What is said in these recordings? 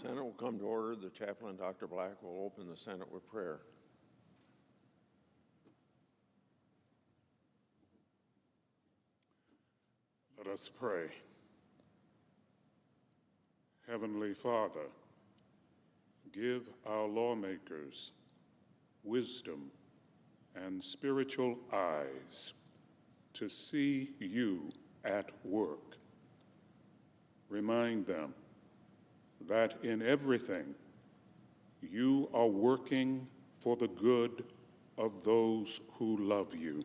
Senate will come to order. The chaplain, Dr. Black, will open the Senate with prayer. Let us pray. Heavenly Father, give our lawmakers wisdom and spiritual eyes to see you at work. Remind them that in everything you are working for the good of those who love you.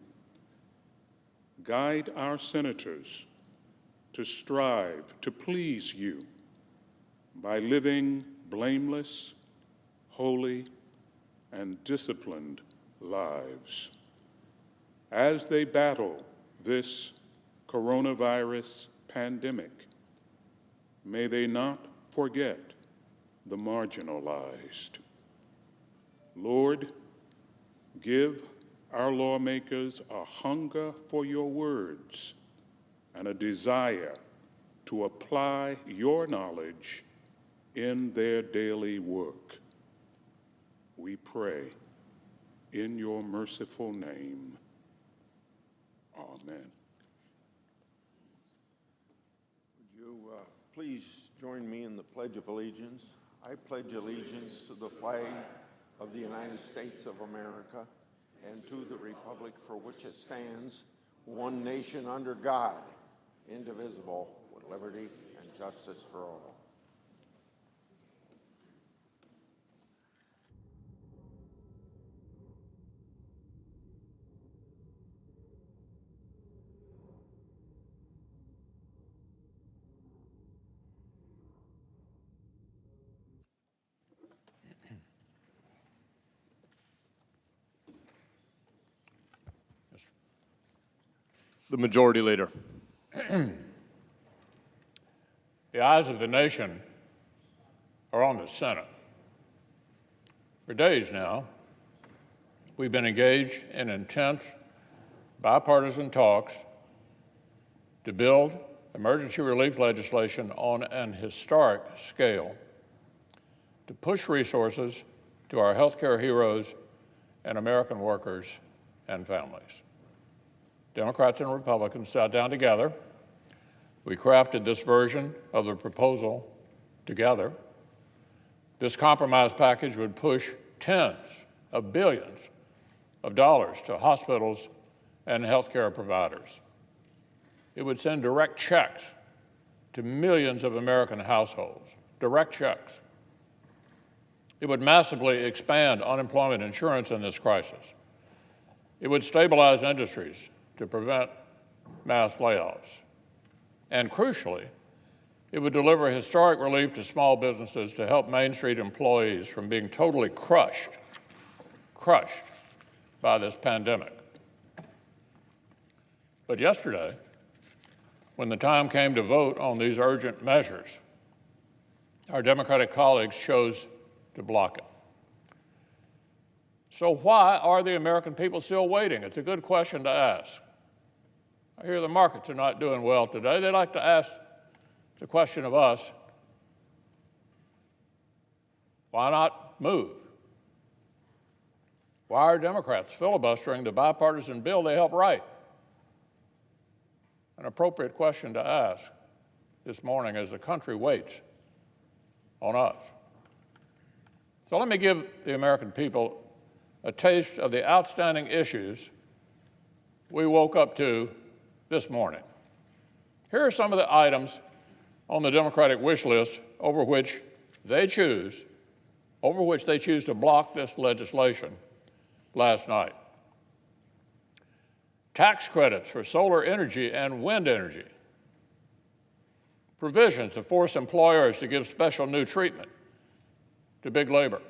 Guide our senators to strive to please you by living blameless, holy, and disciplined lives. As they battle this coronavirus pandemic, may they not forget the marginalized. Lord, give our lawmakers a hunger for your words and a desire to apply your knowledge in their daily work. We pray in your merciful name. Amen. Would you please join me in the Pledge of Allegiance? I pledge allegiance to the flag of the United States of America and to the republic for which it stands, one nation under God, indivisible, with liberty and justice for all. The Majority Leader. The eyes of the nation are on the Senate. For days now, we've been engaged in intense bipartisan talks to build emergency relief legislation on an historic scale to push resources to our healthcare heroes and American workers and families. Democrats and Republicans sat down together. We crafted this version of the proposal together. This compromise package would push tens of billions of dollars to hospitals and healthcare providers. It would send direct checks to millions of American households, direct checks. It would massively expand unemployment insurance in this crisis. It would stabilize industries to prevent mass layoffs. And crucially, it would deliver historic relief to small businesses to help Main Street employees from being totally crushed by this pandemic. But yesterday, when the time came to vote on these urgent measures, our Democratic colleagues chose to block it. So why are the American people still waiting? It's a good question to ask. I hear the markets are not doing well today. They like to ask the question of us, why not move? Why are Democrats filibustering the bipartisan bill they helped write? an appropriate question to ask this morning as the country waits on us. So let me give the American people a taste of the outstanding issues we woke up to this morning. Here are some of the items on the Democratic wish list over which they choose to block this legislation last night. Tax credits for solar energy and wind energy. Provisions to force employers to give special new treatment to big labor.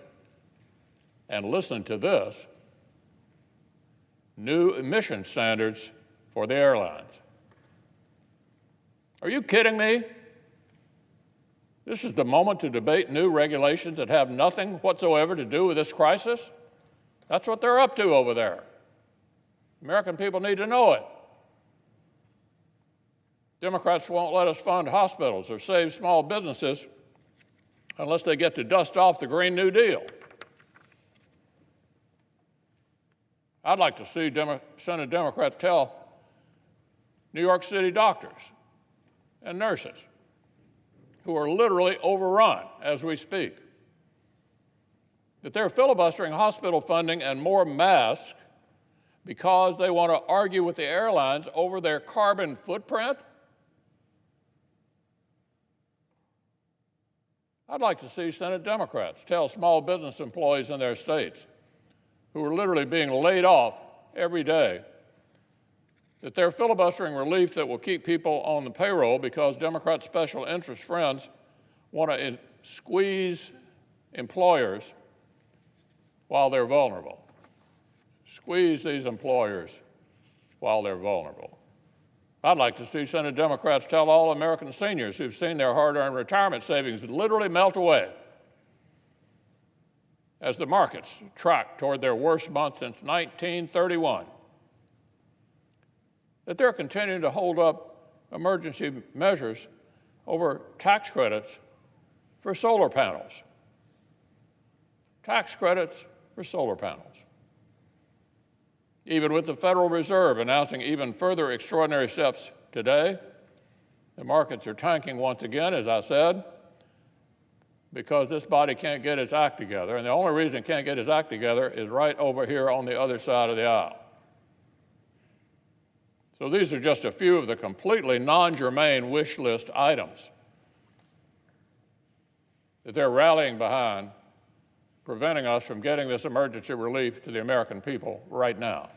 And listen to this, new emission standards for the airlines. Are you kidding me? This is the moment to debate new regulations that have nothing whatsoever to do with this crisis? That's what they're up to over there. American people need to know it. Democrats won't let us fund hospitals or save small businesses unless they get to dust off the Green New Deal. I'd like to see Senate Democrats tell New York City doctors and nurses who are literally overrun as we speak that they're filibustering hospital funding and more masks because they want to argue with the airlines over their carbon footprint? I'd like to see Senate Democrats tell small business employees in their states who are literally being laid off every day that they're filibustering relief that will keep people on the payroll because Democrat special interest friends want to squeeze employers while they're vulnerable. Squeeze these employers while they're vulnerable. I'd like to see Senate Democrats tell all American seniors who've seen their hard-earned retirement savings literally melt away as the markets track toward their worst month since 1931, that they're continuing to hold up emergency measures over tax credits for solar panels. Tax credits for solar panels. Even with the Federal Reserve announcing even further extraordinary steps today, the markets are tanking once again, as I said, because this body can't get its act together. And the only reason it can't get its act together is right over here on the other side of the aisle. So these are just a few of the completely non-germane wish list items that they're rallying behind, preventing us from getting this emergency relief to the American people right now.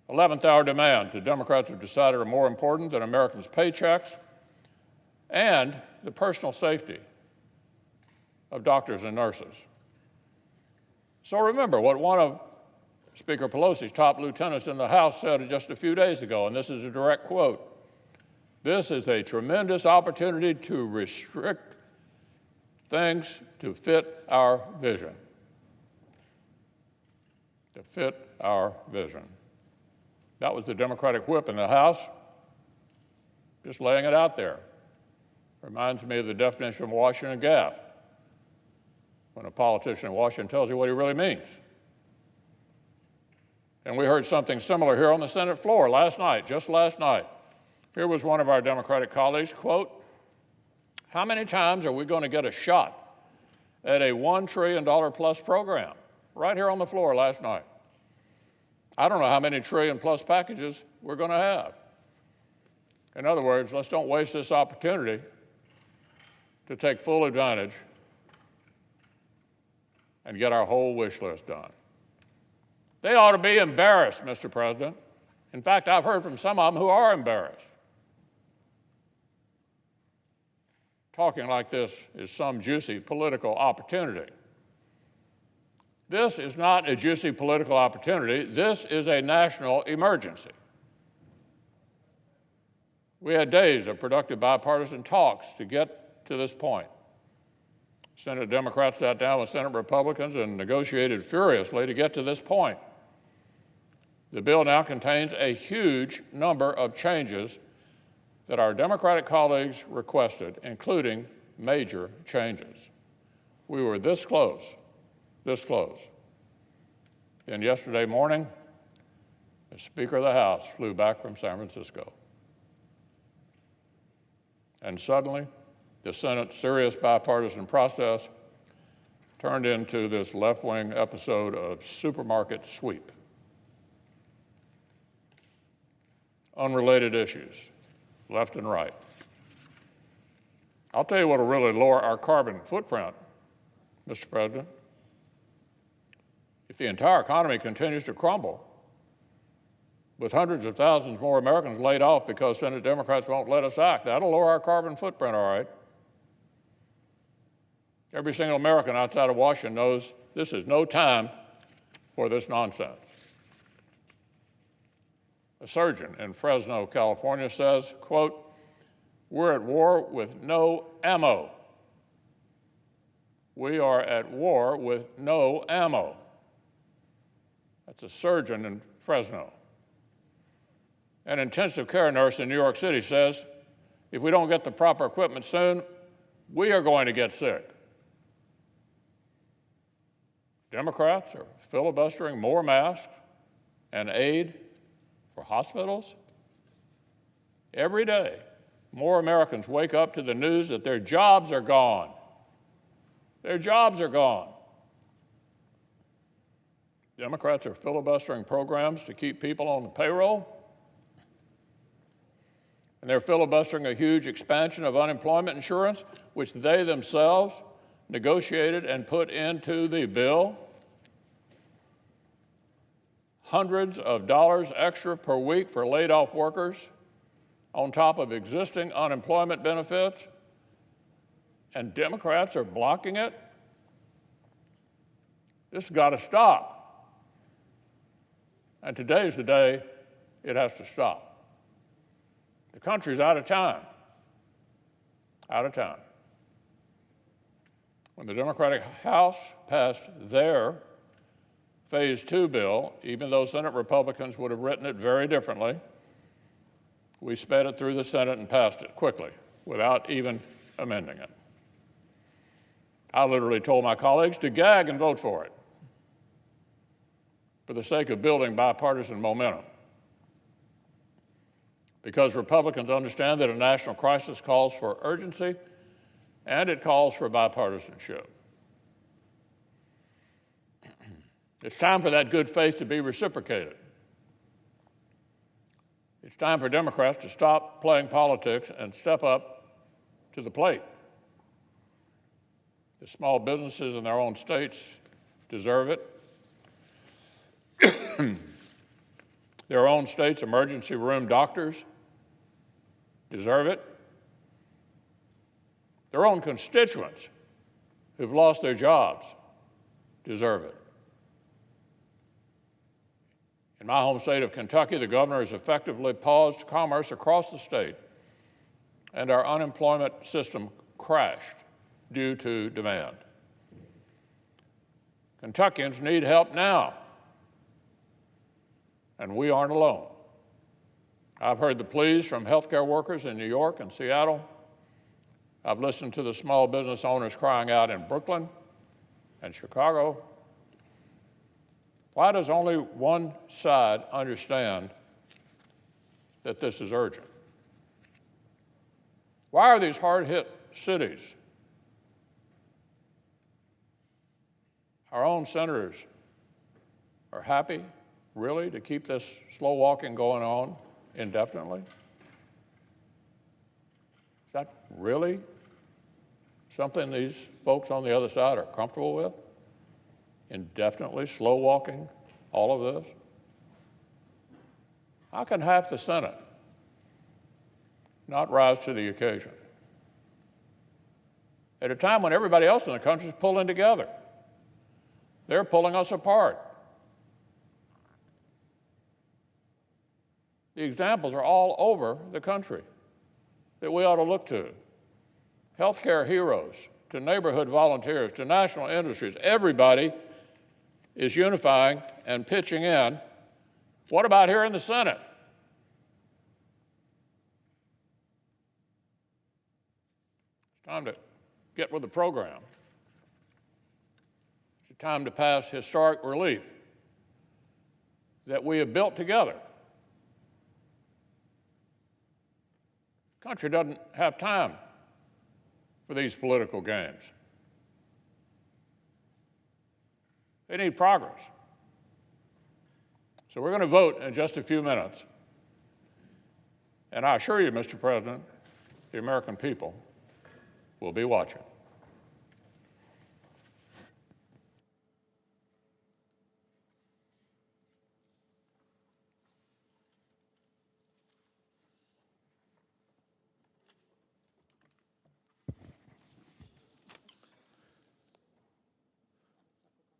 11th hour demands the Democrats have decided are more important than Americans' paychecks and the personal safety of doctors and nurses. So remember what one of Speaker Pelosi's top lieutenants in the House said just a few days ago, and this is a direct quote. This is a tremendous opportunity to restrict things to fit our vision. To fit our vision. That was the Democratic whip in the House, just laying it out there. Reminds me of the definition of Washington gaffe, when a politician in Washington tells you what he really means. And we heard something similar here on the Senate floor last night, just last night. Here was one of our Democratic colleagues, quote, "How many times are we going to get a shot at a $1 trillion plus program?" Right here on the floor last night. I don't know how many trillion plus packages we're going to have. In other words, let's don't waste this opportunity to take full advantage and get our whole wish list done. They ought to be embarrassed, Mr. President. In fact, I've heard from some of them who are embarrassed. Talking like this is some juicy political opportunity. This is not a juicy political opportunity. This is a national emergency. We had days of productive bipartisan talks to get to this point. Senate Democrats sat down with Senate Republicans and negotiated furiously to get to this point. The bill now contains a huge number of changes that our Democratic colleagues requested, including major changes. We were this close. Then yesterday morning, the Speaker of the House flew back from San Francisco. And suddenly, the Senate's serious bipartisan process turned into this left-wing episode of supermarket sweep. Unrelated issues, left and right. I'll tell you what will really lower our carbon footprint, Mr. President. If the entire economy continues to crumble, with hundreds of thousands more Americans laid off because Senate Democrats won't let us act, that'll lower our carbon footprint, all right. Every single American outside of Washington knows this is no time for this nonsense. A surgeon in Fresno, California says, quote, "We're at war with no ammo. We are at war with no ammo." That's a surgeon in Fresno. An intensive care nurse in New York City says, if we don't get the proper equipment soon, we are going to get sick. Democrats are filibustering more masks and aid for hospitals. Every day, more Americans wake up to the news that their jobs are gone. Their jobs are gone. Democrats are filibustering programs to keep people on the payroll. And they're filibustering a huge expansion of unemployment insurance, which they themselves negotiated and put into the bill. Hundreds of dollars extra per week for laid-off workers on top of existing unemployment benefits, and Democrats are blocking it. This has got to stop. And today's the day it has to stop. The country's out of time. Out of time. When the Democratic House passed their Phase 2 bill, even though Senate Republicans would have written it very differently, we sped it through the Senate and passed it quickly, without even amending it. I literally told my colleagues to gag and vote for it, for the sake of building bipartisan momentum. Because Republicans understand that a national crisis calls for urgency, and it calls for bipartisanship. It's time for that good faith to be reciprocated. It's time for Democrats to stop playing politics and step up to the plate. The small businesses in their own states deserve it. Their own state's emergency room doctors deserve it. Their own constituents who've lost their jobs deserve it. In my home state of Kentucky, the governor has effectively paused commerce across the state, and our unemployment system crashed due to demand. Kentuckians need help now, and we aren't alone. I've heard the pleas from healthcare workers in New York and Seattle. I've listened to the small business owners crying out in Brooklyn and Chicago. Why does only one side understand that this is urgent? Why are these hard-hit cities, our own senators, are happy, really, to keep this slow walking going on indefinitely? Is that really something these folks on the other side are comfortable with? Indefinitely slow walking all of this? How can half the Senate not rise to the occasion at a time when everybody else in the country is pulling together? They're pulling us apart. The examples are all over the country that we ought to look to. Healthcare heroes, to neighborhood volunteers, to national industries, everybody is unifying and pitching in. What about here in the Senate? It's time to get with the program. It's time to pass historic relief that we have built together country doesn't have time for these political games. They need progress. So we're going to vote in just a few minutes. And I assure you, Mr. President, the American people will be watching.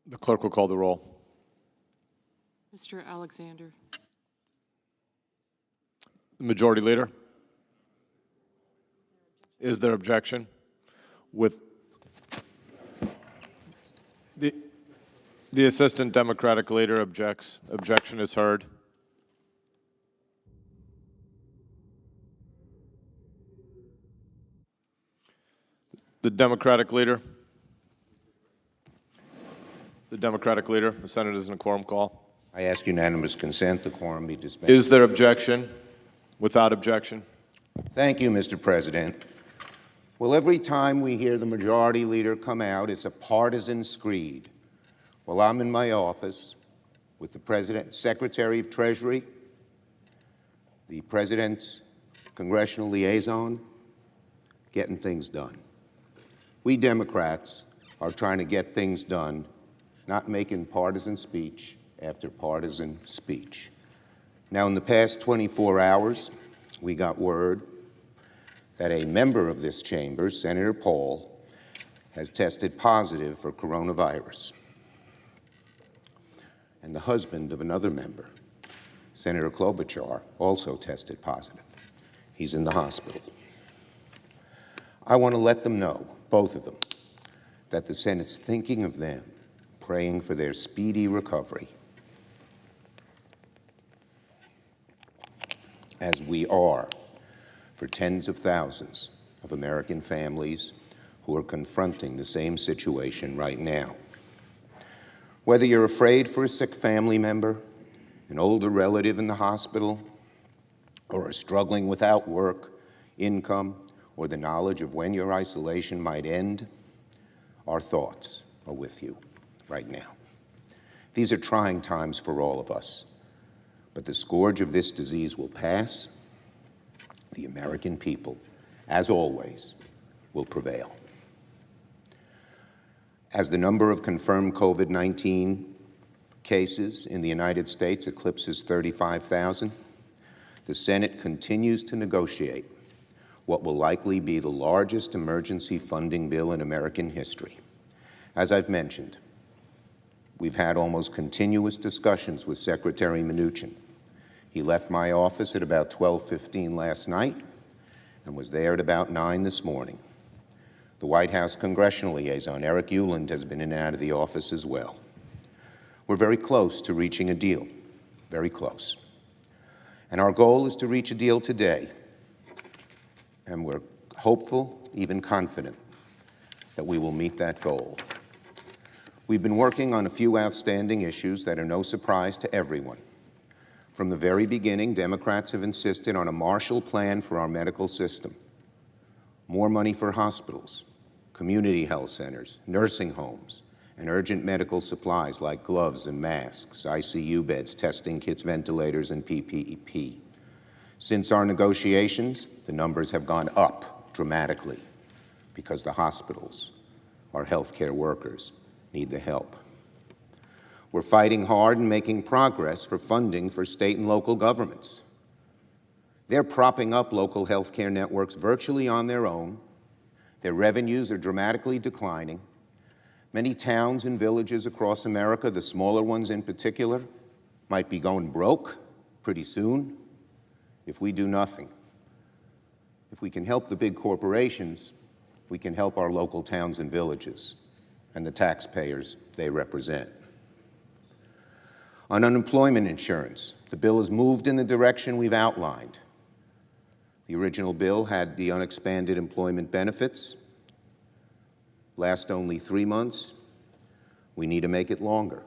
The clerk will call the roll. Mr. Alexander. The Majority Leader. Is there objection? With the Assistant Democratic Leader objects. Objection is heard. The Democratic Leader. The Democratic Leader. The Senate is in a quorum call. I ask unanimous consent the quorum be dismissed. Is there objection? Without objection. Thank you, Mr. President. Well, every time we hear the Majority Leader come out, it's a partisan screed. Well, I'm in my office with the President's Secretary of Treasury, the President's Congressional Liaison, getting things done. We Democrats are trying to get things done, not making partisan speech after partisan speech. Now, in the past 24 hours, we got word that a member of this chamber, Senator Paul, has tested positive for coronavirus. And the husband of another member, Senator Klobuchar, also tested positive. He's in the hospital. I want to let them know, both of them, that the Senate's thinking of them, praying for their speedy recovery, as we are for tens of thousands of American families who are confronting the same situation right now. Whether you're afraid for a sick family member, an older relative in the hospital, or are struggling without work, income, or the knowledge of when your isolation might end, our thoughts are with you right now. These are trying times for all of us, but the scourge of this disease will pass. The American people, as always, will prevail. As the number of confirmed COVID-19 cases in the United States eclipses 35,000, the Senate continues to negotiate what will likely be the largest emergency funding bill in American history. As I've mentioned, we've had almost continuous discussions with Secretary Mnuchin. He left my office at about 12:15 last night and was there at about 9 this morning. The White House Congressional Liaison, Eric Ueland, has been in and out of the office as well. We're very close to reaching a deal, very close. And our goal is to reach a deal today. And we're hopeful, even confident, that we will meet that goal. We've been working on a few outstanding issues that are no surprise to everyone. From the very beginning, Democrats have insisted on a Marshall Plan for our medical system, more money for hospitals, community health centers, nursing homes, and urgent medical supplies like gloves and masks, ICU beds, testing kits, ventilators, and PPE. Since our negotiations, the numbers have gone up dramatically because the hospitals, our healthcare workers, need the help. We're fighting hard and making progress for funding for state and local governments. They're propping up local healthcare networks virtually on their own. Their revenues are dramatically declining. Many towns and villages across America, the smaller ones in particular, might be going broke pretty soon if we do nothing. If we can help the big corporations, we can help our local towns and villages and the taxpayers they represent. On unemployment insurance, the bill has moved in the direction we've outlined. The original bill had the unexpanded employment benefits last only 3 months. We need to make it longer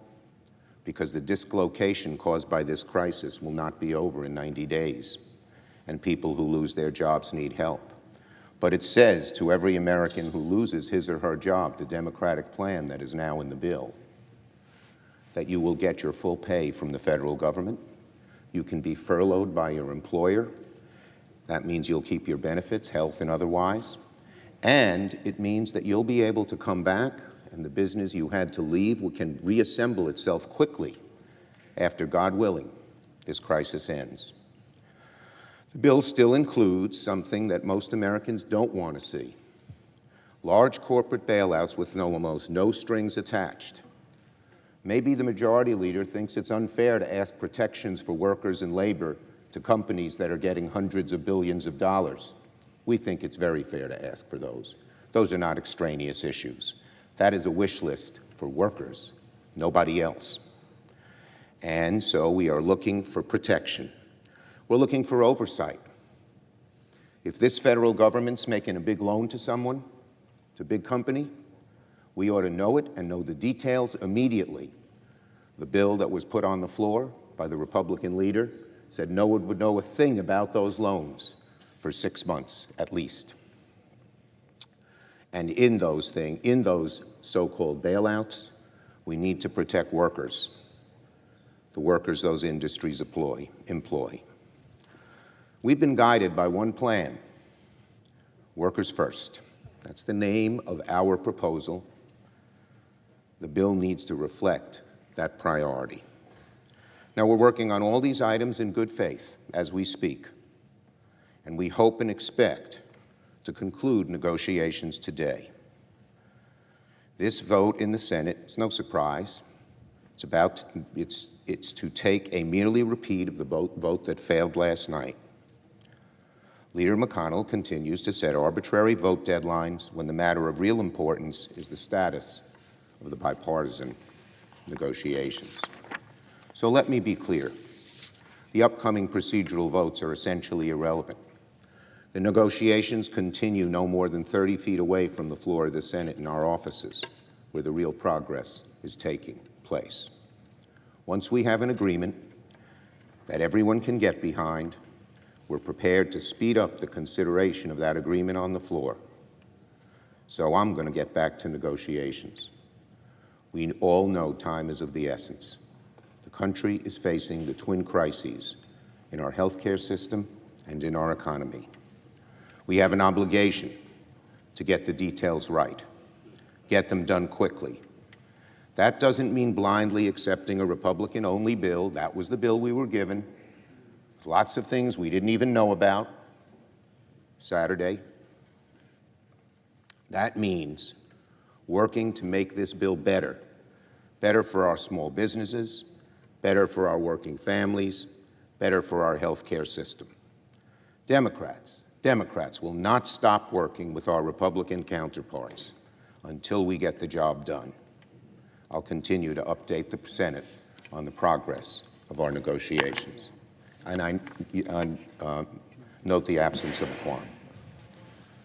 because the dislocation caused by this crisis will not be over in 90 days. and people who lose their jobs need help. But it says to every American who loses his or her job, the Democratic plan that is now in the bill, that you will get your full pay from the federal government. You can be furloughed by your employer. That means you'll keep your benefits, health and otherwise. And it means that you'll be able to come back and the business you had to leave can reassemble itself quickly after, God willing, this crisis ends. The bill still includes something that most Americans don't want to see: large corporate bailouts with almost no strings attached. Maybe the majority leader thinks it's unfair to ask protections for workers and labor to companies that are getting hundreds of billions of dollars. We think it's very fair to ask for those. Those are not extraneous issues. That is a wish list for workers, nobody else. And so we are looking for protection. We're looking for oversight. If this federal government's making a big loan to someone, to a big company, we ought to know it and know the details immediately. The bill that was put on the floor by the Republican leader said no one would know a thing about those loans for 6 months at least. And in those so-called bailouts, we need to protect workers, the workers those industries employ. We've been guided by one plan: Workers First. That's the name of our proposal. The bill needs to reflect that priority. Now, we're working on all these items in good faith as we speak, and we hope and expect to conclude negotiations today. This vote in the Senate, it's no surprise. It's to take a merely repeat of the vote that failed last night. Leader McConnell continues to set arbitrary vote deadlines when the matter of real importance is the status of the bipartisan negotiations. So let me be clear. The upcoming procedural votes are essentially irrelevant. The negotiations continue no more than 30 feet away from the floor of the Senate in our offices, where the real progress is taking place. Once we have an agreement that everyone can get behind, we're prepared to speed up the consideration of that agreement on the floor. So I'm going to get back to negotiations. We all know time is of the essence. The country is facing the twin crises in our healthcare system and in our economy. We have an obligation to get the details right, get them done quickly. That doesn't mean blindly accepting a Republican-only bill. That was the bill we were given. Lots of things we didn't even know about Saturday. That means working to make this bill better for our small businesses, better for our working families, better for our healthcare system. Democrats will not stop working with our Republican counterparts until we get the job done. I'll continue to update the Senate on the progress of our negotiations. And I note the absence of a quorum.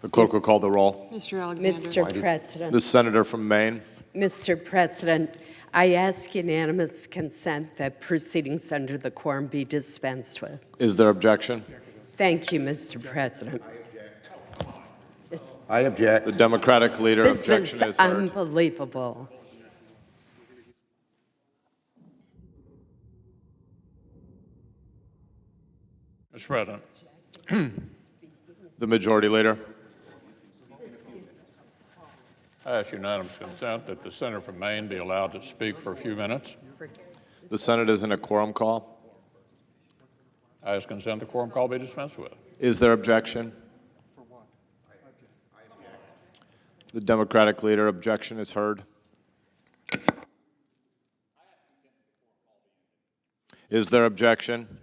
The clerk will call the roll. Mr. Alexander. Mr. President. The senator from Maine. Mr. President, I ask unanimous consent that proceedings under the quorum be dispensed with. Is there objection? Thank you, Mr. President. I object. The Democratic leader This objection is is heard. unbelievable. Mr. President, The majority leader. I ask unanimous consent that the senator from Maine be allowed to speak for a few minutes. The Senate is in a quorum call. I ask consent the quorum call be dispensed with. Is there objection? The Democratic leader objection is heard. Is there objection?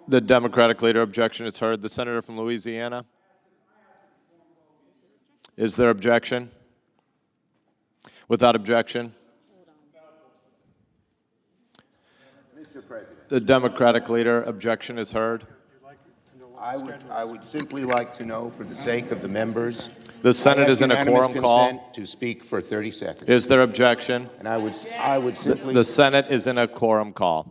The Democratic leader objection is heard. The senator from Louisiana. Is there objection? Without objection. Mr. President, The Democratic leader objection is heard. I would simply like to know, for the sake of the members, The Senate is in a unanimous quorum call. consent to speak for 30 seconds. Is there objection? And I would simply... The Senate is in a quorum call.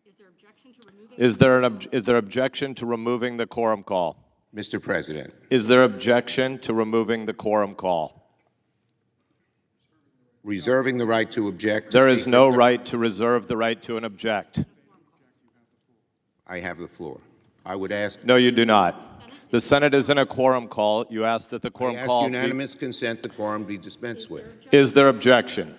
Is there objection Is there objection to removing the quorum call? Mr. President, Is there objection to removing the quorum call? reserving the right to object. to There is speak no for- right to reserve the right to an object. I have the floor. I would ask, No, you do not. The Senate is in a quorum call. You ask that the I quorum ask call be... unanimous consent the quorum be dispensed with. Is there objection?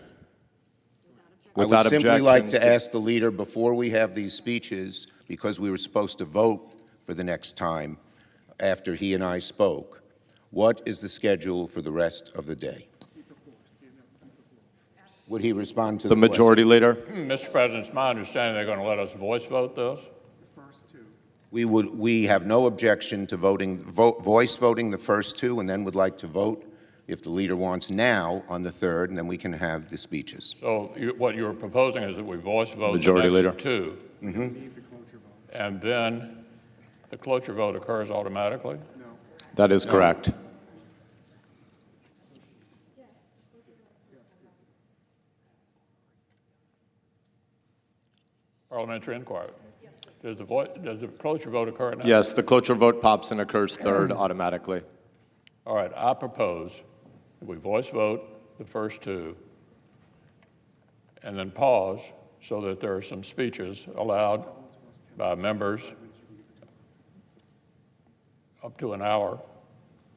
I would Without simply like objection, to ask the leader, before we have these speeches, because we were supposed to vote for the next time after he and I spoke, what is the schedule for the rest of the day? Would he respond to the the majority question? leader. Mr. President, it's my understanding they're going to let us voice vote this. We have no objection to voice voting the first two, and then would like to vote, if the leader wants, now on the third, and then we can have the speeches. So what you're proposing is that we voice vote Majority the Leader. next two. And then the cloture vote occurs automatically? That is correct. Parliamentary inquiry. Does the cloture vote occur now? Yes, the cloture vote pops and occurs third automatically. All right, I propose that we voice vote the first two and then pause so that there are some speeches allowed by members up to an hour.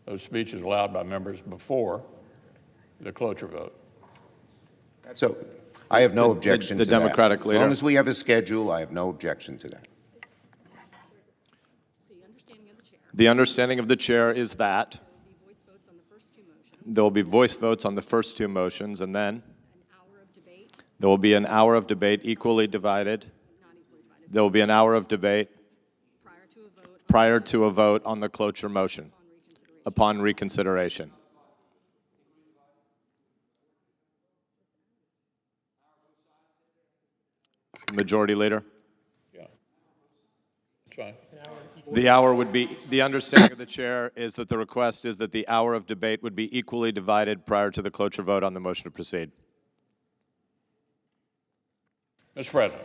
Those speeches allowed by members before the cloture vote. So I have no objection the to that. Democratic As leader. long as we have a schedule, I have no objection to that. The understanding of the chair is that there will be voice votes on the first two motions, and then there will be an hour of debate equally divided. There will be an hour of debate prior to a vote on the cloture motion upon reconsideration. Majority Leader. Yeah. That's fine. The hour would be, the understanding of the chair is that the request is that the hour of debate would be equally divided prior to the cloture vote on the motion to proceed. Mr. President,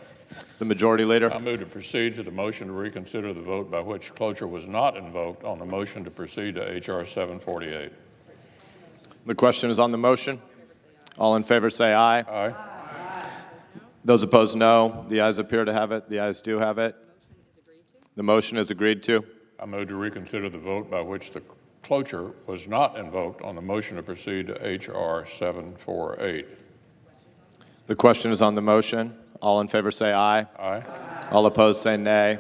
The Majority Leader. I move to proceed to the motion to reconsider the vote by which cloture was not invoked on the motion to proceed to H.R. 748. The question is on the motion. All in favor say aye. Aye. Those opposed, no. The ayes appear to have it. The ayes do have it. The motion is agreed to. I move to reconsider the vote by which the cloture was not invoked on the motion to proceed to H.R. 748. The question is on the motion. All in favor say aye. Aye. All opposed say nay.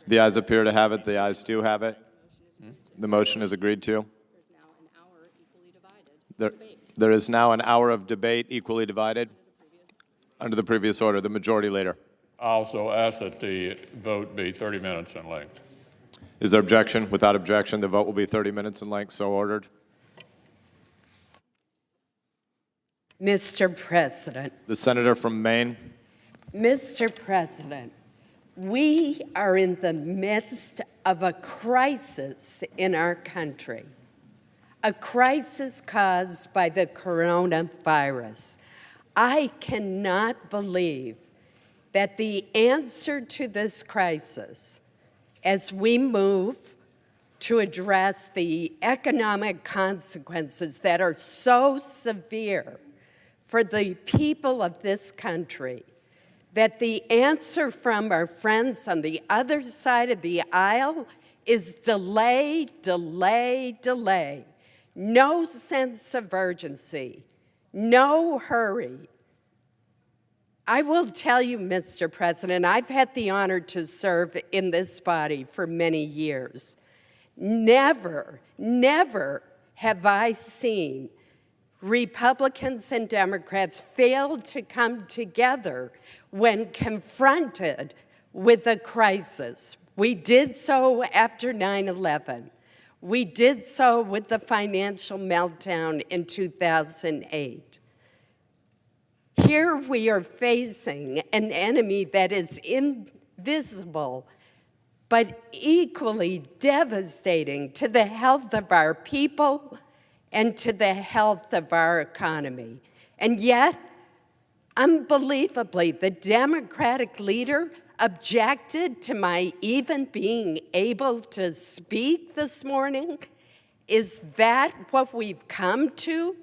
The ayes appear to have it. The ayes do have it. The motion is agreed to. There is now an hour of debate equally divided under the previous order. The Majority Leader. I also ask that the vote be 30 minutes in length. Is there objection? Without objection, the vote will be 30 minutes in length. So ordered. Mr. President, The Senator from Maine. Mr. President, we are in the midst of a crisis in our country, a crisis caused by the coronavirus. I cannot believe that the answer to this crisis, as we move to address the economic consequences that are so severe for the people of this country, that the answer from our friends on the other side of the aisle is delay, delay, delay. No sense of urgency, no hurry. I will tell you, Mr. President, I've had the honor to serve in this body for many years. Never, never have I seen Republicans and Democrats fail to come together when confronted with a crisis. We did so after 9/11. We did so with the financial meltdown in 2008. Here we are facing an enemy that is invisible, but equally devastating to the health of our people and to the health of our economy. And yet, unbelievably, the Democratic leader objected to my even being able to speak this morning? Is that what we've come to?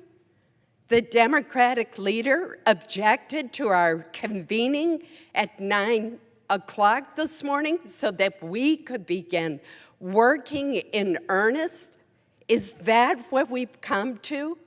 The Democratic leader objected to our convening at 9 o'clock this morning so that we could begin working in earnest. Is that what we've come to?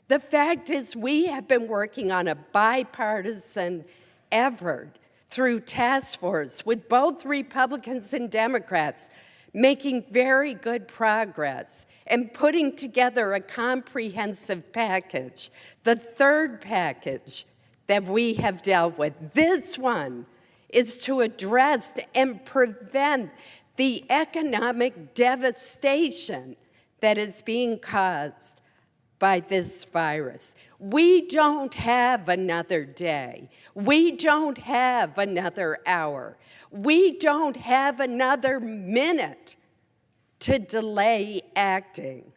The fact is, we have been working on a bipartisan effort through task force with both Republicans and Democrats, making very good progress and putting together a comprehensive package, the third package that we have dealt with. This one is to address and prevent the economic devastation that is being caused by this virus. We don't have another day. We don't have another hour. We don't have another minute to delay acting.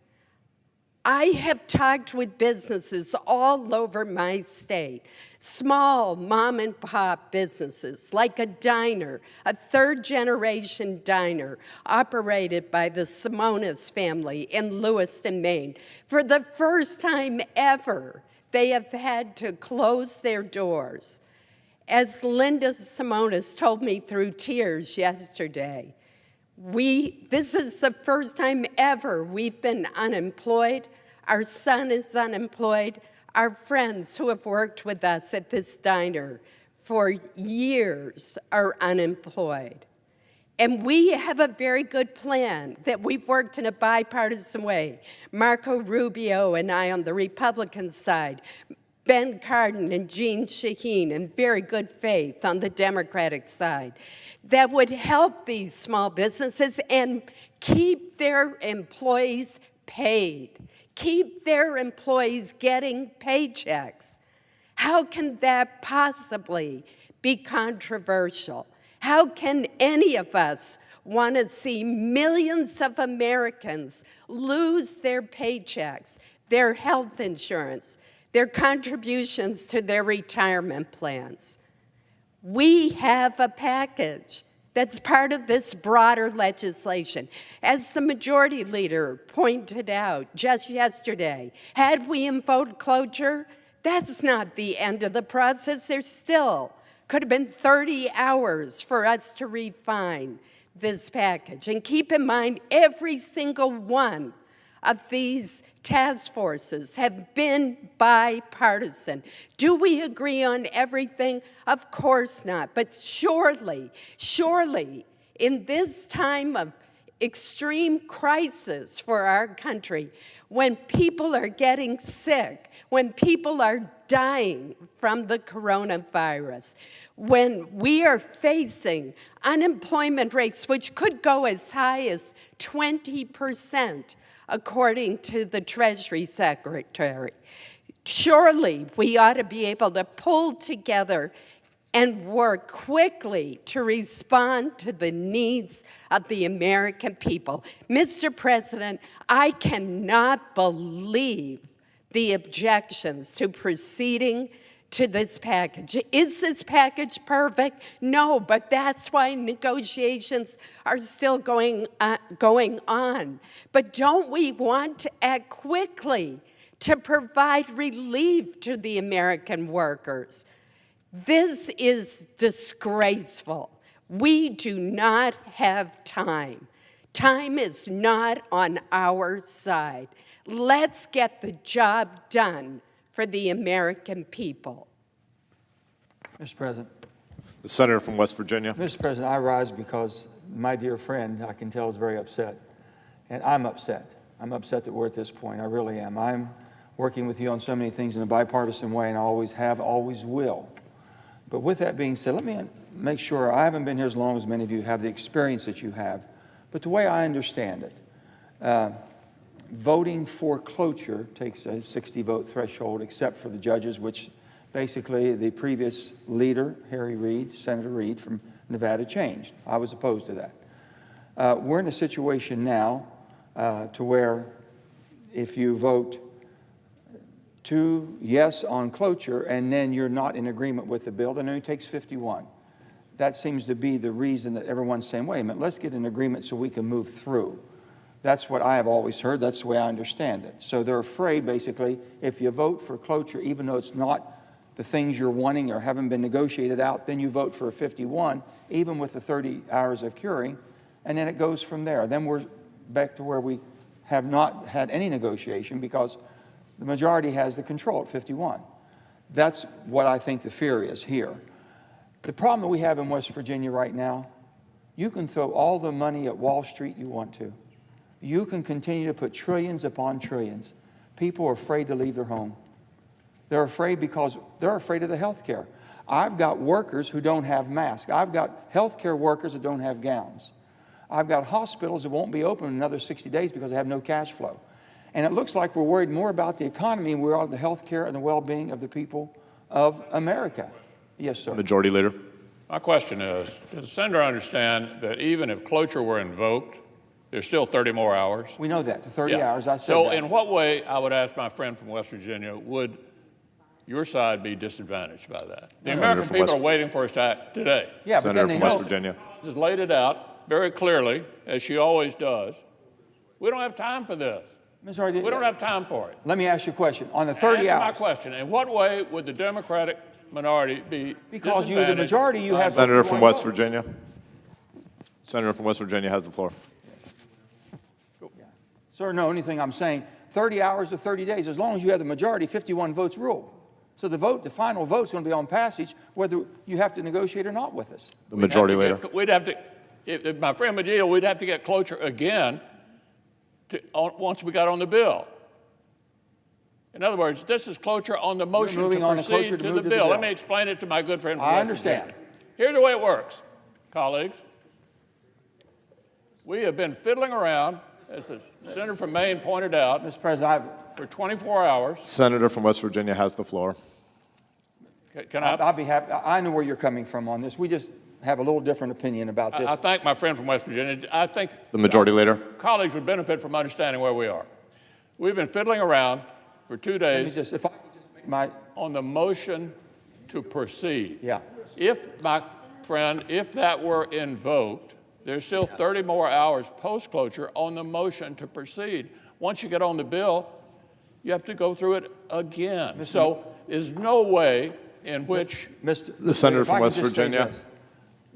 I have talked with businesses all over my state, small mom and pop businesses like a diner, a third-generation diner operated by the Simonis family in Lewiston, Maine. For the first time ever, they have had to close their doors. As Linda Simonis told me through tears yesterday, this is the first time ever we've been unemployed. Our son is unemployed. Our friends who have worked with us at this diner for years are unemployed. And we have a very good plan that we've worked in a bipartisan way. Marco Rubio and I on the Republican side, Ben Cardin and Jean Shaheen in very good faith on the Democratic side, that would help these small businesses and keep their employees paid, keep their employees getting paychecks. How can that possibly be controversial? How can any of us want to see millions of Americans lose their paychecks, their health insurance, their contributions to their retirement plans? We have a package that's part of this broader legislation. As the majority leader pointed out just yesterday, had we invoked cloture, that's not the end of the process. There still could have been 30 hours for us to refine this package. And keep in mind, every single one of these task forces have been bipartisan. Do we agree on everything? Of course not. But surely, in this time of extreme crisis for our country, when people are getting sick, when people are dying from the coronavirus, when we are facing unemployment rates which could go as high as 20%, according to the Treasury Secretary, surely we ought to be able to pull together and work quickly to respond to the needs of the American people. Mr. President, I cannot believe the objections to proceeding to this package. Is this package perfect? No, but that's why negotiations are still going on. But don't we want to act quickly to provide relief to the American workers? This is disgraceful. We do not have time. Time is not on our side. Let's get the job done for the American people. Mr. President. The senator from West Virginia. Mr. President, I rise because my dear friend, I can tell, is very upset. And I'm upset. I'm upset that we're at this point. I really am. I'm working with you on so many things in a bipartisan way, and I always have, always will. But with that being said, let me make sure, I haven't been here as long as many of you have the experience that you have, but the way I understand it, voting for cloture takes a 60-vote threshold, except for the judges, which basically the previous leader, Harry Reid, Senator Reid from Nevada, changed. I was opposed to that. We're in a situation now to where if you vote yes on cloture and then you're not in agreement with the bill, then it only takes 51. that seems to be the reason that everyone's saying, wait a minute, let's get an agreement so we can move through. That's what I have always heard. That's the way I understand it. So they're afraid, basically, if you vote for cloture, even though it's not the things you're wanting or haven't been negotiated out, then you vote for a 51, even with the 30 hours of curing, and then it goes from there. Then we're back to where we have not had any negotiation because the majority has the control at 51. That's what I think the fear is here. The problem that we have in West Virginia right now, you can throw all the money at Wall Street you want to. You can continue to put trillions upon trillions. People are afraid to leave their home. They're afraid because they're afraid of the health care. I've got workers who don't have masks. I've got health care workers that don't have gowns. I've got hospitals that won't be open in another 60 days because they have no cash flow. And it looks like we're worried more about the economy than we are the health care and the well-being of the people of America. Yes, sir. Majority Leader. My question is, does the senator understand that even if cloture were invoked, there's still 30 more hours? We know that, the 30 Yeah. hours, I said So that. in what way, I would ask my friend from West Virginia, would your side be disadvantaged by that? The Senator American from people West- are waiting for us to act today. Yeah, but Senator then they from West know. Virginia. Has laid it out very clearly, as she always does. We don't have time for this. Ms. Hardy, We don't have time for it. let me ask you a question. On the 30 Answer my hours, question. In what way would the Democratic minority be because you, the disadvantaged? majority, you have Senator from 51 West votes. Virginia. Senator from West Virginia has the floor. Sir, no, anything I'm saying, 30 hours to 30 days, as long as you have the majority, 51 votes rule. So the final vote's going to be on passage, whether you have to negotiate or not with us. The Majority Leader. We'd have to, if my friend would yield, we'd have to get cloture again once we got on the bill. In other words, this is cloture on the motion to moving on the cloture proceed to to move the to the bill. Let bill. me explain it to my good friend from I West understand. Virginia. Here's the way it works, colleagues. We have been fiddling around, as the senator from Maine pointed out, Mr. President, for 24 hours. Senator from West Virginia has the floor. Can I? I'll be happy. I know where you're coming from on this. We just have a little different opinion about this. I thank my friend from West Virginia. I think The Majority Leader. colleagues would benefit from understanding where we are. We've been fiddling around for 2 Let days me just, if I could just make my, on the motion to proceed. yeah. If, my friend, if that were invoked, there's still 30 more hours post-closure on the motion to proceed. Once you get on the bill, you have to go through it again. So there's no way in which The Senator if from I could West just say Virginia. this,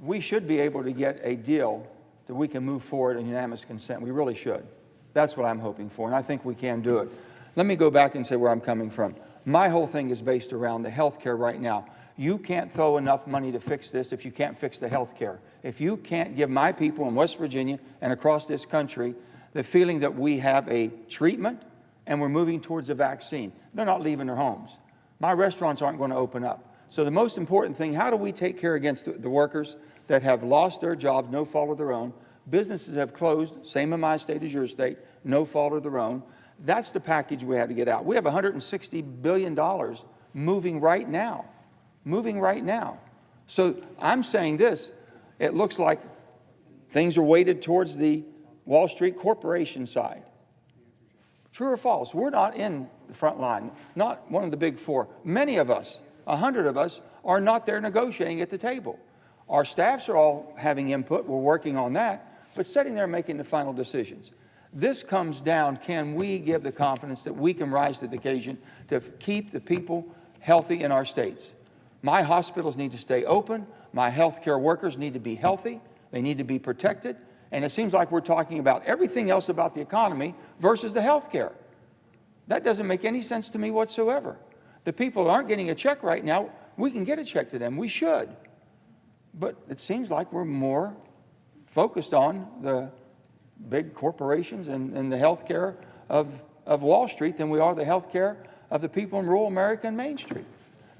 we should be able to get a deal that we can move forward in unanimous consent. We really should. That's what I'm hoping for, and I think we can do it. Let me go back and say where I'm coming from. My whole thing is based around the health care right now. You can't throw enough money to fix this if you can't fix the health care. If you can't give my people in West Virginia and across this country the feeling that we have a treatment and we're moving towards a vaccine, they're not leaving their homes. My restaurants aren't going to open up. So the most important thing, how do we take care against the workers that have lost their jobs, no fault of their own? Businesses have closed, same in my state as your state, no fault of their own. That's the package we had to get out. We have $160 billion moving right now. So I'm saying this, it looks like things are weighted towards the Wall Street corporation side. True or false? We're not in the front line, not one of the big four. Many of us, 100 of us, are not there negotiating at the table. Our staffs are all having input, we're working on that, but sitting there making the final decisions. This comes down, can we give the confidence that we can rise to the occasion to keep the people healthy in our states? My hospitals need to stay open, my health care workers need to be healthy, they need to be protected, and it seems like we're talking about everything else about the economy versus the health care. That doesn't make any sense to me whatsoever. The people that aren't getting a check right now, we can get a check to them, we should. But it seems like we're more focused on the big corporations and the health care of Wall Street than we are the health care of the people in rural America and Main Street.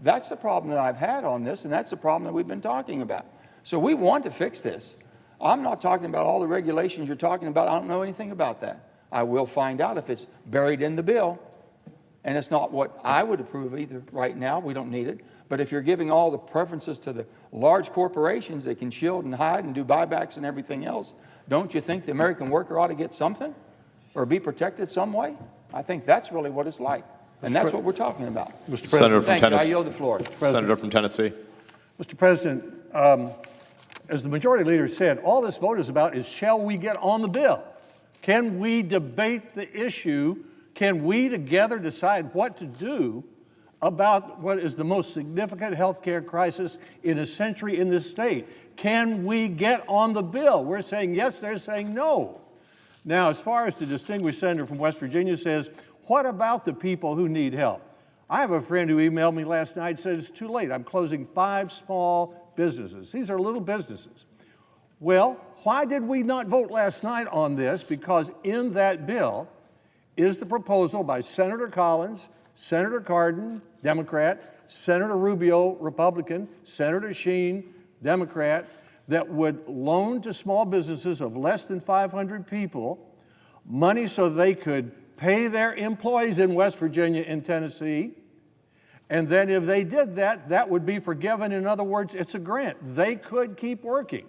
That's the problem that I've had on this, and that's the problem that we've been talking about. So we want to fix this. I'm not talking about all the regulations you're talking about. I don't know anything about that. I will find out if it's buried in the bill, and it's not what I would approve of either right now. We don't need it. But if you're giving all the preferences to the large corporations that can shield and hide and do buybacks and everything else, don't you think the American worker ought to get something or be protected some way? I think that's really what it's like, and that's what we're talking about. Senator from Thank you. I Tennessee. yield the floor. Senator from Tennessee. Mr. President, as the majority leader said, all this vote is about is, shall we get on the bill? Can we debate the issue? Can we together decide what to do about what is the most significant health care crisis in a century in this state? Can we get on the bill? We're saying yes, they're saying no. Now, as far as the distinguished senator from West Virginia says, what about the people who need help? I have a friend who emailed me last night, said it's too late. I'm closing 5 small businesses. These are little businesses. Well, why did we not vote last night on this? Because in that bill is the proposal by Senator Collins, Senator Cardin, Democrat, Senator Rubio, Republican, Senator Sheen, Democrat, that would loan to small businesses of less than 500 people money so they could pay their employees in West Virginia and Tennessee. And then if they did that, that would be forgiven. In other words, it's a grant. They could keep working.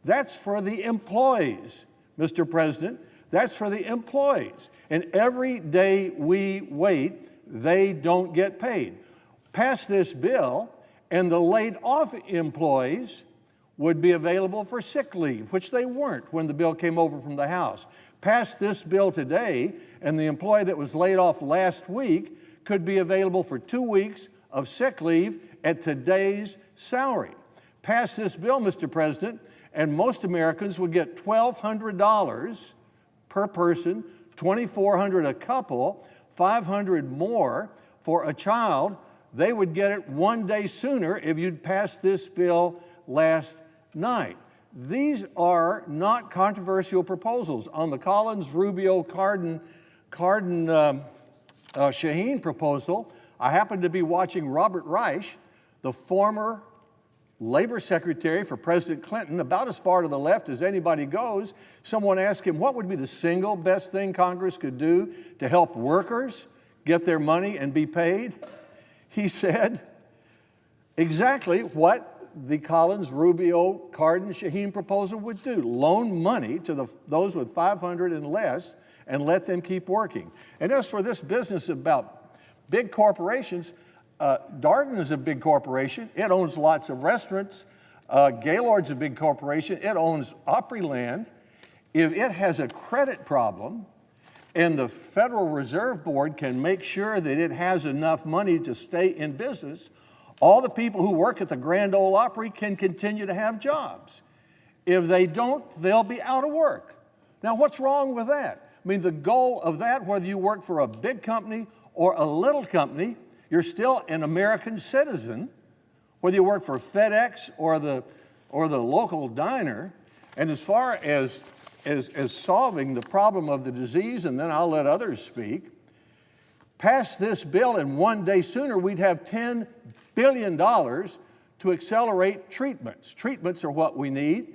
That's for the employees, Mr. President. That's for the employees. And every day we wait, they don't get paid. Pass this bill, and the laid-off employees would be available for sick leave, which they weren't when the bill came over from the House. Pass this bill today, and the employee that was laid off last week could be available for 2 weeks of sick leave at today's salary. Pass this bill, Mr. President, and most Americans would get $1,200 per person, $2,400 a couple, $500 more for a child. They would get it 1 day sooner if you'd passed this bill last night. These are not controversial proposals. On the Collins, Rubio, Cardin, Shaheen proposal, I happened to be watching Robert Reich, the former labor secretary for President Clinton, about as far to the left as anybody goes. Someone asked him, what would be the single best thing Congress could do to help workers get their money and be paid? He said exactly what the Collins, Rubio, Cardin, Shaheen proposal would do: loan money to those with 500 and less and let them keep working. And as for this business about big corporations, Darden is a big corporation. It owns lots of restaurants. Gaylord's a big corporation. It owns Opryland. If it has a credit problem and the Federal Reserve Board can make sure that it has enough money to stay in business, all the people who work at the Grand Ole Opry can continue to have jobs. If they don't, they'll be out of work. Now, what's wrong with that? I mean, the goal of that, whether you work for a big company or a little company, you're still an American citizen, whether you work for FedEx or the local diner. And as far as solving the problem of the disease, and then I'll let others speak, pass this bill, and 1 day sooner we'd have $10 billion to accelerate treatments. Treatments are what we need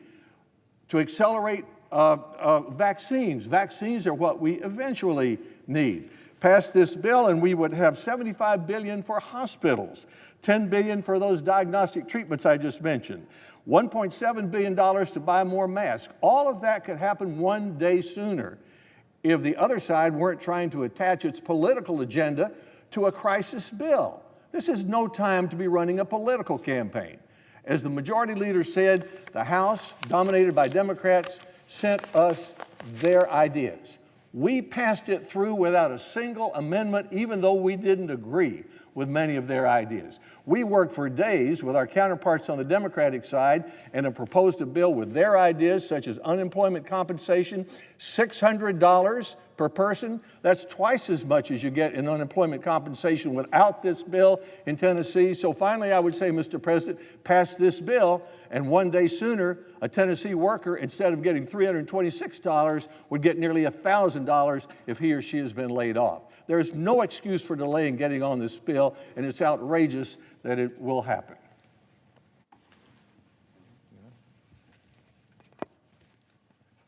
to accelerate vaccines. Vaccines are what we eventually need. Pass this bill and we would have $75 billion for hospitals, $10 billion for those diagnostic treatments I just mentioned, $1.7 billion to buy more masks. All of that could happen 1 day sooner if the other side weren't trying to attach its political agenda to a crisis bill. This is no time to be running a political campaign. As the majority leader said, the House, dominated by Democrats, sent us their ideas. We passed it through without a single amendment, even though we didn't agree with many of their ideas. We worked for days with our counterparts on the Democratic side and have proposed a bill with their ideas, such as unemployment compensation, $600 per person. That's twice as much as you get in unemployment compensation without this bill in Tennessee. So finally, I would say, Mr. President, pass this bill, and 1 day sooner, a Tennessee worker, instead of getting $326, would get nearly $1,000 if he or she has been laid off. There is no excuse for delaying getting on this bill, and it's outrageous that it will happen.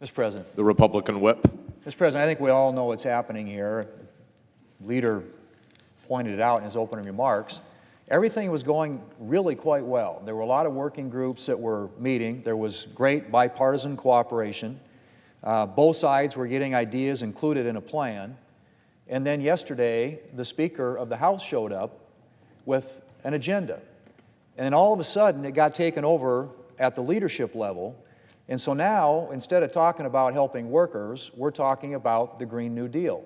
Mr. President. The Republican whip. Mr. President, I think we all know what's happening here. The leader pointed it out in his opening remarks. Everything was going really quite well. There were a lot of working groups that were meeting. There was great bipartisan cooperation. Both sides were getting ideas included in a plan. And then yesterday, the Speaker of the House showed up with an agenda. And then all of a sudden, it got taken over at the leadership level. And so now, instead of talking about helping workers, we're talking about the Green New Deal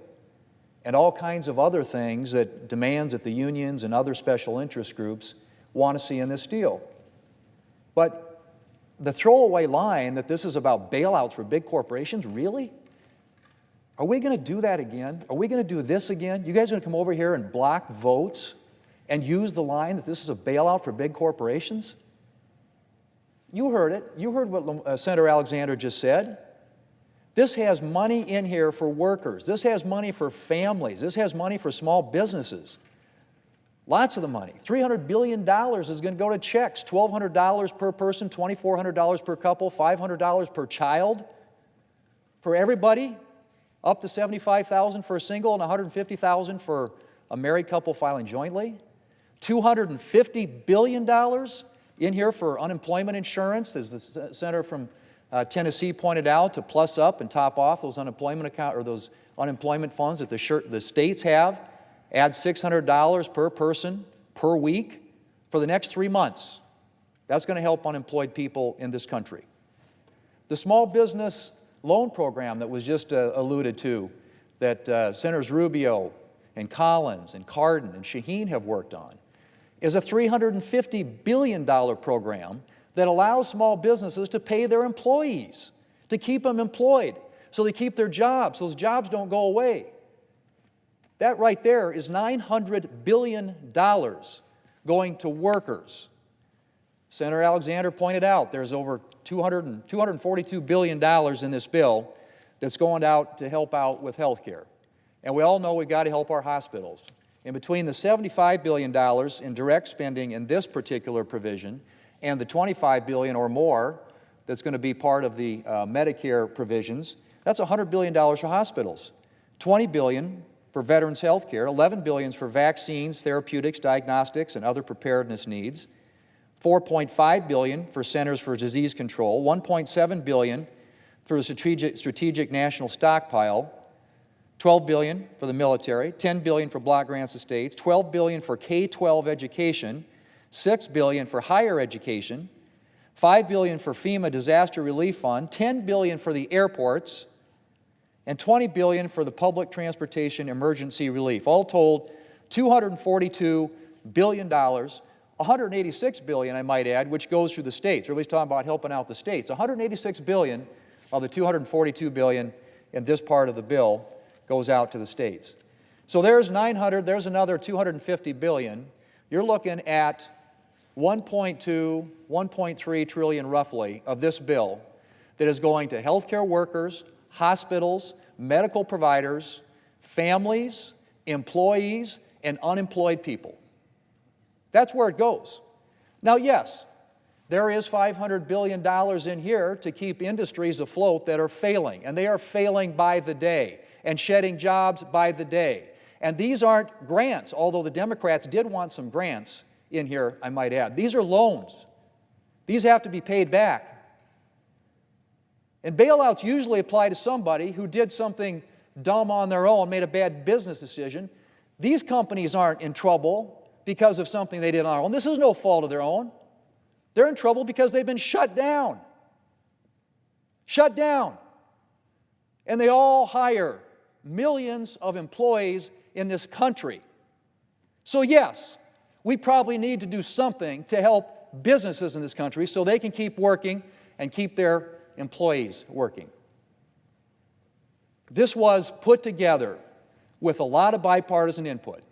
and all kinds of other things that demands that the unions and other special interest groups want to see in this deal. But the throwaway line that this is about bailouts for big corporations, really? Are we going to do that again? Are we going to do this again? You guys are going to come over here and block votes and use the line that this is a bailout for big corporations? You heard it. You heard what Senator Alexander just said. This has money in here for workers. This has money for families. This has money for small businesses. Lots of the money. $300 billion is going to go to checks. $1,200 per person, $2,400 per couple, $500 per child for everybody, up to $75,000 for a single and $150,000 for a married couple filing jointly. $250 billion in here for unemployment insurance, as the senator from Tennessee pointed out, to plus up and top off those unemployment those unemployment funds that the states have. Add $600 per person per week for the next 3 months. That's going to help unemployed people in this country. The small business loan program that was just alluded to, that Senators Rubio and Collins and Cardin and Shaheen have worked on, is a $350 billion program that allows small businesses to pay their employees, to keep them employed, so they keep their jobs, so those jobs don't go away. That right there is $900 billion going to workers. Senator Alexander pointed out there's over $242 billion in this bill that's going out to help out with health care. And we all know we've got to help our hospitals. And between the $75 billion in direct spending in this particular provision and the $25 billion or more that's going to be part of the Medicare provisions, that's $100 billion for hospitals, $20 billion for veterans' health care, $11 billion for vaccines, therapeutics, diagnostics, and other preparedness needs, $4.5 billion for Centers for Disease Control, $1.7 billion for the strategic national stockpile, $12 billion for the military, $10 billion for block grants to states, $12 billion for K-12 education, $6 billion for higher education, $5 billion for FEMA Disaster Relief Fund, $10 billion for the airports, and $20 billion for the public transportation emergency relief. All told, $242 billion, $186 billion, I might add, which goes through the states. Everybody's talking about helping out the states. $186 billion of the $242 billion in this part of the bill goes out to the states. So there's there's another $250 billion. You're looking at 1.2, 1.3 trillion roughly of this bill that is going to healthcare workers, hospitals, medical providers, families, employees, and unemployed people. That's where it goes. Now, yes, there is $500 billion in here to keep industries afloat that are failing, and they are failing by the day and shedding jobs by the day. And these aren't grants, although the Democrats did want some grants in here, I might add. These are loans. These have to be paid back. And bailouts usually apply to somebody who did something dumb on their own, made a bad business decision. These companies aren't in trouble because of something they did on their own. This is no fault of their own. They're in trouble because they've been shut down. Shut down. And they all hire millions of employees in this country. So yes, we probably need to do something to help businesses in this country so they can keep working and keep their employees working. This was put together with a lot of bipartisan input.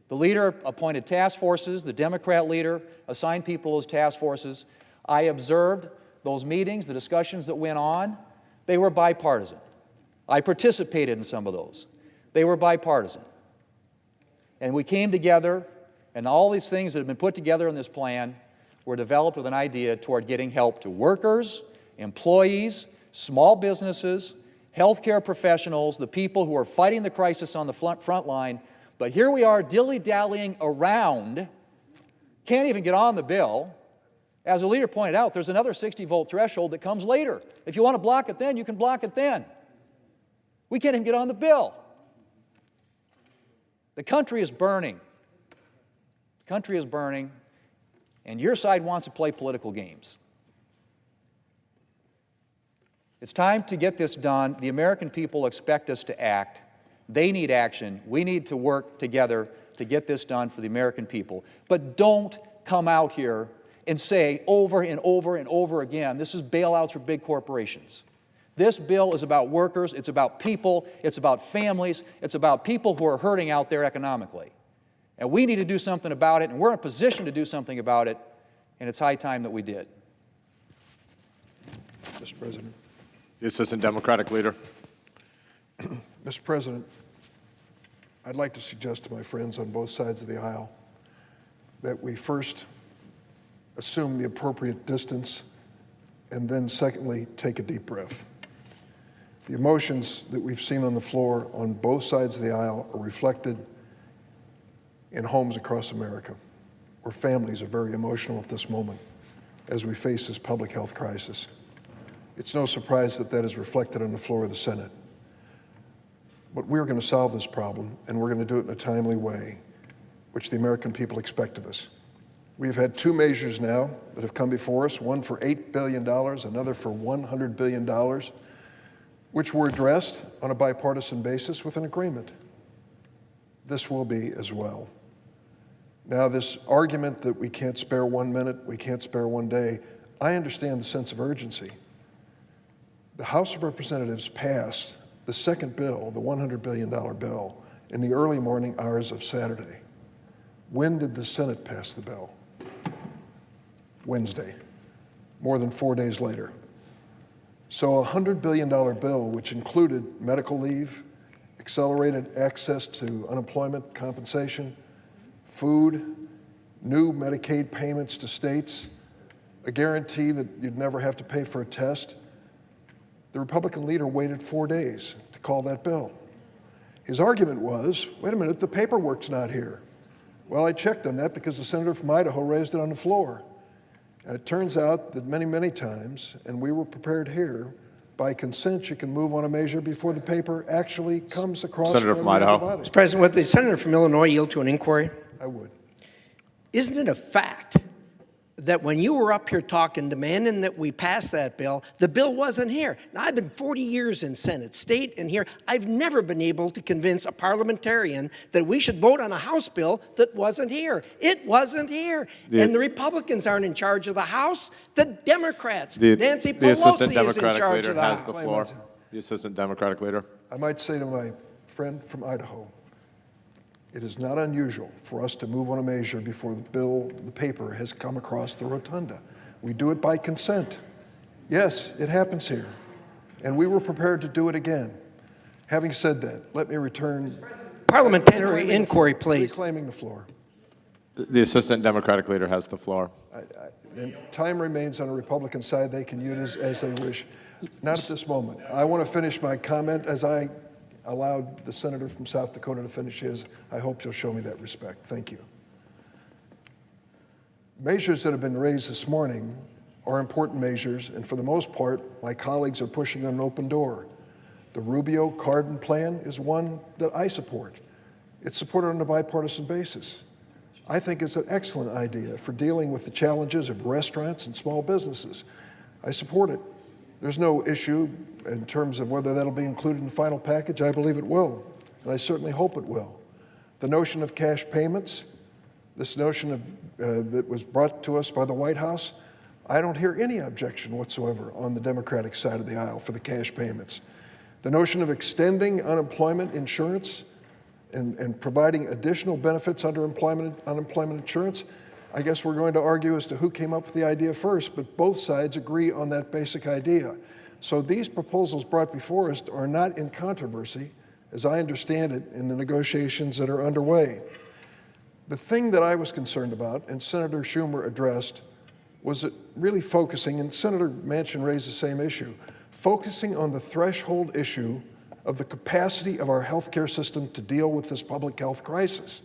The leader appointed task forces. The Democrat leader assigned people to those task forces. I observed those meetings, the discussions that went on. They were bipartisan. I participated in some of those. They were bipartisan. And we came together, and all these things that have been put together in this plan were developed with an idea toward getting help to workers, employees, small businesses, healthcare professionals, the people who are fighting the crisis on the front line. But here we are dilly-dallying around, can't even get on the bill. As the leader pointed out, there's another 60-vote threshold that comes later. If you want to block it then, you can block it then. We can't even get on the bill. The country is burning. The country is burning, and your side wants to play political games. It's time to get this done. The American people expect us to act. They need action. We need to work together to get this done for the American people. But don't come out here and say over and over and over again, this is bailouts for big corporations. This bill is about workers, it's about people, it's about families, it's about people who are hurting out there economically. And we need to do something about it, and we're in a position to do something about it, and it's high time that we did. Mr. President. The Assistant Democratic Leader. Mr. President, I'd like to suggest to my friends on both sides of the aisle that we first assume the appropriate distance and then secondly, take a deep breath. The emotions that we've seen on the floor on both sides of the aisle are reflected in homes across America, where families are very emotional at this moment as we face this public health crisis. It's no surprise that that is reflected on the floor of the Senate. But we're going to solve this problem, and we're going to do it in a timely way, which the American people expect of us. We've had two measures now that have come before us, one for $8 billion, another for $100 billion, which were addressed on a bipartisan basis with an agreement. This will be as well. Now, this argument that we can't spare 1 minute, we can't spare 1 day, I understand the sense of urgency. The House of Representatives passed the second bill, the $100 billion bill, in the early morning hours of Saturday. When did the Senate pass the bill? Wednesday, more than 4 days later. So a $100 billion bill, which included medical leave, accelerated access to unemployment compensation, food, new Medicaid payments to states, a guarantee that you'd never have to pay for a test. The Republican leader waited 4 days to call that bill. His argument was, wait a minute, the paperwork's not here. Well, I checked on that because the senator from Idaho raised it on the floor. And it turns out that many, many times, and we were prepared here, by consent you can move on a measure before the paper actually comes across. Senator from Idaho. Mr. President, would the senator from Illinois yield to an inquiry? I would. Isn't it a fact that when you were up here talking, demanding that we pass that bill, the bill wasn't here? Now, I've been 40 years in Senate, state, and here. I've never been able to convince a parliamentarian that we should vote on a House bill that wasn't here. It wasn't here. And the Republicans aren't in charge of the House. The Democrats. Nancy Pelosi Assistant is in Democratic charge Leader of the has House. the floor. The Assistant Democratic Leader. I might say to my friend from Idaho, it is not unusual for us to move on a measure before the paper has come across the rotunda. We do it by consent. Yes, it happens here. And we were prepared to do it again. Having said that, let me return. Parliamentary inquiry, please. Reclaiming the floor. The Assistant Democratic Leader has the floor. And time remains on the Republican side. They can use it as they wish. Not at this moment. I want to finish my comment as I allowed the senator from South Dakota to finish his. I hope you'll show me that respect. Thank you. Measures that have been raised this morning are important measures, and for the most part, my colleagues are pushing on an open door. The Rubio-Cardin plan is one that I support. It's supported on a bipartisan basis. I think it's an excellent idea for dealing with the challenges of restaurants and small businesses. I support it. There's no issue in terms of whether that'll be included in the final package. I believe it will, and I certainly hope it will. The notion of cash payments, this notion of, that was brought to us by the White House, I don't hear any objection whatsoever on the Democratic side of the aisle for the cash payments. The notion of extending unemployment insurance and providing additional benefits under unemployment insurance, I guess we're going to argue as to who came up with the idea first, but both sides agree on that basic idea. So these proposals brought before us are not in controversy, as I understand it, in the negotiations that are underway. The thing that I was concerned about, and Senator Schumer addressed, was really focusing, and Senator Manchin raised the same issue, focusing on the threshold issue of the capacity of our healthcare system to deal with this public health crisis.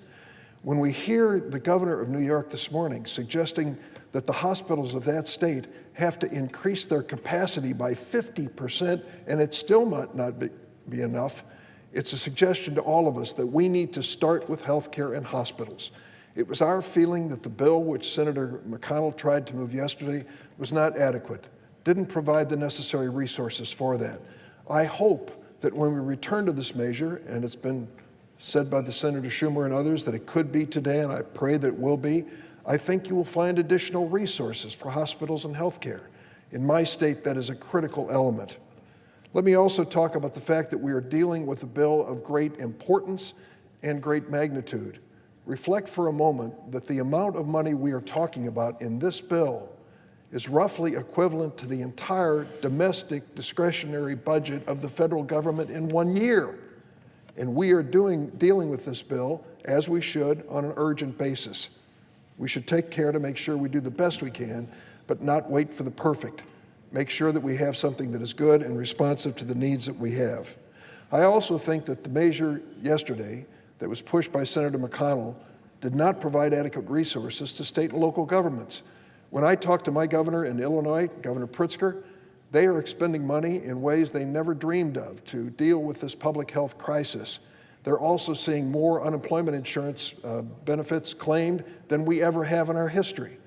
When we hear the governor of New York this morning suggesting that the hospitals of that state have to increase their capacity by 50%, and it still might not be enough, it's a suggestion to all of us that we need to start with healthcare and hospitals. It was our feeling that the bill which Senator McConnell tried to move yesterday was not adequate. didn't provide the necessary resources for that. I hope that when we return to this measure, and it's been said by the Senator Schumer and others that it could be today, and I pray that it will be, I think you will find additional resources for hospitals and health care. In my state, that is a critical element. Let me also talk about the fact that we are dealing with a bill of great importance and great magnitude. Reflect for a moment that the amount of money we are talking about in this bill is roughly equivalent to the entire domestic discretionary budget of the federal government in 1 year. And we are dealing with this bill, as we should, on an urgent basis. We should take care to make sure we do the best we can, but not wait for the perfect. Make sure that we have something that is good and responsive to the needs that we have. I also think that the measure yesterday that was pushed by Senator McConnell did not provide adequate resources to state and local governments. When I talked to my governor in Illinois, Governor Pritzker, they are expending money in ways they never dreamed of to deal with this public health crisis. They're also seeing more unemployment insurance benefits claimed than we ever have in our history.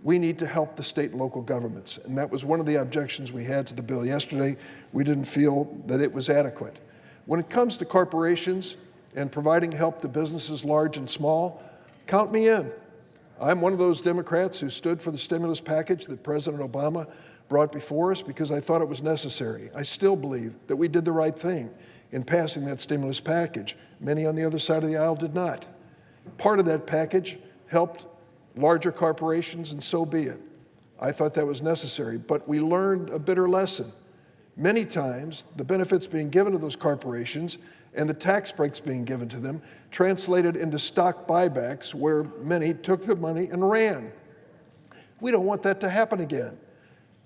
We need to help the state and local governments, and that was one of the objections we had to the bill yesterday. We didn't feel that it was adequate. When it comes to corporations and providing help to businesses large and small, count me in. I'm one of those Democrats who stood for the stimulus package that President Obama brought before us because I thought it was necessary. I still believe that we did the right thing in passing that stimulus package. Many on the other side of the aisle did not. Part of that package helped larger corporations, and so be it. I thought that was necessary, but we learned a bitter lesson. Many times, the benefits being given to those corporations and the tax breaks being given to them translated into stock buybacks where many took the money and ran. We don't want that to happen again.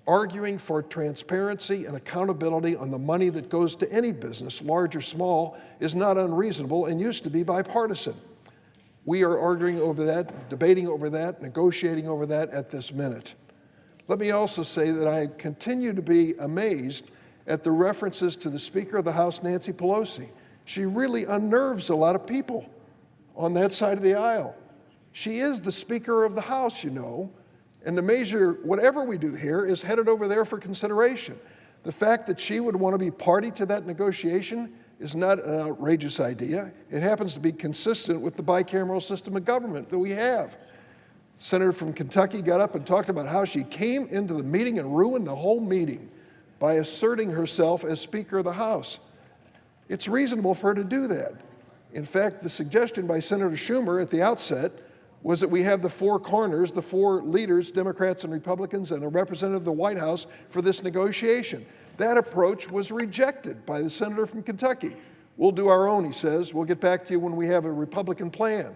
Arguing for transparency and accountability on the money that goes to any business, large or small, is not unreasonable and used to be bipartisan. We are arguing over that, debating over that, negotiating over that at this minute. Let me also say that I continue to be amazed at the references to the Speaker of the House, Nancy Pelosi. She really unnerves a lot of people on that side of the aisle. She is the Speaker of the House, you know, and the measure, whatever we do here, is headed over there for consideration. The fact that she would want to be party to that negotiation is not an outrageous idea. It happens to be consistent with the bicameral system of government that we have. The senator from Kentucky got up and talked about how she came into the meeting and ruined the whole meeting by asserting herself as Speaker of the House. It's reasonable for her to do that. In fact, the suggestion by Senator Schumer at the outset was that we have the four corners, the four leaders, Democrats and Republicans, and a representative of the White House for this negotiation. That approach was rejected by the senator from Kentucky. We'll do our own, he says. We'll get back to you when we have a Republican plan.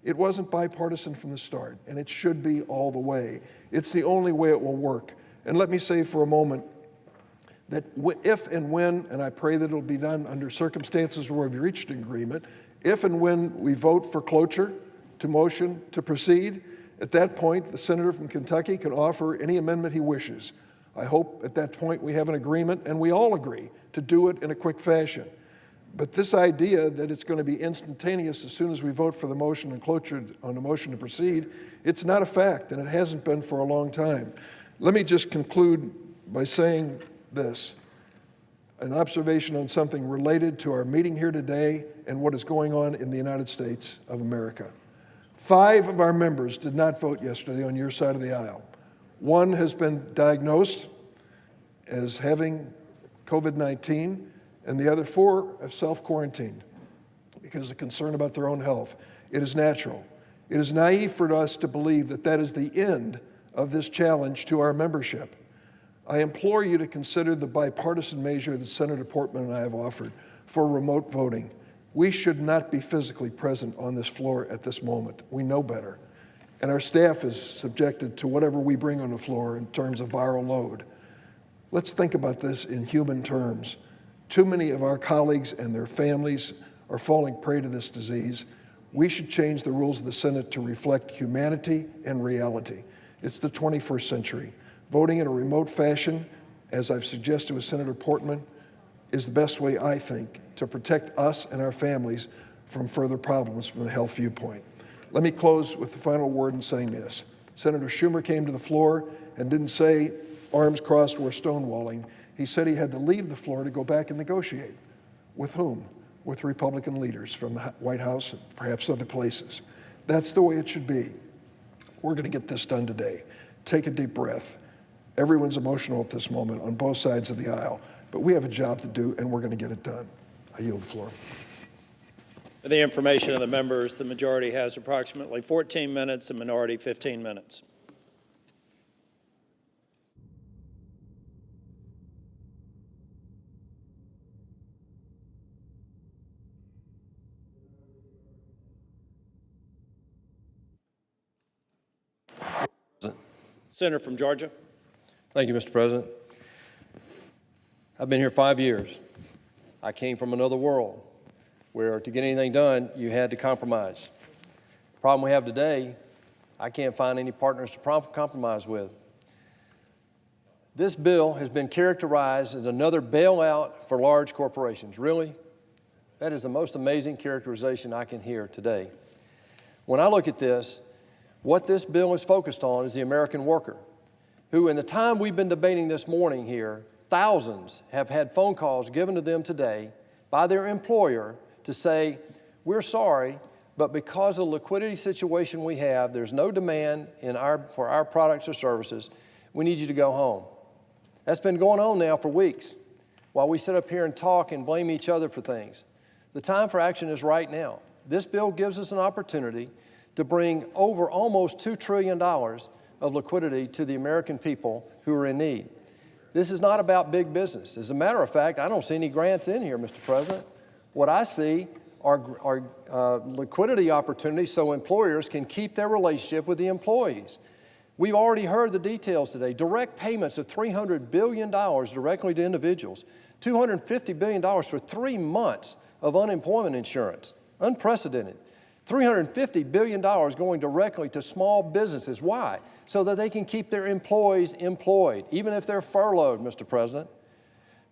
It wasn't bipartisan from the start, and it should be all the way. It's the only way it will work. And let me say for a moment that if and when, and I pray that it'll be done under circumstances where we've reached an agreement, if and when we vote for cloture to motion to proceed, at that point, the senator from Kentucky can offer any amendment he wishes. I hope at that point we have an agreement, and we all agree to do it in a quick fashion. But this idea that it's going to be instantaneous as soon as we vote for the motion and cloture on the motion to proceed, it's not a fact, and it hasn't been for a long time. Let me just conclude by saying this, an observation on something related to our meeting here today and what is going on in the United States of America. 5 of our members did not vote yesterday on your side of the aisle. 1 has been diagnosed as having COVID-19, and the other 4 have self-quarantined because of concern about their own health. It is natural. It is naive for us to believe that that is the end of this challenge to our membership. I implore you to consider the bipartisan measure that Senator Portman and I have offered for remote voting. We should not be physically present on this floor at this moment. We know better. And our staff is subjected to whatever we bring on the floor in terms of viral load. Let's think about this in human terms. Too many of our colleagues and their families are falling prey to this disease. We should change the rules of the Senate to reflect humanity and reality. It's the 21st century. Voting in a remote fashion, as I've suggested with Senator Portman, is the best way, I think, to protect us and our families from further problems from the health viewpoint. Let me close with the final word in saying this. Senator Schumer came to the floor and didn't say arms crossed, were stonewalling. He said he had to leave the floor to go back and negotiate. With whom? With Republican leaders from the White House and perhaps other places. That's the way it should be. We're going to get this done today. Take a deep breath. Everyone's emotional at this moment on both sides of the aisle, but we have a job to do, and we're going to get it done. I yield the floor. For the information of the members, the majority has approximately 14 minutes, the minority 15 minutes. Senator from Georgia. Thank you, Mr. President. I've been here 5 years. I came from another world where to get anything done, you had to compromise. The problem we have today, I can't find any partners to compromise with. This bill has been characterized as another bailout for large corporations. Really? That is the most amazing characterization I can hear today. When I look at this, what this bill is focused on is the American worker, who in the time we've been debating this morning here, thousands have had phone calls given to them today by their employer to say, we're sorry, but because of the liquidity situation we have, there's no demand for our products or services, we need you to go home. That's been going on now for weeks while we sit up here and talk and blame each other for things. The time for action is right now. This bill gives us an opportunity to bring over almost $2 trillion of liquidity to the American people who are in need. This is not about big business. As a matter of fact, I don't see any grants in here, Mr. President. What I see are liquidity opportunities so employers can keep their relationship with the employees. We've already heard the details today. Direct payments of $300 billion directly to individuals, $250 billion for 3 months of unemployment insurance, unprecedented. $350 billion going directly to small businesses. Why? So that they can keep their employees employed, even if they're furloughed, Mr. President.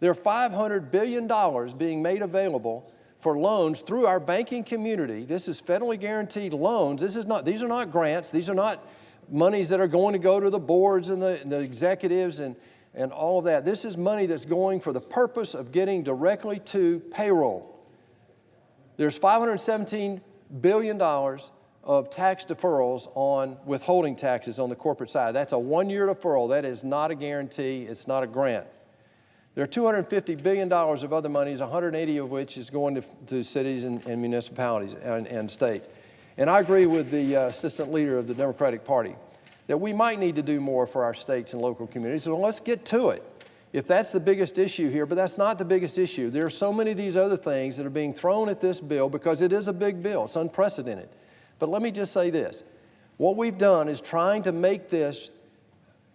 There are $500 billion being made available for loans through our banking community. This is federally guaranteed loans. These are not grants. These are not monies that are going to go to the boards and the executives and all of that. This is money that's going for the purpose of getting directly to payroll. There's $517 billion of tax deferrals on withholding taxes on the corporate side. That's a 1-year deferral. That is not a guarantee. It's not a grant. There are $250 billion of other monies, 180 of which is going to cities and municipalities and state. And I agree with the assistant leader of the Democratic Party that we might need to do more for our states and local communities. So let's get to it. If that's the biggest issue here, but that's not the biggest issue. There are so many of these other things that are being thrown at this bill because it is a big bill. It's unprecedented. But let me just say this. What we've done is trying to make this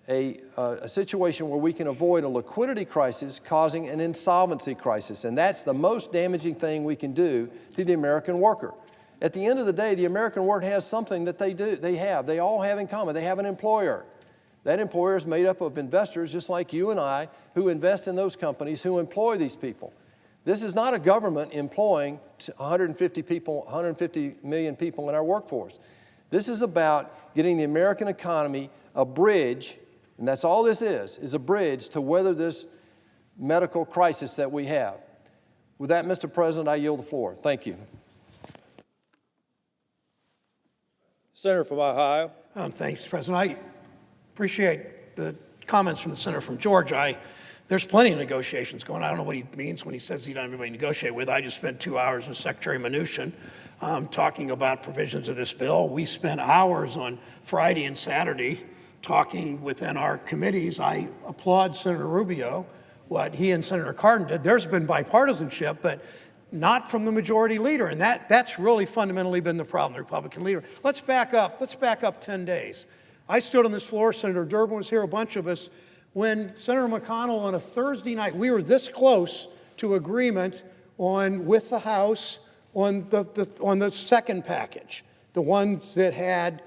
a situation where we can avoid a liquidity crisis causing an insolvency crisis. And that's the most damaging thing we can do to the American worker. At the end of the day, the American worker has something that they all have in common. They have an employer. That employer is made up of investors just like you and I who invest in those companies who employ these people. This is not a government employing 150 million people in our workforce. This is about getting the American economy a bridge, and that's all this is a bridge to weather this medical crisis that we have. With that, Mr. President, I yield the floor. Thank you. Senator from Ohio. Thanks, President. I appreciate the comments from the senator from Georgia. There's plenty of negotiations going on. I don't know what he means when he says he doesn't have anybody to negotiate with. I just spent 2 hours with Secretary Mnuchin talking about provisions of this bill. We spent hours on Friday and Saturday talking within our committees. I applaud Senator Rubio, what he and Senator Cardin did. There's been bipartisanship, but not from the majority leader, and that's really fundamentally been the problem, the Republican leader. Let's back up 10 days. I stood on this floor, Senator Durbin was here, a bunch of us, when Senator McConnell on a Thursday night, we were this close to agreement with the House on the second package, the ones that had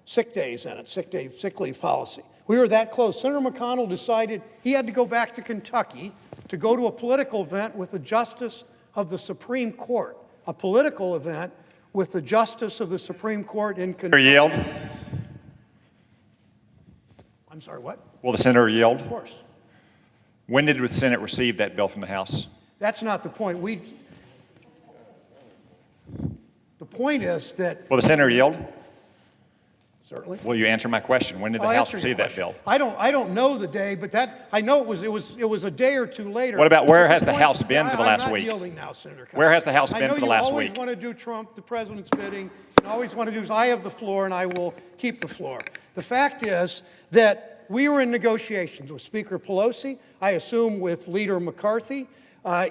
sick days in it, sick leave policy. We were that close. Senator McConnell decided he had to go back to Kentucky to go to a political event with the Justice of the Supreme Court, a political event with the Justice of the Supreme Court in Kentucky. Yield. I'm sorry, what? Will the senator yield? Of course. When did the Senate receive that bill from the House? That's not the point. The point is that... Will the senator yield? Certainly. Will you answer my question? When did the House receive that bill? I don't know the day, but I know it was a day or two later. What about where has the House been for the last I'm not week? yielding now, Senator Cox. Where has the House been for the last I know you week? always want to do Trump, the president's bidding, and always want to do is I have the floor and I will keep the floor. The fact is that we were in negotiations with Speaker Pelosi, I assume with Leader McCarthy.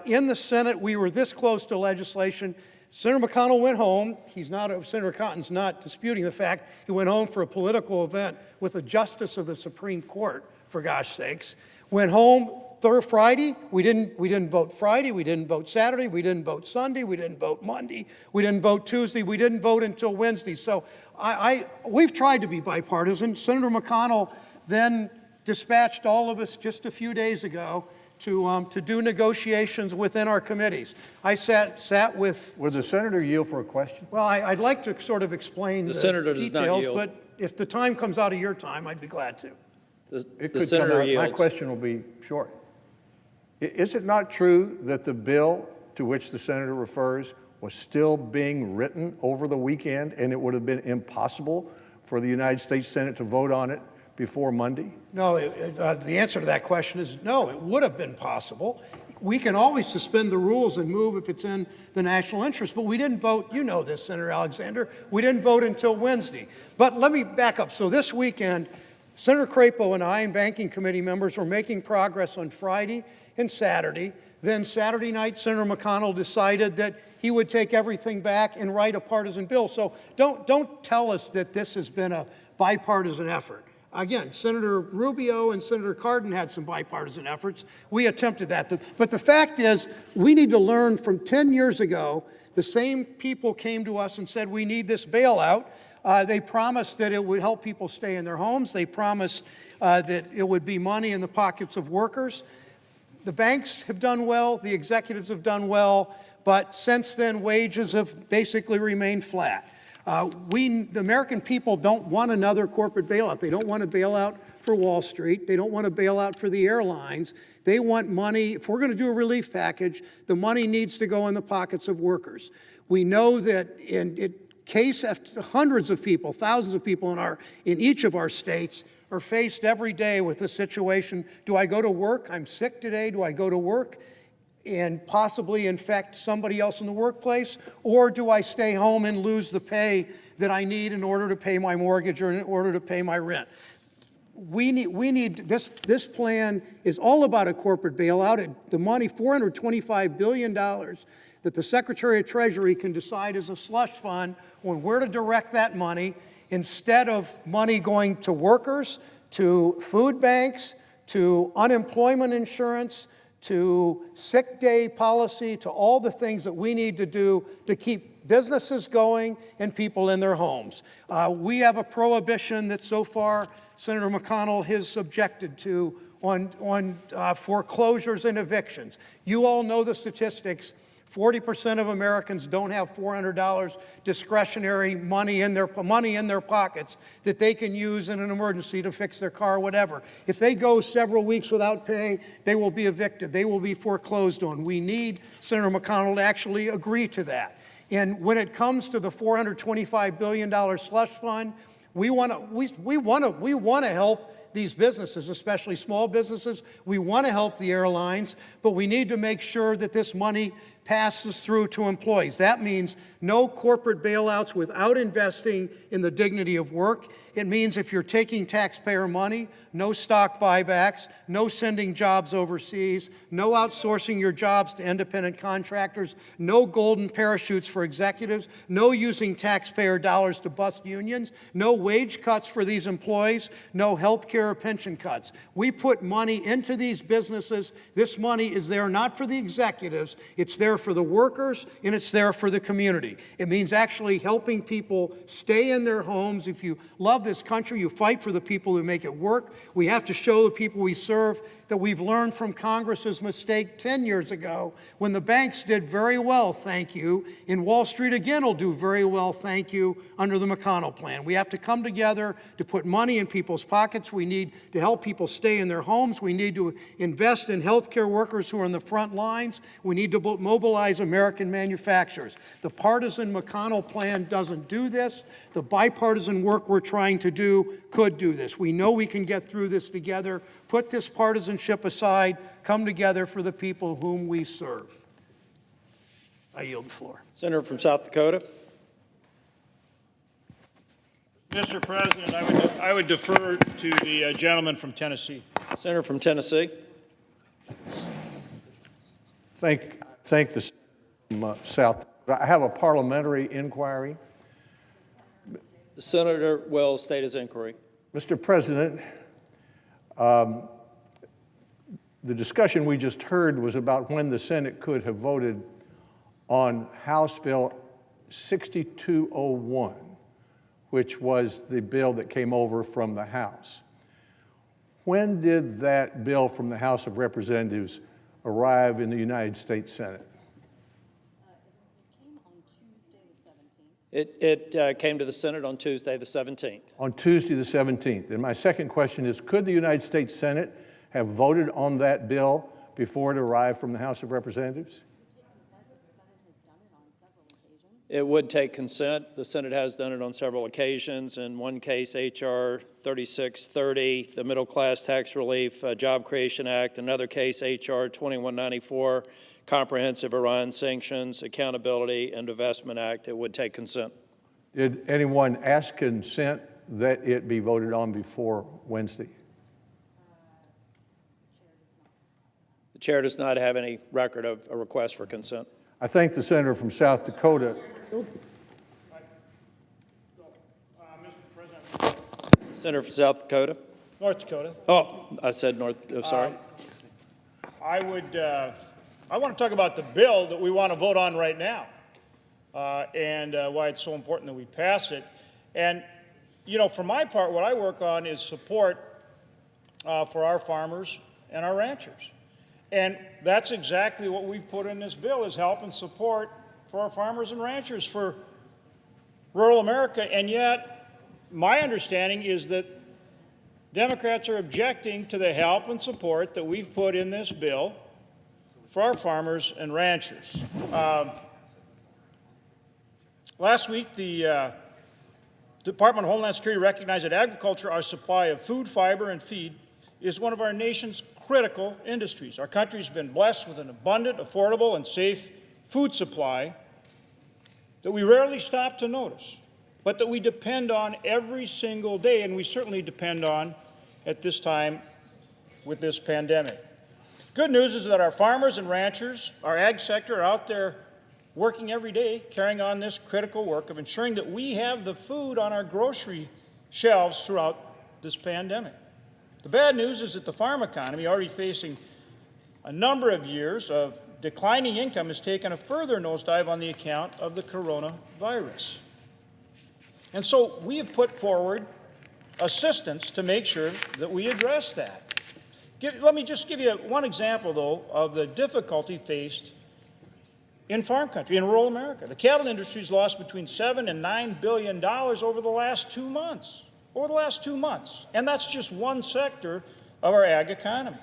In the Senate, we were this close to legislation. Senator McConnell went home. Senator Cotton's not disputing the fact he went home for a political event with a justice of the Supreme Court, for gosh sakes. Went home Friday. We didn't vote Friday. We didn't vote Saturday. We didn't vote Sunday. We didn't vote Monday. We didn't vote Tuesday. We didn't vote until Wednesday. So we've tried to be bipartisan. Senator McConnell then dispatched all of us just a few days ago to do negotiations within our committees. I sat with... Would the senator yield for a question? Well, I'd like to sort of explain the senator does not details, yield. but if the time comes out of your time, I'd be glad to. The senator yields. My question will be short. Is it not true that the bill to which the senator refers was still being written over the weekend, and it would have been impossible for the United States Senate to vote on it before Monday? No, the answer to that question is no, it would have been possible. We can always suspend the rules and move if it's in the national interest, but we didn't vote, you know this, Senator Alexander, we didn't vote until Wednesday. But let me back up. So this weekend, Senator Crapo and I and Banking Committee members were making progress on Friday and Saturday. Then Saturday night, Senator McConnell decided that he would take everything back and write a partisan bill. So don't tell us that this has been a bipartisan effort. Again, Senator Rubio and Senator Cardin had some bipartisan efforts. We attempted that. But the fact is, we need to learn from 10 years ago, the same people came to us and said, we need this bailout. They promised that it would help people stay in their homes. They promised that it would be money in the pockets of workers. The banks have done well, the executives have done well, but since then, wages have basically remained flat. The American people don't want another corporate bailout. They don't want a bailout for Wall Street. They don't want a bailout for the airlines. They want money. If we're going to do a relief package, the money needs to go in the pockets of workers. We know that in case hundreds of people, thousands of people in each of our states are faced every day with the situation, do I go to work? I'm sick today. Do I go to work and possibly infect somebody else in the workplace? Or do I stay home and lose the pay that I need in order to pay my mortgage or in order to pay my rent? We need this plan is all about a corporate bailout. The money, $425 billion, that the Secretary of Treasury can decide as a slush fund on where to direct that money instead of money going to workers, to food banks, to unemployment insurance, to sick day policy, to all the things that we need to do to keep businesses going and people in their homes. We have a prohibition that so far Senator McConnell has objected to on foreclosures and evictions. You all know the statistics. 40% of Americans don't have $400 discretionary money in their pockets that they can use in an emergency to fix their car or whatever. If they go several weeks without pay, they will be evicted. They will be foreclosed on. We need Senator McConnell to actually agree to that. And when it comes to the $425 billion slush fund, we want to help these businesses, especially small businesses. We want to help the airlines, but we need to make sure that this money passes through to employees. That means no corporate bailouts without investing in the dignity of work. It means if you're taking taxpayer money, no stock buybacks, no sending jobs overseas, no outsourcing your jobs to independent contractors, no golden parachutes for executives, no using taxpayer dollars to bust unions, no wage cuts for these employees, no health care or pension cuts. We put money into these businesses. This money is there not for the executives, it's there for the workers, and it's there for the community. It means actually helping people stay in their homes. If you love this country, you fight for the people who make it work. We have to show the people we serve that we've learned from Congress's mistake 10 years ago when the banks did very well, thank you, and Wall Street again will do very well, thank you, under the McConnell plan. We have to come together to put money in people's pockets. We need to help people stay in their homes. We need to invest in healthcare workers who are in the front lines. We need to mobilize American manufacturers. The partisan McConnell plan doesn't do this. The bipartisan work we're trying to do could do this. We know we can get through this together. Put this partisanship aside, come together for the people whom we serve. I yield the floor. Senator from South Dakota. Mr. President, I would defer to the gentleman from Tennessee. Senator from Tennessee. Thank the South. I have a parliamentary inquiry. The senator will state his inquiry. Mr. President, the discussion we just heard was about when the Senate could have voted on House Bill 6201, which was the bill that came over from the House. When did that bill from the House of Representatives arrive in the United States Senate? It came to the Senate on Tuesday, the 17th. On Tuesday, the 17th. And my second question is, could the United States Senate have voted on that bill before it arrived from the House of Representatives? It would take consent. The Senate has done it on several occasions. In one case, H.R. 3630, the Middle Class Tax Relief Job Creation Act. Another case, H.R. 2194, Comprehensive Iran Sanctions, Accountability, and Divestment Act. It would take consent. Did anyone ask consent that it be voted on before Wednesday? The chair does not have any record of a request for consent. I thank the senator from South Dakota. Senator from South Dakota. North Dakota. Oh, I said North, sorry. I want to talk about the bill that we want to vote on right now and why it's so important that we pass it. And, you know, for my part, what I work on is support for our farmers and our ranchers. And that's exactly what we've put in this bill, is help and support for our farmers and ranchers for rural America. And yet, my understanding is that Democrats are objecting to the help and support that we've put in this bill for our farmers and ranchers. Last week, the Department of Homeland Security recognized that agriculture, our supply of food, fiber, and feed, is one of our nation's critical industries. Our country's been blessed with an abundant, affordable, and safe food supply that we rarely stop to notice, but that we depend on every single day, and we certainly depend on at this time with this pandemic. Good news is that our farmers and ranchers, our ag sector, are out there working every day, carrying on this critical work of ensuring that we have the food on our grocery shelves throughout this pandemic. The bad news is that the farm economy, already facing a number of years of declining income, has taken a further nosedive on the account of the coronavirus. And so we have put forward assistance to make sure that we address that. Let me just give you one example, though, of the difficulty faced in farm country, in rural America. The cattle industry's lost between $7 and $9 billion over the last 2 months. And that's just one sector of our ag economy.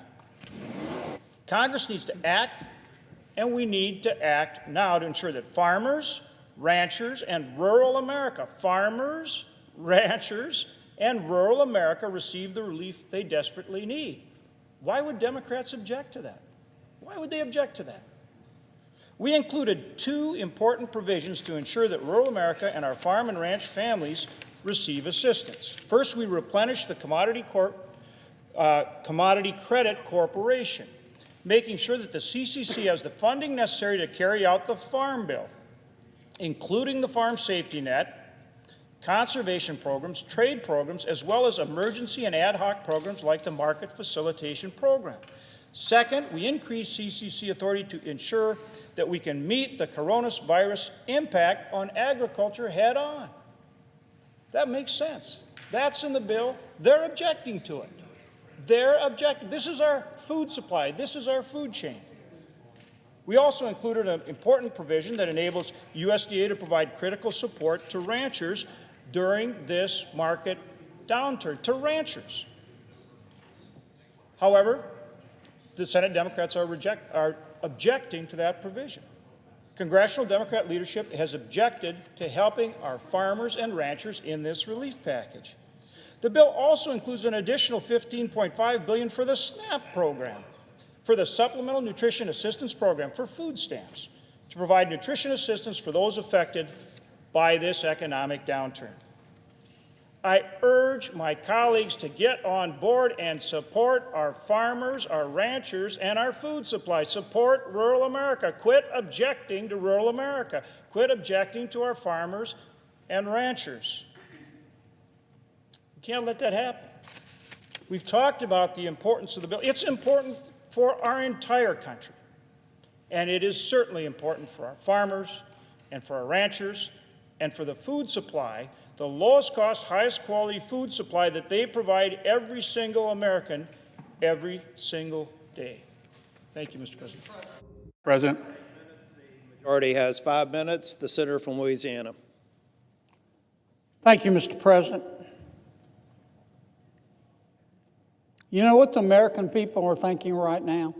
Congress needs to act, and we need to act now to ensure that farmers, ranchers, and rural America, receive the relief they desperately need. Why would Democrats object to that? Why would they object to that? We included 2 important provisions to ensure that rural America and our farm and ranch families receive assistance. First, we replenished the Commodity Credit Corporation, making sure that the CCC has the funding necessary to carry out the Farm Bill, including the Farm Safety Net, conservation programs, trade programs, as well as emergency and ad hoc programs like the Market Facilitation Program. Second, we increased CCC authority to ensure that we can meet the coronavirus impact on agriculture head on. That makes sense. That's in the bill. They're objecting to it. their objective. This is our food supply. This is our food chain. We also included an important provision that enables USDA to provide critical support to ranchers during this market downturn, to ranchers. However, the Senate Democrats are objecting to that provision. Congressional Democrat leadership has objected to helping our farmers and ranchers in this relief package. The bill also includes an additional $15.5 billion for the SNAP program, for the Supplemental Nutrition Assistance Program, for food stamps, to provide nutrition assistance for those affected by this economic downturn. I urge my colleagues to get on board and support our farmers, our ranchers, and our food supply. Support rural America. Quit objecting to rural America. Quit objecting to our farmers and ranchers. We can't let that happen. We've talked about the importance of the bill. It's important for our entire country, and it is certainly important for our farmers and for our ranchers and for the food supply, the lowest cost, highest quality food supply that they provide every single American every single day. Thank you, Mr. President. President. The majority has 5 minutes. The senator from Louisiana. Thank you, Mr. President. You know what the American people are thinking right now?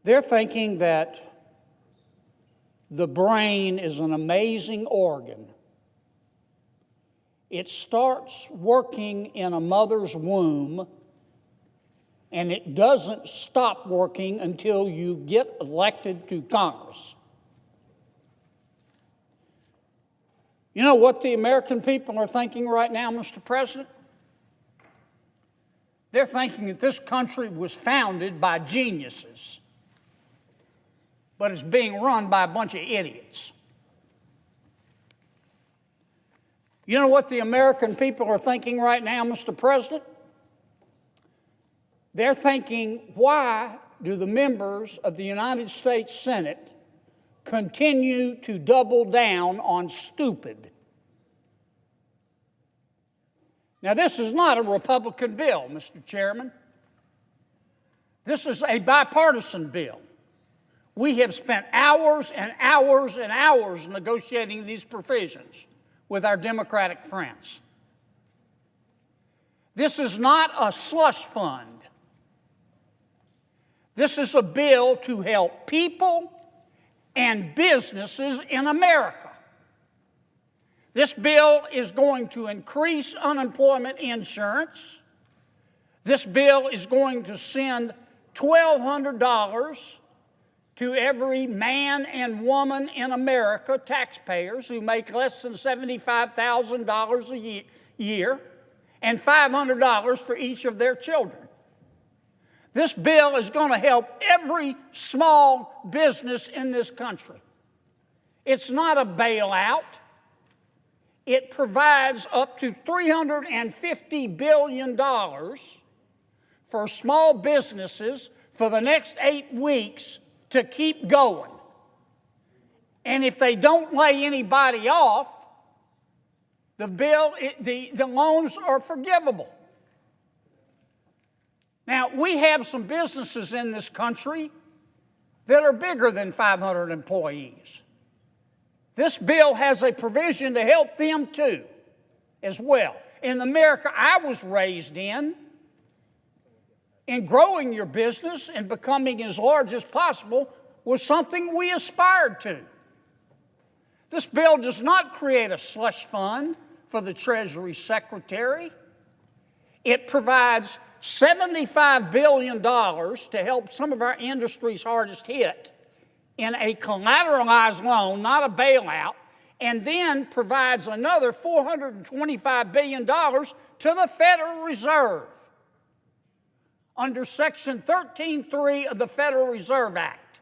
They're thinking that the brain is an amazing organ. It starts working in a mother's womb, and it doesn't stop working until you get elected to Congress. You know what the American people are thinking right now, Mr. President? They're thinking that this country was founded by geniuses, but it's being run by a bunch of idiots. You know what the American people are thinking right now, Mr. President? They're thinking, why do the members of the United States Senate continue to double down on stupid? Now, this is not a Republican bill, Mr. Chairman. This is a bipartisan bill. We have spent hours and hours and hours negotiating these provisions with our Democratic friends. This is not a slush fund. This is a bill to help people and businesses in America. This bill is going to increase unemployment insurance. This bill is going to send $1,200 to every man and woman in America, taxpayers who make less than $75,000 a year, and $500 for each of their children. This bill is going to help every small business in this country. It's not a bailout. It provides up to $350 billion for small businesses for the next 8 weeks to keep going. And if they don't lay anybody off, the loans are forgivable. Now, we have some businesses in this country that are bigger than 500 employees. This bill has a provision to help them too, as well. In America I was raised in growing your business and becoming as large as possible was something we aspired to. This bill does not create a slush fund for the Treasury Secretary. It provides $75 billion to help some of our industries hardest hit in a collateralized loan, not a bailout, and then provides another $425 billion to the Federal Reserve under Section 13.3 of the Federal Reserve Act,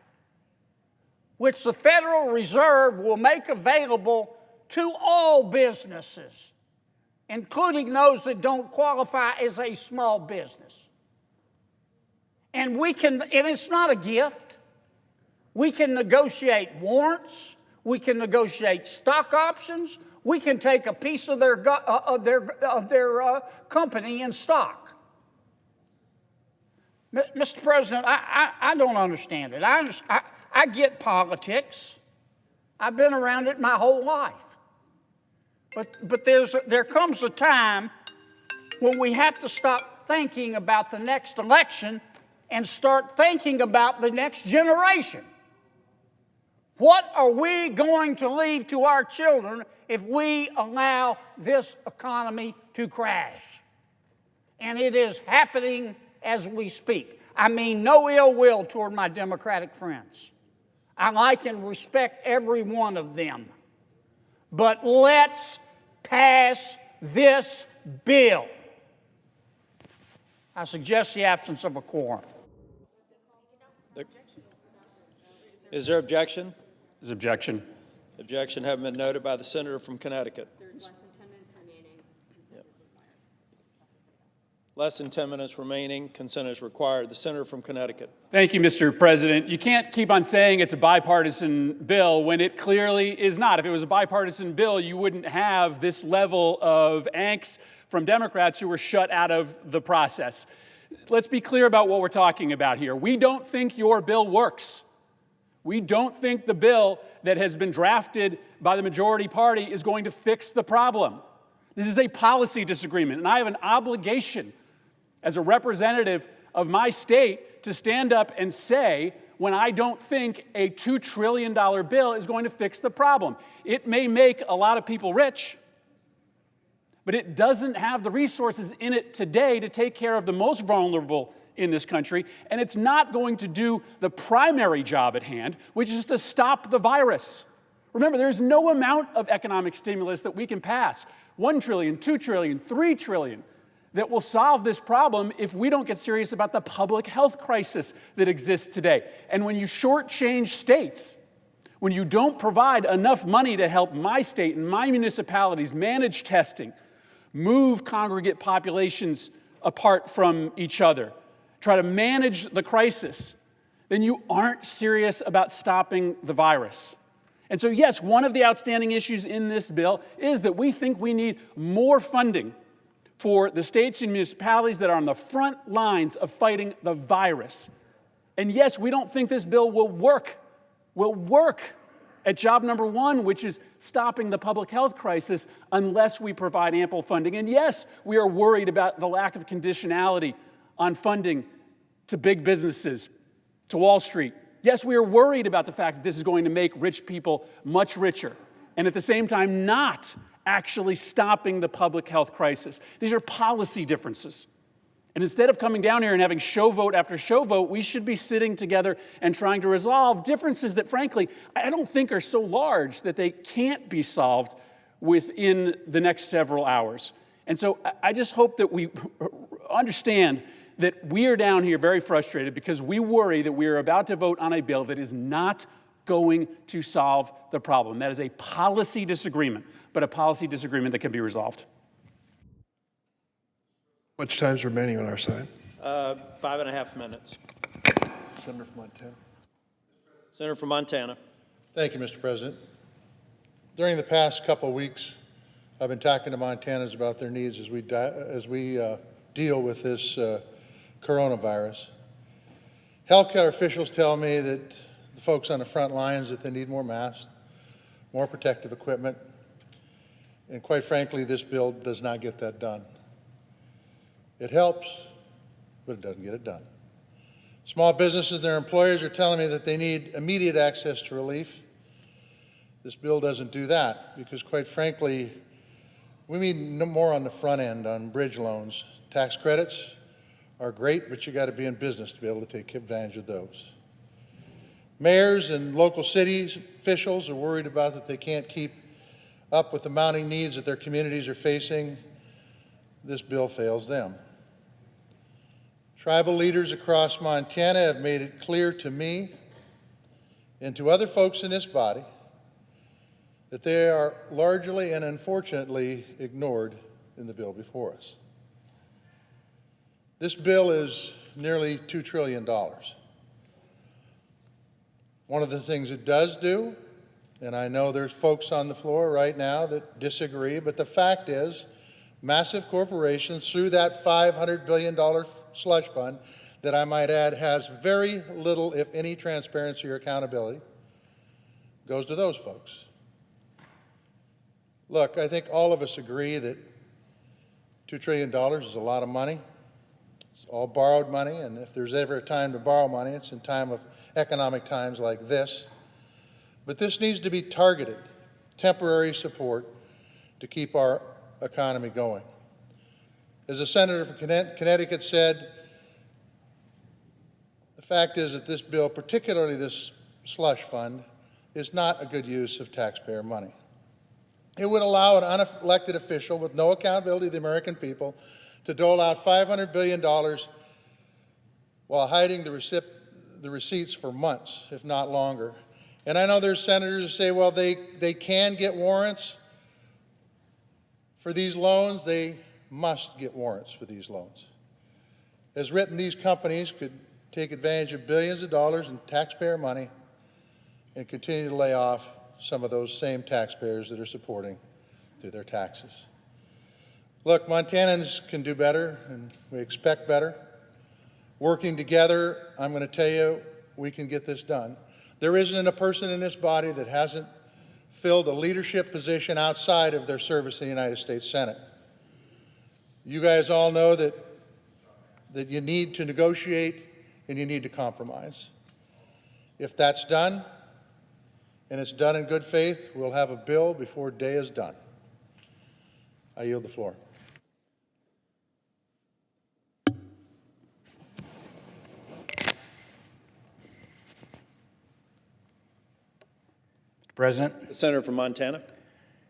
which the Federal Reserve will make available to all businesses, including those that don't qualify as a small business. And it's not a gift. We can negotiate warrants. We can negotiate stock options. We can take a piece of their company in stock. Mr. President, I don't understand it. I get politics. I've been around it my whole life. But there comes a time when we have to stop thinking about the next election and start thinking about the next generation. What are we going to leave to our children if we allow this economy to crash? And it is happening as we speak. I mean no ill will toward my Democratic friends. I like and respect every one of them. But let's pass this bill. I suggest the absence of a quorum. Is there objection? There's objection. Objection having been noted by the senator from Connecticut. Less than 10 minutes remaining. Consent is required. The senator from Connecticut. Thank you, Mr. President. You can't keep on saying it's a bipartisan bill when it clearly is not. If it was a bipartisan bill, you wouldn't have this level of angst from Democrats who were shut out of the process. Let's be clear about what we're talking about here. We don't think your bill works. We don't think the bill that has been drafted by the majority party is going to fix the problem. This is a policy disagreement, and I have an obligation as a representative of my state to stand up and say when I don't think a $2 trillion bill is going to fix the problem. It may make a lot of people rich, but it doesn't have the resources in it today to take care of the most vulnerable in this country, and it's not going to do the primary job at hand, which is to stop the virus. Remember, there's no amount of economic stimulus that we can pass, $1 trillion, $2 trillion, $3 trillion, that will solve this problem if we don't get serious about the public health crisis that exists today. And when you shortchange states, when you don't provide enough money to help my state and my municipalities manage testing, move congregate populations apart from each other, try to manage the crisis, then you aren't serious about stopping the virus. And so, yes, one of the outstanding issues in this bill is that we think we need more funding for the states and municipalities that are on the front lines of fighting the virus. And yes, we don't think this bill will work at job number one, which is stopping the public health crisis, unless we provide ample funding. And yes, we are worried about the lack of conditionality on funding to big businesses, to Wall Street. Yes, we are worried about the fact that this is going to make rich people much richer, and at the same time not actually stopping the public health crisis. These are policy differences. And instead of coming down here and having show vote after show vote, we should be sitting together and trying to resolve differences that, frankly, I don't think are so large that they can't be solved within the next several hours. And so I just hope that we understand that we are down here very frustrated because we worry that we are about to vote on a bill that is not going to solve the problem. That is a policy disagreement, but a policy disagreement that can be resolved. Much time's remaining on our side? 5.5 minutes. Senator from Montana. Senator from Montana. Thank you, Mr. President. During the past couple of weeks, I've been talking to Montanans about their needs as we deal with this coronavirus. Healthcare officials tell me that the folks on the front lines that they need more masks, more protective equipment, and quite frankly, this bill does not get that done. It helps, but it doesn't get it done. Small businesses and their employers are telling me that they need immediate access to relief. This bill doesn't do that because, quite frankly, we need no more on the front end on bridge loans. Tax credits are great, but you got to be in business to be able to take advantage of those. Mayors and local cities officials are worried about that they can't keep up with the mounting needs that their communities are facing. This bill fails them. Tribal leaders across Montana have made it clear to me and to other folks in this body that they are largely and unfortunately ignored in the bill before us. This bill is nearly $2 trillion. One of the things it does do And I know there's folks on the floor right now that disagree, but the fact is, massive corporations, through that $500 billion slush fund, that I might add has very little, if any, transparency or accountability, goes to those folks. Look, I think all of us agree that $2 trillion is a lot of money. It's all borrowed money, and if there's ever a time to borrow money, it's in time of economic times like this. But this needs to be targeted, temporary support to keep our economy going. As a senator from Connecticut said, the fact is that this bill, particularly this slush fund, is not a good use of taxpayer money. It would allow an unelected official with no accountability to the American people to dole out $500 billion while hiding the receipts for months, if not longer. And I know there's senators who say, well, they can get warrants for these loans. They must get warrants for these loans. As written, these companies could take advantage of billions of dollars in taxpayer money and continue to lay off some of those same taxpayers that are supporting through their taxes. Look, Montanans can do better, and we expect better. Working together, I'm going to tell you, we can get this done. There isn't a person in this body that hasn't filled a leadership position outside of their service in the United States Senate. You guys all know that you need to negotiate and you need to compromise. If that's done, and it's done in good faith, we'll have a bill before day is done. I yield the floor. Mr. President. The senator from Montana.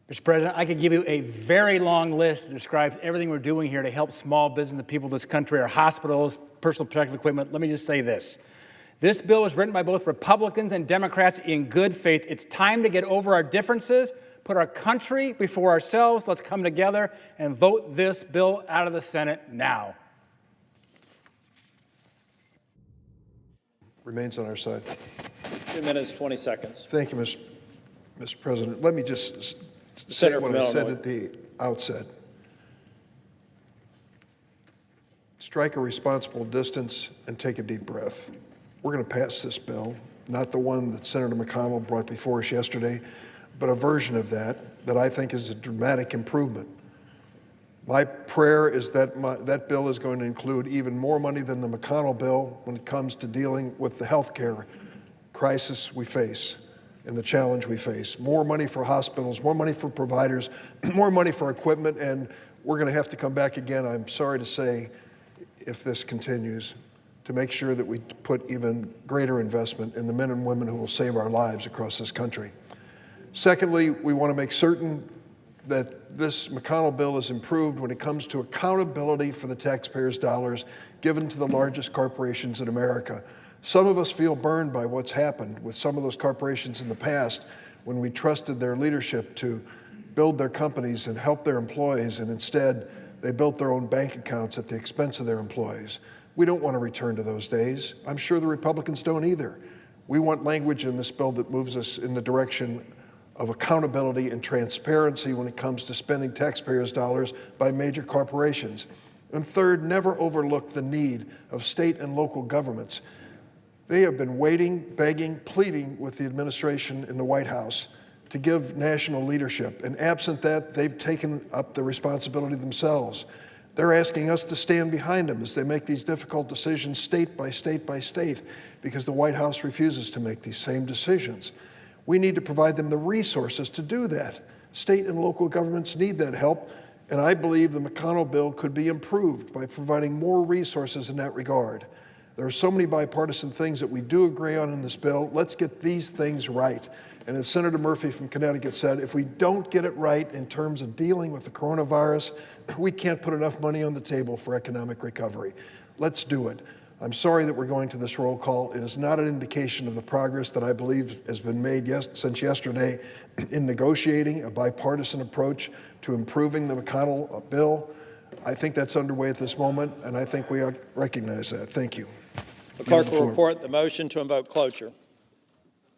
Mr. President, I could give you a very long list that describes everything we're doing here to help small business, the people of this country, our hospitals, personal protective equipment. Let me just say this. This bill was written by both Republicans and Democrats in good faith. It's time to get over our differences, put our country before ourselves. Let's come together and vote this bill out of the Senate now. Remains on our side. 2 minutes, 20 seconds. Thank you, Mr. President. Let me just say what I said at the outset. Strike a responsible distance and take a deep breath. We're going to pass this bill, not the one that Senator McConnell brought before us yesterday, but a version of that I think is a dramatic improvement. My prayer is that that bill is going to include even more money than the McConnell bill when it comes to dealing with the health care crisis we face and the challenge we face. More money for hospitals, more money for providers, more money for equipment, and we're going to have to come back again, I'm sorry to say, if this continues, to make sure that we put even greater investment in the men and women who will save our lives across this country. Secondly, we want to make certain that this McConnell bill is improved when it comes to accountability for the taxpayers' dollars given to the largest corporations in America. Some of us feel burned by what's happened with some of those corporations in the past when we trusted their leadership to build their companies and help their employees, and instead they built their own bank accounts at the expense of their employees. We don't want to return to those days. I'm sure the Republicans don't either. We want language in this bill that moves us in the direction of accountability and transparency when it comes to spending taxpayers' dollars by major corporations. And third, never overlook the need of state and local governments. They have been waiting, begging, pleading with the administration in the White House to give national leadership. And absent that, they've taken up the responsibility themselves. They're asking us to stand behind them as they make these difficult decisions state by state by state, because the White House refuses to make these same decisions. We need to provide them the resources to do that. State and local governments need that help, and I believe the McConnell bill could be improved by providing more resources in that regard. There are so many bipartisan things that we do agree on in this bill. Let's get these things right. And as Senator Murphy from Connecticut said, if we don't get it right in terms of dealing with the coronavirus, we can't put enough money on the table for economic recovery. Let's do it. I'm sorry that we're going to this roll call. It is not an indication of the progress that I believe has been made since yesterday in negotiating a bipartisan approach to improving the McConnell bill. I think that's underway at this moment, and I think we recognize that. Thank you. The clerk will report the motion to invoke cloture.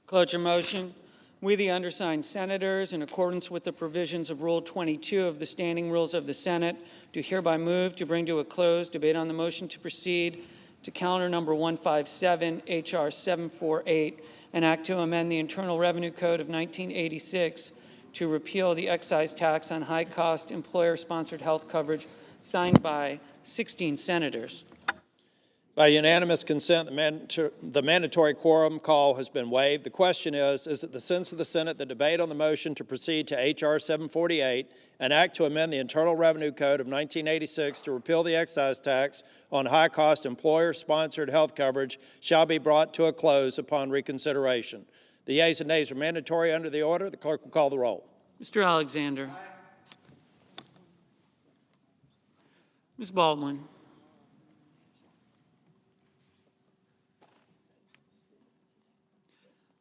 Cloture motion. We, the undersigned senators, in accordance with the provisions of Rule 22 of the Standing Rules of the Senate, do hereby move to bring to a close debate on the motion to proceed to calendar number 157, H.R. 748, an act to amend the Internal Revenue Code of 1986 to repeal the excise tax on high-cost employer-sponsored health coverage, signed by 16 senators. By unanimous consent, the mandatory quorum call has been waived. The question is it the sense of the Senate that debate on the motion to proceed to H.R. 748, an act to amend the Internal Revenue Code of 1986 to repeal the excise tax on high-cost employer-sponsored health coverage, shall be brought to a close upon reconsideration? The yeas and nays are mandatory under the order. The clerk will call the roll. Mr. Alexander. Ms. Baldwin.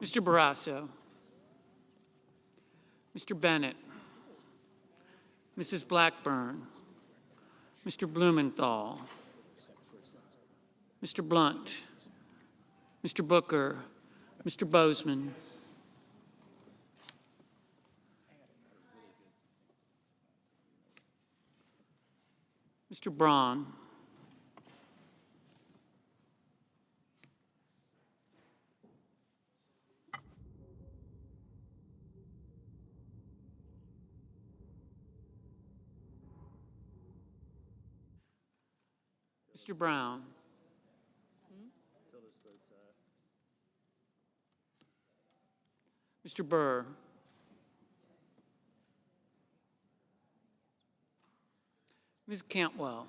Mr. Barrasso. Mr. Bennett. Mrs. Blackburn. Mr. Blumenthal. Mr. Blunt. Mr. Booker. Mr. Bozeman. Mr. Braun. Mr. Brown. Mr. Burr. Ms. Cantwell.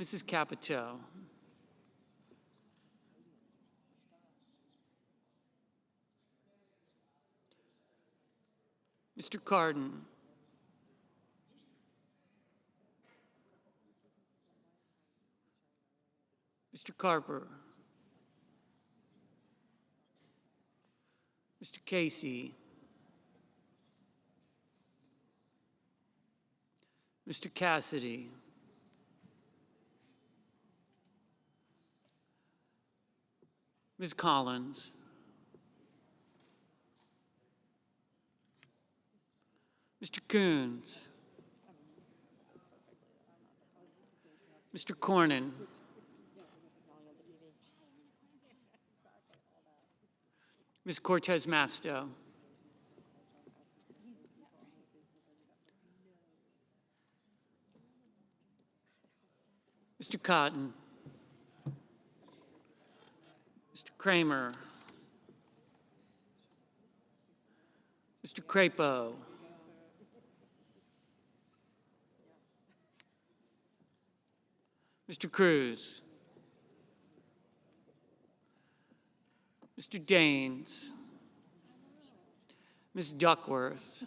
Mrs. Capito. Mr. Cardin. Mr. Carper. Mr. Casey. Mr. Cassidy. Ms. Collins. Mr. Coons. Mr. Cornyn. Ms. Cortez Masto. Mr. Cotton. Mr. Kramer. Mr. Crapo. Mr. Cruz. Mr. Daines. Ms. Duckworth.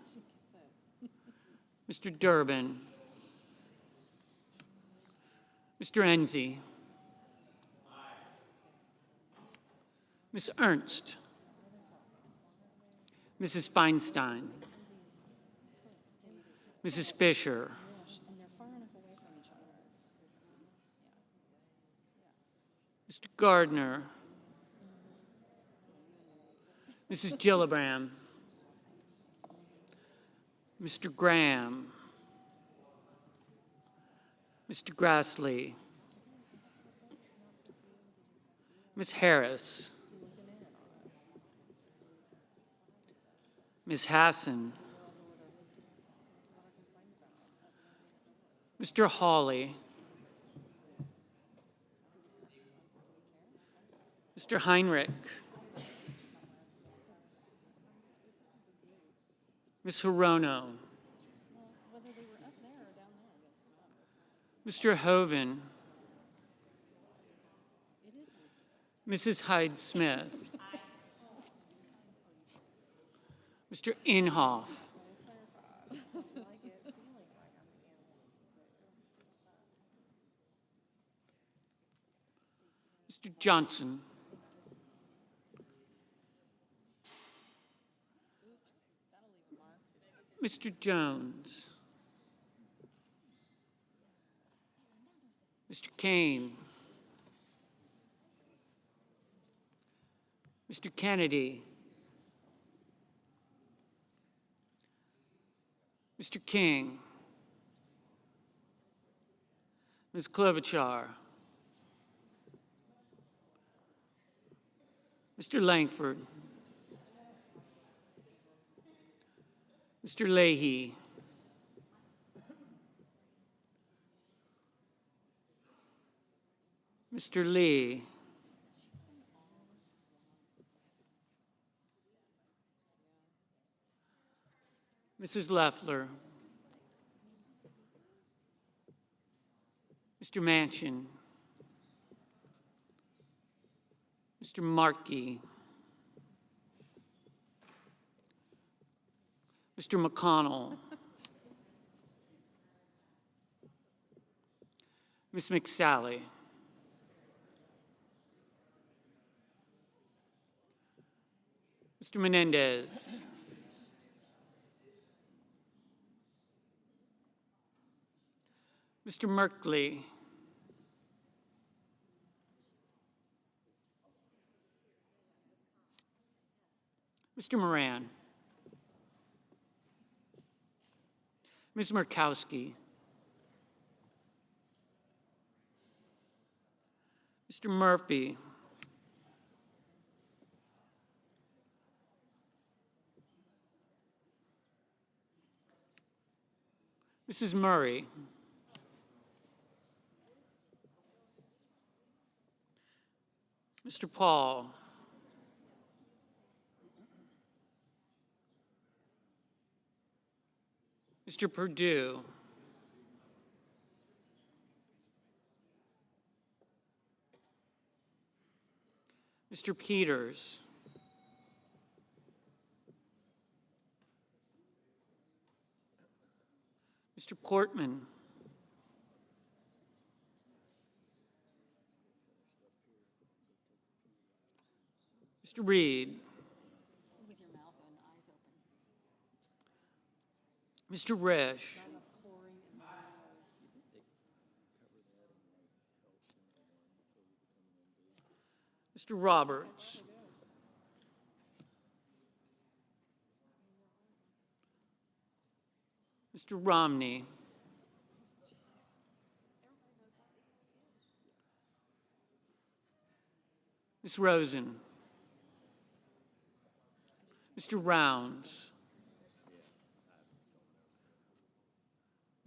Mr. Durbin. Mr. Enzi. Ms. Ernst. Mrs. Feinstein. Mrs. Fisher. Mr. Gardner. Mrs. Gillibrand. Mr. Graham. Mr. Grassley. Ms. Harris. Ms. Hassan. Mr. Hawley. Mr. Heinrich. Ms. Hirono. Mr. Hoven. Mrs. Hyde-Smith. Mr. Inhofe. Mr. Johnson. Mr. Jones. Mr. Kane. Mr. Kennedy, Mr. King, Ms. Klobuchar, Mr. Langford, Mr. Leahy, Mr. Lee, Mrs. Leffler, Mr. Manchin, Mr. Markey, Mr. McConnell, Ms. McSally, Mr. Menendez, Mr. Merkley, Mr. Moran, Ms. Murkowski, Mr. Murphy, Mrs. Murray, Mr. Paul, Mr. Perdue, Mr. Peters, Mr. Portman, Mr. Reed, Mr. Risch, Mr. Roberts, Mr. Romney, Ms. Rosen, Mr. Rounds,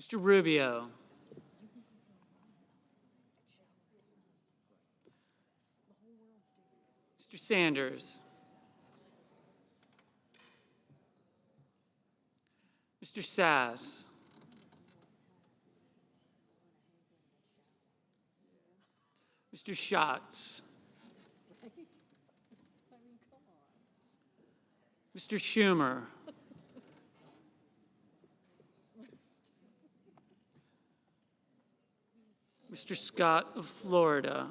Mr. Rubio, Mr. Sanders, Mr. Sass, Mr. Schatz, Mr. Schumer, Mr. Scott of Florida,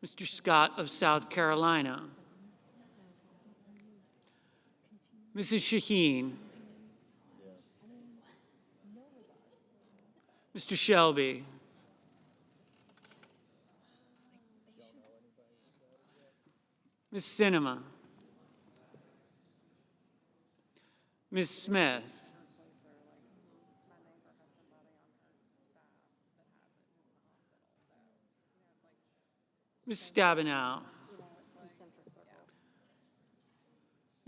Mr. Scott of South Carolina, Mrs. Shaheen, Mr. Shelby, Ms. Sinema, Ms. Smith, Ms. Stabenow,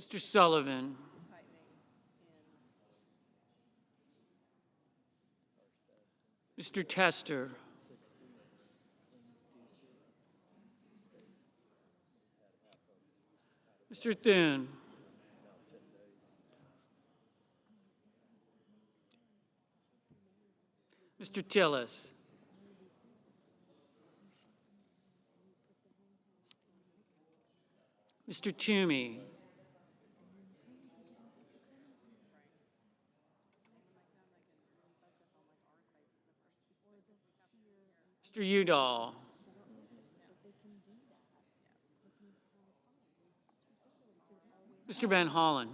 Mr. Sullivan, Mr. Tester, Mr. Thune, Mr. Tillis, Mr. Toomey, Mr. Udall, Mr. Van Hollen,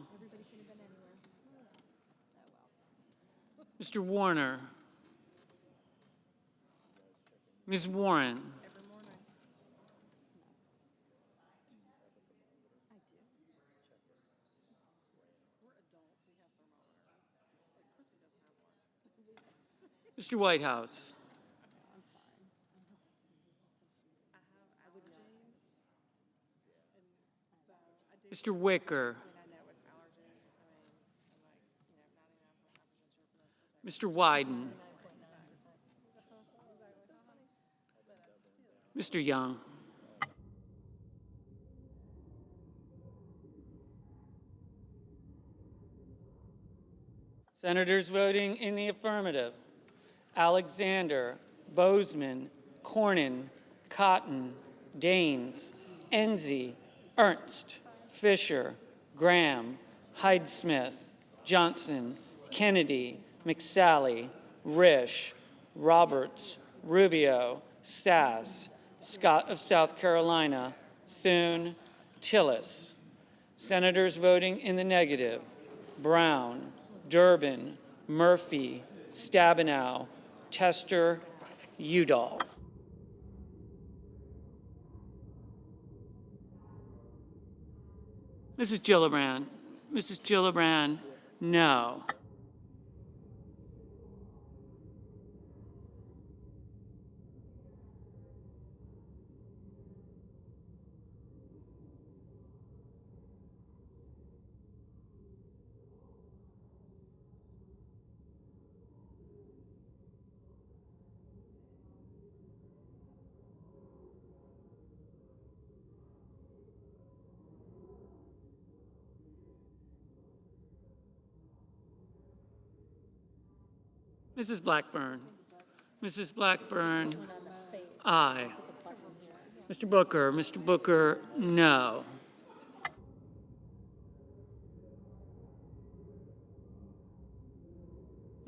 Mr. Warner, Ms. Warren, Mr. Whitehouse. Mr. Wicker. Mr. Wyden. Mr. Young. Senators voting in the affirmative: Alexander, Bozeman, Cornyn, Cotton, Daines, Enzi, Ernst, Fisher, Graham, Hyde-Smith, Johnson, Kennedy, McSally, Risch, Roberts, Rubio, Sass, Scott of South Carolina, Thune, Tillis. Senators voting in the negative: Brown, Durbin, Murphy, Stabenow, Tester, Udall. Mrs. Gillibrand. Mrs. Gillibrand, no. Mrs. Blackburn. Mrs. Blackburn, aye. Mr. Booker. Mr. Booker, no.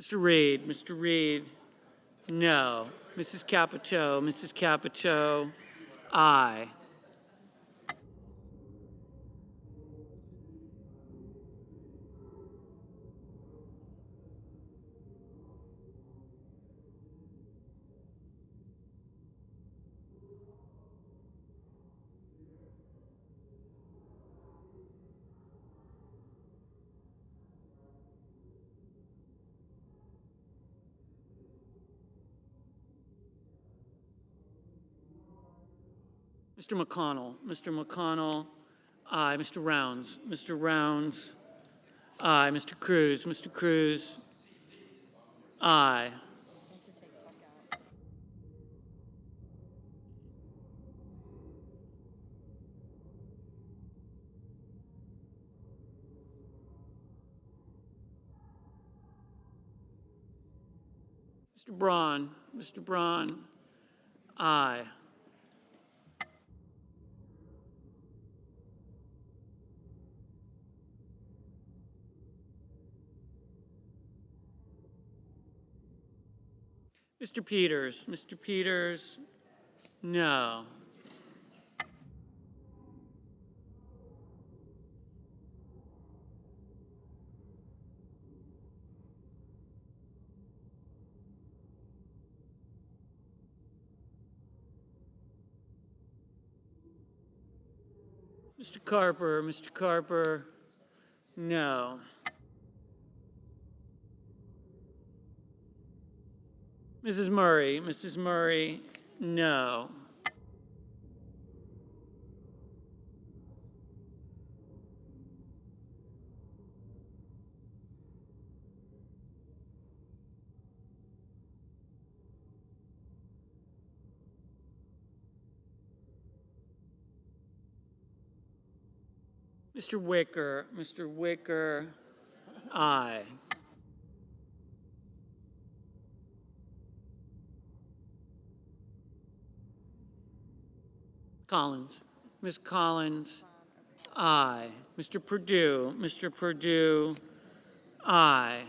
Mr. Reed. Mr. Reed, no. Mrs. Capito. Mrs. Capito, aye. Mr. McConnell. Mr. McConnell, aye. Mr. Rounds. Mr. Rounds, aye. Mr. Cruz. Mr. Cruz, aye. Mr. Braun. Mr. Braun, aye. Mr. Peters. Mr. Peters, no. Mr. Carper. Mr. Carper, no. Mrs. Murray. Mrs. Murray, no. Mr. Wicker. Mr. Wicker, aye. Collins. Ms. Collins, aye. Mr. Perdue. Mr. Perdue, aye.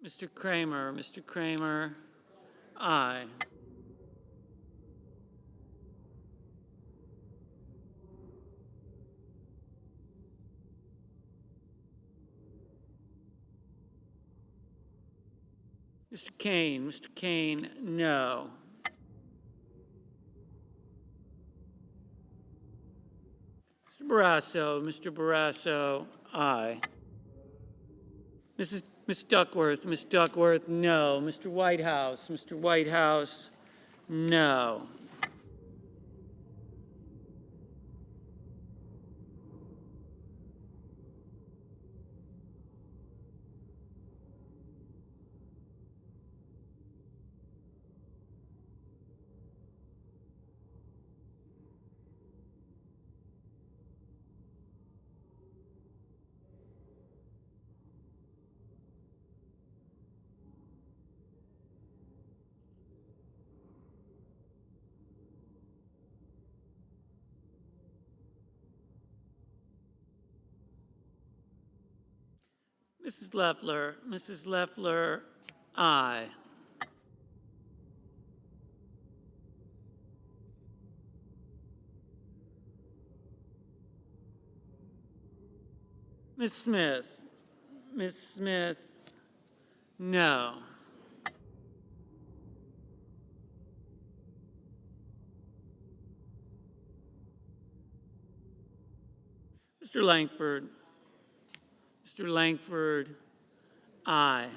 Mr. Kramer, aye. Mr. Kane, no. Mr. Barrasso, aye. Ms. Duckworth, no. Mr. Whitehouse, no. Mrs. Leffler, aye. Ms. Smith, no. Mr. Langford, aye.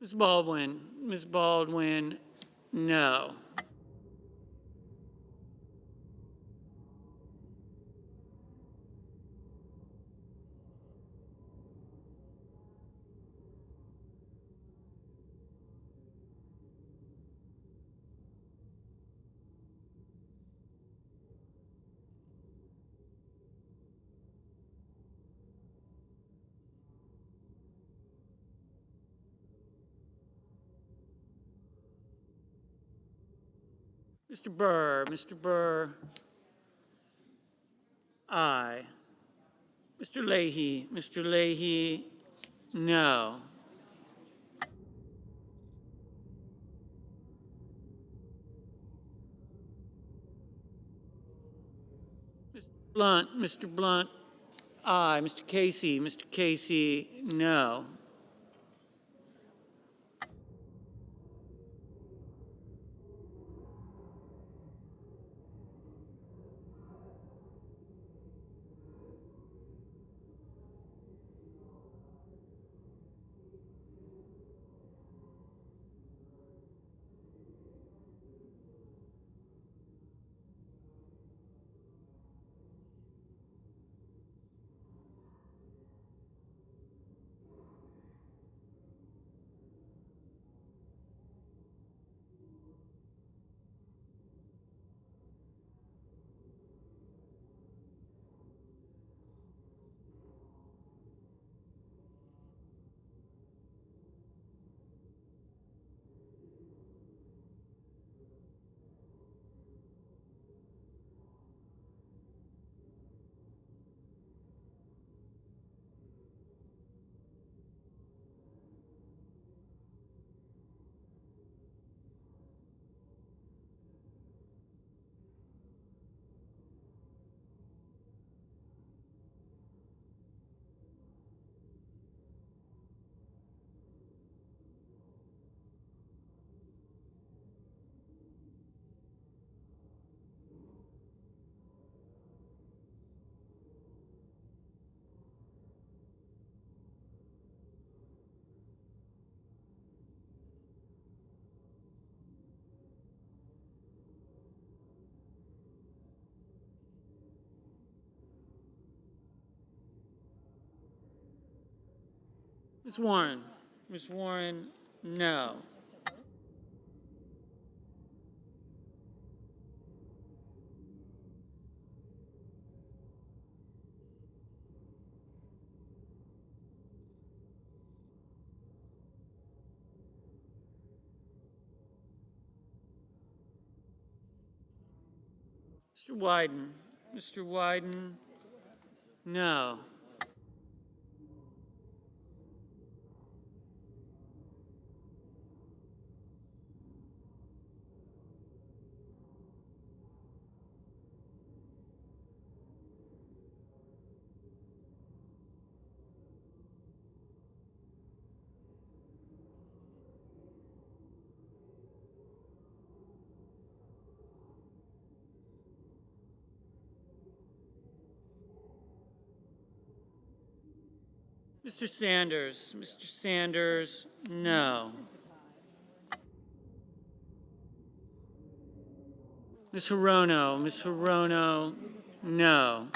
Ms. Baldwin, no. Mr. Burr, aye. Mr. Leahy, no. Mr. Blunt, aye. Mr. Casey, no. Ms. Warren, no. Mr. Wyden. Mr. Wyden, no. Mr. Sanders. Mr. Sanders, no. Ms. Hirono. Ms. Hirono, no.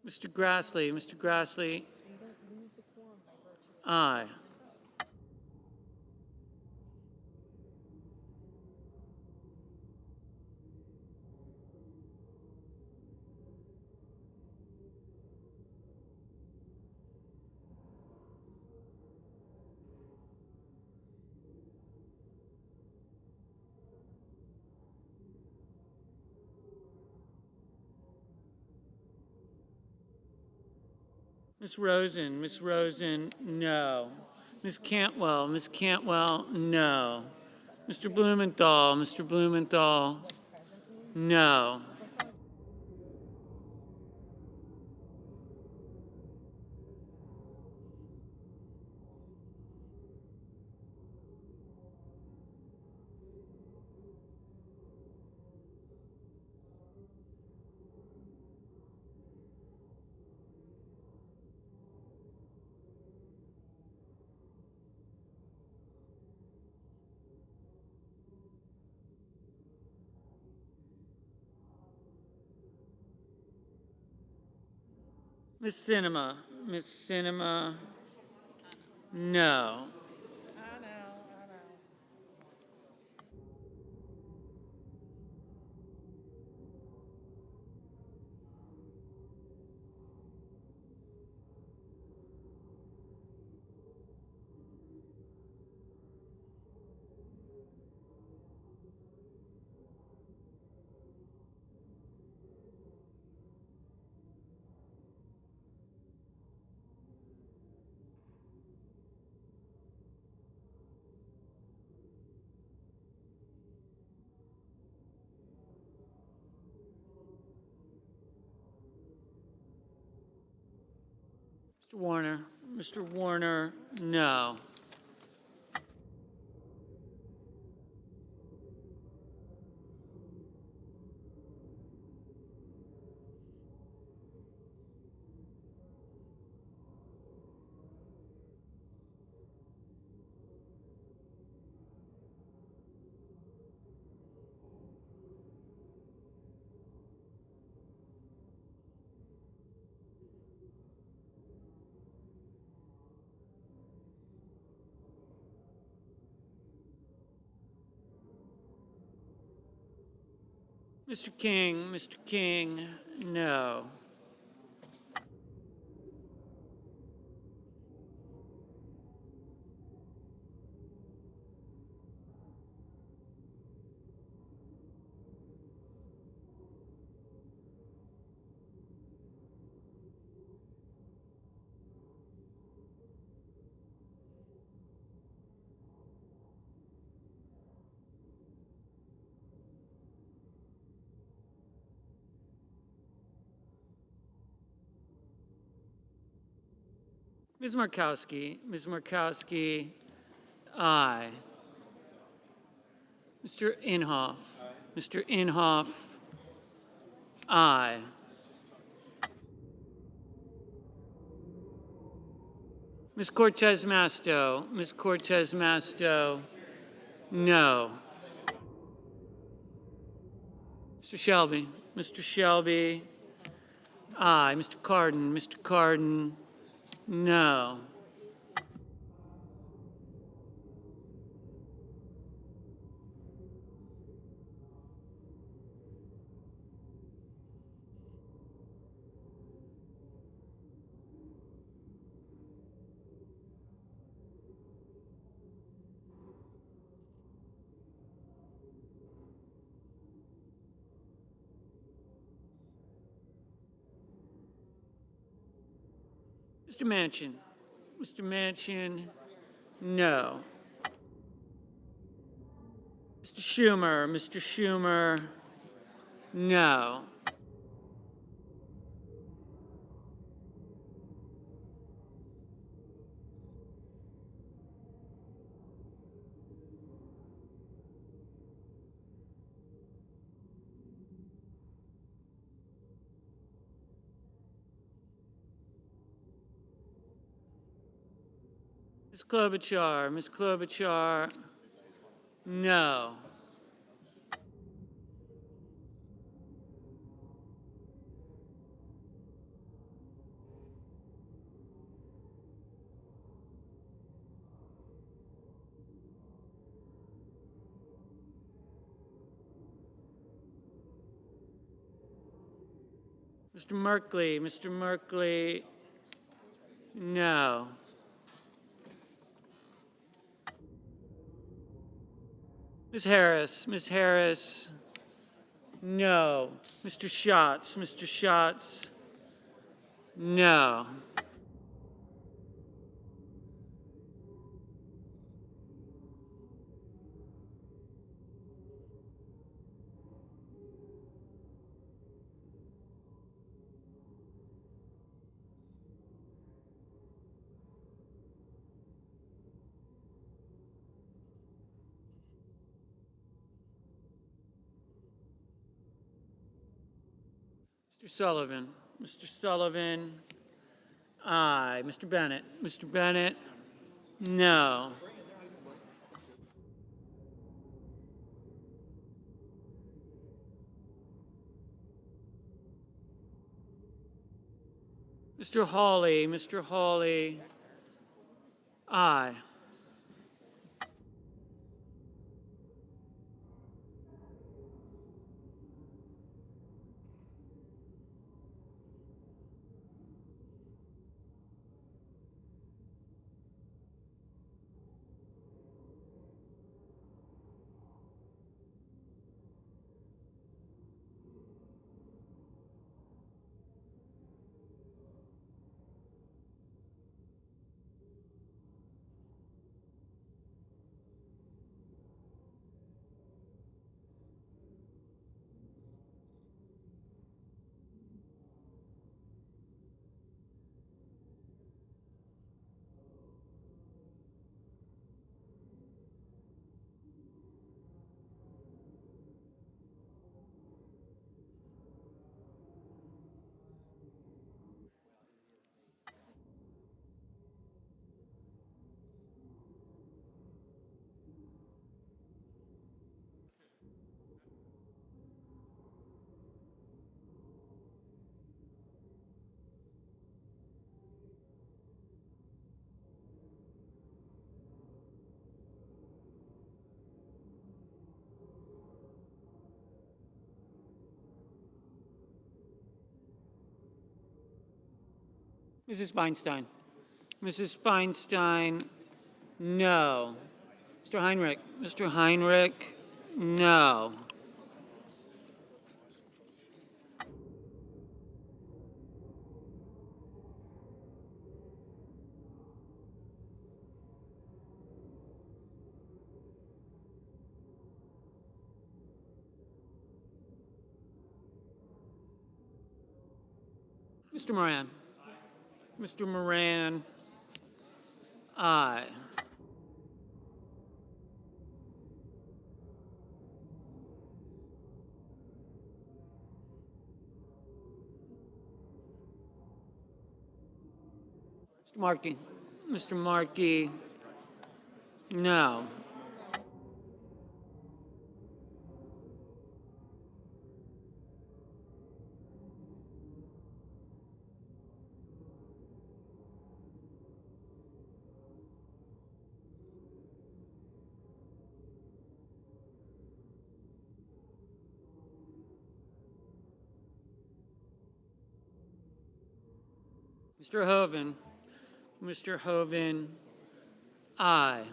Mr. Grassley. Mr. Grassley, aye. Ms. Rosen, no. Ms. Cantwell, no. Mr. Blumenthal, no. Ms. Sinema, no. Mr. Warner, no. Mr. King, no. Ms. Markowski, aye. Mr. Inhofe, aye. Ms. Cortez Masto, no. Mr. Shelby, aye. Mr. Cardin, no. Mr. Manchin. Mr. Manchin, no. Mr. Schumer. Mr. Schumer, no. Ms. Klobuchar. Ms. Klobuchar, no. Mr. Merkley. Mr. Merkley, no. Ms. Harris. Ms. Harris, no. Mr. Schatz. Mr. Schatz, no. Mr. Sullivan. Mr. Sullivan, aye. Mr. Bennett. Mr. Bennett, no. Mr. Hawley. Mr. Hawley, aye. Mrs. Feinstein. Mrs. Feinstein, no. Mr. Heinrich. Mr. Heinrich, no. Mr. Moran. Mr. Moran, aye. Mr. Markey. Mr. Markey, no. Mr. Hoven. Mr. Hoven, aye.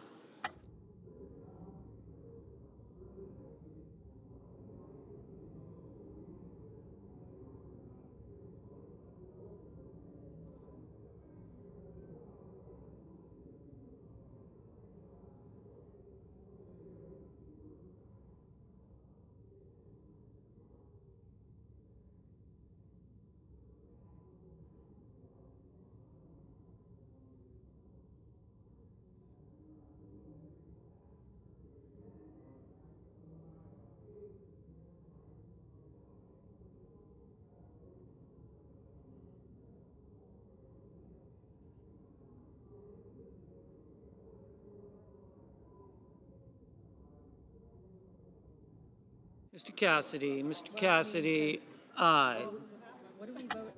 Mr. Cassidy. Mr. Cassidy, aye. What do we vote?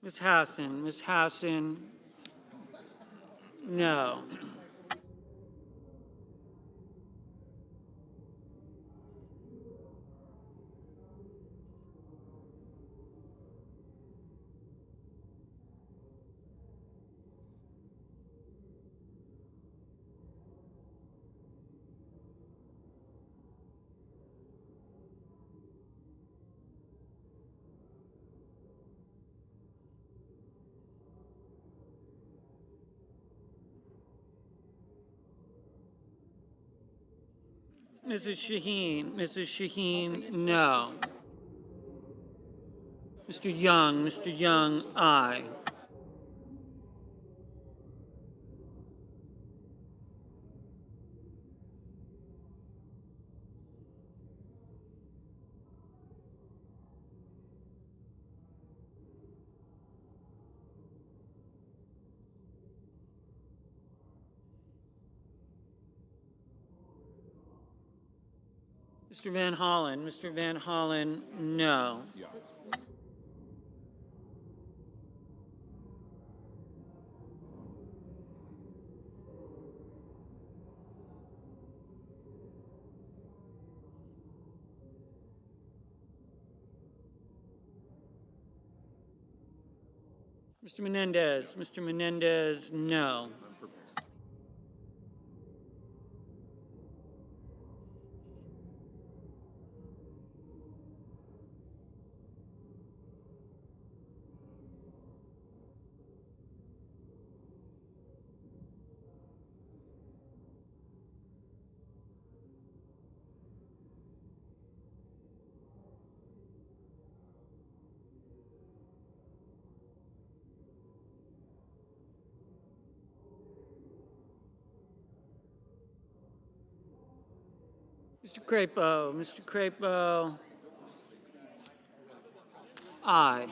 Ms. Hassan. Ms. Hassan, no. Mrs. Shaheen. Mrs. Shaheen, no. Mr. Young. Mr. Young, aye. Mr. Van Hollen. Mr. Van Hollen, no. Mr. Menendez. Mr. Menendez, no. Mr. Crapo. Mr. Crapo, aye.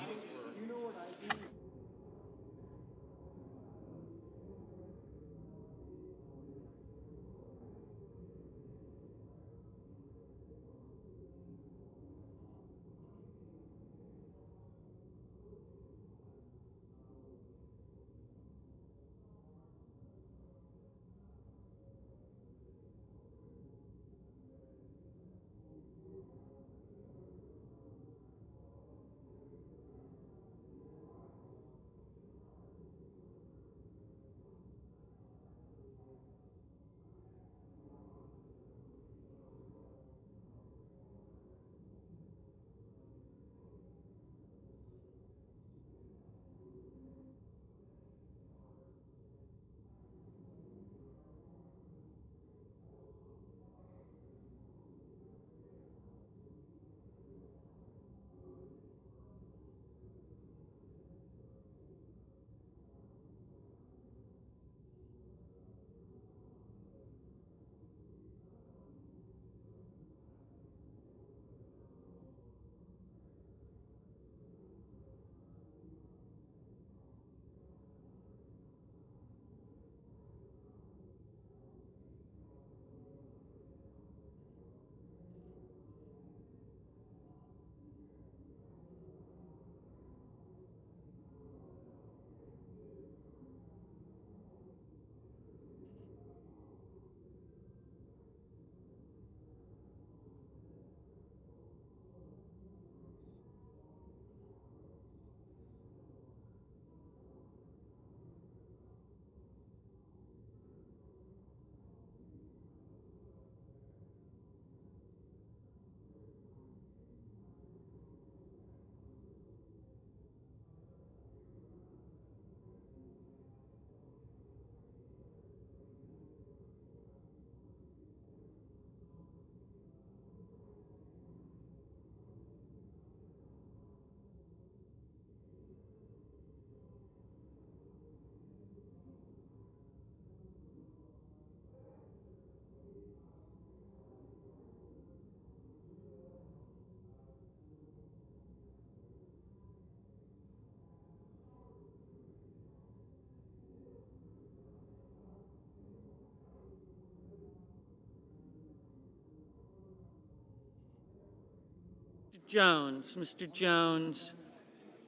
Jones. Mr. Jones,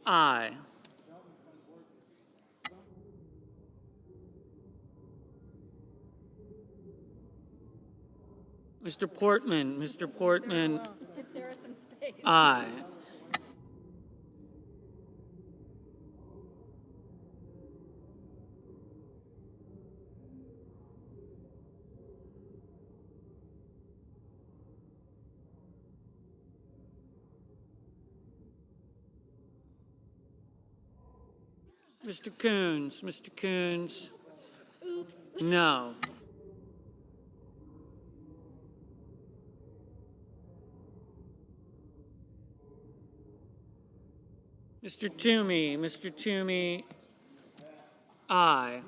aye. Mr. Portman. Mr. Portman, Give Sarah some space. aye. Mr. Coons. Mr. Coons, Oops. no. Mr. Toomey. Mr. Toomey, aye.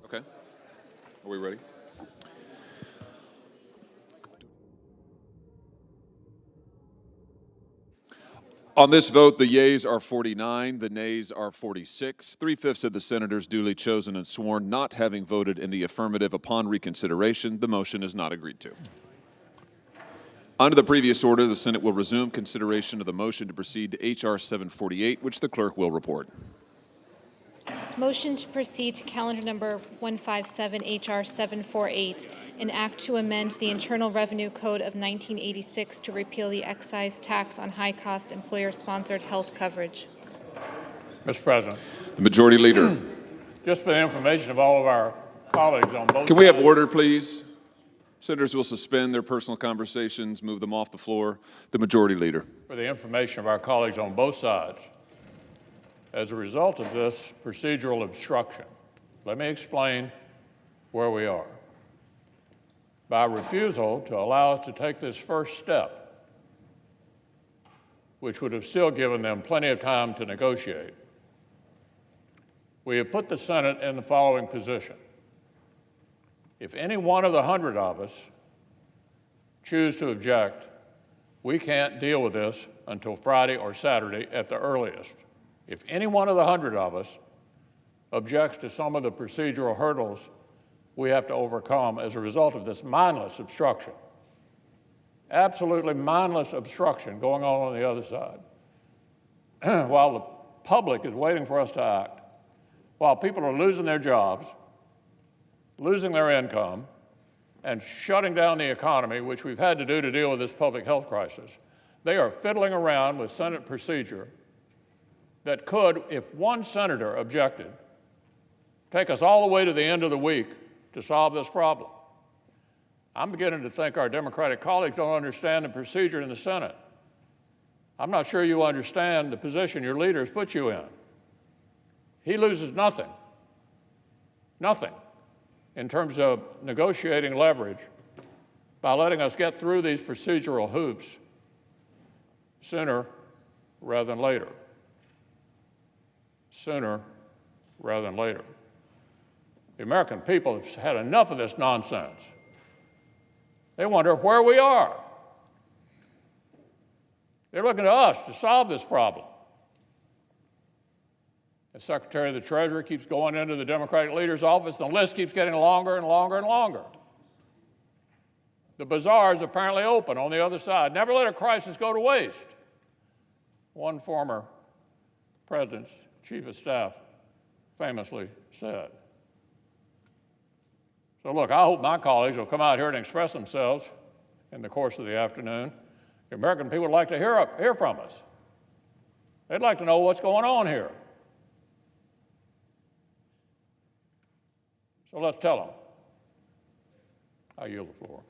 Okay. Are we ready? On this vote, the yeas are 49, the nays are 46. 3/5 of the senators duly chosen and sworn not having voted in the affirmative upon reconsideration, the motion is not agreed to. Under the previous order, the Senate will resume consideration of the motion to proceed to H.R. 748, which the clerk will report. Motion to proceed to calendar number 157 HR 748, an act to amend the Internal Revenue Code of 1986 to repeal the excise tax on high-cost employer-sponsored health coverage. Mr. President, The Majority Leader. just for the information of all of our colleagues on both Can we have sides- order, please? Senators will suspend their personal conversations, move them off the floor. The Majority Leader. For the information of our colleagues on both sides, as a result of this procedural obstruction, let me explain where we are. By refusal to allow us to take this first step, which would have still given them plenty of time to negotiate, we have put the Senate in the following position. If any one of the 100 of us choose to object, we can't deal with this until Friday or Saturday at the earliest. If any one of the 100 of us objects to some of the procedural hurdles we have to overcome as a result of this mindless obstruction, absolutely mindless obstruction going on the other side, while the public is waiting for us to act, while people are losing their jobs, losing their income, and shutting down the economy, which we've had to do to deal with this public health crisis, they are fiddling around with Senate procedure that could, if one senator objected, take us all the way to the end of the week to solve this problem. I'm beginning to think our Democratic colleagues don't understand the procedure in the Senate. I'm not sure you understand the position your leaders put you in. He loses nothing, in terms of negotiating leverage by letting us get through these procedural hoops sooner rather than later. Sooner rather than later. The American people have had enough of this nonsense. They wonder where we are. They're looking to us to solve this problem. The Secretary of the Treasury keeps going into the Democratic leader's office, the list keeps getting longer and longer and longer. The bazaar is apparently open on the other side. Never let a crisis go to waste. One former president's chief of staff famously said. So look, I hope my colleagues will come out here and express themselves in the course of the afternoon. The American people would like to hear from us. They'd like to know what's going on here. So let's tell them. I yield the floor.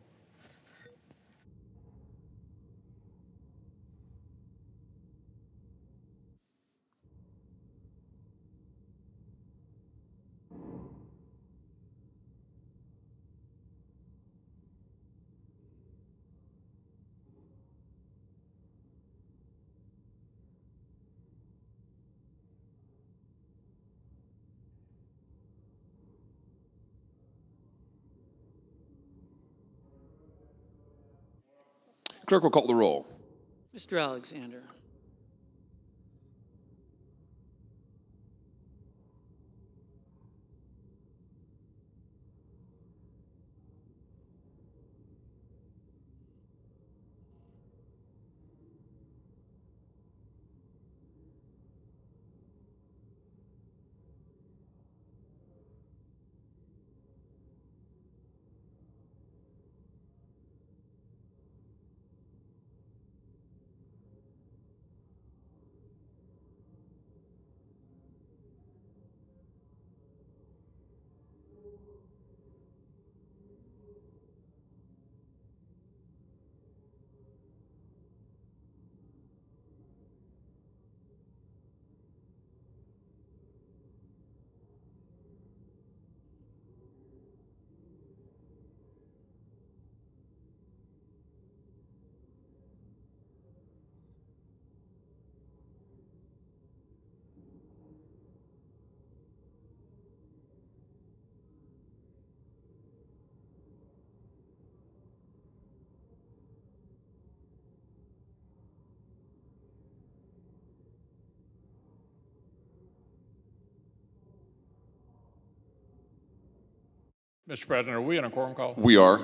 Clerk will call the roll. Mr. Alexander. Mr. President, are we in a quorum call? We are.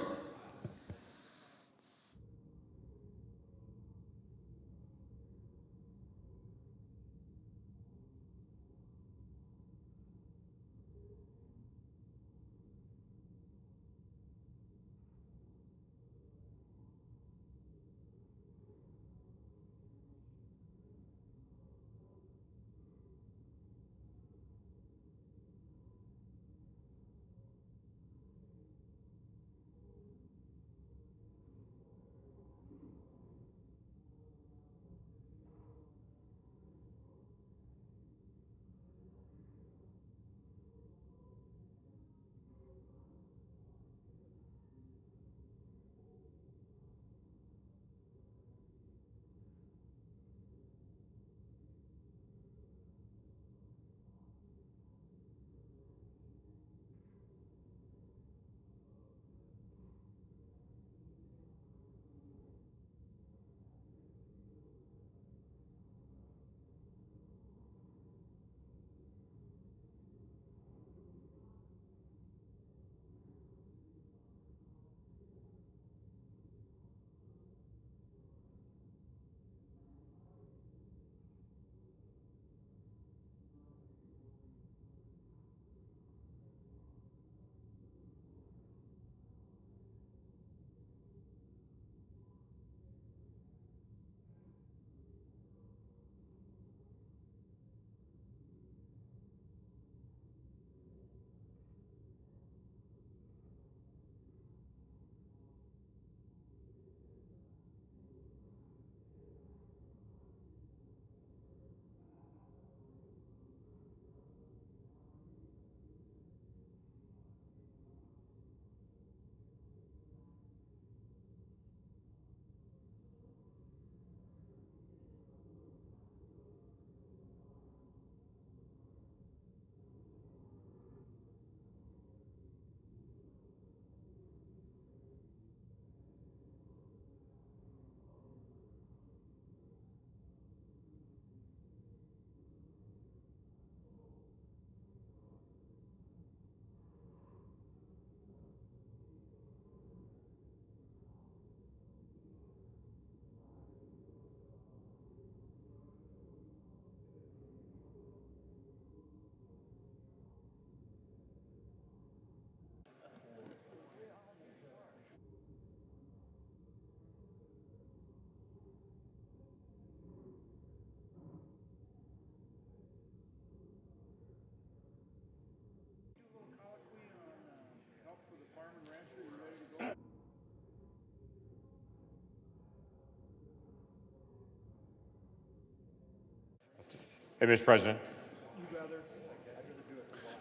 Hey, Mr. President.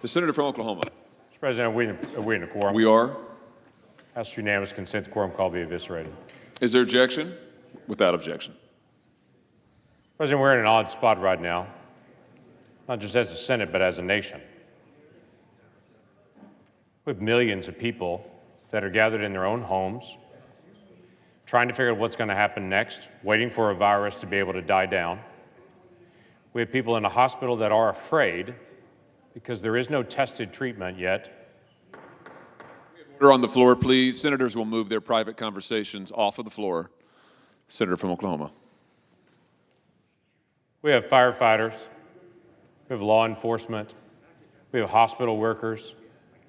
The senator from Oklahoma. Mr. President, are we in a quorum? We are. Ask for unanimous consent the quorum call be eviscerated. Is there objection? Without objection. President, we're in an odd spot right now, not just as a Senate, but as a nation. We have millions of people that are gathered in their own homes, trying to figure out what's going to happen next, waiting for a virus to be able to die down. We have people in a hospital that are afraid because there is no tested treatment yet. Order on the floor, please. Senators will move their private conversations off of the floor. Senator from Oklahoma. We have firefighters, we have law enforcement, we have hospital workers,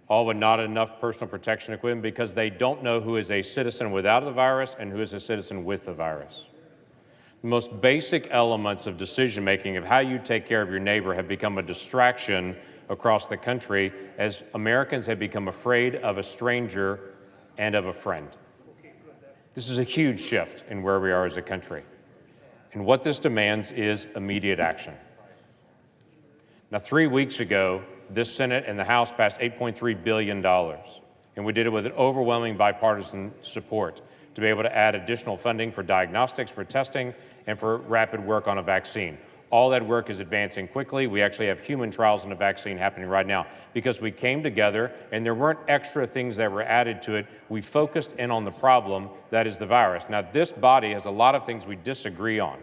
all with not enough personal protection equipment because they don't know who is a citizen without the virus and who is a citizen with the virus. The most basic elements of decision-making of how you take care of your neighbor have become a distraction across the country as Americans have become afraid of a stranger and of a friend. This is a huge shift in where we are as a country. And what this demands is immediate action. Now, 3 weeks ago, this Senate and the House passed $8.3 billion, and we did it with an overwhelming bipartisan support to be able to add additional funding for diagnostics, for testing, and for rapid work on a vaccine. All that work is advancing quickly. We actually have human trials on a vaccine happening right now because we came together and there weren't extra things that were added to it. We focused in on the problem, that is the virus. Now, this body has a lot of things we disagree on.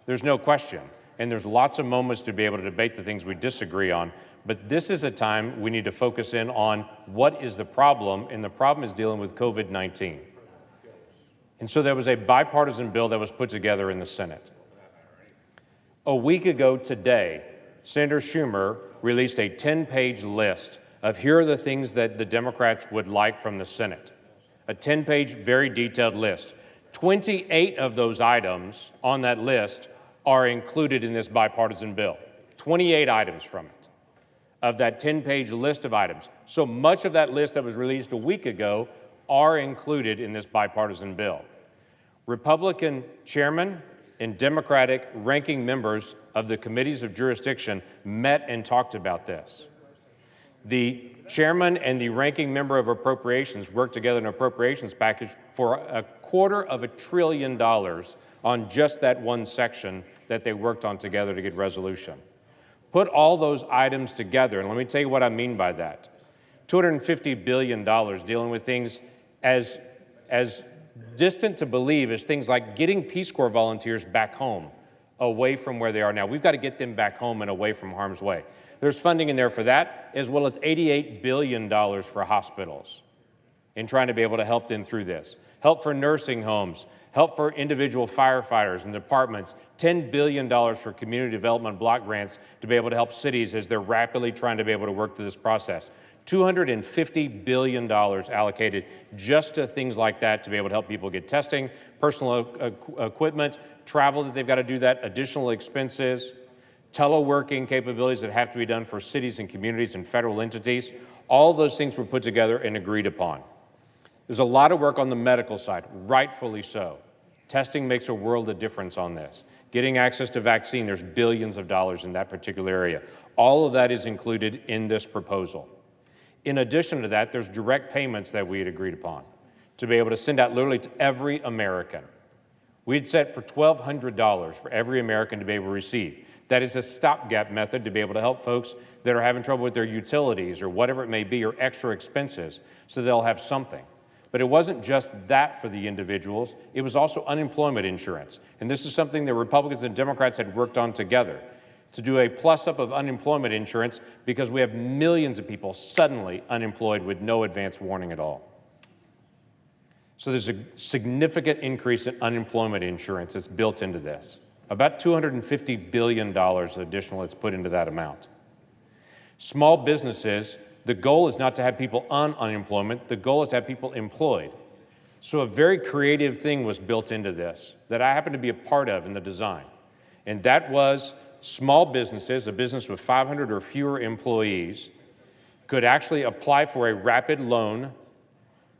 There's no question. And there's lots of moments to be able to debate the things we disagree on. But this is a time we need to focus in on what is the problem, and the problem is dealing with COVID-19. And so there was a bipartisan bill that was put together in the Senate. A week ago today, Senator Schumer released a 10-page list of here are the things that the Democrats would like from the Senate. A 10-page, very detailed list. 28 of those items on that list are included in this bipartisan bill. 28 items from it, of that 10-page list of items. So much of that list that was released a week ago are included in this bipartisan bill. Republican chairman and Democratic ranking members of the committees of jurisdiction met and talked about this. The chairman and the ranking member of appropriations worked together in an appropriations package for $250 billion on just that one section that they worked on together to get resolution. Put all those items together, and let me tell you what I mean by that. $250 billion dealing with things as distant to believe as things like getting Peace Corps volunteers back home, away from where they are now. We've got to get them back home and away from harm's way. There's funding in there for that, as well as $88 billion for hospitals in trying to be able to help them through this. Help for nursing homes, help for individual firefighters and departments, $10 billion for community development block grants to be able to help cities as they're rapidly trying to be able to work through this process. $250 billion allocated just to things like that to be able to help people get testing, personal equipment, travel that they've got to do that, additional expenses, teleworking capabilities that have to be done for cities and communities and federal entities. All those things were put together and agreed upon. There's a lot of work on the medical side, rightfully so. Testing makes a world of difference on this. Getting access to vaccine, there's billions of dollars in that particular area. All of that is included in this proposal. In addition to that, there's direct payments that we had agreed upon to be able to send out literally to every American. We'd set for $1,200 for every American to be able to receive. That is a stopgap method to be able to help folks that are having trouble with their utilities or whatever it may be or extra expenses so they'll have something. But it wasn't just that for the individuals, it was also unemployment insurance. And this is something that Republicans and Democrats had worked on together to do a plus-up of unemployment insurance because we have millions of people suddenly unemployed with no advance warning at all. So there's a significant increase in unemployment insurance that's built into this. About $250 billion additional that's put into that amount. Small businesses, the goal is not to have people on unemployment, the goal is to have people employed. So a very creative thing was built into this that I happen to be a part of in the design. And that was small businesses, a business with 500 or fewer employees, could actually apply for a rapid loan.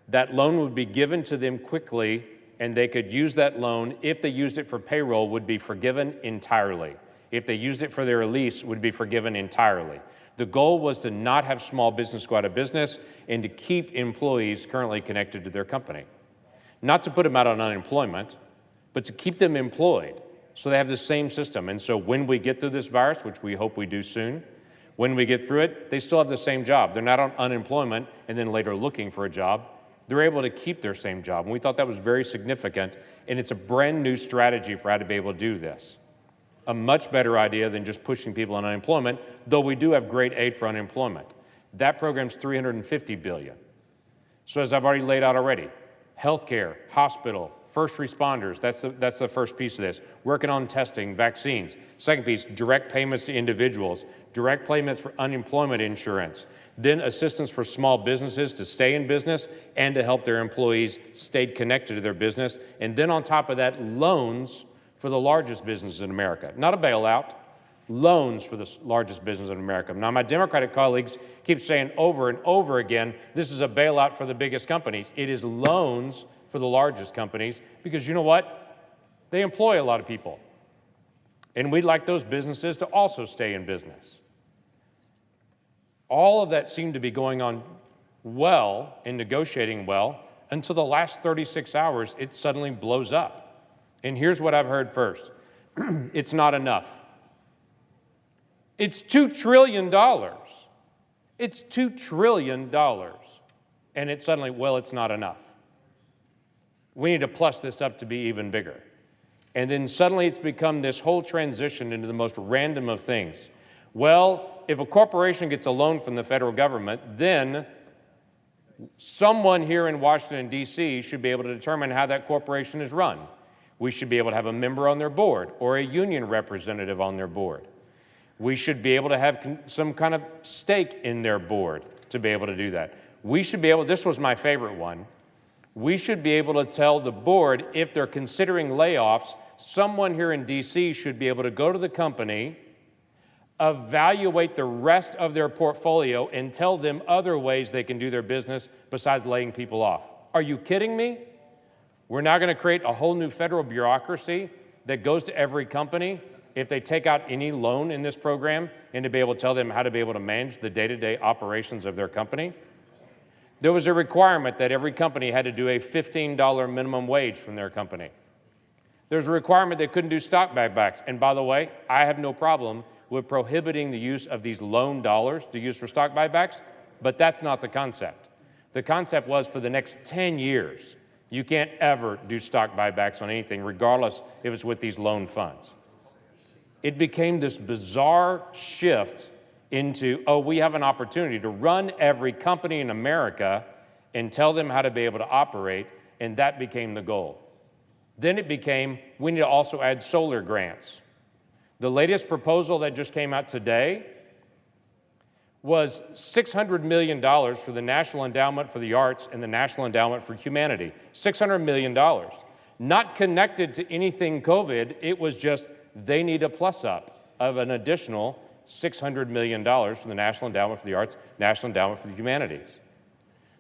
That loan would be given to them quickly, and they could use that loan. If they used it for payroll, would be forgiven entirely. If they used it for their lease, it would be forgiven entirely. The goal was to not have small business go out of business and to keep employees currently connected to their company. Not to put them out on unemployment, but to keep them employed so they have the same system. And so when we get through this virus, which we hope we do soon, when we get through it, they still have the same job. They're not on unemployment and then later looking for a job. They're able to keep their same job. And we thought that was very significant, and it's a brand new strategy for how to be able to do this. A much better idea than just pushing people on unemployment, though we do have great aid for unemployment. That program's $350 billion. So as I've already laid out already, healthcare, hospital, first responders, that's the first piece of this. Working on testing, vaccines. Second piece, direct payments to individuals, direct payments for unemployment insurance, then assistance for small businesses to stay in business and to help their employees stay connected to their business. And then on top of that, loans for the largest businesses in America. Not a bailout, loans for the largest business in America. Now, my Democratic colleagues keep saying over and over again, this is a bailout for the biggest companies. It is loans for the largest companies because you know what? They employ a lot of people. And we'd like those businesses to also stay in business. All of that seemed to be going on well and negotiating well until the last 36 hours, it suddenly blows up. And here's what I've heard first. It's not enough. It's $2 trillion. It's $2 trillion. And it's suddenly, well, it's not enough. We need to plus this up to be even bigger. And then suddenly it's become this whole transition into the most random of things. Well, if a corporation gets a loan from the federal government, then someone here in Washington, D.C. should be able to determine how that corporation is run. We should be able to have a member on their board or a union representative on their board. We should be able to have some kind of stake in their board to be able to do that. We should be able, this was my favorite one, we should be able to tell the board if they're considering layoffs, someone here in D.C. should be able to go to the company, evaluate the rest of their portfolio, and tell them other ways they can do their business besides laying people off. Are you kidding me? We're now going to create a whole new federal bureaucracy that goes to every company if they take out any loan in this program and to be able to tell them how to be able to manage the day-to-day operations of their company. There was a requirement that every company had to do a $15 minimum wage from their company. There's a requirement they couldn't do stock buybacks. And by the way, I have no problem with prohibiting the use of these loan dollars to use for stock buybacks, but that's not the concept. The concept was for the next 10 years, you can't ever do stock buybacks on anything, regardless if it's with these loan funds. It became this bizarre shift into, oh, we have an opportunity to run every company in America and tell them how to be able to operate, and that became the goal. Then it became, we need to also add solar grants. The latest proposal that just came out today was $600 million for the National Endowment for the Arts and the National Endowment for Humanity. $600 million. Not connected to anything COVID, it was just they need a plus up of an additional $600 million for the National Endowment for the Arts, National Endowment for the Humanities.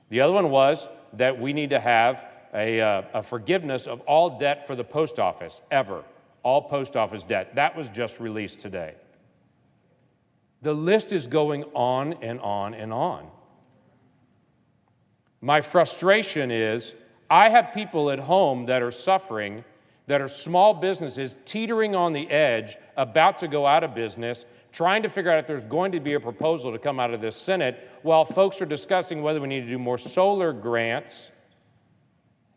The other one was that we need to have a forgiveness of all debt for the post office, ever. All post office debt. That was just released today. The list is going on and on and on. My frustration is I have people at home that are suffering, that are small businesses teetering on the edge, about to go out of business, trying to figure out if there's going to be a proposal to come out of this Senate while folks are discussing whether we need to do more solar grants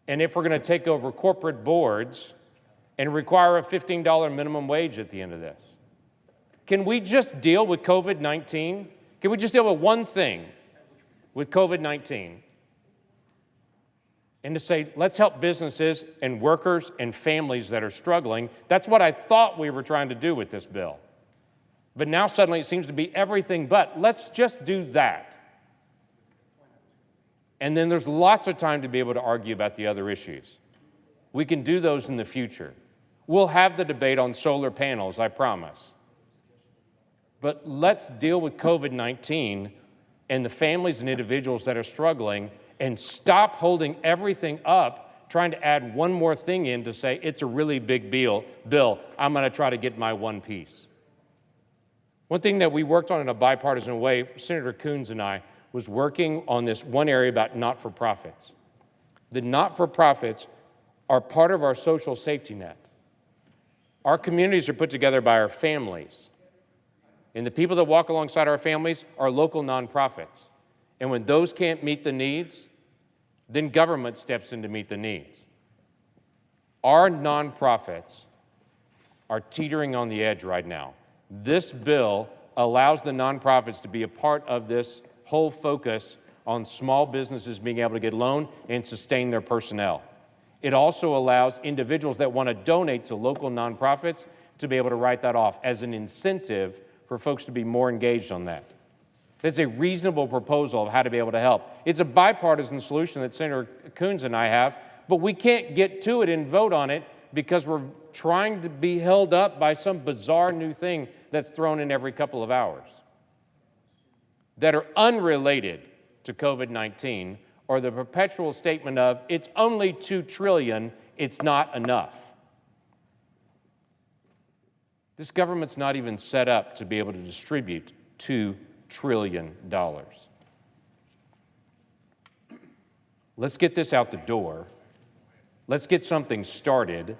and if we're going to take over corporate boards and require a $15 minimum wage at the end of this. Can we just deal with COVID-19? Can we just deal with one thing with COVID-19? And to say, let's help businesses and workers and families that are struggling. That's what I thought we were trying to do with this bill. But now suddenly it seems to be everything but. Let's just do that. And then there's lots of time to be able to argue about the other issues. We can do those in the future. We'll have the debate on solar panels, I promise. But let's deal with COVID-19 and the families and individuals that are struggling and stop holding everything up, trying to add one more thing in to say it's a really big bill. I'm going to try to get my one piece. One thing that we worked on in a bipartisan way, Senator Coons and I, was working on this one area about not-for-profits. The not-for-profits are part of our social safety net. Our communities are put together by our families. And the people that walk alongside our families are local nonprofits. And when those can't meet the needs, then government steps in to meet the needs. Our nonprofits are teetering on the edge right now. This bill allows the nonprofits to be a part of this whole focus on small businesses being able to get loan and sustain their personnel. It also allows individuals that want to donate to local nonprofits to be able to write that off as an incentive for folks to be more engaged on that. That's a reasonable proposal of how to be able to help. It's a bipartisan solution that Senator Coons and I have, but we can't get to it and vote on it because we're trying to be held up by some bizarre new thing that's thrown in every couple of hours that are unrelated to COVID-19 or the perpetual statement of, it's only $2 trillion, it's not enough. This government's not even set up to be able to distribute $2 trillion. Let's get this out the door. Let's get something started,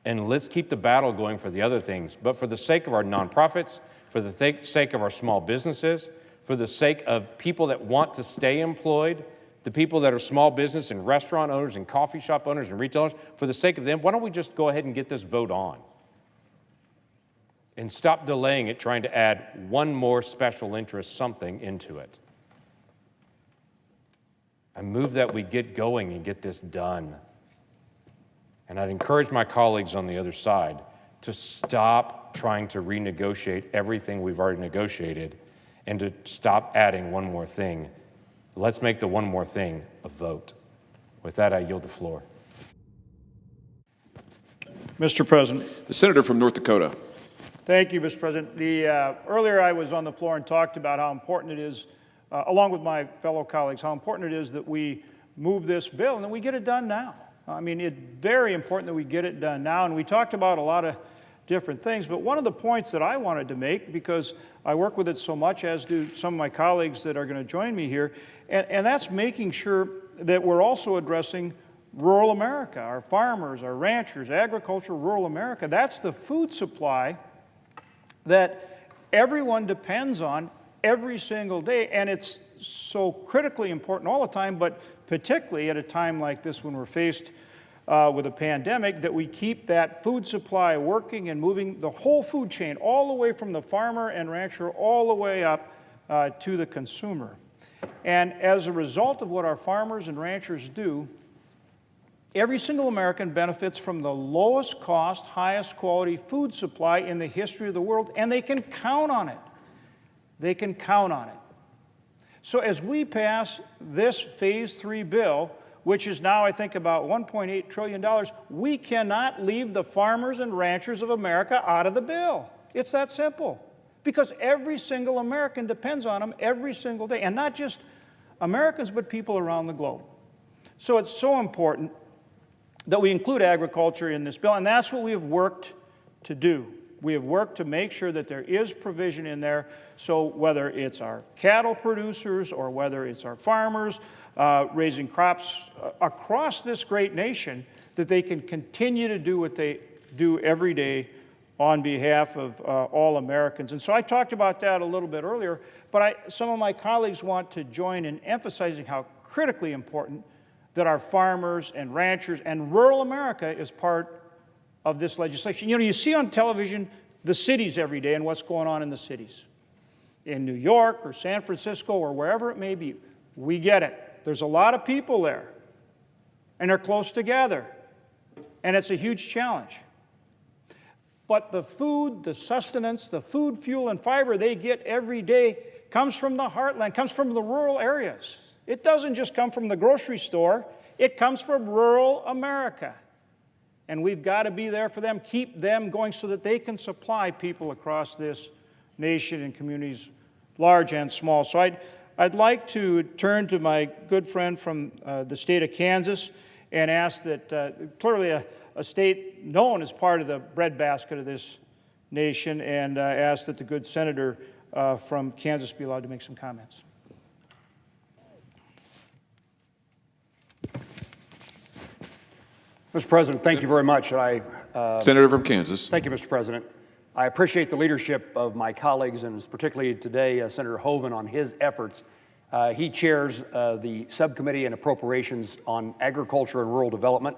and let's keep the battle going for the other things. But for the sake of our nonprofits, for the sake of our small businesses, for the sake of people that want to stay employed, the people that are small business and restaurant owners and coffee shop owners and retailers, for the sake of them, why don't we just go ahead and get this vote on? And stop delaying it, trying to add one more special interest something into it. I move that we get going and get this done. And I'd encourage my colleagues on the other side to stop trying to renegotiate everything we've already negotiated and to stop adding one more thing. Let's make the one more thing a vote. With that, I yield the floor. Mr. President. The senator from North Dakota. Thank you, Mr. President. Earlier I was on the floor and talked about how important it is, along with my fellow colleagues, how important it is that we move this bill and that we get it done now. I mean, it's very important that we get it done now, and we talked about a lot of different things, but one of the points that I wanted to make, because I work with it so much, as do some of my colleagues that are going to join me here, and that's making sure that we're also addressing rural America, our farmers, our ranchers, agriculture, rural America. That's the food supply that everyone depends on every single day, and it's so critically important all the time, but particularly at a time like this when we're faced with a pandemic, that we keep that food supply working and moving the whole food chain, all the way from the farmer and rancher all the way up to the consumer. And as a result of what our farmers and ranchers do, every single American benefits from the lowest cost, highest quality food supply in the history of the world, and they can count on it. They can count on it. So as we pass this Phase 3 bill, which is now, I think, about $1.8 trillion, we cannot leave the farmers and ranchers of America out of the bill. It's that simple. Because every single American depends on them every single day. And not just Americans, but people around the globe. So it's so important that we include agriculture in this bill, and that's what we have worked to do. We have worked to make sure that there is provision in there, so whether it's our cattle producers or whether it's our farmers raising crops across this great nation, that they can continue to do what they do every day on behalf of all Americans. And so I talked about that a little bit earlier, but some of my colleagues want to join in emphasizing how critically important that our farmers and ranchers and rural America is part of this legislation. You know, you see on television the cities every day and what's going on in the cities. In New York or San Francisco or wherever it may be, we get it. There's a lot of people there, and they're close together, and it's a huge challenge. But the food, the sustenance, the food, fuel, and fiber they get every day comes from the heartland, comes from the rural areas. It doesn't just come from the grocery store. It comes from rural America. And we've got to be there for them, keep them going so that they can supply people across this nation and communities, large and small. So I'd like to turn to my good friend from the state of Kansas and ask that clearly a state known as part of the breadbasket of this nation, and ask that the good senator from Kansas be allowed to make some comments. Mr. President, thank you very much. Senator from Kansas. Thank you, Mr. President. I appreciate the leadership of my colleagues, and particularly today, Senator Hoeven, on his efforts. He chairs the subcommittee on appropriations on agriculture and rural development.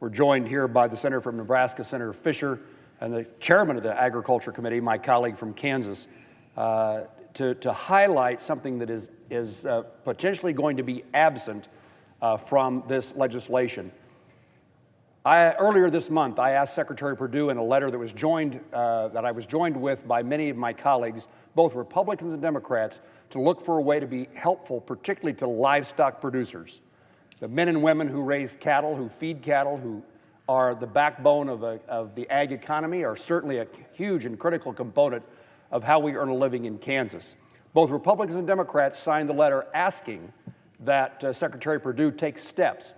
We're joined here by the senator from Nebraska, Senator Fisher, and the chairman of the Agriculture Committee, my colleague from Kansas, to highlight something that is potentially going to be absent from this legislation. Earlier this month, I asked Secretary Perdue in a letter that I was joined with by many of my colleagues, both Republicans and Democrats, to look for a way to be helpful, particularly to livestock producers, the men and women who raise cattle, who feed cattle, who are the backbone of the ag economy, are certainly a huge and critical component of how we earn a living in Kansas. Both Republicans and Democrats signed the letter asking that Secretary Perdue take steps.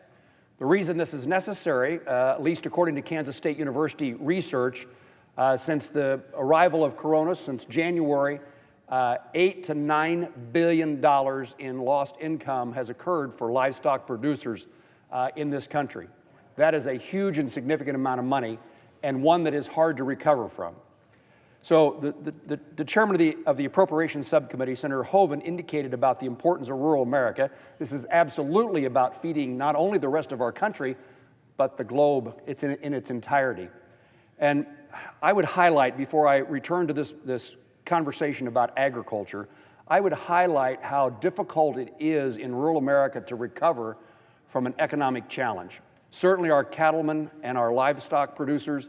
The reason this is necessary, at least according to Kansas State University research, since the arrival of Corona, since January, $8 to $9 billion in lost income has occurred for livestock producers in this country. That is a huge and significant amount of money, and one that is hard to recover from. So the chairman of the Appropriations Subcommittee, Senator Hoeven, indicated about the importance of rural America. This is absolutely about feeding not only the rest of our country, but the globe in its entirety. And I would highlight, before I return to this conversation about agriculture, I would highlight how difficult it is in rural America to recover from an economic challenge. Certainly our cattlemen and our livestock producers,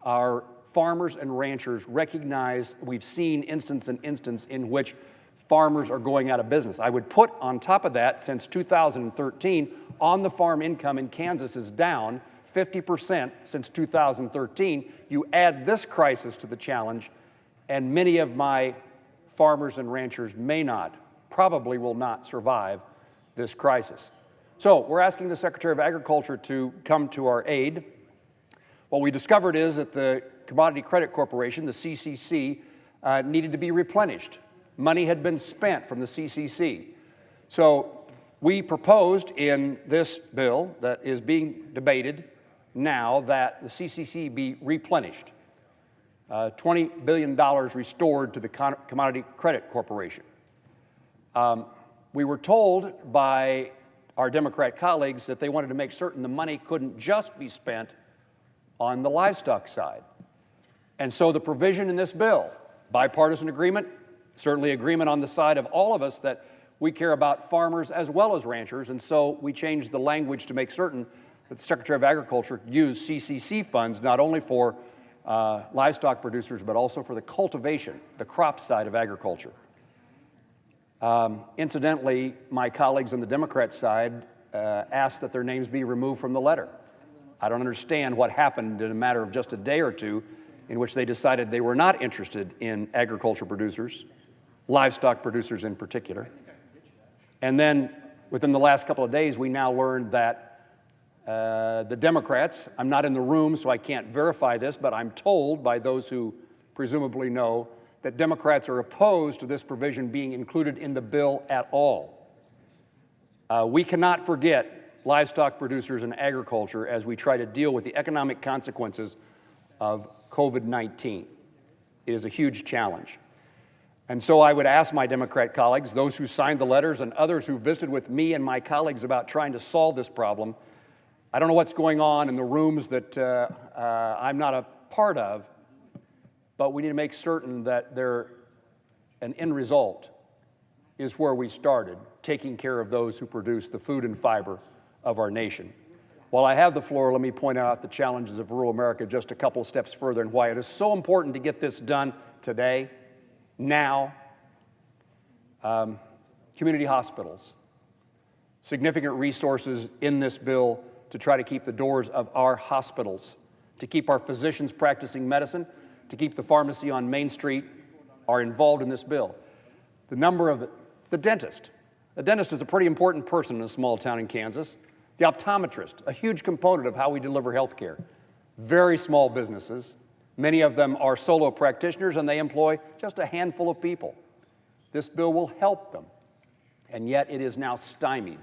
our farmers and ranchers recognize we've seen instance in which farmers are going out of business. I would put on top of that, since 2013, on-the-farm income in Kansas is down 50% since 2013. You add this crisis to the challenge, and many of my farmers and ranchers probably will not survive this crisis. So we're asking the Secretary of Agriculture to come to our aid. What we discovered is that the Commodity Credit Corporation, the CCC, needed to be replenished. Money had been spent from the CCC. So we proposed in this bill that is being debated now that the CCC be replenished. $20 billion restored to the Commodity Credit Corporation. We were told by our Democrat colleagues that they wanted to make certain the money couldn't just be spent on the livestock side. And so the provision in this bill, bipartisan agreement, certainly agreement on the side of all of us that we care about farmers as well as ranchers, and so we changed the language to make certain that the Secretary of Agriculture use CCC funds not only for livestock producers, but also for the cultivation, the crop side of agriculture. Incidentally, my colleagues on the Democrat side asked that their names be removed from the letter. I don't understand what happened in a matter of just a day or two in which they decided they were not interested in agriculture producers, livestock producers in particular. And then within the last couple of days, we now learned that the Democrats, I'm not in the room, so I can't verify this, but I'm told by those who presumably know that Democrats are opposed to this provision being included in the bill at all. We cannot forget livestock producers and agriculture as we try to deal with the economic consequences of COVID-19. It is a huge challenge. And so I would ask my Democrat colleagues, those who signed the letters and others who visited with me and my colleagues about trying to solve this problem. I don't know what's going on in the rooms that I'm not a part of, but we need to make certain that an end result is where we started, taking care of those who produce the food and fiber of our nation. While I have the floor, let me point out the challenges of rural America just a couple of steps further and why it is so important to get this done today, now. Community hospitals. Significant resources in this bill to try to keep the doors of our hospitals, to keep our physicians practicing medicine, to keep the pharmacy on Main Street are involved in this bill. The dentist. A dentist is a pretty important person in a small town in Kansas. The optometrist, a huge component of how we deliver health care. Very small businesses, Many of them are solo practitioners and they employ just a handful of people. This bill will help them, and yet it is now stymied.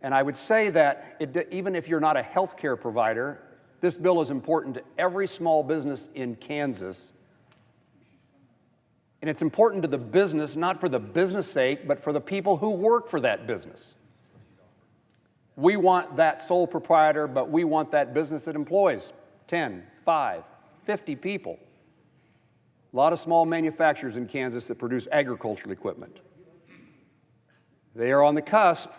And I would say that even if you're not a health care provider, this bill is important to every small business in Kansas. And it's important to the business, not for the business sake, but for the people who work for that business. We want that sole proprietor, but we want that business that employs 10, 5, 50 people. A lot of small manufacturers in Kansas that produce agricultural equipment. They are on the cusp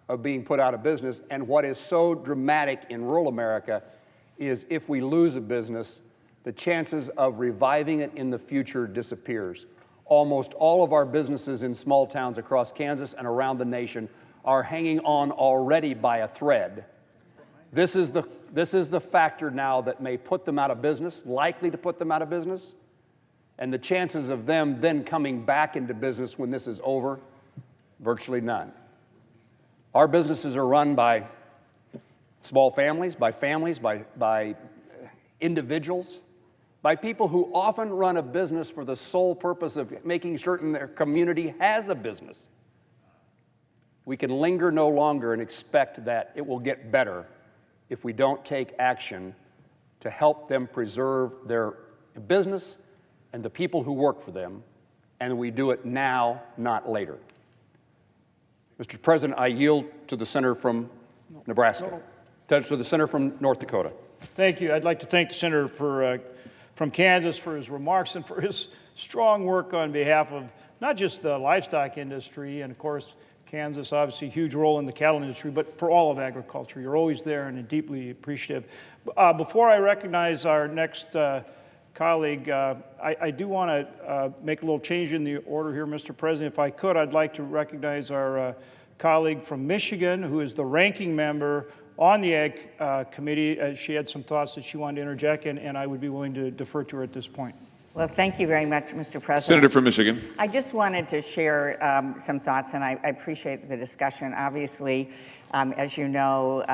of being put out of business, and what is so dramatic in rural America is if we lose a business, the chances of reviving it in the future disappears. Almost all of our businesses in small towns across Kansas and around the nation are hanging on already by a thread. This is the factor now that may put them out of business, likely to put them out of business, and the chances of them then coming back into business when this is over, virtually none. Our businesses are run by small families, by individuals, by people who often run a business for the sole purpose of making certain their community has a business. We can linger no longer and expect that it will get better if we don't take action to help them preserve their business and the people who work for them, and we do it now, not later. Mr. President, I yield to the senator from Nebraska, to the senator from North Dakota. Thank you. I'd like to thank the senator from Kansas for his remarks and for his strong work on behalf of not just the livestock industry, and of course, Kansas, obviously, a huge role in the cattle industry, but for all of agriculture. You're always there and deeply appreciative. Before I recognize our next colleague, I do want to make a little change in the order here, Mr. President. If I could, I'd like to recognize our colleague from Michigan, who is the ranking member on the Ag Committee. She had some thoughts that she wanted to interject, and I would be willing to defer to her at this point. Well, thank you very much, Mr. President. Senator from Michigan. I just wanted to share some thoughts, and I appreciate the discussion. Obviously, as you know,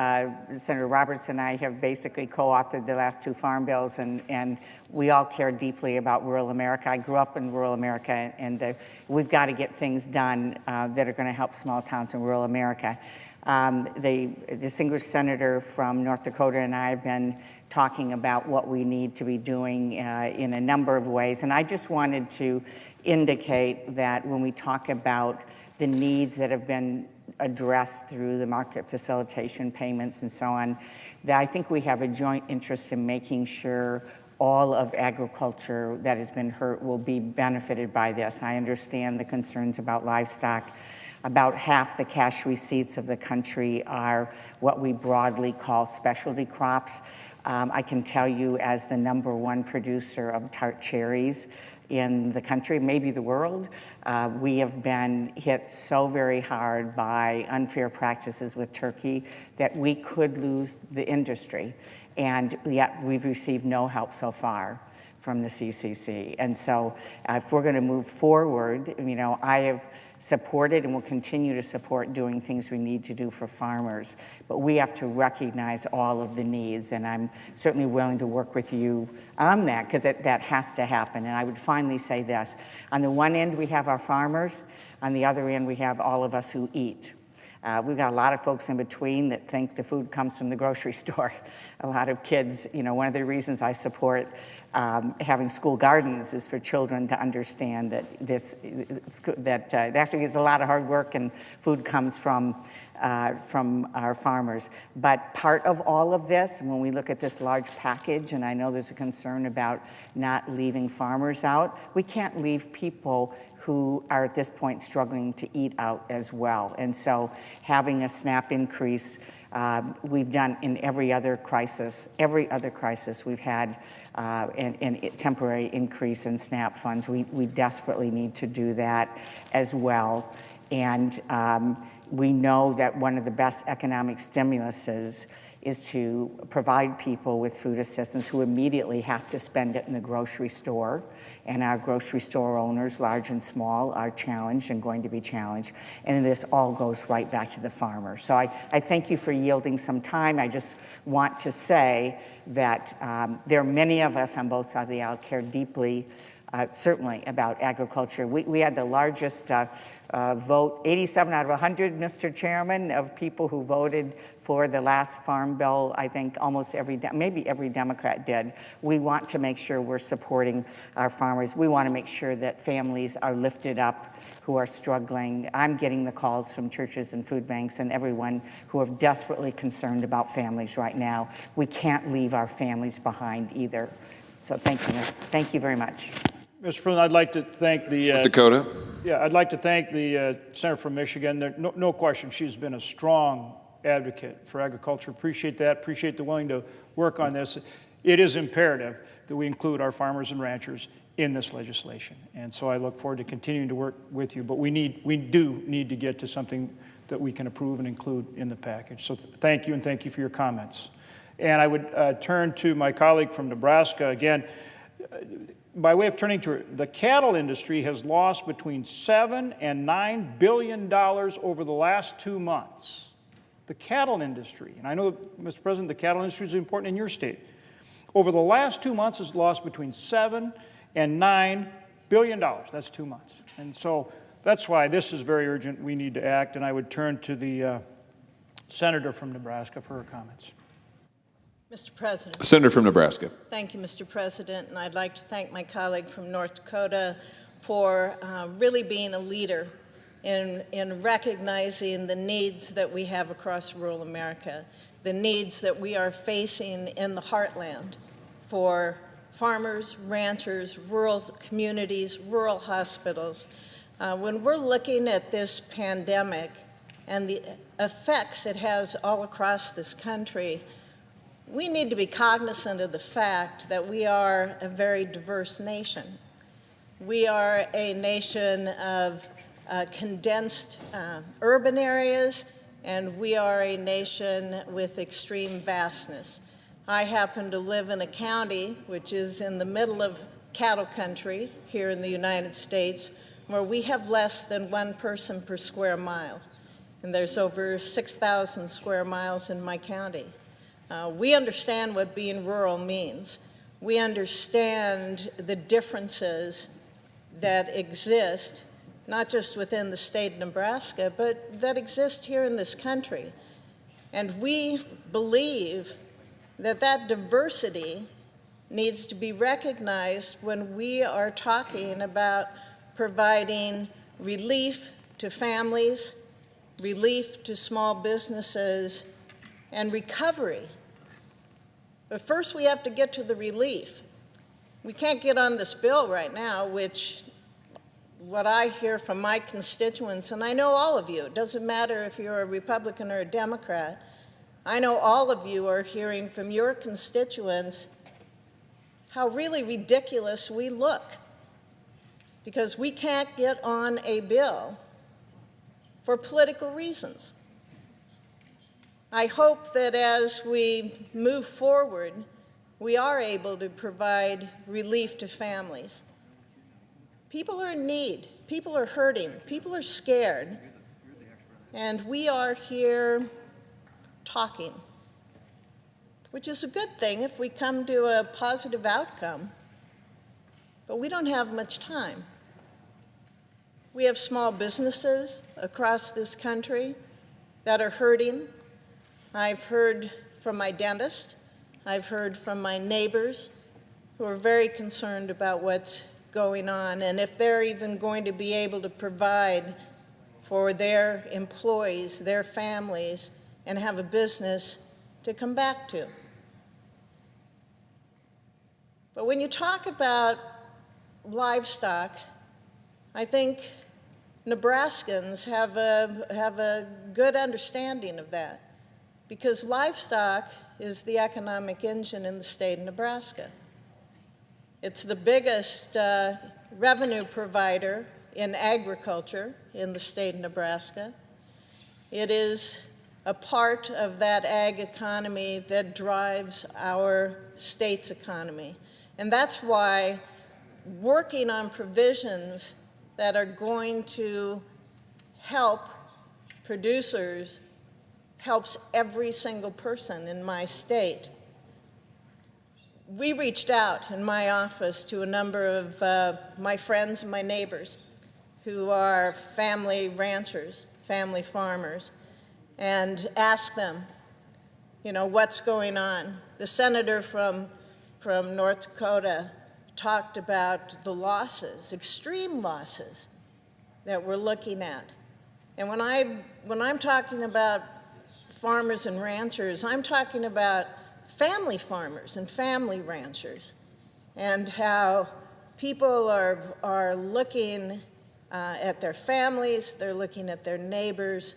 Senator Roberts and I have basically co-authored the last two farm bills, and we all care deeply about rural America. I grew up in rural America, and we've got to get things done that are going to help small towns in rural America. The distinguished senator from North Dakota and I have been talking about what we need to be doing in a number of ways. And I just wanted to indicate that when we talk about the needs that have been addressed through the market facilitation payments and so on, that I think we have a joint interest in making sure all of agriculture that has been hurt will be benefited by this. I understand the concerns about livestock. About half the cash receipts of the country are what we broadly call specialty crops. I can tell you, as the #1 producer of tart cherries in the country, maybe the world, we have been hit so very hard by unfair practices with Turkey that we could lose the industry. And yet we've received no help so far from the CCC. And so if we're going to move forward, I have supported and will continue to support doing things we need to do for farmers. But we have to recognize all of the needs, and I'm certainly willing to work with you on that, because that has to happen. And I would finally say this. On the one end, we have our farmers. On the other end, we have all of us who eat. We've got a lot of folks in between that think the food comes from the grocery store. A lot of kids, one of the reasons I support having school gardens is for children to understand that it actually is a lot of hard work and food comes from our farmers. But part of all of this, when we look at this large package, and I know there's a concern about not leaving farmers out, we can't leave people who are at this point struggling to eat out as well. And so having a SNAP increase, we've done in every other crisis we've had a temporary increase in SNAP funds. We desperately need to do that as well. And we know that one of the best economic stimuluses is to provide people with food assistance who immediately have to spend it in the grocery store. And our grocery store owners, large and small, are challenged and going to be challenged. And this all goes right back to the farmer. So I thank you for yielding some time. I just want to say that there are many of us on both sides of the aisle care deeply, certainly about agriculture. We had the largest vote, 87 out of 100, Mr. Chairman, of people who voted for the last farm bill. I think almost maybe every Democrat did. We want to make sure we're supporting our farmers. We want to make sure that families are lifted up who are struggling. I'm getting the calls from churches and food banks and everyone who are desperately concerned about families right now. We can't leave our families behind either. So thank you very much. Mr. President, I'd like to thank the Dakota. Yeah, I'd like to thank the Senator from Michigan. No question, she's been a strong advocate for agriculture. Appreciate that. Appreciate the willing to work on this. It is imperative that we include our farmers and ranchers in this legislation, and so I look forward to continuing to work with you. But we do need to get to something that we can approve and include in the package. So thank you, and thank you for your comments. And I would turn to my colleague from Nebraska again. By way of turning to her, the cattle industry has lost between $7 and $9 billion over the last 2 months. The cattle industry, and I know, Mr. President, the cattle industry is important in your state. Over the last 2 months, has lost between $7 and $9 billion. That's 2 months. And so that's why this is very urgent. We need to act, and I would turn to the senator from Nebraska for her comments. Mr. President. Senator from Nebraska. Thank you, Mr. President, and I'd like to thank my colleague from North Dakota for really being a leader in recognizing the needs that we have across rural America, the needs that we are facing in the heartland for farmers, ranchers, rural communities, rural hospitals. When we're looking at this pandemic and the effects it has all across this country, we need to be cognizant of the fact that we are a very diverse nation. We are a nation of condensed urban areas, and we are a nation with extreme vastness. I happen to live in a county which is in the middle of cattle country here in the United States, where we have less than 1 person per square mile, and there's over 6,000 square miles in my county. We understand what being rural means. We understand the differences that exist, not just within the state of Nebraska, but that exist here in this country. And we believe that that diversity needs to be recognized when we are talking about providing relief to families, relief to small businesses, and recovery. But first we have to get to the relief. We can't get on this bill right now, which what I hear from my constituents, and I know all of you, it doesn't matter if you're a Republican or a Democrat, I know all of you are hearing from your constituents how really ridiculous we look, because we can't get on a bill for political reasons. I hope that as we move forward, we are able to provide relief to families. People are in need, people are hurting, people are scared, and we are here talking, which is a good thing if we come to a positive outcome, but we don't have much time. We have small businesses across this country that are hurting. I've heard from my dentist, I've heard from my neighbors who are very concerned about what's going on and if they're even going to be able to provide for their employees, their families, and have a business to come back to. But when you talk about livestock, I think Nebraskans have a good understanding of that, because livestock is the economic engine in the state of Nebraska. It's the biggest revenue provider in agriculture in the state of Nebraska. It is a part of that ag economy that drives our state's economy. And that's why working on provisions that are going to help producers helps every single person in my state. We reached out in my office to a number of my friends and my neighbors who are family ranchers, family farmers, and asked them, you know, what's going on. The senator from North Dakota talked about the losses, extreme losses that we're looking at. And when I'm talking about farmers and ranchers, I'm talking about family farmers and family ranchers, and how people are looking at their families, they're looking at their neighbors,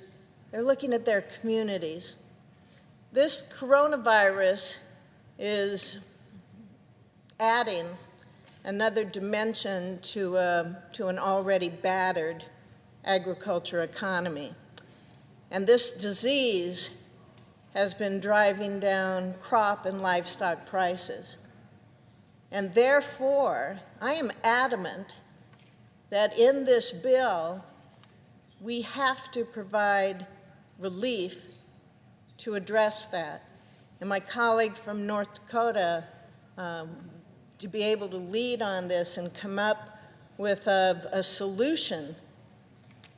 they're looking at their communities. This coronavirus is adding another dimension to an already battered agriculture economy. And this disease has been driving down crop and livestock prices. And therefore, I am adamant that in this bill, we have to provide relief to address that. And my colleague from North Dakota, to be able to lead on this and come up with a solution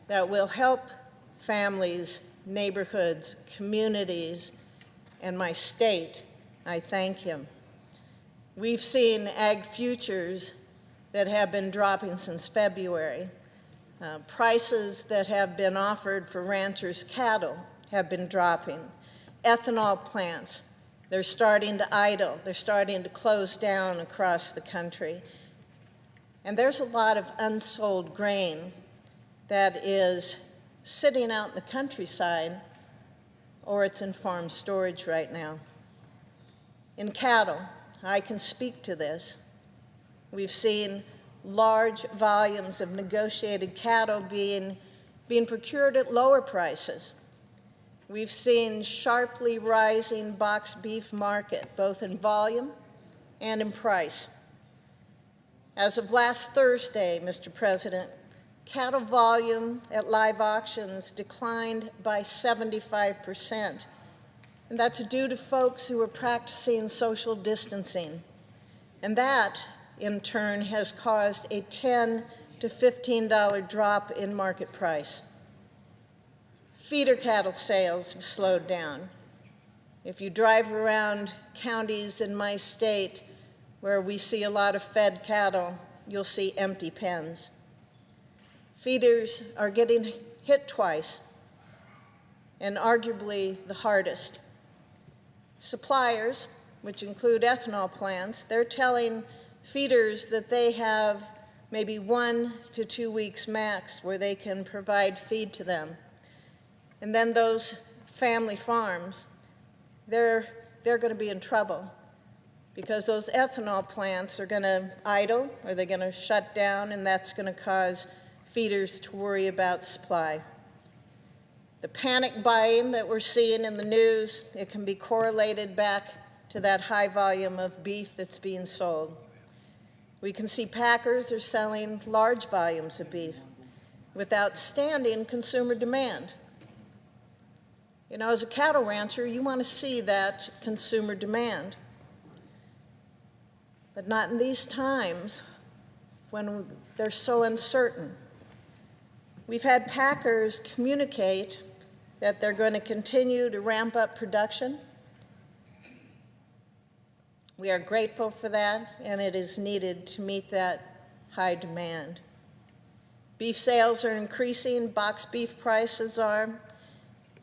that will help families, neighborhoods, communities, and my state, I thank him. We've seen ag futures that have been dropping since February. Prices that have been offered for ranchers' cattle have been dropping. Ethanol plants, they're starting to idle. They're starting to close down across the country. And there's a lot of unsold grain that is sitting out in the countryside, or it's in farm storage right now. In cattle, I can speak to this. We've seen large volumes of negotiated cattle being procured at lower prices. We've seen sharply rising box beef market, both in volume and in price. As of last Thursday, Mr. President, cattle volume at live auctions declined by 75%. And that's due to folks who are practicing social distancing. And that, in turn, has caused a $10 to $15 drop in market price. Feeder cattle sales have slowed down. If you drive around counties in my state where we see a lot of fed cattle, you'll see empty pens. Feeders are getting hit twice, and arguably the hardest. Suppliers, which include ethanol plants, they're telling feeders that they have maybe 1 to 2 weeks max where they can provide feed to them. And then those family farms, they're going to be in trouble because those ethanol plants are going to idle or they're going to shut down, and that's going to cause feeders to worry about supply. The panic buying that we're seeing in the news, it can be correlated back to that high volume of beef that's being sold. We can see packers are selling large volumes of beef with outstanding consumer demand. You know, as a cattle rancher, you want to see that consumer demand. But not in these times when they're so uncertain. We've had packers communicate that they're going to continue to ramp up production. We are grateful for that, and it is needed to meet that high demand. Beef sales are increasing, box beef prices are,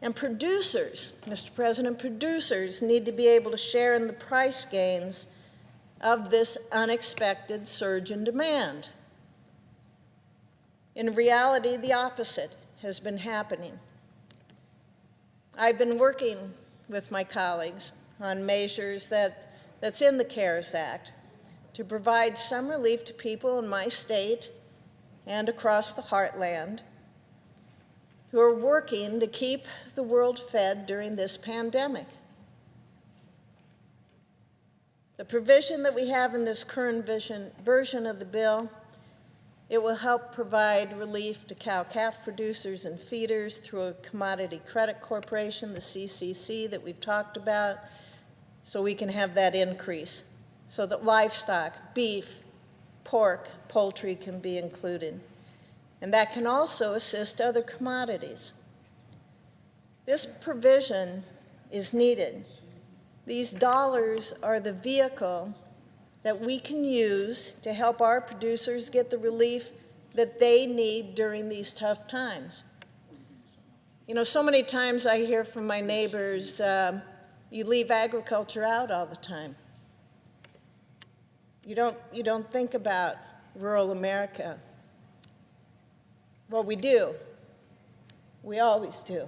and producers, Mr. President, producers need to be able to share in the price gains of this unexpected surge in demand. In reality, the opposite has been happening. I've been working with my colleagues on measures that's in the CARES Act to provide some relief to people in my state and across the heartland who are working to keep the world fed during this pandemic. The provision that we have in this current version of the bill, it will help provide relief to cow-calf producers and feeders through a Commodity Credit Corporation, the CCC that we've talked about, so we can have that increase, so that livestock, beef, pork, poultry can be included. And that can also assist other commodities. This provision is needed. These dollars are the vehicle that we can use to help our producers get the relief that they need during these tough times. You know, so many times I hear from my neighbors, you leave agriculture out all the time. You don't think about rural America. Well, we do. We always do.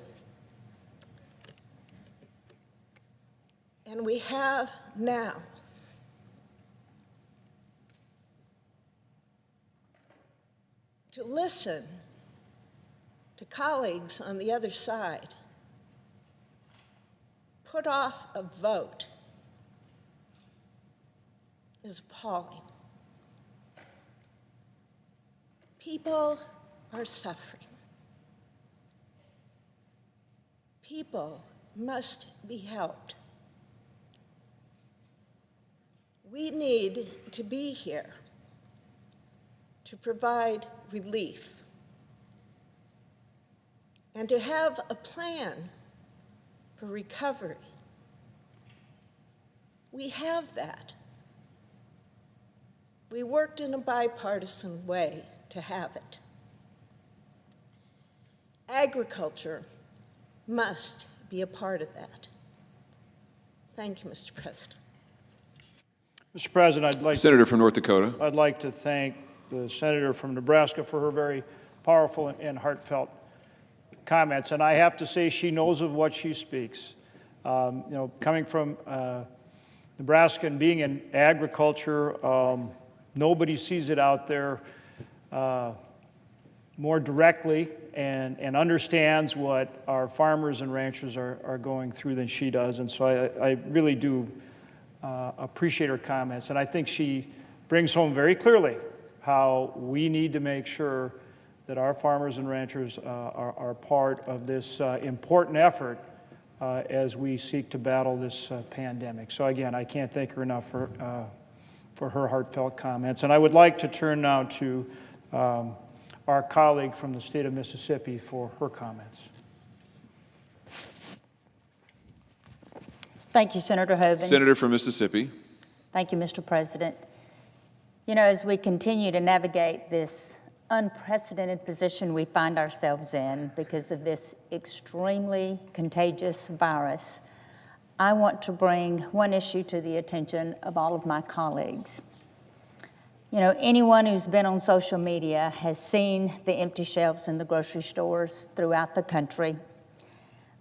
And we have now. To listen to colleagues on the other side put off a vote is appalling. People are suffering. People must be helped. We need to be here to provide relief and to have a plan for recovery. We have that. We worked in a bipartisan way to have it. Agriculture must be a part of that. Thank you, Mr. President. Mr. President, Senator from North Dakota. I'd like to thank the senator from Nebraska for her very powerful and heartfelt comments. And I have to say, she knows of what she speaks. You know, coming from Nebraska and being in agriculture, nobody sees it out there more directly and understands what our farmers and ranchers are going through than she does. And so I really do appreciate her comments. And I think she brings home very clearly how we need to make sure that our farmers and ranchers are part of this important effort as we seek to battle this pandemic. So again, I can't thank her enough for her heartfelt comments. And I would like to turn now to our colleague from the state of Mississippi for her comments. Thank you, Senator Hoeven. Senator from Mississippi. Thank you, Mr. President. You know, as we continue to navigate this unprecedented position we find ourselves in because of this extremely contagious virus, I want to bring one issue to the attention of all of my colleagues. You know, anyone who's been on social media has seen the empty shelves in the grocery stores throughout the country.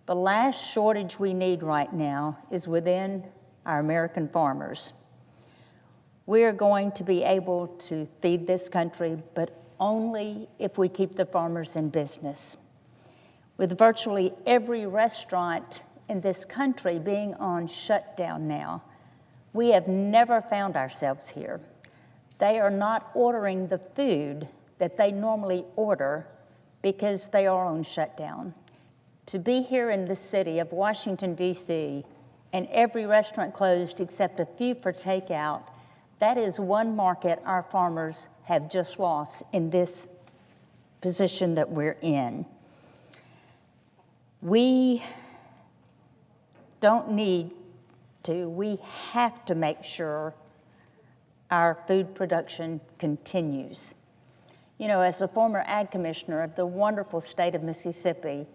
The last shortage we need right now is within our American farmers. We are going to be able to feed this country, but only if we keep the farmers in business. With virtually every restaurant in this country being on shutdown now, we have never found ourselves here. They are not ordering the food that they normally order because they are on shutdown. To be here in the city of Washington, D.C., and every restaurant closed except a few for takeout, that is one market our farmers have just lost in this position that we're in. We don't need to, we have to make sure our food production continues. You know, as a former ag commissioner of the wonderful state of Mississippi,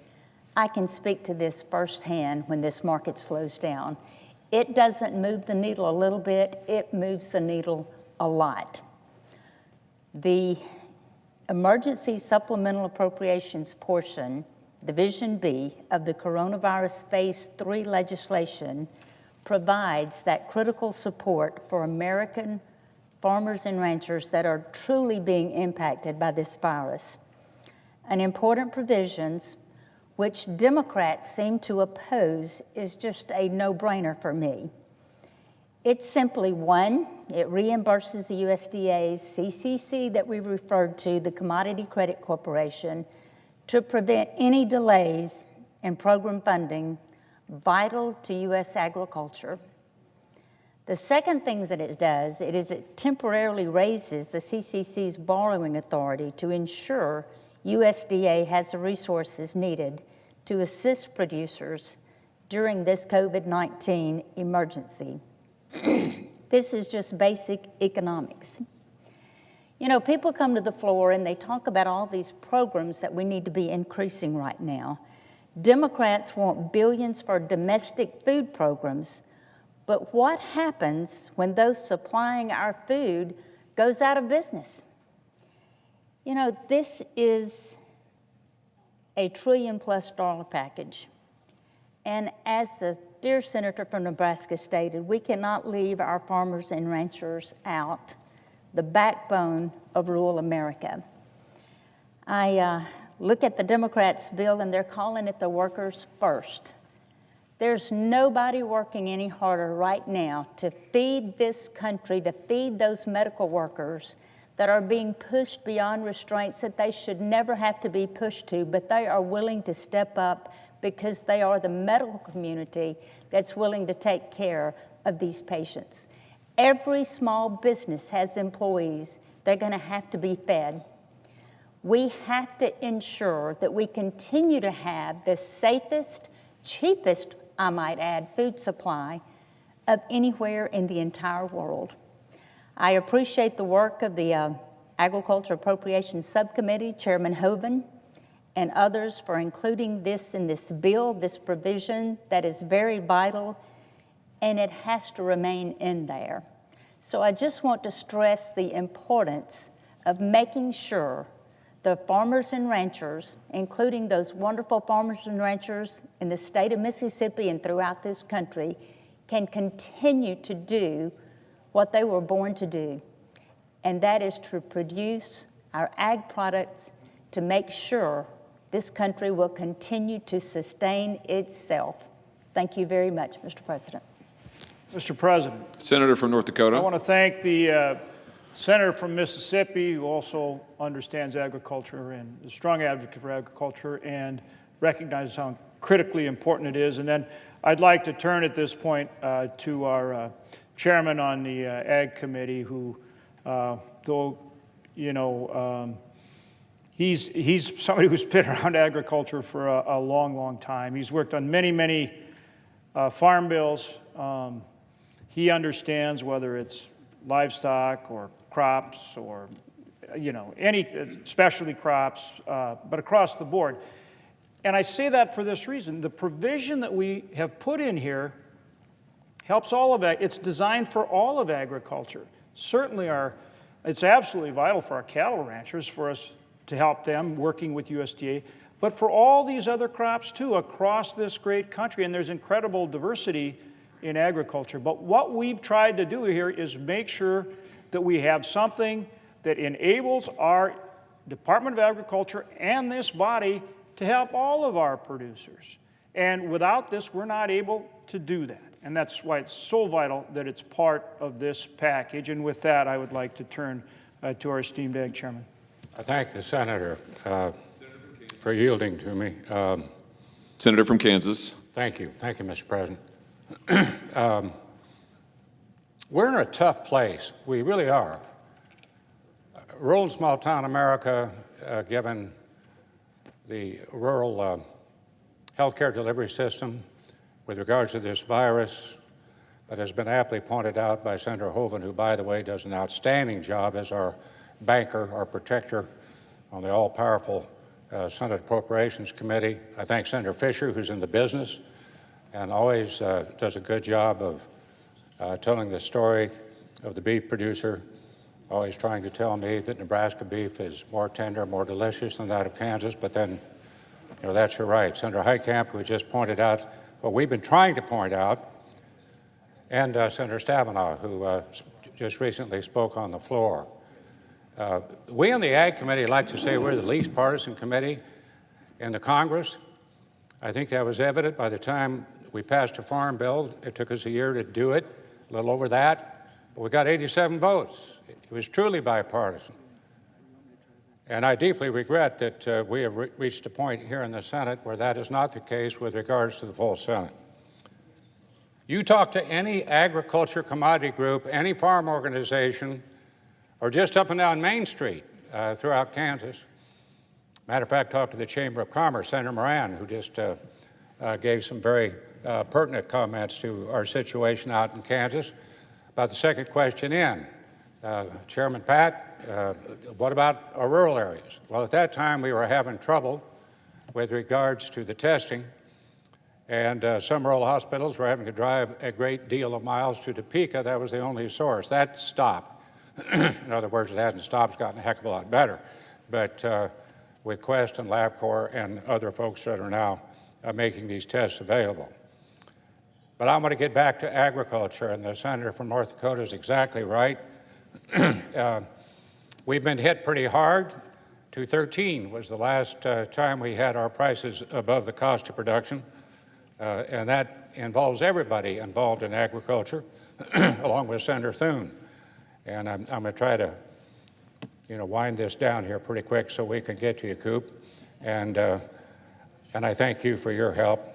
I can speak to this firsthand when this market slows down. It doesn't move the needle a little bit, it moves the needle a lot. The emergency supplemental appropriations portion, Division B of the coronavirus Phase 3 legislation, provides that critical support for American farmers and ranchers that are truly being impacted by this virus. An important provisions which Democrats seem to oppose is just a no-brainer for me. It's simply one, it reimburses the USDA's CCC that we referred to, the Commodity Credit Corporation, to prevent any delays in program funding vital to U.S. agriculture. The second thing that it does, it temporarily raises the CCC's borrowing authority to ensure USDA has the resources needed to assist producers during this COVID-19 emergency. This is just basic economics. You know, people come to the floor and they talk about all these programs that we need to be increasing right now. Democrats want billions for domestic food programs, but what happens when those supplying our food goes out of business? You know, this is a $1 trillion+ package. And as the dear senator from Nebraska stated, we cannot leave our farmers and ranchers out, the backbone of rural America. I look at the Democrats' bill and they're calling it the workers first. There's nobody working any harder right now to feed this country, to feed those medical workers that are being pushed beyond restraints that they should never have to be pushed to, but they are willing to step up because they are the medical community that's willing to take care of these patients. Every small business has employees. They're going to have to be fed. We have to ensure that we continue to have the safest, cheapest, I might add, food supply of anywhere in the entire world. I appreciate the work of the Agriculture Appropriations Subcommittee, Chairman Hoeven, and others for including this in this bill, this provision that is very vital, and it has to remain in there. So I just want to stress the importance of making sure the farmers and ranchers, including those wonderful farmers and ranchers in the state of Mississippi and throughout this country, can continue to do what they were born to do, and that is to produce our ag products to make sure this country will continue to sustain itself. Thank you very much, Mr. President. Mr. President. Senator from North Dakota. I want to thank the senator from Mississippi who also understands agriculture and is a strong advocate for agriculture and recognizes how critically important it is. And then I'd like to turn at this point to our chairman on the Ag Committee who, though, you know, he's somebody who's been around agriculture for a long, long time. He's worked on many, many farm bills. He understands whether it's livestock or crops or, you know, any specialty crops, but across the board. And I say that for this reason. The provision that we have put in here helps all of it. It's designed for all of agriculture. Certainly it's absolutely vital for our cattle ranchers, for us to help them working with USDA, but for all these other crops too across this great country. And there's incredible diversity in agriculture. But what we've tried to do here is make sure that we have something that enables our Department of Agriculture and this body to help all of our producers. And without this, we're not able to do that. And that's why it's so vital that it's part of this package. And with that, I would like to turn to our esteemed Ag Chairman. I thank the senator for yielding to me. Senator from Kansas. Thank you, Mr. President. We're in a tough place. We really are. Rural and small town America, given the rural healthcare delivery system with regards to this virus, but has been aptly pointed out by Senator Hoeven, who, by the way, does an outstanding job as our banker, our protector on the all-powerful Senate Appropriations Committee. I thank Senator Fisher, who's in the business and always does a good job of telling the story of the beef producer, always trying to tell me that Nebraska beef is more tender, more delicious than that of Kansas, but then, you know, that's your right. Senator Heitkamp, who just pointed out what we've been trying to point out, and Senator Stabenow, who just recently spoke on the floor. We on the Ag Committee like to say we're the least partisan committee in the Congress. I think that was evident by the time we passed a farm bill. It took us a year to do it, a little over that, but we got 87 votes. It was truly bipartisan. And I deeply regret that we have reached a point here in the Senate where that is not the case with regards to the full Senate. You talk to any agriculture commodity group, any farm organization, or just up and down Main Street throughout Kansas. Matter of fact, talk to the Chamber of Commerce, Senator Moran, who just gave some very pertinent comments to our situation out in Kansas. About the second question in, Chairman Pat, what about our rural areas? Well, at that time, we were having trouble with regards to the testing, and some rural hospitals were having to drive a great deal of miles to Topeka. That was the only source. That stopped. In other words, it hasn't stopped. It's gotten a heck of a lot better. But with Quest and LabCorp and other folks that are now making these tests available. But I want to get back to agriculture, and the senator from North Dakota is exactly right. We've been hit pretty hard. 2013 was the last time we had our prices above the cost of production, and that involves everybody involved in agriculture, along with Senator Thune. And I'm going to try to, wind this down here pretty quick so we can get to you, Coop. And I thank you for your help.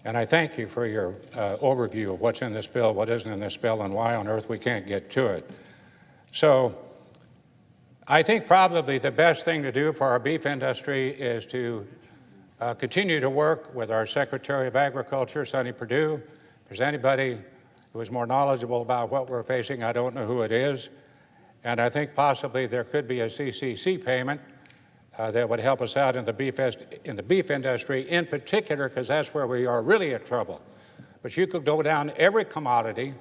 And I thank you for your overview of what's in this bill, what isn't in this bill, and why on earth we can't get to it. So I think probably the best thing to do for our beef industry is to continue to work with our Secretary of Agriculture, Sonny Perdue. If there's anybody who is more knowledgeable about what we're facing, I don't know who it is. And I think possibly there could be a CCC payment that would help us out in the beef industry in particular, because that's where we are really in trouble. But you could go down every commodity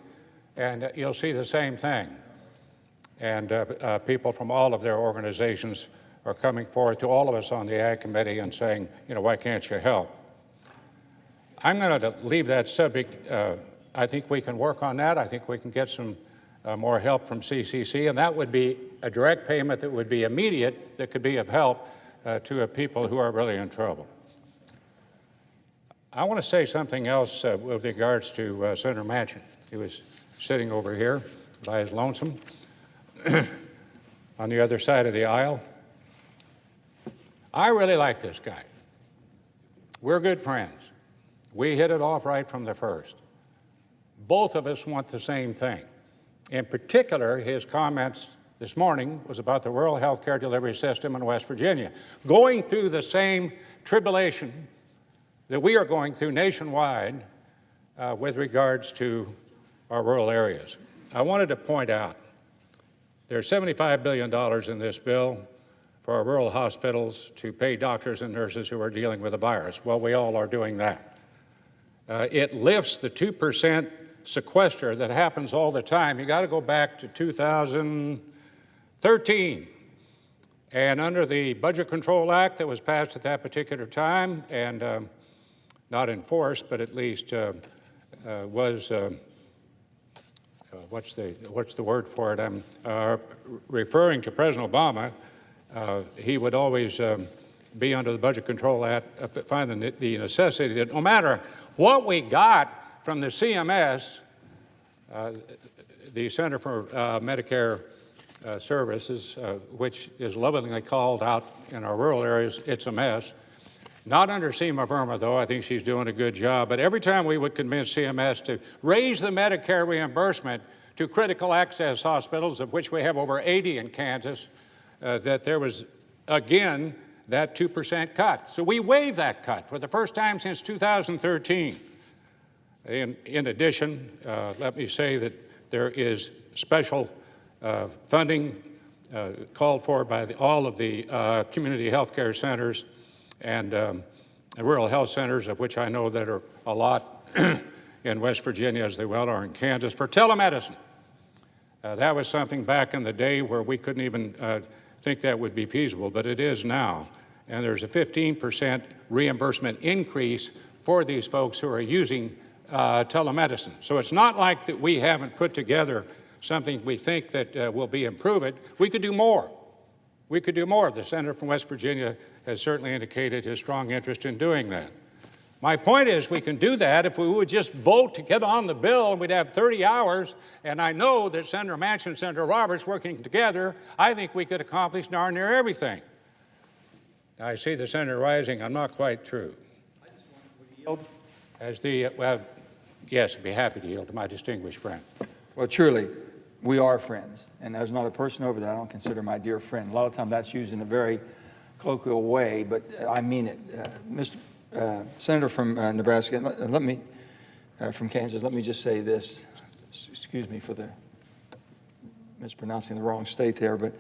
and you'll see the same thing. And people from all of their organizations are coming forward to all of us on the Ag Committee and saying, why can't you help? I'm going to leave that subject. I think we can work on that. I think we can get some more help from CCC, and that would be a direct payment that would be immediate, that could be of help to people who are really in trouble. I want to say something else with regards to Senator Manchin. He was sitting over here by his lonesome on the other side of the aisle. I really like this guy. We're good friends. We hit it off right from the first. Both of us want the same thing. In particular, his comments this morning was about the rural health care delivery system in West Virginia, going through the same tribulation that we are going through nationwide with regards to our rural areas. I wanted to point out there's $75 billion in this bill for our rural hospitals to pay doctors and nurses who are dealing with the virus. Well, we all are doing that. It lifts the 2% sequester that happens all the time. You got to go back to 2013. And under the Budget Control Act that was passed at that particular time, and not enforced, but at least was, what's the word for it? I'm referring to President Obama. He would always be under the Budget Control Act, find the necessity that no matter what we got from the CMS, the Center for Medicare Services, which is lovingly called out in our rural areas, it's a mess. Not under Seema Verma, though. I think she's doing a good job. But every time we would convince CMS to raise the Medicare reimbursement to critical access hospitals, of which we have over 80 in Kansas, that there was, again, that 2% cut. So we waived that cut for the first time since 2013. In addition, let me say that there is special funding called for by all of the community health care centers and rural health centers, of which I know that are a lot in West Virginia, as they well are in Kansas, for telemedicine. That was something back in the day where we couldn't even think that would be feasible, but it is now. And there's a 15% reimbursement increase for these folks who are using telemedicine. So it's not like that we haven't put together something we think that will be improved, we could do more. We could do more. The senator from West Virginia has certainly indicated his strong interest in doing that. My point is we can do that if we would just vote to get on the bill, and we'd have 30 hours, and I know that Senator Manchin and Senator Roberts working together, I think we could accomplish darn near everything. Now, I see the senator rising. I'm not quite through. As the, well, yes, I'd be happy to yield to my distinguished friend. Well, truly, we are friends, and there's not a person over there I don't consider my dear friend. A lot of times that's used in a very colloquial way, but I mean it. Mr. Senator from Nebraska, let me, from Kansas, let me just say this. Excuse me for the mispronouncing the wrong state there, but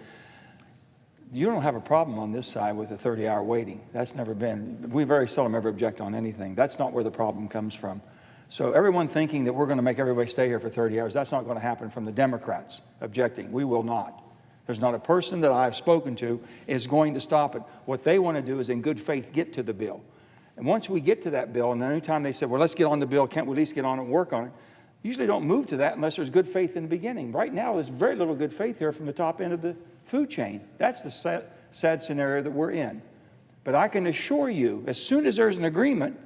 you don't have a problem on this side with a 30-hour waiting. That's never been, we very seldom ever object on anything. That's not where the problem comes from. So everyone thinking that we're going to make everybody stay here for 30 hours, that's not going to happen from the Democrats objecting. We will not. There's not a person that I've spoken to is going to stop it. What they want to do is in good faith get to the bill. And once we get to that bill, and any time they say, well, let's get on the bill, can't we at least get on it and work on it? Usually don't move to that unless there's good faith in the beginning. Right now, there's very little good faith here from the top end of the food chain. That's the sad scenario that we're in. But I can assure you, as soon as there's an agreement,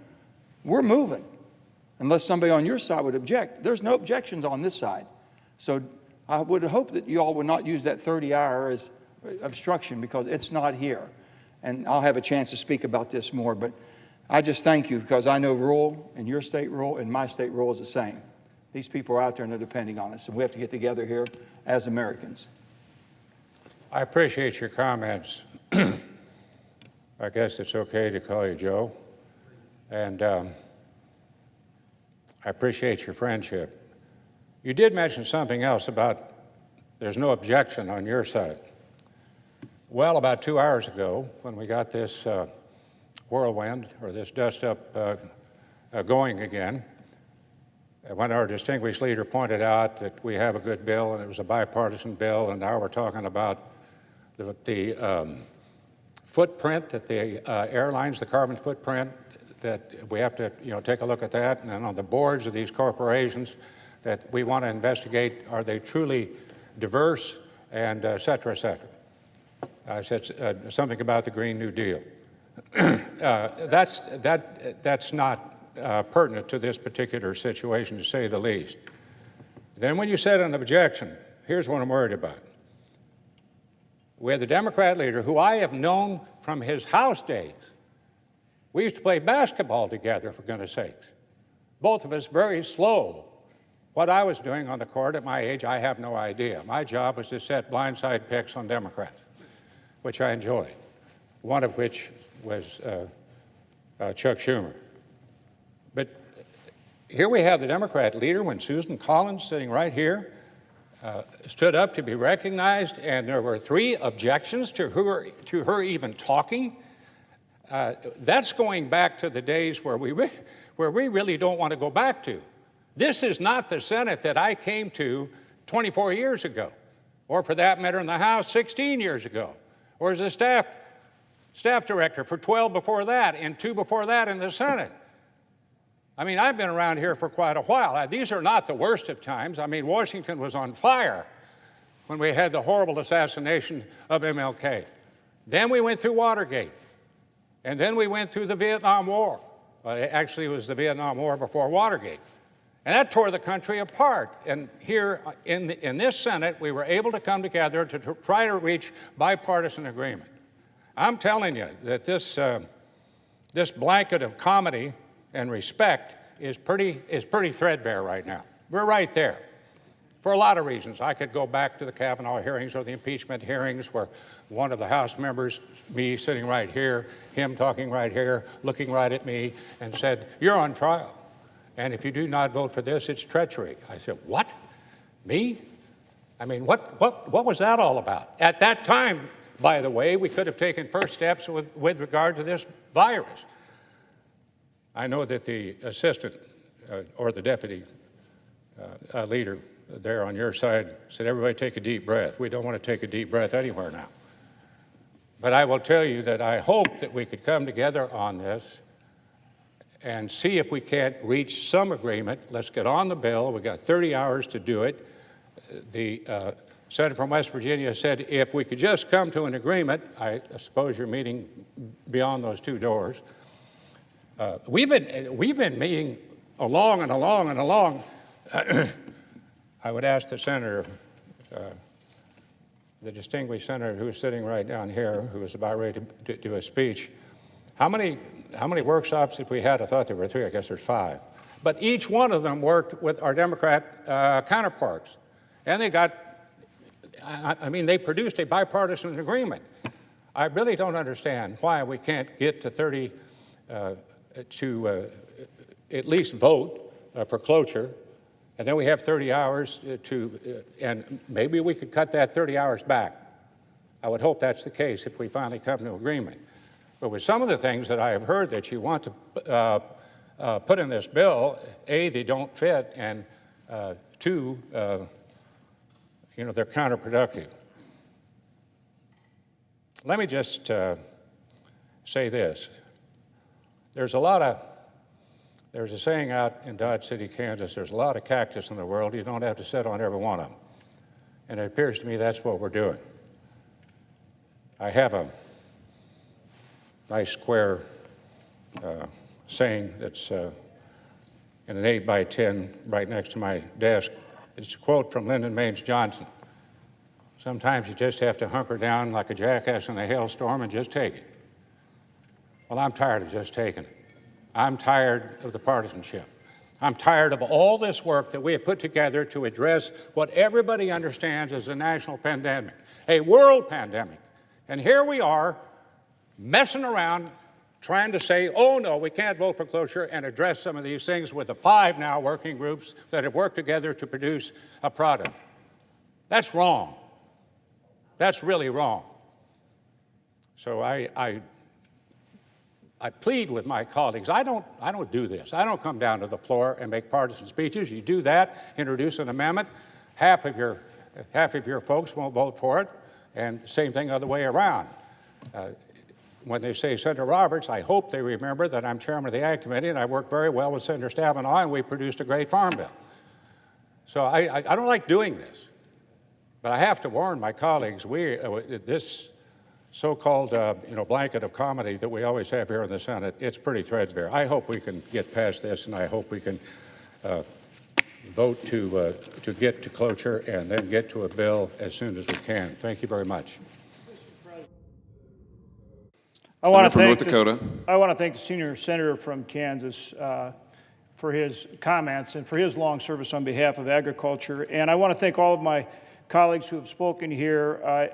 we're moving. Unless somebody on your side would object. There's no objections on this side. So I would hope that you all would not use that 30-hour as obstruction because it's not here. And I'll have a chance to speak about this more, but I just thank you because I know rural and your state rural and my state rural is the same. These people are out there and they're depending on us, and we have to get together here as Americans. I appreciate your comments. I guess it's okay to call you Joe. And I appreciate your friendship. You did mention something else about there's no objection on your side. Well, about 2 hours ago, when we got this whirlwind or this dust-up going again, when our distinguished leader pointed out that we have a good bill and it was a bipartisan bill, and now we're talking about the footprint that the airlines, the carbon footprint, that we have to take a look at that, and then on the boards of these corporations that we want to investigate, are they truly diverse, and et cetera, et cetera. I said something about the Green New Deal. That's not pertinent to this particular situation, to say the least. Then when you said an objection, here's what I'm worried about. We have the Democrat leader, who I have known from his House days. We used to play basketball together, for goodness sakes. Both of us very slow. What I was doing on the court at my age, I have no idea. My job was to set blindside picks on Democrats, which I enjoyed, one of which was Chuck Schumer. But here we have the Democrat leader, when Susan Collins, sitting right here, stood up to be recognized, and there were 3 objections to her even talking. That's going back to the days where we really don't want to go back to. This is not the Senate that I came to 24 years ago, or for that matter in the House 16 years ago, or as a staff director for 12 before that, and 2 before that in the Senate. I mean, I've been around here for quite a while. These are not the worst of times. I mean, Washington was on fire when we had the horrible assassination of MLK. Then we went through Watergate. And then we went through the Vietnam War. Well, actually, it was the Vietnam War before Watergate. And that tore the country apart. And here in this Senate, we were able to come together to try to reach bipartisan agreement. I'm telling you that this blanket of comedy and respect is pretty threadbare right now. We're right there. For a lot of reasons. I could go back to the Kavanaugh hearings or the impeachment hearings where one of the House members, me sitting right here, him talking right here, looking right at me, and said, "You're on trial. And if you do not vote for this, it's treachery." I said, "What? Me?" I mean, what was that all about? At that time, by the way, we could have taken first steps with regard to this virus. I know that the assistant or the deputy leader there on your side said, "Everybody take a deep breath." We don't want to take a deep breath anywhere now. But I will tell you that I hope that we could come together on this and see if we can't reach some agreement. Let's get on the bill. We've got 30 hours to do it. the senator from West Virginia said if we could just come to an agreement, I suppose you're meeting beyond those two doors. We've been meeting along and along and along. I would ask the senator, the distinguished senator who is sitting right down here, who is about ready to do a speech, how many workshops have we had? I thought there were 3. I guess there's 5. But each one of them worked with our Democrat counterparts. And they got, I mean, they produced a bipartisan agreement. I really don't understand why we can't get to 30 to at least vote for cloture. And then we have 30 hours and maybe we could cut that 30 hours back. I would hope that's the case if we finally come to agreement. But with some of the things that I have heard that you want to put in this bill, A, they don't fit, and 2, you know, they're counterproductive. Let me just say this. There's a saying out in Dodge City, Kansas, there's a lot of cactus in the world. You don't have to sit on every one of them. And it appears to me that's what we're doing. I have a nice square saying that's in an 8x10 right next to my desk. It's a quote from Lyndon Baines Johnson. Sometimes you just have to hunker down like a jackass in a hailstorm and just take it. Well, I'm tired of just taking it. I'm tired of the partisanship. I'm tired of all this work that we have put together to address what everybody understands as a national pandemic, a world pandemic. And here we are messing around trying to say, oh, no, we can't vote for cloture and address some of these things with the 5 now working groups that have worked together to produce a product. That's wrong. That's really wrong. So I plead with my colleagues. I don't do this. I don't come down to the floor and make partisan speeches. You do that, introduce an amendment, half of your folks won't vote for it, and same thing other way around. When they say Senator Roberts, I hope they remember that I'm chairman of the Ag Committee and I work very well with Senator Stabenow and we produced a great farm bill. So I don't like doing this, but I have to warn my colleagues, this so-called blanket of comedy that we always have here in the Senate, it's pretty threadbare. I hope we can get past this and I hope we can vote to get to cloture and then get to a bill as soon as we can. Thank you very much. I want to thank the senior senator from Kansas for his comments and for his long service on behalf of agriculture. And I want to thank all of my colleagues who have spoken here.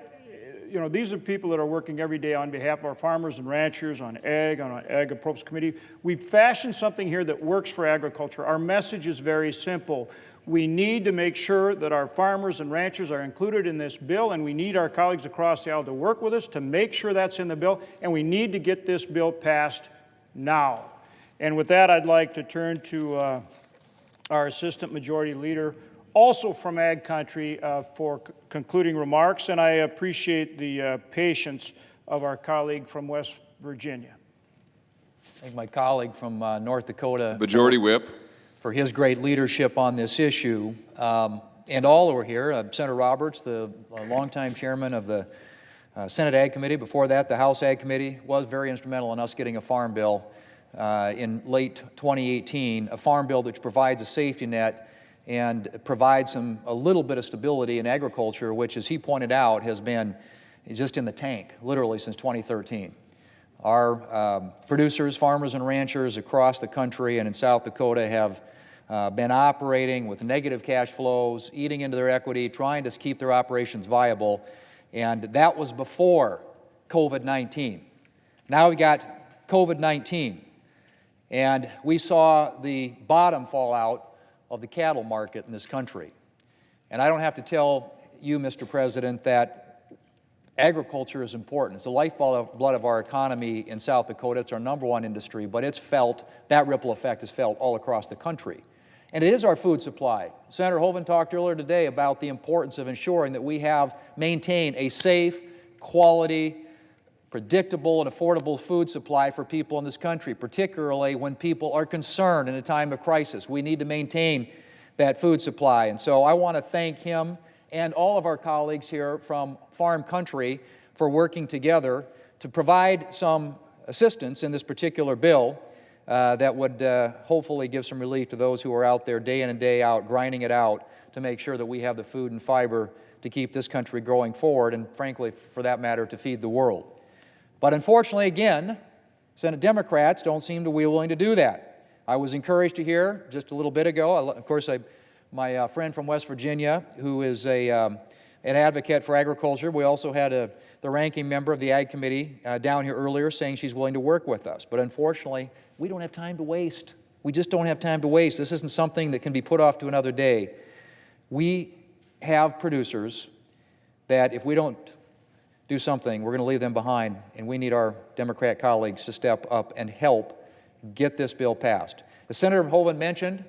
You know, these are people that are working every day on behalf of our farmers and ranchers, on Ag Appropriations Committee. We've fashioned something here that works for agriculture. Our message is very simple. We need to make sure that our farmers and ranchers are included in this bill, and we need our colleagues across the aisle to work with us to make sure that's in the bill, and we need to get this bill passed now. And with that, I'd like to turn to our Assistant Majority Leader, also from Ag Country, for concluding remarks, and I appreciate the patience of our colleague from West Virginia. Thank my colleague from North Dakota. Majority Whip. For his great leadership on this issue. And all over here, Senator Roberts, the longtime chairman of the Senate Ag Committee, before that the House Ag Committee, was very instrumental in us getting a farm bill in late 2018, a farm bill that provides a safety net and provides a little bit of stability in agriculture, which, as he pointed out, has been just in the tank, literally since 2013. Our producers, farmers, and ranchers across the country and in South Dakota have been operating with negative cash flows, eating into their equity, trying to keep their operations viable, and that was before COVID-19. Now we got COVID-19, and we saw the bottom fall out of the cattle market in this country. And I don't have to tell you, Mr. President, that agriculture is important. It's the lifeblood of our economy in South Dakota. It's our #1 industry, but it's felt, that ripple effect is felt all across the country. And it is our food supply. Senator Hoeven talked earlier today about the importance of ensuring that we maintain a safe, quality, predictable, and affordable food supply for people in this country, particularly when people are concerned in a time of crisis. We need to maintain that food supply. And so I want to thank him and all of our colleagues here from Farm Country for working together to provide some assistance in this particular bill that would hopefully give some relief to those who are out there day in and day out grinding it out to make sure that we have the food and fiber to keep this country growing forward and, frankly, for that matter, to feed the world. But unfortunately, again, Senate Democrats don't seem to be willing to do that. I was encouraged to hear just a little bit ago, of course, my friend from West Virginia, who is an advocate for agriculture. We also had the ranking member of the Ag Committee down here earlier saying she's willing to work with us. But unfortunately, we don't have time to waste. We just don't have time to waste. This isn't something that can be put off to another day. We have producers that if we don't do something, we're going to leave them behind, and we need our Democrat colleagues to step up and help get this bill passed. As Senator Hoeven mentioned,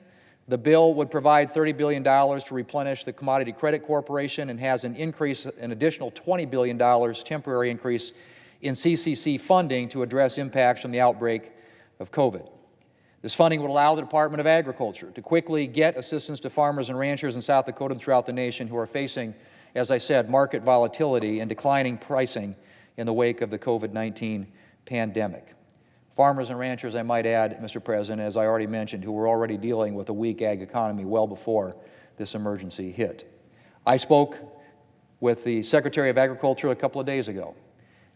the bill would provide $30 billion to replenish the Commodity Credit Corporation and has an additional $20 billion temporary increase in CCC funding to address impacts from the outbreak of COVID. This funding would allow the Department of Agriculture to quickly get assistance to farmers and ranchers in South Dakota and throughout the nation who are facing, as I said, market volatility and declining pricing in the wake of the COVID-19 pandemic. Farmers and ranchers, I might add, Mr. President, as I already mentioned, who were already dealing with a weak ag economy well before this emergency hit. I spoke with the Secretary of Agriculture a couple of days ago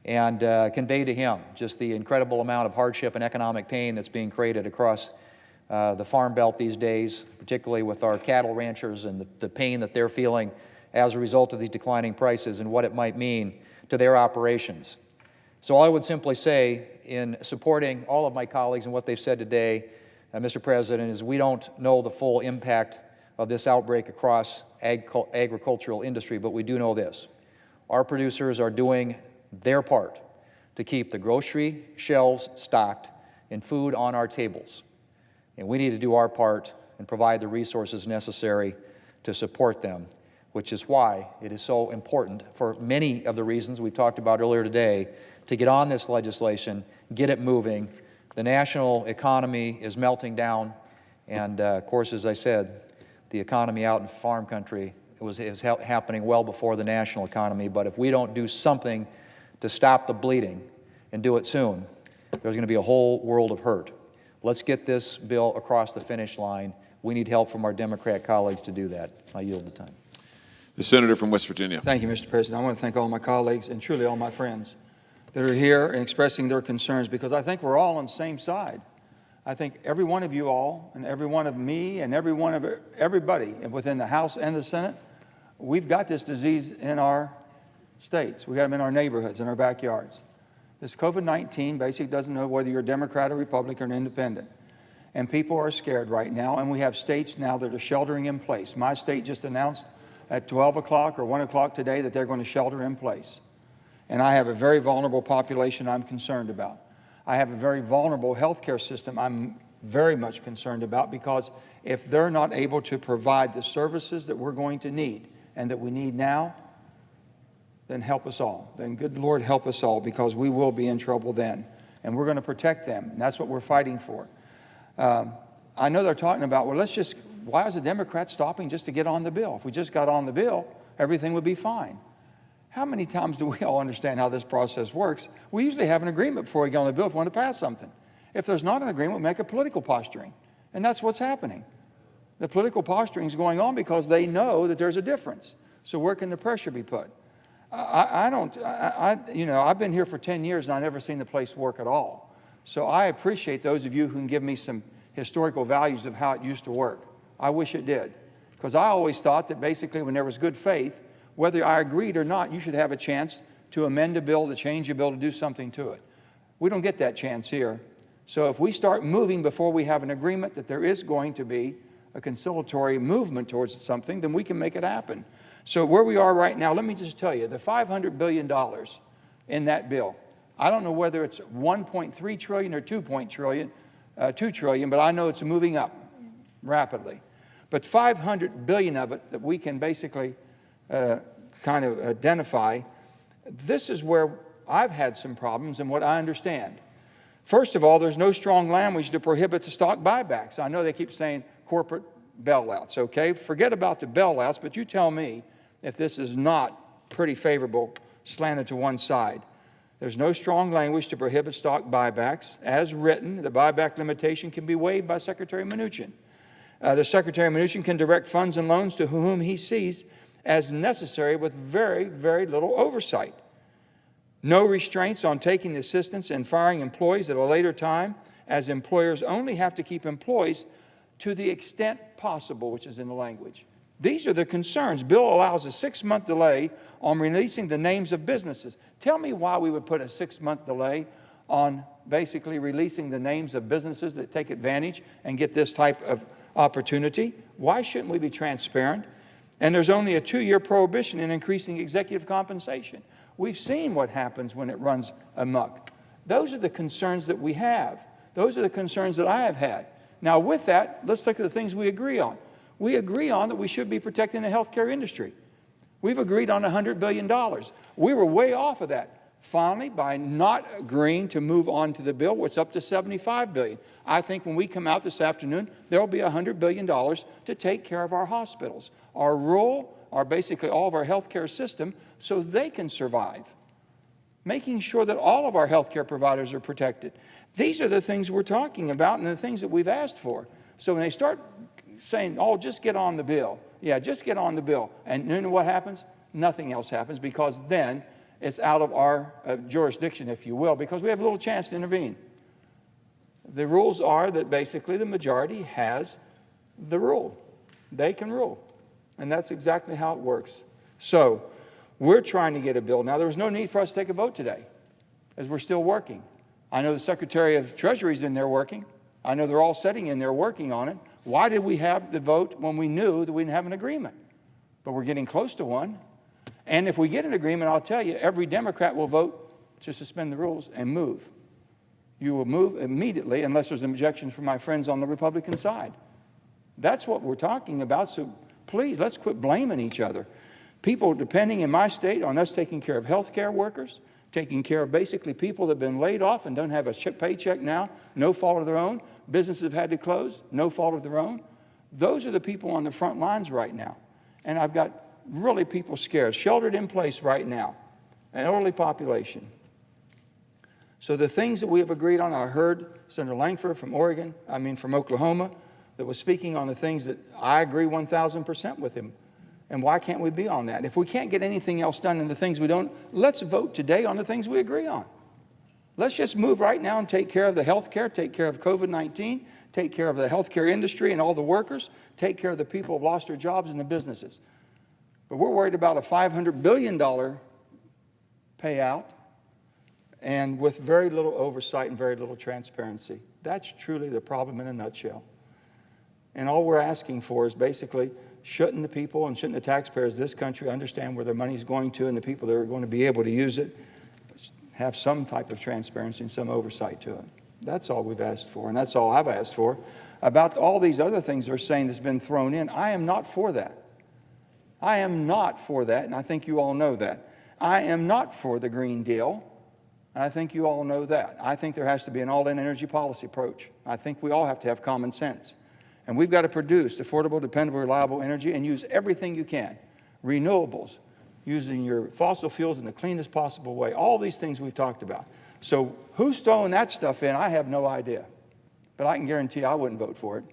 and conveyed to him just the incredible amount of hardship and economic pain that's being created across the Farm Belt these days, particularly with our cattle ranchers and the pain that they're feeling as a result of these declining prices and what it might mean to their operations. So I would simply say, in supporting all of my colleagues and what they've said today, Mr. President, is we don't know the full impact of this outbreak across agricultural industry, but we do know this. Our producers are doing their part to keep the grocery shelves stocked and food on our tables. And we need to do our part and provide the resources necessary to support them, which is why it is so important, for many of the reasons we've talked about earlier today, to get on this legislation, get it moving. The national economy is melting down, and of course, as I said, the economy out in farm country is happening well before the national economy, but if we don't do something to stop the bleeding and do it soon, there's going to be a whole world of hurt. Let's get this bill across the finish line. We need help from our Democrat colleagues to do that. I yield the time. The Senator from West Virginia. Thank you, Mr. President. I want to thank all my colleagues and truly all my friends that are here and expressing their concerns, because I think we're all on the same side. I think every one of you all and every one of me and every one of everybody within the House and the Senate, we've got this disease in our states. We've got them in our neighborhoods, in our backyards. This COVID-19 basically doesn't know whether you're a Democrat or Republican or an independent. And people are scared right now, and we have states now that are sheltering in place. My state just announced at 12 o'clock or 1 o'clock today that they're going to shelter in place. And I have a very vulnerable population I'm concerned about. I have a very vulnerable healthcare system I'm very much concerned about, because if they're not able to provide the services that we're going to need and that we need now, then help us all. Then, good Lord, help us all, because we will be in trouble then. And we're going to protect them, and that's what we're fighting for. I know they're talking about, well, why is the Democrats stopping just to get on the bill? If we just got on the bill, everything would be fine. How many times do we all understand how this process works? We usually have an agreement before we get on the bill if we want to pass something. If there's not an agreement, we make a political posturing. And that's what's happening. The political posturing is going on because they know that there's a difference. So where can the pressure be put? I've been here for 10 years and I've never seen the place work at all. So I appreciate those of you who can give me some historical values of how it used to work. I wish it did. Because I always thought that basically when there was good faith, whether I agreed or not, you should have a chance to amend a bill, to change a bill, to do something to it. We don't get that chance here. So if we start moving before we have an agreement that there is going to be a conciliatory movement towards something, then we can make it happen. So where we are right now, let me just tell you, the $500 billion in that bill, I don't know whether it's 1.3 trillion or 2 trillion, but I know it's moving up rapidly. But 500 billion of it that we can basically kind of identify, this is where I've had some problems and what I understand. First of all, there's no strong language to prohibit the stock buybacks. I know they keep saying corporate bailouts, okay? Forget about the bailouts, but you tell me if this is not pretty favorable, slanted to one side. There's no strong language to prohibit stock buybacks. As written, the buyback limitation can be waived by Secretary Mnuchin. The Secretary Mnuchin can direct funds and loans to whom he sees as necessary with very, very little oversight. No restraints on taking assistance and firing employees at a later time, as employers only have to keep employees to the extent possible, which is in the language. These are the concerns. Bill allows a 6-month delay on releasing the names of businesses. Tell me why we would put a 6-month delay on basically releasing the names of businesses that take advantage and get this type of opportunity. Why shouldn't we be transparent? And there's only a 2-year prohibition in increasing executive compensation. We've seen what happens when it runs amok. Those are the concerns that we have. Those are the concerns that I have had. Now, with that, let's look at the things we agree on. We agree on that we should be protecting the healthcare industry. We've agreed on $100 billion. We were way off of that. Finally, by not agreeing to move on to the bill, it's up to $75 billion. I think when we come out this afternoon, there will be $100 billion to take care of our hospitals, our rural, our basically all of our healthcare system, so they can survive. Making sure that all of our healthcare providers are protected. These are the things we're talking about and the things that we've asked for. So when they start saying, oh, just get on the bill. Yeah, just get on the bill. And you know what happens? Nothing else happens, because then it's out of our jurisdiction, if you will, because we have a little chance to intervene. The rules are that basically the majority has the rule. They can rule. And that's exactly how it works. So we're trying to get a bill. Now, there was no need for us to take a vote today, as we're still working. I know the Secretary of Treasury's in there working. I know they're all sitting in there working on it. Why did we have the vote when we knew that we didn't have an agreement? But we're getting close to one. And if we get an agreement, I'll tell you, every Democrat will vote to suspend the rules and move. You will move immediately unless there's an objection from my friends on the Republican side. That's what we're talking about. So please, let's quit blaming each other. People depending in my state on us taking care of health care workers, taking care of basically people that have been laid off and don't have a paycheck now, no fault of their own. Businesses have had to close, no fault of their own. Those are the people on the front lines right now. And I've got really people scared, sheltered in place right now, an elderly population. So the things that we have agreed on, I heard Senator Langford from Oklahoma, that was speaking on the things that I agree 1,000% with him. And why can't we be on that? If we can't get anything else done in the things we don't, let's vote today on the things we agree on. Let's just move right now and take care of the health care, take care of COVID-19, take care of the healthcare industry and all the workers, take care of the people who have lost their jobs and the businesses. But we're worried about a $500 billion payout and with very little oversight and very little transparency. That's truly the problem in a nutshell. And all we're asking for is basically, shouldn't the people and shouldn't the taxpayers of this country understand where their money's going to, and the people that are going to be able to use it have some type of transparency and some oversight to it. That's all we've asked for, and that's all I've asked for. About all these other things they're saying that's been thrown in, I am not for that. I am not for that, and I think you all know that. I am not for the Green Deal, and I think you all know that. I think there has to be an all-in energy policy approach. I think we all have to have common sense. And we've got to produce affordable, dependable, reliable energy and use everything you can. Renewables, using your fossil fuels in the cleanest possible way. All these things we've talked about. So who's throwing that stuff in, I have no idea. But I can guarantee I wouldn't vote for it.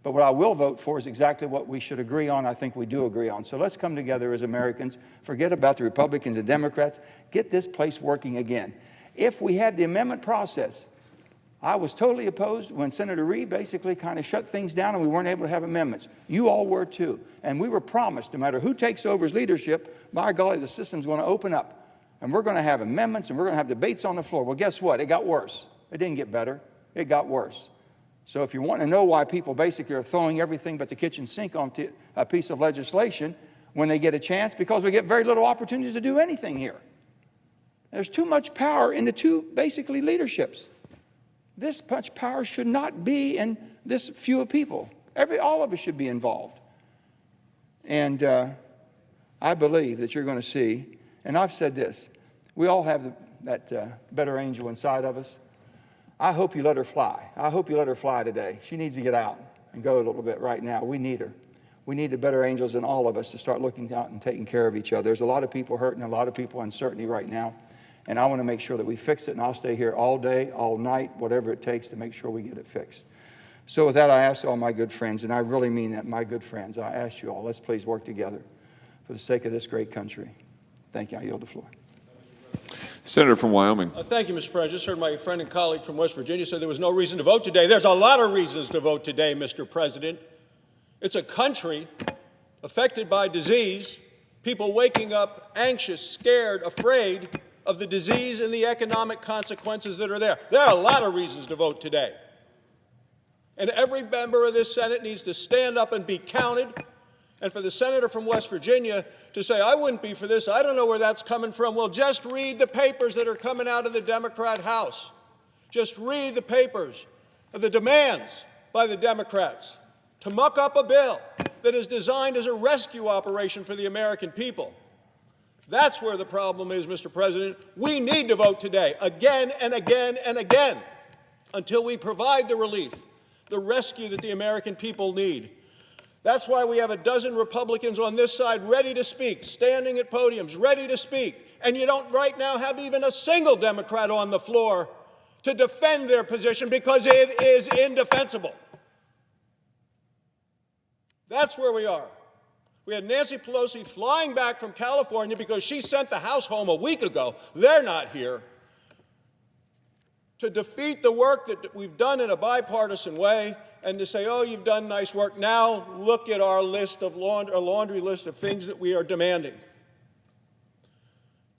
But what I will vote for is exactly what we should agree on, I think we do agree on. So let's come together as Americans, forget about the Republicans and Democrats, get this place working again. If we had the amendment process, I was totally opposed when Senator Reid basically kind of shut things down and we weren't able to have amendments. You all were too. And we were promised, no matter who takes over as leadership, by golly, the system's going to open up. And we're going to have amendments and we're going to have debates on the floor. Well, guess what? It got worse. It didn't get better. It got worse. So if you want to know why people basically are throwing everything but the kitchen sink onto a piece of legislation when they get a chance, because we get very little opportunities to do anything here. There's too much power in the two basically leaderships. This much power should not be in this few of people. All of us should be involved. And I believe that you're going to see, and I've said this, we all have that better angel inside of us. I hope you let her fly. I hope you let her fly today. She needs to get out and go a little bit right now. We need her. we need the better angels in all of us to start looking out and taking care of each other. There's a lot of people hurting, a lot of people in uncertainty right now, and I want to make sure that we fix it, and I'll stay here all day, all night, whatever it takes to make sure we get it fixed. So with that, I ask all my good friends, and I really mean that, my good friends, I ask you all, let's please work together for the sake of this great country. Thank you. I yield the floor. Senator from Wyoming. Thank you, Mr. President. I just heard my friend and colleague from West Virginia say there was no reason to vote today. There's a lot of reasons to vote today, Mr. President. It's a country affected by disease, people waking up anxious, scared, afraid of the disease and the economic consequences that are there. There are a lot of reasons to vote today. And every member of this Senate needs to stand up and be counted. And for the senator from West Virginia to say, I wouldn't be for this, I don't know where that's coming from. Well, just read the papers that are coming out of the Democrat House. Just read the papers of the demands by the Democrats to muck up a bill that is designed as a rescue operation for the American people. That's where the problem is, Mr. President. We need to vote today, again and again and again, until we provide the relief, the rescue that the American people need. That's why we have a dozen Republicans on this side ready to speak, standing at podiums, ready to speak. And you don't right now have even a single Democrat on the floor to defend their position because it is indefensible. That's where we are. We had Nancy Pelosi flying back from California because she sent the House home a week ago. They're not here. To defeat the work that we've done in a bipartisan way and to say, oh, you've done nice work. Now look at our list of laundry list of things that we are demanding.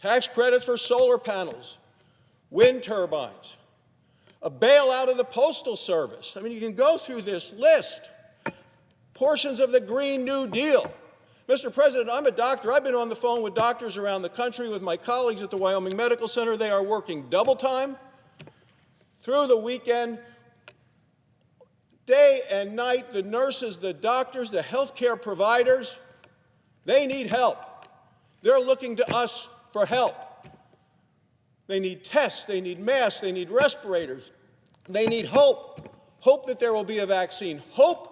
Tax credits for solar panels, wind turbines, a bailout of the Postal Service. I mean, you can go through this list. Portions of the Green New Deal. Mr. President, I'm a doctor. I've been on the phone with doctors around the country with my colleagues at the Wyoming Medical Center. They are working double time through the weekend, day and night. The nurses, the doctors, the healthcare providers, they need help. They're looking to us for help. They need tests, they need masks, they need respirators. They need hope. Hope that there will be a vaccine. Hope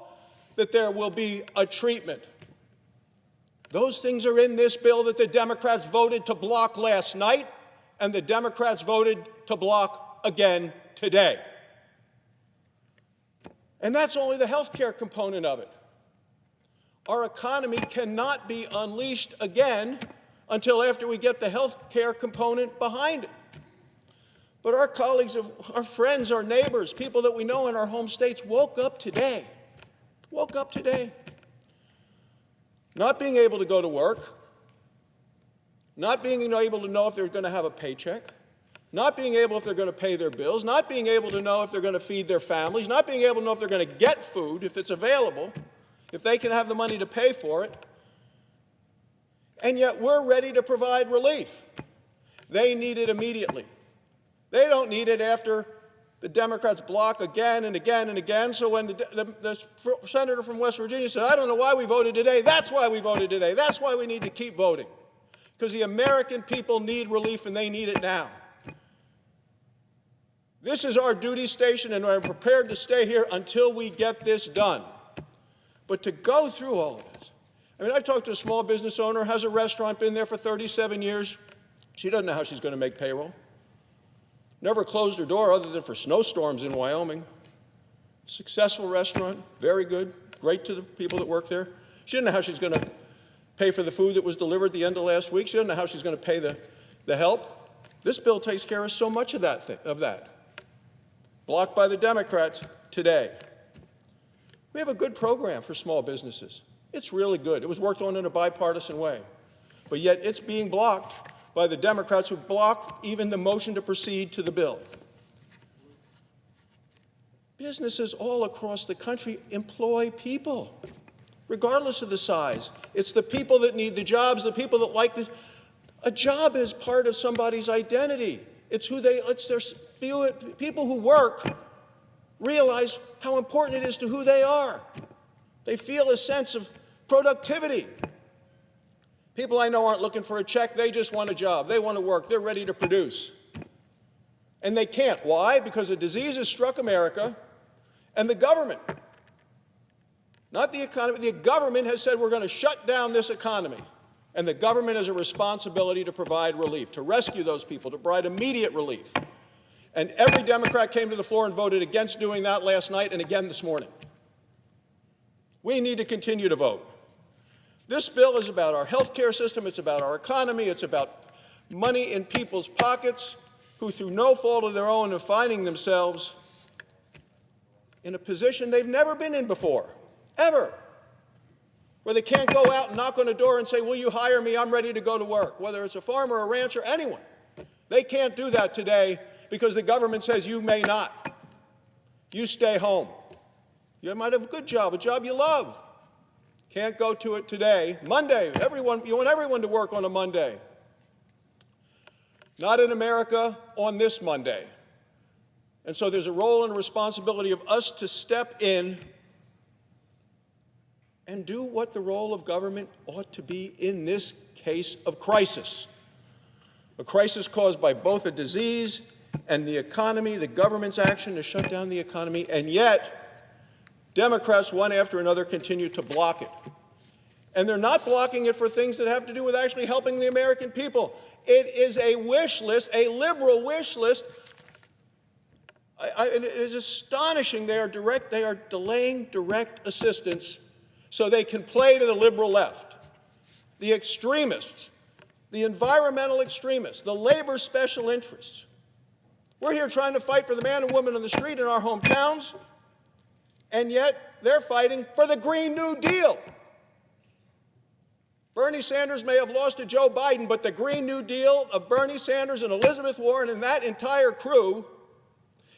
that there will be a treatment. Those things are in this bill that the Democrats voted to block last night, and the Democrats voted to block again today. And that's only the health care component of it. Our economy cannot be unleashed again until after we get the health care component behind it. But our colleagues, our friends, our neighbors, people that we know in our home states woke up today, not being able to go to work, not being able to know if they're going to have a paycheck, not being able if they're going to pay their bills, not being able to know if they're going to feed their families, not being able to know if they're going to get food, if it's available, if they can have the money to pay for it. And yet we're ready to provide relief. They need it immediately. They don't need it after the Democrats block again and again and again. So when the senator from West Virginia said, I don't know why we voted today, that's why we voted today. That's why we need to keep voting. Because the American people need relief and they need it now. This is our duty station and we're prepared to stay here until we get this done. But to go through all of this, I mean, I've talked to a small business owner, has a restaurant, been there for 37 years. She doesn't know how she's going to make payroll. Never closed her door other than for snowstorms in Wyoming. Successful restaurant, very good, great to the people that work there. She didn't know how she's going to pay for the food that was delivered at the end of last week. She didn't know how she's going to pay the help. This bill takes care of so much of that. Blocked by the Democrats today. We have a good program for small businesses. It's really good. It was worked on in a bipartisan way. But yet it's being blocked by the Democrats who blocked even the motion to proceed to the bill. Businesses all across the country employ people, regardless of the size. It's the people that need the jobs, the people that like this. A job is part of somebody's identity. It's their people who work realize how important it is to who they are. They feel a sense of productivity. People I know aren't looking for a check. They just want a job. They want to work. They're ready to produce. And they can't. Why? Because a disease has struck America and the government Not the economy. The government has said we're going to shut down this economy. And the government has a responsibility to provide relief, to rescue those people, to provide immediate relief. And every Democrat came to the floor and voted against doing that last night and again this morning. We need to continue to vote. This bill is about our health care system. It's about our economy. It's about money in people's pockets who, through no fault of their own, are finding themselves in a position they've never been in before, ever, where they can't go out and knock on a door and say, will you hire me? I'm ready to go to work, whether it's a farmer, a rancher, anyone. They can't do that today because the government says you may not. You stay home. You might have a good job, a job you love. Can't go to it today. Monday, you want everyone to work on a Monday. Not in America on this Monday. And so there's a role and responsibility of us to step in and do what the role of government ought to be in this case of crisis. A crisis caused by both a disease and the economy, the government's action to shut down the economy, and yet Democrats, one after another, continue to block it. And they're not blocking it for things that have to do with actually helping the American people. It is a wish list, a liberal wish list. It is astonishing. They are delaying direct assistance so they can play to the liberal left. The extremists, the environmental extremists, the labor special interests. We're here trying to fight for the man and woman on the street in our hometowns, and yet they're fighting for the Green New Deal. Bernie Sanders may have lost to Joe Biden, but the Green New Deal of Bernie Sanders and Elizabeth Warren and that entire crew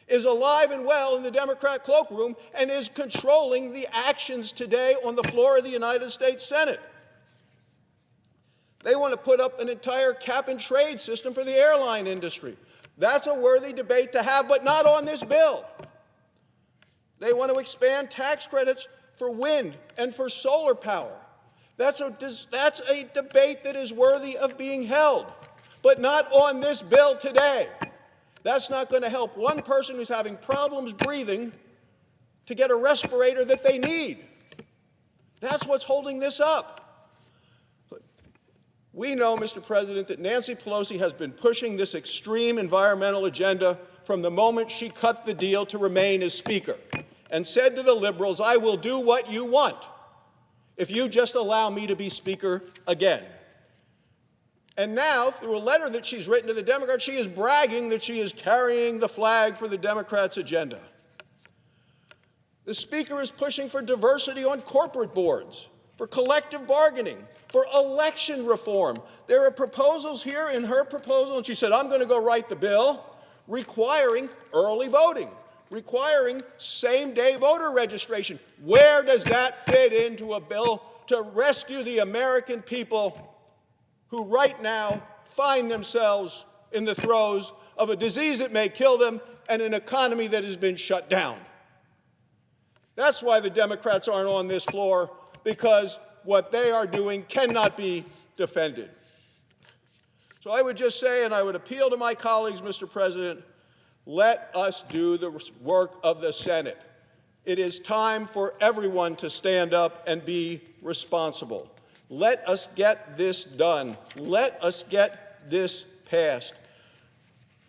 is alive and well in the Democrat cloakroom and is controlling the actions today on the floor of the United States Senate. They want to put up an entire cap-and-trade system for the airline industry. That's a worthy debate to have, but not on this bill. They want to expand tax credits for wind and for solar power. That's a debate that is worthy of being held, but not on this bill today. That's not going to help one person who's having problems breathing to get a respirator that they need. That's what's holding this up. We know, Mr. President, that Nancy Pelosi has been pushing this extreme environmental agenda from the moment she cut the deal to remain as Speaker and said to the liberals, I will do what you want if you just allow me to be Speaker again. And now, through a letter that she's written to the Democrats, she is bragging that she is carrying the flag for the Democrats' agenda. The Speaker is pushing for diversity on corporate boards, for collective bargaining, for election reform. There are proposals here in her proposal, and she said, I'm going to go write the bill requiring early voting, requiring same-day voter registration. Where does that fit into a bill to rescue the American people who right now find themselves in the throes of a disease that may kill them and an economy that has been shut down? That's why the Democrats aren't on this floor, because what they are doing cannot be defended. So I would just say, and I would appeal to my colleagues, Mr. President, let us do the work of the Senate. It is time for everyone to stand up and be responsible. Let us get this done. Let us get this passed.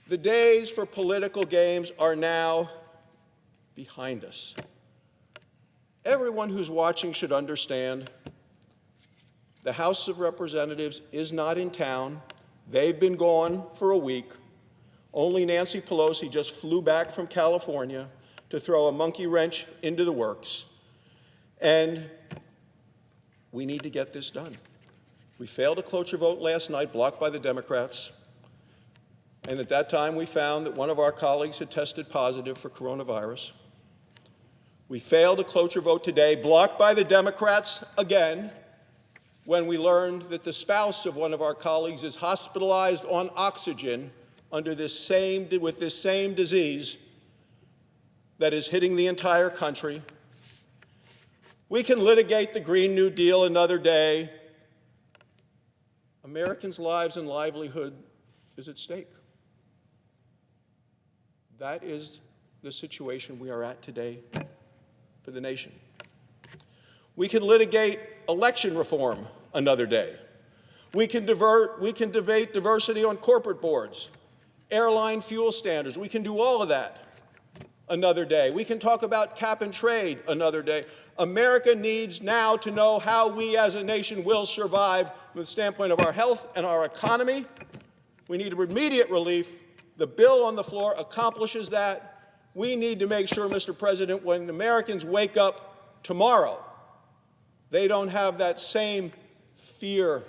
The days for political games are now behind us. Everyone who's watching should understand the House of Representatives is not in town. They've been gone for a week. Only Nancy Pelosi just flew back from California to throw a monkey wrench into the works. And we need to get this done. We failed a cloture vote last night, blocked by the Democrats. And at that time, we found that one of our colleagues had tested positive for coronavirus. We failed a cloture vote today, blocked by the Democrats again, when we learned that the spouse of one of our colleagues is hospitalized on oxygen with this same disease that is hitting the entire country. We can litigate the Green New Deal another day. Americans' lives and livelihood is at stake. That is the situation we are at today for the nation. We can litigate election reform another day. We can debate diversity on corporate boards, airline fuel standards. We can do all of that another day. We can talk about cap and trade another day. America needs now to know how we as a nation will survive from the standpoint of our health and our economy. We need immediate relief. The bill on the floor accomplishes that. We need to make sure, Mr. President, when Americans wake up tomorrow, they don't have that same fear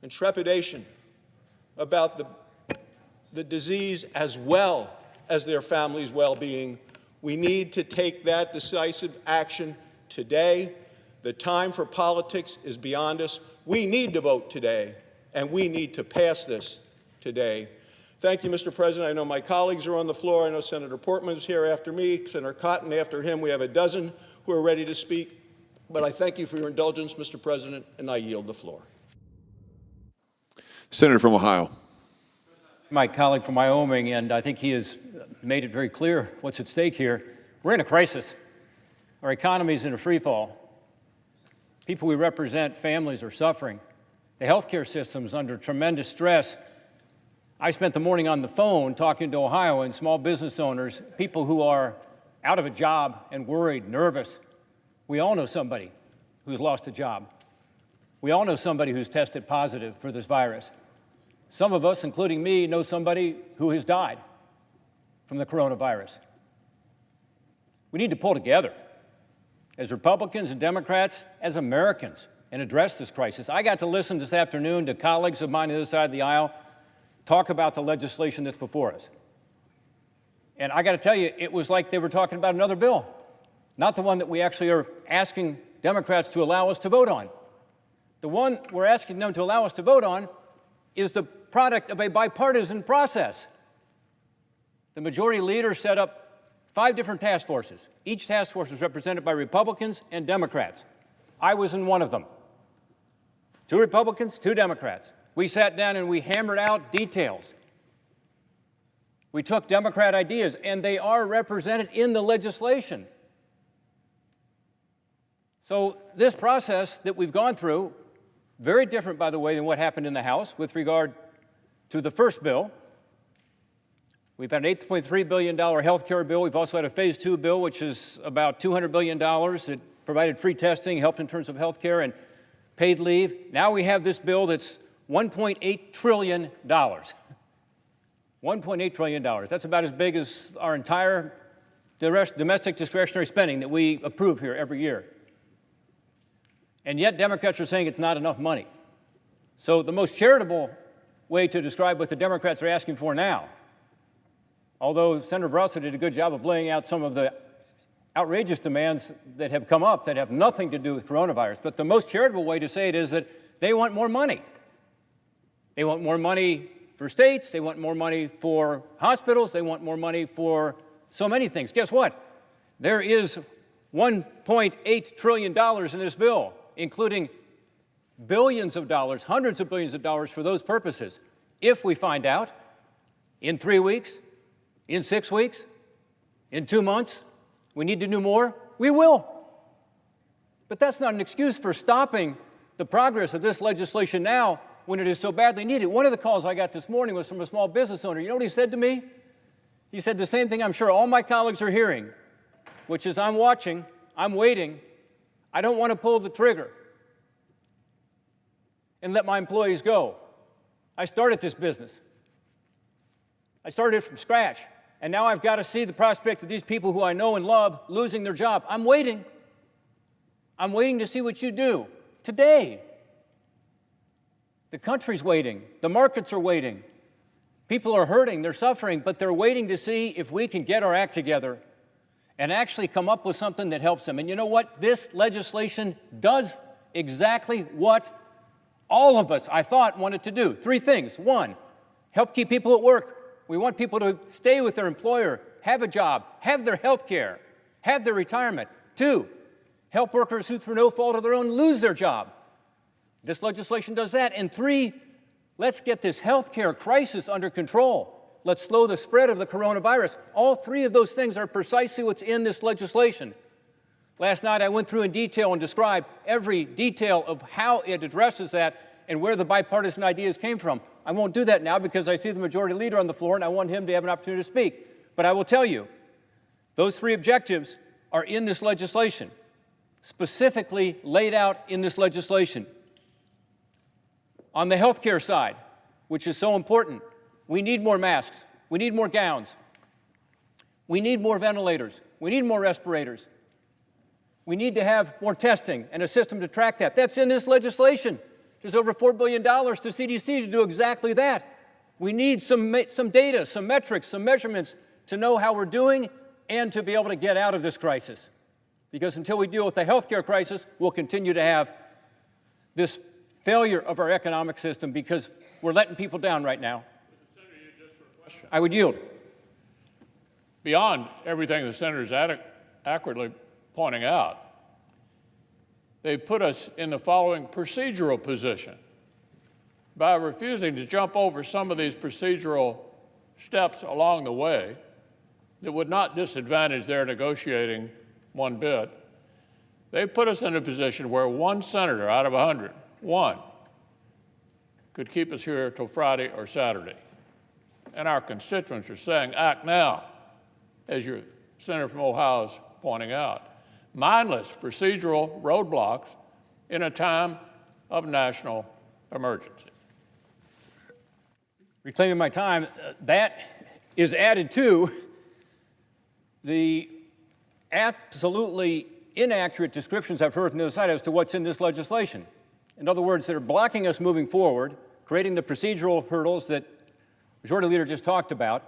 and trepidation about the disease as well as their family's well-being. We need to take that decisive action today. The time for politics is beyond us. We need to vote today, and we need to pass this today. Thank you, Mr. President. I know my colleagues are on the floor. I know Senator Portman is here after me, Senator Cotton after him. We have a dozen who are ready to speak. But I thank you for your indulgence, Mr. President, and I yield the floor. Senator from Ohio. My colleague from Wyoming, and I think he has made it very clear what's at stake here. We're in a crisis. Our economy is in a free fall. People we represent, families, are suffering. The healthcare system is under tremendous stress. I spent the morning on the phone talking to Ohioans, small business owners, people who are out of a job and worried, nervous. We all know somebody who's lost a job. We all know somebody who's tested positive for this virus. Some of us, including me, know somebody who has died from the coronavirus. We need to pull together as Republicans and Democrats, as Americans, and address this crisis. I got to listen this afternoon to colleagues of mine on the other side of the aisle talk about the legislation that's before us. And I got to tell you, it was like they were talking about another bill, not the one that we actually are asking Democrats to allow us to vote on. The one we're asking them to allow us to vote on is the product of a bipartisan process. The majority leader set up 5 different task forces. Each task force is represented by Republicans and Democrats. I was in one of them. 2 Republicans, 2 Democrats. We sat down and we hammered out details. We took Democrat ideas, and they are represented in the legislation. So this process that we've gone through, very different, by the way, than what happened in the House with regard to the first bill. We've had an $8.3 billion health care bill. We've also had a Phase 2 bill, which is about $200 billion. It provided free testing, helped in terms of health care and paid leave. Now we have this bill that's $1.8 trillion. $1.8 trillion. That's about as big as our entire domestic discretionary spending that we approve here every year. And yet Democrats are saying it's not enough money. So the most charitable way to describe what the Democrats are asking for now, although Senator Brasso did a good job of laying out some of the outrageous demands that have come up that have nothing to do with coronavirus, but the most charitable way to say it is that they want more money. They want more money for states, they want more money for hospitals, they want more money for so many things. Guess what? There is $1.8 trillion in this bill, including billions of dollars, hundreds of billions of dollars for those purposes. If we find out in 3 weeks, in 6 weeks, in 2 months, we need to do more, we will. But that's not an excuse for stopping the progress of this legislation now when it is so badly needed. One of the calls I got this morning was from a small business owner. You know what he said to me? He said the same thing I'm sure all my colleagues are hearing, which is I'm watching, I'm waiting, I don't want to pull the trigger and let my employees go. I started this business. I started it from scratch, and now I've got to see the prospect of these people who I know and love losing their job. I'm waiting. I'm waiting to see what you do today. The country's waiting. The markets are waiting. People are hurting, they're suffering, but they're waiting to see if we can get our act together and actually come up with something that helps them. And you know what? This legislation does exactly what all of us, I thought, wanted to do. 3 things. 1, help keep people at work. We want people to stay with their employer, have a job, have their health care, have their retirement. 2, help workers who, through no fault of their own, lose their job. This legislation does that. And 3, let's get this health care crisis under control. Let's slow the spread of the coronavirus. All 3 of those things are precisely what's in this legislation. Last night I went through in detail and described every detail of how it addresses that and where the bipartisan ideas came from. I won't do that now because I see the majority leader on the floor and I want him to have an opportunity to speak. But I will tell you, those three objectives are in this legislation, specifically laid out in this legislation. On the health care side, which is so important, we need more masks, we need more gowns, we need more ventilators, we need more respirators. We need to have more testing and a system to track that. That's in this legislation. There's over $4 billion to CDC to do exactly that. We need some data, some metrics, some measurements to know how we're doing and to be able to get out of this crisis. Because until we deal with the healthcare crisis, we'll continue to have this failure of our economic system because we're letting people down right now. I would yield. Beyond everything the senator's accurately pointing out, they put us in the following procedural position. By refusing to jump over some of these procedural steps along the way that would not disadvantage their negotiating one bit, they put us in a position where one senator out of 100, one, could keep us here till Friday or Saturday. And our constituents are saying, act now, as your senator from Ohio is pointing out. Mindless procedural roadblocks in a time of national emergency. Reclaiming my time, that is added to the absolutely inaccurate descriptions I've heard from the other side as to what's in this legislation. In other words, they're blocking us moving forward, creating the procedural hurdles that Majority Leader just talked about,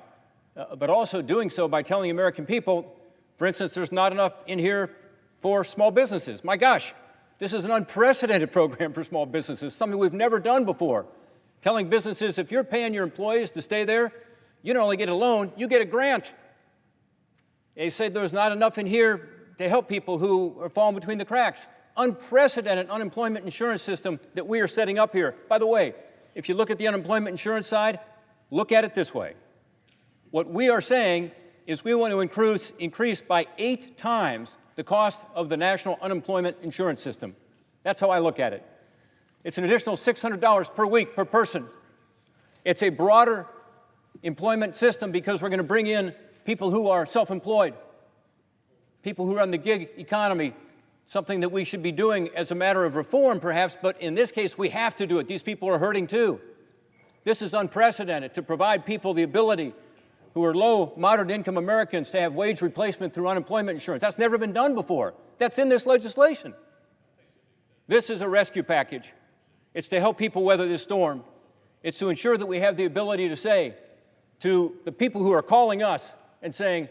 but also doing so by telling the American people, for instance, there's not enough in here for small businesses. My gosh, this is an unprecedented program for small businesses, something we've never done before. Telling businesses, if you're paying your employees to stay there, you don't only get a loan, you get a grant. They said there's not enough in here to help people who are falling between the cracks. Unprecedented unemployment insurance system that we are setting up here. By the way, if you look at the unemployment insurance side, look at it this way. What we are saying is we want to increase by 8 times the cost of the national unemployment insurance system. That's how I look at it. It's an additional $600 per week per person. It's a broader employment system because we're going to bring in people who are self-employed, people who run the gig economy, something that we should be doing as a matter of reform perhaps, but in this case we have to do it. These people are hurting too. This is unprecedented to provide people the ability who are low, moderate income Americans to have wage replacement through unemployment insurance. That's never been done before. That's in this legislation. This is a rescue package. It's to help people weather this storm. It's to ensure that we have the ability to say to the people who are calling us and saying,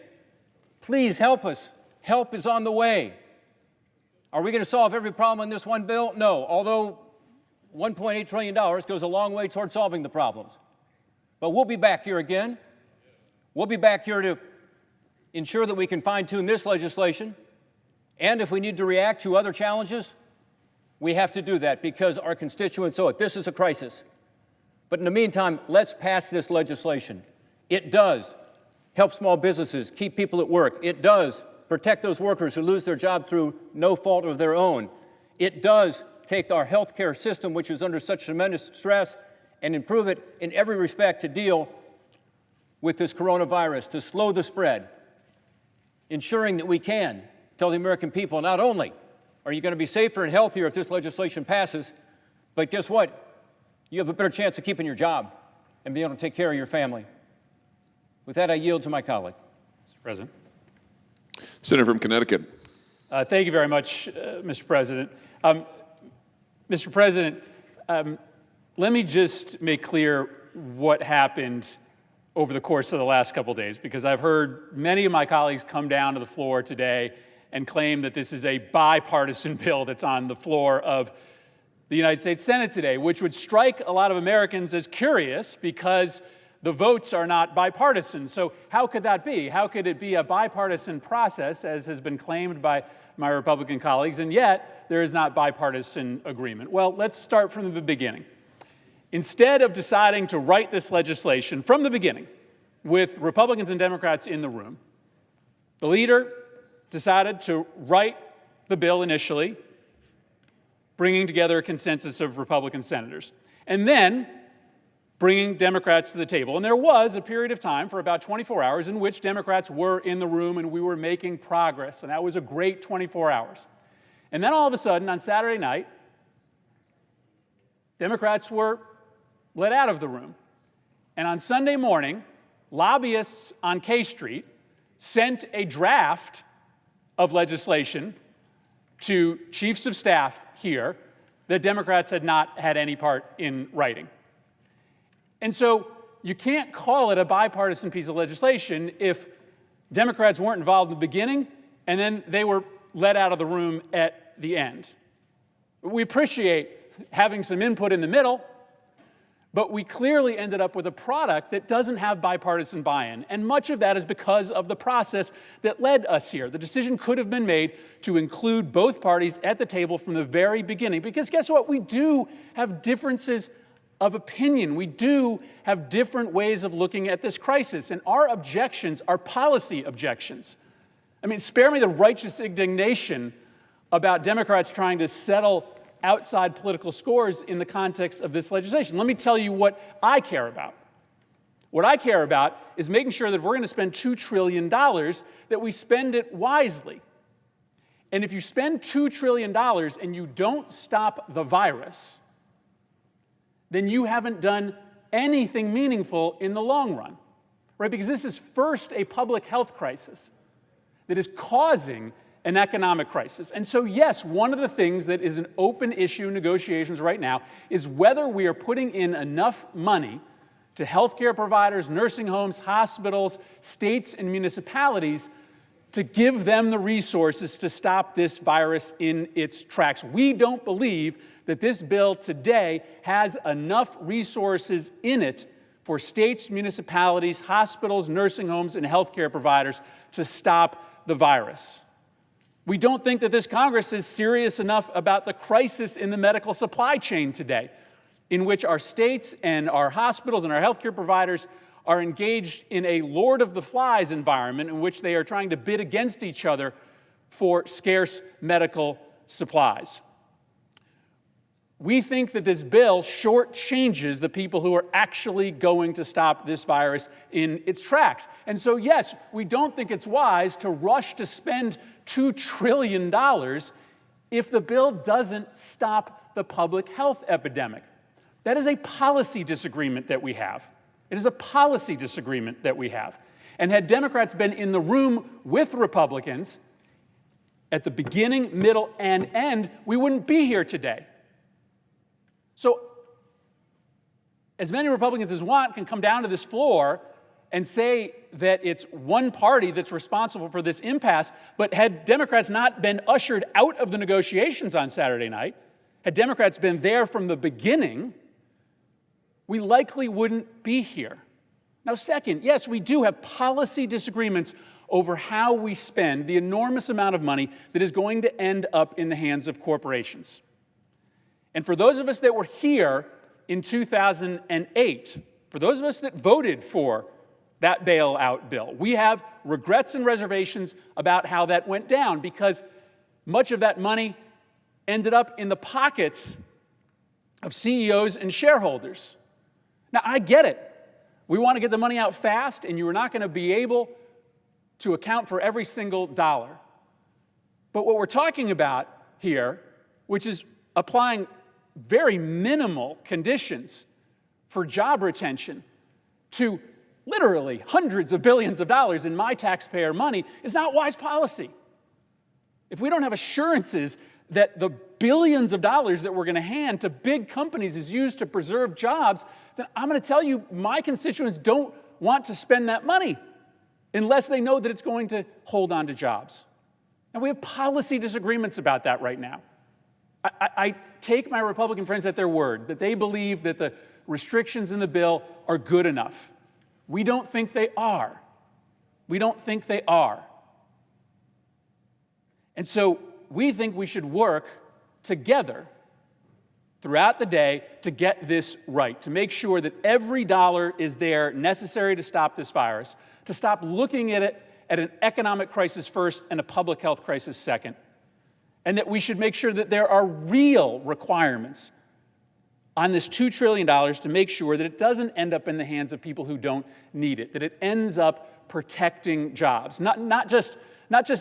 please help us. Help is on the way. Are we going to solve every problem in this one bill? No, although $1.8 trillion goes a long way toward solving the problems. But we'll be back here again. We'll be back here to ensure that we can fine-tune this legislation. And if we need to react to other challenges, we have to do that because our constituents owe it. This is a crisis. But in the meantime, let's pass this legislation. It does help small businesses keep people at work. It does protect those workers who lose their job through no fault of their own. It does take our healthcare system, which is under such tremendous stress, and improve it in every respect to deal with this coronavirus, to slow the spread, ensuring that we can tell the American people not only are you going to be safer and healthier if this legislation passes, but guess what? You have a better chance of keeping your job and being able to take care of your family. With that, I yield to my colleague. Mr. President. Senator from Connecticut. Thank you very much, Mr. President. Mr. President, let me just make clear what happened over the course of the last couple of days, because I've heard many of my colleagues come down to the floor today and claim that this is a bipartisan bill that's on the floor of the United States Senate today, which would strike a lot of Americans as curious because the votes are not bipartisan. So how could that be? How could it be a bipartisan process, as has been claimed by my Republican colleagues, and yet there is not bipartisan agreement? Well, let's start from the beginning. Instead of deciding to write this legislation from the beginning with Republicans and Democrats in the room, the leader decided to write the bill initially, bringing together a consensus of Republican senators, and then bringing Democrats to the table. And there was a period of time for about 24 hours in which Democrats were in the room and we were making progress, and that was a great 24 hours. And then all of a sudden, on Saturday night, Democrats were let out of the room. And on Sunday morning, lobbyists on K Street sent a draft of legislation to chiefs of staff here that Democrats had not had any part in writing. And so you can't call it a bipartisan piece of legislation if Democrats weren't involved in the beginning and then they were let out of the room at the end. We appreciate having some input in the middle, but we clearly ended up with a product that doesn't have bipartisan buy-in, and much of that is because of the process that led us here. The decision could have been made to include both parties at the table from the very beginning, because guess what? We do have differences of opinion. We do have different ways of looking at this crisis, and our objections are policy objections. I mean, spare me the righteous indignation about Democrats trying to settle outside political scores in the context of this legislation. Let me tell you what I care about. What I care about is making sure that if we're going to spend $2 trillion, that we spend it wisely. And if you spend $2 trillion and you don't stop the virus, then you haven't done anything meaningful in the long run, right? Because this is first a public health crisis that is causing an economic crisis. And so, yes, one of the things that is an open issue in negotiations right now is whether we are putting in enough money to healthcare providers, nursing homes, hospitals, states, and municipalities to give them the resources to stop this virus in its tracks. We don't believe that this bill today has enough resources in it for states, municipalities, hospitals, nursing homes, and healthcare providers to stop the virus. We don't think that this Congress is serious enough about the crisis in the medical supply chain today, in which our states and our hospitals and our healthcare providers are engaged in a Lord of the Flies environment in which they are trying to bid against each other for scarce medical supplies. We think that this bill shortchanges the people who are actually going to stop this virus in its tracks. And so, yes, we don't think it's wise to rush to spend $2 trillion if the bill doesn't stop the public health epidemic. That is a policy disagreement that we have. It is a policy disagreement that we have. And had Democrats been in the room with Republicans at the beginning, middle, and end, we wouldn't be here today. So, as many Republicans as want can come down to this floor and say that it's one party that's responsible for this impasse, but had Democrats not been ushered out of the negotiations on Saturday night, had Democrats been there from the beginning, we likely wouldn't be here. Now, second, yes, we do have policy disagreements over how we spend the enormous amount of money that is going to end up in the hands of corporations. And for those of us that were here in 2008, for those of us that voted for that bailout bill, we have regrets and reservations about how that went down because much of that money ended up in the pockets of CEOs and shareholders. Now, I get it. We want to get the money out fast, and you are not going to be able to account for every single dollar. But what we're talking about here, which is applying very minimal conditions for job retention to literally hundreds of billions of dollars in my taxpayer money, is not wise policy. If we don't have assurances that the billions of dollars that we're going to hand to big companies is used to preserve jobs, then I'm going to tell you my constituents don't want to spend that money unless they know that it's going to hold on to jobs. And we have policy disagreements about that right now. I take my Republican friends at their word that they believe that the restrictions in the bill are good enough. We don't think they are. We don't think they are. And so we think we should work together throughout the day to get this right, to make sure that every dollar is there necessary to stop this virus, to stop looking at it at an economic crisis first and a public health crisis second, and that we should make sure that there are real requirements on this $2 trillion to make sure that it doesn't end up in the hands of people who don't need it, that it ends up protecting jobs, not just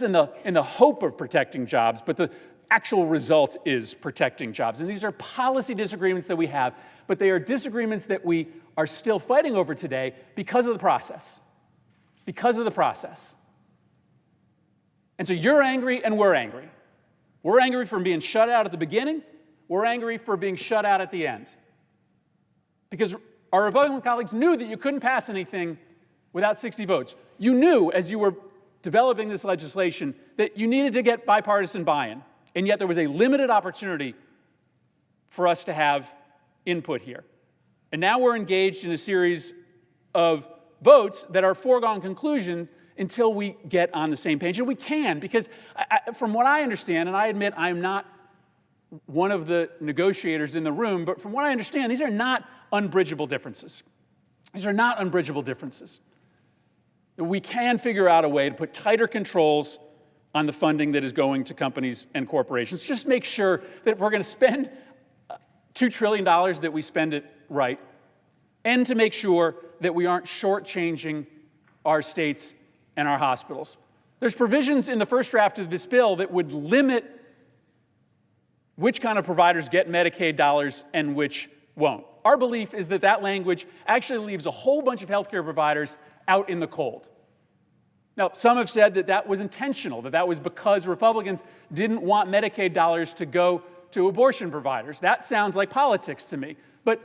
in the hope of protecting jobs, but the actual result is protecting jobs. And these are policy disagreements that we have, but they are disagreements that we are still fighting over today because of the process. Because of the process. And so you're angry and we're angry. We're angry for being shut out at the beginning. We're angry for being shut out at the end. Because our Republican colleagues knew that you couldn't pass anything without 60 votes. You knew as you were developing this legislation that you needed to get bipartisan buy-in. And yet there was a limited opportunity for us to have input here. And now we're engaged in a series of votes that are foregone conclusions until we get on the same page. And we can, because from what I understand, and I admit I'm not one of the negotiators in the room, but from what I understand, these are not unbridgeable differences. These are not unbridgeable differences. We can figure out a way to put tighter controls on the funding that is going to companies and corporations. Just make sure that if we're going to spend $2 trillion, that we spend it right, and to make sure that we aren't shortchanging our states and our hospitals. There's provisions in the first draft of this bill that would limit which kind of providers get Medicaid dollars and which won't. Our belief is that that language actually leaves a whole bunch of healthcare providers out in the cold. Now, some have said that that was intentional, that was because Republicans didn't want Medicaid dollars to go to abortion providers. That sounds like politics to me, but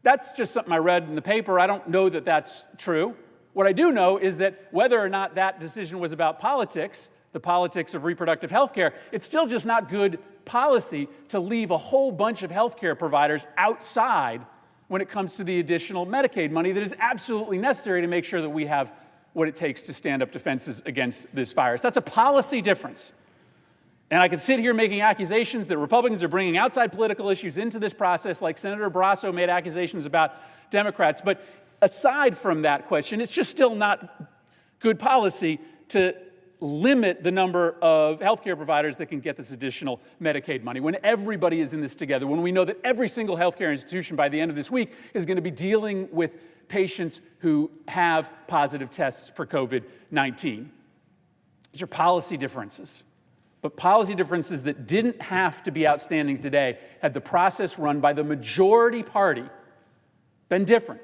that's just something I read in the paper. I don't know that that's true. What I do know is that whether or not that decision was about politics, the politics of reproductive health care, it's still just not good policy to leave a whole bunch of health care providers outside when it comes to the additional Medicaid money that is absolutely necessary to make sure that we have what it takes to stand up defenses against this virus. That's a policy difference. And I could sit here making accusations that Republicans are bringing outside political issues into this process, like Senator Barrasso made accusations about Democrats. But aside from that question, it's just still not good policy to limit the number of healthcare providers that can get this additional Medicaid money when everybody is in this together, when we know that every single healthcare institution by the end of this week is going to be dealing with patients who have positive tests for COVID-19. These are policy differences. But policy differences that didn't have to be outstanding today, had the process run by the majority party been different,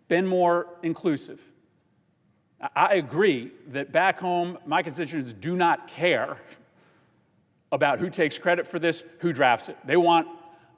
been more inclusive. I agree that back home, my constituents do not care about who takes credit for this, who drafts it. They want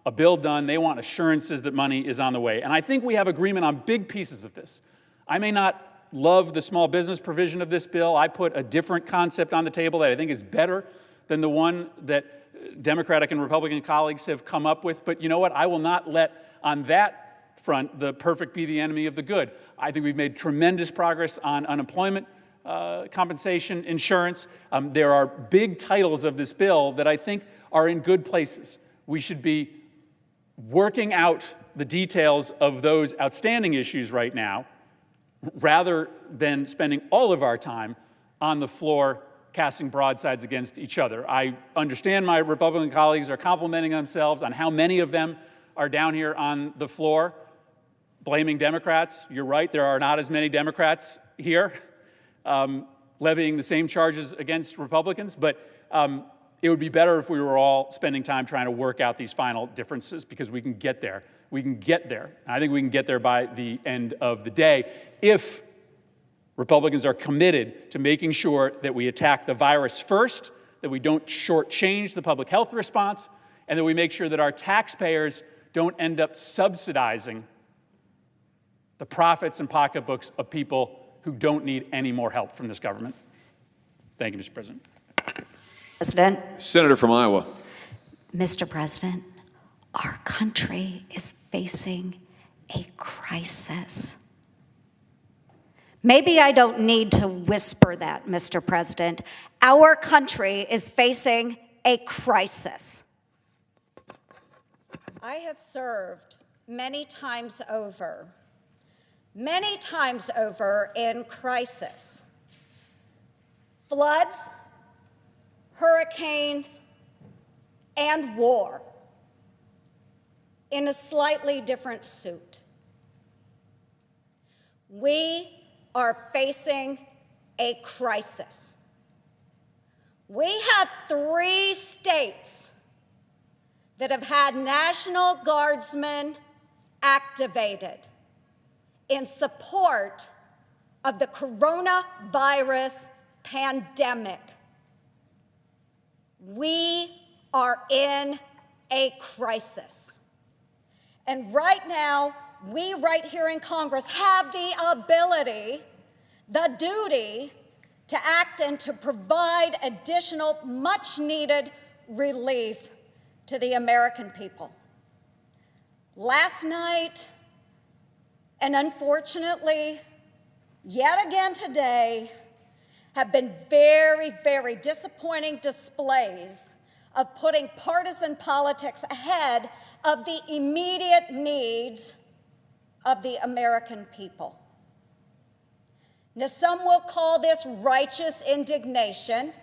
a bill done. They want assurances that money is on the way. And I think we have agreement on big pieces of this. I may not love the small business provision of this bill. I put a different concept on the table that I think is better than the one that Democratic and Republican colleagues have come up with. But you know what? I will not let on that front the perfect be the enemy of the good. I think we've made tremendous progress on unemployment compensation insurance. There are big titles of this bill that I think are in good places. We should be working out the details of those outstanding issues right now, rather than spending all of our time on the floor casting broadsides against each other. I understand my Republican colleagues are complimenting themselves on how many of them are down here on the floor blaming Democrats. You're right, there are not as many Democrats here levying the same charges against Republicans, but it would be better if we were all spending time trying to work out these final differences, because we can get there. We can get there. I think we can get there by the end of the day if Republicans are committed to making sure that we attack the virus first, that we don't shortchange the public health response, and that we make sure that our taxpayers don't end up subsidizing the profits and pocketbooks of people who don't need any more help from this government. Thank you, Mr. President. President. Senator from Iowa. Mr. President, our country is facing a crisis. Maybe I don't need to whisper that, Mr. President. Our country is facing a crisis. I have served many times over in crisis. Floods, hurricanes, and war in a slightly different suit. We are facing a crisis. We have 3 states that have had National Guardsmen activated in support of the coronavirus pandemic. We are in a crisis. And right now, we right here in Congress have the ability, the duty, to act and to provide additional much-needed relief to the American people. Last night, and unfortunately, yet again today, have been very, very disappointing displays of putting partisan politics ahead of the immediate needs of the American people. Now, some will call this righteous indignation.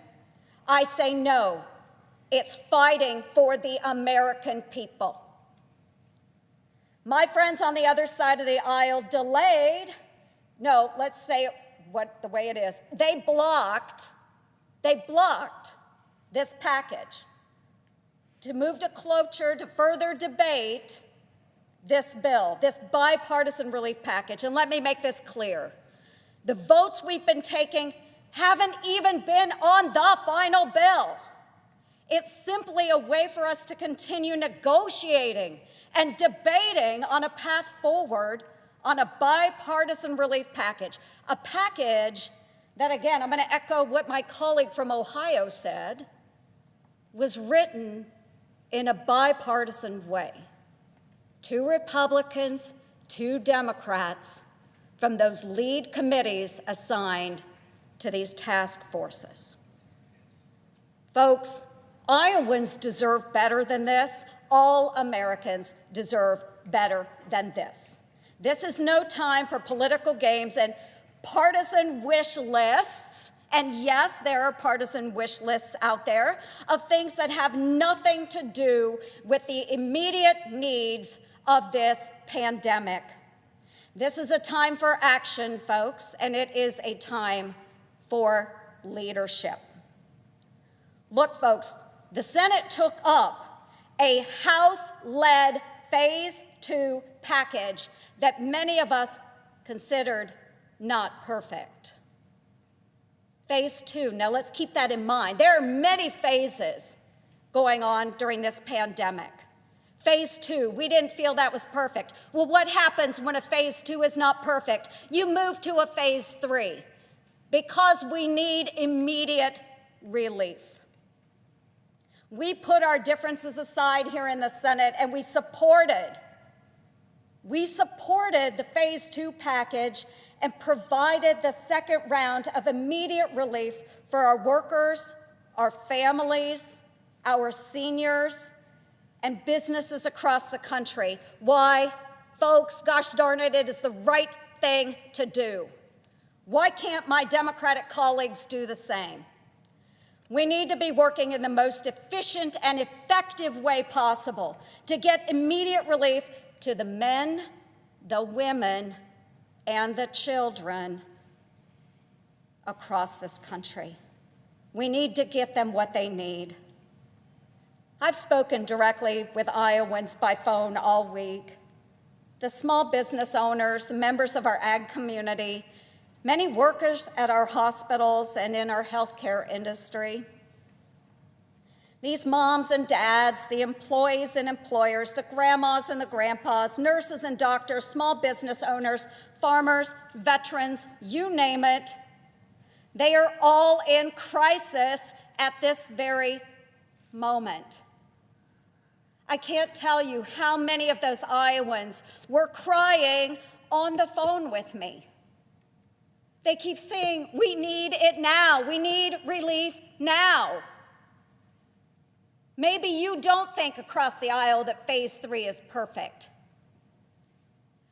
I say no, it's fighting for the American people. My friends on the other side of the aisle delayed, no, let's say it the way it is. They blocked this package to move to cloture to further debate this bill, this bipartisan relief package. And let me make this clear. The votes we've been taking haven't even been on the final bill. It's simply a way for us to continue negotiating and debating on a path forward on a bipartisan relief package, a package that, again, I'm going to echo what my colleague from Ohio said, was written in a bipartisan way. 2 Republicans, 2 Democrats from those lead committees assigned to these task forces. Folks, Iowans deserve better than this. All Americans deserve better than this. This is no time for political games and partisan wish lists. And yes, there are partisan wish lists out there of things that have nothing to do with the immediate needs of this pandemic. This is a time for action, folks, and it is a time for leadership. Look, folks, the Senate took up a House-led Phase 2 package that many of us considered not perfect. Phase 2, now let's keep that in mind. There are many phases going on during this pandemic. Phase 2, we didn't feel that was perfect. Well, what happens when a Phase 2 is not perfect? You move to a Phase 3 because we need immediate relief. We put our differences aside here in the Senate and we supported the Phase 2 package and provided the second round of immediate relief for our workers, our families, our seniors, and businesses across the country. Why? Folks, gosh darn it, it is the right thing to do. Why can't my Democratic colleagues do the same? We need to be working in the most efficient and effective way possible to get immediate relief to the men, the women, and the children across this country. We need to get them what they need. I've spoken directly with Iowans by phone all week. The small business owners, the members of our ag community, many workers at our hospitals and in our healthcare industry. These moms and dads, the employees and employers, the grandmas and the grandpas, nurses and doctors, small business owners, farmers, veterans, you name it, they are all in crisis at this very moment. I can't tell you how many of those Iowans were crying on the phone with me. They keep saying, we need it now. We need relief now. Maybe you don't think across the aisle that Phase 3 is perfect.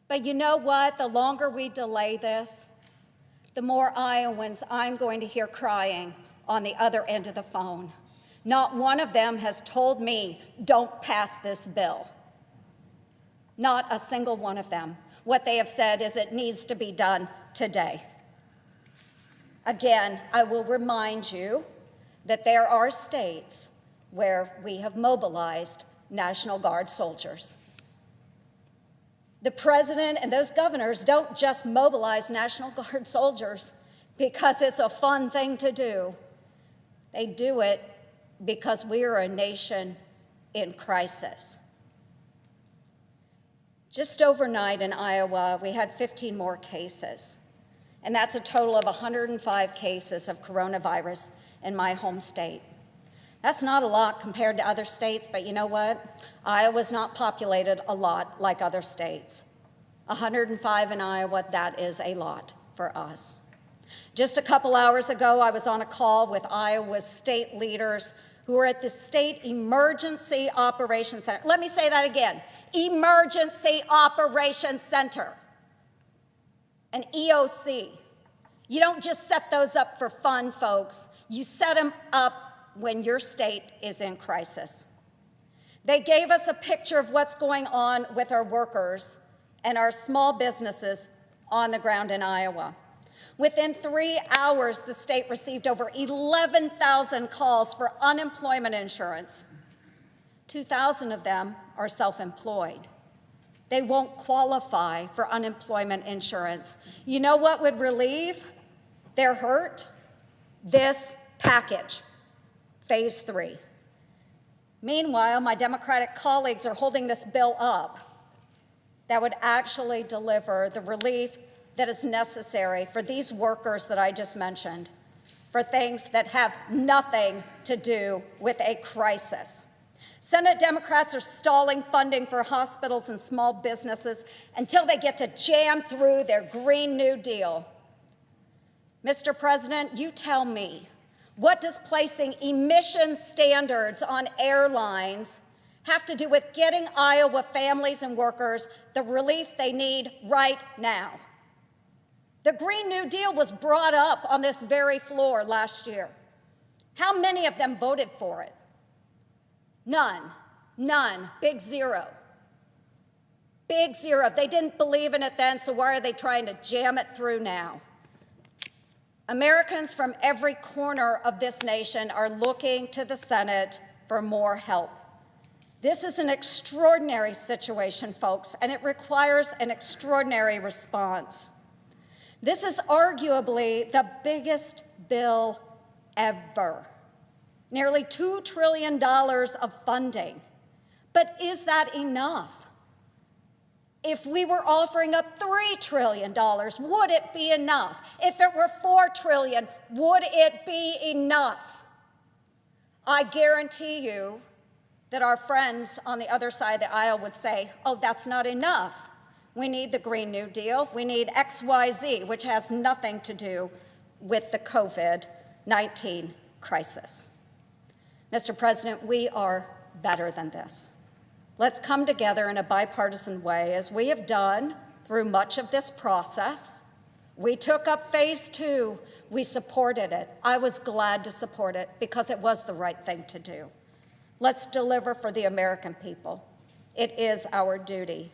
But you know what? The longer we delay this, the more Iowans I'm going to hear crying on the other end of the phone. Not one of them has told me, don't pass this bill. Not a single one of them. What they have said is it needs to be done today. Again, I will remind you that there are states where we have mobilized National Guard soldiers. The president and those governors don't just mobilize National Guard soldiers because it's a fun thing to do. They do it because we are a nation in crisis. Just overnight in Iowa, we had 15 more cases, and that's a total of 105 cases of coronavirus in my home state. That's not a lot compared to other states, but you know what? Iowa's not populated a lot like other states. 105 in Iowa, that is a lot for us. Just a couple hours ago, I was on a call with Iowa's state leaders who are at the State Emergency Operations Center. Let me say that again, Emergency Operations Center, an EOC. You don't just set those up for fun, folks. You set them up when your state is in crisis. They gave us a picture of what's going on with our workers and our small businesses on the ground in Iowa. Within 3 hours, the state received over 11,000 calls for unemployment insurance. 2,000 of them are self-employed. They won't qualify for unemployment insurance. You know what would relieve their hurt? This package, phase 3. Meanwhile, my Democratic colleagues are holding this bill up that would actually deliver the relief that is necessary for these workers that I just mentioned, for things that have nothing to do with a crisis. Senate Democrats are stalling funding for hospitals and small businesses until they get to jam through their Green New Deal. Mr. President, you tell me, what does placing emission standards on airlines have to do with getting Iowa families and workers the relief they need right now? The Green New Deal was brought up on this very floor last year. How many of them voted for it? None, big zero. Big zero. They didn't believe in it then, so why are they trying to jam it through now? Americans from every corner of this nation are looking to the Senate for more help. This is an extraordinary situation, folks, and it requires an extraordinary response. This is arguably the biggest bill ever. Nearly $2 trillion of funding. But is that enough? If we were offering up $3 trillion, would it be enough? If it were $4 trillion, would it be enough? I guarantee you that our friends on the other side of the aisle would say, oh, that's not enough. We need the Green New Deal. We need XYZ, which has nothing to do with the COVID-19 crisis. Mr. President, we are better than this. Let's come together in a bipartisan way, as we have done through much of this process. We took up phase 2. We supported it. I was glad to support it because it was the right thing to do. Let's deliver for the American people. It is our duty.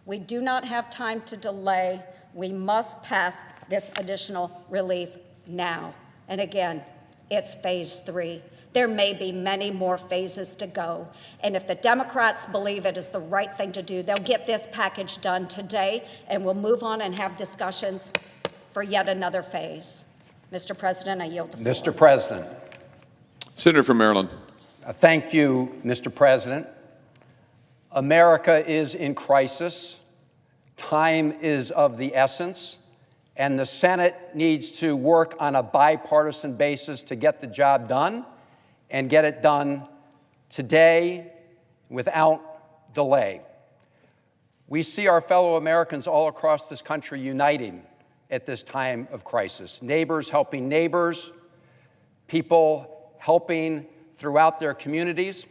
We do not have time to delay. We must pass this additional relief now. And again, it's phase 3. There may be many more phases to go. And if the Democrats believe it is the right thing to do, they'll get this package done today, and we'll move on and have discussions for yet another phase. Mr. President, I yield the floor. Mr. President. Senator from Maryland. Thank you, Mr. President. America is in crisis. Time is of the essence. And the Senate needs to work on a bipartisan basis to get the job done, and get it done today without delay. We see our fellow Americans all across this country uniting at this time of crisis. Neighbors helping neighbors, people helping throughout their communities.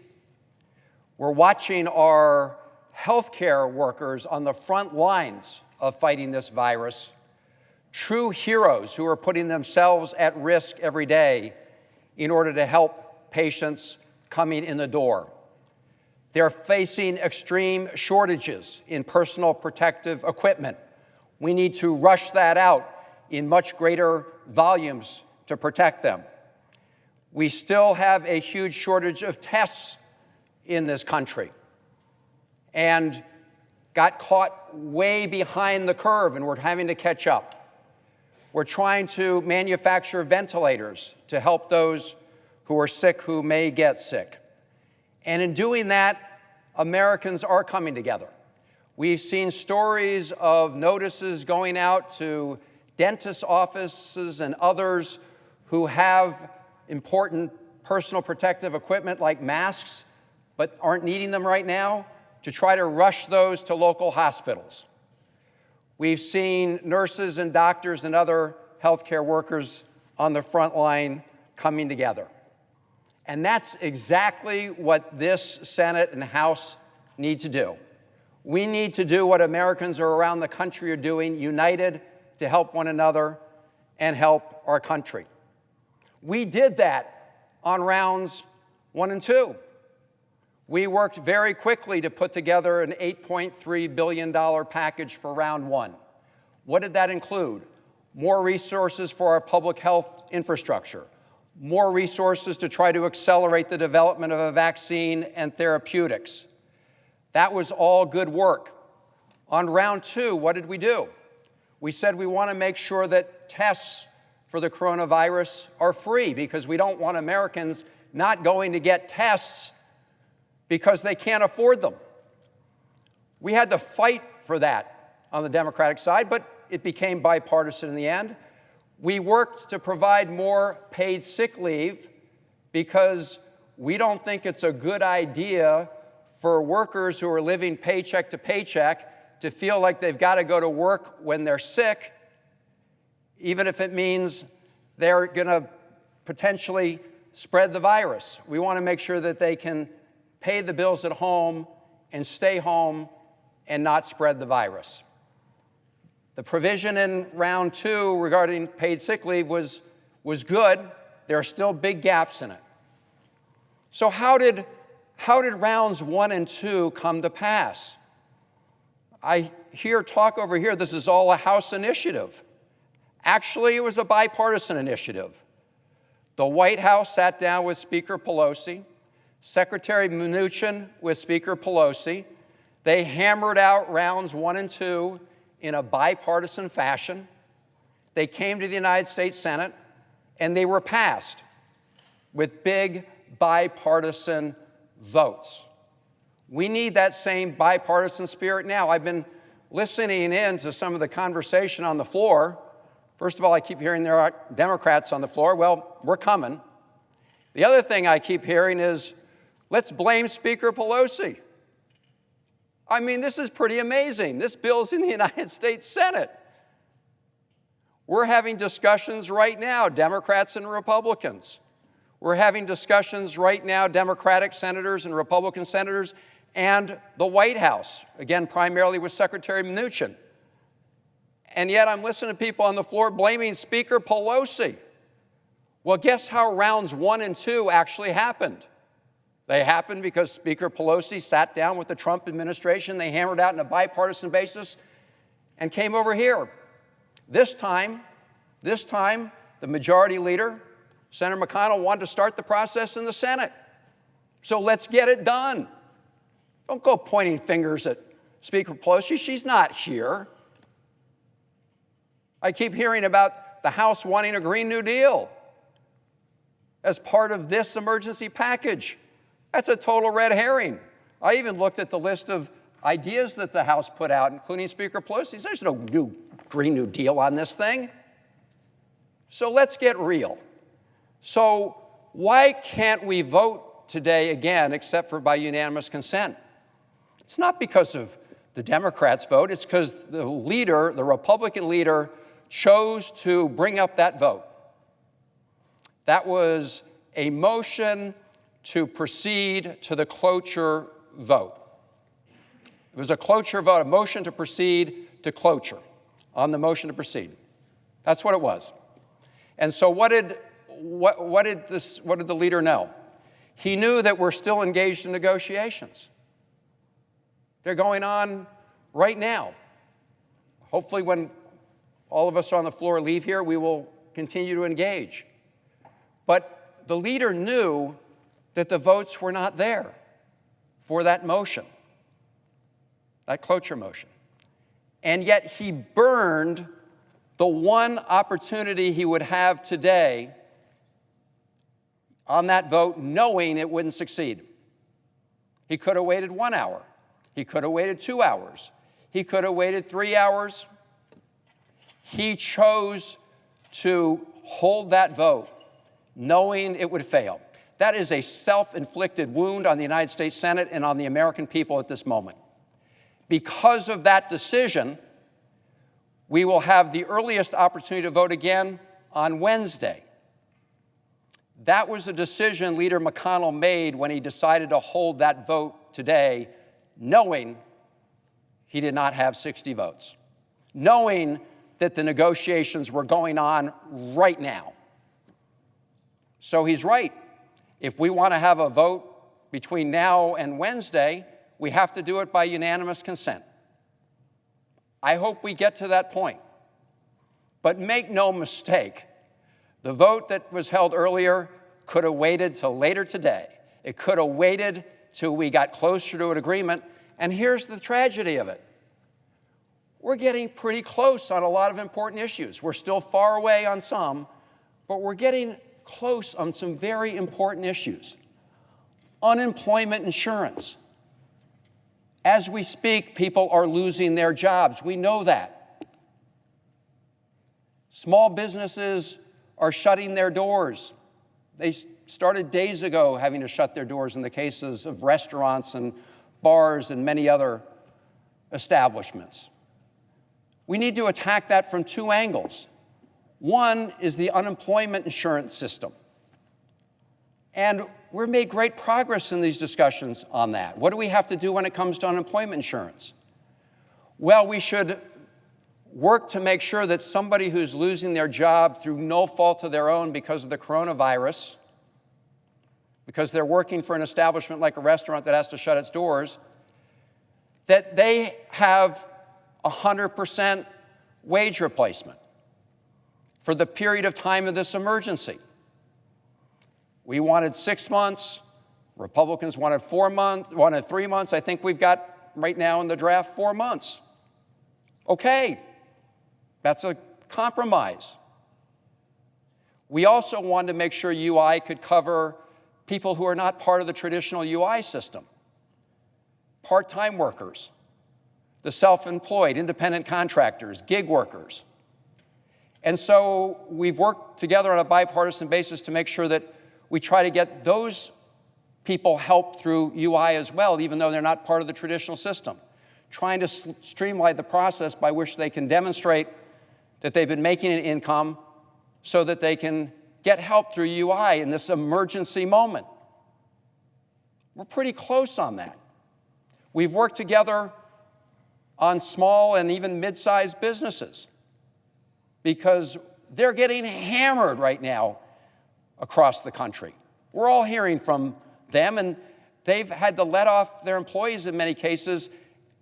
We're watching our healthcare workers on the front lines of fighting this virus, true heroes who are putting themselves at risk every day in order to help patients coming in the door. They're facing extreme shortages in personal protective equipment. We need to rush that out in much greater volumes to protect them. We still have a huge shortage of tests in this country and got caught way behind the curve, and we're having to catch up. We're trying to manufacture ventilators to help those who are sick, who may get sick. And in doing that, Americans are coming together. We've seen stories of notices going out to dentist offices and others who have important personal protective equipment like masks, but aren't needing them right now, to try to rush those to local hospitals. We've seen nurses and doctors and other healthcare workers on the front line coming together. And that's exactly what this Senate and House need to do. We need to do what Americans around the country are doing, united to help one another and help our country. We did that on rounds 1 and 2. We worked very quickly to put together an $8.3 billion package for round 1. What did that include? More resources for our public health infrastructure, more resources to try to accelerate the development of a vaccine and therapeutics. That was all good work. On round 2, what did we do? We said we want to make sure that tests for the coronavirus are free, because we don't want Americans not going to get tests because they can't afford them. We had to fight for that on the Democratic side, but it became bipartisan in the end. We worked to provide more paid sick leave because we don't think it's a good idea for workers who are living paycheck to paycheck to feel like they've got to go to work when they're sick, even if it means they're going to potentially spread the virus. We want to make sure that they can pay the bills at home and stay home and not spread the virus. The provision in round 2 regarding paid sick leave was good. There are still big gaps in it. So how did rounds 1 and 2 come to pass? I hear talk over here, this is all a House initiative. Actually, it was a bipartisan initiative. The White House sat down with Speaker Pelosi, Secretary Mnuchin with Speaker Pelosi. They hammered out rounds 1 and 2 in a bipartisan fashion. They came to the United States Senate, and they were passed with big bipartisan votes. We need that same bipartisan spirit now. I've been listening in to some of the conversation on the floor. First of all, I keep hearing there are Democrats on the floor. Well, we're coming. The other thing I keep hearing is, let's blame Speaker Pelosi. I mean, this is pretty amazing. This bill's in the United States Senate. We're having discussions right now, Democrats and Republicans. We're having discussions right now, Democratic senators and Republican senators, and the White House, again, primarily with Secretary Mnuchin. And yet I'm listening to people on the floor blaming Speaker Pelosi. Well, guess how rounds 1 and 2 actually happened? They happened because Speaker Pelosi sat down with the Trump administration. They hammered out on a bipartisan basis and came over here. This time, the majority leader, Senator McConnell, wanted to start the process in the Senate. So let's get it done. Don't go pointing fingers at Speaker Pelosi. She's not here. I keep hearing about the House wanting a Green New Deal as part of this emergency package. That's a total red herring. I even looked at the list of ideas that the House put out, including Speaker Pelosi's. There's no new Green New Deal on this thing. So let's get real. So why can't we vote today again except for by unanimous consent? It's not because of the Democrats' vote. It's because the leader, the Republican leader, chose to bring up that vote. That was a motion to proceed to the cloture vote. It was a cloture vote, a motion to proceed to cloture on the motion to proceed. That's what it was. And so what did the leader know? He knew that we're still engaged in negotiations. They're going on right now. Hopefully when all of us on the floor leave here, we will continue to engage. But the leader knew that the votes were not there for that motion, that cloture motion. And yet he burned the one opportunity he would have today on that vote, knowing it wouldn't succeed. He could have waited 1 hour. He could have waited 2 hours. He could have waited 3 hours. He chose to hold that vote, knowing it would fail. That is a self-inflicted wound on the United States Senate and on the American people at this moment. Because of that decision, we will have the earliest opportunity to vote again on Wednesday. That was a decision Leader McConnell made when he decided to hold that vote today, knowing he did not have 60 votes, knowing that the negotiations were going on right now. So he's right. If we want to have a vote between now and Wednesday, we have to do it by unanimous consent. I hope we get to that point. But make no mistake, the vote that was held earlier could have waited till later today. It could have waited till we got closer to an agreement. And here's the tragedy of it. We're getting pretty close on a lot of important issues. We're still far away on some, but we're getting close on some very important issues. Unemployment insurance. As we speak, people are losing their jobs. We know that. Small businesses are shutting their doors. They started days ago having to shut their doors in the cases of restaurants and bars and many other establishments. We need to attack that from two angles. One is the unemployment insurance system. And we've made great progress in these discussions on that. What do we have to do when it comes to unemployment insurance? Well, we should work to make sure that somebody who's losing their job through no fault of their own because of the coronavirus, because they're working for an establishment like a restaurant that has to shut its doors, that they have 100% wage replacement for the period of time of this emergency. We wanted 6 months. Republicans wanted 4 months, wanted 3 months. I think we've got right now in the draft 4 months. Okay, that's a compromise. We also wanted to make sure UI could cover people who are not part of the traditional UI system. Part-time workers, the self-employed, independent contractors, gig workers. And so we've worked together on a bipartisan basis to make sure that we try to get those people help through UI as well, even though they're not part of the traditional system. Trying to streamline the process by which they can demonstrate that they've been making an income so that they can get help through UI in this emergency moment. We're pretty close on that. We've worked together on small and even mid-sized businesses because they're getting hammered right now across the country. We're all hearing from them, and they've had to let off their employees in many cases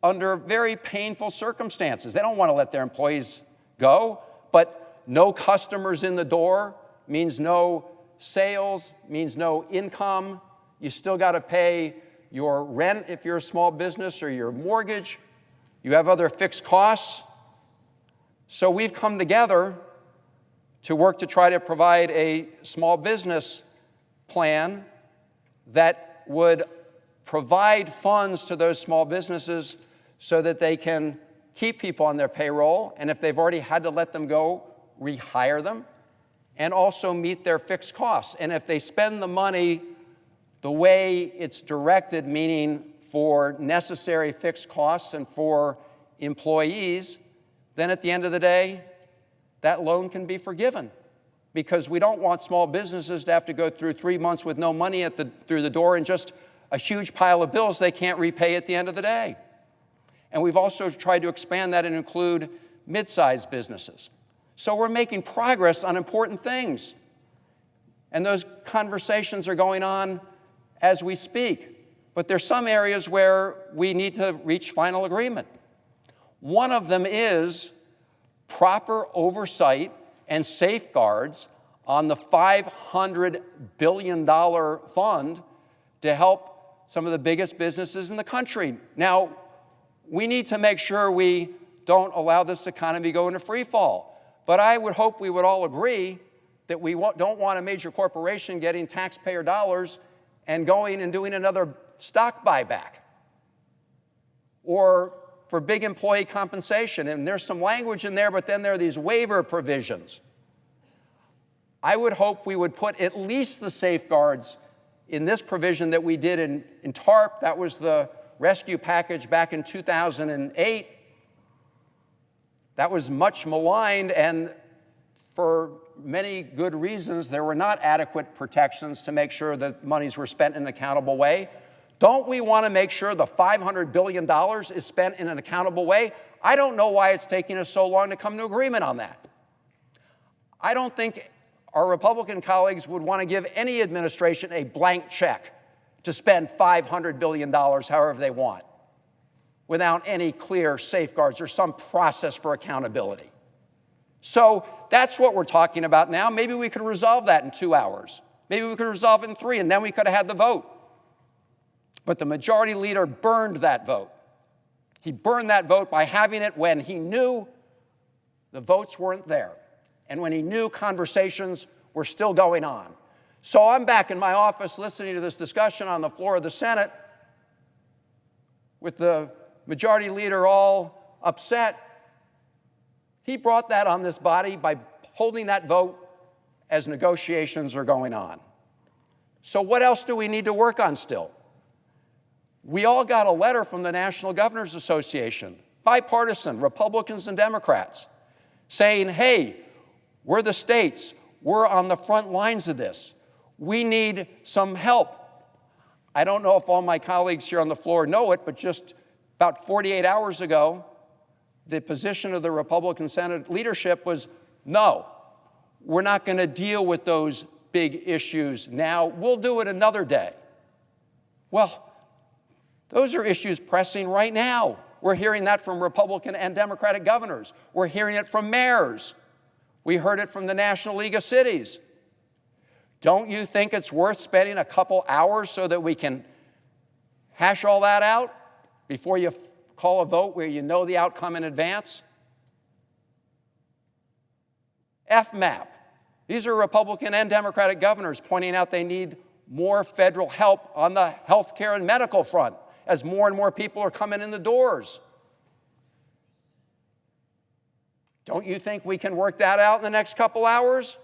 under very painful circumstances. They don't want to let their employees go, but no customers in the door means no sales, means no income. You still got to pay your rent if you're a small business or your mortgage. You have other fixed costs. So we've come together to work to try to provide a small business plan that would provide funds to those small businesses so that they can keep people on their payroll, and if they've already had to let them go, rehire them, and also meet their fixed costs. And if they spend the money the way it's directed, meaning for necessary fixed costs and for employees, then at the end of the day, that loan can be forgiven, because we don't want small businesses to have to go through 3 months with no money through the door and just a huge pile of bills they can't repay at the end of the day. And we've also tried to expand that and include mid-sized businesses. So we're making progress on important things. And those conversations are going on as we speak. But there's some areas where we need to reach final agreement. One of them is proper oversight and safeguards on the $500 billion fund to help some of the biggest businesses in the country. Now, we need to make sure we don't allow this economy to go into free fall. But I would hope we would all agree that we don't want a major corporation getting taxpayer dollars and going and doing another stock buyback, or for big employee compensation. And there's some language in there, but then there are these waiver provisions. I would hope we would put at least the safeguards in this provision that we did in TARP. That was the rescue package back in 2008. That was much maligned, and for many good reasons, there were not adequate protections to make sure that monies were spent in an accountable way. Don't we want to make sure the $500 billion is spent in an accountable way? I don't know why it's taking us so long to come to agreement on that. I don't think our Republican colleagues would want to give any administration a blank check to spend $500 billion however they want, without any clear safeguards or some process for accountability. So that's what we're talking about now. Maybe we could resolve that in 2 hours. Maybe we could resolve it in 3, and then we could have had the vote. But the majority leader burned that vote. He burned that vote by having it when he knew the votes weren't there, and when he knew conversations were still going on. So I'm back in my office listening to this discussion on the floor of the Senate with the majority leader all upset. He brought that on this body by holding that vote as negotiations are going on. So what else do we need to work on still? We all got a letter from the National Governors Association, bipartisan, Republicans and Democrats, saying, hey, we're the states, we're on the front lines of this. We need some help. I don't know if all my colleagues here on the floor know it, but just about 48 hours ago, the position of the Republican Senate leadership was, no, we're not going to deal with those big issues now. We'll do it another day. Well, those are issues pressing right now. We're hearing that from Republican and Democratic governors. We're hearing it from mayors. We heard it from the National League of Cities. Don't you think it's worth spending a couple hours so that we can hash all that out before you call a vote where you know the outcome in advance? FMAP. These are Republican and Democratic governors pointing out they need more federal help on the health care and medical front as more and more people are coming in the doors. Don't you think we can work that out in the next couple hours?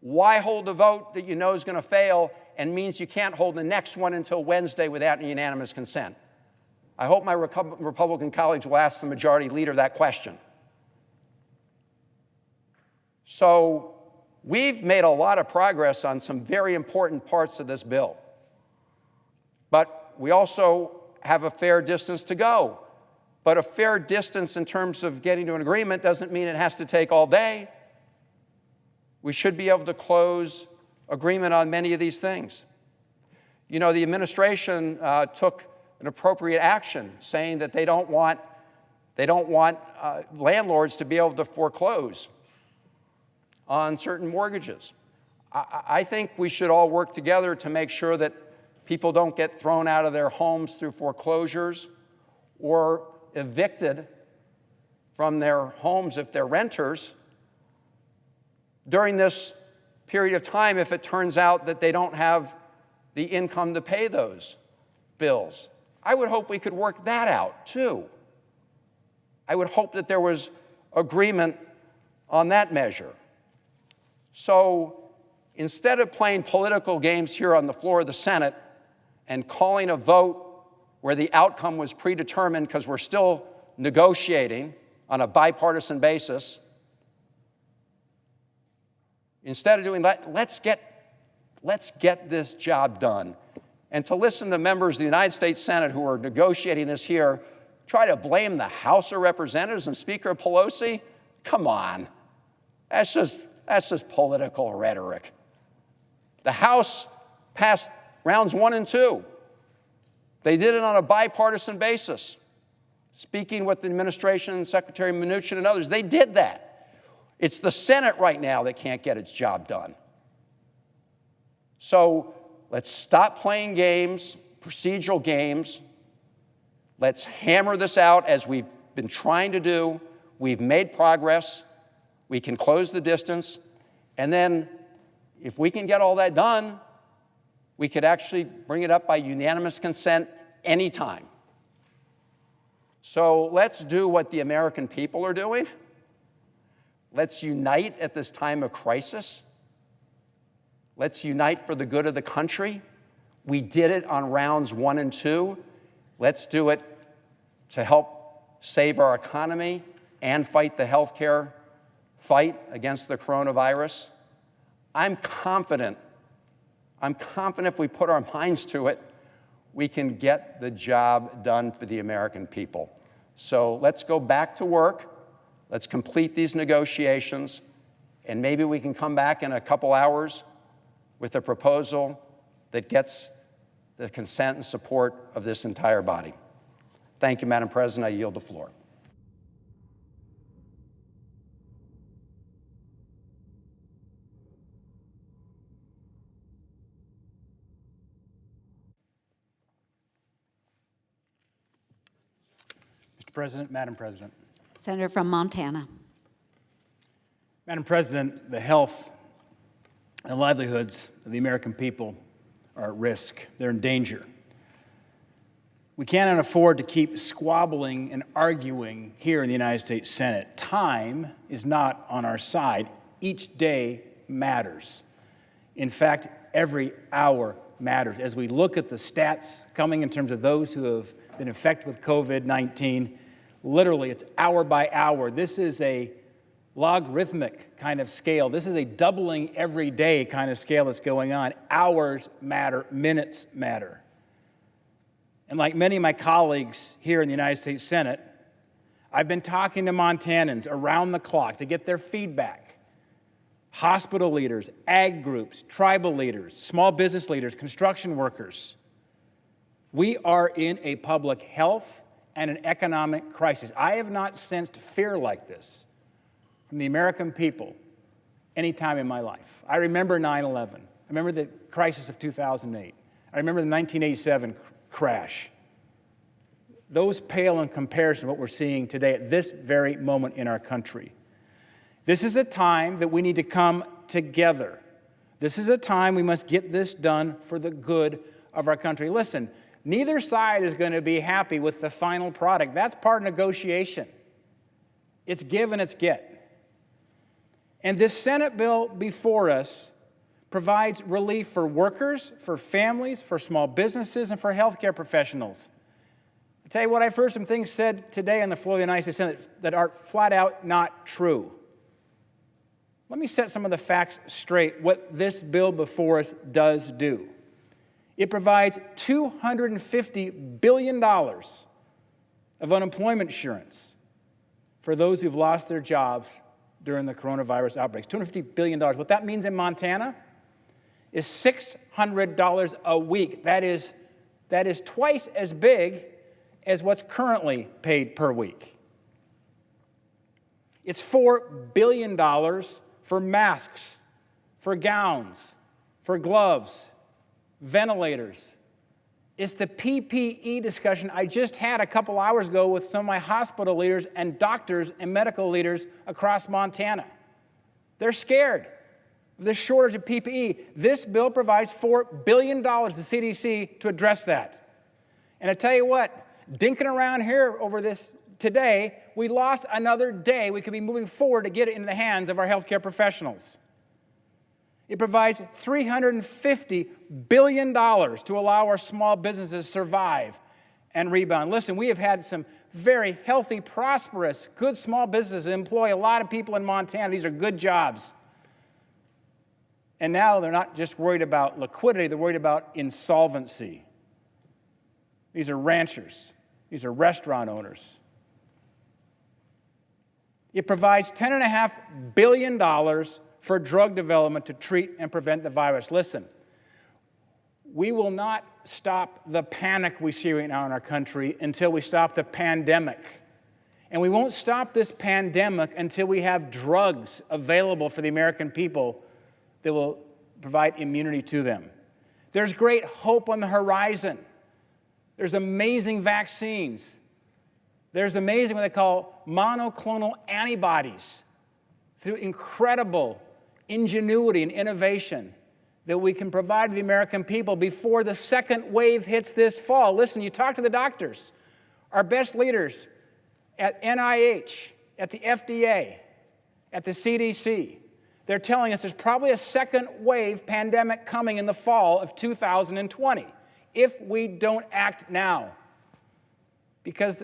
Why hold a vote that you know is going to fail and means you can't hold the next one until Wednesday without unanimous consent? I hope my Republican colleagues will ask the majority leader that question. So we've made a lot of progress on some very important parts of this bill. But we also have a fair distance to go. But a fair distance in terms of getting to an agreement doesn't mean it has to take all day. We should be able to close agreement on many of these things. You know, the administration took an appropriate action, saying that they don't want landlords to be able to foreclose on certain mortgages. I think we should all work together to make sure that people don't get thrown out of their homes through foreclosures or evicted from their homes if they're renters during this period of time if it turns out that they don't have the income to pay those bills. I would hope we could work that out, too. I would hope that there was agreement on that measure. So instead of playing political games here on the floor of the Senate and calling a vote where the outcome was predetermined because we're still negotiating on a bipartisan basis, instead of doing that, let's get this job done. And to listen to members of the United States Senate who are negotiating this here try to blame the House of Representatives and Speaker Pelosi, come on. That's just political rhetoric. The House passed rounds 1 and 2. They did it on a bipartisan basis. Speaking with the administration, Secretary Mnuchin and others, they did that. It's the Senate right now that can't get its job done. So let's stop playing games, procedural games. Let's hammer this out as we've been trying to do. We've made progress. We can close the distance. And then if we can get all that done, we could actually bring it up by unanimous consent anytime. So let's do what the American people are doing. Let's unite at this time of crisis. Let's unite for the good of the country. We did it on rounds 1 and 2. Let's do it to help save our economy and fight the healthcare fight against the coronavirus. I'm confident if we put our minds to it, we can get the job done for the American people. So let's go back to work. Let's complete these negotiations, and maybe we can come back in a couple hours with a proposal that gets the consent and support of this entire body. Thank you, Madam President. I yield the floor. Mr. President, Madam President. Senator from Montana. Madam President, the health and livelihoods of the American people are at risk. They're in danger. We cannot afford to keep squabbling and arguing here in the United States Senate. Time is not on our side. Each day matters. In fact, every hour matters. As we look at the stats coming in terms of those who have been infected with COVID-19, literally it's hour by hour. This is a logarithmic kind of scale. This is a doubling every day kind of scale that's going on. Hours matter, minutes matter. And like many of my colleagues here in the United States Senate, I've been talking to Montanans around the clock to get their feedback. Hospital leaders, ag groups, tribal leaders, small business leaders, construction workers. We are in a public health and an economic crisis. I have not sensed fear like this from the American people any time in my life. I remember 9/11. I remember the crisis of 2008. I remember the 1987 crash. Those pale in comparison to what we're seeing today at this very moment in our country. This is a time that we need to come together. This is a time we must get this done for the good of our country. Listen, neither side is going to be happy with the final product. That's part of negotiation. It's give and it's get. And this Senate bill before us provides relief for workers, for families, for small businesses, and for healthcare professionals. I'll tell you what, I've heard some things said today on the floor of the United States Senate that are flat out not true. Let me set some of the facts straight, what this bill before us does do. It provides $250 billion of unemployment insurance for those who've lost their jobs during the coronavirus outbreaks. $250 billion. What that means in Montana is $600 a week. That is twice as big as what's currently paid per week. It's $4 billion for masks, for gowns, for gloves, ventilators. It's the PPE discussion I just had a couple hours ago with some of my hospital leaders and doctors and medical leaders across Montana. They're scared of the shortage of PPE. This bill provides $4 billion to CDC to address that. And I tell you what, dinking around here over this today, we lost another day. We could be moving forward to get it into the hands of our healthcare professionals. It provides $350 billion to allow our small businesses to survive and rebound. Listen, we have had some very healthy, prosperous, good small businesses that employ a lot of people in Montana. These are good jobs. And now they're not just worried about liquidity, they're worried about insolvency. These are ranchers. These are restaurant owners. It provides $10.5 billion for drug development to treat and prevent the virus. Listen, we will not stop the panic we see right now in our country until we stop the pandemic. And we won't stop this pandemic until we have drugs available for the American people that will provide immunity to them. There's great hope on the horizon. There's amazing vaccines. There's amazing what they call monoclonal antibodies through incredible ingenuity and innovation that we can provide to the American people before the second wave hits this fall. Listen, you talk to the doctors, our best leaders at NIH, at the FDA, at the CDC. They're telling us there's probably a second wave pandemic coming in the fall of 2020 if we don't act now. Because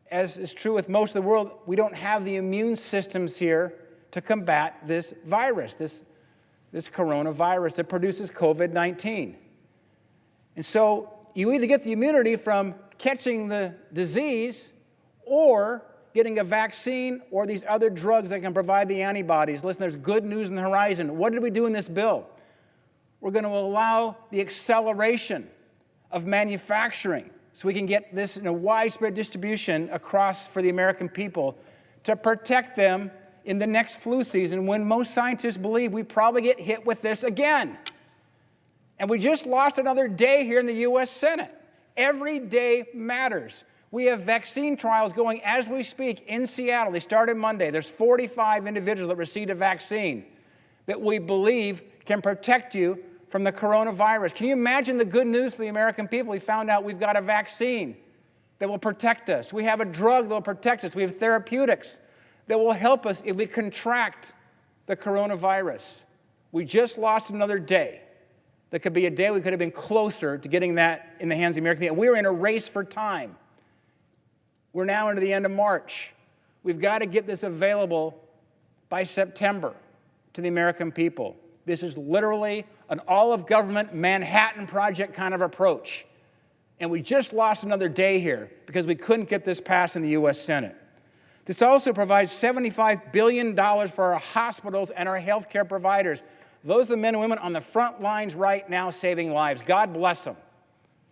as is true with most of the world, we don't have the immune systems here to combat this virus, this coronavirus that produces COVID-19. And so you either get the immunity from catching the disease or getting a vaccine or these other drugs that can provide the antibodies. Listen, there's good news on the horizon. What did we do in this bill? We're going to allow the acceleration of manufacturing so we can get this in a widespread distribution across for the American people to protect them in the next flu season when most scientists believe we probably get hit with this again. And we just lost another day here in the U.S. Senate. Every day matters. We have vaccine trials going as we speak in Seattle. They started Monday. There's 45 individuals that received a vaccine that we believe can protect you from the coronavirus. Can you imagine the good news for the American people? We found out we've got a vaccine that will protect us. We have a drug that will protect us. We have therapeutics that will help us if we contract the coronavirus. We just lost another day. That could be a day we could have been closer to getting that in the hands of the American people. We were in a race for time. We're now into the end of March. We've got to get this available by September to the American people. This is literally an all-of-government Manhattan Project kind of approach. And we just lost another day here because we couldn't get this passed in the U.S. Senate. This also provides $75 billion for our hospitals and our health care providers. Those are the men and women on the front lines right now saving lives. God bless them.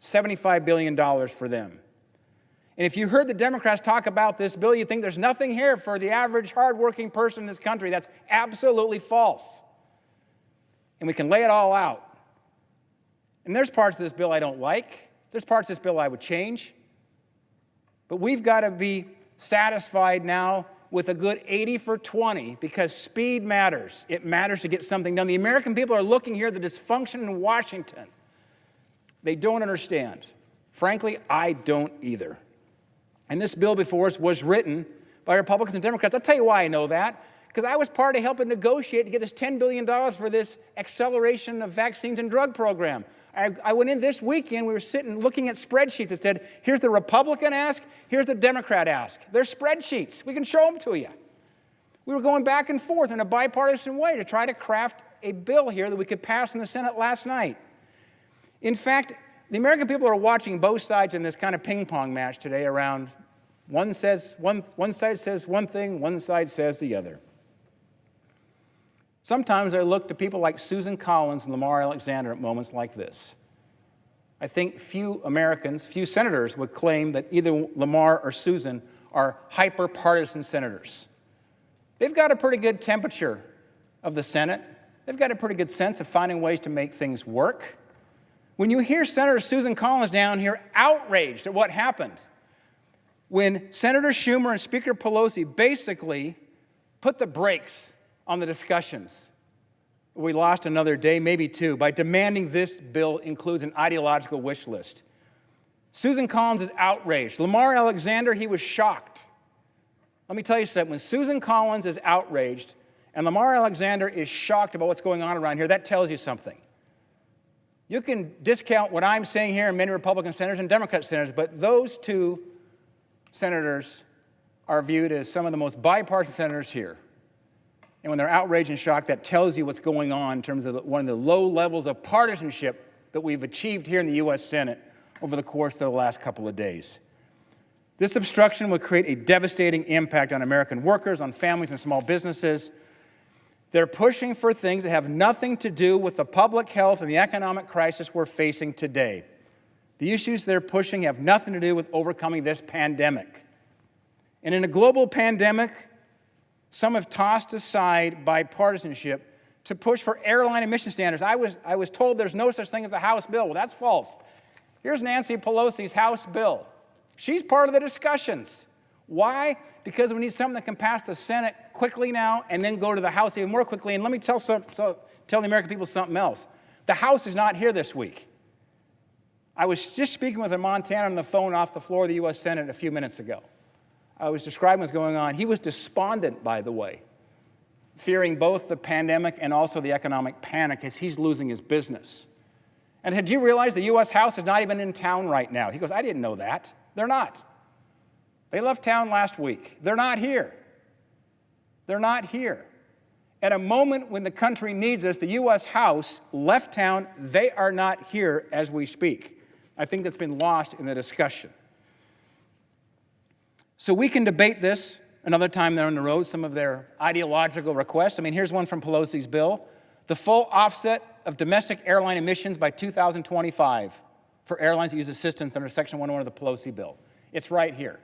$75 billion for them. And if you heard the Democrats talk about this bill, you'd think there's nothing here for the average hardworking person in this country. That's absolutely false. And we can lay it all out. And there's parts of this bill I don't like. There's parts of this bill I would change. But we've got to be satisfied now with a good 80 for 20 because speed matters. It matters to get something done. The American people are looking here at the dysfunction in Washington. They don't understand. Frankly, I don't either. And this bill before us was written by Republicans and Democrats. I'll tell you why I know that. Because I was part of helping negotiate to get this $10 billion for this acceleration of vaccines and drug program. I went in this weekend, we were sitting looking at spreadsheets that said, here's the Republican ask, here's the Democrat ask. They're spreadsheets. We can show them to you. We were going back and forth in a bipartisan way to try to craft a bill here that we could pass in the Senate last night. In fact, the American people are watching both sides in this kind of ping pong match today around one side says one thing, one side says the other. Sometimes I look to people like Susan Collins and Lamar Alexander at moments like this. I think few Americans, few senators would claim that either Lamar or Susan are hyper-partisan senators. They've got a pretty good temperature of the Senate. They've got a pretty good sense of finding ways to make things work. When you hear Senator Susan Collins down here outraged at what happened, when Senator Schumer and Speaker Pelosi basically put the brakes on the discussions, we lost another day, maybe two, by demanding this bill includes an ideological wish list. Susan Collins is outraged. Lamar Alexander, he was shocked. Let me tell you something. When Susan Collins is outraged and Lamar Alexander is shocked about what's going on around here, that tells you something. You can discount what I'm saying here and many Republican senators and Democrat senators, but those two senators are viewed as some of the most bipartisan senators here. And when they're outraged and shocked, that tells you what's going on in terms of one of the low levels of partisanship that we've achieved here in the U.S. Senate over the course of the last couple of days. This obstruction will create a devastating impact on American workers, on families and small businesses. They're pushing for things that have nothing to do with the public health and the economic crisis we're facing today. The issues they're pushing have nothing to do with overcoming this pandemic. And in a global pandemic, some have tossed aside bipartisanship to push for airline emission standards. I was told there's no such thing as a House bill. Well, that's false. Here's Nancy Pelosi's House bill. She's part of the discussions. Why? Because we need something that can pass the Senate quickly now and then go to the House even more quickly. And let me tell the American people something else. The House is not here this week. I was just speaking with a Montanan on the phone off the floor of the U.S. Senate a few minutes ago. I was describing what's going on. He was despondent, by the way, fearing both the pandemic and also the economic panic as he's losing his business. And did you realize the U.S. House is not even in town right now? He goes, I didn't know that. They're not. They left town last week. They're not here. They're not here. At a moment when the country needs us, the U.S. House left town. They are not here as we speak. I think that's been lost in the discussion. So we can debate this another time down the road, some of their ideological requests. I mean, here's one from Pelosi's bill. The full offset of domestic airline emissions by 2025 for airlines that use assistance under Section 101 of the Pelosi bill. It's right here.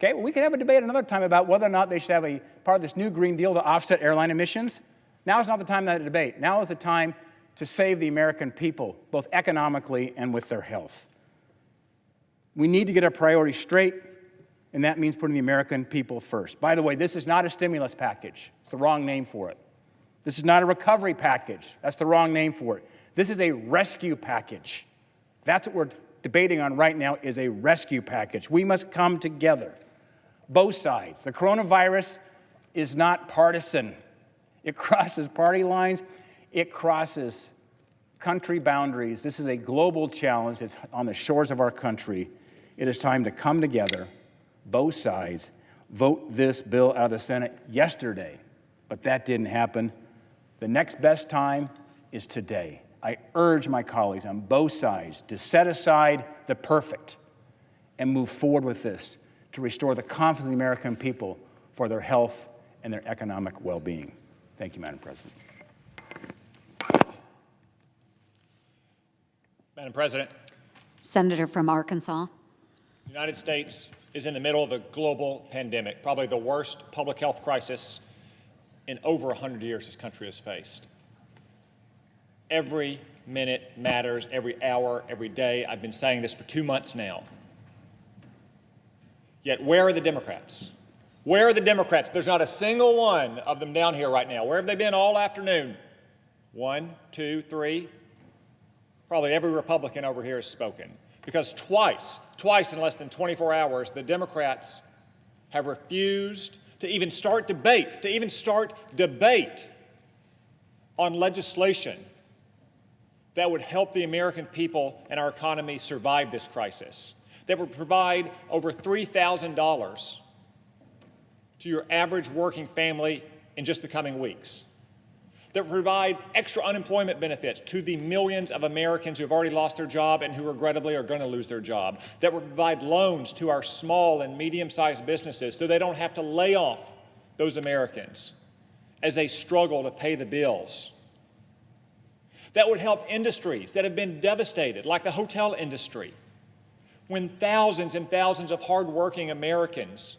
Okay, well, we can have a debate another time about whether or not they should have a part of this new Green Deal to offset airline emissions. Now is not the time to have a debate. Now is the time to save the American people, both economically and with their health. We need to get our priorities straight, and that means putting the American people first. By the way, this is not a stimulus package. It's the wrong name for it. This is not a recovery package. That's the wrong name for it. This is a rescue package. That's what we're debating on right now, is a rescue package. We must come together, both sides. The coronavirus is not partisan. It crosses party lines. It crosses country boundaries. This is a global challenge. It's on the shores of our country. It is time to come together, both sides, vote this bill out of the Senate yesterday, but that didn't happen. The next best time is today. I urge my colleagues on both sides to set aside the perfect and move forward with this to restore the confidence of the American people for their health and their economic well-being. Thank you, Madam President. Madam President. Senator from Arkansas. The United States is in the middle of a global pandemic, probably the worst public health crisis in over 100 years this country has faced. Every minute matters, every hour, every day. I've been saying this for 2 months now. Yet where are the Democrats? Where are the Democrats? There's not a single one of them down here right now. Where have they been all afternoon? 1, 2, 3. Probably every Republican over here has spoken. Because twice in less than 24 hours, the Democrats have refused to even start debate on legislation that would help the American people and our economy survive this crisis, that would provide over $3,000 to your average working family in just the coming weeks, that would provide extra unemployment benefits to the millions of Americans who have already lost their job and who regrettably are going to lose their job, that would provide loans to our small and medium-sized businesses so they don't have to lay off those Americans as they struggle to pay the bills, that would help industries that have been devastated, like the hotel industry, when thousands and thousands of hardworking Americans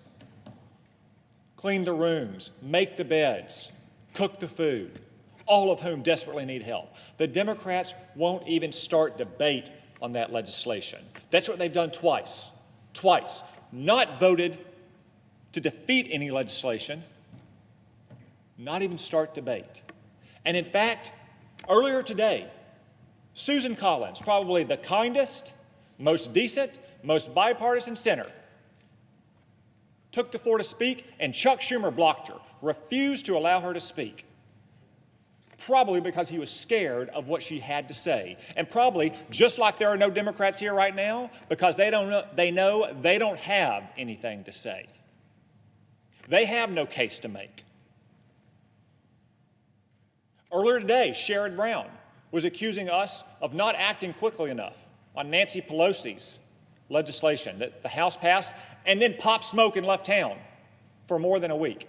clean the rooms, make the beds, cook the food, all of whom desperately need help. The Democrats won't even start debate on that legislation. That's what they've done twice. Not voted to defeat any legislation, not even start debate. And in fact, earlier today, Susan Collins, probably the kindest, most decent, most bipartisan senator, took the floor to speak, and Chuck Schumer blocked her, refused to allow her to speak. Probably because he was scared of what she had to say. And probably, just like there are no Democrats here right now, because they know they don't have anything to say. They have no case to make. Earlier today, Sherrod Brown was accusing us of not acting quickly enough on Nancy Pelosi's legislation that the House passed and then popped smoke and left town for more than a week.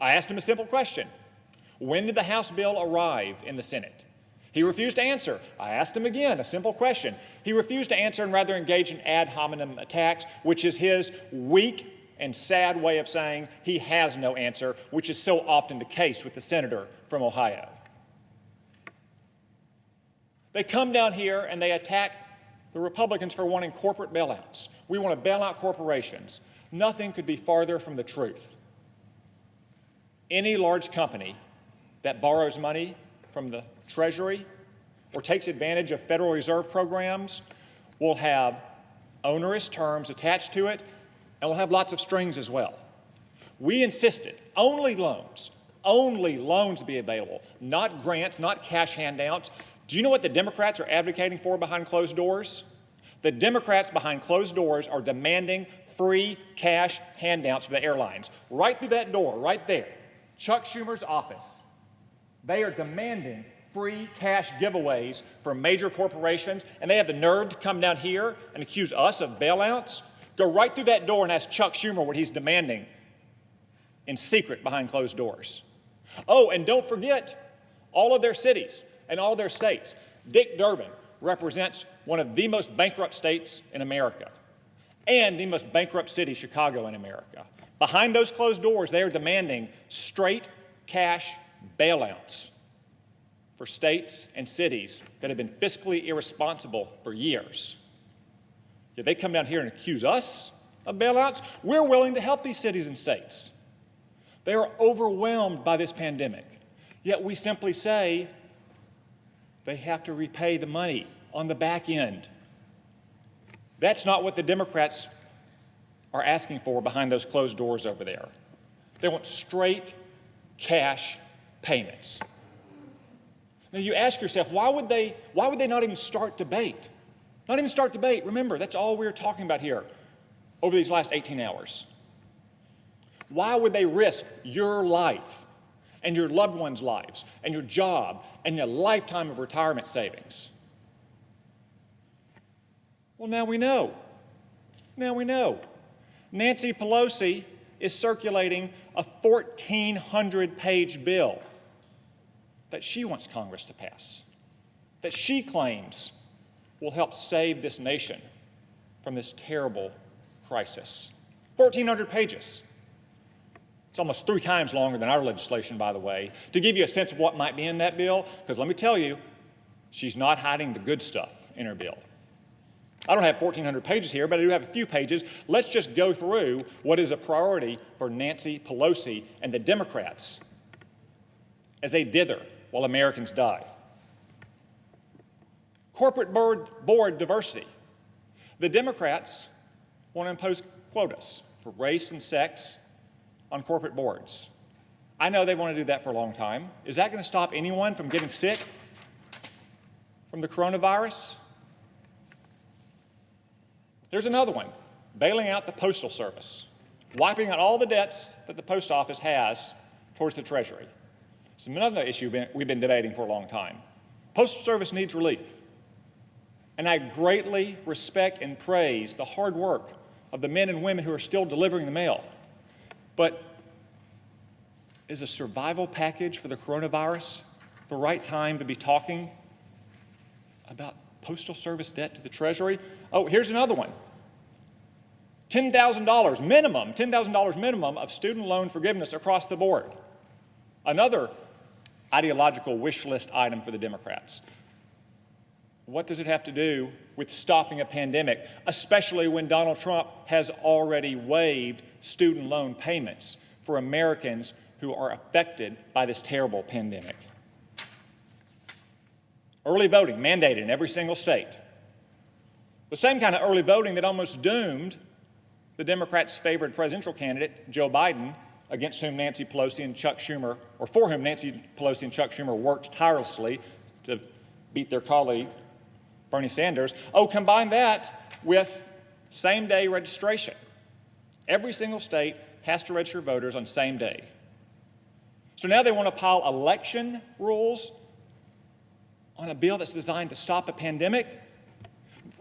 I asked him a simple question. When did the House bill arrive in the Senate? He refused to answer. I asked him again, a simple question. He refused to answer and rather engaged in ad hominem attacks, which is his weak and sad way of saying he has no answer, which is so often the case with the senator from Ohio. They come down here and they attack the Republicans for wanting corporate bailouts. We want to bail out corporations. Nothing could be farther from the truth. Any large company that borrows money from the Treasury or takes advantage of Federal Reserve programs will have onerous terms attached to it and will have lots of strings as well. We insisted only loans be available, not grants, not cash handouts. Do you know what the Democrats are advocating for behind closed doors? The Democrats behind closed doors are demanding free cash handouts for the airlines. Right through that door, right there, Chuck Schumer's office. They are demanding free cash giveaways for major corporations, and they have the nerve to come down here and accuse us of bailouts. Go right through that door and ask Chuck Schumer what he's demanding in secret behind closed doors. Oh, and don't forget all of their cities and all their states. Dick Durbin represents one of the most bankrupt states in America and the most bankrupt city, Chicago, in America. Behind those closed doors, they are demanding straight cash bailouts for states and cities that have been fiscally irresponsible for years. Yet they come down here and accuse us of bailouts. We're willing to help these cities and states. They are overwhelmed by this pandemic. Yet we simply say they have to repay the money on the back end. That's not what the Democrats are asking for behind those closed doors over there. They want straight cash payments. Now you ask yourself, why would they not even start debate? Not even start debate. Remember, that's all we're talking about here over these last 18 hours. Why would they risk your life and your loved ones' lives and your job and your lifetime of retirement savings? Well, now we know. Now we know. Nancy Pelosi is circulating a 1,400-page bill that she wants Congress to pass, that she claims will help save this nation from this terrible crisis. 1,400 pages. It's almost 3 times longer than our legislation, by the way. To give you a sense of what might be in that bill, because let me tell you, she's not hiding the good stuff in her bill. I don't have 1,400 pages here, but I do have a few pages. Let's just go through what is a priority for Nancy Pelosi and the Democrats as they dither while Americans die. Corporate board diversity. The Democrats want to impose quotas for race and sex on corporate boards. I know they want to do that for a long time. Is that going to stop anyone from getting sick from the coronavirus? There's another one, bailing out the Postal Service, wiping out all the debts that the Post Office has towards the Treasury. It's another issue we've been debating for a long time. Postal Service needs relief. And I greatly respect and praise the hard work of the men and women who are still delivering the mail. But is a survival package for the coronavirus the right time to be talking about Postal Service debt to the Treasury? Oh, here's another one. $10,000 minimum, $10,000 minimum of student loan forgiveness across the board. Another ideological wish list item for the Democrats. What does it have to do with stopping a pandemic, especially when Donald Trump has already waived student loan payments for Americans who are affected by this terrible pandemic? Early voting mandated in every single state. The same kind of early voting that almost doomed the Democrats' favored presidential candidate, Joe Biden, against whom Nancy Pelosi and Chuck Schumer, or for whom Nancy Pelosi and Chuck Schumer worked tirelessly to beat their colleague, Bernie Sanders. Oh, combine that with same-day registration. Every single state has to register voters on same day. So now they want to pile election rules on a bill that's designed to stop a pandemic.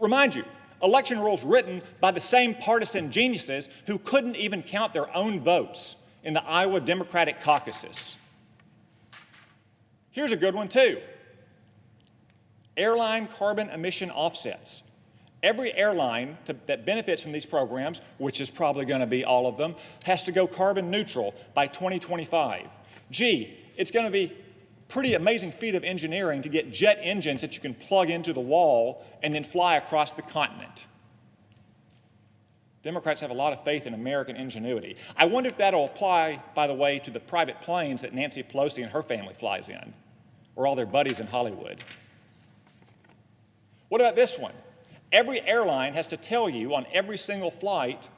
Remind you, election rules written by the same partisan geniuses who couldn't even count their own votes in the Iowa Democratic caucuses. Here's a good one too. Airline carbon emission offsets. Every airline that benefits from these programs, which is probably going to be all of them, has to go carbon neutral by 2025. Gee, it's going to be a pretty amazing feat of engineering to get jet engines that you can plug into the wall and then fly across the continent. Democrats have a lot of faith in American ingenuity. I wonder if that'll apply, by the way, to the private planes that Nancy Pelosi and her family flies in, or all their buddies in Hollywood. What about this one? Every airline has to tell you on every single flight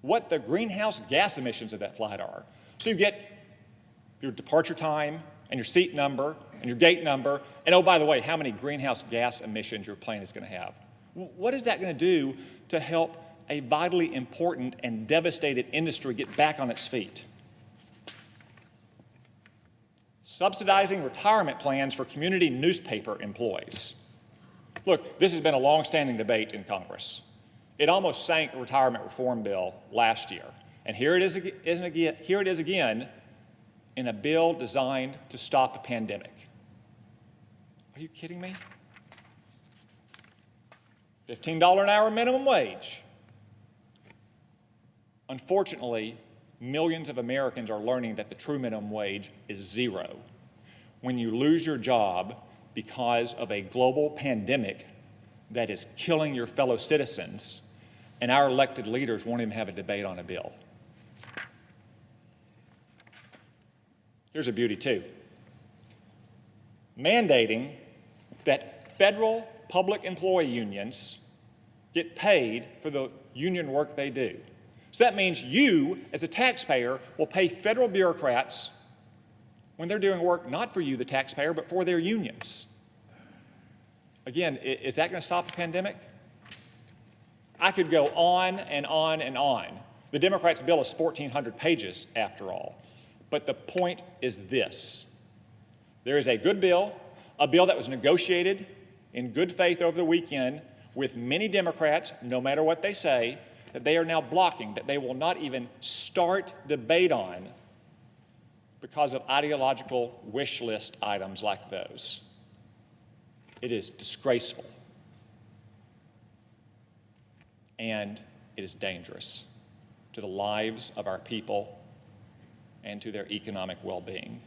what the greenhouse gas emissions of that flight are. So you get your departure time and your seat number and your gate number, and oh, by the way, how many greenhouse gas emissions your plane is going to have. What is that going to do to help a vitally important and devastated industry get back on its feet? Subsidizing retirement plans for community newspaper employees. Look, this has been a long-standing debate in Congress. It almost sank a retirement reform bill last year. And here it is again in a bill designed to stop a pandemic. Are you kidding me? $15 an hour minimum wage. Unfortunately, millions of Americans are learning that the true minimum wage is zero. When you lose your job because of a global pandemic that is killing your fellow citizens, and our elected leaders won't even have a debate on a bill. Here's a beauty too. Mandating that federal public employee unions get paid for the union work they do. So that means you, as a taxpayer, will pay federal bureaucrats when they're doing work not for you, the taxpayer, but for their unions. Again, is that going to stop the pandemic? I could go on and on and on. The Democrats' bill is 1,400 pages, after all. But the point is this. There is a good bill, a bill that was negotiated in good faith over the weekend with many Democrats, no matter what they say, that they are now blocking, that they will not even start debate on because of ideological wish list items like those. It is disgraceful, and it is dangerous to the lives of our people and to their economic well-being.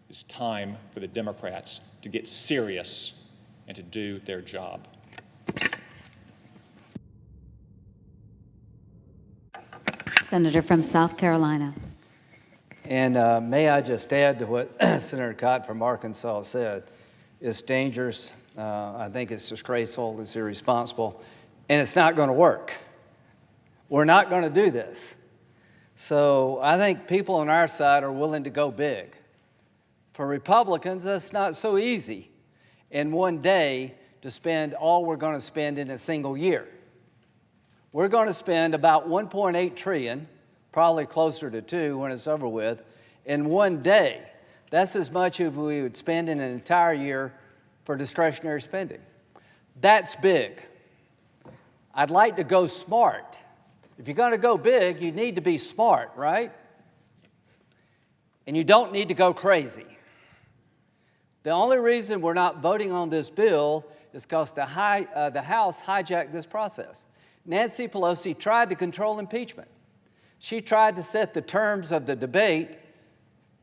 It's time for the Democrats to get serious and to do their job. Senator from South Carolina. And may I just add to what Senator Cott from Arkansas said. It's dangerous. I think it's disgraceful. It's irresponsible. And it's not going to work. We're not going to do this. So I think people on our side are willing to go big. For Republicans, that's not so easy in one day to spend all we're going to spend in a single year. We're going to spend about $1.8 trillion, probably closer to $2 trillion when it's over with, in one day. That's as much as we would spend in an entire year for discretionary spending. That's big. I'd like to go smart. If you're going to go big, you need to be smart, right? And you don't need to go crazy. The only reason we're not voting on this bill is because the House hijacked this process. Nancy Pelosi tried to control impeachment. She tried to set the terms of the debate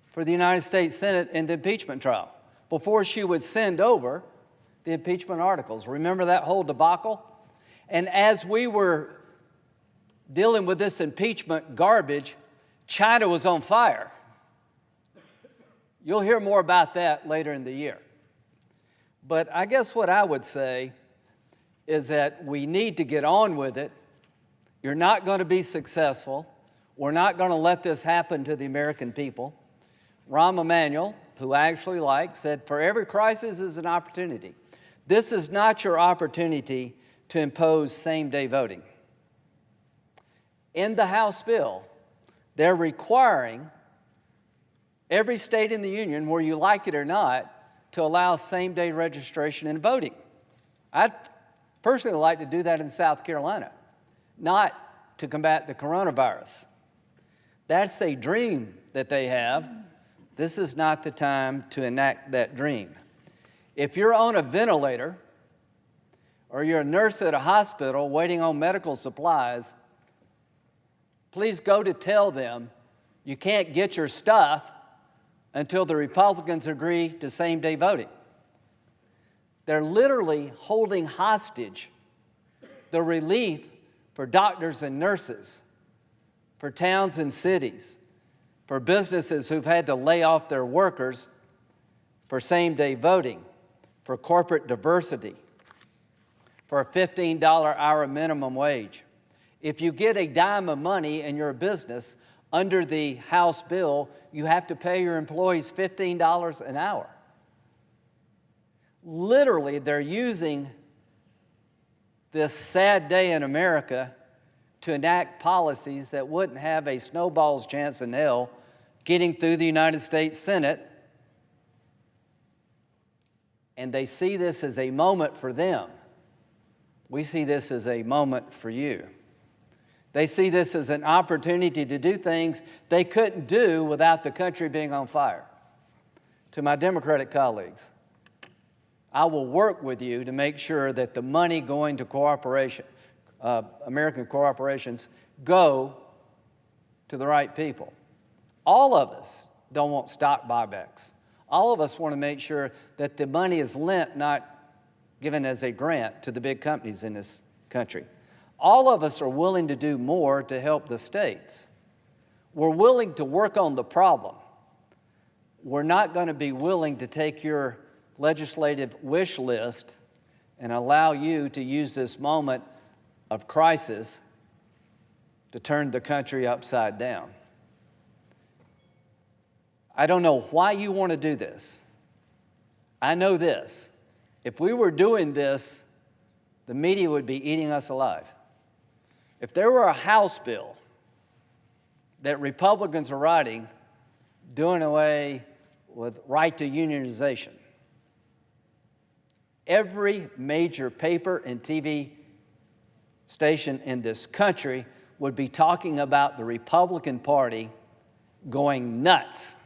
for the United States Senate in the impeachment trial before she would send over the impeachment articles. Remember that whole debacle? And as we were dealing with this impeachment garbage, China was on fire. You'll hear more about that later in the year. But I guess what I would say is that we need to get on with it. You're not going to be successful. We're not going to let this happen to the American people. Rahm Emanuel, who I actually like, said, for every crisis is an opportunity. This is not your opportunity to impose same-day voting. In the House bill, they're requiring every state in the union, where you like it or not, to allow same-day registration and voting. I'd personally like to do that in South Carolina, not to combat the coronavirus. That's a dream that they have, This is not the time to enact that dream. If you're on a ventilator or you're a nurse at a hospital waiting on medical supplies, please go to tell them you can't get your stuff until the Republicans agree to same-day voting. They're literally holding hostage the relief for doctors and nurses, for towns and cities, for businesses who've had to lay off their workers, for same-day voting, for corporate diversity, for a $15 hour minimum wage. If you get a dime of money in your business under the House bill, you have to pay your employees $15 an hour. Literally, they're using this sad day in America to enact policies that wouldn't have a snowball's chance in hell getting through the United States Senate. And they see this as a moment for them. We see this as a moment for you. They see this as an opportunity to do things they couldn't do without the country being on fire. To my Democratic colleagues, I will work with you to make sure that the money going to American corporations go to the right people. All of us don't want stock buybacks. All of us want to make sure that the money is lent, not given as a grant to the big companies in this country. All of us are willing to do more to help the states. We're willing to work on the problem. We're not going to be willing to take your legislative wish list and allow you to use this moment of crisis to turn the country upside down. I don't know why you want to do this. I know this. If we were doing this, the media would be eating us alive. If there were a House bill that Republicans are writing doing away with right to unionization, every major paper and TV station in this country would be talking about the Republican Party going nuts,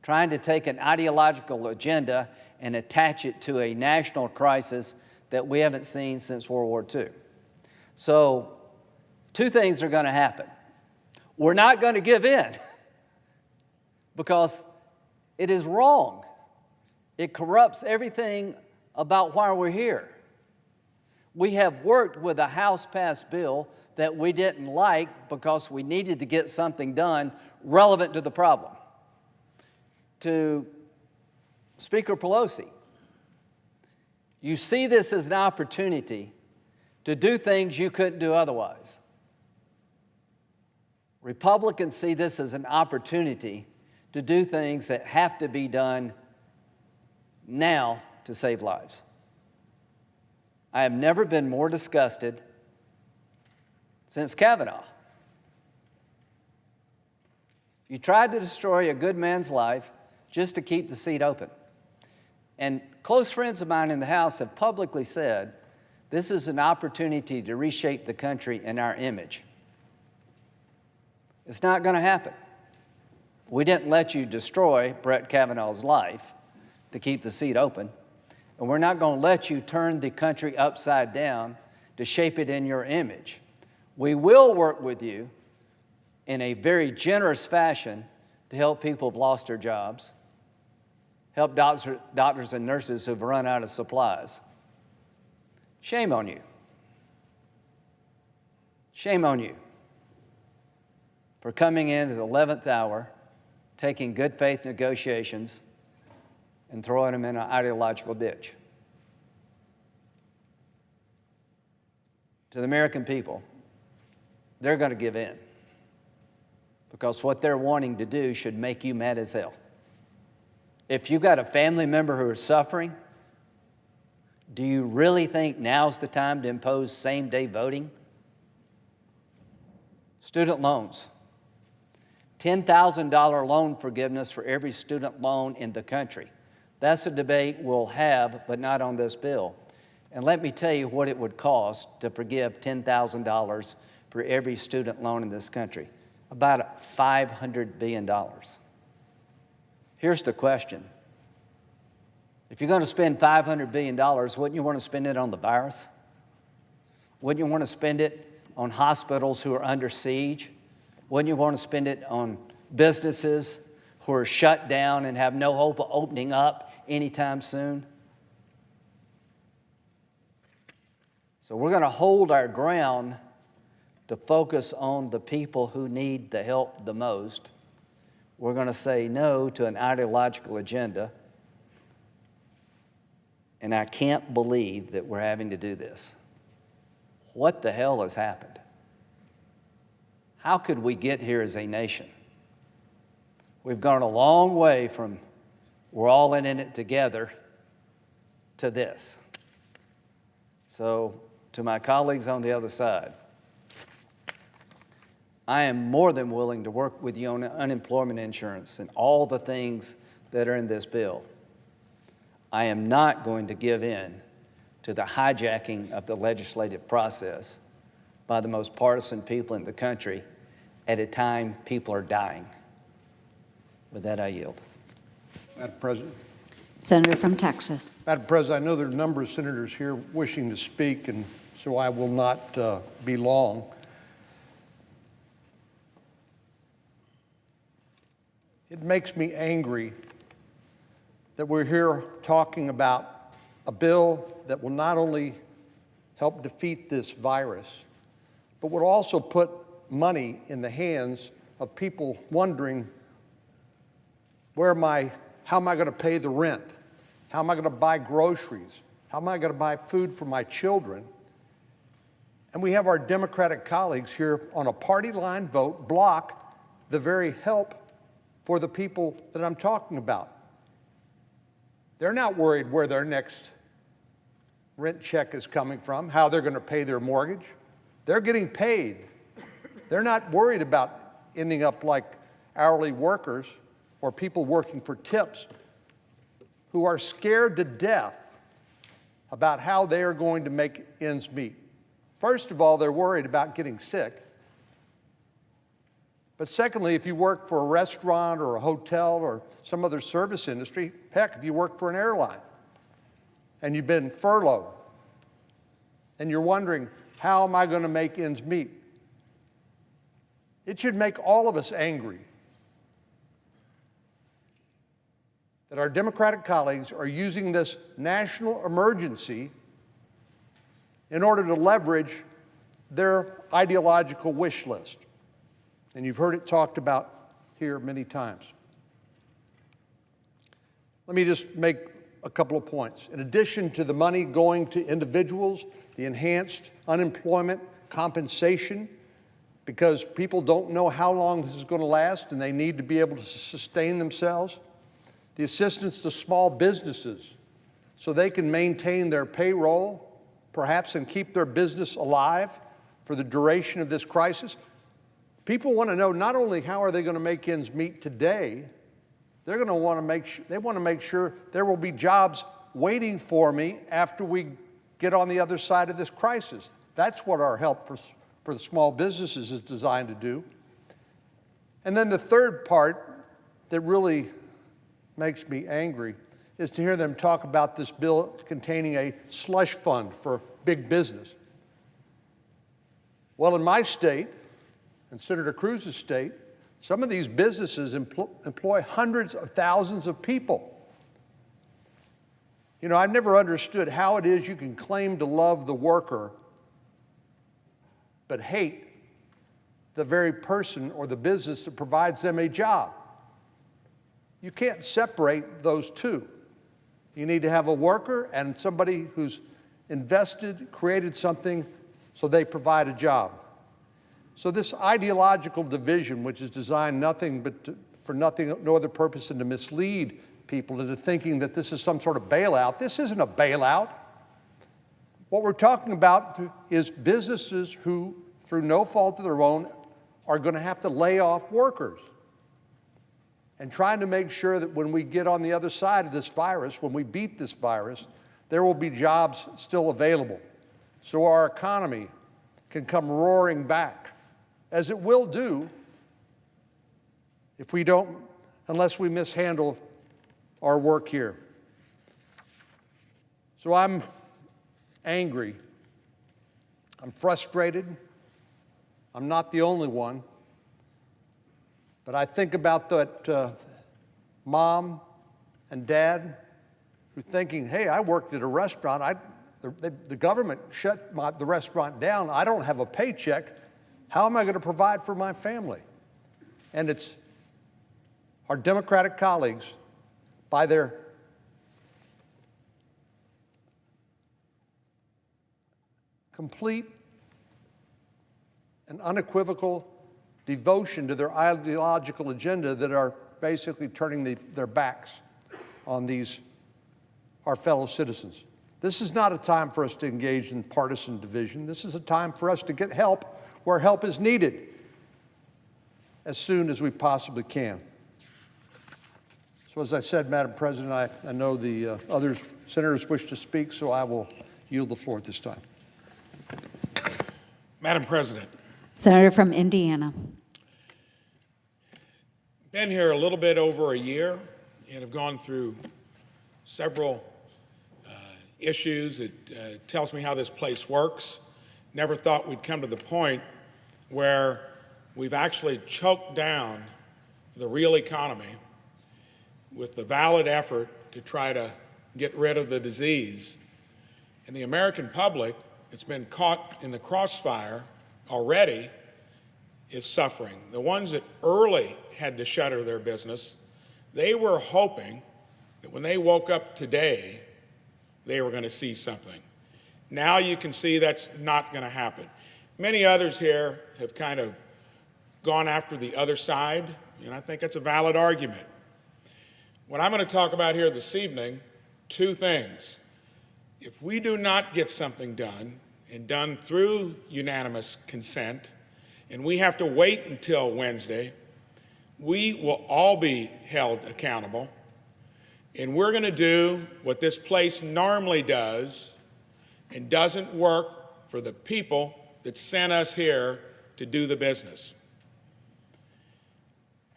trying to take an ideological agenda and attach it to a national crisis that we haven't seen since World War II. So, two things are going to happen. We're not going to give in because it is wrong. It corrupts everything about why we're here. We have worked with a House-passed bill that we didn't like because we needed to get something done relevant to the problem. To Speaker Pelosi, you see this as an opportunity to do things you couldn't do otherwise. Republicans see this as an opportunity to do things that have to be done now to save lives. I have never been more disgusted since Kavanaugh. You tried to destroy a good man's life just to keep the seat open. And close friends of mine in the House have publicly said, this is an opportunity to reshape the country and our image. It's not going to happen. We didn't let you destroy Brett Kavanaugh's life to keep the seat open, and we're not going to let you turn the country upside down to shape it in your image. We will work with you in a very generous fashion to help people who've lost their jobs, help doctors and nurses who've run out of supplies. Shame on you. Shame on you for coming in at the 11th hour, taking good faith negotiations, and throwing them in an ideological ditch. To the American people, they're going to give in because what they're wanting to do should make you mad as hell. If you've got a family member who is suffering, do you really think now's the time to impose same-day voting? Student loans. $10,000 loan forgiveness for every student loan in the country. That's a debate we'll have, but not on this bill. And let me tell you what it would cost to forgive $10,000 for every student loan in this country. About $500 billion. Here's the question. If you're going to spend $500 billion, wouldn't you want to spend it on the virus? Wouldn't you want to spend it on hospitals who are under siege? Wouldn't you want to spend it on businesses who are shut down and have no hope of opening up anytime soon? So we're going to hold our ground to focus on the people who need the help the most. We're going to say no to an ideological agenda. And I can't believe that we're having to do this. What the hell has happened? How could we get here as a nation? We've gone a long way from we're all in it together to this. So, to my colleagues on the other side, I am more than willing to work with you on unemployment insurance and all the things that are in this bill. I am not going to give in to the hijacking of the legislative process by the most partisan people in the country at a time people are dying. With that, I yield. Madam President. Senator from Texas. Madam President, I know there are a number of senators here wishing to speak, and so I will not be long. It makes me angry that we're here talking about a bill that will not only help defeat this virus, but will also put money in the hands of people wondering, how am I going to pay the rent? How am I going to buy groceries? How am I going to buy food for my children? And we have our Democratic colleagues here on a party line vote block the very help for the people that I'm talking about. They're not worried where their next rent check is coming from, how they're going to pay their mortgage. They're getting paid. They're not worried about ending up like hourly workers or people working for tips who are scared to death about how they are going to make ends meet. First of all, they're worried about getting sick. But secondly, if you work for a restaurant or a hotel or some other service industry, heck, if you work for an airline and you've been furloughed and you're wondering, how am I going to make ends meet? It should make all of us angry that our Democratic colleagues are using this national emergency in order to leverage their ideological wish list. And you've heard it talked about here many times. Let me just make a couple of points. In addition to the money going to individuals, the enhanced unemployment compensation, because people don't know how long this is going to last and they need to be able to sustain themselves, the assistance to small businesses so they can maintain their payroll, perhaps, and keep their business alive for the duration of this crisis. People want to know not only how are they going to make ends meet today, they're going to want to make sure there will be jobs waiting for me after we get on the other side of this crisis. That's what our help for the small businesses is designed to do. And then the third part that really makes me angry is to hear them talk about this bill containing a slush fund for big business. Well, in my state, in Senator Cruz's state, some of these businesses employ hundreds of thousands of people. You know, I've never understood how it is you can claim to love the worker but hate the very person or the business that provides them a job. You can't separate those two. You need to have a worker and somebody who's invested, created something, so they provide a job. So this ideological division, which is designed for no other purpose than to mislead people into thinking that this is some sort of bailout. This isn't a bailout. What we're talking about is businesses who, through no fault of their own, are going to have to lay off workers. And trying to make sure that when we get on the other side of this virus, when we beat this virus, there will be jobs still available. So our economy can come roaring back, as it will do unless we mishandle our work here. So I'm angry. I'm frustrated. I'm not the only one. But I think about that mom and dad who's thinking, hey, I worked at a restaurant. The government shut the restaurant down. I don't have a paycheck. How am I going to provide for my family? And it's our Democratic colleagues, by their complete and unequivocal devotion to their ideological agenda, that are basically turning their backs on our fellow citizens. This is not a time for us to engage in partisan division. This is a time for us to get help where help is needed as soon as we possibly can. So as I said, Madam President, I know the other senators wish to speak, so I will yield the floor at this time. Madam President. Senator from Indiana. Been here a little bit over a year and have gone through several issues. It tells me how this place works. Never thought we'd come to the point where we've actually choked down the real economy with the valid effort to try to get rid of the disease. And the American public, it's been caught in the crossfire already, is suffering. The ones that early had to shutter their business, they were hoping that when they woke up today, they were going to see something. Now you can see that's not going to happen. Many others here have kind of gone after the other side, and I think that's a valid argument. What I'm going to talk about here this evening, two things. If we do not get something done, and done through unanimous consent, and we have to wait until Wednesday, we will all be held accountable, and we're going to do what this place normally does and doesn't work for the people that sent us here to do the business.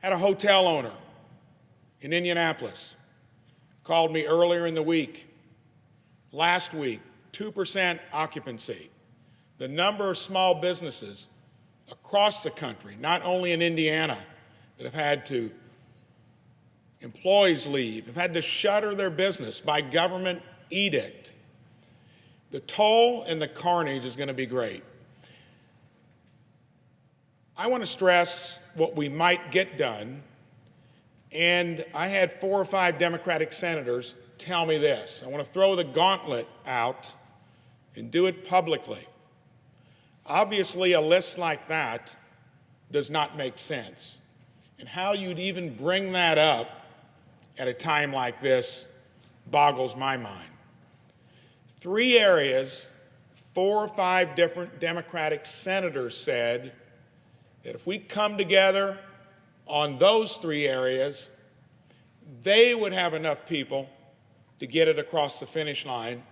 Had a hotel owner in Indianapolis called me earlier in the week. Last week, 2% occupancy. The number of small businesses across the country, not only in Indiana, that have had to, employees leave, have had to shutter their business by government edict. The toll and the carnage is going to be great. I want to stress what we might get done, and I had 4 or 5 Democratic senators tell me this. I want to throw the gauntlet out and do it publicly. Obviously, a list like that does not make sense. And how you'd even bring that up at a time like this boggles my mind. 3 areas, 4 or 5 different Democratic senators said that if we come together on those 3 areas, they would have enough people to get it across the finish line,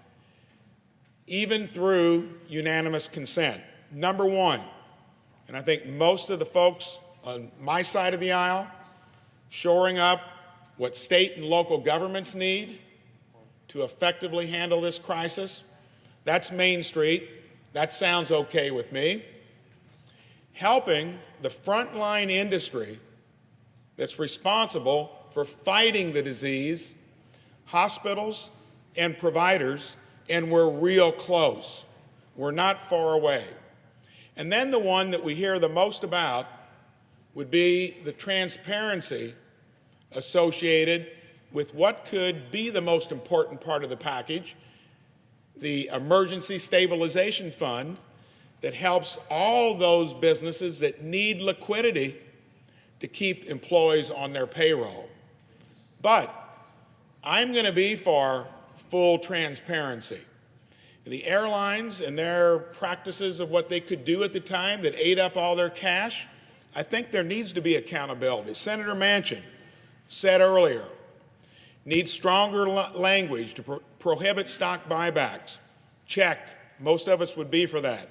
even through unanimous consent. Number 1, and I think most of the folks on my side of the aisle, shoring up what state and local governments need to effectively handle this crisis. That's Main Street. That sounds okay with me. Helping the frontline industry that's responsible for fighting the disease, hospitals and providers, and we're real close. We're not far away. And then the one that we hear the most about would be the transparency associated with what could be the most important part of the package, the Emergency Stabilization Fund that helps all those businesses that need liquidity to keep employees on their payroll. But I'm going to be for full transparency. The airlines and their practices of what they could do at the time that ate up all their cash, I think there needs to be accountability. Senator Manchin said earlier, needs stronger language to prohibit stock buybacks. Check. Most of us would be for that.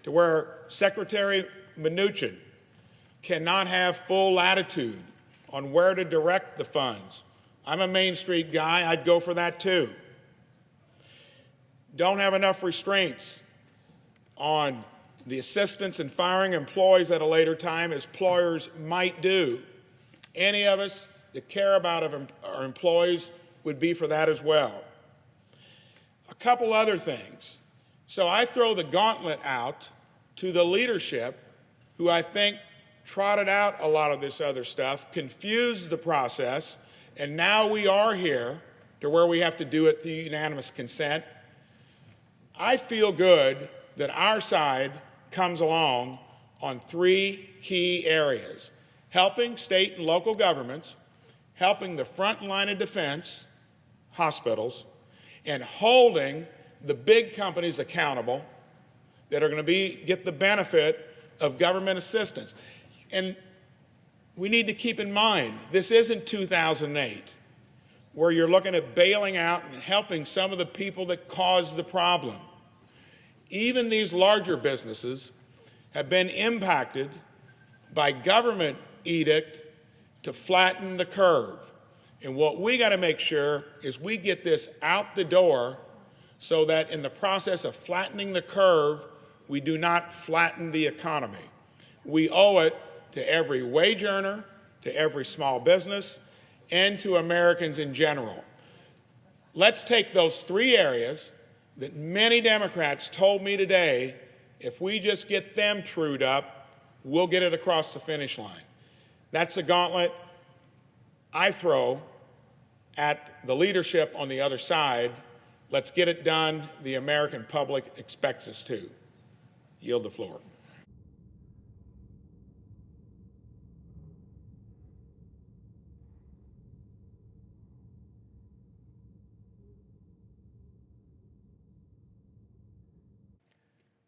To where Secretary Mnuchin cannot have full latitude on where to direct the funds I'm a Main Street guy. I'd go for that too. Don't have enough restraints on the assistance in firing employees at a later time, as employers might do. Any of us that care about our employees would be for that as well. A couple other things. So I throw the gauntlet out to the leadership, who I think trotted out a lot of this other stuff, confused the process, and now we are here to where we have to do it through unanimous consent. I feel good that our side comes along on three key areas: helping state and local governments, helping the front line of defense, hospitals, and holding the big companies accountable that are going to get the benefit of government assistance. And we need to keep in mind, this isn't 2008, where you're looking at bailing out and helping some of the people that caused the problem. Even these larger businesses have been impacted by government edict to flatten the curve. And what we got to make sure is we get this out the door so that in the process of flattening the curve, we do not flatten the economy. We owe it to every wage earner, to every small business, and to Americans in general. Let's take those three areas that many Democrats told me today, if we just get them trued up, we'll get it across the finish line. That's the gauntlet I throw at the leadership on the other side. Let's get it done. The American public expects us to. Yield the floor.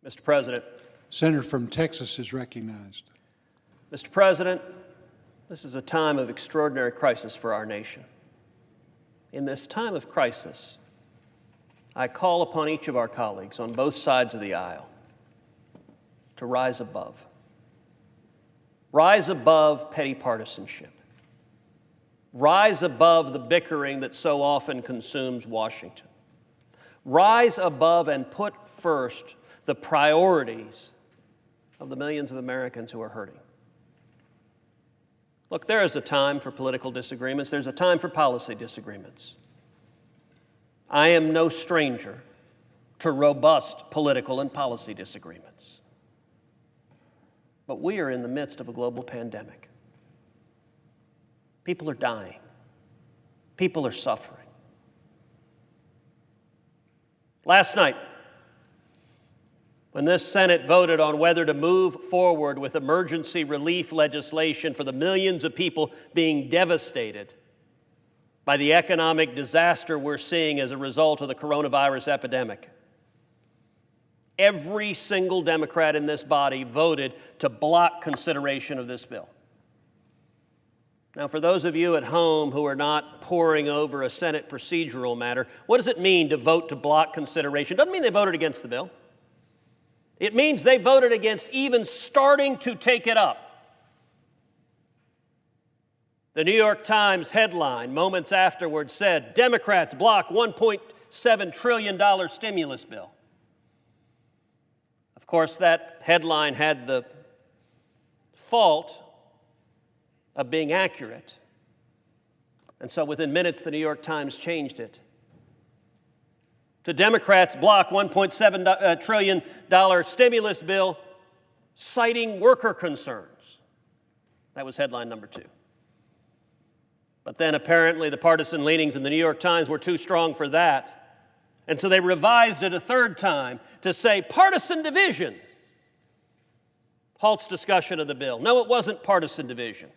Mr. President. Senator from Texas is recognized. Mr. President, this is a time of extraordinary crisis for our nation. In this time of crisis, I call upon each of our colleagues on both sides of the aisle to rise above. Rise above petty partisanship. Rise above the bickering that so often consumes Washington. Rise above and put first the priorities of the millions of Americans who are hurting. Look, there is a time for political disagreements. There's a time for policy disagreements. I am no stranger to robust political and policy disagreements. But we are in the midst of a global pandemic. People are dying. People are suffering. Last night, when this Senate voted on whether to move forward with emergency relief legislation for the millions of people being devastated by the economic disaster we're seeing as a result of the coronavirus epidemic, every single Democrat in this body voted to block consideration of this bill. Now, for those of you at home who are not poring over a Senate procedural matter, what does it mean to vote to block consideration? Doesn't mean they voted against the bill. It means they voted against even starting to take it up. The New York Times headline moments afterwards said, Democrats block $1.7 trillion stimulus bill. Of course, that headline had the fault of being accurate. And so within minutes, the New York Times changed it to Democrats block $1.7 trillion stimulus bill, citing worker concerns. That was headline number 2. But then apparently the partisan leanings in the New York Times were too strong for that. And so they revised it a third time to say partisan division halts discussion of the bill. No, it wasn't partisan division.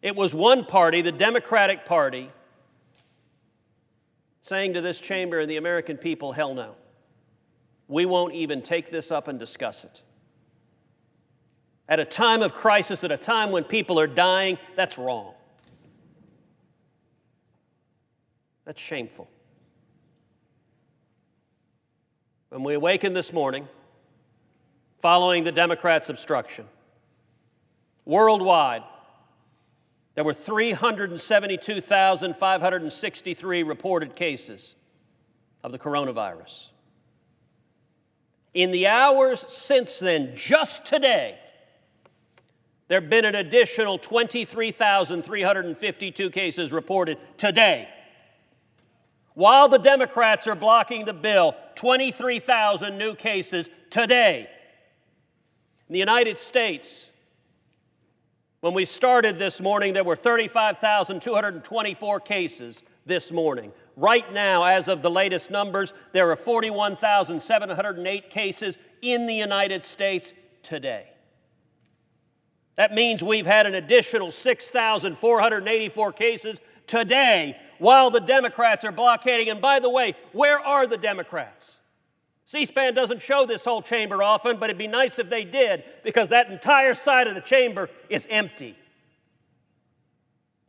It was one party, the Democratic Party, saying to this chamber and the American people, hell no. We won't even take this up and discuss it. At a time of crisis, at a time when people are dying, that's wrong. That's shameful. When we awakened this morning, following the Democrats' obstruction, worldwide, there were 372,563 reported cases of the coronavirus. In the hours since then, just today, there have been an additional 23,352 cases reported today. While the Democrats are blocking the bill, 23,000 new cases today. In the United States, when we started this morning, there were 35,224 cases this morning. Right now, as of the latest numbers, there are 41,708 cases in the United States today. That means we've had an additional 6,484 cases today while the Democrats are blockading. And by the way, where are the Democrats? C-SPAN doesn't show this whole chamber often, but it'd be nice if they did, because that entire side of the chamber is empty.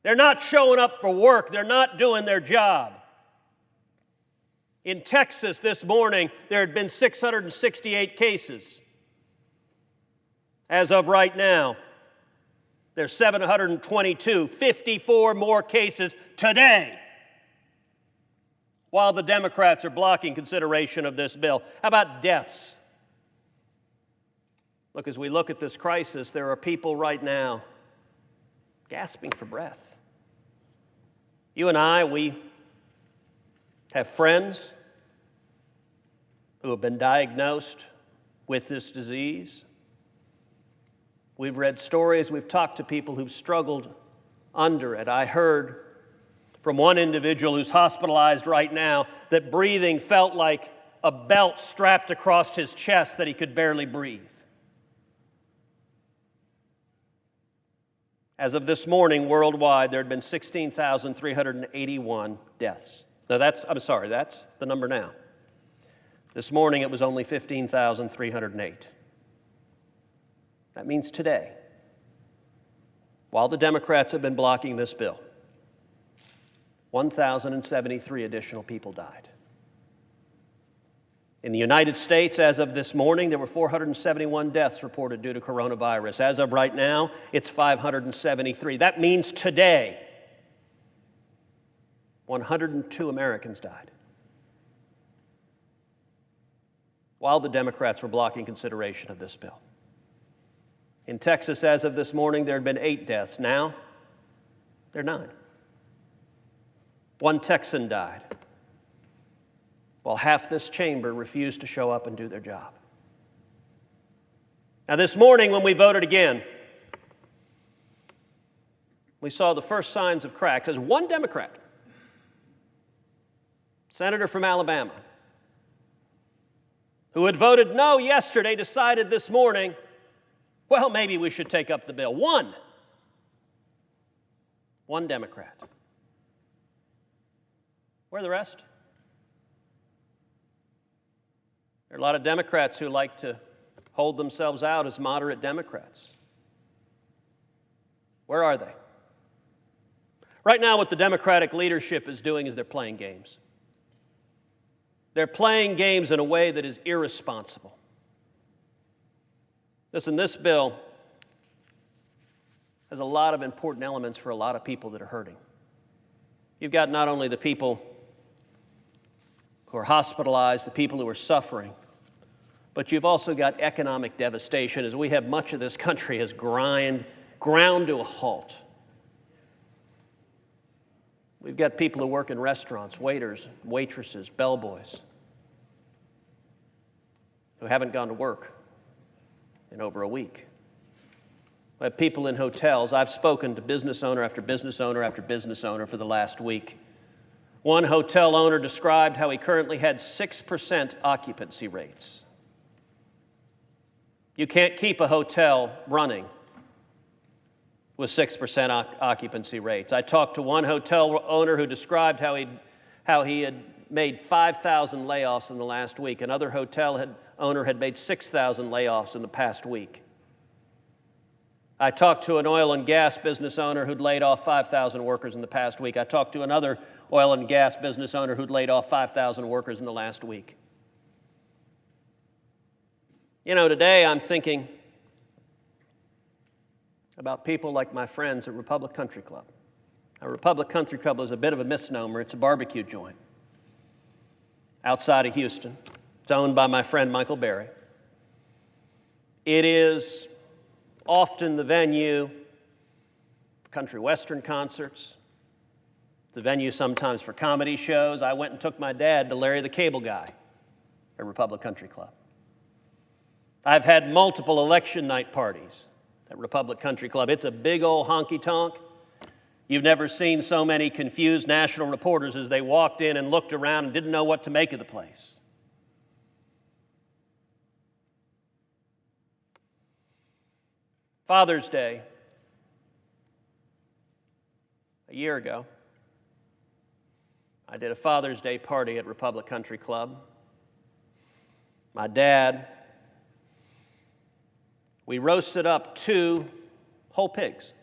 They're not showing up for work. They're not doing their job. In Texas this morning, there had been 668 cases. As of right now, there's 722, 54 more cases today, while the Democrats are blocking consideration of this bill. How about deaths? Look, as we look at this crisis, there are people right now gasping for breath. You and I, we have friends who have been diagnosed with this disease. We've read stories, we've talked to people who've struggled under it. I heard from one individual who's hospitalized right now that breathing felt like a belt strapped across his chest, that he could barely breathe. As of this morning, worldwide, there had been 16,381 deaths. Now that's the number now. This morning it was only 15,308. That means today, while the Democrats have been blocking this bill, 1,073 additional people died. In the United States, as of this morning, there were 471 deaths reported due to coronavirus. As of right now, it's 573. That means today, 102 Americans died, while the Democrats were blocking consideration of this bill. In Texas, as of this morning, there had been 8 deaths. Now, there are 9. One Texan died, while half this chamber refused to show up and do their job. Now, this morning, when we voted again, we saw the first signs of cracks as one Democrat, senator from Alabama, who had voted no yesterday, decided this morning, well, maybe we should take up the bill. One Democrat. Where are the rest? There are a lot of Democrats who like to hold themselves out as moderate Democrats. Where are they? Right now, what the Democratic leadership is doing is they're playing games. They're playing games in a way that is irresponsible. Listen, this bill has a lot of important elements for a lot of people that are hurting. You've got not only the people who are hospitalized, the people who are suffering, but you've also got economic devastation, as we have much of this country has ground to a halt. We've got people who work in restaurants, waiters, waitresses, bellboys, who haven't gone to work in over a week. We have people in hotels. I've spoken to business owner after business owner after business owner for the last week. One hotel owner described how he currently had 6% occupancy rates. You can't keep a hotel running with 6% occupancy rates. I talked to one hotel owner who described how he had made 5,000 layoffs in the last week. Another hotel owner had made 6,000 layoffs in the past week. I talked to an oil and gas business owner who'd laid off 5,000 workers in the past week. I talked to another oil and gas business owner who'd laid off 5,000 workers in the last week. You know, today I'm thinking, about people like my friends at Republic Country Club. Now, Republic Country Club is a bit of a misnomer. It's a barbecue joint outside of Houston. It's owned by my friend Michael Berry. It is often the venue for country western concerts. It's a venue sometimes for comedy shows. I went and took my dad to Larry the Cable Guy at Republic Country Club. I've had multiple election night parties at Republic Country Club. It's a big old honky-tonk. You've never seen so many confused national reporters as they walked in and looked around and didn't know what to make of the place. Father's Day, a year ago, I did a Father's Day party at Republic Country Club. My dad, we roasted up 2 whole pigs.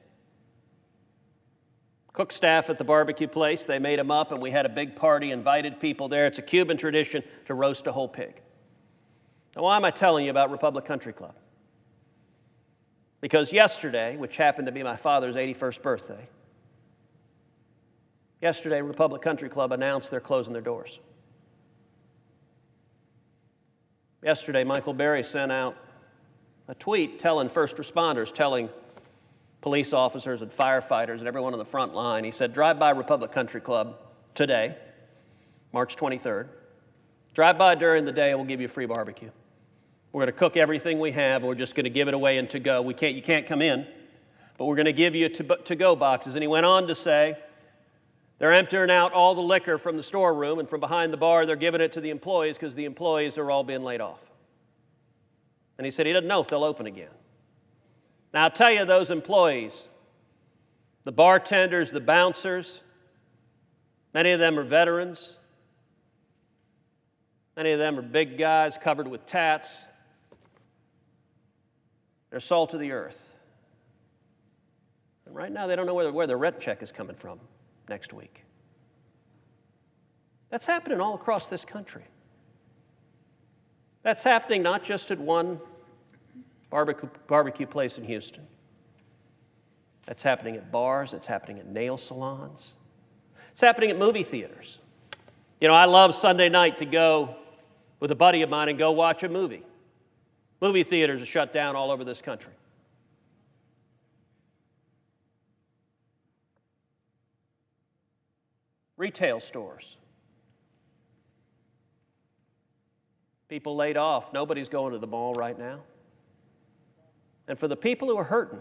Cook staff at the barbecue place, they made them up and we had a big party, invited people there. It's a Cuban tradition to roast a whole pig. Now, why am I telling you about Republic Country Club? Because yesterday, which happened to be my father's 81st birthday, yesterday Republic Country Club announced they're closing their doors. Yesterday, Michael Berry sent out a tweet telling first responders, telling police officers and firefighters and everyone on the front line, he said, drive by Republic Country Club today, March 23rd. Drive by during the day and we'll give you a free barbecue. We're going to cook everything we have. We're just going to give it away in to-go. You can't come in, but we're going to give you to-go boxes. And he went on to say, they're emptying out all the liquor from the storeroom, and from behind the bar, they're giving it to the employees because the employees are all being laid off. And he said he doesn't know if they'll open again. Now, I'll tell you, those employees, the bartenders, the bouncers, many of them are veterans. Many of them are big guys covered with tats. They're salt of the earth. And right now, they don't know where their rent check is coming from next week. That's happening all across this country. That's happening not just at one barbecue place in Houston. That's happening at bars. It's happening at nail salons. It's happening at movie theaters. You know, I love Sunday night to go with a buddy of mine and go watch a movie. Movie theaters are shut down all over this country. Retail stores. People laid off. Nobody's going to the mall right now. And for the people who are hurting,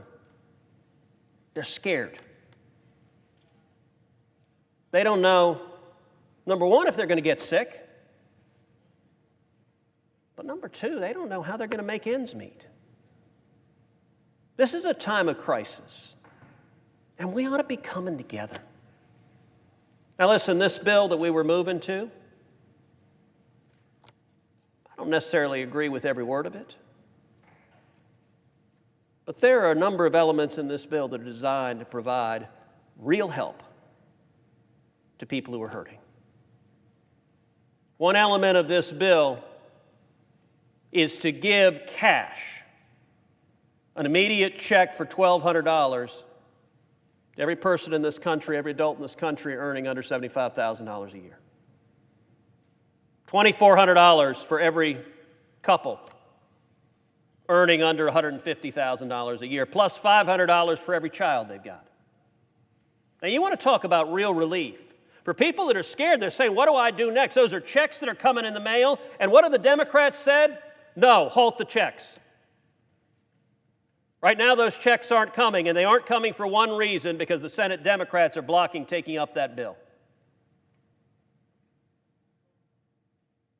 they're scared. They don't know, number one, if they're going to get sick. But number two, they don't know how they're going to make ends meet. This is a time of crisis, and we ought to be coming together. Now listen, this bill that we were moving to, I don't necessarily agree with every word of it, but there are a number of elements in this bill that are designed to provide real help to people who are hurting. One element of this bill is to give cash, an immediate check for $1,200 to every person in this country, every adult in this country earning under $75,000 a year. $2,400 for every couple earning under $150,000 a year, plus $500 for every child they've got. Now, you want to talk about real relief. For people that are scared, they're saying, what do I do next? Those are checks that are coming in the mail. And what have the Democrats said? No, halt the checks. Right now, those checks aren't coming, and they aren't coming for one reason, because the Senate Democrats are blocking taking up that bill.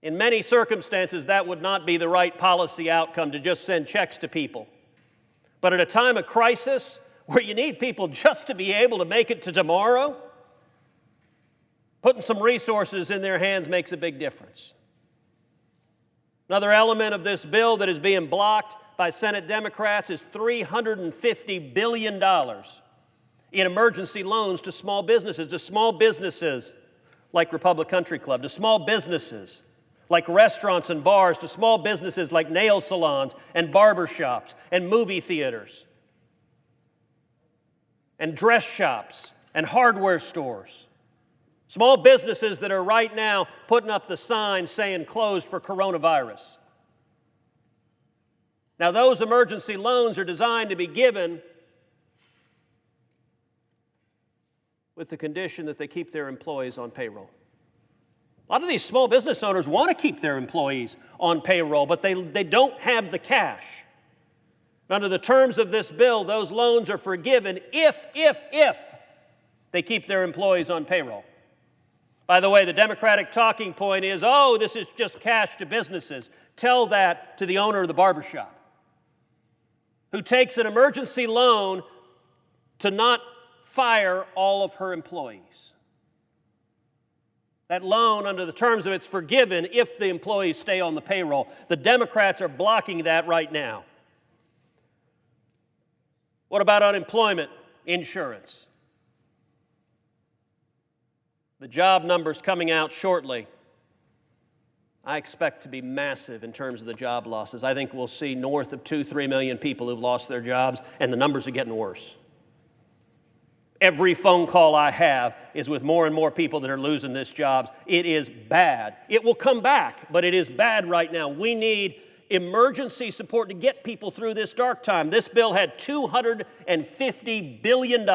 In many circumstances, that would not be the right policy outcome to just send checks to people. But at a time of crisis, where you need people just to be able to make it to tomorrow, putting some resources in their hands makes a big difference. Another element of this bill that is being blocked by Senate Democrats is $350 billion in emergency loans to small businesses like Republic Country Club, to small businesses like restaurants and bars, to small businesses like nail salons and barber shops and movie theaters. and dress shops and hardware stores. Small businesses that are right now putting up the sign saying closed for coronavirus. Now, those emergency loans are designed to be given with the condition that they keep their employees on payroll. A lot of these small business owners want to keep their employees on payroll, but they don't have the cash. Under the terms of this bill, those loans are forgiven if they keep their employees on payroll. By the way, the Democratic talking point is, oh, this is just cash to businesses. Tell that to the owner of the barbershop who takes an emergency loan to not fire all of her employees. That loan, under the terms of it's forgiven if the employees stay on the payroll. The Democrats are blocking that right now. What about unemployment insurance? The job numbers coming out shortly, I expect to be massive in terms of the job losses. I think we'll see north of 2-3 million people who've lost their jobs, and the numbers are getting worse. Every phone call I have is with more and more people that are losing their jobs. It is bad. It will come back, but it is bad right now. We need emergency support to get people through this dark time. This bill had $250 billion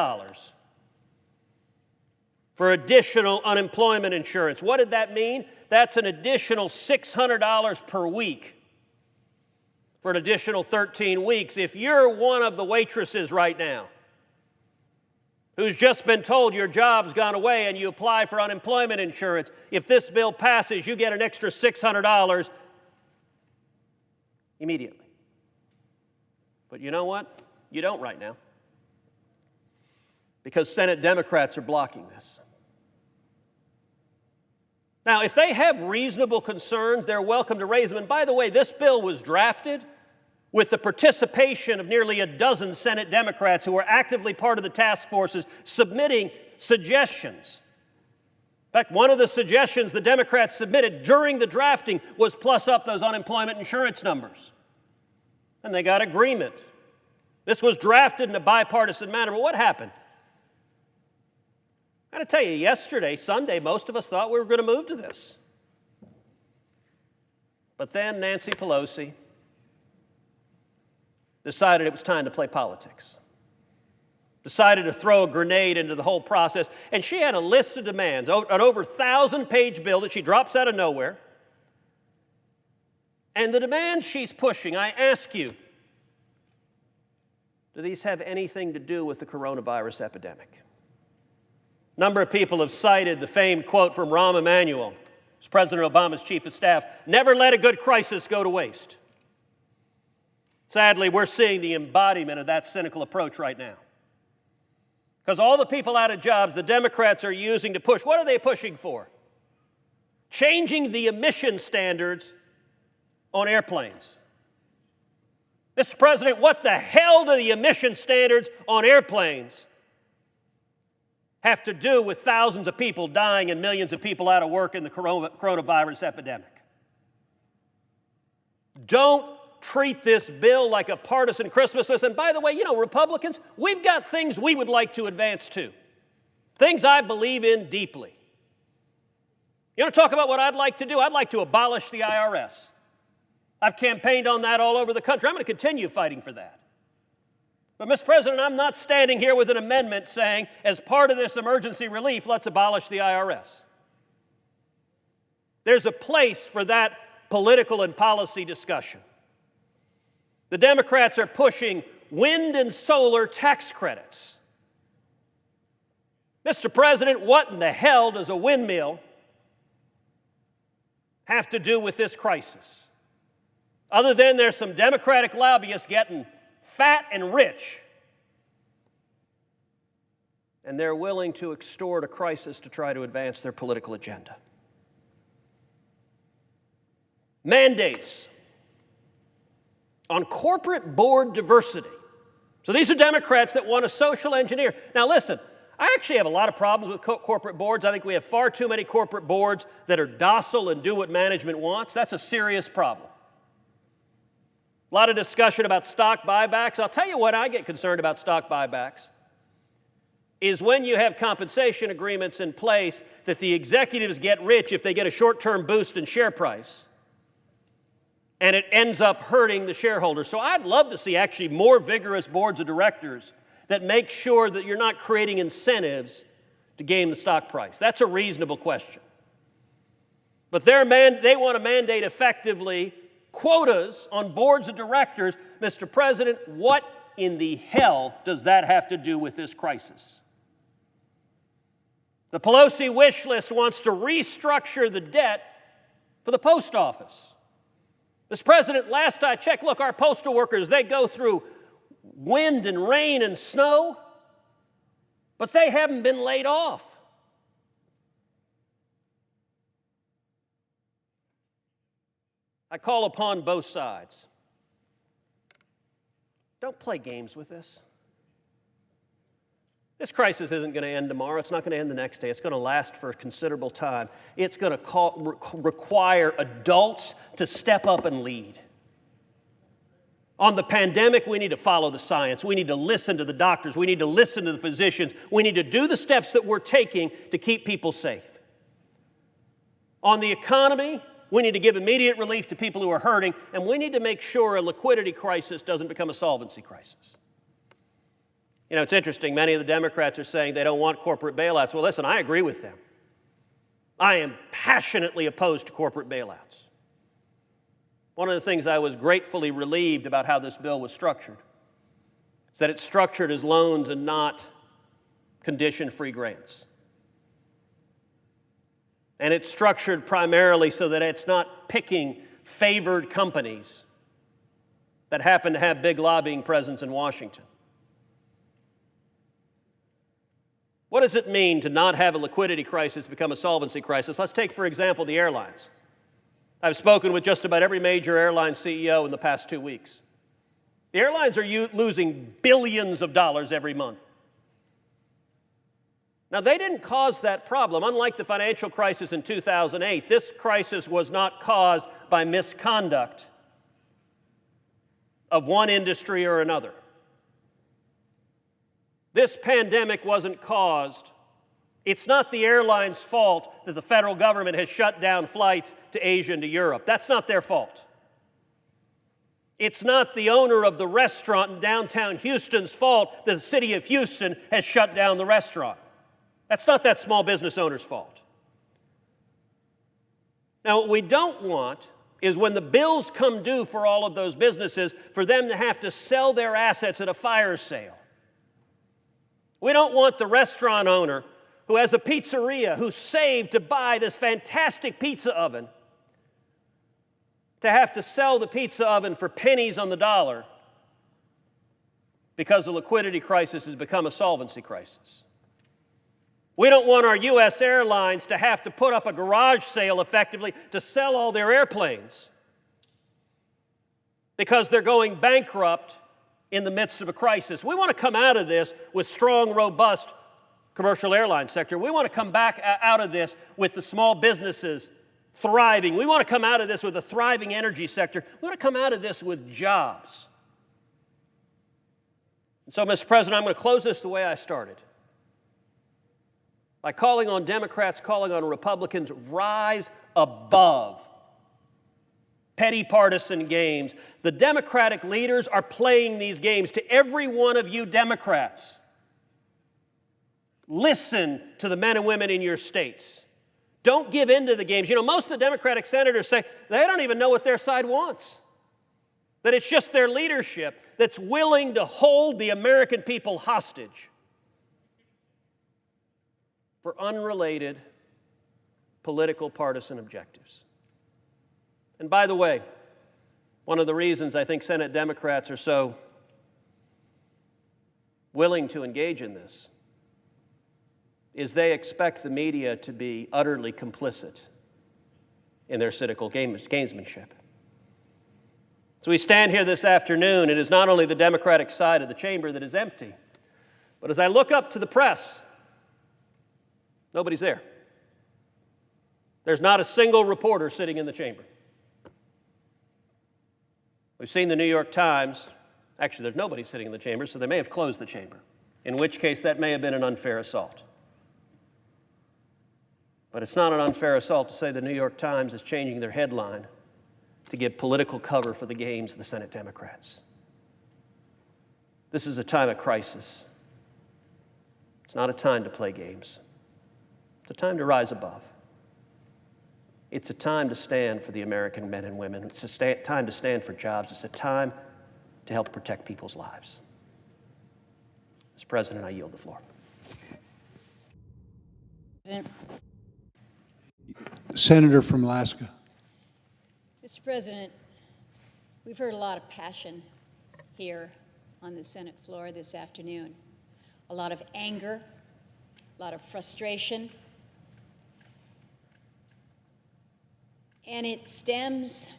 for additional unemployment insurance. What did that mean? That's an additional $600 per week for an additional 13 weeks. If you're one of the waitresses right now who's just been told your job's gone away and you apply for unemployment insurance, if this bill passes, you get an extra $600 immediately. But you know what? You don't right now, because Senate Democrats are blocking this. Now, if they have reasonable concerns, they're welcome to raise them. And by the way, this bill was drafted with the participation of nearly a dozen Senate Democrats who are actively part of the task forces submitting suggestions. In fact, one of the suggestions the Democrats submitted during the drafting was plus up those unemployment insurance numbers. And they got agreement. This was drafted in a bipartisan manner, but what happened? I got to tell you, yesterday, Sunday, most of us thought we were going to move to this. But then Nancy Pelosi decided it was time to play politics. Decided to throw a grenade into the whole process. And she had a list of demands, an over 1,000-page bill that she drops out of nowhere. And the demands she's pushing, I ask you, do these have anything to do with the coronavirus epidemic? A number of people have cited the famed quote from Rahm Emanuel, who's President Obama's chief of staff, "Never let a good crisis go to waste." Sadly, we're seeing the embodiment of that cynical approach right now. Because all the people out of jobs the Democrats are using to push, what are they pushing for? Changing the emission standards on airplanes. Mr. President, what the hell do the emission standards on airplanes have to do with thousands of people dying and millions of people out of work in the coronavirus epidemic? Don't treat this bill like a partisan Christmas list. And by the way, you know, Republicans, we've got things we would like to advance too. Things I believe in deeply. You want to talk about what I'd like to do? I'd like to abolish the IRS. I've campaigned on that all over the country. I'm going to continue fighting for that. But, Mr. President, I'm not standing here with an amendment saying, as part of this emergency relief, let's abolish the IRS. There's a place for that political and policy discussion. The Democrats are pushing wind and solar tax credits. Mr. President, what in the hell does a windmill have to do with this crisis? Other than there's some Democratic lobbyists getting fat and rich, and they're willing to extort a crisis to try to advance their political agenda. Mandates on corporate board diversity. So these are Democrats that want to social engineer. Now listen, I actually have a lot of problems with corporate boards. I think we have far too many corporate boards that are docile and do what management wants. That's a serious problem. A lot of discussion about stock buybacks. I'll tell you what I get concerned about stock buybacks. is when you have compensation agreements in place that the executives get rich if they get a short-term boost in share price, and it ends up hurting the shareholders. So I'd love to see actually more vigorous boards of directors that make sure that you're not creating incentives to game the stock price. That's a reasonable question. But they want to mandate effectively quotas on boards of directors. Mr. President, what in the hell does that have to do with this crisis? The Pelosi wish list wants to restructure the debt for the post office. Mr. President, last I checked, look, our postal workers, they go through wind and rain and snow, but they haven't been laid off. I call upon both sides. Don't play games with this. This crisis isn't going to end tomorrow. It's not going to end the next day. It's going to last for a considerable time. It's going to require adults to step up and lead. On the pandemic, we need to follow the science. We need to listen to the doctors. We need to listen to the physicians. We need to do the steps that we're taking to keep people safe. On the economy, we need to give immediate relief to people who are hurting, and we need to make sure a liquidity crisis doesn't become a solvency crisis. You know, it's interesting. Many of the Democrats are saying they don't want corporate bailouts. Well, listen, I agree with them. I am passionately opposed to corporate bailouts. One of the things I was gratefully relieved about how this bill was structured is that it's structured as loans and not condition-free grants. And it's structured primarily so that it's not picking favored companies that happen to have big lobbying presence in Washington. What does it mean to not have a liquidity crisis become a solvency crisis? Let's take, for example, the airlines. I've spoken with just about every major airline CEO in the past 2 weeks. The airlines are losing billions of dollars every month. Now, they didn't cause that problem. Unlike the financial crisis in 2008, this crisis was not caused by misconduct of one industry or another. This pandemic wasn't caused. It's not the airline's fault that the federal government has shut down flights to Asia and to Europe. That's not their fault. It's not the owner of the restaurant in downtown Houston's fault that the city of Houston has shut down the restaurant. That's not that small business owner's fault. Now, what we don't want is when the bills come due for all of those businesses, for them to have to sell their assets at a fire sale. We don't want the restaurant owner who has a pizzeria, who saved to buy this fantastic pizza oven, to have to sell the pizza oven for pennies on the dollar because the liquidity crisis has become a solvency crisis. We don't want our U.S. airlines to have to put up a garage sale effectively to sell all their airplanes because they're going bankrupt in the midst of a crisis. We want to come out of this with strong, robust commercial airline sector. We want to come back out of this with the small businesses thriving. We want to come out of this with a thriving energy sector. We want to come out of this with jobs. And so, Mr. President, I'm going to close this the way I started, by calling on Democrats, calling on Republicans, rise above petty partisan games. The Democratic leaders are playing these games. To every one of you Democrats, listen to the men and women in your states. Don't give in to the games. You know, most of the Democratic senators say they don't even know what their side wants, that it's just their leadership that's willing to hold the American people hostage for unrelated political partisan objectives. And by the way, one of the reasons I think Senate Democrats are so willing to engage in this is they expect the media to be utterly complicit in their cynical gamesmanship. So we stand here this afternoon, it is not only the Democratic side of the chamber that is empty, but as I look up to the press, nobody's there. There's not a single reporter sitting in the chamber. We've seen the New York Times. Actually, there's nobody sitting in the chamber, so they may have closed the chamber. in which case that may have been an unfair assault. But it's not an unfair assault to say the New York Times is changing their headline to give political cover for the games of the Senate Democrats. This is a time of crisis. It's not a time to play games. It's a time to rise above. It's a time to stand for the American men and women. It's a time to stand for jobs. It's a time to help protect people's lives. Mr. President, I yield the floor. Senator from Alaska. Mr. President, we've heard a lot of passion here on the Senate floor this afternoon. A lot of anger, a lot of frustration. And it stems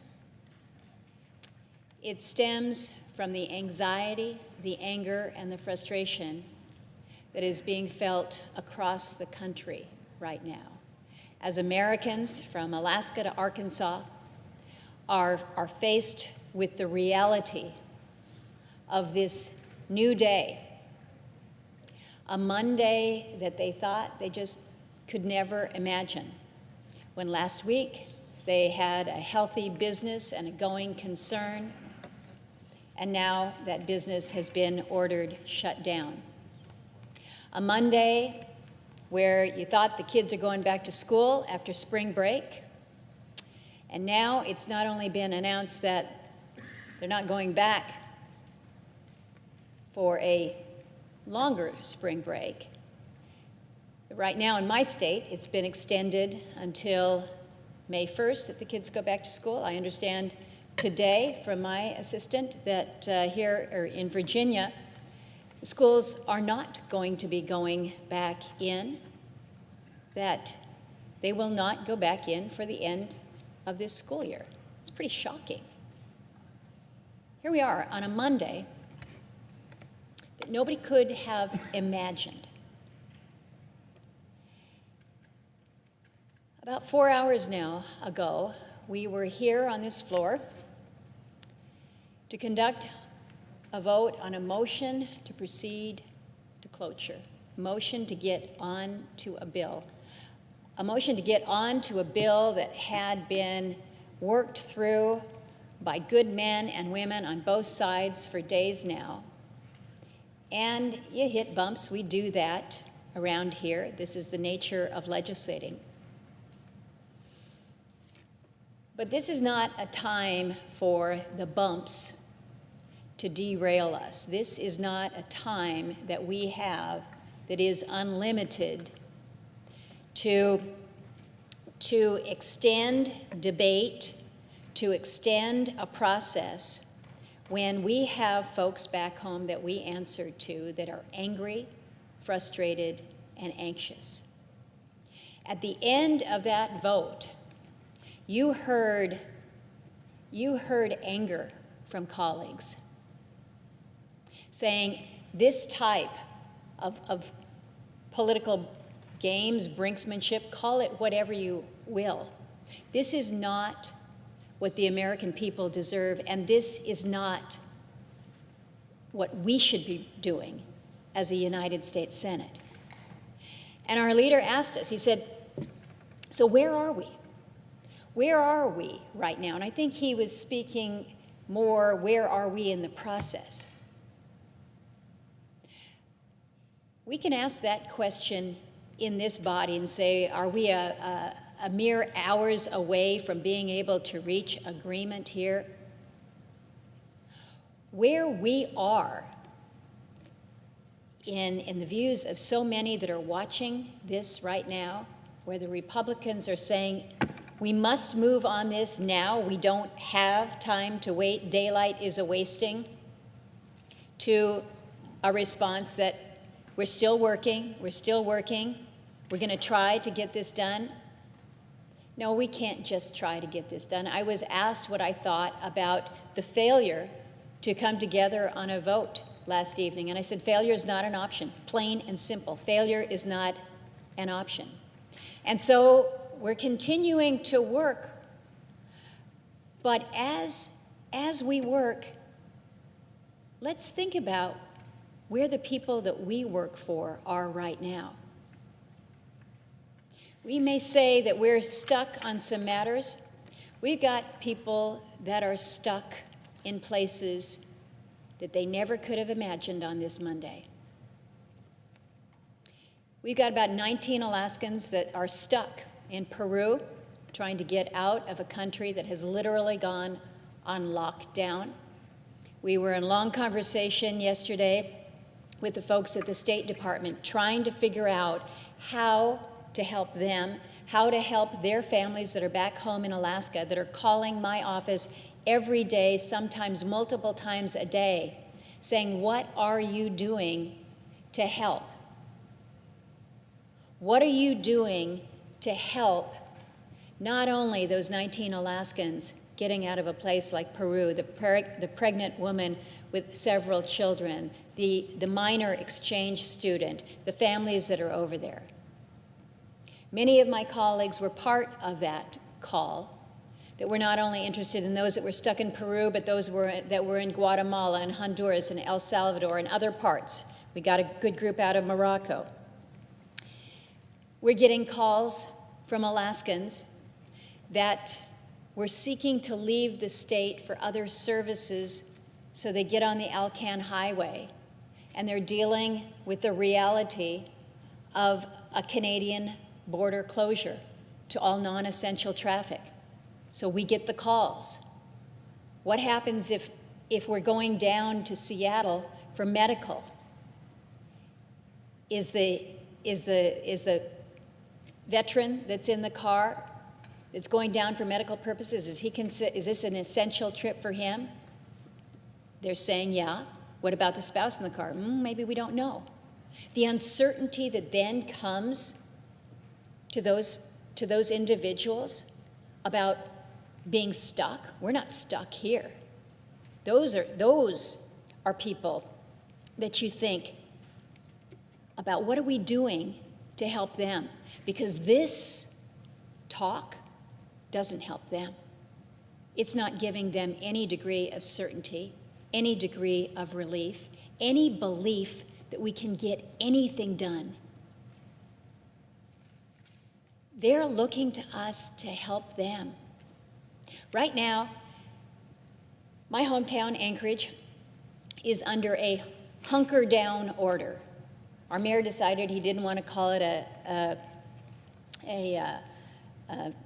from the anxiety, the anger, and the frustration that is being felt across the country right now. As Americans from Alaska to Arkansas are faced with the reality of this new day, a Monday that they thought they just could never imagine, when last week they had a healthy business and a going concern, and now that business has been ordered shut down. A Monday where you thought the kids are going back to school after spring break, and now it's not only been announced that they're not going back for a longer spring break. Right now in my state, it's been extended until May 1st that the kids go back to school. I understand today from my assistant that here or in Virginia, the schools are not going to be going back in, that they will not go back in for the end of this school year. It's pretty shocking. Here we are on a Monday that nobody could have imagined. About 4 hours now ago, we were here on this floor to conduct a vote on a motion to proceed to cloture, a motion to get on to a bill, that had been worked through by good men and women on both sides for days now. And you hit bumps, we do that around here. This is the nature of legislating. But this is not a time for the bumps to derail us. This is not a time that we have that is unlimited to extend debate, to extend a process when we have folks back home that we answer to that are angry, frustrated, and anxious. At the end of that vote, you heard anger from colleagues saying this type of political games, brinksmanship, call it whatever you will. This is not what the American people deserve, and this is not what we should be doing as a United States Senate. And our leader asked us, he said, so where are we? Where are we right now? And I think he was speaking more, where are we in the process? We can ask that question in this body and say, are we a mere hours away from being able to reach agreement here? Where we are in the views of so many that are watching this right now, where the Republicans are saying, we must move on this now, we don't have time to wait, daylight is a wasting, to a response that we're still working, we're going to try to get this done. No, we can't just try to get this done. I was asked what I thought about the failure to come together on a vote last evening, and I said failure is not an option, plain and simple. Failure is not an option. And so we're continuing to work, but as we work, let's think about where the people that we work for are right now. We may say that we're stuck on some matters. We've got people that are stuck in places that they never could have imagined on this Monday. We've got about 19 Alaskans that are stuck in Peru, trying to get out of a country that has literally gone on lockdown. We were in long conversation yesterday with the folks at the State Department, trying to figure out how to help them, how to help their families that are back home in Alaska, that are calling my office every day, sometimes multiple times a day, saying, what are you doing to help? What are you doing to help not only those 19 Alaskans getting out of a place like Peru, the pregnant woman with several children, the minor exchange student, the families that are over there? Many of my colleagues were part of that call, that were not only interested in those that were stuck in Peru, but those that were in Guatemala and Honduras and El Salvador and other parts. We got a good group out of Morocco. We're getting calls from Alaskans that were seeking to leave the state for other services, so they get on the Alcan Highway, and they're dealing with the reality of a Canadian border closure to all non-essential traffic. So we get the calls. What happens if we're going down to Seattle for medical? Is the veteran that's in the car that's going down for medical purposes, is this an essential trip for him? They're saying, yeah. What about the spouse in the car? Maybe we don't know. The uncertainty that then comes to those individuals about being stuck. We're not stuck here. Those are people that you think about, what are we doing to help them? Because this talk doesn't help them. It's not giving them any degree of certainty, any degree of relief, any belief that we can get anything done. They're looking to us to help them. Right now, my hometown, Anchorage, is under a hunker down order. Our mayor decided he didn't want to call it a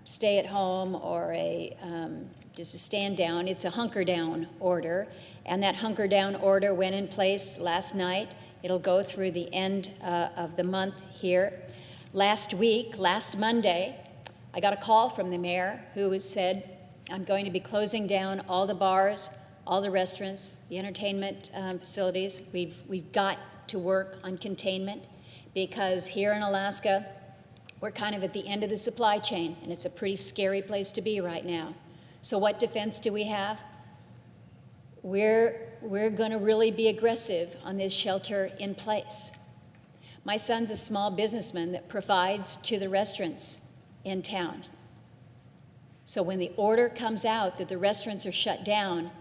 stay at home or just a stand down. It's a hunker down order, and that hunker down order went in place last night. It'll go through the end of the month here. Last Monday, I got a call from the mayor who said, I'm going to be closing down all the bars, all the restaurants, the entertainment facilities. We've got to work on containment, because here in Alaska, we're kind of at the end of the supply chain, and it's a pretty scary place to be right now. So what defense do we have? We're going to really be aggressive on this shelter in place. My son's a small businessman that provides to the restaurants in town. So when the order comes out that the restaurants are shut down,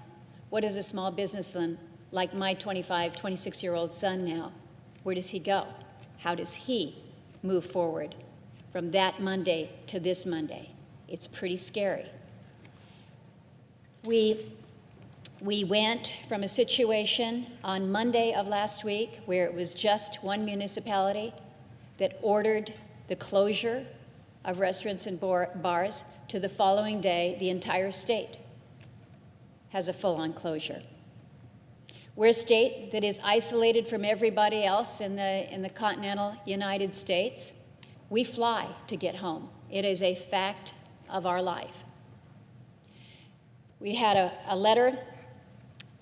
what does a small businessman like my 26-year-old son now, where does he go? How does he move forward from that Monday to this Monday? It's pretty scary. We went from a situation on Monday of last week where it was just one municipality that ordered the closure of restaurants and bars, to the following day, the entire state has a full-on closure. We're a state that is isolated from everybody else in the continental United States. We fly to get home. It is a fact of our life. We had a letter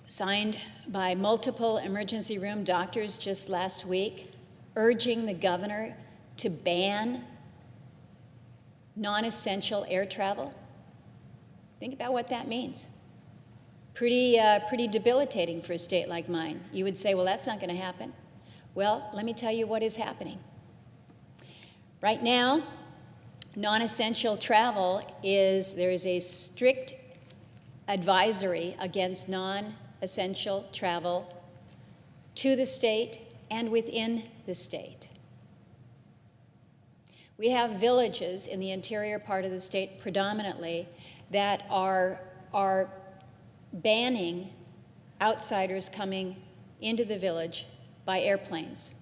signed by multiple emergency room doctors just last week, urging the governor to ban non-essential air travel. Think about what that means. Pretty debilitating for a state like mine. You would say, well, that's not going to happen. Well, let me tell you what is happening. Right now, non-essential travel there is a strict advisory against non-essential travel to the state and within the state. We have villages in the interior part of the state predominantly that are banning outsiders coming into the village by airplanes.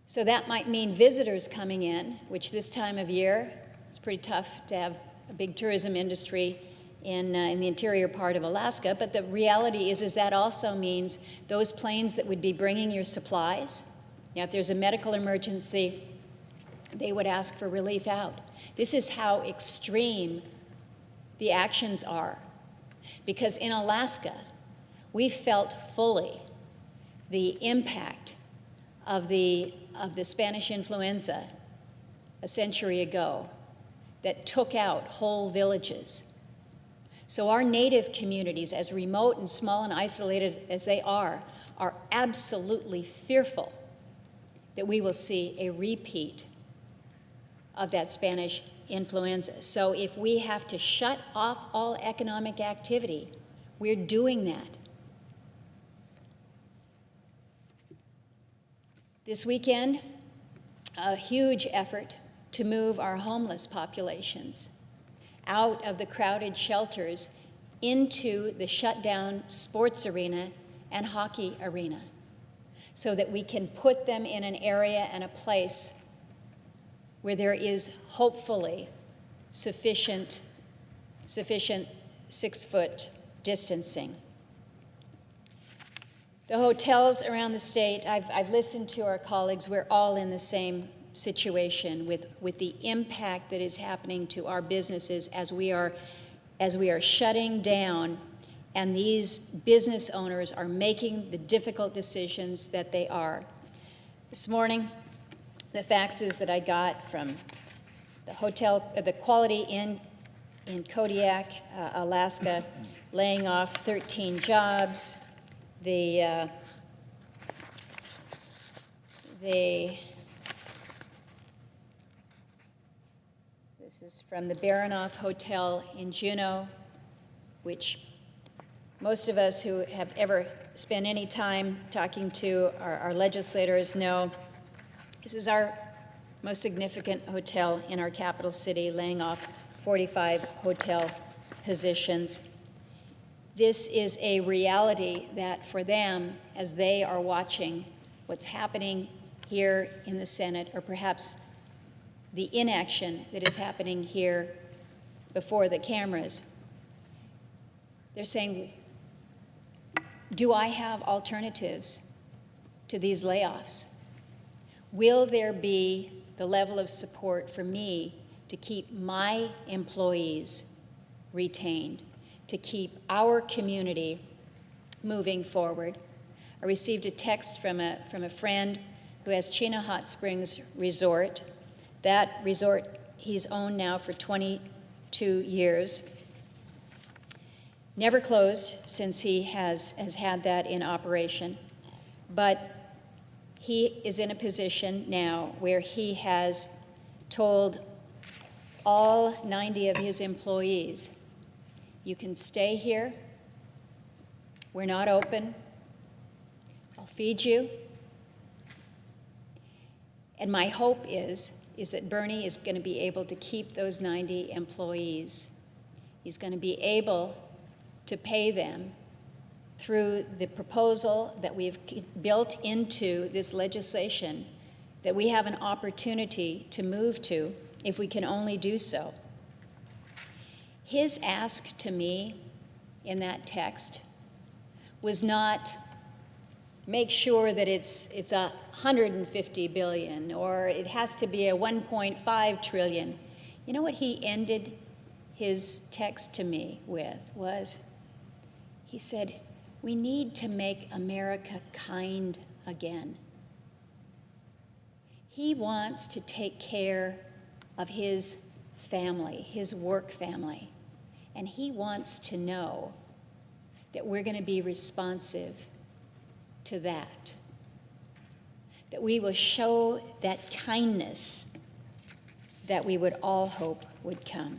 So that might mean visitors coming in, which this time of year, it's pretty tough to have a big tourism industry in the interior part of Alaska, but the reality is that also means those planes that would be bringing your supplies, if there's a medical emergency, they would ask for relief out. This is how extreme the actions are. Because in Alaska, we felt fully the impact of the Spanish influenza a century ago that took out whole villages. So our native communities, as remote and small and isolated as they are absolutely fearful that we will see a repeat of that Spanish influenza. So if we have to shut off all economic activity, we're doing that. This weekend, a huge effort to move our homeless populations out of the crowded shelters into the shut down sports arena and hockey arena so that we can put them in an area and a place where there is hopefully sufficient 6-foot distancing. The hotels around the state, I've listened to our colleagues, we're all in the same situation with the impact that is happening to our businesses as we are shutting down, and these business owners are making the difficult decisions that they are. This morning, the faxes that I got from the hotel, the Quality Inn in Kodiak, Alaska, laying off 13 jobs. This is from the Baranoff Hotel in Juneau, which most of us who have ever spent any time talking to our legislators know this is our most significant hotel in our capital city, laying off 45 hotel positions. This is a reality that for them, as they are watching what's happening here in the Senate, or perhaps the inaction that is happening here before the cameras, they're saying, do I have alternatives to these layoffs? Will there be the level of support for me to keep my employees retained, to keep our community moving forward? I received a text from a friend who has Chena Hot Springs Resort. That resort he's owned now for 22 years. Never closed since he has had that in operation. But he is in a position now where he has told all 90 of his employees, you can stay here. We're not open. I'll feed you. And my hope is that Bernie is going to be able to keep those 90 employees. He's going to be able to pay them through the proposal that we've built into this legislation that we have an opportunity to move to if we can only do so. His ask to me in that text was not make sure that it's $150 billion or it has to be a $1.5 trillion. You know what he ended his text to me with was, he said, we need to make America kind again. He wants to take care of his family, his work family, and he wants to know that we're going to be responsive to that we will show that kindness that we would all hope would come.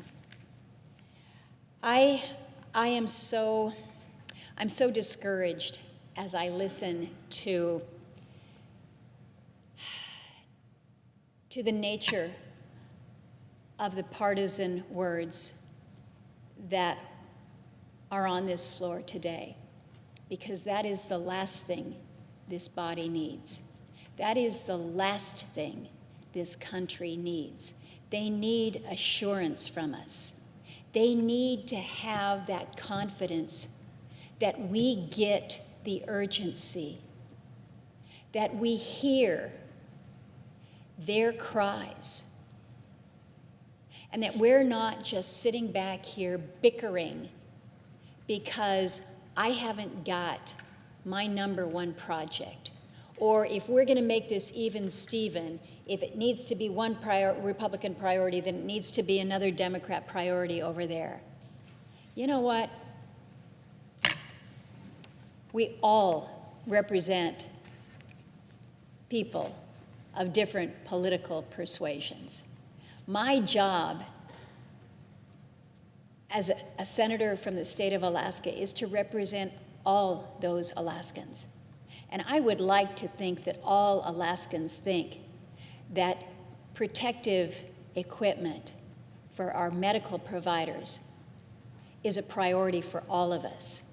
I'm so discouraged as I listen to the nature of the partisan words that are on this floor today, because that is the last thing this body needs. That is the last thing this country needs. They need assurance from us. They need to have that confidence that we get the urgency, that we hear their cries, and that we're not just sitting back here bickering because I haven't got my number one project. Or if we're going to make this even Steven, if it needs to be one Republican priority, then it needs to be another Democrat priority over there. You know what? We all represent people of different political persuasions. My job as a senator from the state of Alaska is to represent all those Alaskans. And I would like to think that all Alaskans think that protective equipment for our medical providers is a priority for all of us.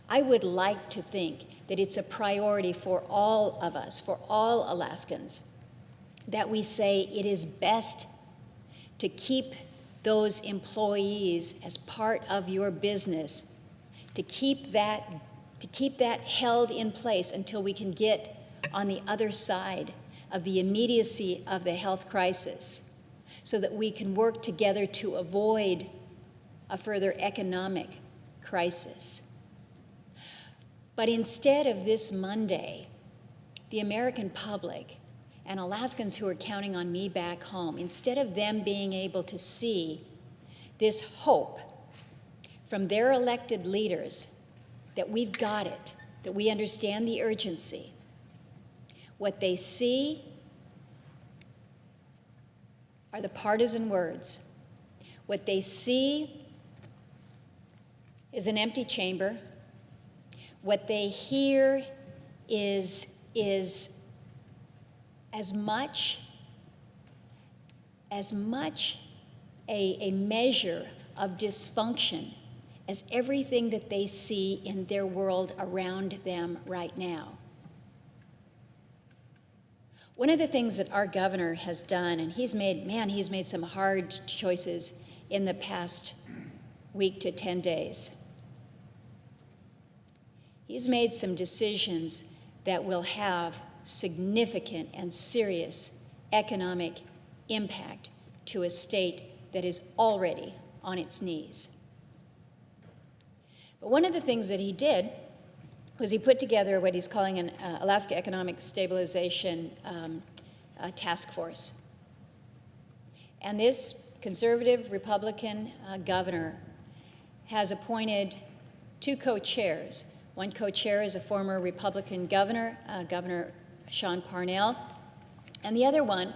I would like to think that it's a priority for all of us, for all Alaskans, that we say it is best to keep those employees as part of your business, to keep that held in place until we can get on the other side of the immediacy of the health crisis, so that we can work together to avoid a further economic crisis. But instead of this Monday, the American public and Alaskans who are counting on me back home, instead of them being able to see this hope from their elected leaders that we've got it, that we understand the urgency, what they see are the partisan words. What they see is an empty chamber. What they hear is as much a measure of dysfunction as everything that they see in their world around them right now. One of the things that our governor has done, and he's made some hard choices in the past week to 10 days. He's made some decisions that will have significant and serious economic impact to a state that is already on its knees. But one of the things that he did was he put together what he's calling an Alaska Economic Stabilization Task Force. And this conservative Republican governor has appointed two co-chairs. One co-chair is a former Republican governor, Governor Sean Parnell, and the other one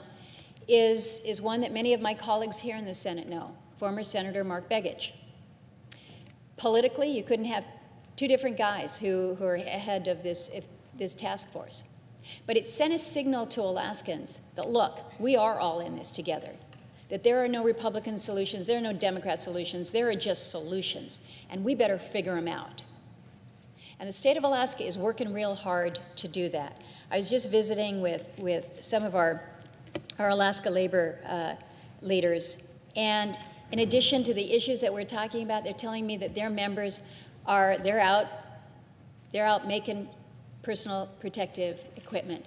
is one that many of my colleagues here in the Senate know, former Senator Mark Begich. Politically, you couldn't have two different guys who are ahead of this task force. But it sent a signal to Alaskans that, look, we are all in this together, that there are no Republican solutions, there are no Democrat solutions, there are just solutions, and we better figure them out. And the state of Alaska is working real hard to do that. I was just visiting with some of our Alaska labor leaders, and in addition to the issues that we're talking about, they're telling me that their members they're out making personal protective equipment.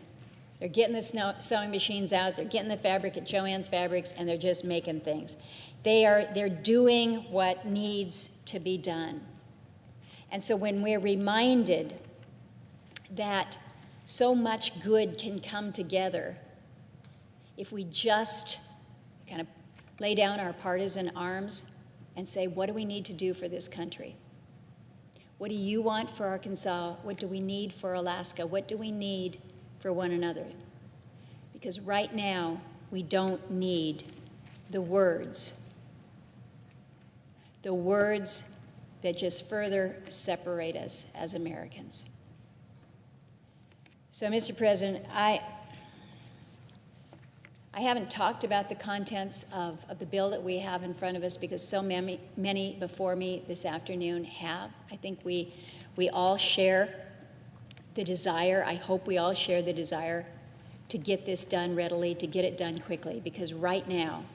They're getting the sewing machines out, they're getting the fabric at Joann's Fabrics, and they're just making things. They're doing what needs to be done. And so when we're reminded that so much good can come together if we just kind of lay down our partisan arms and say, what do we need to do for this country? What do you want for Arkansas? What do we need for Alaska? What do we need for one another? Because right now, we don't need the words that just further separate us as Americans. So, Mr. President, I haven't talked about the contents of the bill that we have in front of us because so many before me this afternoon have. I think we all share the desire, I hope we all share the desire to get this done readily, to get it done quickly, because right now,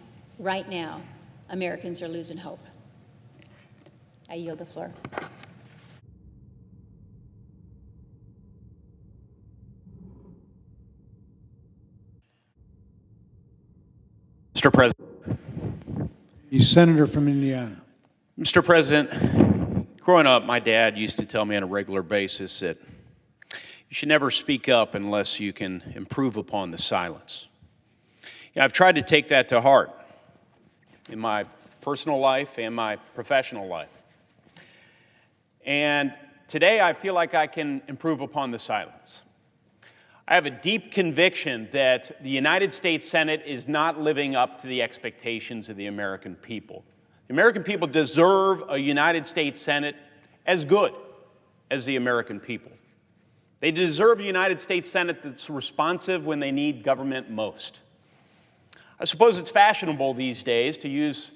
Americans are losing hope. I yield the floor. Mr. President. The senator from Indiana. Mr. President, growing up, my dad used to tell me on a regular basis that you should never speak up unless you can improve upon the silence. You know, I've tried to take that to heart in my personal life and my professional life. And today I feel like I can improve upon the silence. I have a deep conviction that the United States Senate is not living up to the expectations of the American people. The American people deserve a United States Senate as good as the American people. They deserve a United States Senate that's responsive when they need government most. I suppose it's fashionable these days to use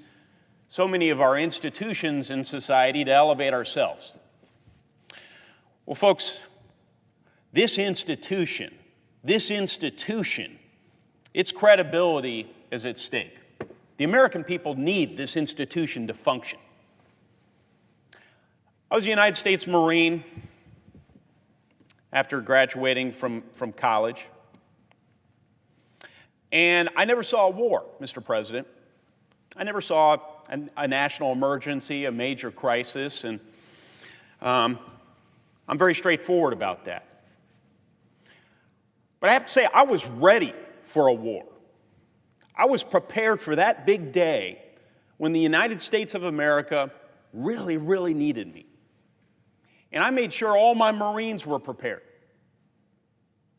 so many of our institutions in society to elevate ourselves. Well, folks, this institution, its credibility is at stake. The American people need this institution to function. I was a United States Marine after graduating from college. And I never saw a war, Mr. President. I never saw a national emergency, a major crisis, and I'm very straightforward about that. But I have to say, I was ready for a war. I was prepared for that big day when the United States of America really, really needed me. And I made sure all my Marines were prepared.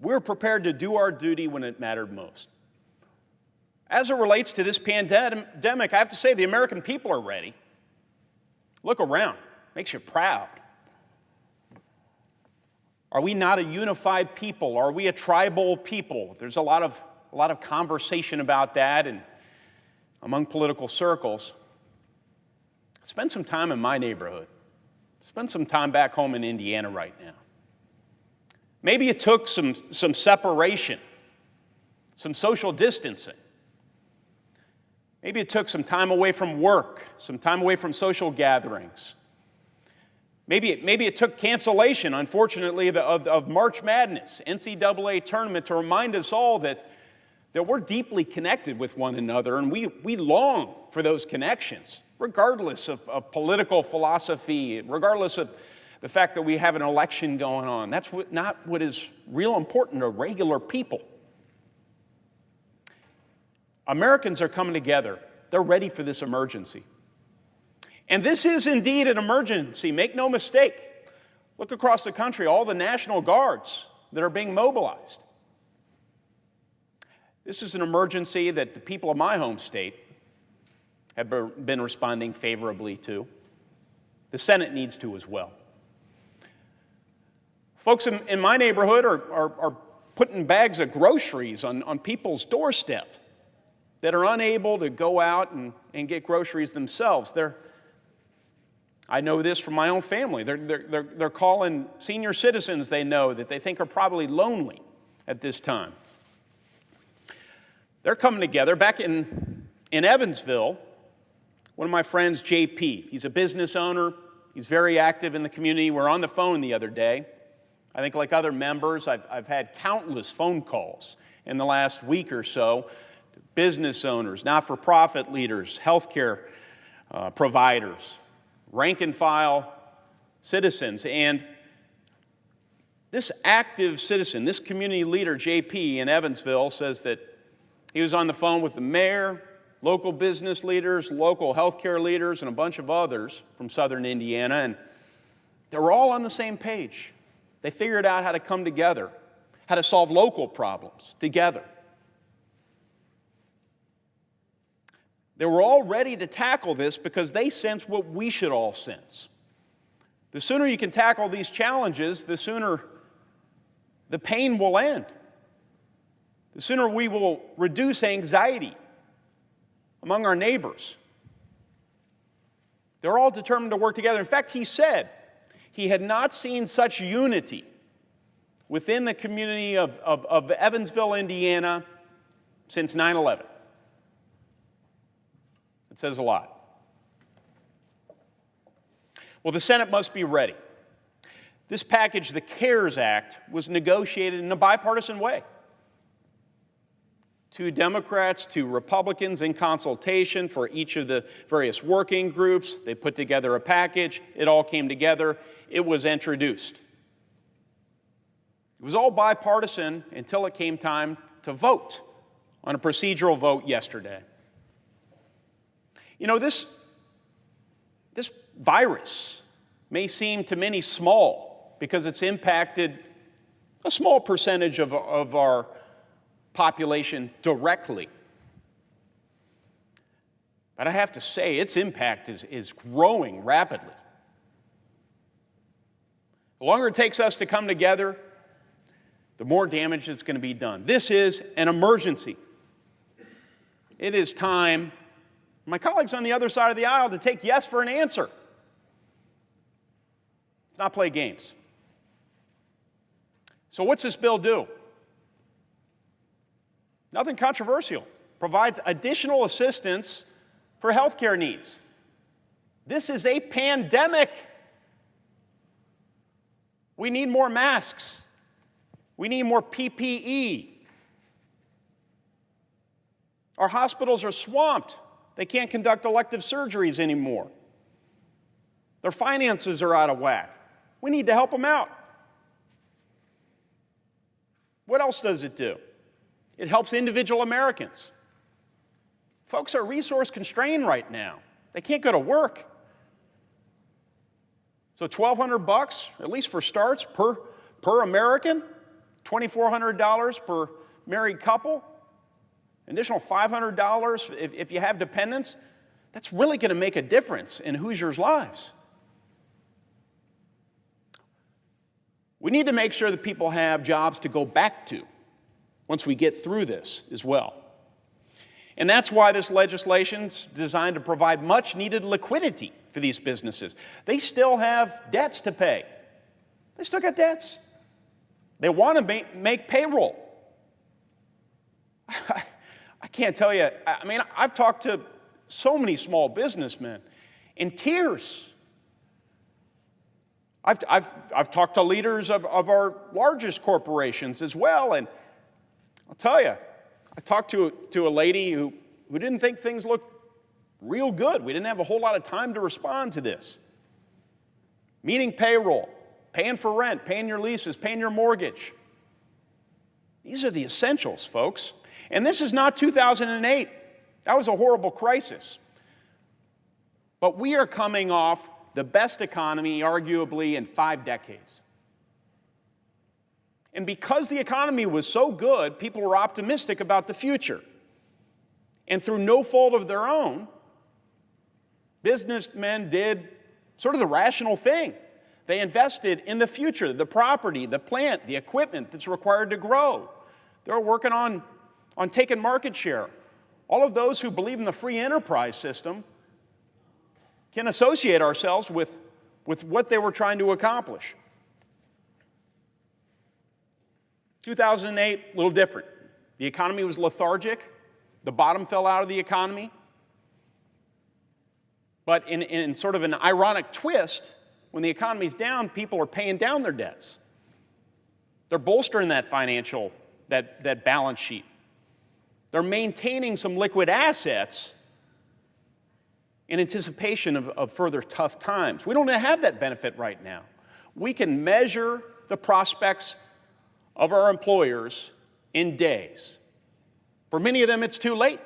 We were prepared to do our duty when it mattered most. As it relates to this pandemic, I have to say the American people are ready. Look around, makes you proud. Are we not a unified people? Are we a tribal people? There's a lot of conversation about that and among political circles. Spend some time in my neighborhood. Spend some time back home in Indiana right now. Maybe it took some separation, some social distancing. Maybe it took some time away from work, some time away from social gatherings. Maybe it took cancellation, unfortunately, of March Madness, NCAA tournament, to remind us all that we're deeply connected with one another, and we long for those connections, regardless of political philosophy, regardless of the fact that we have an election going on. That's not what is real important to regular people. Americans are coming together. They're ready for this emergency. And this is indeed an emergency, make no mistake. Look across the country, all the National Guards that are being mobilized. This is an emergency that the people of my home state have been responding favorably to. The Senate needs to as well. Folks in my neighborhood are putting bags of groceries on people's doorstep that are unable to go out and get groceries themselves. I know this from my own family. They're calling senior citizens they know that they think are probably lonely at this time. They're coming together. Back in Evansville, one of my friends, JP, he's a business owner. He's very active in the community. We're on the phone the other day. I think like other members, I've had countless phone calls in the last week or so. Business owners, not-for-profit leaders, healthcare providers, rank-and-file citizens. And this active citizen, this community leader, JP in Evansville, says that he was on the phone with the mayor, local business leaders, local healthcare leaders, and a bunch of others from southern Indiana, and they were all on the same page. They figured out how to come together, how to solve local problems together. They were all ready to tackle this because they sense what we should all sense. The sooner you can tackle these challenges, the sooner the pain will end. The sooner we will reduce anxiety among our neighbors. They're all determined to work together. In fact, he said he had not seen such unity within the community of Evansville, Indiana, since 9/11. It says a lot. Well, the Senate must be ready. This package, the CARES Act, was negotiated in a bipartisan way. 2 Democrats, 2 Republicans in consultation for each of the various working groups. They put together a package. It all came together. It was introduced. It was all bipartisan until it came time to vote on a procedural vote yesterday. You know, this virus may seem to many small because it's impacted a small percentage of our population directly. But I have to say, its impact is growing rapidly. The longer it takes us to come together, the more damage that's going to be done. This is an emergency. It is time, my colleagues on the other side of the aisle, to take yes for an answer. Not play games. So what's this bill do? Nothing controversial. Provides additional assistance for health care needs. This is a pandemic. We need more masks. We need more PPE. Our hospitals are swamped. They can't conduct elective surgeries anymore. Their finances are out of whack. We need to help them out. What else does it do? It helps individual Americans. Folks are resource constrained right now. They can't go to work. So $1,200, at least for starts, per American, $2,400 per married couple, additional $500 if you have dependents. That's really going to make a difference in Hoosiers' lives. We need to make sure that people have jobs to go back to once we get through this as well. And that's why this legislation is designed to provide much-needed liquidity for these businesses. They still have debts to pay. They still got debts. They want to make payroll. I can't tell you, I mean, I've talked to so many small businessmen in tears. I've talked to leaders of our largest corporations as well, and I'll tell you, I talked to a lady who didn't think things looked real good. We didn't have a whole lot of time to respond to this. Meeting payroll, paying for rent, paying your leases, paying your mortgage. These are the essentials, folks. And this is not 2008. That was a horrible crisis. But we are coming off the best economy, arguably, in 5 decades. And because the economy was so good, people were optimistic about the future. And through no fault of their own, businessmen did sort of the rational thing. They invested in the future, the property, the plant, the equipment that's required to grow. They're working on taking market share. All of those who believe in the free enterprise system can associate ourselves with what they were trying to accomplish. 2008, a little different. The economy was lethargic. The bottom fell out of the economy. But in sort of an ironic twist, when the economy's down, people are paying down their debts. They're bolstering that that balance sheet. They're maintaining some liquid assets in anticipation of further tough times. We don't have that benefit right now. We can measure the prospects of our employers in days. For many of them, it's too late.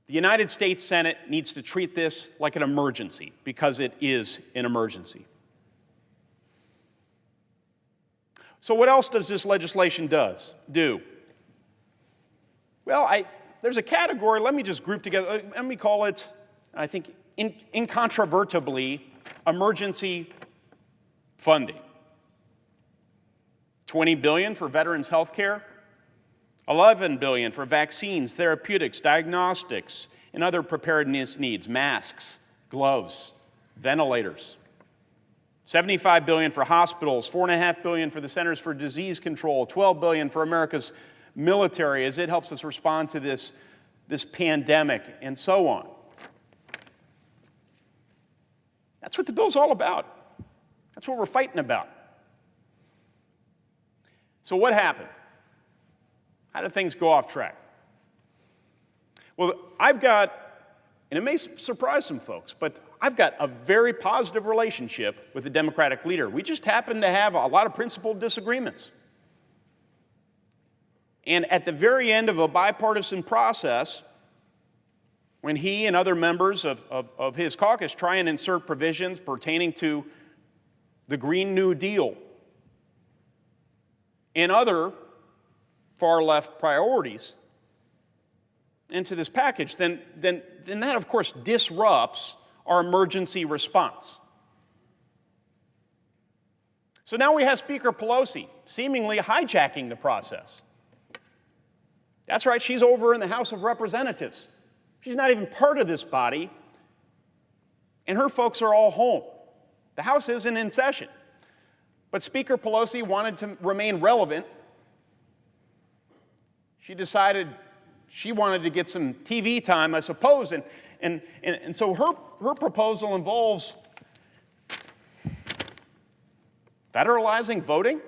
The United States Senate needs to treat this like an emergency because it is an emergency. So what else does this legislation do? Well, there's a category, let me just group together, let me call it, I think, incontrovertibly, emergency funding. $20 billion for veterans health care, $11 billion for vaccines, therapeutics, diagnostics, and other preparedness needs, masks, gloves, ventilators. $75 billion for hospitals, $4.5 billion for the Centers for Disease Control, $12 billion for America's military as it helps us respond to this pandemic, and so on. That's what the bill's all about. That's what we're fighting about. So what happened? How did things go off track? Well, I've got, and it may surprise some folks, but I've got a very positive relationship with the Democratic leader. We just happen to have a lot of principled disagreements. And at the very end of a bipartisan process, when he and other members of his caucus try and insert provisions pertaining to the Green New Deal and other far-left priorities into this package, then that, of course, disrupts our emergency response. So now we have Speaker Pelosi seemingly hijacking the process. That's right, she's over in the House of Representatives. She's not even part of this body, and her folks are all home. The House isn't in session. But Speaker Pelosi wanted to remain relevant. She decided she wanted to get some TV time, I suppose, and so her proposal involves federalizing voting.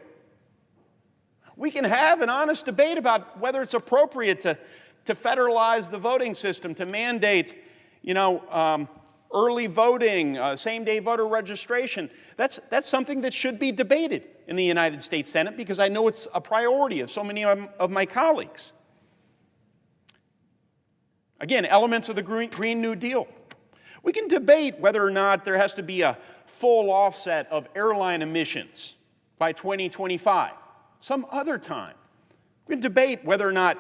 We can have an honest debate about whether it's appropriate to federalize the voting system, to mandate, early voting, same-day voter registration. That's something that should be debated in the United States Senate because I know it's a priority of so many of my colleagues. Again, elements of the Green New Deal. We can debate whether or not there has to be a full offset of airline emissions by 2025, some other time. We can debate whether or not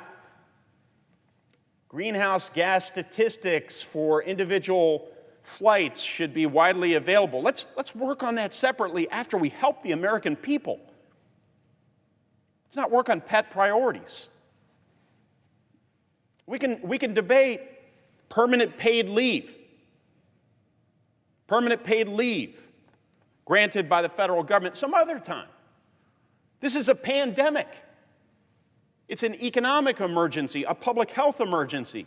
greenhouse gas statistics for individual flights should be widely available. Let's work on that separately after we help the American people. Let's not work on pet priorities. We can debate permanent paid leave. Permanent paid leave granted by the federal government some other time. This is a pandemic. It's an economic emergency, a public health emergency.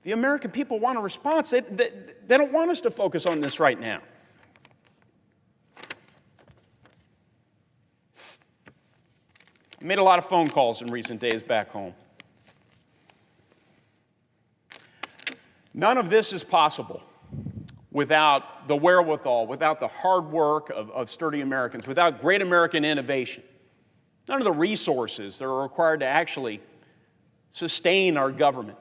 The American people want a response. They don't want us to focus on this right now. I made a lot of phone calls in recent days back home. None of this is possible without the wherewithal, without the hard work of sturdy Americans, without great American innovation. None of the resources that are required to actually sustain our government,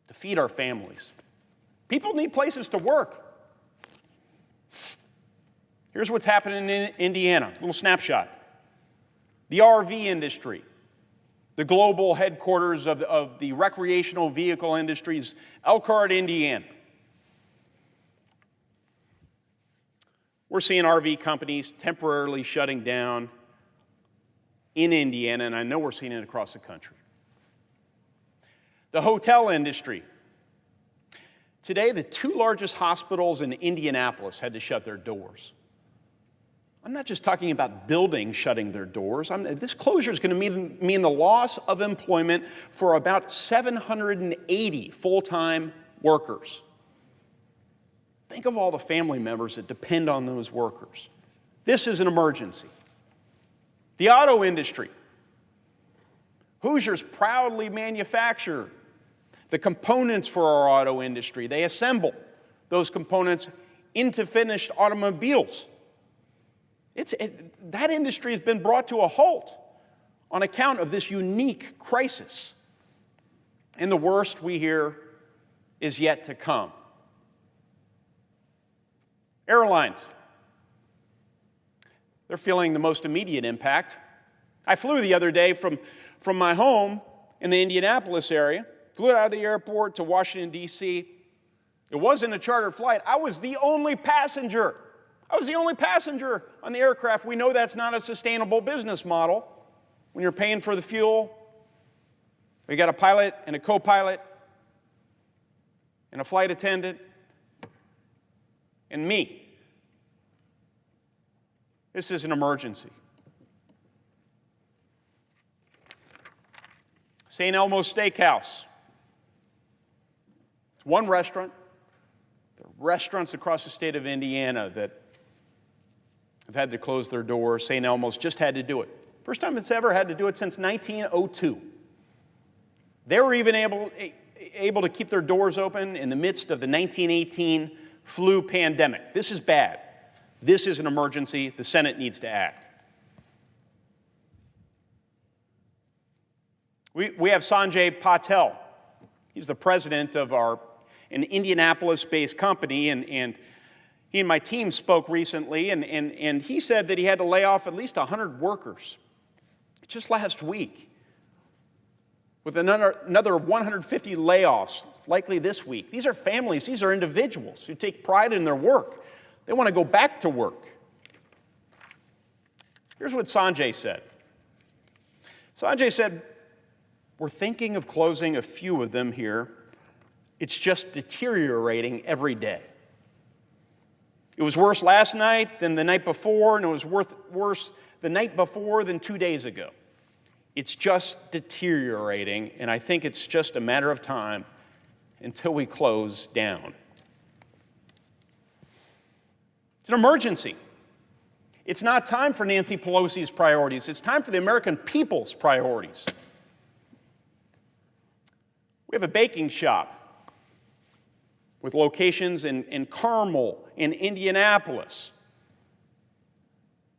to feed our families. People need places to work. Here's what's happening in Indiana, a little snapshot. The RV industry, the global headquarters of the recreational vehicle industries, Elkhart, Indiana. We're seeing RV companies temporarily shutting down in Indiana, and I know we're seeing it across the country. The hotel industry. Today, the two largest hospitals in Indianapolis had to shut their doors. I'm not just talking about buildings shutting their doors. This closure is going to mean the loss of employment for about 780 full-time workers. Think of all the family members that depend on those workers. This is an emergency. The auto industry. Hoosiers proudly manufacture the components for our auto industry. They assemble those components into finished automobiles. That industry has been brought to a halt on account of this unique crisis. And the worst we hear is yet to come. Airlines. They're feeling the most immediate impact. I flew the other day from my home in the Indianapolis area, flew out of the airport to Washington, D.C. It wasn't a charter flight. I was the only passenger I was the only passenger on the aircraft. We know that's not a sustainable business model when you're paying for the fuel. We got a pilot and a co-pilot and a flight attendant and me. This is an emergency. St. Elmo's Steakhouse. It's one restaurant. There are restaurants across the state of Indiana that have had to close their doors. St. Elmo's just had to do it. First time it's ever had to do it since 1902. They were even able to keep their doors open in the midst of the 1918 flu pandemic. This is bad. This is an emergency. The Senate needs to act. We have Sanjay Patel. He's the president of an Indianapolis-based company, and he and my team spoke recently, and he said that he had to lay off at least 100 workers just last week, with another 150 layoffs likely this week. These are families, these are individuals who take pride in their work. They want to go back to work. Here's what Sanjay said. Sanjay said, "We're thinking of closing a few of them here. It's just deteriorating every day. It was worse last night than the night before, and it was worse the night before than 2 days ago. It's just deteriorating, and I think it's just a matter of time until we close down." It's an emergency. It's not time for Nancy Pelosi's priorities. It's time for the American people's priorities. We have a baking shop with locations in Carmel, in Indianapolis,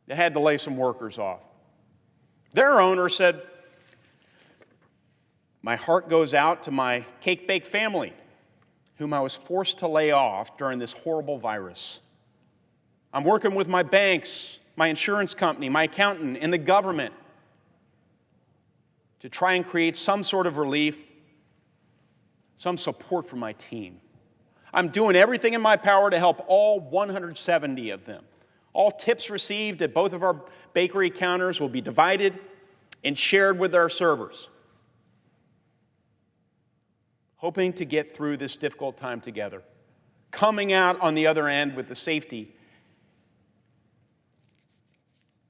that had to lay some workers off. Their owner said, "My heart goes out to my cake-bake family, whom I was forced to lay off during this horrible virus. I'm working with my banks, my insurance company, my accountant, and the government to try and create some sort of relief, some support for my team. I'm doing everything in my power to help all 170 of them. All tips received at both of our bakery counters will be divided and shared with our servers. Hoping to get through this difficult time together, coming out on the other end with the safety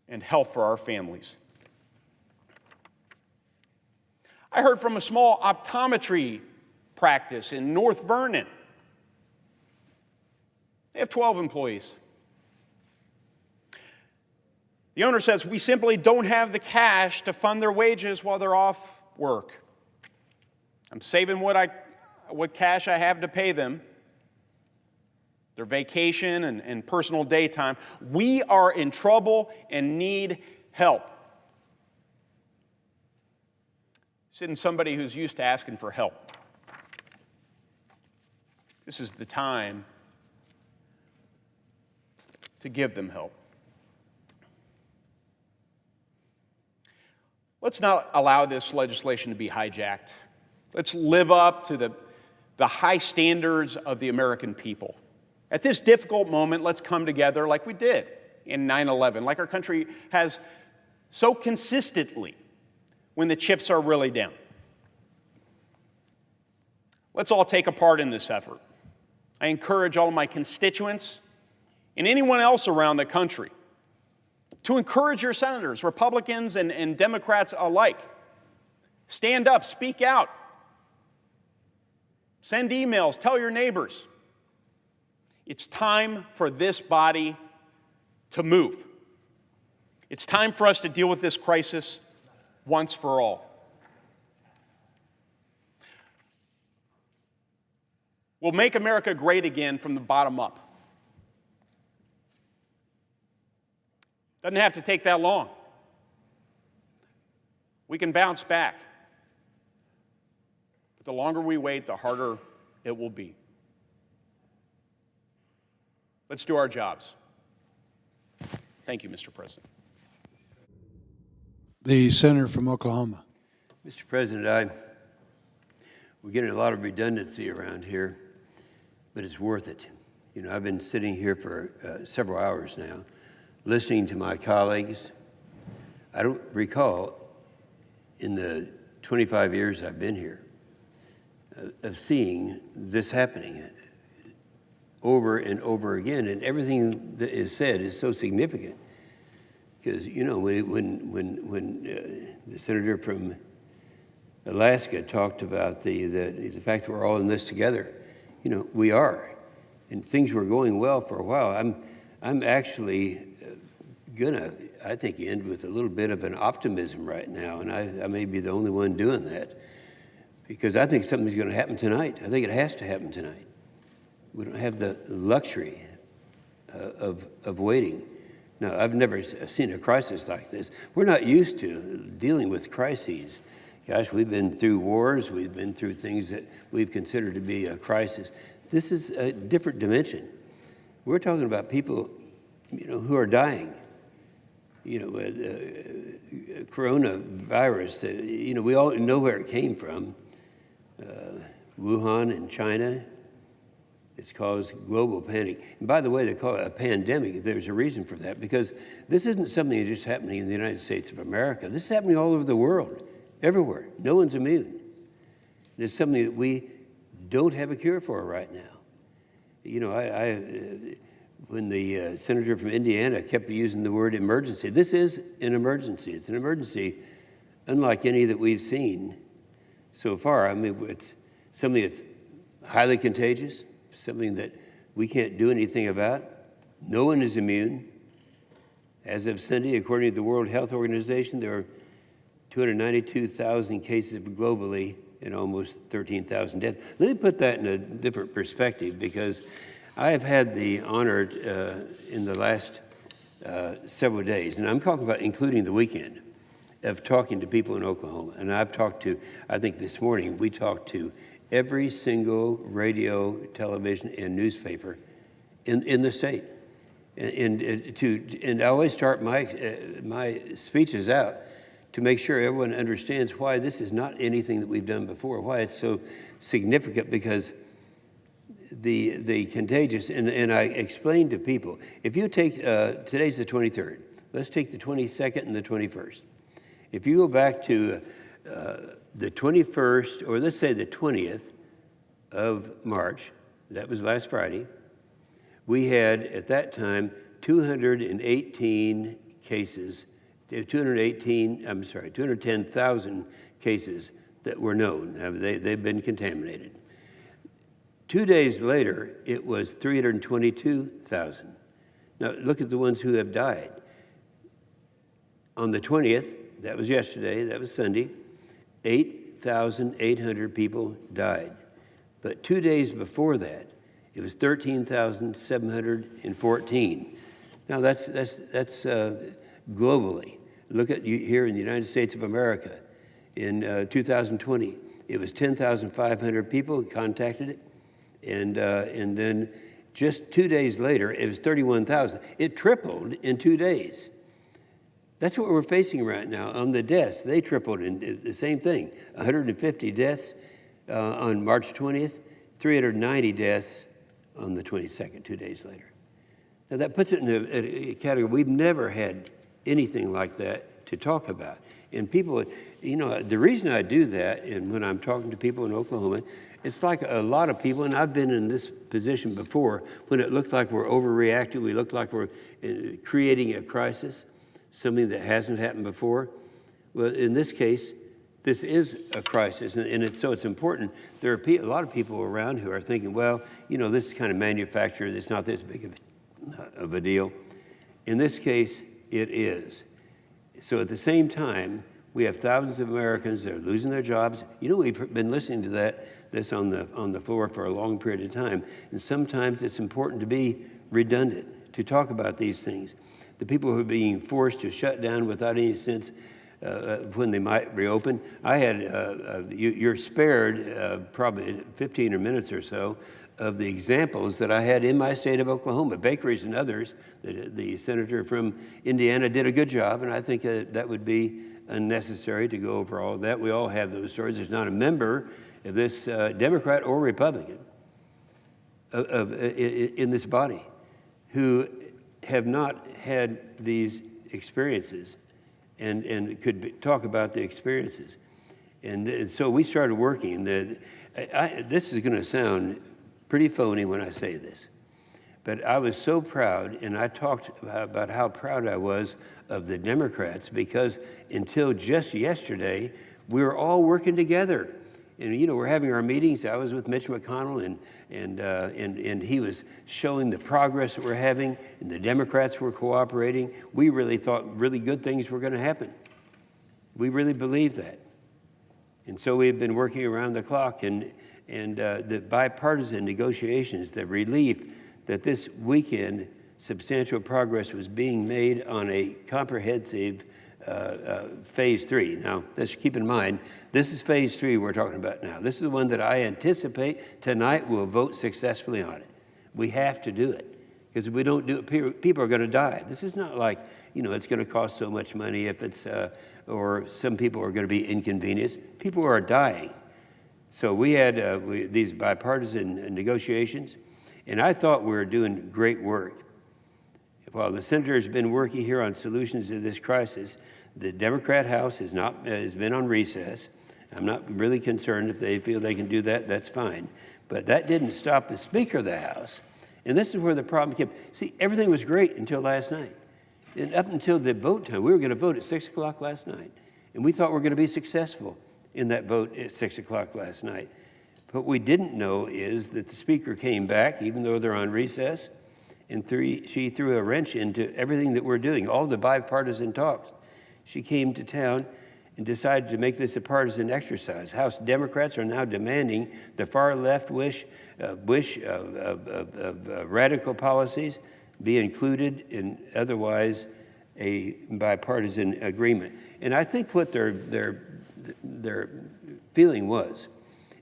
and health for our families." I heard from a small optometry practice in North Vernon. They have 12 employees. The owner says, "We simply don't have the cash to fund their wages while they're off work. I'm saving what cash I have to pay them, their vacation and personal daytime. We are in trouble and need help." Sitting somebody who's used to asking for help. This is the time to give them help. Let's not allow this legislation to be hijacked. Let's live up to the high standards of the American people. At this difficult moment, let's come together like we did in 9/11, like our country has so consistently when the chips are really down. Let's all take a part in this effort. I encourage all of my constituents and anyone else around the country to encourage your senators, Republicans and Democrats alike. Stand up, speak out, send emails, tell your neighbors. It's time for this body to move. It's time for us to deal with this crisis once for all. We'll make America great again from the bottom up. Doesn't have to take that long. We can bounce back. But the longer we wait, the harder it will be. Let's do our jobs. Thank you, Mr. President. The senator from Oklahoma. Mr. President, we're getting a lot of redundancy around here, but it's worth it. You know, I've been sitting here for several hours now, listening to my colleagues. I don't recall in the 25 years I've been here of seeing this happening over and over again, and everything that is said is so significant. Because, you know, when the senator from Alaska talked about the fact that we're all in this together, you know, we are. And things were going well for a while. I'm actually gonna, I think, end with a little bit of an optimism right now, and I may be the only one doing that, because I think something's gonna happen tonight. I think it has to happen tonight. We don't have the luxury of waiting. Now, I've never seen a crisis like this. We're not used to dealing with crises. Gosh, we've been through wars, we've been through things that we've considered to be a crisis. This is a different dimension. We're talking about people, you know, who are dying. You know, coronavirus, you know, we all know where it came from. Wuhan in China. It's caused global panic. And by the way, they call it a pandemic. There's a reason for that, because this isn't something that's just happening in the United States of America. This is happening all over the world, everywhere. No one's immune. And it's something that we don't have a cure for right now. You know, when the senator from Indiana kept using the word emergency, this is an emergency. It's an emergency unlike any that we've seen so far. I mean, it's something that's highly contagious, something that we can't do anything about. No one is immune. As of Sunday, according to the World Health Organization, there are 292,000 cases globally and almost 13,000 deaths. Let me put that in a different perspective, because I have had the honor in the last several days, and I'm talking about including the weekend, of talking to people in Oklahoma. And I've talked to, I think this morning, we talked to every single radio, television, and newspaper in the state. And I always start my speeches out to make sure everyone understands why this is not anything that we've done before, why it's so significant, because the contagious, and I explained to people, if you take, today's the 23rd, let's take the 22nd and the 21st. If you go back to the 21st, or let's say the 20th of March, that was last Friday, we had at that time 218 cases, 210,000 cases that were known. Now, they've been contaminated. 2 days later, it was 322,000. Now, look at the ones who have died. On the 20th, that was yesterday, that was Sunday, 8,800 people died. But 2 days before that, it was 13,714. Now that's globally. Look at you here in the United States of America. In 2020, it was 10,500 people who contacted it, and then just 2 days later, it was 31,000. It tripled in 2 days. That's what we're facing right now. On the deaths, they tripled in the same thing. 150 deaths on March 20th, 390 deaths on the 22nd, 2 days later. Now that puts it in a category. We've never had anything like that to talk about. And people, you know, the reason I do that, and when I'm talking to people in Oklahoma, it's like a lot of people, and I've been in this position before, when it looked like we're overreacting, we looked like we're creating a crisis, something that hasn't happened before. Well, in this case, this is a crisis, and so it's important. There are a lot of people around who are thinking, well, you know, this is kind of manufactured, it's not this big of a deal. In this case, it is. So at the same time, we have thousands of Americans that are losing their jobs. You know, we've been listening to this on the floor for a long period of time, and sometimes it's important to be redundant, to talk about these things. The people who are being forced to shut down without any sense when they might reopen. I had, you're spared probably 15 minutes or so of the examples that I had in my state of Oklahoma, bakeries and others. The senator from Indiana did a good job, and I think that would be unnecessary to go over all of that. We all have those stories. There's not a member of this Democrat or Republican in this body who have not had these experiences and could talk about the experiences. And so we started working. This is going to sound pretty phony when I say this, but I was so proud, and I talked about how proud I was of the Democrats, because until just yesterday, we were all working together. And, you know, we're having our meetings. I was with Mitch McConnell, and he was showing the progress that we're having, and the Democrats were cooperating. We really thought really good things were going to happen. We really believed that. And so we've been working around the clock, and the bipartisan negotiations, the relief that this weekend substantial progress was being made on a comprehensive phase 3. Now, let's keep in mind, this is phase 3 we're talking about now. This is the one that I anticipate tonight we'll vote successfully on it. We have to do it, because if we don't do it, people are going to die. This is not like, you know, it's going to cost so much money if it's, or some people are going to be inconvenienced. People are dying. So we had these bipartisan negotiations, and I thought we were doing great work. While the senator has been working here on solutions to this crisis, the Democrat House has been on recess. I'm not really concerned. If they feel they can do that, that's fine. But that didn't stop the Speaker of the House. And this is where the problem came. See, everything was great until last night. And up until the vote time, we were going to vote at 6 o'clock last night. And we thought we were going to be successful in that vote at 6 o'clock last night. What we didn't know is that the Speaker came back, even though they're on recess, and she threw a wrench into everything that we're doing, all the bipartisan talks. She came to town and decided to make this a partisan exercise. House Democrats are now demanding the far left wish of radical policies be included in otherwise a bipartisan agreement. And I think what their feeling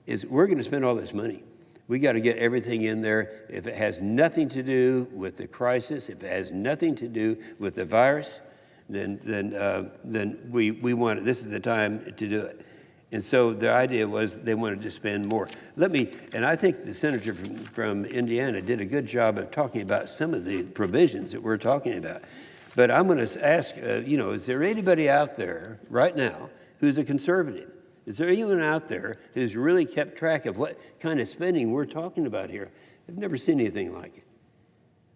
is we're going to spend all this money. We got to get everything in there. If it has nothing to do with the crisis, if it has nothing to do with the virus, then we want it. This is the time to do it. And so the idea was they wanted to spend more. And I think the senator from Indiana did a good job of talking about some of the provisions that we're talking about. But I'm going to ask, is there anybody out there right now who's a conservative? Is there anyone out there who's really kept track of what kind of spending we're talking about here? I've never seen anything like it.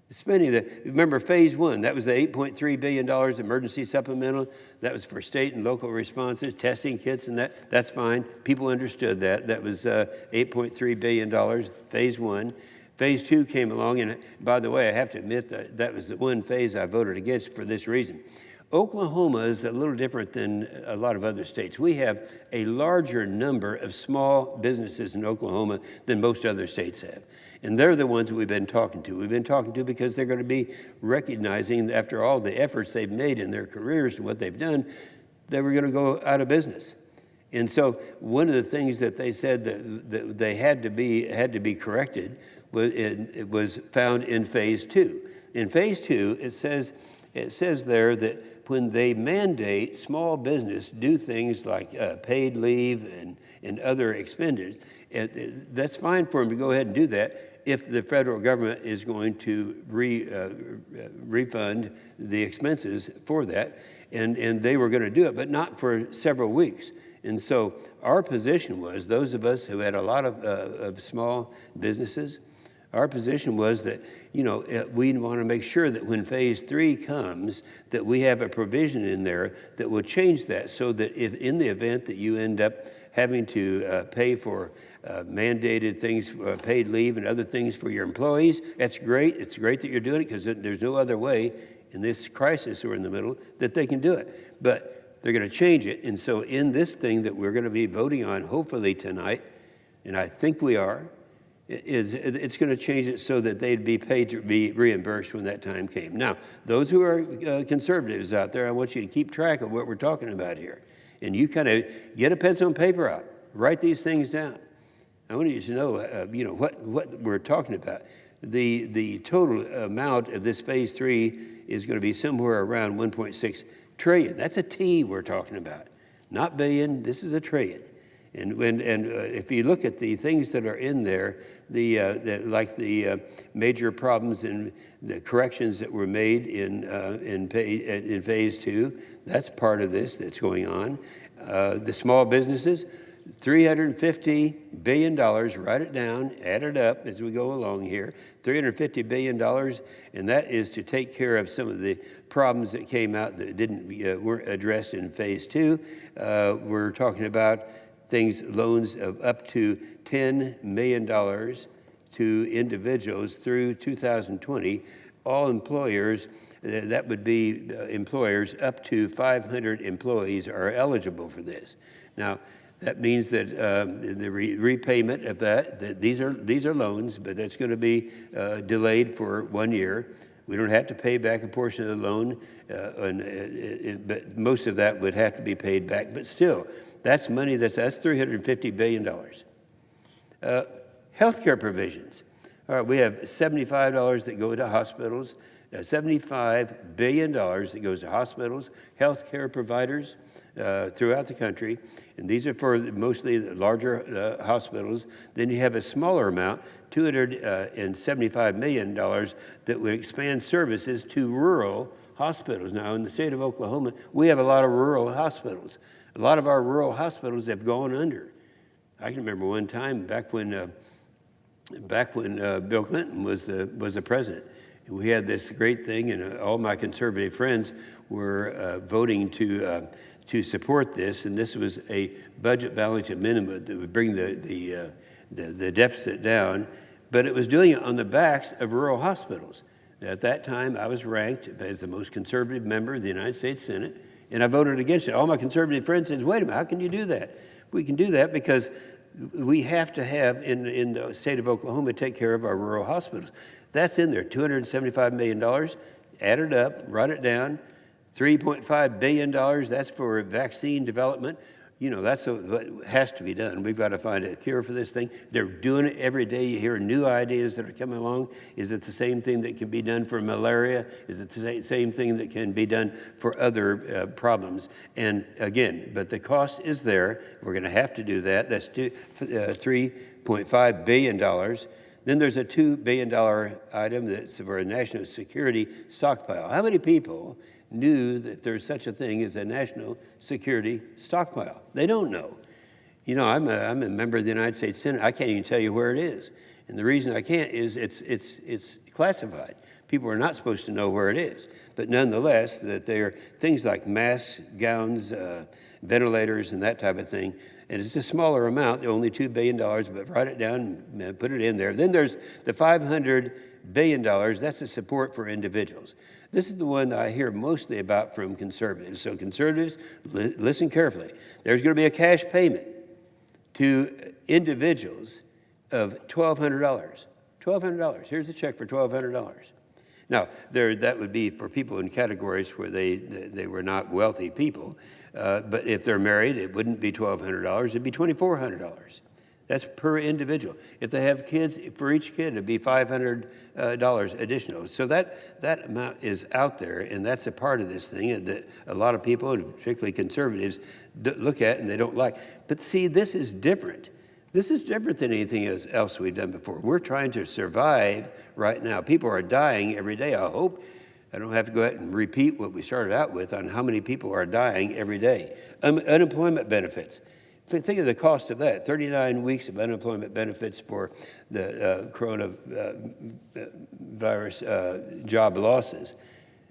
The spending, remember phase 1, that was the $8.3 billion emergency supplemental. That was for state and local responses, testing kits, and that's fine. People understood that. That was $8.3 billion, phase 1. Phase 2 came along, and by the way, I have to admit that was the one phase I voted against for this reason. Oklahoma is a little different than a lot of other states. We have a larger number of small businesses in Oklahoma than most other states have. And they're the ones that we've been talking to. We've been talking to because they're going to be recognizing, after all the efforts they've made in their careers and what they've done, they were going to go out of business. And so one of the things that they said that they had to be corrected was found in phase 2. In phase 2, it says there that when they mandate small business do things like paid leave and other expenditures, that's fine for them to go ahead and do that if the federal government is going to refund the expenses for that. And they were going to do it, but not for several weeks. And so our position was, those of us who had a lot of small businesses, our position was that, we want to make sure that when phase 3 comes, that we have a provision in there that will change that, so that if in the event that you end up having to pay for mandated things, paid leave and other things for your employees, that's great. It's great that you're doing it, because there's no other way in this crisis we're in the middle that they can do it. But they're going to change it. And so in this thing that we're going to be voting on hopefully tonight, and I think we are, it's going to change it so that they'd be paid to be reimbursed when that time came. Now, those who are conservatives out there, I want you to keep track of what we're talking about here. And you kind of get a pencil and paper out, write these things down. I want you to know, what we're talking about. The total amount of this phase 3 is going to be somewhere around 1.6 trillion. That's a T we're talking about, not billion. This is a trillion. And if you look at the things that are in there, like the major problems in the corrections that were made in phase 2, that's part of this that's going on. The small businesses, $350 billion, write it down, add it up as we go along here, $350 billion, and that is to take care of some of the problems that came out that weren't addressed in phase 2. We're talking about loans of up to $10 million to individuals through 2020. All employers, that would be employers up to 500 employees are eligible for this. Now, that means that the repayment of these are loans, but that's going to be delayed for 1 year. We don't have to pay back a portion of the loan, but most of that would have to be paid back. But still, that's money, that's $350 billion. Healthcare provisions. All right, we have $75 that go to hospitals, $75 billion that goes to hospitals, healthcare providers throughout the country, and these are for mostly the larger hospitals. Then you have a smaller amount, $275 million, that would expand services to rural hospitals. Now, in the state of Oklahoma, we have a lot of rural hospitals. A lot of our rural hospitals have gone under. I can remember one time back when Bill Clinton was the president. We had this great thing, and all my conservative friends were voting to support this, and this was a budget balance amendment that would bring the deficit down, but it was doing it on the backs of rural hospitals. At that time, I was ranked as the most conservative member of the United States Senate, and I voted against it. All my conservative friends said, wait a minute, how can you do that? We can do that because we have to have, in the state of Oklahoma, take care of our rural hospitals. That's in there, $275 million. Add it up, write it down. $3.5 billion, that's for vaccine development. You know, that's what has to be done. We've got to find a cure for this thing. They're doing it every day. You hear new ideas that are coming along. Is it the same thing that can be done for malaria? Is it the same thing that can be done for other problems? And again, but the cost is there. We're going to have to do that. That's $3.5 billion. Then there's a $2 billion item that's for a national security stockpile. How many people knew that there's such a thing as a national security stockpile? They don't know. You know, I'm a member of the United States Senate. I can't even tell you where it is. And the reason I can't is it's classified. People are not supposed to know where it is. But nonetheless, that there are things like masks, gowns, ventilators, and that type of thing. And it's a smaller amount, only $2 billion, but write it down and put it in there. Then there's the $500 billion. That's the support for individuals. This is the one I hear mostly about from conservatives. So conservatives, listen carefully. There's going to be a cash payment to individuals of $1,200. $1,200. Here's a check for $1,200. Now, that would be for people in categories where they were not wealthy people. But if they're married, it wouldn't be $1,200. It'd be $2,400. That's per individual. If they have kids, for each kid, it'd be $500 additional. So that amount is out there, and that's a part of this thing that a lot of people, and particularly conservatives, look at and they don't like. But see, this is different. This is different than anything else we've done before. We're trying to survive right now. People are dying every day. I hope I don't have to go ahead and repeat what we started out with on how many people are dying every day. Unemployment benefits. Think of the cost of that. 39 weeks of unemployment benefits for the coronavirus job losses.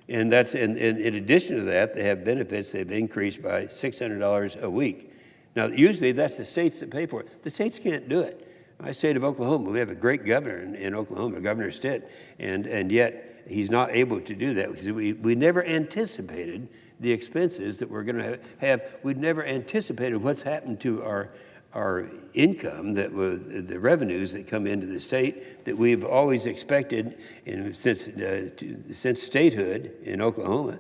And that's in addition to that, they have benefits. They've increased by $600 a week. Now, usually that's the states that pay for it. The states can't do it. My state of Oklahoma, we have a great governor in Oklahoma, Governor Stitt, and yet he's not able to do that because we never anticipated the expenses that we're going to have. We'd never anticipated what's happened to our income, the revenues that come into the state that we've always expected since statehood in Oklahoma,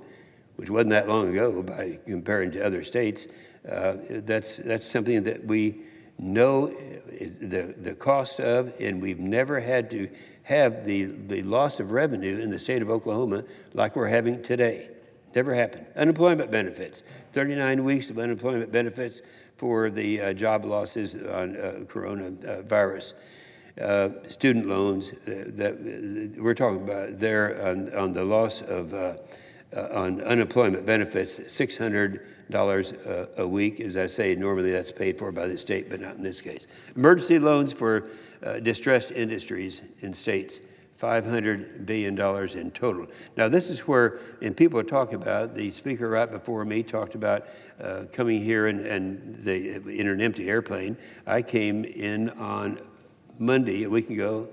which wasn't that long ago by comparing to other states. That's something that we know the cost of, and we've never had to have the loss of revenue in the state of Oklahoma like we're having today. Never happened. Unemployment benefits, 39 weeks of unemployment benefits for the job losses on coronavirus. Student loans that we're talking about there on the loss of on unemployment benefits, $600 a week. As I say, normally that's paid for by the state, but not in this case. Emergency loans for distressed industries in states, $500 billion in total. Now, this is where, and people talk about, the speaker right before me talked about coming here in an empty airplane. I came in on Monday, a week ago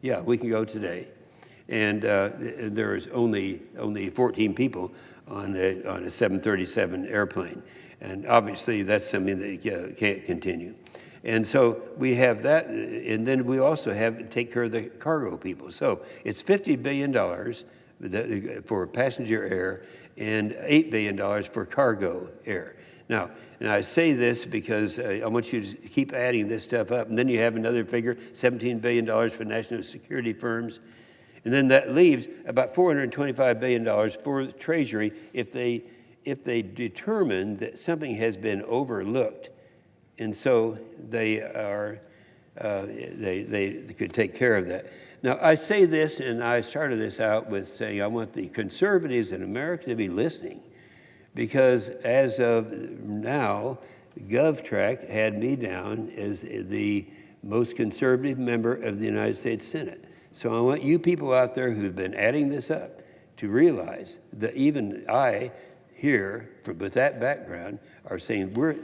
today. And there was only 14 people on a 737 airplane. And obviously, that's something that can't continue. And so we have that, and then we also have to take care of the cargo people. So it's $50 billion for passenger air and $8 billion for cargo air. Now, and I say this because I want you to keep adding this stuff up. And then you have another figure, $17 billion for national security firms. And then that leaves about $425 billion for the Treasury if they determine that something has been overlooked. And so they could take care of that. Now, I say this, and I started this out with saying I want the conservatives in America to be listening, because as of now, GovTrack had me down as the most conservative member of the United States Senate. So I want you people out there who've been adding this up to realize that even I here, with that background, are saying we're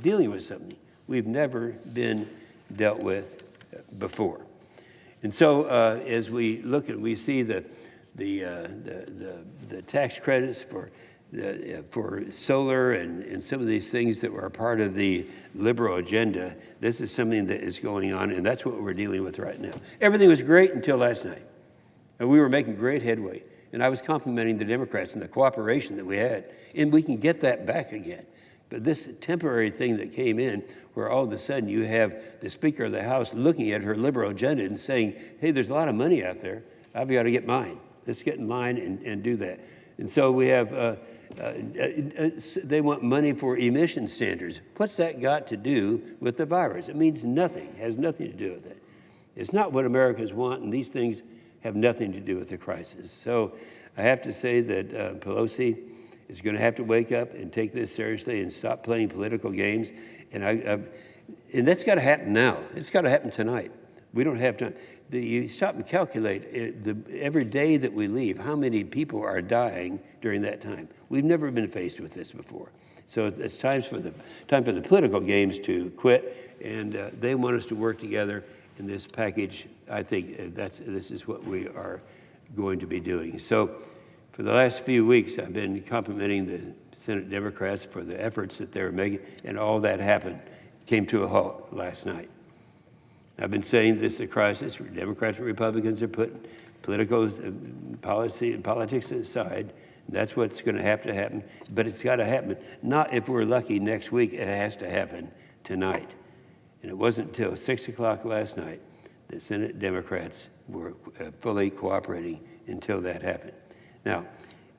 dealing with something we've never been dealt with before. And so as we look at, we see the tax credits for solar and some of these things that were a part of the liberal agenda. This is something that is going on, and that's what we're dealing with right now. Everything was great until last night. And we were making great headway. And I was complimenting the Democrats and the cooperation that we had. And we can get that back again. But this temporary thing that came in, where all of a sudden you have the Speaker of the House looking at her liberal agenda and saying, hey, there's a lot of money out there. I've got to get mine. Let's get in line and do that. And so we have, they want money for emission standards. What's that got to do with the virus? It means nothing. It has nothing to do with it. It's not what Americans want, and these things have nothing to do with the crisis. So I have to say that Pelosi is going to have to wake up and take this seriously and stop playing political games. And that's got to happen now. It's got to happen tonight. We don't have time. You stop and calculate every day that we leave, how many people are dying during that time. We've never been faced with this before. So it's time for the political games to quit, and they want us to work together in this package. I think this is what we are going to be doing. So for the last few weeks, I've been complimenting the Senate Democrats for the efforts that they're making, and all that came to a halt last night. I've been saying this is a crisis where Democrats and Republicans are putting political policy and politics aside. That's what's going to have to happen, but it's got to happen. Not if we're lucky next week, it has to happen tonight. And it wasn't until 6 o'clock last night that Senate Democrats were fully cooperating until that happened. Now,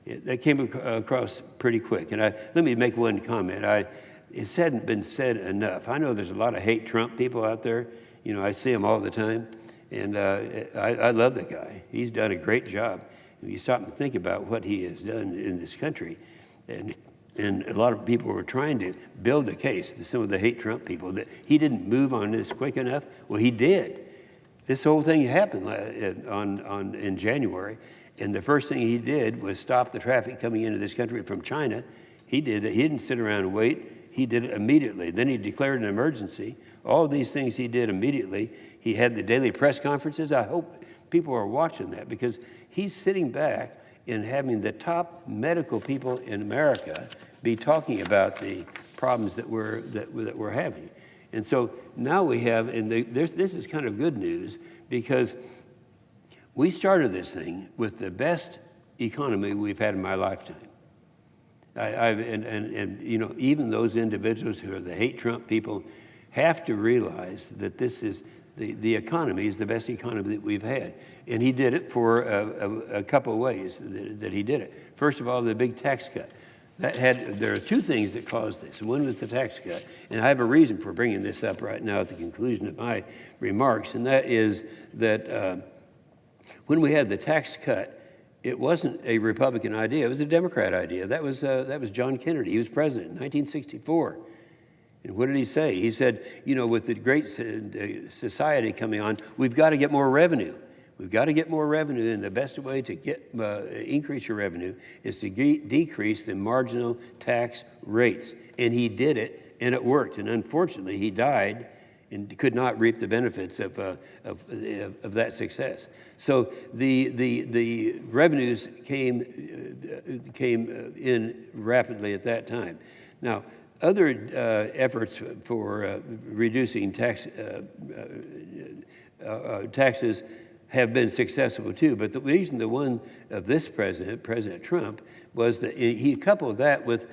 that came across pretty quick. And let me make one comment. It hadn't been said enough. I know there's a lot of hate Trump people out there. You know, I see them all the time. And I love the guy. He's done a great job. If you stop and think about what he has done in this country, and a lot of people were trying to build a case to some of the hate Trump people that he didn't move on this quick enough. Well, he did. This whole thing happened in January, and the first thing he did was stop the traffic coming into this country from China. He did it. He didn't sit around and wait. He did it immediately. Then he declared an emergency. All of these things he did immediately. He had the daily press conferences. I hope people are watching that, because he's sitting back and having the top medical people in America be talking about the problems that we're having. And so now we have, and this is kind of good news, because we started this thing with the best economy we've had in my lifetime. And you know, even those individuals who are the hate Trump people have to realize that this is The economy is the best economy that we've had. And he did it for a couple of ways that he did it. First of all, the big tax cut. There are two things that caused this. One was the tax cut, and I have a reason for bringing this up right now at the conclusion of my remarks, and that is that when we had the tax cut, it wasn't a Republican idea, it was a Democrat idea. That was John Kennedy. He was president in 1964. And what did he say? He said, you know, with the Great Society coming on, we've got to get more revenue. We've got to get more revenue, and the best way to increase your revenue is to decrease the marginal tax rates. And he did it, and it worked. And unfortunately, he died and could not reap the benefits of that success. So the revenues came in rapidly at that time. Now, other efforts for reducing taxes have been successful too, but the reason the one of this president, President Trump, was that he coupled that with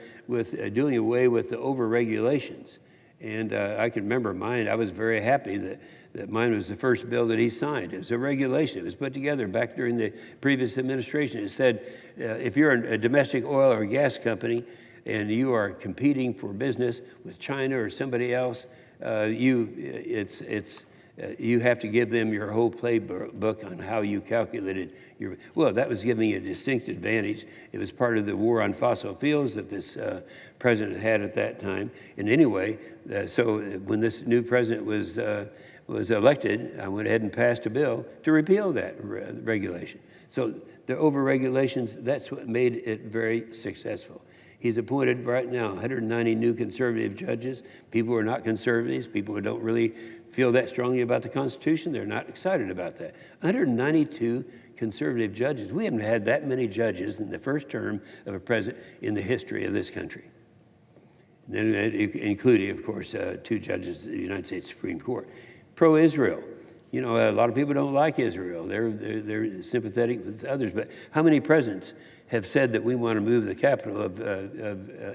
doing away with the over-regulations. And I can remember mine. I was very happy that mine was the first bill that he signed. It was a regulation. It was put together back during the previous administration. It said if you're a domestic oil or gas company and you are competing for business with China or somebody else, you have to give them your whole playbook on how you calculated your. Well, that was giving a distinct advantage. It was part of the war on fossil fuels that this president had at that time. And anyway, so when this new president was elected, I went ahead and passed a bill to repeal that regulation. So the over-regulations, that's what made it very successful. He's appointed right now 190 new conservative judges. People who are not conservatives, people who don't really feel that strongly about the Constitution, they're not excited about that. 192 conservative judges. We haven't had that many judges in the first term of a president in the history of this country. And then, including, of course, 2 judges of the United States Supreme Court. Pro-Israel. You know, a lot of people don't like Israel. They're sympathetic with others. But how many presidents have said that we want to move the capital of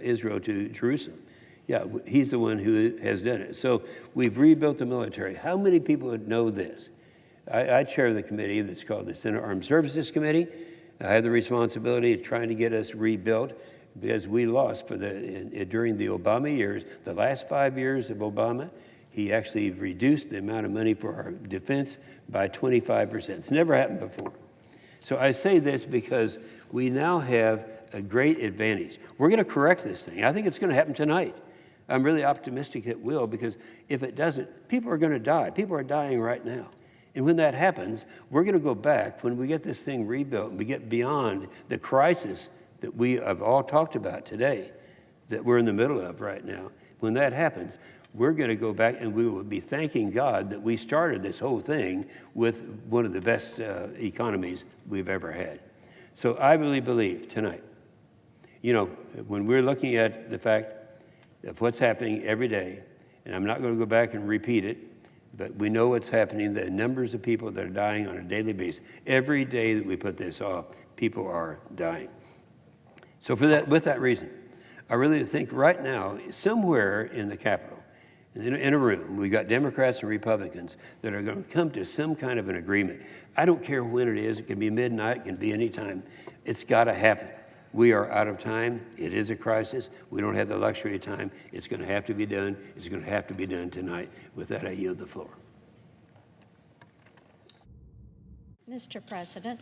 Israel to Jerusalem? Yeah, he's the one who has done it. So we've rebuilt the military. How many people know this? I chair the committee that's called the Senate Armed Services Committee. I have the responsibility of trying to get us rebuilt because we lost during the Obama years, the last 5 years of Obama. He actually reduced the amount of money for our defense by 25%. It's never happened before. So I say this because we now have a great advantage. We're going to correct this thing. I think it's going to happen tonight. I'm really optimistic it will, because if it doesn't, people are going to die. People are dying right now. And when that happens, we're going to go back, when we get this thing rebuilt and we get beyond the crisis that we have all talked about today, that we're in the middle of right now. When that happens, we're going to go back and we will be thanking God that we started this whole thing with one of the best economies we've ever had. So I really believe tonight, you know, when we're looking at the fact of what's happening every day, and I'm not going to go back and repeat it, but we know what's happening, the numbers of people that are dying on a daily basis. Every day that we put this off, people are dying. So with that reason, I really think right now, somewhere in the Capitol, in a room, we've got Democrats and Republicans that are going to come to some kind of an agreement. I don't care when it is. It can be midnight. It can be any time. It's got to happen. We are out of time. It is a crisis. We don't have the luxury of time. It's going to have to be done. It's going to have to be done tonight. With that, I yield the floor. Mr. President.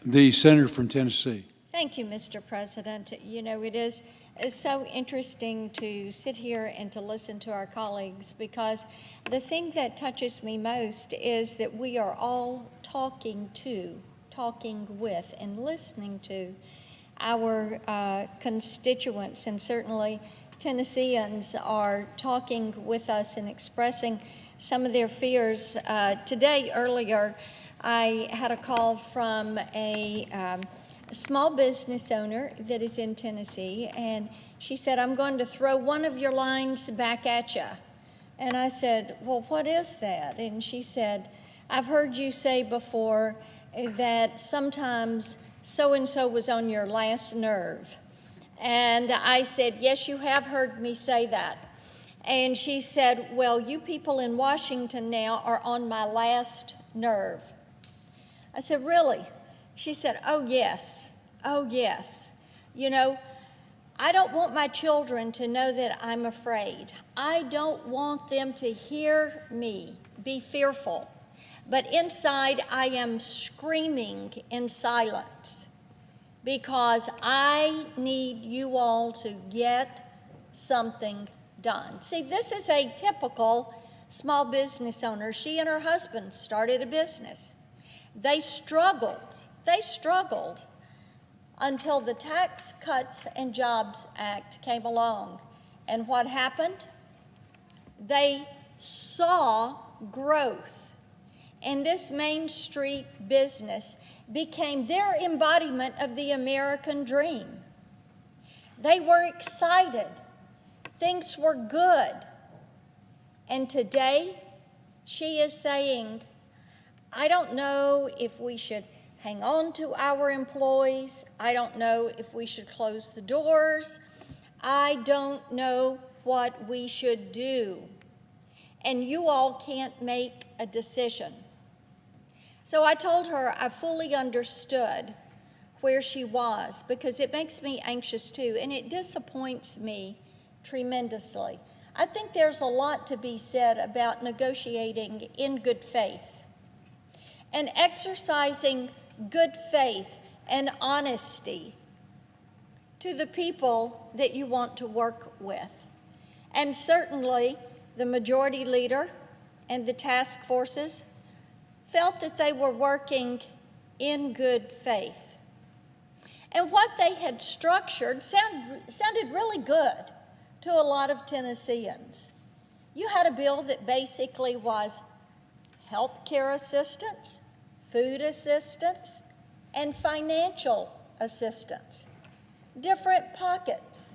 The senator from Tennessee. Thank you, Mr. President. You know, it is so interesting to sit here and to listen to our colleagues, because the thing that touches me most is that we are all talking with, and listening to our constituents, and certainly Tennesseans are talking with us and expressing some of their fears. Today, earlier, I had a call from a small business owner that is in Tennessee, and she said, "I'm going to throw one of your lines back at you." And I said, "Well, what is that?" And she said, "I've heard you say before that sometimes so-and-so was on your last nerve." And I said, "Yes, you have heard me say that." And she said, well, you people in Washington now are on my last nerve. I said, really? She said, oh, yes. Oh, yes. You know, I don't want my children to know that I'm afraid. I don't want them to hear me be fearful. But inside, I am screaming in silence because I need you all to get something done. See, this is a typical small business owner. She and her husband started a business. They struggled until the Tax Cuts and Jobs Act came along. And what happened? They saw growth. And this Main Street business became their embodiment of the American dream. They were excited. Things were good. And today, she is saying, I don't know if we should hang on to our employees. I don't know if we should close the doors. I don't know what we should do. And you all can't make a decision. So I told her I fully understood where she was because it makes me anxious too, and it disappoints me tremendously. I think there's a lot to be said about negotiating in good faith and exercising good faith and honesty to the people that you want to work with. And certainly the majority leader and the task forces felt that they were working in good faith. And what they had structured sounded really good to a lot of Tennesseans. You had a bill that basically was health care assistance, food assistance, and financial assistance. Different pockets.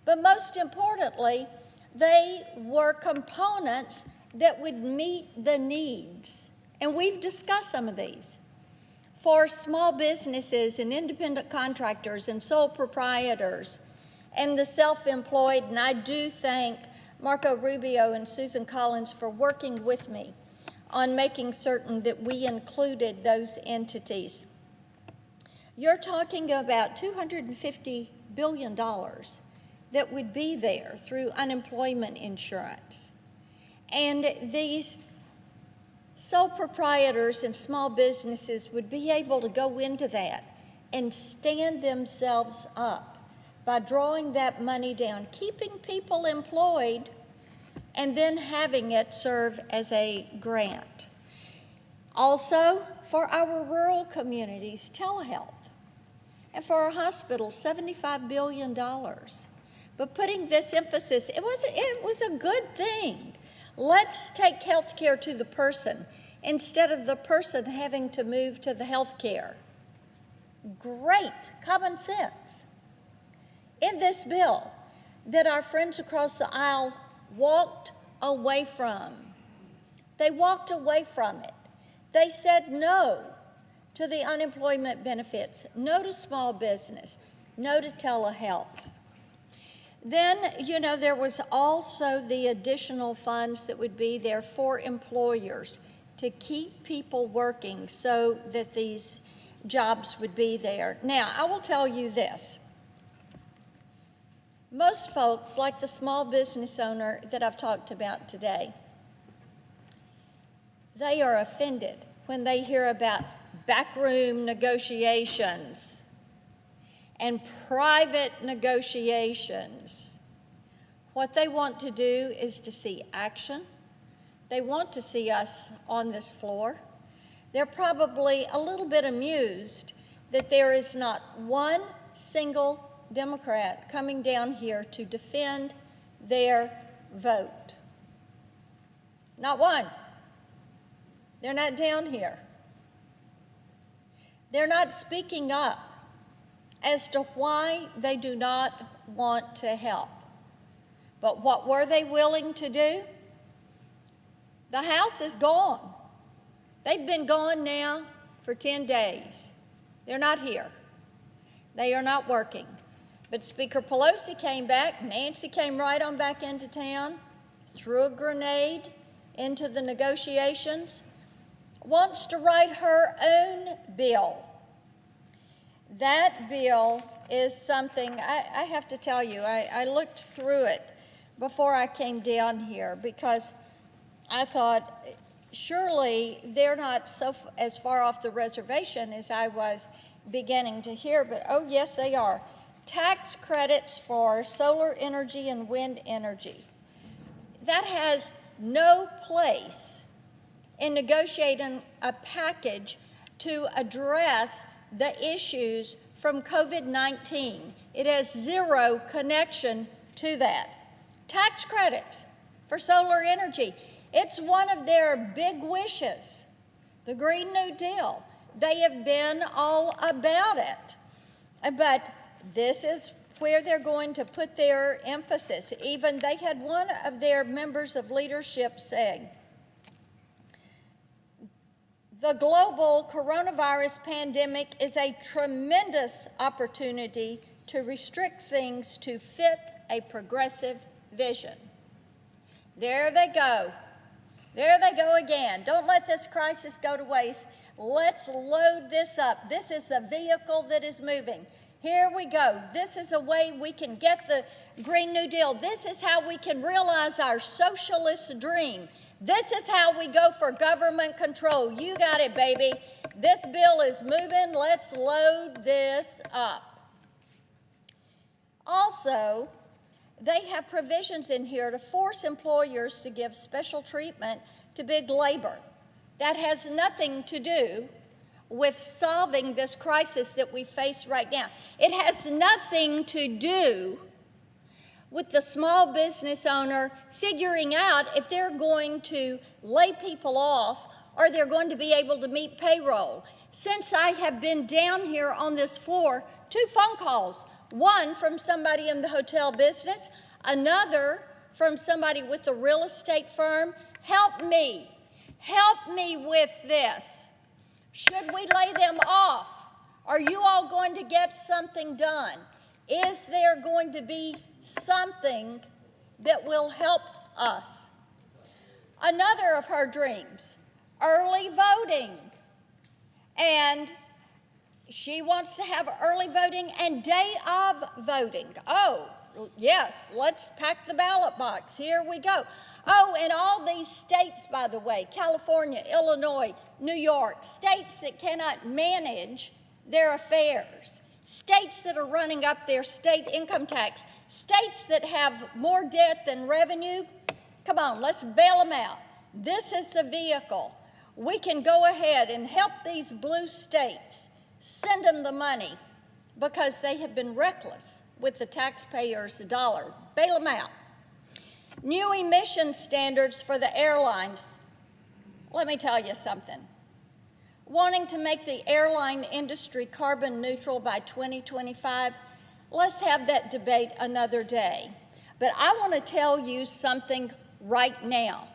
But most importantly, they were components that would meet the needs. And we've discussed some of these. For small businesses and independent contractors and sole proprietors and the self-employed, and I do thank Marco Rubio and Susan Collins for working with me on making certain that we included those entities. You're talking about $250 billion that would be there through unemployment insurance. And these sole proprietors and small businesses would be able to go into that and stand themselves up by drawing that money down, keeping people employed, and then having it serve as a grant. Also, for our rural communities, telehealth, and for our hospitals, $75 billion. But putting this emphasis, it was a good thing. Let's take health care to the person instead of the person having to move to the health care. Great common sense. In this bill that our friends across the aisle walked away from. They walked away from it. They said no to the unemployment benefits, no to small business, no to telehealth. Then, there was also the additional funds that would be there for employers to keep people working so that these jobs would be there. Now, I will tell you this. Most folks, like the small business owner that I've talked about today, they are offended when they hear about backroom negotiations and private negotiations. What they want to do is to see action. They want to see us on this floor. They're probably a little bit amused that there is not one single Democrat coming down here to defend their vote. Not one. They're not down here. They're not speaking up as to why they do not want to help. But what were they willing to do? The House is gone. They've been gone now for 10 days. They're not here. They are not working. But Speaker Pelosi came back, Nancy came right on back into town, threw a grenade into the negotiations, wants to write her own bill. That bill is something, I have to tell you, I looked through it before I came down here because I thought, surely they're not as far off the reservation as I was beginning to hear, but oh yes they are. Tax credits for solar energy and wind energy. That has no place in negotiating a package to address the issues from COVID-19. It has zero connection to that. Tax credits for solar energy. It's one of their big wishes, the Green New Deal. They have been all about it. But this is where they're going to put their emphasis. Even they had one of their members of leadership saying, the global coronavirus pandemic is a tremendous opportunity to restrict things to fit a progressive vision. There they go. There they go again. Don't let this crisis go to waste. Let's load this up. This is the vehicle that is moving. Here we go. This is a way we can get the Green New Deal. This is how we can realize our socialist dream. This is how we go for government control. You got it, baby. This bill is moving. Let's load this up. Also, they have provisions in here to force employers to give special treatment to big labor. That has nothing to do with solving this crisis that we face right now. It has nothing to do with the small business owner figuring out if they're going to lay people off or they're going to be able to meet payroll. Since I have been down here on this floor, 2 phone calls, one from somebody in the hotel business, another from somebody with a real estate firm. Help me with this. Should we lay them off? Are you all going to get something done? Is there going to be something that will help us? Another of her dreams, early voting. And she wants to have early voting and day of voting. Oh, yes, let's pack the ballot box. Here we go. Oh, and all these states, by the way, California, Illinois, New York, states that cannot manage their affairs, states that are running up their state income tax, states that have more debt than revenue. Come on, let's bail them out. This is the vehicle. We can go ahead and help these blue states, send them the money because they have been reckless with the taxpayers' dollar. Bail them out. New emission standards for the airlines. Let me tell you something. Wanting to make the airline industry carbon neutral by 2025, let's have that debate another day. But I want to tell you something right now.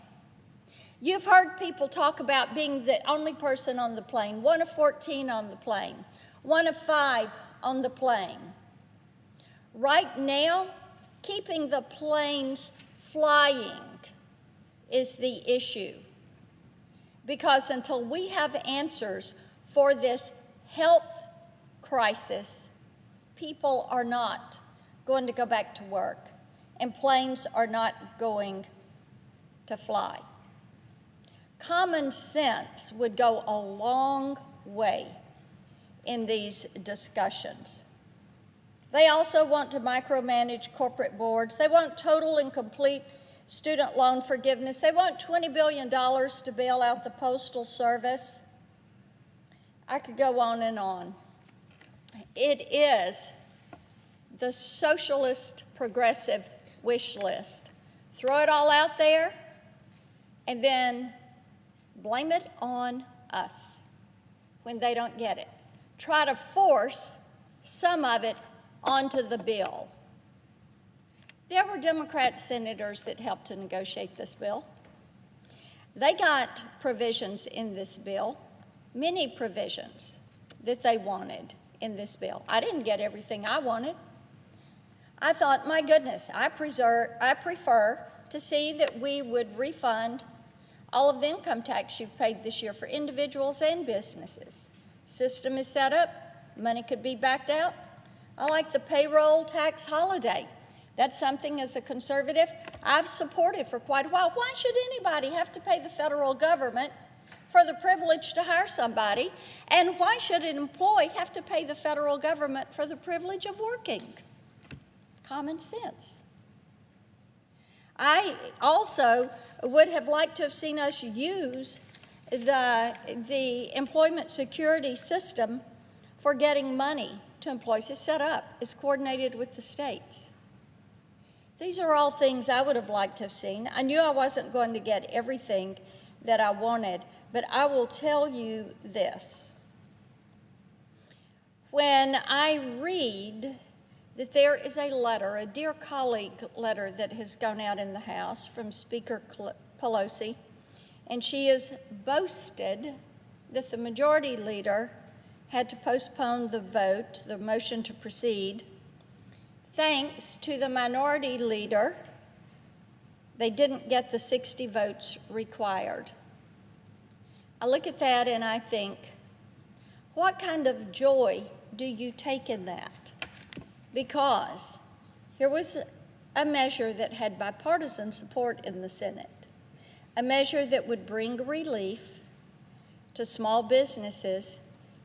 You've heard people talk about being the only person on the plane, one of 14 on the plane, one of 5 on the plane. Right now, keeping the planes flying is the issue. Because until we have answers for this health crisis, people are not going to go back to work, and planes are not going to fly. Common sense would go a long way in these discussions. They also want to micromanage corporate boards. They want total and complete student loan forgiveness. They want $20 billion to bail out the Postal Service. I could go on and on. It is the socialist progressive wish list. Throw it all out there and then blame it on us when they don't get it. Try to force some of it onto the bill. There were Democrat senators that helped to negotiate this bill. They got provisions in this bill, many provisions that they wanted in this bill. I didn't get everything I wanted. I thought, my goodness, I prefer to see that we would refund all of the income tax you've paid this year for individuals and businesses. System is set up, money could be backed out. I like the payroll tax holiday. That's something as a conservative I've supported for quite a while. Why should anybody have to pay the federal government for the privilege to hire somebody? And why should an employee have to pay the federal government for the privilege of working? Common sense. I also would have liked to have seen us use the employment security system for getting money to employees. It's set up, it's coordinated with the states. These are all things I would have liked to have seen. I knew I wasn't going to get everything that I wanted, but I will tell you this. When I read that there is a letter, a dear colleague letter that has gone out in the House from Speaker Pelosi, and she has boasted that the majority leader had to postpone the vote, the motion to proceed. Thanks to the minority leader, they didn't get the 60 votes required. I look at that and I think, what kind of joy do you take in that? Because here was a measure that had bipartisan support in the Senate, a measure that would bring relief to small businesses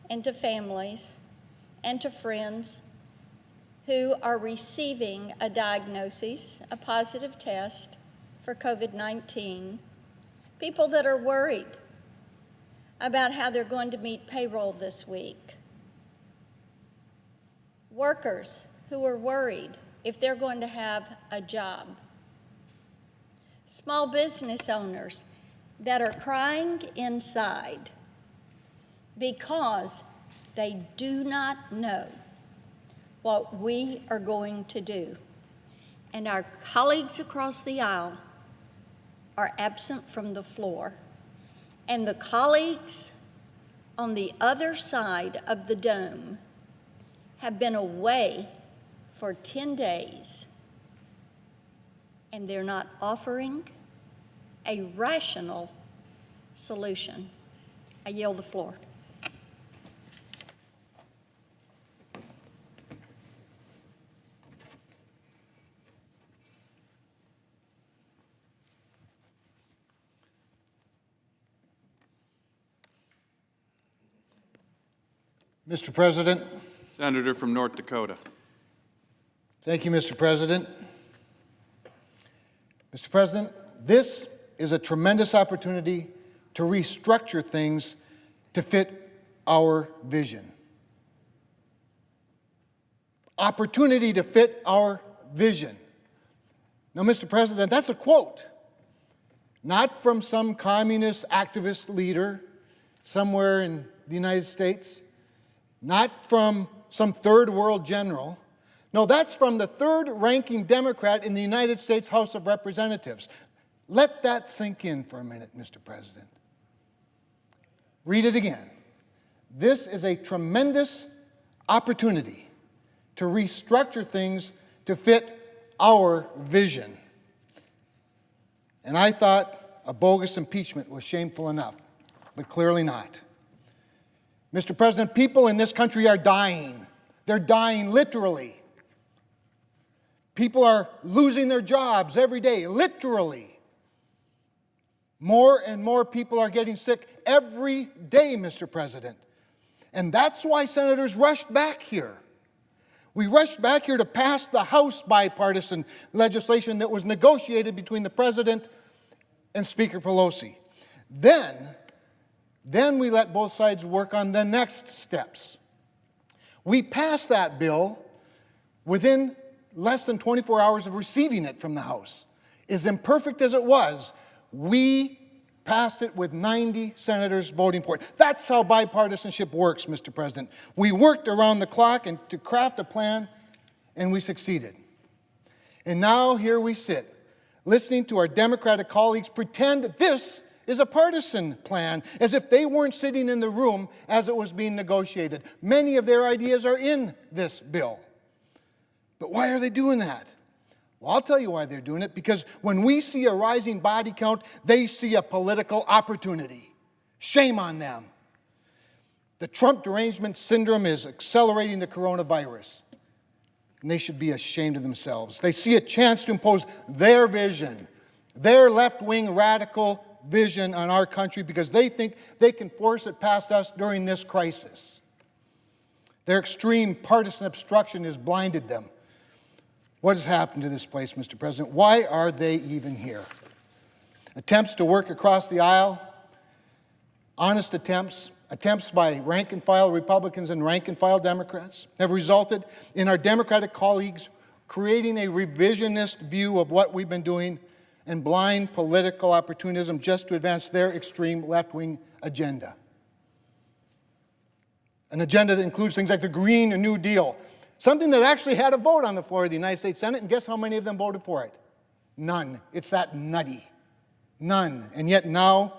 and to families and to friends who are receiving a diagnosis, a positive test for COVID-19, people that are worried about how they're going to meet payroll this week, workers who are worried if they're going to have a job, small business owners that are crying inside because they do not know what we are going to do. And our colleagues across the aisle are absent from the floor. And the colleagues on the other side of the dome have been away for 10 days, and they're not offering a rational solution. I yield the floor. Mr. President. Senator from North Dakota. Thank you, Mr. President. Mr. President, this is a tremendous opportunity to restructure things to fit our vision. Opportunity to fit our vision. Now, Mr. President, that's a quote, not from some communist activist leader somewhere in the United States, not from some third world general. No, that's from the third-ranking Democrat in the United States House of Representatives. Let that sink in for a minute, Mr. President. Read it again. This is a tremendous opportunity to restructure things to fit our vision. And I thought a bogus impeachment was shameful enough, but clearly not. Mr. President, people in this country are dying. They're dying literally. People are losing their jobs every day, literally. More and more people are getting sick every day, Mr. President. And that's why senators rushed back here. We rushed back here to pass the House bipartisan legislation that was negotiated between the President and Speaker Pelosi. Then we let both sides work on the next steps. We passed that bill within less than 24 hours of receiving it from the House. As imperfect as it was, we passed it with 90 senators voting for it. That's how bipartisanship works, Mr. President. We worked around the clock and to craft a plan, and we succeeded. And now here we sit, listening to our Democratic colleagues pretend that this is a partisan plan, as if they weren't sitting in the room as it was being negotiated. Many of their ideas are in this bill. But why are they doing that? Well, I'll tell you why they're doing it. Because when we see a rising body count, they see a political opportunity. Shame on them. The Trump derangement syndrome is accelerating the coronavirus. And they should be ashamed of themselves. They see a chance to impose their vision, their left-wing radical vision on our country because they think they can force it past us during this crisis. Their extreme partisan obstruction has blinded them. What has happened to this place, Mr. President? Why are they even here? Attempts to work across the aisle, honest attempts by rank-and-file Republicans and rank-and-file Democrats have resulted in our Democratic colleagues creating a revisionist view of what we've been doing and blind political opportunism just to advance their extreme left-wing agenda. An agenda that includes things like the Green New Deal, something that actually had a vote on the floor of the United States Senate, and guess how many of them voted for it? None. It's that nutty. None. And yet now,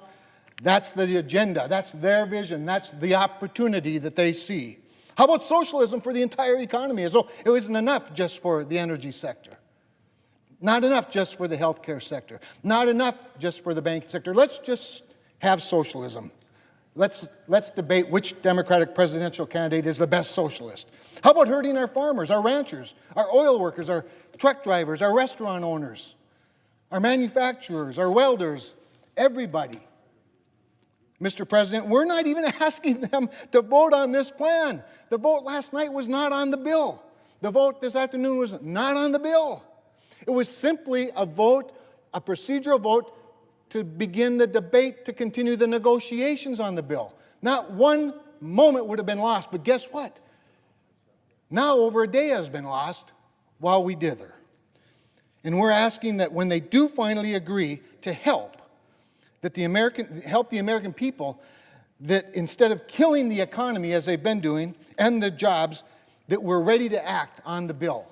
that's the agenda, that's their vision, that's the opportunity that they see. How about socialism for the entire economy, as though it wasn't enough just for the energy sector? Not enough just for the healthcare sector. Not enough just for the banking sector. Let's just have socialism. Let's debate which Democratic presidential candidate is the best socialist. How about hurting our farmers, our ranchers, our oil workers, our truck drivers, our restaurant owners, our manufacturers, our welders, everybody? Mr. President, we're not even asking them to vote on this plan. The vote last night was not on the bill. The vote this afternoon was not on the bill. It was simply a vote, a procedural vote to begin the debate, to continue the negotiations on the bill. Not one moment would have been lost, but guess what? Now over a day has been lost while we dither. And we're asking that when they do finally agree to help, that help the American people, that instead of killing the economy as they've been doing and the jobs, that we're ready to act on the bill.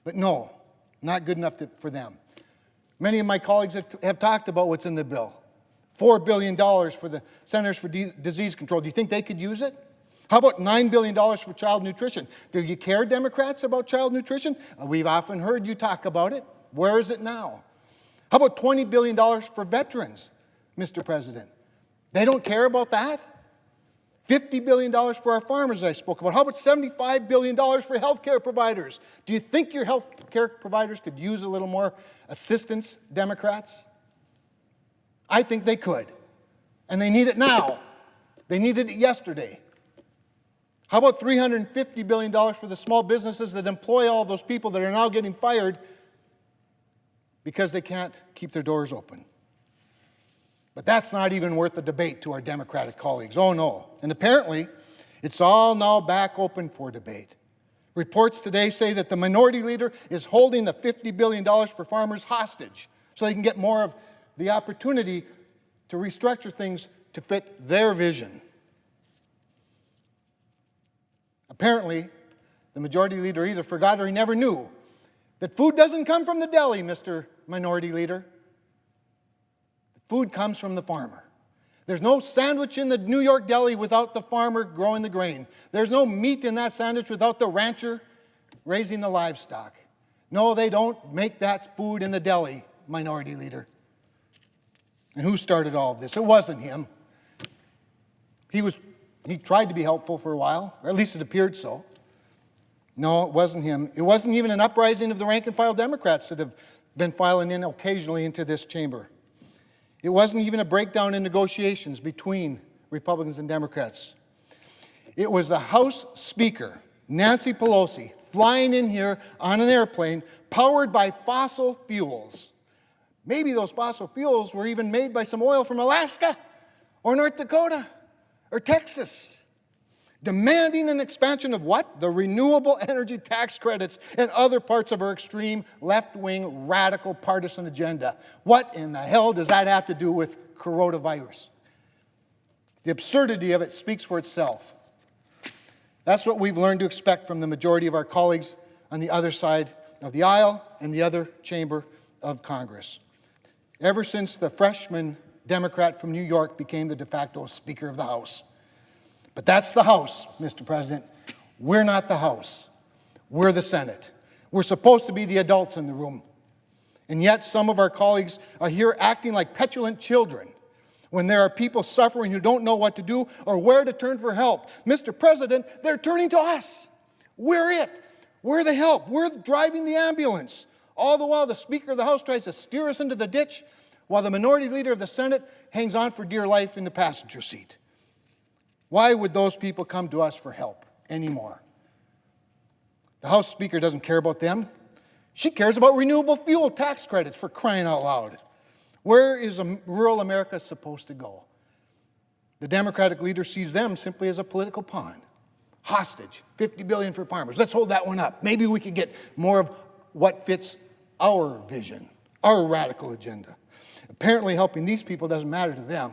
But no, not good enough for them. Many of my colleagues have talked about what's in the bill. $4 billion for the Centers for Disease Control. Do you think they could use it? How about $9 billion for child nutrition? Do you care, Democrats, about child nutrition? We've often heard you talk about it. Where is it now? How about $20 billion for veterans, Mr. President? They don't care about that? $50 billion for our farmers I spoke about. How about $75 billion for healthcare providers? Do you think your healthcare providers could use a little more assistance, Democrats? I think they could. And they need it now. They needed it yesterday. How about $350 billion for the small businesses that employ all those people that are now getting fired because they can't keep their doors open? But that's not even worth the debate to our Democratic colleagues. Oh, no. And apparently, it's all now back open for debate. Reports today say that the minority leader is holding the $50 billion for farmers hostage so they can get more of the opportunity to restructure things to fit their vision. Apparently, the majority leader either forgot or he never knew that food doesn't come from the deli, Mr. Minority Leader. Food comes from the farmer. There's no sandwich in the New York deli without the farmer growing the grain. There's no meat in that sandwich without the rancher raising the livestock. No, they don't make that food in the deli, Minority Leader. And who started all of this? It wasn't him. He tried to be helpful for a while, or at least it appeared so. No, it wasn't him. It wasn't even an uprising of the rank-and-file Democrats that have been filing in occasionally into this chamber. It wasn't even a breakdown in negotiations between Republicans and Democrats. It was the House Speaker, Nancy Pelosi, flying in here on an airplane powered by fossil fuels. Maybe those fossil fuels were even made by some oil from Alaska or North Dakota or Texas, demanding an expansion of what? The renewable energy tax credits and other parts of our extreme left-wing radical partisan agenda. What in the hell does that have to do with coronavirus? The absurdity of it speaks for itself. That's what we've learned to expect from the majority of our colleagues on the other side of the aisle and the other chamber of Congress. Ever since the freshman Democrat from New York became the de facto Speaker of the House. But that's the House, Mr. President. We're not the House. We're the Senate. We're supposed to be the adults in the room. And yet some of our colleagues are here acting like petulant children when there are people suffering who don't know what to do or where to turn for help. Mr. President, they're turning to us. We're it. We're the help. We're driving the ambulance. All the while, the Speaker of the House tries to steer us into the ditch while the Minority Leader of the Senate hangs on for dear life in the passenger seat. Why would those people come to us for help anymore? The House Speaker doesn't care about them. She cares about renewable fuel tax credits, for crying out loud. Where is rural America supposed to go? The Democratic leader sees them simply as a political pawn. Hostage, $50 billion for farmers. Let's hold that one up. Maybe we could get more of what fits our vision, our radical agenda. Apparently helping these people doesn't matter to them.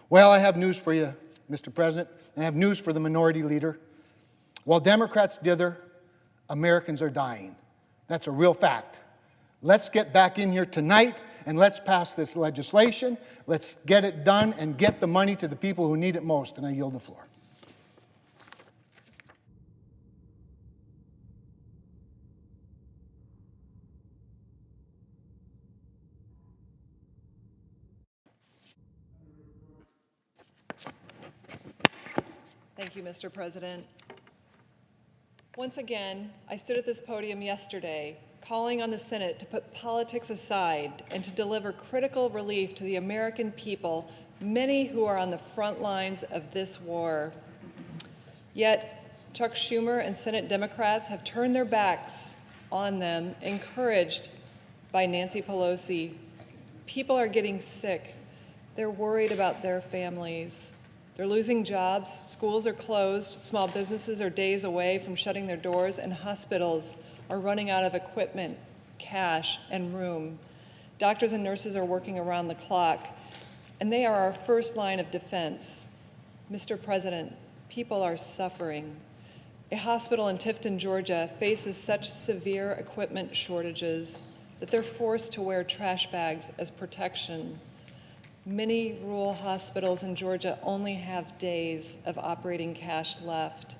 Well, I have news for you, Mr. President, and I have news for the minority leader. While Democrats dither, Americans are dying. That's a real fact. Let's get back in here tonight and let's pass this legislation. Let's get it done and get the money to the people who need it most. And I yield the floor. Thank you, Mr. President. Once again, I stood at this podium yesterday calling on the Senate to put politics aside and to deliver critical relief to the American people, many who are on the front lines of this war. Yet, Chuck Schumer and Senate Democrats have turned their backs on them, encouraged by Nancy Pelosi. People are getting sick. They're worried about their families. They're losing jobs, schools are closed, small businesses are days away from shutting their doors, and hospitals are running out of equipment, cash, and room. Doctors and nurses are working around the clock, and they are our first line of defense. Mr. President, people are suffering. A hospital in Tifton, Georgia faces such severe equipment shortages that they're forced to wear trash bags as protection. Many rural hospitals in Georgia only have days of operating cash left.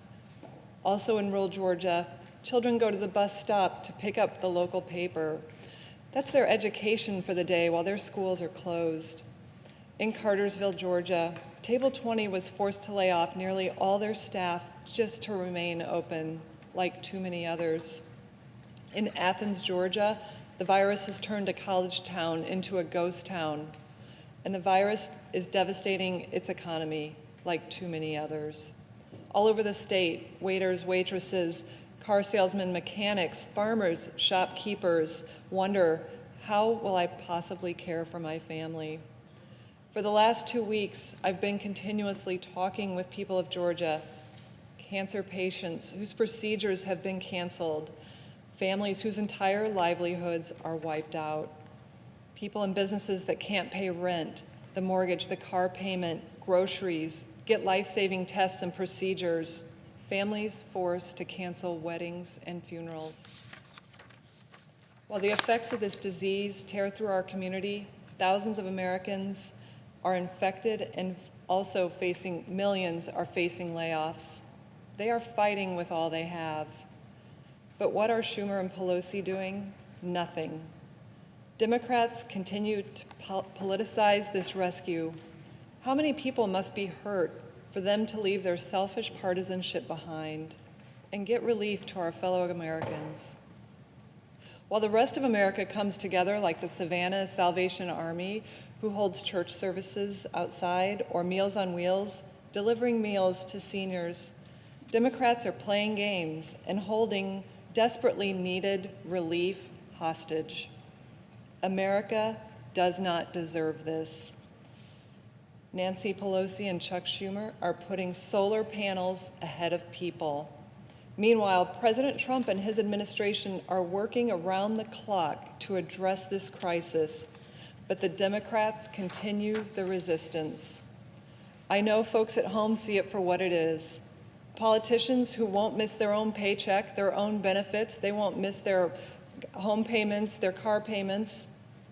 Also in rural Georgia, children go to the bus stop to pick up the local paper. That's their education for the day while their schools are closed. In Cartersville, Georgia, Table 20 was forced to lay off nearly all their staff just to remain open, like too many others. In Athens, Georgia, the virus has turned a college town into a ghost town. And the virus is devastating its economy like too many others. All over the state, waiters, waitresses, car salesmen, mechanics, farmers, shopkeepers wonder, how will I possibly care for my family? For the last 2 weeks, I've been continuously talking with people of Georgia, cancer patients whose procedures have been canceled, families whose entire livelihoods are wiped out, people and businesses that can't pay rent, the mortgage, the car payment, groceries, get life-saving tests and procedures, families forced to cancel weddings and funerals. While the effects of this disease tear through our community, thousands of Americans are infected and also millions are facing layoffs. They are fighting with all they have. But what are Schumer and Pelosi doing? Nothing. Democrats continue to politicize this rescue. How many people must be hurt for them to leave their selfish partisanship behind and get relief to our fellow Americans? While the rest of America comes together like the Savannah Salvation Army, who holds church services outside, or Meals on Wheels, delivering meals to seniors, Democrats are playing games and holding desperately needed relief hostage. America does not deserve this. Nancy Pelosi and Chuck Schumer are putting solar panels ahead of people. Meanwhile, President Trump and his administration are working around the clock to address this crisis, but the Democrats continue the resistance. I know folks at home see it for what it is. Politicians who won't miss their own paycheck, their own benefits, they won't miss their home payments, their car payments.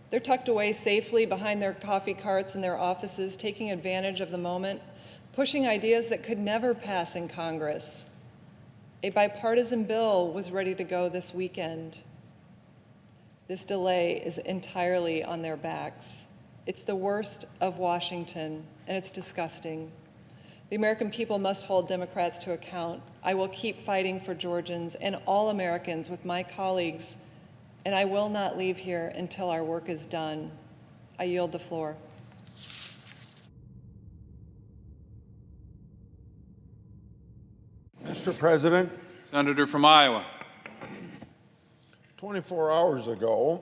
They're tucked away safely behind their coffee carts in their offices, taking advantage of the moment, pushing ideas that could never pass in Congress. A bipartisan bill was ready to go this weekend. This delay is entirely on their backs. It's the worst of Washington, and it's disgusting. The American people must hold Democrats to account. I will keep fighting for Georgians and all Americans with my colleagues, and I will not leave here until our work is done. I yield the floor. Mr. President, Senator from Iowa. 24 hours ago,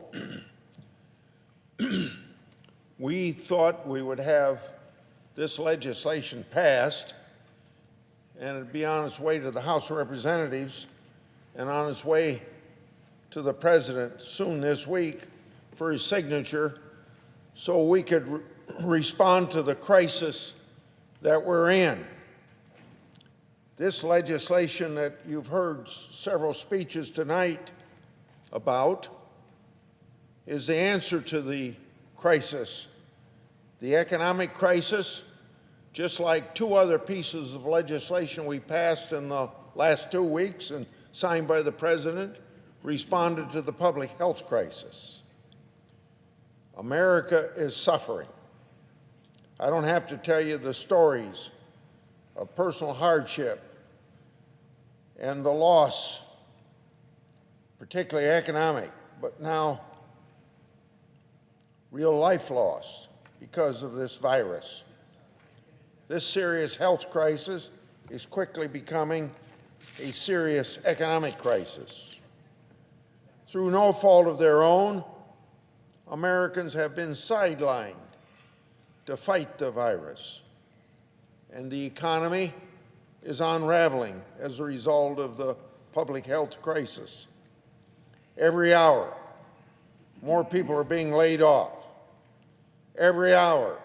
we thought we would have this legislation passed and it'd be on its way to the House of Representatives and on its way to the President soon this week for his signature so we could respond to the crisis that we're in. This legislation that you've heard several speeches tonight about is the answer to the crisis, the economic crisis, just like two other pieces of legislation we passed in the last 2 weeks and signed by the President, responded to the public health crisis. America is suffering. I don't have to tell you the stories of personal hardship and the loss, particularly economic, but now real life loss because of this virus. This serious health crisis is quickly becoming a serious economic crisis. Through no fault of their own, Americans have been sidelined to fight the virus, and the economy is unraveling as a result of the public health crisis. Every hour, more people are being laid off. Every hour,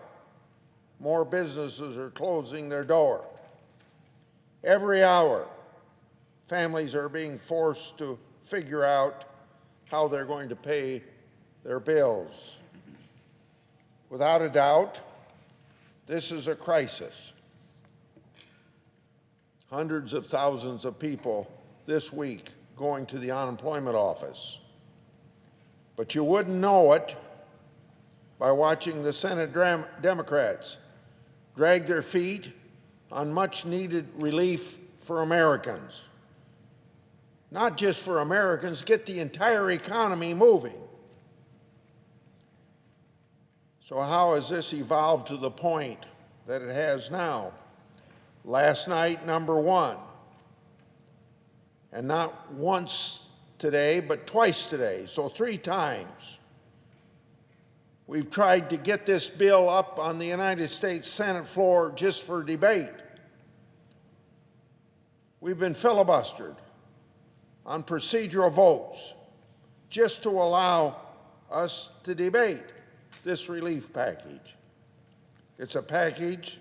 more businesses are closing their door. Every hour, families are being forced to figure out how they're going to pay their bills. Without a doubt, this is a crisis. Hundreds of thousands of people this week going to the unemployment office. But you wouldn't know it by watching the Senate Democrats drag their feet on much-needed relief for Americans. Not just for Americans, get the entire economy moving. So how has this evolved to the point that it has now? Last night, number one, and not once today, but twice today, so 3 times. We've tried to get this bill up on the United States Senate floor just for debate. We've been filibustered on procedural votes just to allow us to debate this relief package. It's a package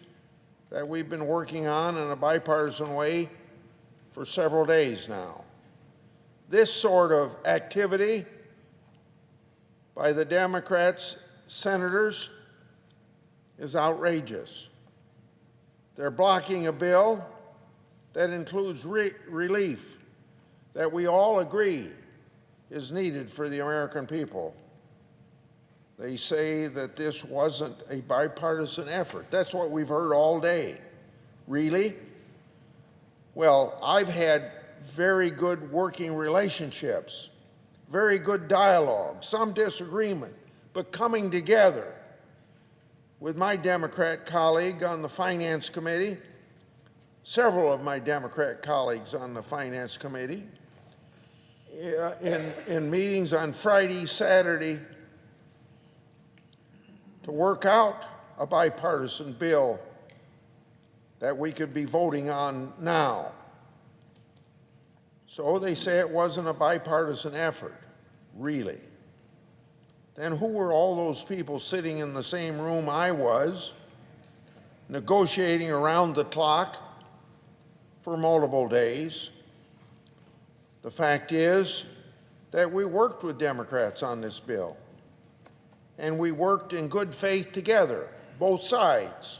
that we've been working on in a bipartisan way for several days now. This sort of activity by the Democrats, senators, is outrageous. They're blocking a bill that includes relief that we all agree is needed for the American people. They say that this wasn't a bipartisan effort. That's what we've heard all day. Really? Well, I've had very good working relationships, very good dialogue, some disagreement, but coming together with my Democrat colleague on the Finance Committee, several of my Democrat colleagues on the Finance Committee, in meetings on Friday, Saturday, to work out a bipartisan bill that we could be voting on now. So they say it wasn't a bipartisan effort, really. Then who were all those people sitting in the same room I was, negotiating around the clock for multiple days? The fact is that we worked with Democrats on this bill, and we worked in good faith together, both sides.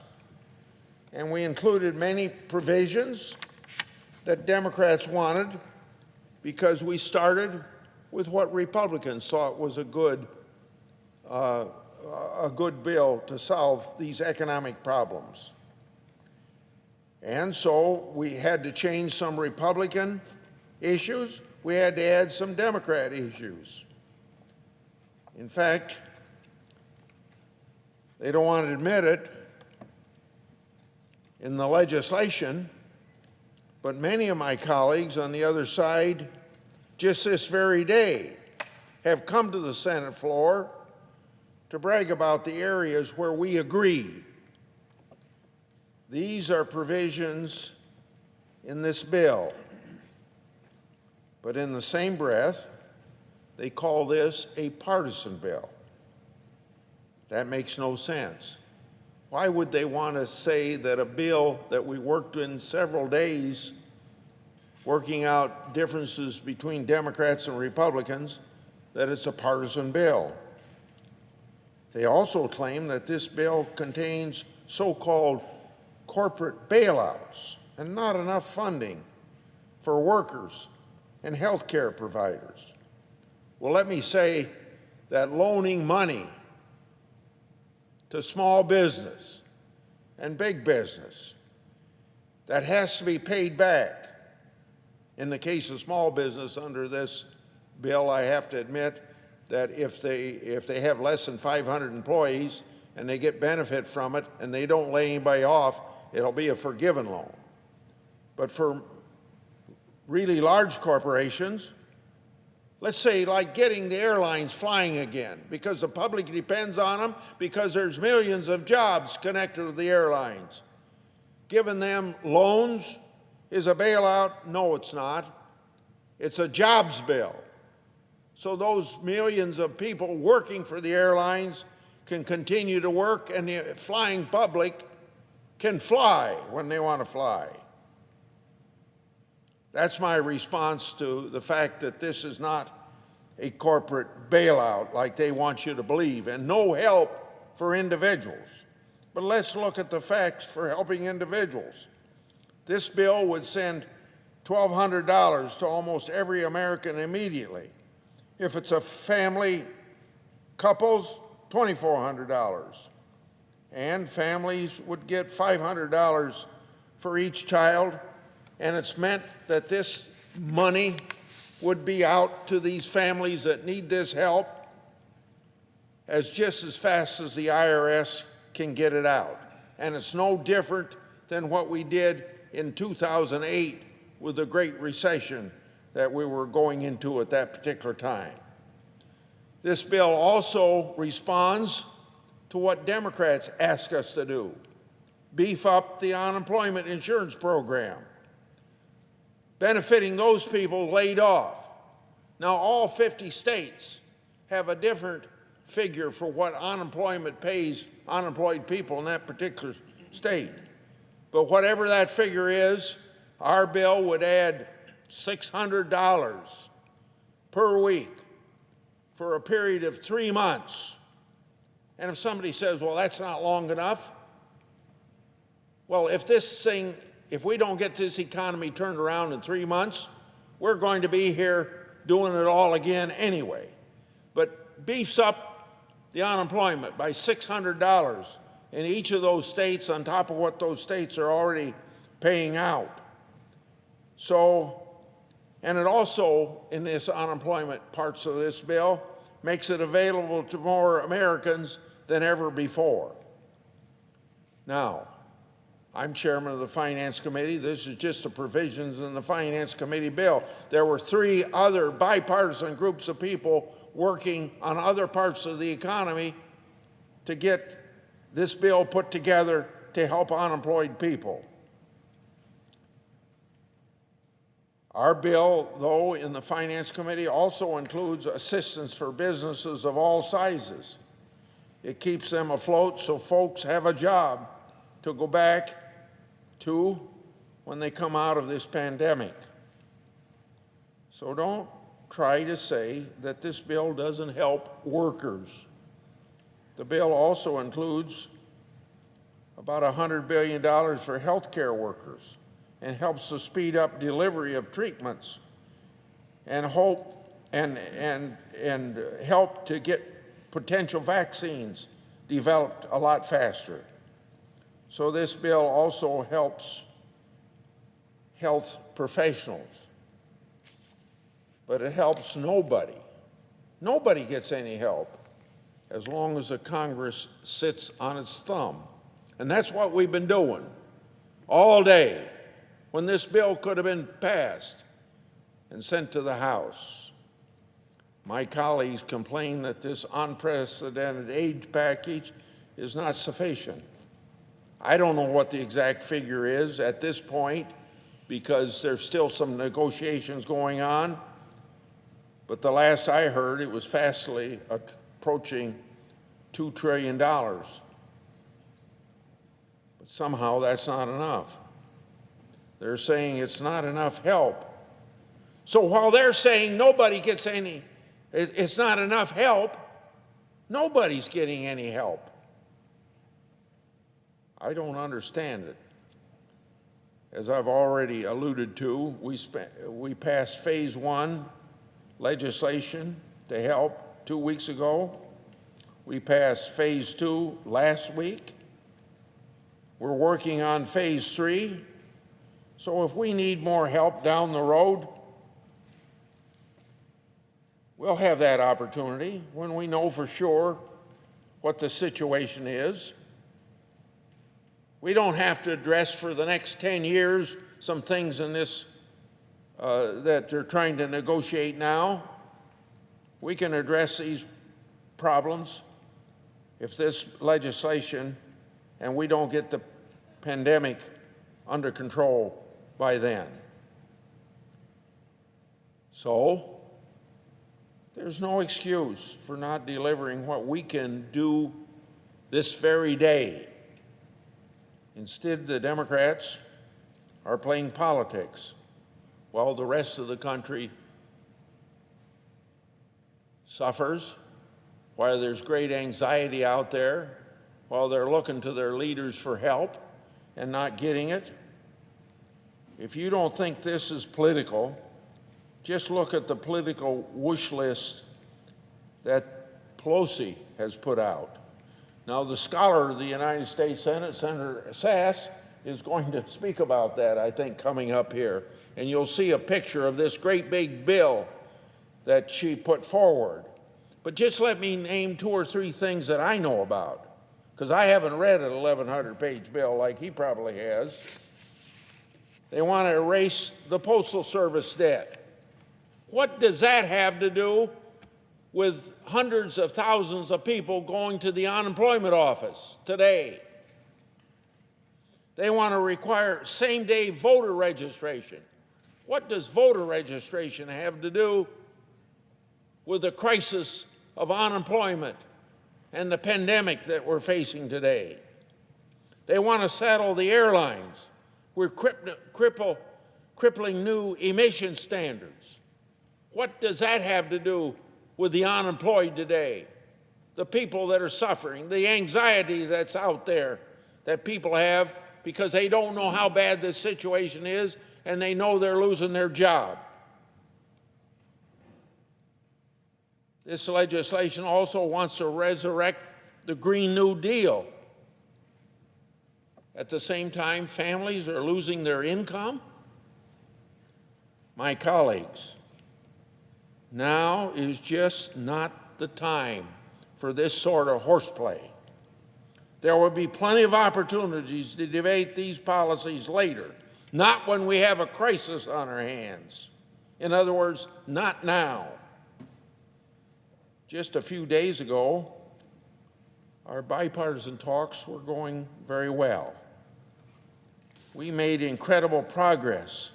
And we included many provisions that Democrats wanted because we started with what Republicans thought was a good bill to solve these economic problems. And so we had to change some Republican issues. We had to add some Democrat issues. In fact, they don't want to admit it in the legislation, but many of my colleagues on the other side, just this very day, have come to the Senate floor to brag about the areas where we agree. These are provisions in this bill, but in the same breath, they call this a partisan bill. That makes no sense. Why would they want to say that a bill that we worked in several days, working out differences between Democrats and Republicans, that it's a partisan bill? They also claim that this bill contains so-called corporate bailouts and not enough funding for workers and health care providers. Well, let me say that loaning money to small business and big business, that has to be paid back. In the case of small business under this bill, I have to admit that if they have less than 500 employees and they get benefit from it and they don't lay anybody off, it'll be a forgiven loan. But for really large corporations, let's say like getting the airlines flying again, because the public depends on them, because there's millions of jobs connected with the airlines. Giving them loans is a bailout? No, it's not. It's a jobs bill. So those millions of people working for the airlines can continue to work, and the flying public can fly when they want to fly. That's my response to the fact that this is not a corporate bailout like they want you to believe, and no help for individuals. But let's look at the facts for helping individuals. This bill would send $1,200 to almost every American immediately. If it's a family, couples, $2,400. And families would get $500 for each child. And it's meant that this money would be out to these families that need this help just as fast as the IRS can get it out. And it's no different than what we did in 2008 with the Great Recession that we were going into at that particular time. This bill also responds to what Democrats ask us to do: beef up the unemployment insurance program, benefiting those people laid off. Now, all 50 states have a different figure for what unemployment pays unemployed people in that particular state. But whatever that figure is, our bill would add $600 per week for a period of 3 months. And if somebody says, well, that's not long enough, well, if we don't get this economy turned around in 3 months, we're going to be here doing it all again anyway. But beefs up the unemployment by $600 in each of those states on top of what those states are already paying out. So, and it also, in this unemployment parts of this bill, makes it available to more Americans than ever before. Now, I'm chairman of the Finance Committee. This is just the provisions in the Finance Committee bill. There were 3 other bipartisan groups of people working on other parts of the economy to get this bill put together to help unemployed people. Our bill, though, in the Finance Committee also includes assistance for businesses of all sizes. It keeps them afloat so folks have a job to go back to when they come out of this pandemic. So don't try to say that this bill doesn't help workers. The bill also includes about $100 billion for health care workers and helps to speed up delivery of treatments and and help to get potential vaccines developed a lot faster. So this bill also helps health professionals, but it helps nobody. Nobody gets any help as long as the Congress sits on its thumb. And that's what we've been doing all day when this bill could have been passed and sent to the House. My colleagues complain that this unprecedented aid package is not sufficient. I don't know what the exact figure is at this point because there's still some negotiations going on, but the last I heard, it was fastly approaching $2 trillion. But somehow that's not enough. They're saying it's not enough help. So while they're saying nobody gets any, it's not enough help, nobody's getting any help. I don't understand it. As I've already alluded to, we passed phase 1 legislation to help 2 weeks ago. We passed phase 2 last week. We're working on phase 3. So if we need more help down the road, we'll have that opportunity when we know for sure what the situation is. We don't have to address for the next 10 years some things in this that they're trying to negotiate now. We can address these problems if this legislation, and we don't get the pandemic under control by then. So, there's no excuse for not delivering what we can do this very day. Instead, the Democrats are playing politics while the rest of the country suffers, while there's great anxiety out there, while they're looking to their leaders for help and not getting it. If you don't think this is political, just look at the political wish list that Pelosi has put out. Now, the scholar of the United States Senate, Senator Sass, is going to speak about that, I think, coming up here. And you'll see a picture of this great big bill that she put forward. But just let me name 2 or 3 things that I know about, because I haven't read an 1,100-page bill like he probably has. They want to erase the Postal Service debt. What does that have to do with hundreds of thousands of people going to the unemployment office today? They want to require same-day voter registration. What does voter registration have to do with the crisis of unemployment and the pandemic that we're facing today? They want to saddle the airlines with crippling new emission standards. What does that have to do with the unemployed today, the people that are suffering, the anxiety that's out there that people have because they don't know how bad this situation is and they know they're losing their job? This legislation also wants to resurrect the Green New Deal. At the same time, families are losing their income. My colleagues, now is just not the time for this sort of horseplay. There will be plenty of opportunities to debate these policies later, not when we have a crisis on our hands. In other words, not now. Just a few days ago, our bipartisan talks were going very well. We made incredible progress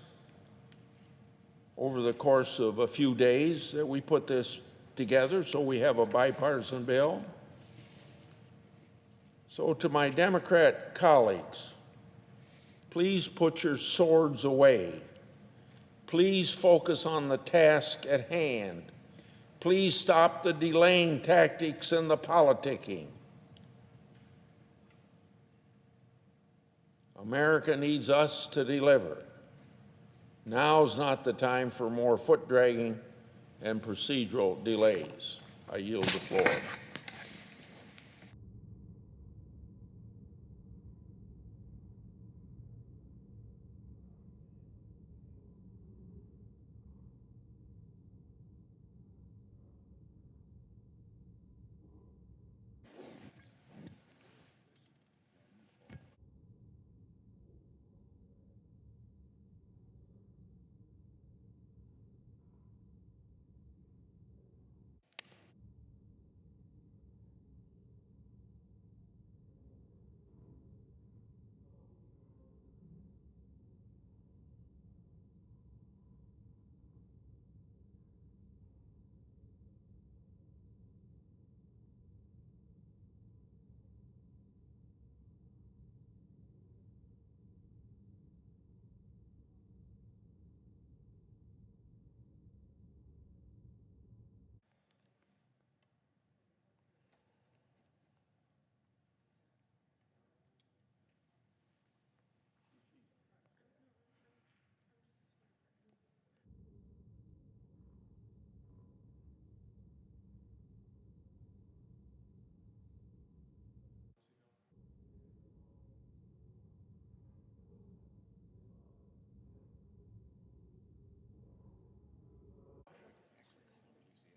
over the course of a few days that we put this together, so we have a bipartisan bill. So to my Democrat colleagues, please put your swords away. Please focus on the task at hand. Please stop the delaying tactics and the politicking. America needs us to deliver. Now's not the time for more foot dragging and procedural delays. I yield the floor.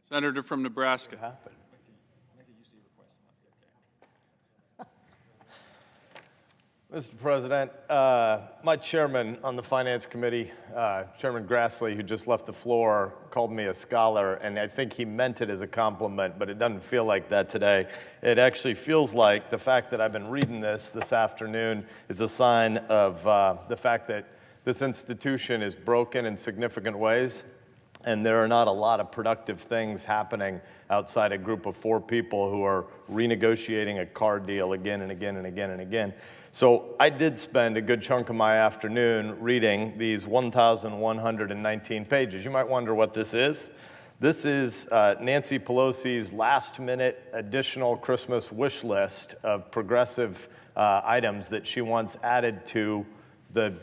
Senator from Nebraska. Mr. President, my chairman on the Finance Committee, Chairman Grassley, who just left the floor, called me a scholar, and I think he meant it as a compliment, but it doesn't feel like that today. It actually feels like the fact that I've been reading this afternoon is a sign of the fact that this institution is broken in significant ways, and there are not a lot of productive things happening outside a group of 4 people who are renegotiating a car deal again and again and again and again. So I did spend a good chunk of my afternoon reading these 1,119 pages. You might wonder what this is. This is Nancy Pelosi's last-minute additional Christmas wish list of progressive items that she wants added to the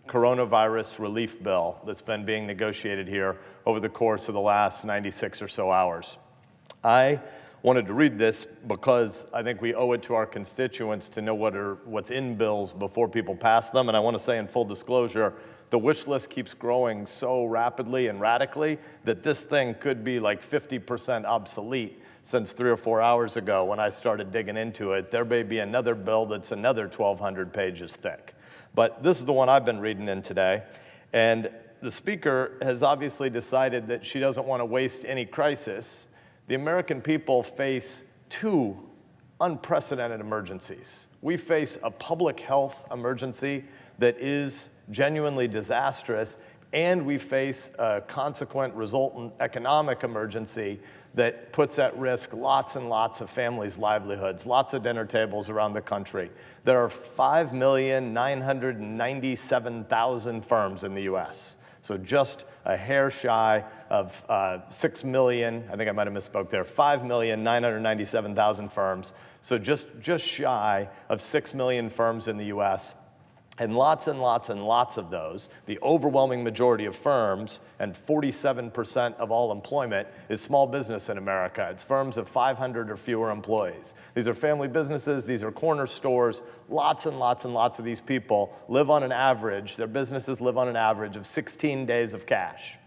coronavirus relief bill that's been being negotiated here over the course of the last 96 or so hours. I wanted to read this because I think we owe it to our constituents to know what's in bills before people pass them. And I want to say in full disclosure, the wish list keeps growing so rapidly and radically that this thing could be like 50% obsolete since 3 or 4 hours ago when I started digging into it. There may be another bill that's another 1,200 pages thick. But this is the one I've been reading in today. And the Speaker has obviously decided that she doesn't want to waste any crisis. The American people face 2 unprecedented emergencies. We face a public health emergency that is genuinely disastrous, and we face a consequent resultant economic emergency that puts at risk lots and lots of families' livelihoods, lots of dinner tables around the country. There are 5,997,000 firms in the U.S., so just a hair shy of 6 million, I think I might have misspoke there, 5,997,000 firms, so just shy of 6 million firms in the U.S., and lots and lots and lots of those, the overwhelming majority of firms, and 47% of all employment is small business in America. It's firms of 500 or fewer employees. These are family businesses, these are corner stores. Lots and lots and lots of these people live on an average, their businesses live on an average of 16 days of cash.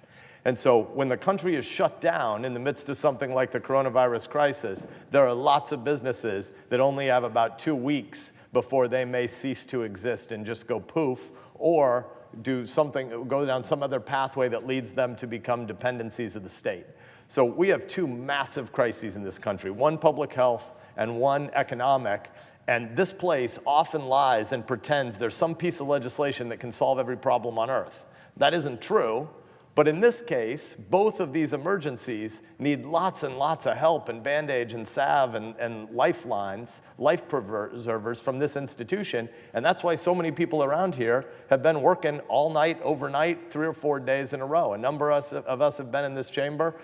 And so when the country is shut down in the midst of something like the coronavirus crisis, there are lots of businesses that only have about 2 weeks before they may cease to exist and just go poof, or do something, go down some other pathway that leads them to become dependencies of the state. So we have 2 massive crises in this country, one public health and one economic. And this place often lies and pretends there's some piece of legislation that can solve every problem on earth. That isn't true. But in this case, both of these emergencies need lots and lots of help and Band-Aids and salve and lifelines, life preservers from this institution. And that's why so many people around here have been working all night, overnight, 3 or 4 days in a row. A number of us have been in this chamber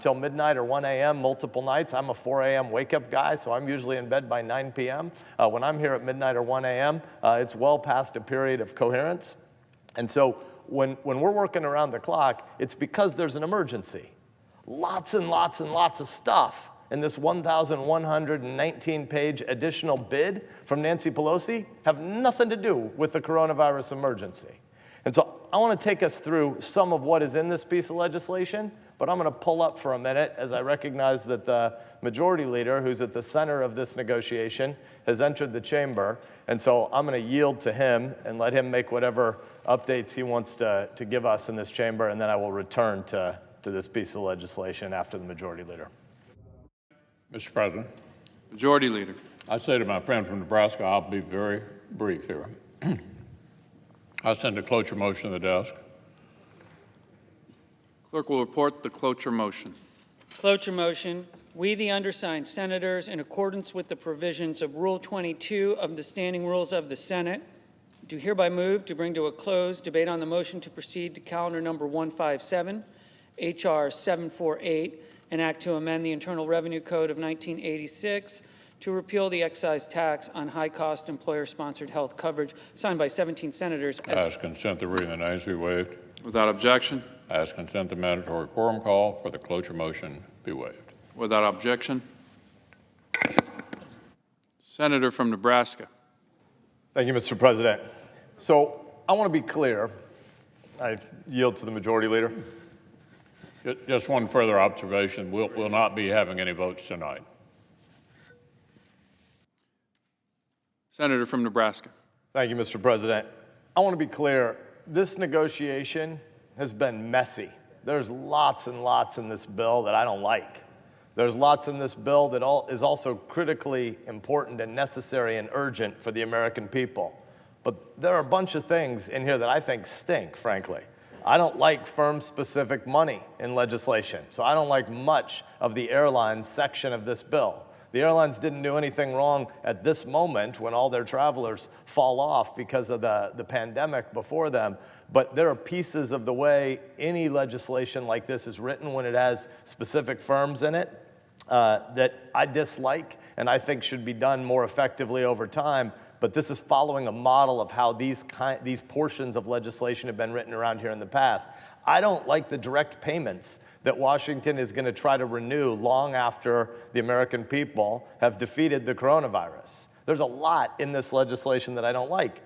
till midnight or 1 a.m. multiple nights. I'm a 4 a.m. wake-up guy, so I'm usually in bed by 9 p.m. When I'm here at midnight or 1 a.m., it's well past a period of coherence. And so when we're working around the clock, it's because there's an emergency. Lots and lots and lots of stuff in this 1,119-page additional bid from Nancy Pelosi have nothing to do with the coronavirus emergency. And so I want to take us through some of what is in this piece of legislation, but I'm going to pull up for a minute as I recognize that the majority leader, who's at the center of this negotiation, has entered the chamber. And so I'm going to yield to him and let him make whatever updates he wants to give us in this chamber, and then I will return to this piece of legislation after the majority leader. Mr. President. Majority Leader. I say to my friend from Nebraska, I'll be very brief here. I send a cloture motion to the desk. Clerk will report the cloture motion. Cloture motion. We, the undersigned senators, in accordance with the provisions of Rule 22 of the Standing Rules of the Senate, do hereby move to bring to a close debate on the motion to proceed to calendar number 157, H.R. 748, an act to amend the Internal Revenue Code of 1986 to repeal the excise tax on high-cost employer-sponsored health coverage, signed by 17 senators. Ask consent the reading of the names be waived. Without objection. Ask consent the mandatory quorum call for the cloture motion be waived. Without objection. Senator from Nebraska. Thank you, Mr. President. So I want to be clear. I yield to the majority leader. Just one further observation. We'll not be having any votes tonight. Senator from Nebraska. Thank you, Mr. President. I want to be clear. This negotiation has been messy. There's lots and lots in this bill that I don't like. There's lots in this bill that is also critically important and necessary and urgent for the American people. But there are a bunch of things in here that I think stink, frankly. I don't like firm-specific money in legislation, so I don't like much of the airlines section of this bill. The airlines didn't do anything wrong at this moment when all their travelers fall off because of the pandemic before them, but there are pieces of the way any legislation like this is written when it has specific firms in it that I dislike and I think should be done more effectively over time. But this is following a model of how these portions of legislation have been written around here in the past. I don't like the direct payments that Washington is going to try to renew long after the American people have defeated the coronavirus. There's a lot in this legislation that I don't like.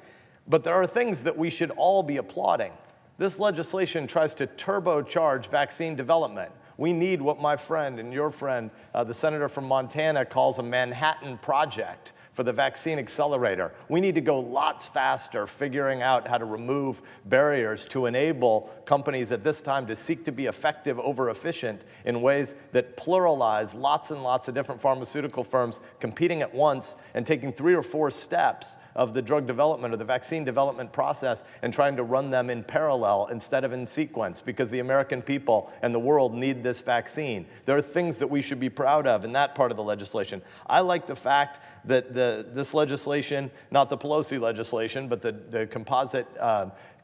But there are things that we should all be applauding. This legislation tries to turbocharge vaccine development. We need what my friend and your friend, the senator from Montana, calls a Manhattan Project for the vaccine accelerator. We need to go lots faster figuring out how to remove barriers to enable companies at this time to seek to be effective over efficient in ways that pluralize lots and lots of different pharmaceutical firms competing at once and taking 3 or 4 steps of the drug development or the vaccine development process and trying to run them in parallel instead of in sequence, because the American people and the world need this vaccine. There are things that we should be proud of in that part of the legislation. I like the fact that this legislation, not the Pelosi legislation, but the composite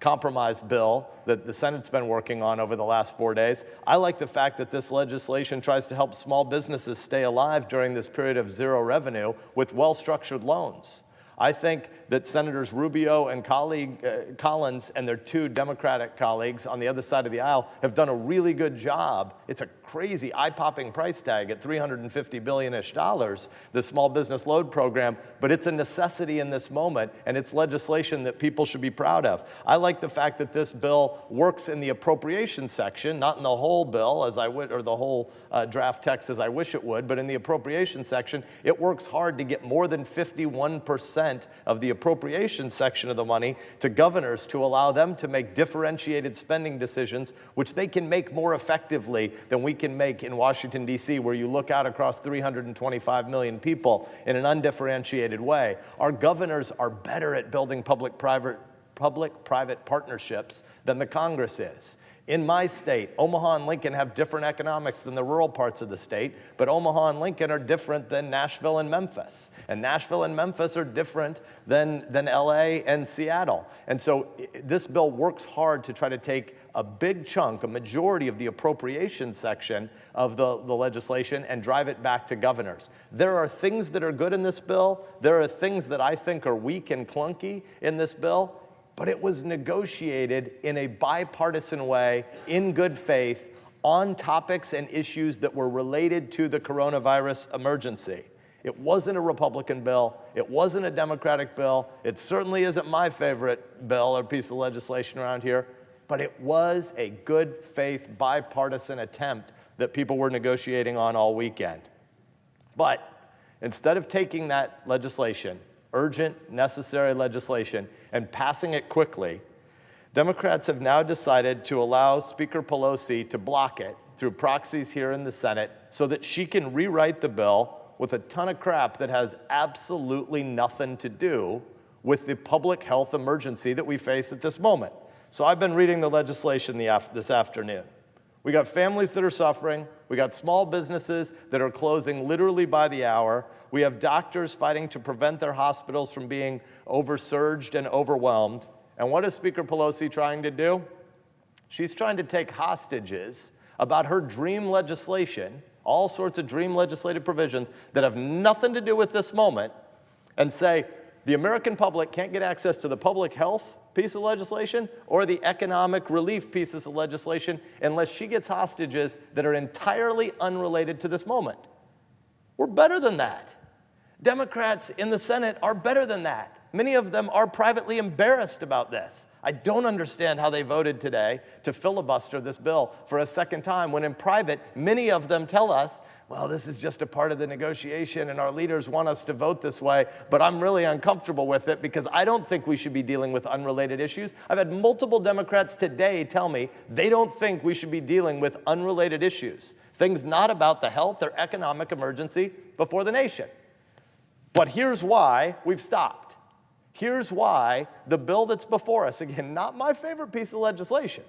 compromise bill that the Senate's been working on over the last 4 days. I like the fact that this legislation tries to help small businesses stay alive during this period of zero revenue with well-structured loans. I think that Senators Rubio and Collins and their 2 Democratic colleagues on the other side of the aisle have done a really good job. It's a crazy, eye-popping price tag at $350 billion-ish, the small business load program, but it's a necessity in this moment, and it's legislation that people should be proud of. I like the fact that this bill works in the appropriations section, not in the whole bill as I would, or the whole draft text as I wish it would, but in the appropriations section, it works hard to get more than 51% of the appropriations section of the money to governors to allow them to make differentiated spending decisions, which they can make more effectively than we can make in Washington, D.C., where you look out across 325 million people in an undifferentiated way. Our governors are better at building public-private partnerships than the Congress is. In my state, Omaha and Lincoln have different economics than the rural parts of the state, but Omaha and Lincoln are different than Nashville and Memphis. And Nashville and Memphis are different than LA and Seattle. And so this bill works hard to try to take a big chunk, a majority of the appropriation section of the legislation and drive it back to governors. There are things that are good in this bill. There are things that I think are weak and clunky in this bill. But it was negotiated in a bipartisan way, in good faith, on topics and issues that were related to the coronavirus emergency. It wasn't a Republican bill. It wasn't a Democratic bill. It certainly isn't my favorite bill or piece of legislation around here, but it was a good faith bipartisan attempt that people were negotiating on all weekend. But instead of taking that legislation, urgent, necessary legislation, and passing it quickly, Democrats have now decided to allow Speaker Pelosi to block it through proxies here in the Senate so that she can rewrite the bill with a ton of crap that has absolutely nothing to do with the public health emergency that we face at this moment. So I've been reading the legislation this afternoon. We got families that are suffering. We got small businesses that are closing literally by the hour. We have doctors fighting to prevent their hospitals from being oversurged and overwhelmed. And what is Speaker Pelosi trying to do? She's trying to take hostages about her dream legislation, all sorts of dream legislative provisions that have nothing to do with this moment, and say the American public can't get access to the public health piece of legislation or the economic relief pieces of legislation unless she gets hostages that are entirely unrelated to this moment. We're better than that. Democrats in the Senate are better than that. Many of them are privately embarrassed about this. I don't understand how they voted today to filibuster this bill for a second time when in private, many of them tell us, well, this is just a part of the negotiation and our leaders want us to vote this way, but I'm really uncomfortable with it because I don't think we should be dealing with unrelated issues. I've had multiple Democrats today tell me they don't think we should be dealing with unrelated issues, things not about the health or economic emergency before the nation. But here's why we've stopped. Here's why the bill that's before us, again, not my favorite piece of legislation,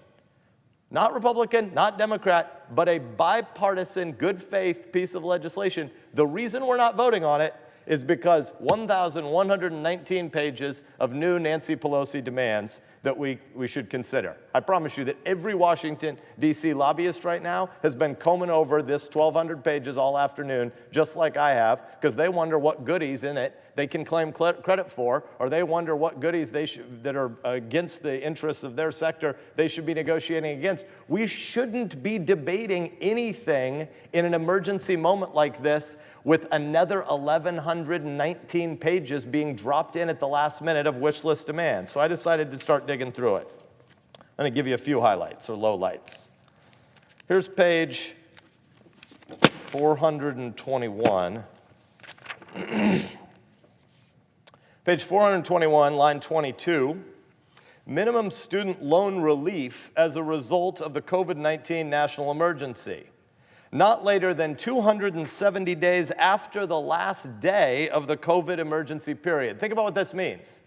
not Republican, not Democrat, but a bipartisan, good faith piece of legislation. The reason we're not voting on it is because 1,119 pages of new Nancy Pelosi demands that we should consider. I promise you that every Washington, D.C. lobbyist right now has been combing over this 1,200 pages all afternoon, just like I have, because they wonder what goodies in it they can claim credit for, or they wonder what goodies that are against the interests of their sector they should be negotiating against. We shouldn't be debating anything in an emergency moment like this with another 1,119 pages being dropped in at the last minute of wish list demands. So I decided to start digging through it. I'm going to give you a few highlights or lowlights. Here's page 421. Page 421, line 22. Minimum student loan relief as a result of the COVID-19 national emergency. Not later than 270 days after the last day of the COVID emergency period. Think about what this means.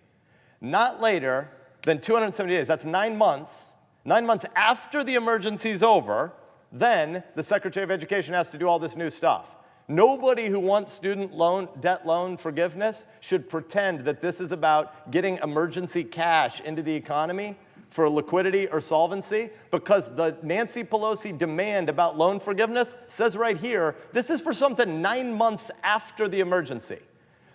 Not later than 270 days, that's 9 months. 9 months after the emergency is over, then the Secretary of Education has to do all this new stuff. Nobody who wants student debt loan forgiveness should pretend that this is about getting emergency cash into the economy for liquidity or solvency, because the Nancy Pelosi demand about loan forgiveness says right here, this is for something 9 months after the emergency.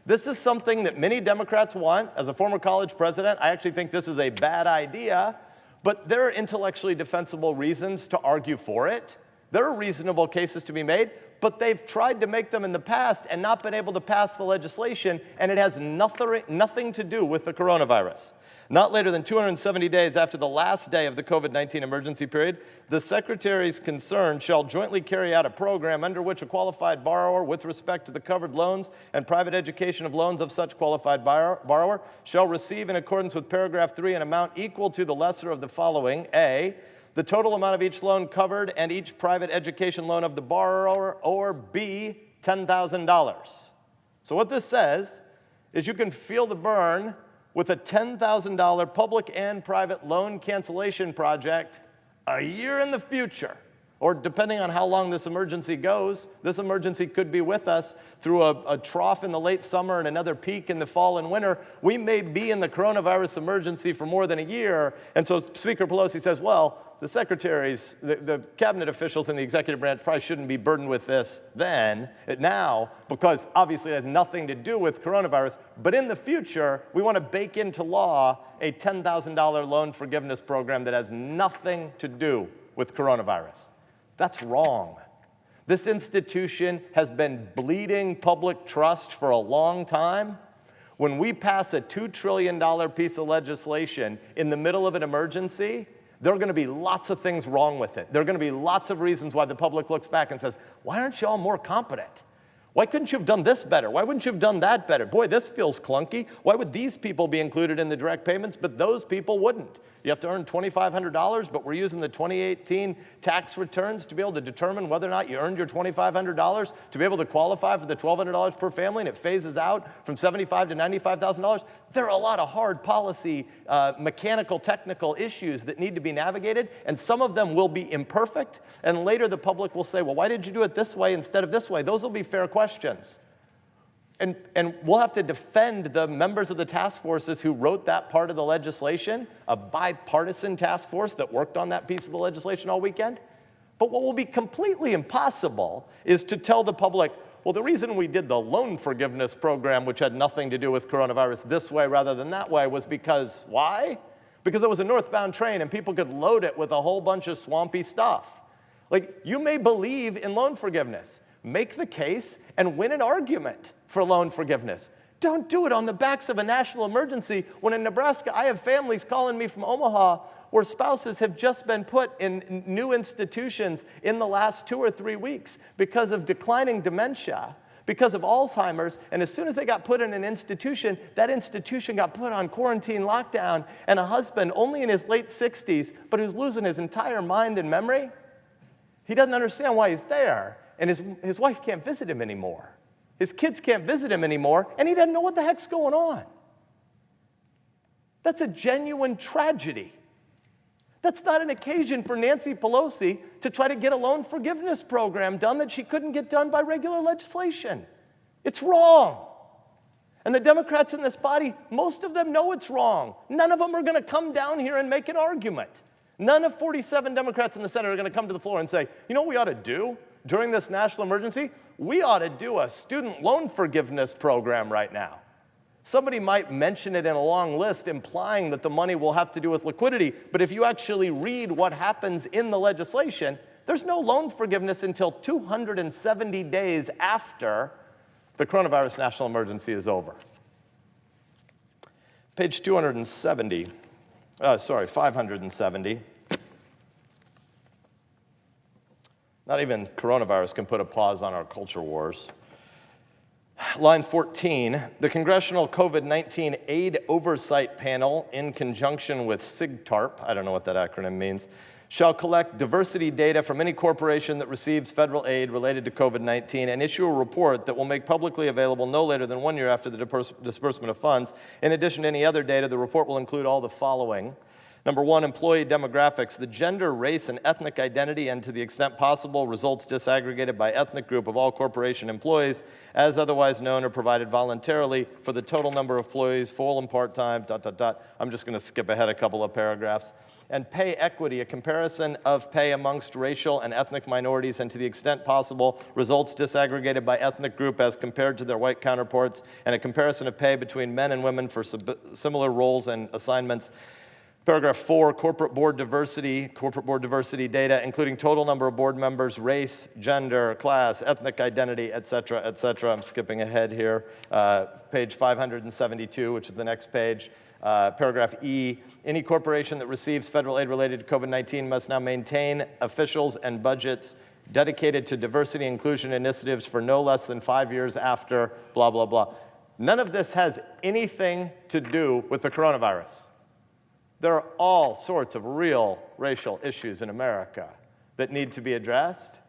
This is something that many Democrats want. As a former college president, I actually think this is a bad idea, but there are intellectually defensible reasons to argue for it. There are reasonable cases to be made, but they've tried to make them in the past and not been able to pass the legislation, and it has nothing to do with the coronavirus. Not later than 270 days after the last day of the COVID-19 emergency period, the Secretary's concerned shall jointly carry out a program under which a qualified borrower with respect to the covered loans and private education of loans of such qualified borrower shall receive in accordance with paragraph 3 an amount equal to the lesser of the following: A, the total amount of each loan covered and each private education loan of the borrower, or B, $10,000. So what this says is you can feel the burn with a $10,000 public and private loan cancellation project a year in the future. Or depending on how long this emergency goes, this emergency could be with us through a trough in the late summer and another peak in the fall and winter. We may be in the coronavirus emergency for more than a year. And so Speaker Pelosi says, well, the secretaries, the cabinet officials in the executive branch probably shouldn't be burdened with this now, because obviously it has nothing to do with coronavirus. But in the future, we want to bake into law a $10,000 loan forgiveness program that has nothing to do with coronavirus. That's wrong. This institution has been bleeding public trust for a long time. When we pass a $2 trillion piece of legislation in the middle of an emergency, there are going to be lots of things wrong with it. There are going to be lots of reasons why the public looks back and says, why aren't you all more competent? Why couldn't you have done this better? Why wouldn't you have done that better? Boy, this feels clunky. Why would these people be included in the direct payments, but those people wouldn't? You have to earn $2,500, but we're using the 2018 tax returns to be able to determine whether or not you earned your $2,500 to be able to qualify for the $1,200 per family, and it phases out from $75,000 to $95,000. There are a lot of hard policy, mechanical, technical issues that need to be navigated, and some of them will be imperfect, and later the public will say, well, why did you do it this way instead of this way? Those will be fair questions. And we'll have to defend the members of the task forces who wrote that part of the legislation, a bipartisan task force that worked on that piece of the legislation all weekend. But what will be completely impossible is to tell the public, well, the reason we did the loan forgiveness program, which had nothing to do with coronavirus, this way rather than that way, was because, why? Because there was a northbound train and people could load it with a whole bunch of swampy stuff. Like, you may believe in loan forgiveness. Make the case and win an argument for loan forgiveness. Don't do it on the backs of a national emergency when in Nebraska I have families calling me from Omaha where spouses have just been put in new institutions in the last 2 or 3 weeks because of declining dementia, because of Alzheimer's, and as soon as they got put in an institution, that institution got put on quarantine lockdown, and a husband only in his late 60s, but who's losing his entire mind and memory, he doesn't understand why he's there, and his wife can't visit him anymore. His kids can't visit him anymore, and he doesn't know what the heck's going on. That's a genuine tragedy. That's not an occasion for Nancy Pelosi to try to get a loan forgiveness program done that she couldn't get done by regular legislation. It's wrong. And the Democrats in this body, most of them know it's wrong. None of them are going to come down here and make an argument. None of 47 Democrats in the Senate are going to come to the floor and say, you know what we ought to do during this national emergency? We ought to do a student loan forgiveness program right now. Somebody might mention it in a long list implying that the money will have to do with liquidity, but if you actually read what happens in the legislation, there's no loan forgiveness until 270 days after the coronavirus national emergency is over. Page 570. Not even coronavirus can put a pause on our culture wars. Line 14, the Congressional COVID-19 Aid Oversight Panel, in conjunction with SIGTARP, I don't know what that acronym means, shall collect diversity data from any corporation that receives federal aid related to COVID-19 and issue a report that will make publicly available no later than 1 year after the disbursement of funds. In addition to any other data, the report will include all the following. Number 1, employee demographics, the gender, race, and ethnic identity, and to the extent possible, results disaggregated by ethnic group of all corporation employees, as otherwise known or provided voluntarily for the total number of employees, full and part-time, ... I'm just going to skip ahead a couple of paragraphs. And pay equity, a comparison of pay amongst racial and ethnic minorities, and to the extent possible, results disaggregated by ethnic group as compared to their white counterparts, and a comparison of pay between men and women for similar roles and assignments. Paragraph 4, corporate board diversity data, including total number of board members, race, gender, class, ethnic identity, et cetera, et cetera. I'm skipping ahead here. Page 572, which is the next page. Paragraph E, any corporation that receives federal aid related to COVID-19 must now maintain officials and budgets dedicated to diversity and inclusion initiatives for no less than 5 years after blah, blah, blah. None of this has anything to do with the coronavirus. There are all sorts of real racial issues in America that need to be addressed,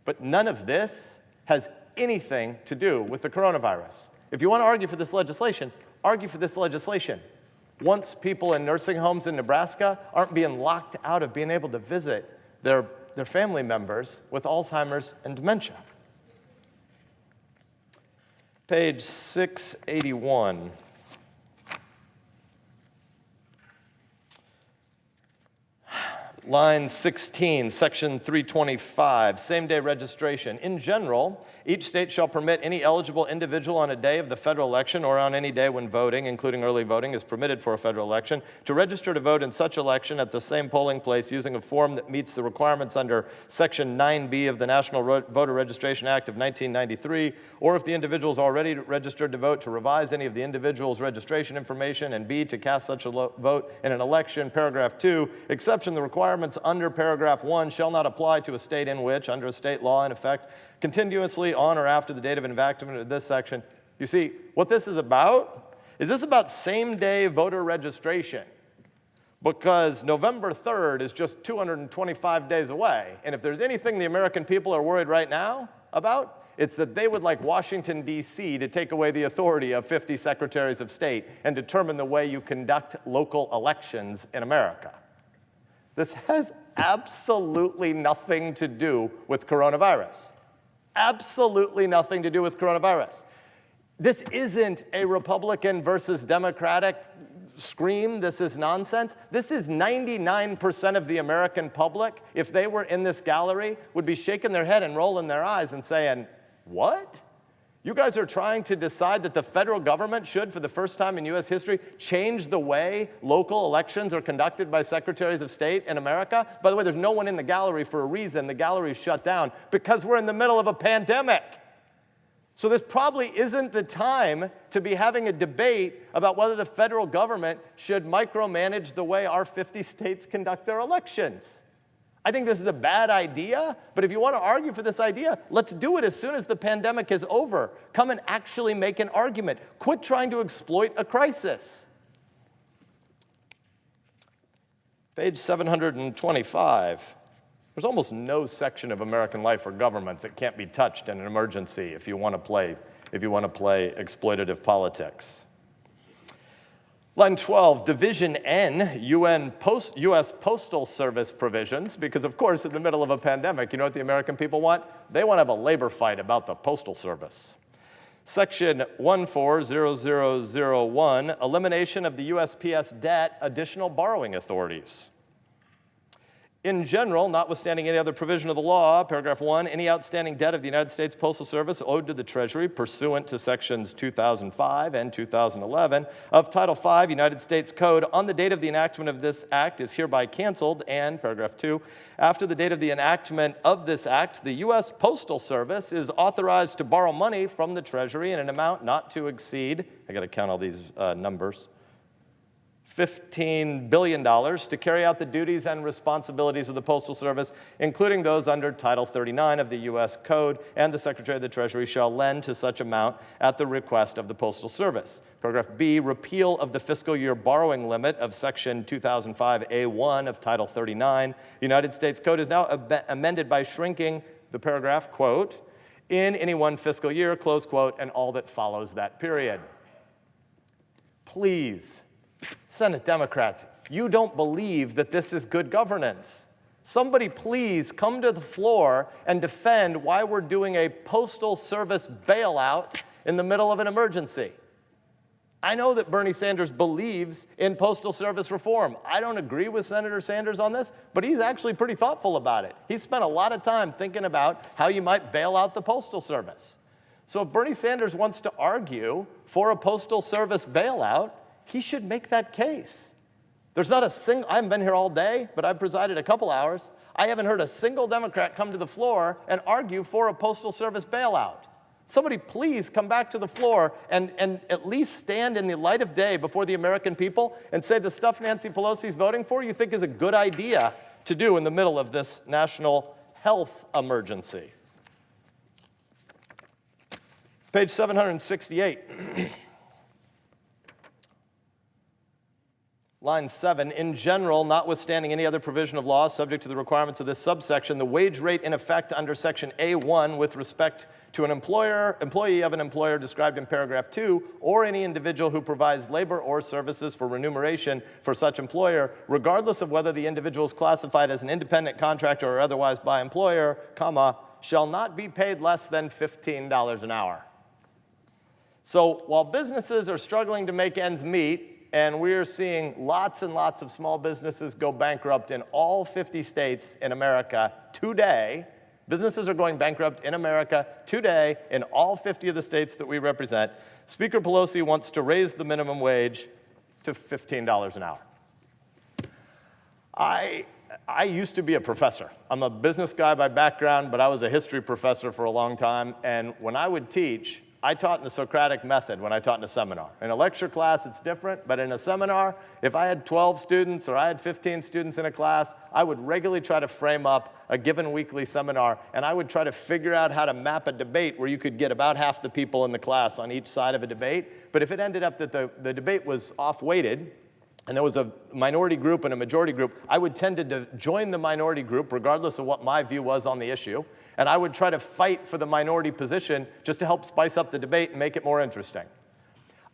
but none of this has anything to do with the coronavirus. If you want to argue for this legislation, argue for this legislation. Once people in nursing homes in Nebraska aren't being locked out of being able to visit their family members with Alzheimer's and dementia. Page 681. Line 16, section 325, same-day registration. In general, Each state shall permit any eligible individual on a day of the federal election or on any day when voting, including early voting, is permitted for a federal election, to register to vote in such election at the same polling place using a form that meets the requirements under Section 9B of the National Voter Registration Act of 1993, or if the individual is already registered to vote, to revise any of the individual's registration information, and B, to cast such a vote in an election. Paragraph 2, exception, the requirements under paragraph 1 shall not apply to a state in which, under a state law in effect, continuously on or after the date of enactment of this section. You see, what this is about same-day voter registration, because November 3rd is just 225 days away. And if there's anything the American people are worried right now about, it's that they would like Washington, D.C. to take away the authority of 50 secretaries of state and determine the way you conduct local elections in America. This has absolutely nothing to do with coronavirus. Absolutely nothing to do with coronavirus. This isn't a Republican versus Democratic scream. This is nonsense. This is 99% of the American public, if they were in this gallery, would be shaking their head and rolling their eyes and saying, what? You guys are trying to decide that the federal government should, for the first time in U.S. history, change the way local elections are conducted by secretaries of state in America? By the way, there's no one in the gallery for a reason. The gallery is shut down because we're in the middle of a pandemic. So this probably isn't the time to be having a debate about whether the federal government should micromanage the way our 50 states conduct their elections. I think this is a bad idea, but if you want to argue for this idea, let's do it as soon as the pandemic is over. Come and actually make an argument. Quit trying to exploit a crisis. Page 725. There's almost no section of American life or government that can't be touched in an emergency if you want to play exploitative politics. Line 12, Division N, U.S. Postal Service provisions, because of course in the middle of a pandemic, you know what the American people want? They want to have a labor fight about the Postal Service. Section 140001, elimination of the USPS debt, additional borrowing authorities. In general, notwithstanding any other provision of the law, paragraph 1, any outstanding debt of the United States Postal Service owed to the Treasury pursuant to sections 2005 and 2011 of Title V United States Code on the date of the enactment of this act is hereby canceled, and paragraph 2, after the date of the enactment of this act, the U.S. Postal Service is authorized to borrow money from the Treasury in an amount not to exceed, I got to count all these numbers, $15 billion to carry out the duties and responsibilities of the Postal Service, including those under Title 39 of the U.S. Code, and the Secretary of the Treasury shall lend to such amount at the request of the Postal Service. Paragraph B, repeal of the fiscal year borrowing limit of Section 2005A1 of Title 39. The United States Code is now amended by shrinking the paragraph, quote, in any one fiscal year, close quote, and all that follows that period. Please, Senate Democrats, you don't believe that this is good governance. Somebody please come to the floor and defend why we're doing a Postal Service bailout in the middle of an emergency. I know that Bernie Sanders believes in Postal Service reform. I don't agree with Senator Sanders on this, but he's actually pretty thoughtful about it. He spent a lot of time thinking about how you might bail out the Postal Service. So if Bernie Sanders wants to argue for a Postal Service bailout, he should make that case. There's not a single, I haven't been here all day, but I've presided a couple hours. I haven't heard a single Democrat come to the floor and argue for a Postal Service bailout. Somebody please come back to the floor and at least stand in the light of day before the American people and say the stuff Nancy Pelosi's voting for you think is a good idea to do in the middle of this national health emergency. Page 768. Line 7, in general, notwithstanding any other provision of law subject to the requirements of this subsection, the wage rate in effect under Section A1 with respect to an employee of an employer described in paragraph 2, or any individual who provides labor or services for remuneration for such employer, regardless of whether the individual is classified as an independent contractor or otherwise by employer, comma, shall not be paid less than $15 an hour. So while businesses are struggling to make ends meet, and we're seeing lots and lots of small businesses go bankrupt in all 50 states in America today, Businesses are going bankrupt in America today in all 50 of the states that we represent. Speaker Pelosi wants to raise the minimum wage to $15 an hour. I used to be a professor. I'm a business guy by background, but I was a history professor for a long time. And when I would teach, I taught in the Socratic method when I taught in a seminar. In a lecture class, it's different, but in a seminar, if I had 12 students or I had 15 students in a class, I would regularly try to frame up a given weekly seminar, and I would try to figure out how to map a debate where you could get about half the people in the class on each side of a debate. But if it ended up that the debate was off-weighted, and there was a minority group and a majority group, I would tend to join the minority group regardless of what my view was on the issue. And I would try to fight for the minority position just to help spice up the debate and make it more interesting.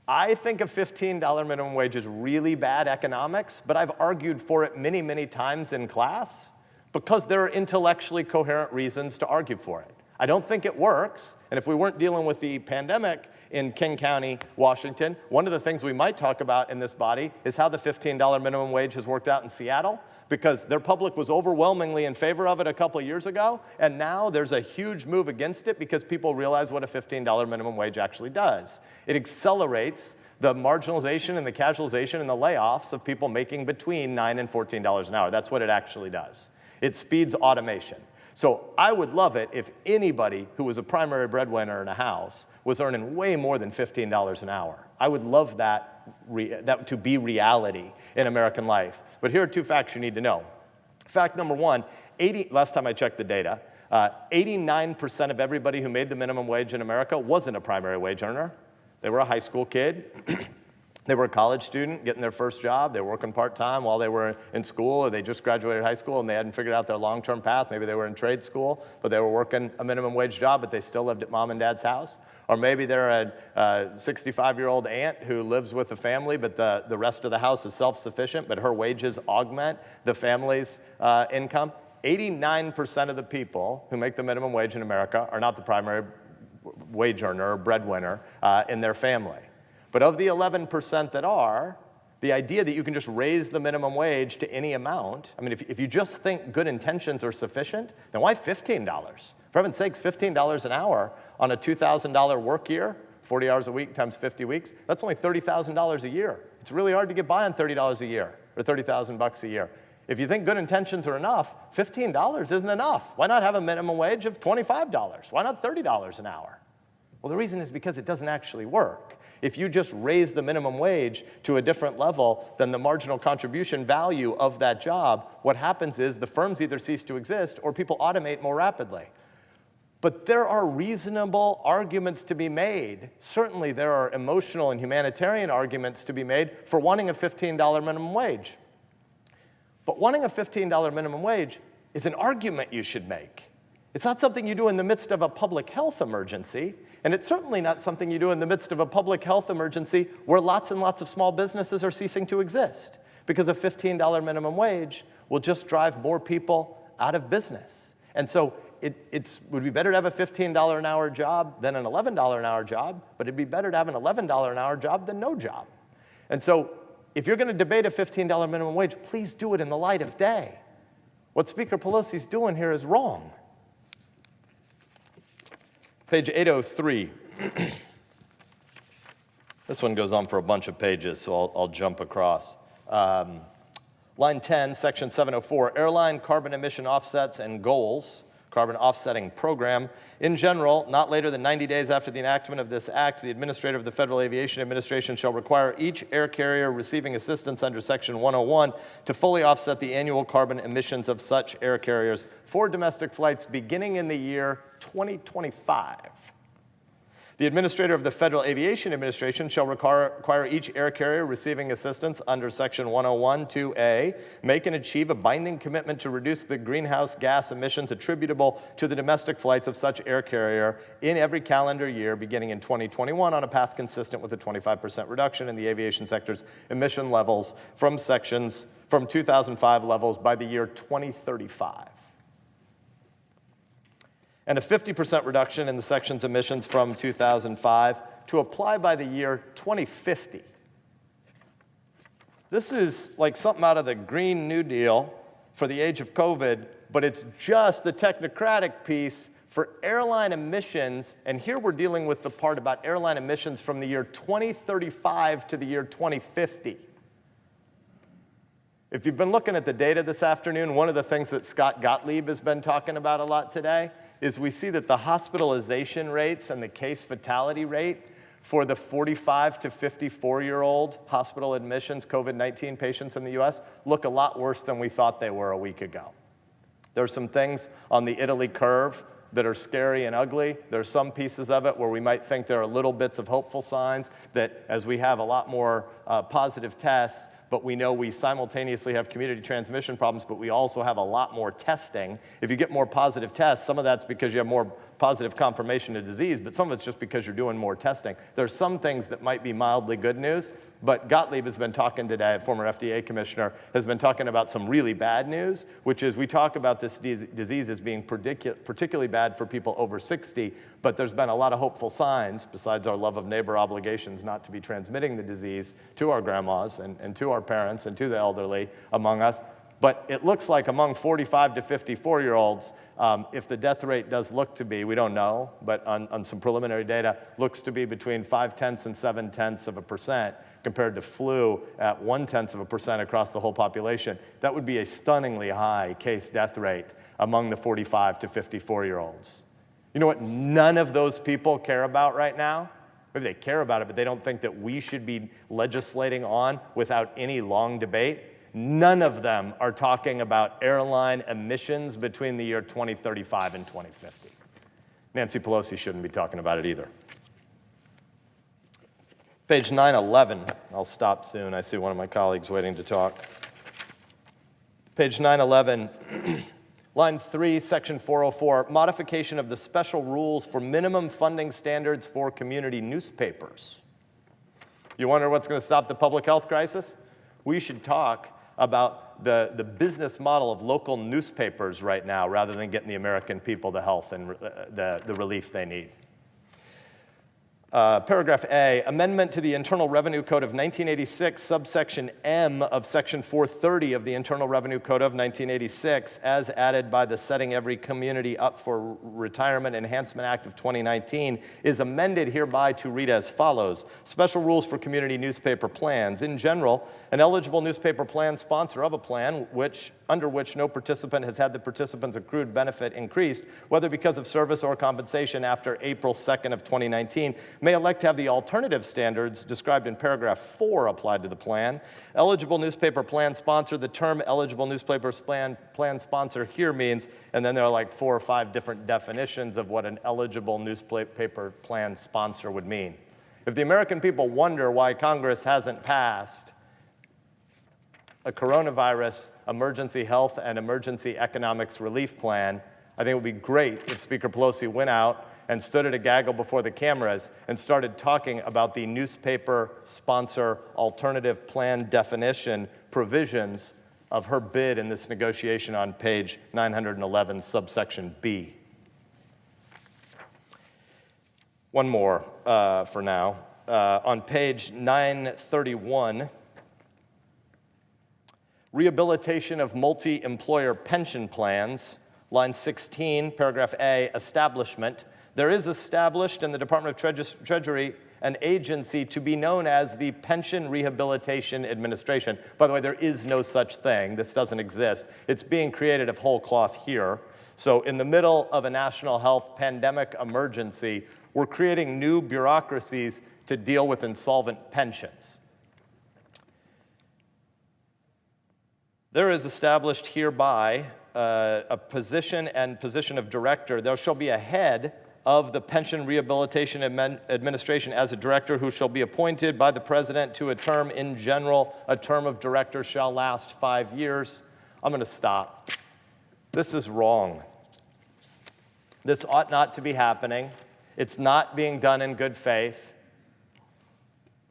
I think a $15 minimum wage is really bad economics, but I've argued for it many, many times in class because there are intellectually coherent reasons to argue for it. I don't think it works, and if we weren't dealing with the pandemic in King County, Washington, one of the things we might talk about in this body is how the $15 minimum wage has worked out in Seattle, because their public was overwhelmingly in favor of it a couple of years ago, and now there's a huge move against it because people realize what a $15 minimum wage actually does. It accelerates the marginalization and the casualization and the layoffs of people making between $9 and $14 an hour. That's what it actually does. It speeds automation. So I would love it if anybody who was a primary breadwinner in a house was earning way more than $15 an hour. I would love that to be reality in American life. But here are two facts you need to know. Fact number one, last time I checked the data, 89% of everybody who made the minimum wage in America wasn't a primary wage earner. They were a high school kid. They were a college student getting their first job. They were working part-time while they were in school, or they just graduated high school and they hadn't figured out their long-term path. Maybe they were in trade school, but they were working a minimum wage job, but they still lived at mom and dad's house. Or maybe they're a 65-year-old aunt who lives with a family, but the rest of the house is self-sufficient, but her wages augment the family's income. 89% of the people who make the minimum wage in America are not the primary wage earner or breadwinner in their family. But of the 11% that are, the idea that you can just raise the minimum wage to any amount, I mean, if you just think good intentions are sufficient, then why $15? For heaven's sakes, $15 an hour on a $2,000 work year, 40 hours a week times 50 weeks, that's only $30,000 a year. It's really hard to get by on $30 a year, or $30,000 a year. If you think good intentions are enough, $15 isn't enough. Why not have a minimum wage of $25? Why not $30 an hour? Well, the reason is because it doesn't actually work. If you just raise the minimum wage to a different level than the marginal contribution value of that job, what happens is the firms either cease to exist or people automate more rapidly. But there are reasonable arguments to be made. Certainly there are emotional and humanitarian arguments to be made for wanting a $15 minimum wage. But wanting a $15 minimum wage is an argument you should make. It's not something you do in the midst of a public health emergency, and it's certainly not something you do in the midst of a public health emergency where lots and lots of small businesses are ceasing to exist, because a $15 minimum wage will just drive more people out of business. And so it would be better to have a $15 an hour job than an $11 an hour job, but it'd be better to have an $11 an hour job than no job. And so if you're going to debate a $15 minimum wage, please do it in the light of day. What Speaker Pelosi's doing here is wrong. Page 803. This one goes on for a bunch of pages, so I'll jump across. Line 10, section 704, airline carbon emission offsets and goals, carbon offsetting program. In general, not later than 90 days after the enactment of this act, the administrator of the Federal Aviation Administration shall require each air carrier receiving assistance under section 101 to fully offset the annual carbon emissions of such air carriers for domestic flights beginning in the year 2025. The administrator of the Federal Aviation Administration shall require each air carrier receiving assistance under Section 101 2A make and achieve a binding commitment to reduce the greenhouse gas emissions attributable to the domestic flights of such air carrier in every calendar year beginning in 2021 on a path consistent with a 25% reduction in the aviation sector's emission levels from 2005 levels by the year 2035. And a 50% reduction in the section's emissions from 2005 to apply by the year 2050. This is like something out of the Green New Deal for the age of COVID, but it's just the technocratic piece for airline emissions, and here we're dealing with the part about airline emissions from the year 2035 to the year 2050. If you've been looking at the data this afternoon, one of the things that Scott Gottlieb has been talking about a lot today is we see that the hospitalization rates and the case fatality rate for the 45 to 54-year-old hospital admissions, COVID-19 patients in the US, look a lot worse than we thought they were a week ago. There are some things on the Italy curve that are scary and ugly. There's some pieces of it where we might think there are little bits of hopeful signs that as we have a lot more positive tests, but we know we simultaneously have community transmission problems, but we also have a lot more testing. If you get more positive tests, some of that's because you have more positive confirmation of disease, but some of it's just because you're doing more testing. There's some things that might be mildly good news, but Gottlieb has been talking today, former FDA commissioner, has been talking about some really bad news, which is we talk about this disease as being particularly bad for people over 60, but there's been a lot of hopeful signs, besides our love of neighbor obligations not to be transmitting the disease to our grandmas and to our parents and to the elderly among us. But it looks like among 45 to 54-year-olds, if the death rate does look to be, we don't know, but on some preliminary data, looks to be between 0.5 and 0.7% compared to flu at 0.1% across the whole population. That would be a stunningly high case death rate among the 45 to 54-year-olds. You know what none of those people care about right now? Maybe they care about it, but they don't think that we should be legislating on without any long debate. None of them are talking about airline emissions between the year 2035 and 2050. Nancy Pelosi shouldn't be talking about it either. Page 911. I'll stop soon. I see one of my colleagues waiting to talk. Page 911, line 3, section 404, modification of the special rules for minimum funding standards for community newspapers. You wonder what's going to stop the public health crisis? We should talk about the business model of local newspapers right now rather than getting the American people the health and the relief they need. Paragraph A, amendment to the Internal Revenue Code of 1986, subsection M of section 430 of the Internal Revenue Code of 1986, as added by the Setting Every Community Up for Retirement Enhancement Act of 2019, is amended hereby to read as follows. Special rules for community newspaper plans. In general, an eligible newspaper plan sponsor of a plan under which no participant has had the participant's accrued benefit increased, whether because of service or compensation after April 2nd of 2019, may elect to have the alternative standards described in paragraph 4 applied to the plan. Eligible newspaper plan sponsor, the term eligible newspaper plan sponsor here means, and then there are like 4 or 5 different definitions of what an eligible newspaper plan sponsor would mean. If the American people wonder why Congress hasn't passed a coronavirus emergency health and emergency economics relief plan, I think it would be great if Speaker Pelosi went out and stood at a gaggle before the cameras and started talking about the newspaper sponsor alternative plan definition provisions of her bid in this negotiation on page 911, subsection B. One more for now. On page 931, rehabilitation of multi-employer pension plans, line 16, paragraph A, establishment. There is established in the Department of Treasury an agency to be known as the Pension Rehabilitation Administration. By the way, there is no such thing. This doesn't exist. It's being created of whole cloth here. So in the middle of a national health pandemic emergency, we're creating new bureaucracies to deal with insolvent pensions. There is established hereby a position and position of director. There shall be a head of the Pension Rehabilitation Administration as a director who shall be appointed by the president to a term in general. A term of director shall last 5 years. I'm going to stop. This is wrong. This ought not to be happening. It's not being done in good faith.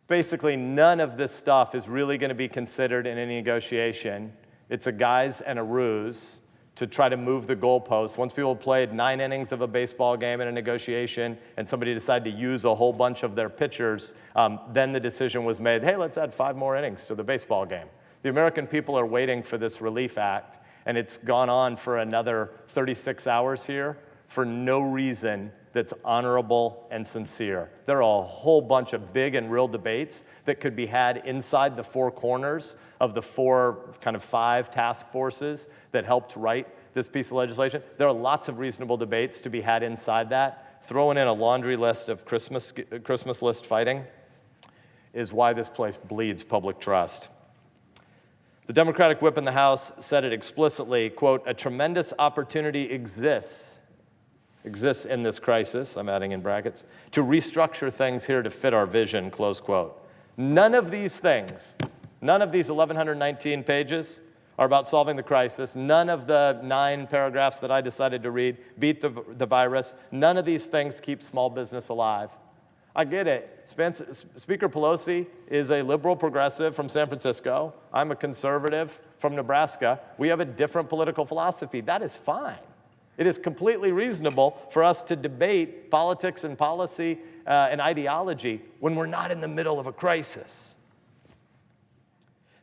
Basically, none of this stuff is really going to be considered in any negotiation. It's a guise and a ruse to try to move the goalposts. Once people played 9 innings of a baseball game in a negotiation and somebody decided to use a whole bunch of their pitchers, then the decision was made, hey, let's add 5 more innings to the baseball game. The American people are waiting for this relief act, And it's gone on for another 36 hours here for no reason that's honorable and sincere. There are a whole bunch of big and real debates that could be had inside the four corners of the five task forces that helped write this piece of legislation. There are lots of reasonable debates to be had inside that. Throwing in a laundry list of Christmas list fighting is why this place bleeds public trust. The Democratic whip in the House said it explicitly, quote, "A tremendous opportunity exists in this crisis," I'm adding in brackets, "to restructure things here to fit our vision," close quote. None of these things, none of these 1,119 pages are about solving the crisis. None of the 9 paragraphs that I decided to read beat the virus. None of these things keep small business alive. I get it. Speaker Pelosi is a liberal progressive from San Francisco. I'm a conservative from Nebraska. We have a different political philosophy. That is fine. It is completely reasonable for us to debate politics and policy and ideology when we're not in the middle of a crisis.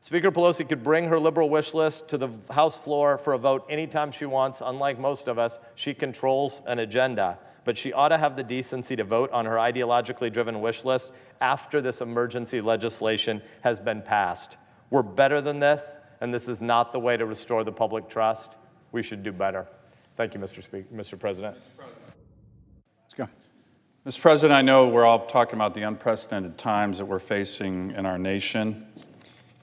Speaker Pelosi could bring her liberal wish list to the House floor for a vote anytime she wants. Unlike most of us, she controls an agenda. But she ought to have the decency to vote on her ideologically driven wish list after this emergency legislation has been passed. We're better than this, and this is not the way to restore the public trust. We should do better. Thank you, Mr. President. Let's go. Mr. President, I know we're all talking about the unprecedented times that we're facing in our nation,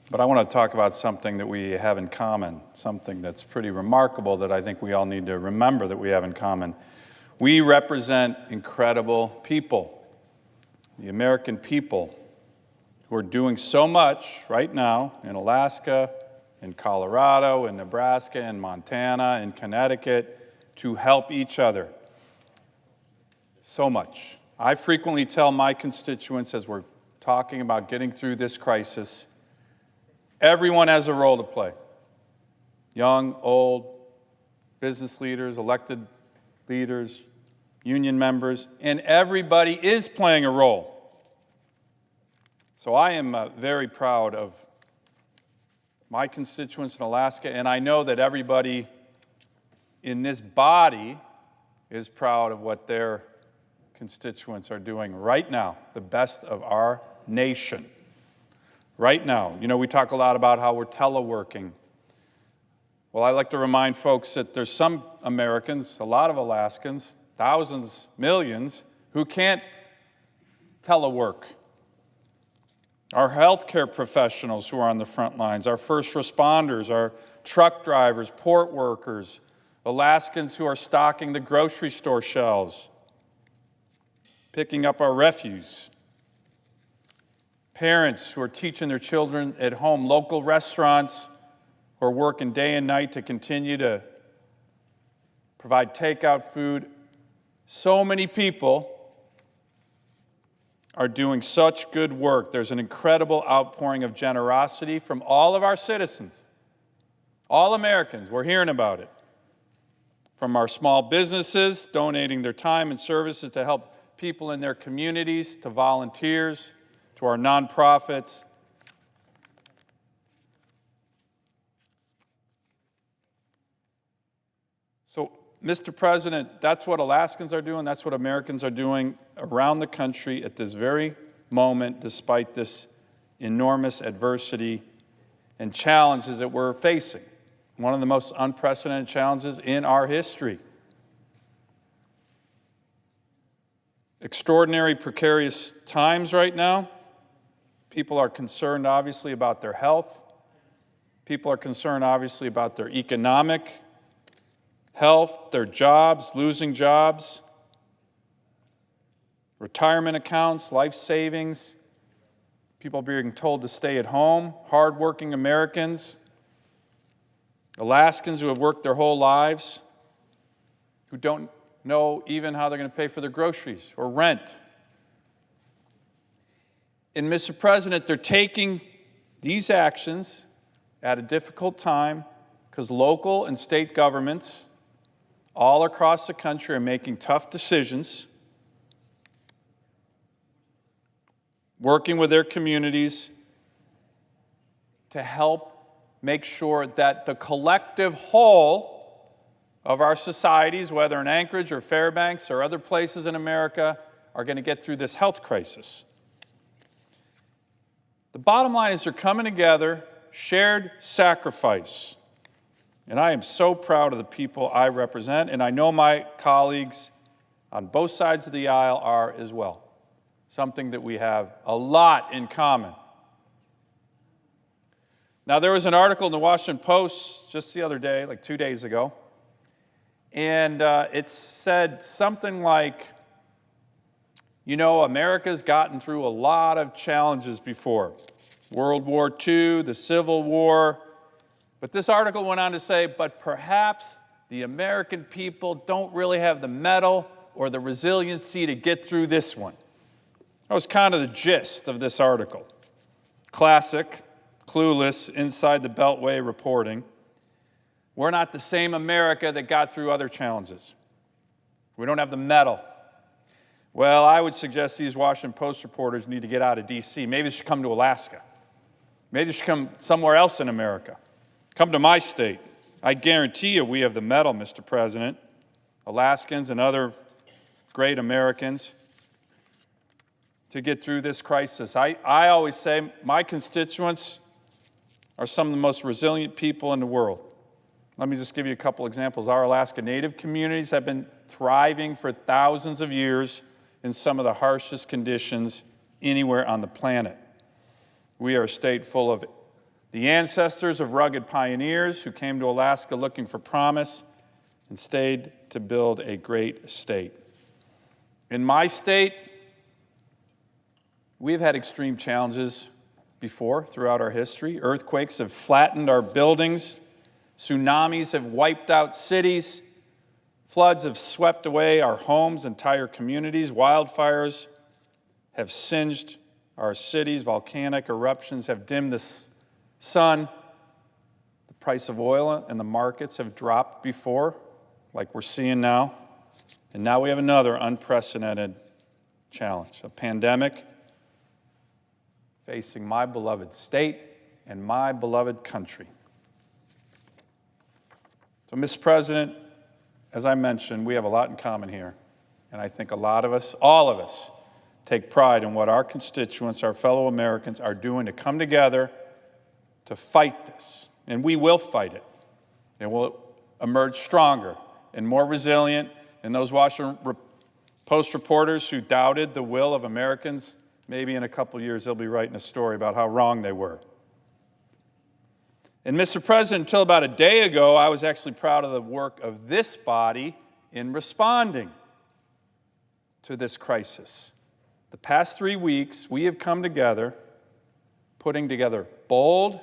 but I want to talk about something that we have in common, something that's pretty remarkable that I think we all need to remember that we have in common. We represent incredible people, the American people, who are doing so much right now in Alaska, in Colorado, in Nebraska, in Montana, in Connecticut, to help each other. So much. I frequently tell my constituents as we're talking about getting through this crisis, everyone has a role to play. Young, old, business leaders, elected leaders, union members, and everybody is playing a role. So I am very proud of my constituents in Alaska, and I know that everybody in this body is proud of what their constituents are doing right now, the best of our nation. Right now. You know, we talk a lot about how we're teleworking. Well, I like to remind folks that there's some Americans, a lot of Alaskans, thousands, millions, who can't telework. Our healthcare professionals who are on the front lines, our first responders, our truck drivers, port workers, Alaskans who are stocking the grocery store shelves, picking up our refuse, parents who are teaching their children at home, local restaurants who are working day and night to continue to provide takeout food. So many people are doing such good work. There's an incredible outpouring of generosity from all of our citizens, all Americans. We're hearing about it. From our small businesses donating their time and services to help people in their communities, to volunteers, to our nonprofits. So, Mr. President, that's what Alaskans are doing, that's what Americans are doing around the country at this very moment, despite this enormous adversity and challenges that we're facing. One of the most unprecedented challenges in our history. Extraordinary precarious times right now. People are concerned, obviously, about their health. People are concerned, obviously, about their economic health, their jobs, losing jobs, retirement accounts, life savings, people being told to stay at home, hardworking Americans, Alaskans who have worked their whole lives, who don't know even how they're going to pay for their groceries or rent. And Mr. President, they're taking these actions at a difficult time because local and state governments all across the country are making tough decisions, working with their communities to help make sure that the collective whole of our societies, whether in Anchorage or Fairbanks or other places in America, are going to get through this health crisis. The bottom line is they're coming together, shared sacrifice. And I am so proud of the people I represent, and I know my colleagues on both sides of the aisle are as well. Something that we have a lot in common. Now, there was an article in the Washington Post just the other day, like 2 days ago, and it said something like, you know, America's gotten through a lot of challenges before. World War II, the Civil War. But this article went on to say, but perhaps the American people don't really have the mettle or the resiliency to get through this one. That was kind of the gist of this article. Classic, clueless, inside the Beltway reporting. We're not the same America that got through other challenges. We don't have the mettle. Well, I would suggest these Washington Post reporters need to get out of D.C. Maybe they should come to Alaska. Maybe they should come somewhere else in America. Come to my state. I guarantee you we have the mettle, Mr. President, Alaskans and other great Americans, to get through this crisis. I always say my constituents are some of the most resilient people in the world. Let me just give you a couple examples. Our Alaska Native communities have been thriving for thousands of years in some of the harshest conditions anywhere on the planet. We are a state full of the ancestors of rugged pioneers who came to Alaska looking for promise and stayed to build a great state. In my state, we've had extreme challenges before throughout our history. Earthquakes have flattened our buildings. Tsunamis have wiped out cities. Floods have swept away our homes, entire communities. Wildfires have singed our cities. Volcanic eruptions have dimmed the sun. The price of oil and the markets have dropped before, like we're seeing now. And now we have another unprecedented challenge, a pandemic facing my beloved state and my beloved country. So, Mr. President, as I mentioned, we have a lot in common here. And I think a lot of us, all of us, take pride in what our constituents, our fellow Americans, are doing to come together to fight this. And we will fight it. And we'll emerge stronger and more resilient. And those Washington Post reporters who doubted the will of Americans, maybe in a couple years they'll be writing a story about how wrong they were. And Mr. President, until about a day ago, I was actually proud of the work of this body in responding to this crisis. The past 3 weeks, we have come together, putting together bold,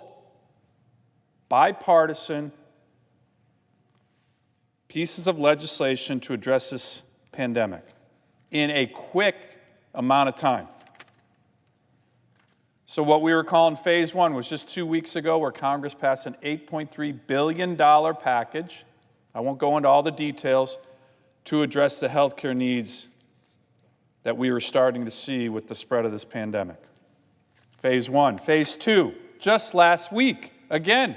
bipartisan pieces of legislation to address this pandemic in a quick amount of time. So what we were calling phase one was just 2 weeks ago, where Congress passed an $8.3 billion package. I won't go into all the details, to address the health care needs that we were starting to see with the spread of this pandemic. Phase one. Phase two, just last week. Again,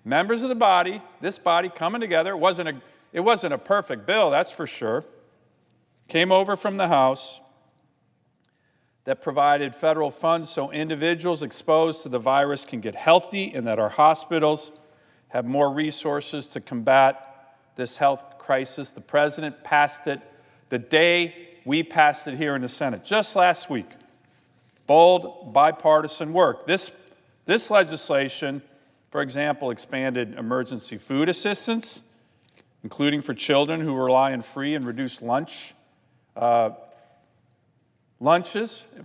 members of the body, this body coming together. It wasn't a perfect bill, that's for sure. Came over from the House that provided federal funds so individuals exposed to the virus can get healthy and that our hospitals have more resources to combat this health crisis. The president passed it the day we passed it here in the Senate, just last week. Bold, bipartisan work. This legislation, for example, expanded emergency food assistance, including for children who rely on free and reduced lunches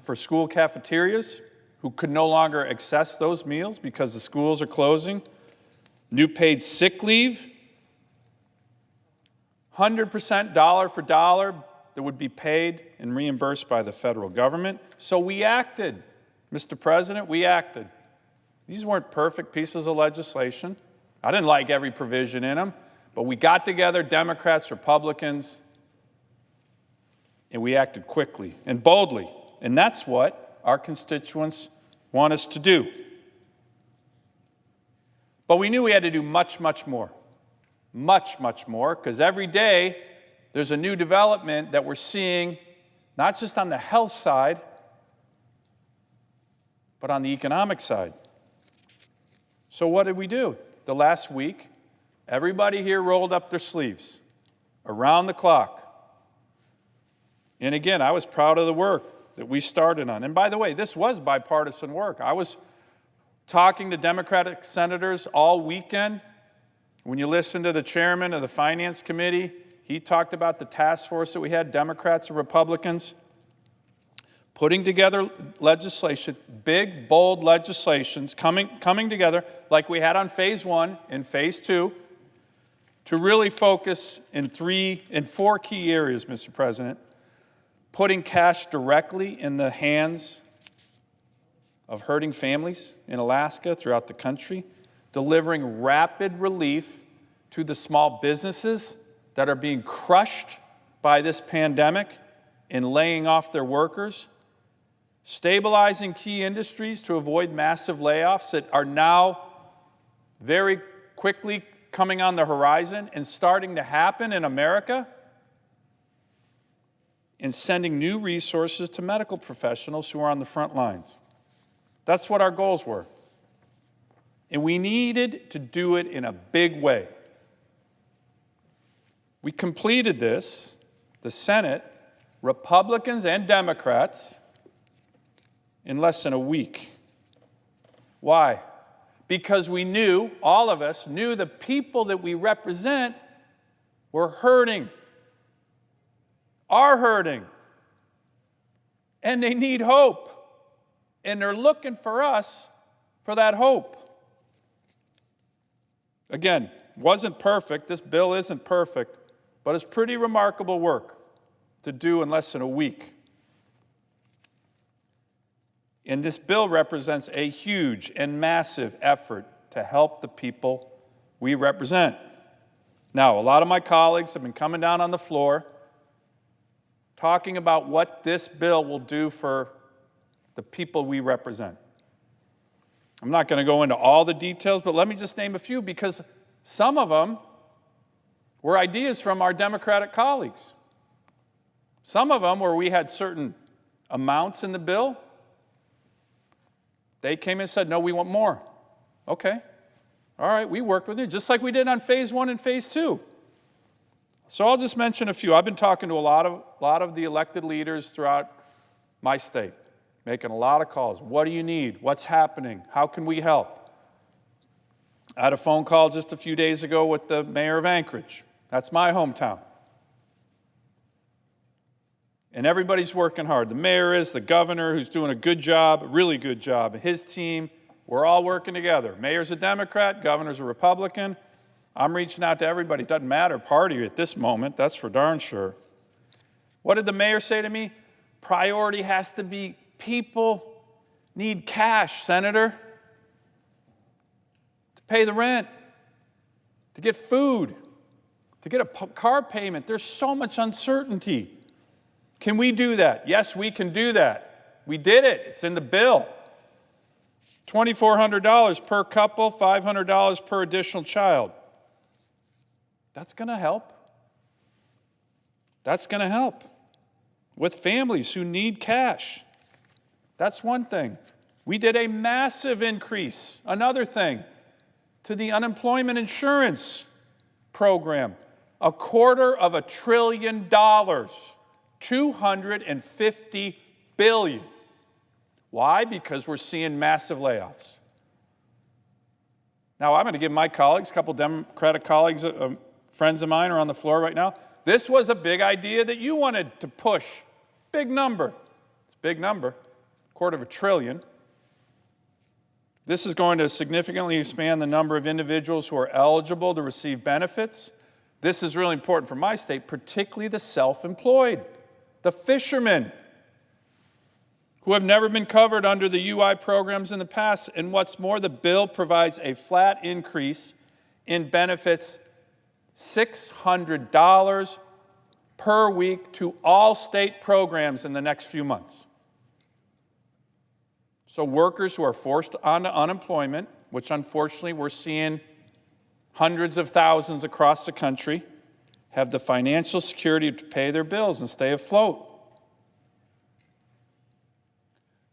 for school cafeterias, who could no longer access those meals because the schools are closing. New paid sick leave, 100% dollar for dollar that would be paid and reimbursed by the federal government. So we acted, Mr. President, we acted. These weren't perfect pieces of legislation. I didn't like every provision in them, but we got together, Democrats, Republicans, and we acted quickly and boldly. And that's what our constituents want us to do. But we knew we had to do much, much more. Much, much more, because every day there's a new development that we're seeing, not just on the health side, but on the economic side. So what did we do? The last week, everybody here rolled up their sleeves, around the clock. And again, I was proud of the work that we started on. And by the way, this was bipartisan work. I was talking to Democratic senators all weekend. When you listen to the chairman of the Finance Committee, he talked about the task force that we had, Democrats and Republicans, putting together legislation, big, bold legislations coming together like we had on phase 1 and phase 2 to really focus in 4 key areas, Mr. President. Putting cash directly in the hands of hurting families in Alaska, throughout the country, delivering rapid relief to the small businesses that are being crushed by this pandemic and laying off their workers, stabilizing key industries to avoid massive layoffs that are now very quickly coming on the horizon and starting to happen in America, and sending new resources to medical professionals who are on the front lines. That's what our goals were. And we needed to do it in a big way. We completed this, the Senate, Republicans and Democrats, in less than a week. Why? Because we knew, all of us knew, the people that we represent were hurting, are hurting, and they need hope. And they're looking for us for that hope. Again, wasn't perfect. This bill isn't perfect, but it's pretty remarkable work to do in less than a week. And this bill represents a huge and massive effort to help the people we represent. Now, a lot of my colleagues have been coming down on the floor talking about what this bill will do for the people we represent. I'm not going to go into all the details, but let me just name a few, because some of them were ideas from our Democratic colleagues. Some of them where we had certain amounts in the bill, they came and said, no, we want more. Okay. All right, we worked with you, just like we did on phase 1 and phase 2. So I'll just mention a few. I've been talking to a lot of the elected leaders throughout my state, making a lot of calls. What do you need? What's happening? How can we help? I had a phone call just a few days ago with the mayor of Anchorage. That's my hometown. And everybody's working hard. The mayor is, the governor, who's doing a good job, a really good job, and his team. We're all working together. Mayor's a Democrat, governor's a Republican. I'm reaching out to everybody. It doesn't matter party at this moment, that's for darn sure. What did the mayor say to me? Priority has to be people need cash, Senator, to pay the rent, to get food, to get a car payment. There's so much uncertainty. Can we do that? Yes, we can do that. We did it. It's in the bill. $2,400 per couple, $500 per additional child. That's going to help. That's going to help with families who need cash. That's one thing. We did a massive increase, another thing, to the unemployment insurance program. $250 billion, $250 billion. Why? Because we're seeing massive layoffs. Now, I'm going to give my colleagues, a couple Democratic colleagues, friends of mine are on the floor right now. This was a big idea that you wanted to push. Big number. It's a big number, $250 billion. This is going to significantly expand the number of individuals who are eligible to receive benefits. This is really important for my state, particularly the self-employed, the fishermen who have never been covered under the UI programs in the past. And what's more, the bill provides a flat increase in benefits, $600 per week to all state programs in the next few months. So workers who are forced onto unemployment which unfortunately we're seeing hundreds of thousands across the country have the financial security to pay their bills and stay afloat.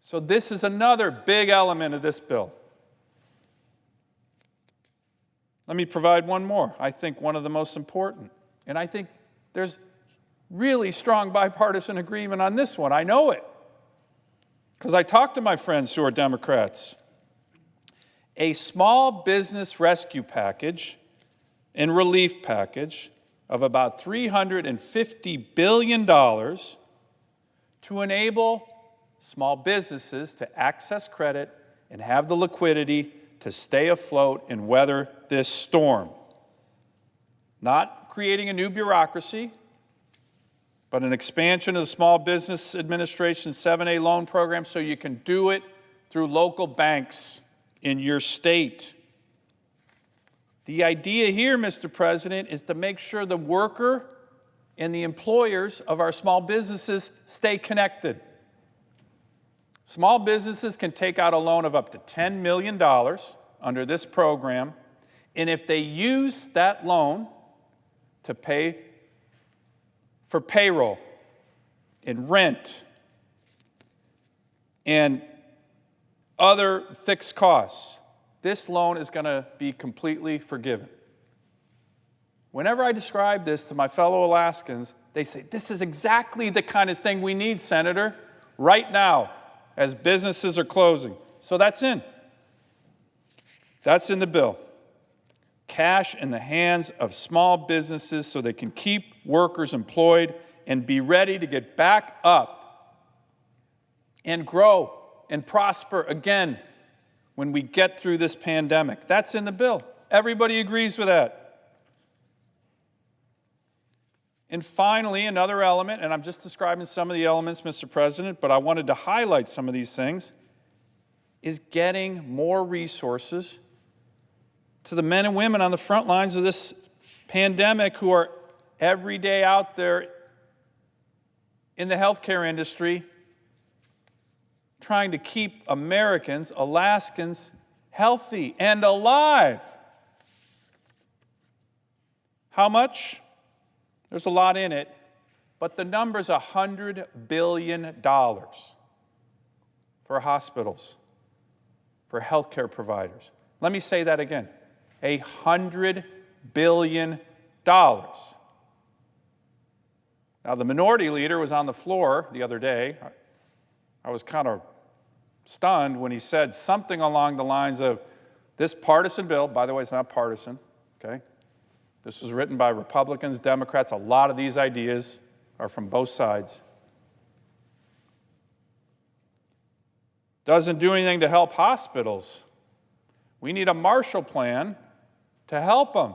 So this is another big element of this bill. Let me provide one more. I think one of the most important. And I think there's really strong bipartisan agreement on this one. I know it, because I talked to my friends who are Democrats. A small business rescue package and relief package of about $350 billion to enable small businesses to access credit and have the liquidity to stay afloat and weather this storm. Not creating a new bureaucracy, but an expansion of the Small Business Administration 7A loan program so you can do it through local banks in your state. The idea here, Mr. President, is to make sure the worker and the employers of our small businesses stay connected. Small businesses can take out a loan of up to $10 million under this program, and if they use that loan to pay for payroll and rent and other fixed costs, this loan is going to be completely forgiven. Whenever I describe this to my fellow Alaskans, they say, this is exactly the kind of thing we need, Senator, right now, as businesses are closing. So that's in. That's in the bill. Cash in the hands of small businesses so they can keep workers employed and be ready to get back up and grow and prosper again when we get through this pandemic. That's in the bill. Everybody agrees with that. And finally, another element, and I'm just describing some of the elements, Mr. President, but I wanted to highlight some of these things, is getting more resources to the men and women on the front lines of this pandemic who are every day out there in the healthcare industry trying to keep Americans, Alaskans, healthy and alive. How much? There's a lot in it, but the number's $100 billion for hospitals, for healthcare providers. Let me say that again. $100 billion. Now, the minority leader was on the floor the other day. I was kind of stunned when he said something along the lines of, this partisan bill, by the way, it's not partisan, okay? This was written by Republicans, Democrats. A lot of these ideas are from both sides. Doesn't do anything to help hospitals. We need a Marshall Plan to help them.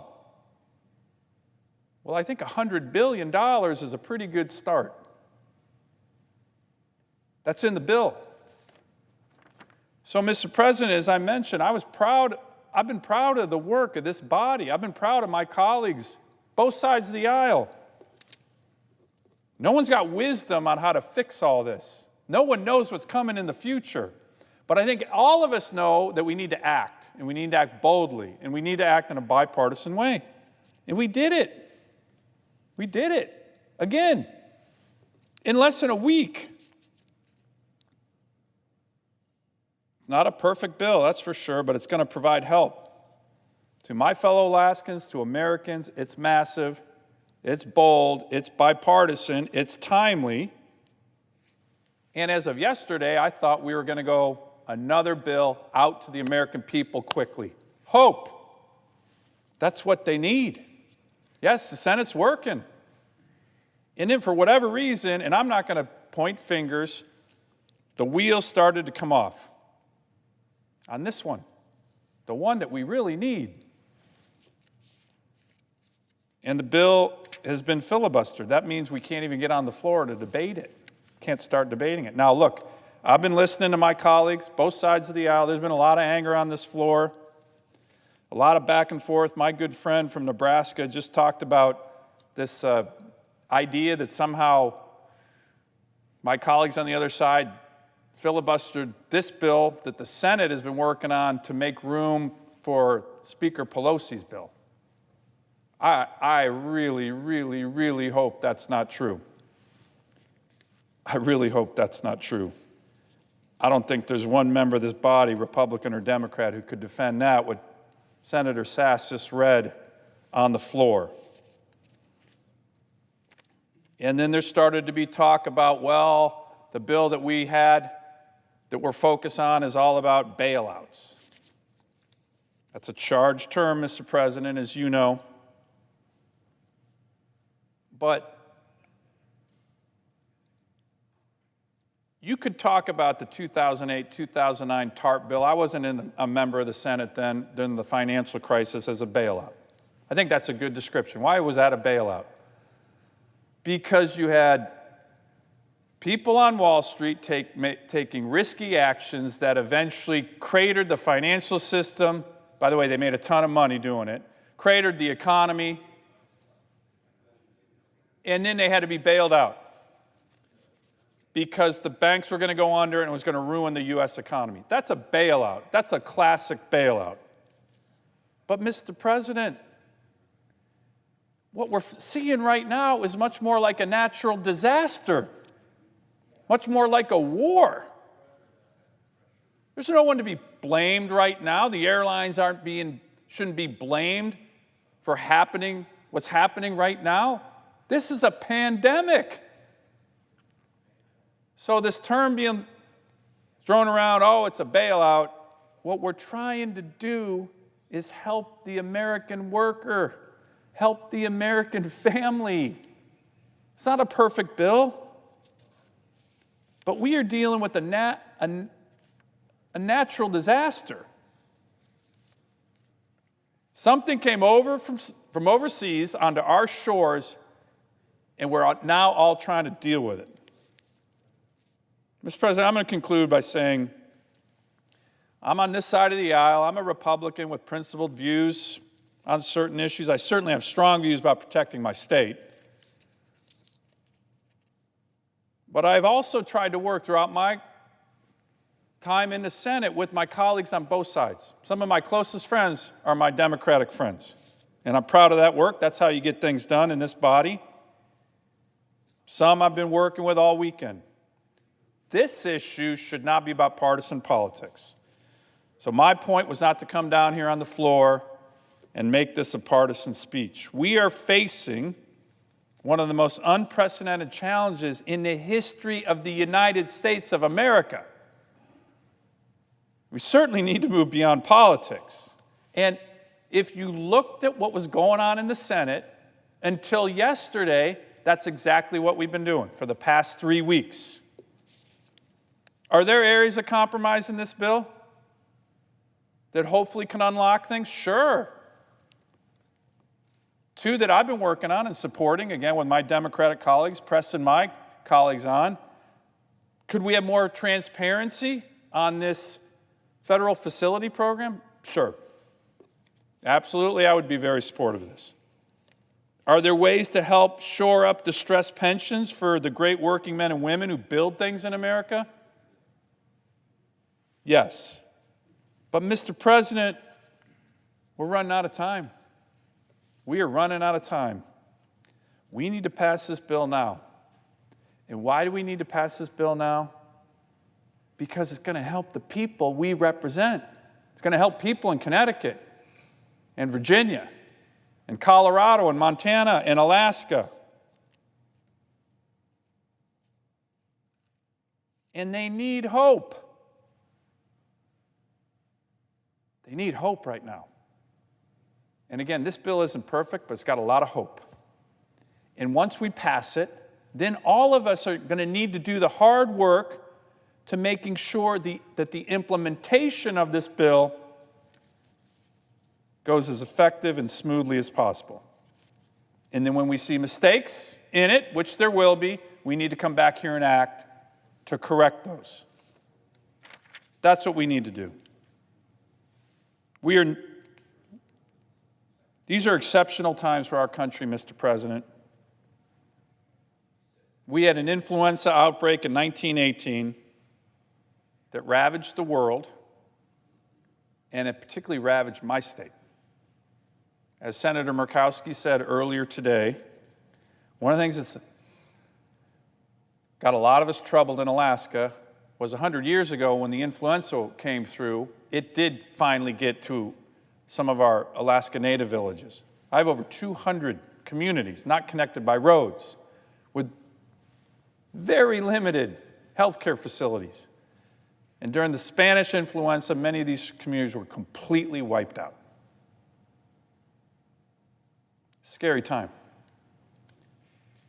Well, I think $100 billion is a pretty good start. That's in the bill. So, Mr. President, as I mentioned, I've been proud of the work of this body. I've been proud of my colleagues, both sides of the aisle. No one's got wisdom on how to fix all this. No one knows what's coming in the future. But I think all of us know that we need to act, and we need to act boldly, and we need to act in a bipartisan way. And we did it. We did it. Again, in less than a week. It's not a perfect bill, that's for sure, but it's going to provide help. To my fellow Alaskans, to Americans, it's massive, it's bold, it's bipartisan, it's timely. And as of yesterday, I thought we were going to go another bill out to the American people quickly. Hope. That's what they need. Yes, the Senate's working. And then for whatever reason, and I'm not going to point fingers, the wheels started to come off on this one, the one that we really need. And the bill has been filibustered. That means we can't even get on the floor to debate it. Can't start debating it. Now, look, I've been listening to my colleagues, both sides of the aisle. There's been a lot of anger on this floor, a lot of back and forth. My good friend from Nebraska just talked about this idea that somehow my colleagues on the other side filibustered this bill that the Senate has been working on to make room for Speaker Pelosi's bill. I really, really, really hope that's not true. I really hope that's not true. I don't think there's one member of this body, Republican or Democrat, who could defend that, what Senator Sass just read on the floor. And then there started to be talk about, well, the bill that we had that we're focused on is all about bailouts. That's a charged term, Mr. President, as you know. But you could talk about the 2008-2009 TARP bill. I wasn't a member of the Senate then during the financial crisis as a bailout. I think that's a good description. Why was that a bailout? Because you had people on Wall Street taking risky actions that eventually cratered the financial system. By the way, they made a ton of money doing it. Cratered the economy. And then they had to be bailed out because the banks were going to go under and it was going to ruin the U.S. economy. That's a bailout. That's a classic bailout. But, Mr. President, what we're seeing right now is much more like a natural disaster, much more like a war. There's no one to be blamed right now. The airlines shouldn't be blamed for what's happening right now. This is a pandemic. So this term being thrown around, oh, it's a bailout, what we're trying to do is help the American worker, help the American family. It's not a perfect bill, but we are dealing with a natural disaster. Something came over from overseas onto our shores, and we're now all trying to deal with it. Mr. President, I'm going to conclude by saying I'm on this side of the aisle. I'm a Republican with principled views on certain issues. I certainly have strong views about protecting my state. But I've also tried to work throughout my time in the Senate with my colleagues on both sides. Some of my closest friends are my Democratic friends, and I'm proud of that work. That's how you get things done in this body. Some I've been working with all weekend. This issue should not be about partisan politics. So my point was not to come down here on the floor and make this a partisan speech. We are facing one of the most unprecedented challenges in the history of the United States of America. We certainly need to move beyond politics. And if you looked at what was going on in the Senate until yesterday, that's exactly what we've been doing for the past 3 weeks. Are there areas of compromise in this bill that hopefully can unlock things? Sure. 2 that I've been working on and supporting, again, with my Democratic colleagues, pressing my colleagues on. Could we have more transparency on this federal facility program? Sure. Absolutely, I would be very supportive of this. Are there ways to help shore up distressed pensions for the great working men and women who build things in America? Yes. But, Mr. President, we're running out of time. We are running out of time. We need to pass this bill now. And why do we need to pass this bill now? Because it's going to help the people we represent. It's going to help people in Connecticut and Virginia and Colorado and Montana and Alaska. And they need hope. They need hope right now. And again, this bill isn't perfect, but it's got a lot of hope. And once we pass it, then all of us are going to need to do the hard work to making sure that the implementation of this bill goes as effective and smoothly as possible. And then when we see mistakes in it, which there will be, we need to come back here and act to correct those. That's what we need to do. These are exceptional times for our country, Mr. President. We had an influenza outbreak in 1918. that ravaged the world, and it particularly ravaged my state. As Senator Murkowski said earlier today, one of the things that's got a lot of us troubled in Alaska was 100 years ago when the influenza came through, it did finally get to some of our Alaska Native villages. I have over 200 communities not connected by roads with very limited healthcare facilities. And during the Spanish influenza, many of these communities were completely wiped out. Scary time.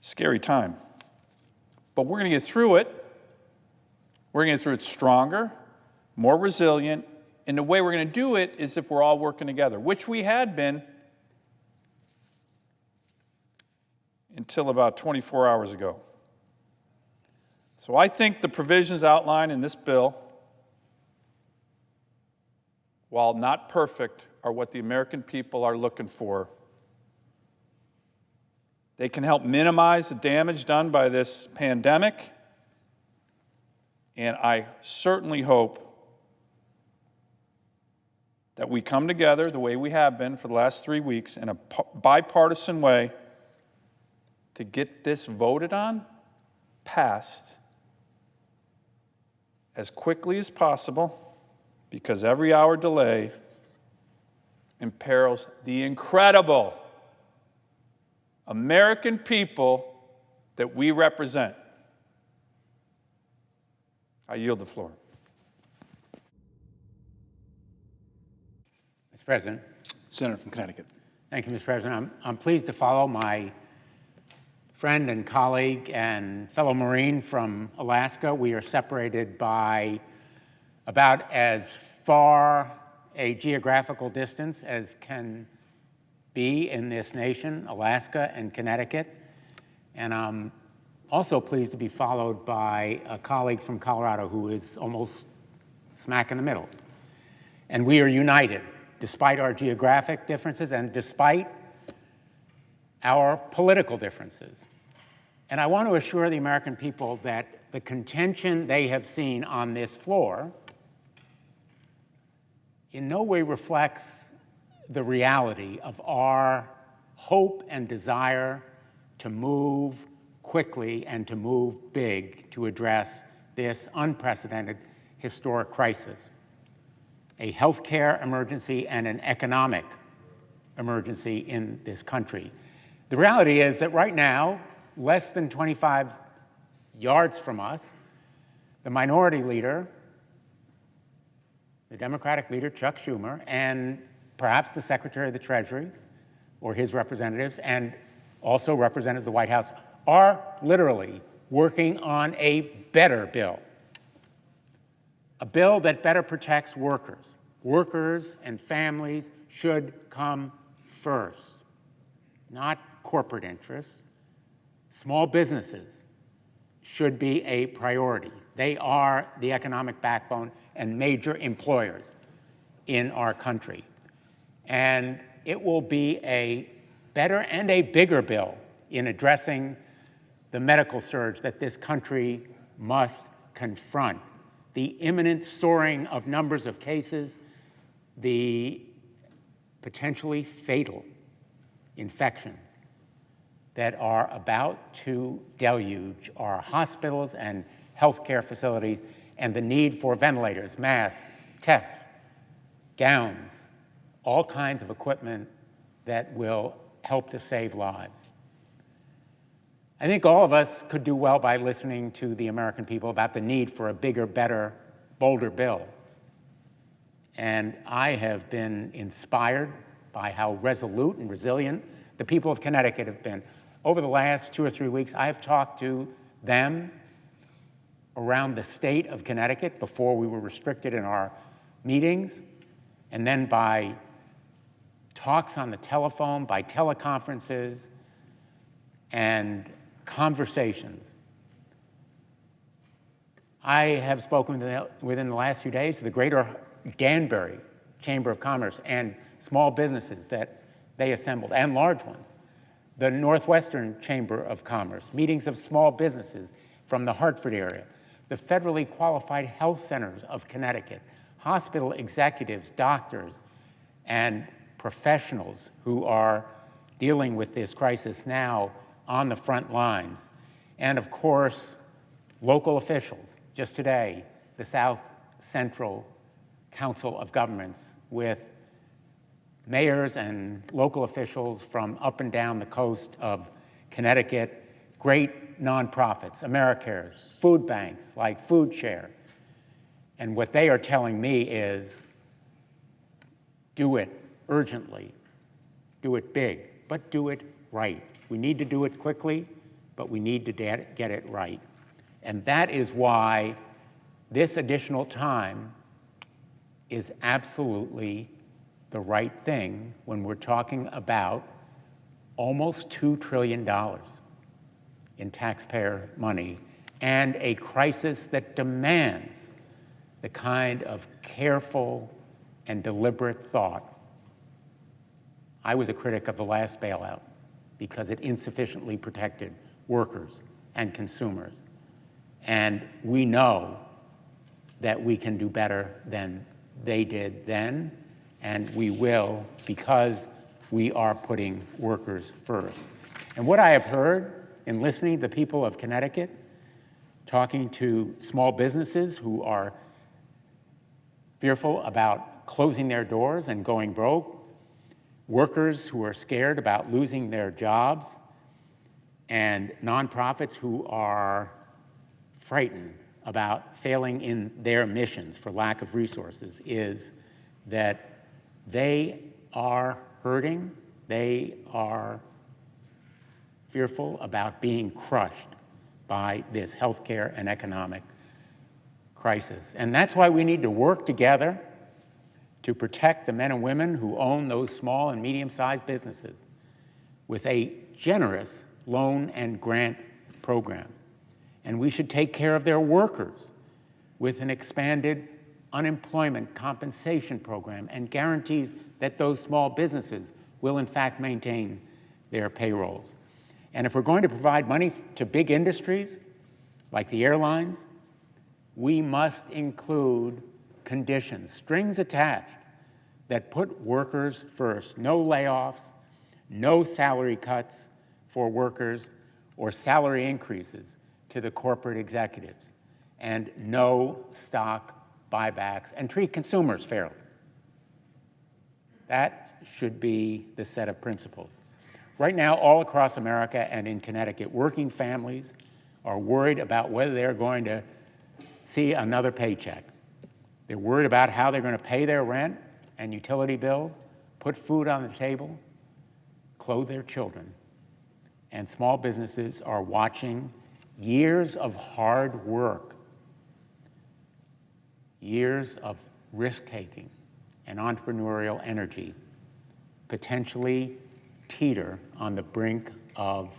Scary time. But we're going to get through it. We're going to get through it stronger, more resilient, and the way we're going to do it is if we're all working together, which we had been until about 24 hours ago. So I think the provisions outlined in this bill, while not perfect, are what the American people are looking for. They can help minimize the damage done by this pandemic, and I certainly hope that we come together the way we have been for the last 3 weeks in a bipartisan way to get this voted on, passed as quickly as possible, because every hour delay imperils the incredible American people that we represent. I yield the floor. Mr. President. Senator from Connecticut. Thank you, Mr. President. I'm pleased to follow my friend and colleague and fellow Marine from Alaska. We are separated by about as far a geographical distance as can be in this nation, Alaska and Connecticut. And I'm also pleased to be followed by a colleague from Colorado who is almost smack in the middle. And we are united, despite our geographic differences and despite our political differences. And I want to assure the American people that the contention they have seen on this floor in no way reflects the reality of our hope and desire to move quickly and to move big to address this unprecedented historic crisis, a healthcare emergency and an economic emergency in this country. The reality is that right now, less than 25 yards from us, the minority leader, the Democratic leader, Chuck Schumer, and perhaps the Secretary of the Treasury or his representatives, and also representatives of the White House, are literally working on a better bill. A bill that better protects workers. Workers and families should come first, not corporate interests. Small businesses should be a priority. They are the economic backbone and major employers in our country. And it will be a better and a bigger bill in addressing the medical surge that this country must confront. The imminent soaring of numbers of cases, the potentially fatal infections that are about to deluge our hospitals and healthcare facilities, and the need for ventilators, masks, tests, gowns, all kinds of equipment that will help to save lives. I think all of us could do well by listening to the American people about the need for a bigger, better, bolder bill. And I have been inspired by how resolute and resilient the people of Connecticut have been. Over the last 2 or 3 weeks, I have talked to them around the state of Connecticut before we were restricted in our meetings, and then by talks on the telephone, by teleconferences, and conversations. I have spoken within the last few days to the Greater Danbury Chamber of Commerce and small businesses that they assembled, and large ones. The Northwestern Chamber of Commerce, meetings of small businesses from the Hartford area, the federally qualified health centers of Connecticut, hospital executives, doctors, and professionals who are dealing with this crisis now on the front lines. And of course, local officials. Just today, the South Central Council of Governments with mayors and local officials from up and down the coast of Connecticut, great nonprofits, AmeriCares, food banks like Food Share. And what they are telling me is, do it urgently, do it big, but do it right. We need to do it quickly, but we need to get it right. And that is why this additional time is absolutely the right thing when we're talking about almost $2 trillion in taxpayer money and a crisis that demands the kind of careful and deliberate thought. I was a critic of the last bailout because it insufficiently protected workers and consumers. And we know that we can do better than they did then, and we will because we are putting workers first. And what I have heard in listening to the people of Connecticut, talking to small businesses who are fearful about closing their doors and going broke, workers who are scared about losing their jobs, and nonprofits who are frightened about failing in their missions for lack of resources, is that they are hurting, they are fearful about being crushed by this healthcare and economic crisis. And that's why we need to work together to protect the men and women who own those small and medium-sized businesses with a generous loan and grant program. And we should take care of their workers with an expanded unemployment compensation program and guarantees that those small businesses will in fact maintain their payrolls. And if we're going to provide money to big industries like the airlines, we must include conditions, strings attached, that put workers first. No layoffs, no salary cuts for workers or salary increases to the corporate executives, and no stock buybacks, and treat consumers fairly. That should be the set of principles. Right now, all across America and in Connecticut, working families are worried about whether they're going to see another paycheck. They're worried about how they're going to pay their rent and utility bills, put food on the table, clothe their children. And small businesses are watching years of hard work, years of risk-taking and entrepreneurial energy potentially teeter on the brink of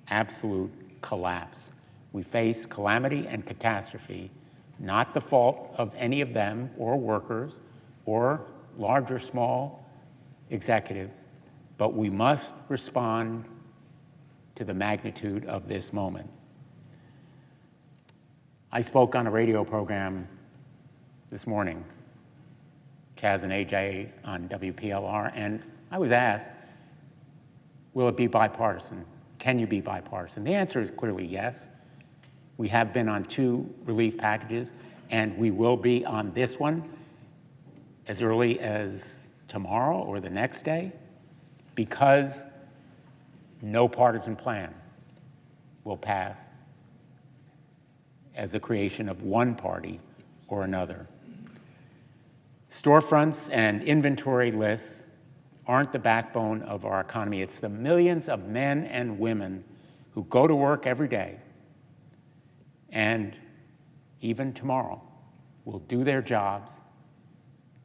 absolute collapse. We face calamity and catastrophe, not the fault of any of them or workers or large or small executives, but we must respond to the magnitude of this moment. I spoke on a radio program this morning, Chaz and AJ on WPLR, and I was asked, will it be bipartisan? Can you be bipartisan? The answer is clearly yes. We have been on 2 relief packages, and we will be on this one as early as tomorrow or the next day, because no partisan plan will pass as the creation of one party or another. Storefronts and inventory lists aren't the backbone of our economy. It's the millions of men and women who go to work every day and even tomorrow will do their jobs,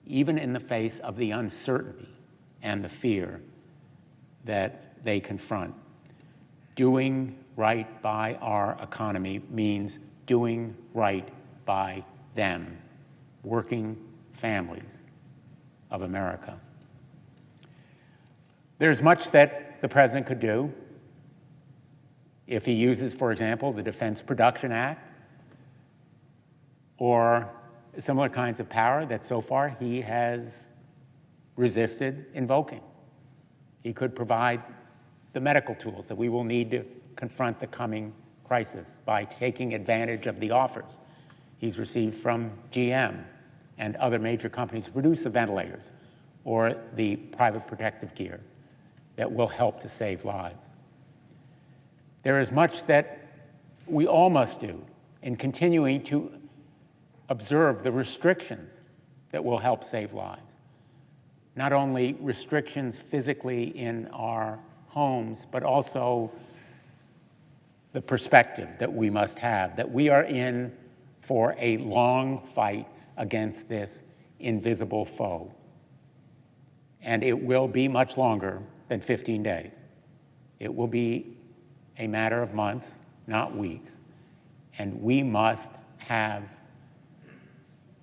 even in the face of the uncertainty and the fear that they confront. Doing right by our economy means doing right by them, working families of America. There's much that the president could do if he uses, for example, the Defense Production Act or similar kinds of power that so far he has resisted invoking. He could provide the medical tools that we will need to confront the coming crisis by taking advantage of the offers he's received from GM and other major companies to produce the ventilators or the private protective gear that will help to save lives. There is much that we all must do in continuing to observe the restrictions that will help save lives. Not only restrictions physically in our homes, but also the perspective that we must have, that we are in for a long fight against this invisible foe. And it will be much longer than 15 days. It will be a matter of months, not weeks. And we must have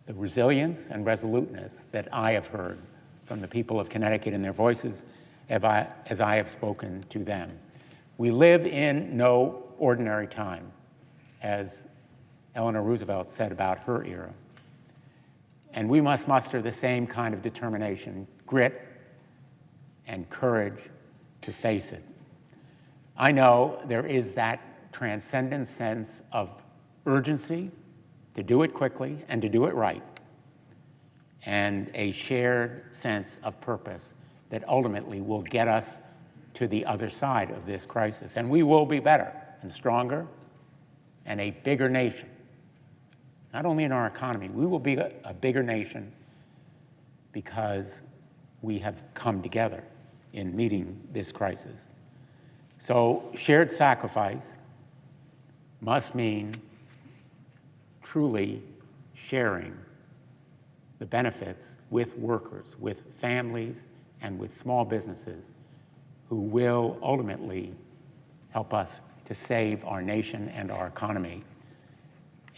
the resilience and resoluteness that I have heard from the people of Connecticut in their voices as I have spoken to them. We live in no ordinary time, as Eleanor Roosevelt said about her era. And we must muster the same kind of determination, grit, and courage to face it. I know there is that transcendent sense of urgency to do it quickly and to do it right, and a shared sense of purpose that ultimately will get us to the other side of this crisis. And we will be better and stronger and a bigger nation. Not only in our economy, we will be a bigger nation because we have come together in meeting this crisis. So shared sacrifice must mean truly sharing the benefits with workers, with families, and with small businesses who will ultimately help us to save our nation and our economy.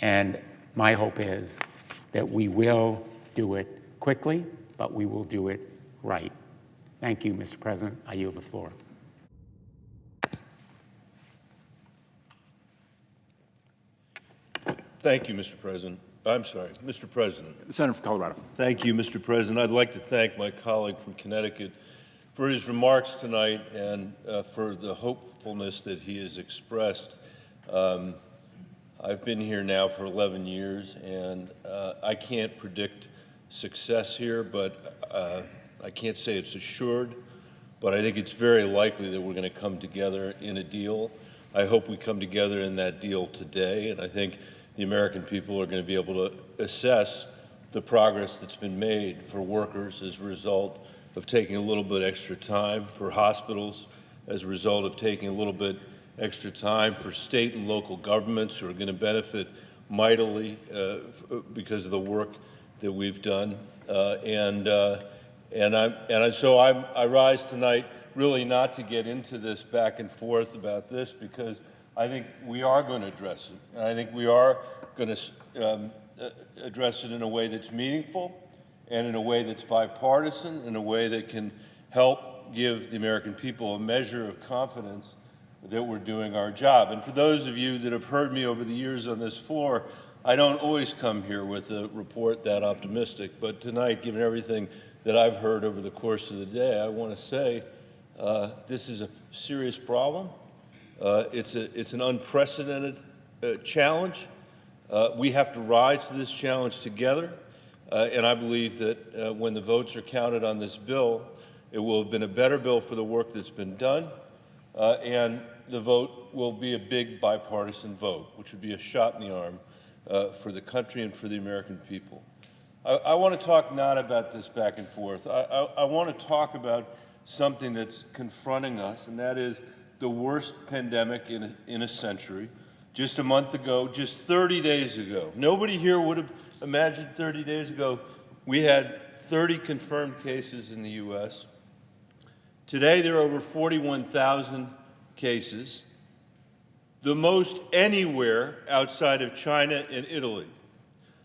And my hope is that we will do it quickly, but we will do it right. Thank you, Mr. President. I yield the floor. Thank you, Mr. President. I'm sorry, Mr. President. The Senator from Colorado. Thank you, Mr. President. I'd like to thank my colleague from Connecticut for his remarks tonight and for the hopefulness that he has expressed. I've been here now for 11 years, and I can't predict success here, but I can't say it's assured, but I think it's very likely that we're going to come together in a deal. I hope we come together in that deal today, and I think the American people are going to be able to assess the progress that's been made for workers as a result of taking a little bit extra time, for hospitals as a result of taking a little bit extra time, for state and local governments who are going to benefit mightily because of the work that we've done. So I rise tonight really not to get into this back and forth about this, because I think we are going to address it. And I think we are going to address it in a way that's meaningful and in a way that's bipartisan, in a way that can help give the American people a measure of confidence that we're doing our job. And for those of you that have heard me over the years on this floor, I don't always come here with a report that optimistic, but tonight, given everything that I've heard over the course of the day, I want to say this is a serious problem. It's an unprecedented challenge. We have to rise to this challenge together, and I believe that when the votes are counted on this bill, it will have been a better bill for the work that's been done, and the vote will be a big bipartisan vote, which would be a shot in the arm for the country and for the American people. I want to talk not about this back and forth. I want to talk about something that's confronting us, and that is the worst pandemic in a century. Just a month ago, just 30 days ago, nobody here would have imagined 30 days ago we had 30 confirmed cases in the U.S. Today, there are over 41,000 cases, the most anywhere outside of China and Italy.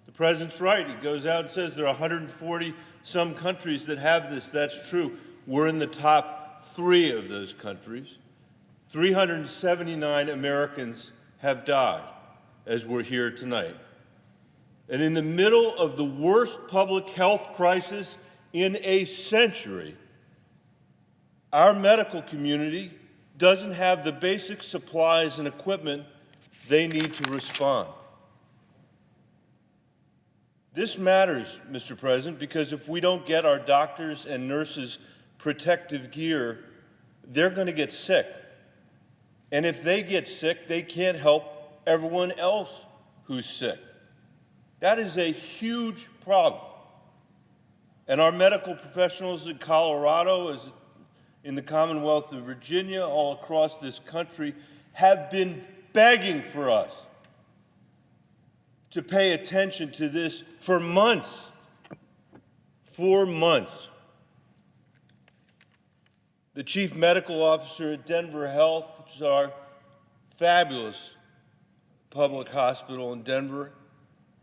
The president's right. He goes out and says there are 140 some countries that have this. That's true. We're in the top 3 of those countries. 379 Americans have died as we're here tonight. And in the middle of the worst public health crisis in a century, our medical community doesn't have the basic supplies and equipment they need to respond. This matters, Mr. President, because if we don't get our doctors and nurses protective gear, they're going to get sick. And if they get sick, they can't help everyone else who's sick. That is a huge problem. And our medical professionals in Colorado, as in the Commonwealth of Virginia, all across this country, have been begging for us to pay attention to this for months. 4 months. The chief medical officer at Denver Health, which is our fabulous public hospital in Denver,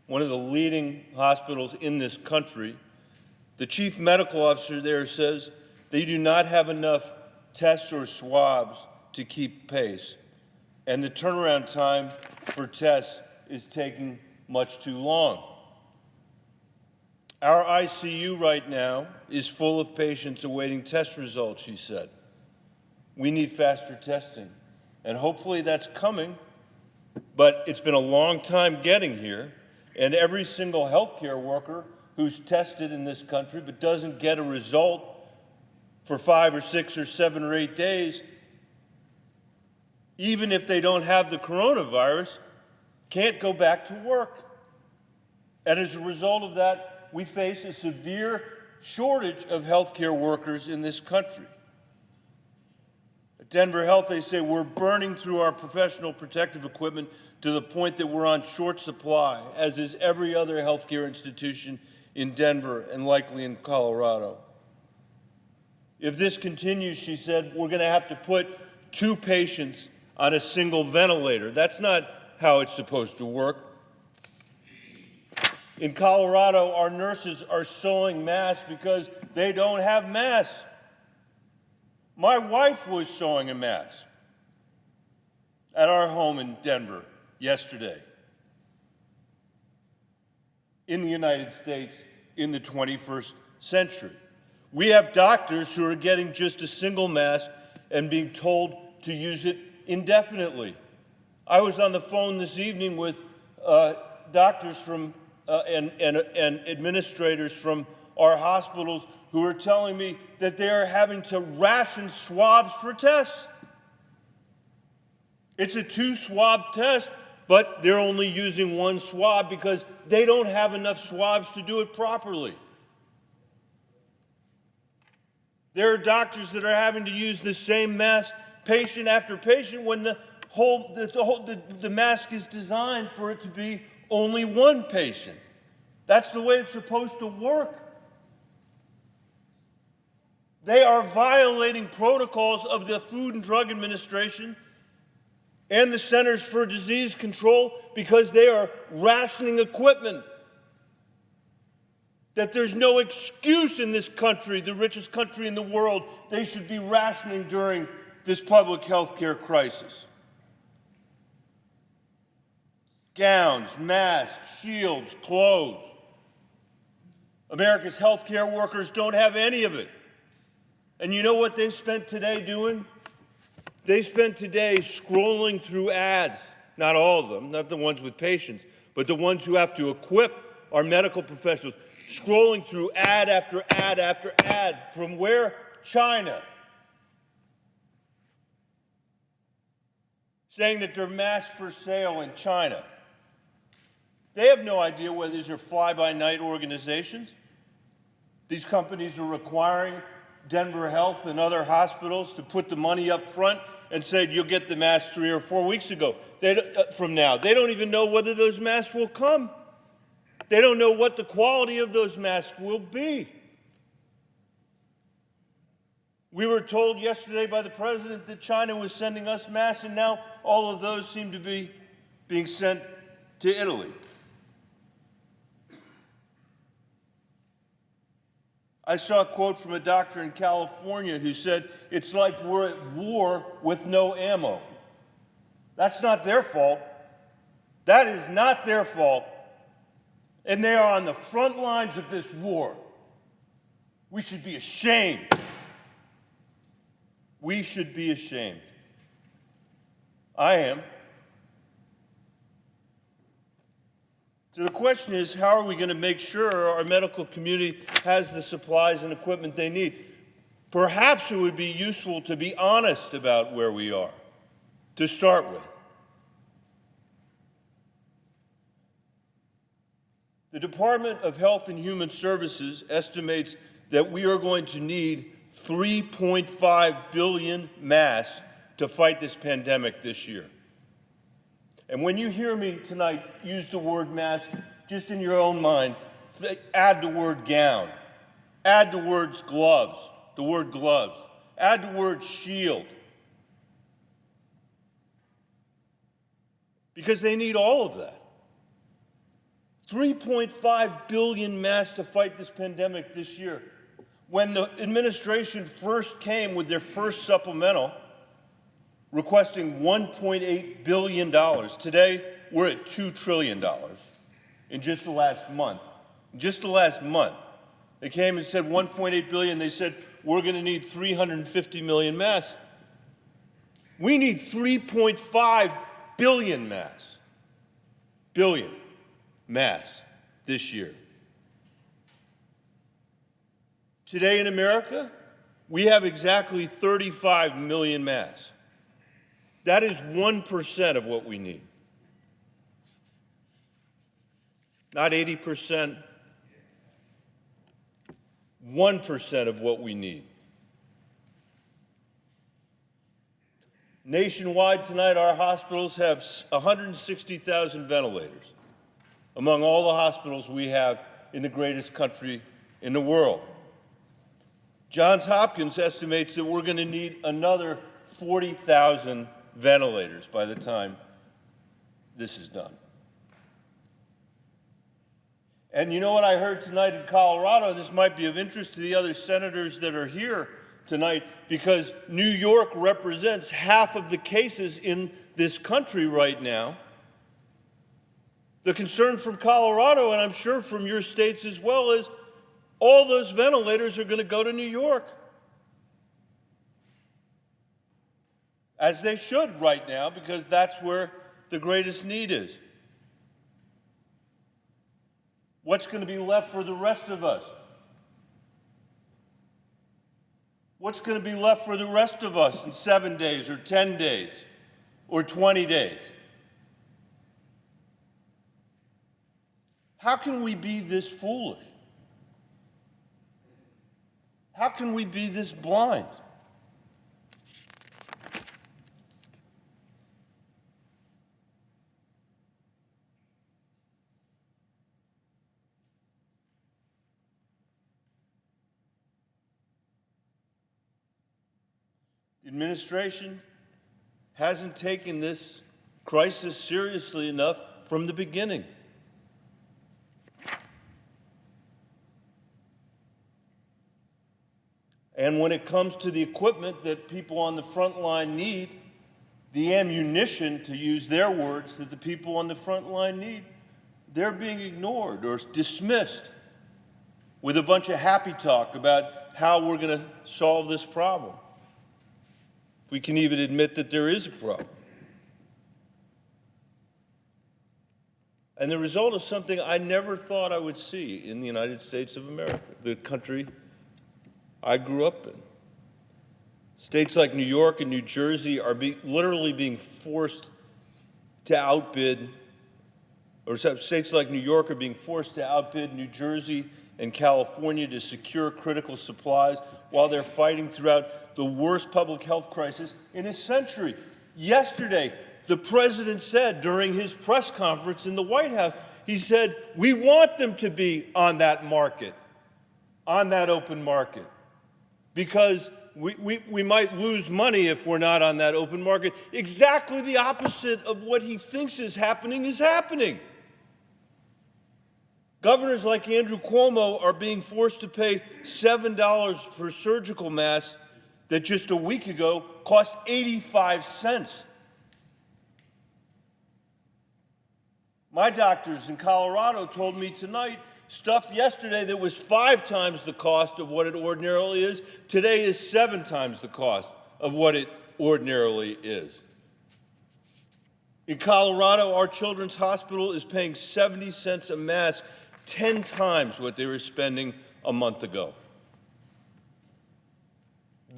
one of the leading hospitals in this country, the chief medical officer there says they do not have enough tests or swabs to keep pace, and the turnaround time for tests is taking much too long. Our ICU right now is full of patients awaiting test results, she said. We need faster testing, and hopefully that's coming, but it's been a long time getting here, and every single healthcare worker who's tested in this country but doesn't get a result for 5 or 6 or 7 or 8 days, even if they don't have the coronavirus, can't go back to work. And as a result of that, we face a severe shortage of healthcare workers in this country. At Denver Health, they say we're burning through our professional protective equipment to the point that we're on short supply, as is every other healthcare institution in Denver and likely in Colorado. If this continues, she said, we're going to have to put 2 patients on a single ventilator. That's not how it's supposed to work. In Colorado, our nurses are sewing masks because they don't have masks. My wife was sewing a mask at our home in Denver yesterday. In the United States in the 21st century. We have doctors who are getting just a single mask and being told to use it indefinitely. I was on the phone this evening with doctors from and administrators from our hospitals who are telling me that they are having to ration swabs for tests. It's a 2-swab test, but they're only using 1 swab because they don't have enough swabs to do it properly. There are doctors that are having to use the same mask patient after patient when the mask is designed for it to be only 1 patient. That's the way it's supposed to work. They are violating protocols of the Food and Drug Administration and the Centers for Disease Control because they are rationing equipment. That there's no excuse in this country, the richest country in the world, they should be rationing during this public health care crisis. Gowns, masks, shields, clothes. America's healthcare workers don't have any of it. And you know what they spent today doing? They spent today scrolling through ads, not all of them, not the ones with patients, but the ones who have to equip our medical professionals, scrolling through ad after ad after ad. From where? China. Saying that there are masks for sale in China. They have no idea whether these are fly-by-night organizations. These companies are requiring Denver Health and other hospitals to put the money up front and say, you'll get the masks 3 or 4 weeks from now. They don't even know whether those masks will come. They don't know what the quality of those masks will be. We were told yesterday by the president that China was sending us masks, and now all of those seem to be being sent to Italy. I saw a quote from a doctor in California who said, it's like we're at war with no ammo. That's not their fault. That is not their fault. And they are on the front lines of this war. We should be ashamed. We should be ashamed. I am. So the question is, how are we going to make sure our medical community has the supplies and equipment they need? Perhaps it would be useful to be honest about where we are, to start with. The Department of Health and Human Services estimates that we are going to need 3.5 billion masks to fight this pandemic this year. And when you hear me tonight use the word mask, just in your own mind, add the word gown, add the words gloves, add the word shield. Because they need all of that. 3.5 billion masks to fight this pandemic this year. When the administration first came with their first supplemental, requesting $1.8 billion. Today, we're at $2 trillion in just the last month. Just the last month. They came and said $1.8 billion. They said, we're going to need 350 million masks. We need 3.5 billion masks. Billion masks this year. Today in America, we have exactly 35 million masks. That is 1% of what we need. Not 80%, 1% of what we need. Nationwide tonight, our hospitals have 160,000 ventilators, among all the hospitals we have in the greatest country in the world. Johns Hopkins estimates that we're going to need another 40,000 ventilators by the time this is done. And you know what I heard tonight in Colorado? This might be of interest to the other senators that are here tonight, because New York represents half of the cases in this country right now. The concern from Colorado, and I'm sure from your states as well, is all those ventilators are going to go to New York. As they should right now, because that's where the greatest need is. What's going to be left for the rest of us? What's going to be left for the rest of us in 7 days or 10 days or 20 days? How can we be this foolish? How can we be this blind? The administration hasn't taken this crisis seriously enough from the beginning. And when it comes to the equipment that people on the front line need, the ammunition, to use their words, that the people on the front line need, they're being ignored or dismissed with a bunch of happy talk about how we're going to solve this problem. If we can even admit that there is a problem. And the result is something I never thought I would see in the United States of America, the country I grew up in. States like New York and New Jersey are literally being forced to outbid, or states like New York are being forced to outbid New Jersey and California to secure critical supplies while they're fighting throughout the worst public health crisis in a century. Yesterday, the president said during his press conference in the White House, he said, we want them to be on that market, on that open market, because we might lose money if we're not on that open market. Exactly the opposite of what he thinks is happening is happening. Governors like Andrew Cuomo are being forced to pay $7 for surgical masks that just a week ago cost 85 cents. My doctors in Colorado told me tonight stuff yesterday that was 5 times the cost of what it ordinarily is, today is 7 times the cost of what it ordinarily is. In Colorado, our children's hospital is paying 70 cents a mask, 10 times what they were spending a month ago.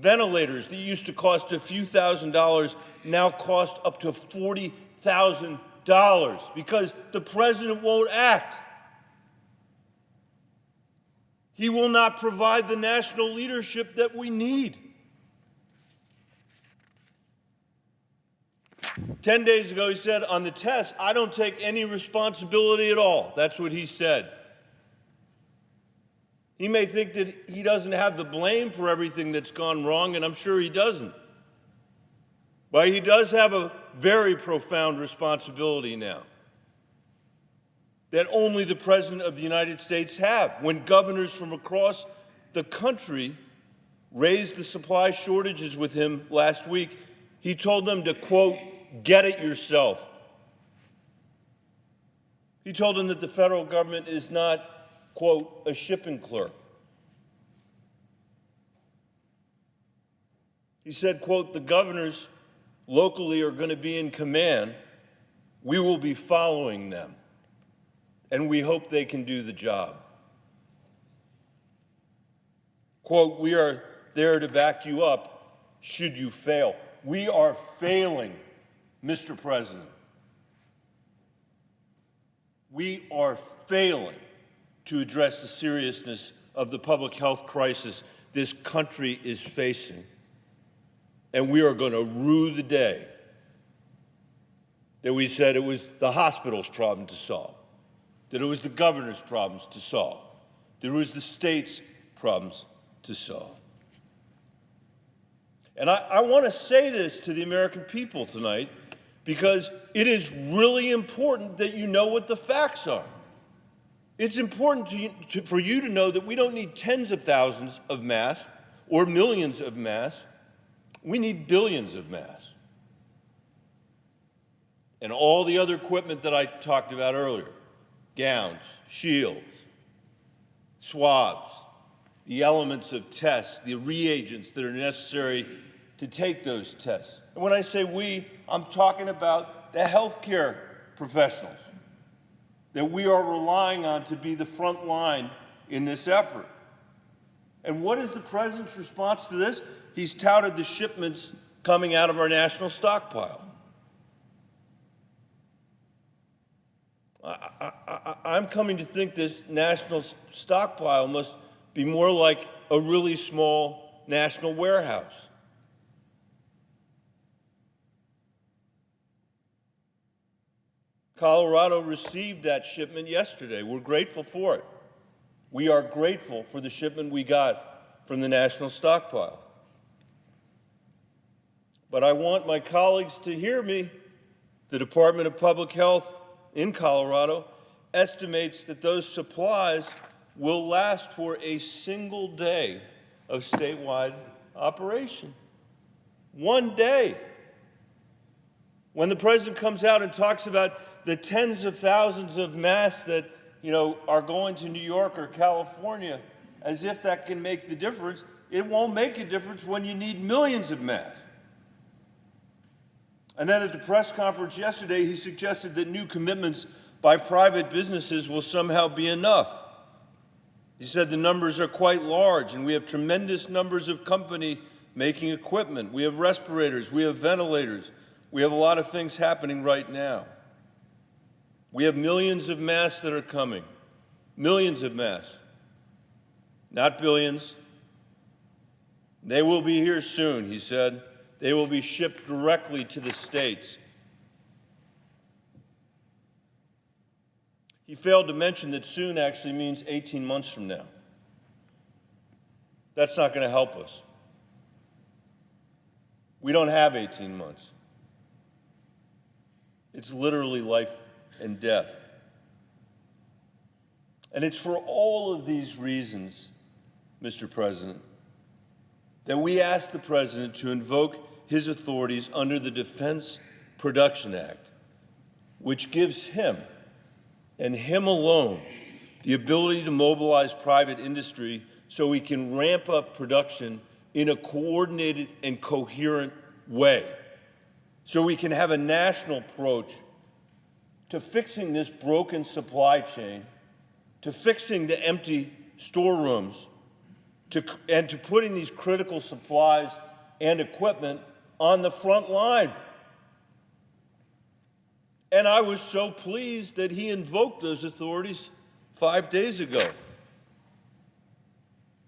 Ventilators that used to cost a few $1,000s now cost up to $40,000 because the president won't act. He will not provide the national leadership that we need. 10 days ago, he said, on the test, I don't take any responsibility at all. That's what he said. He may think that he doesn't have the blame for everything that's gone wrong, and I'm sure he doesn't. But he does have a very profound responsibility now that only the President of the United States have. When governors from across the country raised the supply shortages with him last week, he told them to, quote, get it yourself. He told them that the federal government is not, quote, a shipping clerk. He said, quote, the governors locally are going to be in command. We will be following them, and we hope they can do the job. Quote, we are there to back you up should you fail. We are failing, Mr. President. We are failing to address the seriousness of the public health crisis this country is facing. And we are going to rue the day that we said it was the hospital's problem to solve, that it was the governor's problems to solve, that it was the state's problems to solve. And I want to say this to the American people tonight because it is really important that you know what the facts are. It's important for you to know that we don't need tens of thousands of masks or millions of masks. We need billions of masks. And all the other equipment that I talked about earlier, gowns, shields, swabs, the elements of tests, the reagents that are necessary to take those tests. And when I say we, I'm talking about the healthcare professionals that we are relying on to be the front line in this effort. And what is the president's response to this? He's touted the shipments coming out of our national stockpile. I'm coming to think this national stockpile must be more like a really small national warehouse. Colorado received that shipment yesterday. We're grateful for it. We are grateful for the shipment we got from the national stockpile. But I want my colleagues to hear me. The Department of Public Health in Colorado estimates that those supplies will last for a single day of statewide operation. One day. When the president comes out and talks about the tens of thousands of masks that, are going to New York or California, as if that can make the difference, it won't make a difference when you need millions of masks. And then at the press conference yesterday, he suggested that new commitments by private businesses will somehow be enough. He said the numbers are quite large, and we have tremendous numbers of companies making equipment. We have respirators, we have ventilators, we have a lot of things happening right now. We have millions of masks that are coming. Millions of masks. Not billions. They will be here soon, he said. They will be shipped directly to the states. He failed to mention that soon actually means 18 months from now. That's not going to help us. We don't have 18 months. It's literally life and death. And it's for all of these reasons, Mr. President, that we ask the President to invoke his authorities under the Defense Production Act, which gives him and him alone, the ability to mobilize private industry so we can ramp up production in a coordinated and coherent way, so we can have a national approach to fixing this broken supply chain, to fixing the empty storerooms, and to putting these critical supplies and equipment on the front line. And I was so pleased that he invoked those authorities 5 days ago.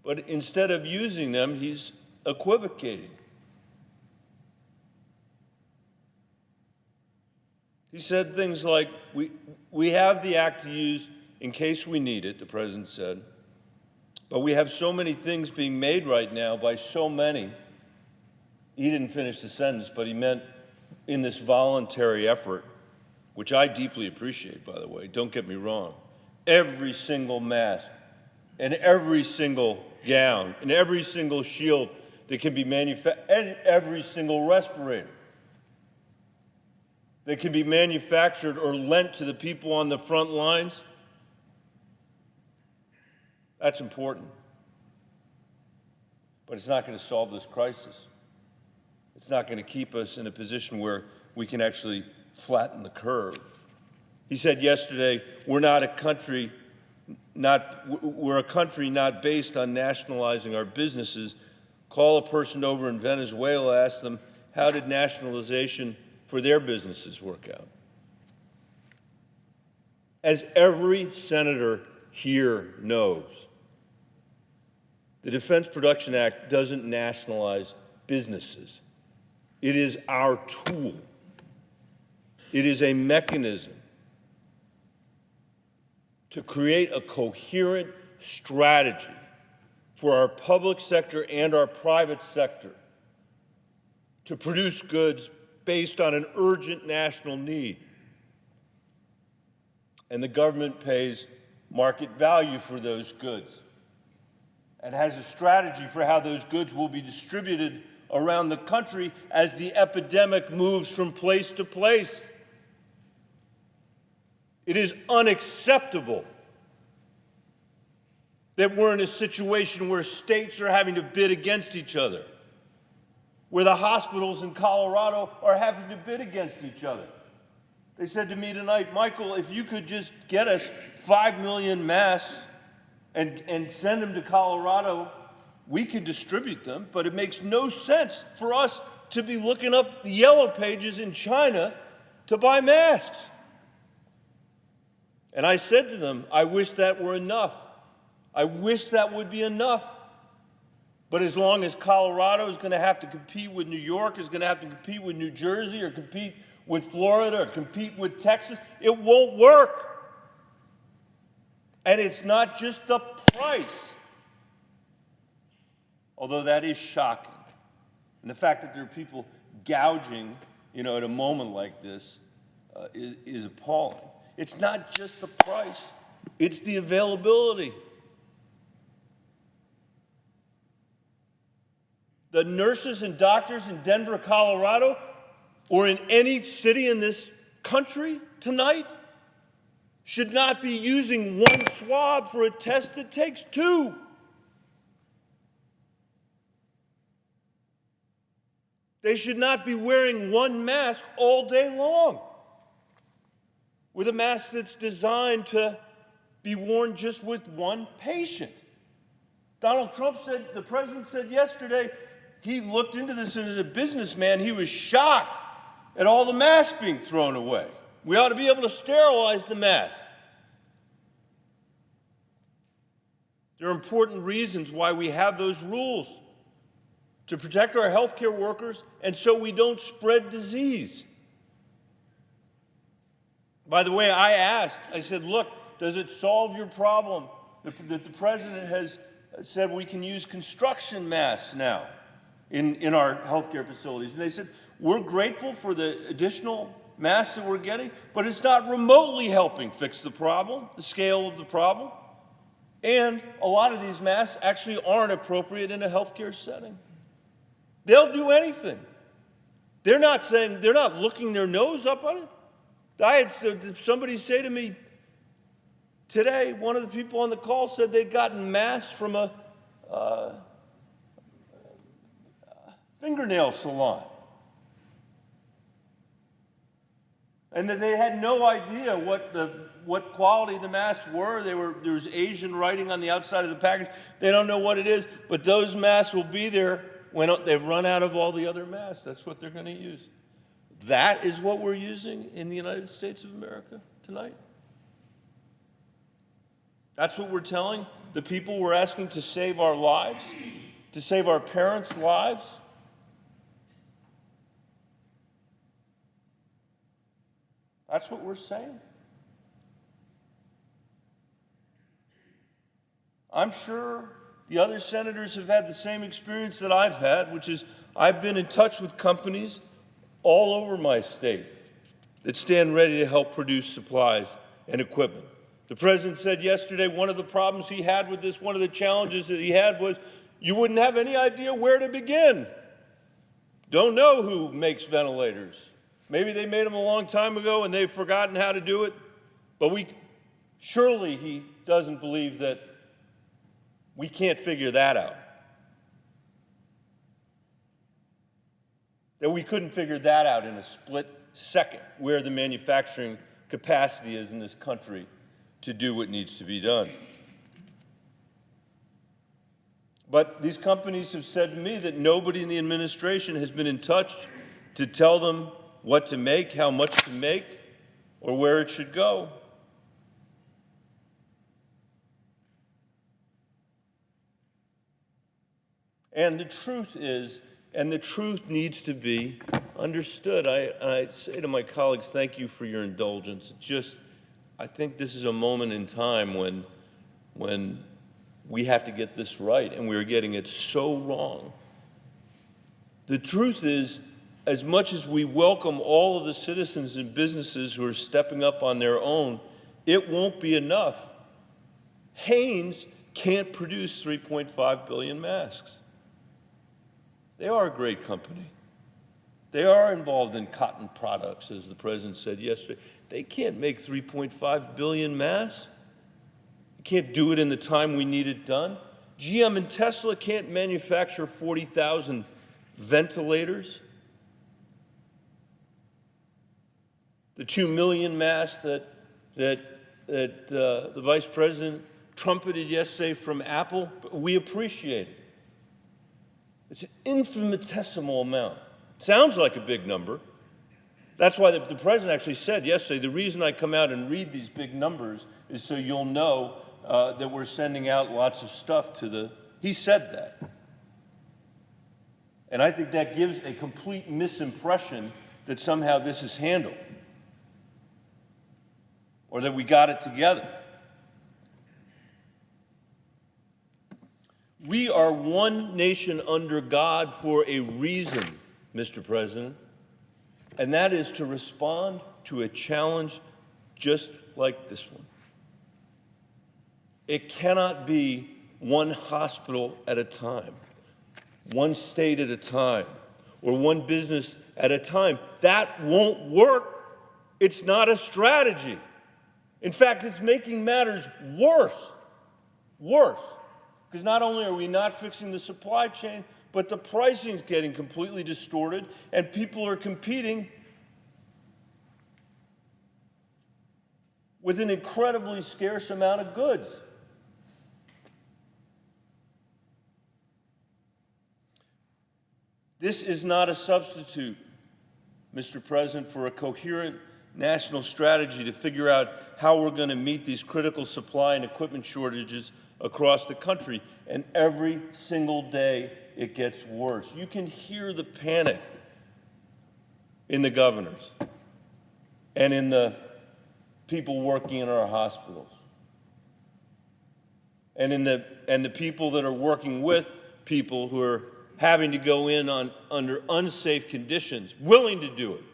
But instead of using them, he's equivocating. He said things like, we have the act to use in case we need it, the president said, but we have so many things being made right now by so many. He didn't finish the sentence, but he meant in this voluntary effort, which I deeply appreciate, by the way, don't get me wrong. Every single mask and every single gown and every single shield that can be manufactured, and every single respirator that can be manufactured or lent to the people on the front lines, that's important. But it's not going to solve this crisis. It's not going to keep us in a position where we can actually flatten the curve. He said yesterday, we're a country not based on nationalizing our businesses. Call a person over in Venezuela, ask them, how did nationalization for their businesses work out? As every senator here knows, the Defense Production Act doesn't nationalize businesses. It is our tool. It is a mechanism to create a coherent strategy for our public sector and our private sector to produce goods based on an urgent national need. And the government pays market value for those goods and has a strategy for how those goods will be distributed around the country as the epidemic moves from place to place. It is unacceptable that we're in a situation where states are having to bid against each other, where the hospitals in Colorado are having to bid against each other. They said to me tonight, Michael, if you could just get us 5 million masks and send them to Colorado, we can distribute them, but it makes no sense for us to be looking up the yellow pages in China to buy masks. And I said to them, I wish that were enough. I wish that would be enough. But as long as Colorado is going to have to compete with New York, is going to have to compete with New Jersey, or compete with Florida, or compete with Texas, it won't work. And it's not just the price, although that is shocking. And the fact that there are people gouging, at a moment like this is appalling. It's not just the price, it's the availability. The nurses and doctors in Denver, Colorado, or in any city in this country tonight should not be using one swab for a test that takes 2. They should not be wearing one mask all day long, with a mask that's designed to be worn just with one patient. Donald Trump said, the president said yesterday, he looked into this, and as a businessman, he was shocked at all the masks being thrown away. We ought to be able to sterilize the mask. There are important reasons why we have those rules, to protect our healthcare workers and so we don't spread disease. By the way, I said, look, does it solve your problem that the president has said we can use construction masks now in our healthcare facilities? And they said, we're grateful for the additional masks that we're getting, but it's not remotely helping fix the problem, the scale of the problem. And a lot of these masks actually aren't appropriate in a healthcare setting. They'll do anything. They're not looking their nose up on it. I had somebody say to me, Today, one of the people on the call said they'd gotten masks from a fingernail salon, and that they had no idea what quality the masks were. There was Asian writing on the outside of the package. They don't know what it is, but those masks will be there when they've run out of all the other masks. That's what they're going to use. That is what we're using in the United States of America tonight. That's what we're telling the people we're asking to save our lives, to save our parents' lives. That's what we're saying. I'm sure the other senators have had the same experience that I've had, which is I've been in touch with companies all over my state that stand ready to help produce supplies and equipment. The president said yesterday one of the problems he had with this, one of the challenges that he had was you wouldn't have any idea where to begin. Don't know who makes ventilators. Maybe they made them a long time ago and they've forgotten how to do it, but surely he doesn't believe that we can't figure that out. That we couldn't figure that out in a split second, where the manufacturing capacity is in this country to do what needs to be done. But these companies have said to me that nobody in the administration has been in touch to tell them what to make, how much to make, or where it should go. And the truth is, and the truth needs to be understood. I say to my colleagues, thank you for your indulgence. I think this is a moment in time when we have to get this right, and we're getting it so wrong. The truth is, as much as we welcome all of the citizens and businesses who are stepping up on their own, it won't be enough. Hanes can't produce 3.5 billion masks. They are a great company. They are involved in cotton products, as the president said yesterday. They can't make 3.5 billion masks. They can't do it in the time we need it done. GM and Tesla can't manufacture 40,000 ventilators. The 2 million masks that the vice president trumpeted yesterday from Apple, we appreciate it. It's an infinitesimal amount. Sounds like a big number. That's why the president actually said yesterday, the reason I come out and read these big numbers is so you'll know that we're sending out lots of stuff to the... He said that. And I think that gives a complete misimpression that somehow this is handled, or that we got it together. We are one nation under God for a reason, Mr. President, and that is to respond to a challenge just like this one. It cannot be one hospital at a time, one state at a time, or one business at a time. That won't work. It's not a strategy. In fact, it's making matters worse. Because not only are we not fixing the supply chain, but the pricing is getting completely distorted, and people are competing with an incredibly scarce amount of goods. This is not a substitute, Mr. President, for a coherent national strategy to figure out how we're going to meet these critical supply and equipment shortages across the country. And every single day it gets worse. You can hear the panic in the governors and in the people working in our hospitals and in the people that are working with people who are having to go in under unsafe conditions, willing to do it.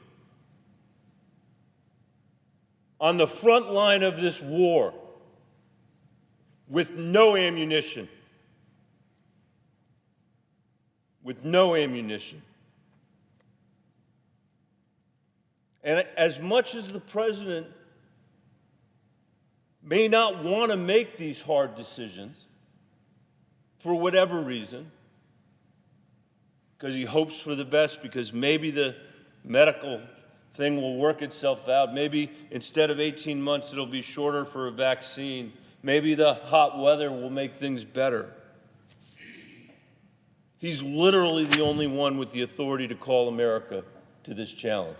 On the front line of this war, with no ammunition. With no ammunition. And as much as the president may not want to make these hard decisions for whatever reason, because he hopes for the best, because maybe the medical thing will work itself out. Maybe instead of 18 months, it'll be shorter for a vaccine. Maybe the hot weather will make things better. He's literally the only one with the authority to call America to this challenge.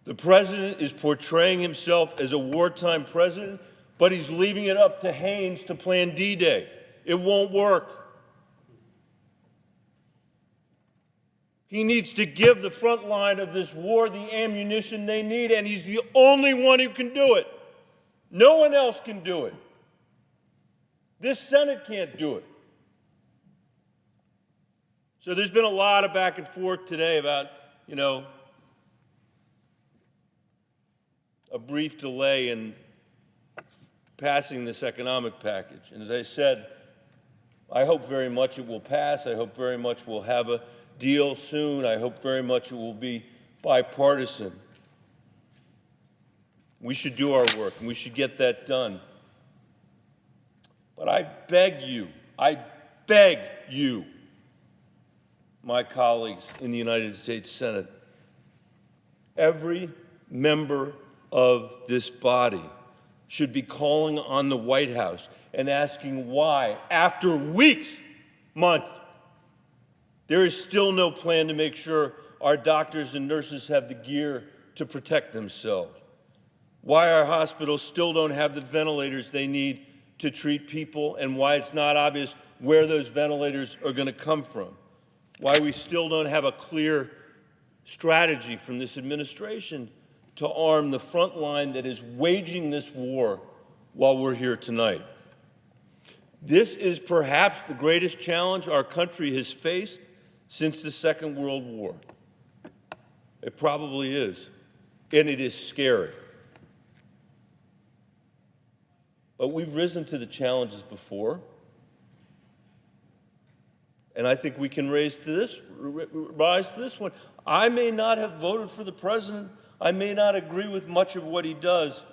The president is portraying himself as a wartime president, but he's leaving it up to Haynes to plan D-Day. It won't work. He needs to give the front line of this war the ammunition they need, and he's the only one who can do it. No one else can do it. This Senate can't do it. So there's been a lot of back and forth today about, a brief delay in passing this economic package. And as I said, I hope very much it will pass. I hope very much we'll have a deal soon. I hope very much it will be bipartisan. We should do our work, and we should get that done. But I beg you, my colleagues in the United States Senate, every member of this body should be calling on the White House and asking why, after weeks, months, there is still no plan to make sure our doctors and nurses have the gear to protect themselves. Why our hospitals still don't have the ventilators they need to treat people, and why it's not obvious where those ventilators are going to come from. Why we still don't have a clear strategy from this administration to arm the front line that is waging this war while we're here tonight. This is perhaps the greatest challenge our country has faced since the Second World War. It probably is, and it is scary. But we've risen to the challenges before, and I think we can rise to this one. I may not have voted for the president. I may not agree with much of what he does,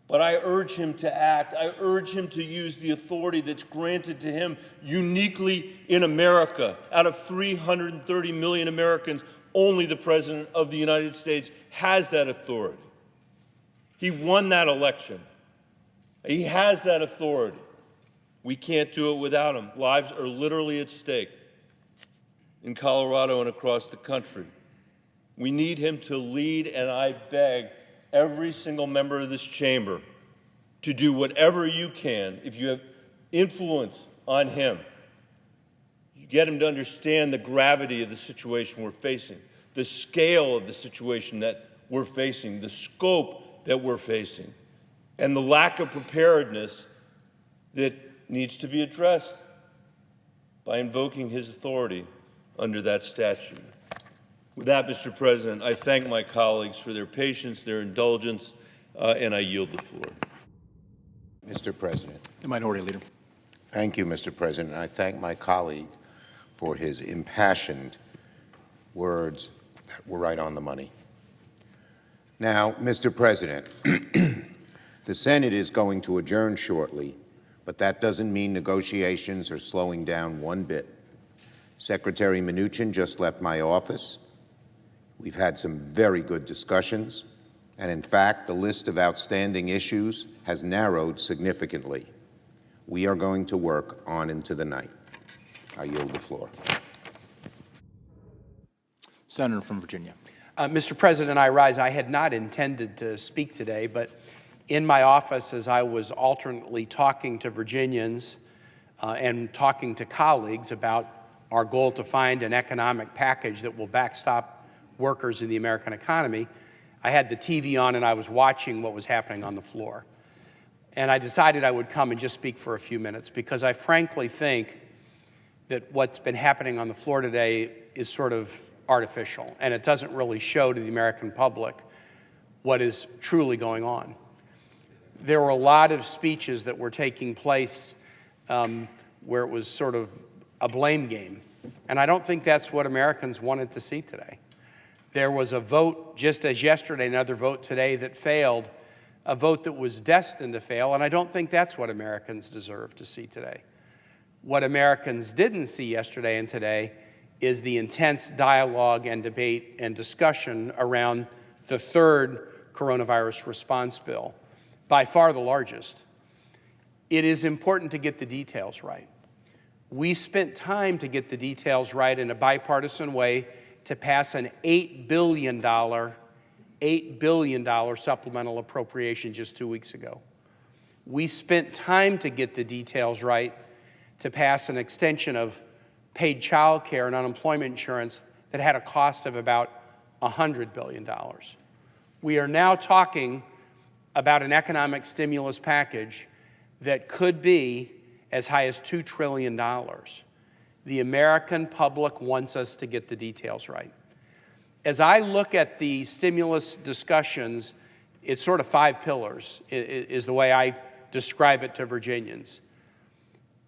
but I urge him to act. I urge him to use the authority that's granted to him uniquely in America. Out of 330 million Americans, only the President of the United States has that authority. He won that election. He has that authority. We can't do it without him. Lives are literally at stake in Colorado and across the country. We need him to lead, and I beg every single member of this chamber to do whatever you can, if you have influence on him. You get him to understand the gravity of the situation we're facing, the scale of the situation that we're facing, the scope that we're facing, and the lack of preparedness that needs to be addressed by invoking his authority under that statute. With that, Mr. President, I thank my colleagues for their patience, their indulgence, and I yield the floor. Mr. President. The Minority Leader. Thank you, Mr. President. I thank my colleague for his impassioned words that were right on the money. Now, Mr. President, the Senate is going to adjourn shortly, but that doesn't mean negotiations are slowing down one bit. Secretary Mnuchin just left my office. We've had some very good discussions, and in fact, the list of outstanding issues has narrowed significantly. We are going to work on into the night. I yield the floor. Senator from Virginia. Mr. President, I rise. I had not intended to speak today, but in my office, as I was alternately talking to Virginians and talking to colleagues about our goal to find an economic package that will backstop workers in the American economy, I had the TV on and I was watching what was happening on the floor. And I decided I would come and just speak for a few minutes because I frankly think that what's been happening on the floor today is sort of artificial, and it doesn't really show to the American public what is truly going on. There were a lot of speeches that were taking place where it was sort of a blame game, and I don't think that's what Americans wanted to see today. There was a vote just as yesterday, another vote today that failed a vote that was destined to fail, and I don't think that's what Americans deserve to see today. What Americans didn't see yesterday and today is the intense dialogue and debate and discussion around the third coronavirus response bill, by far the largest. It is important to get the details right. We spent time to get the details right in a bipartisan way to pass an $8 billion supplemental appropriation just 2 weeks ago. We spent time to get the details right to pass an extension of paid child care and unemployment insurance that had a cost of about $100 billion. We are now talking about an economic stimulus package that could be as high as $2 trillion. The American public wants us to get the details right. As I look at the stimulus discussions, it's sort of 5 pillars, is the way I describe it to Virginians.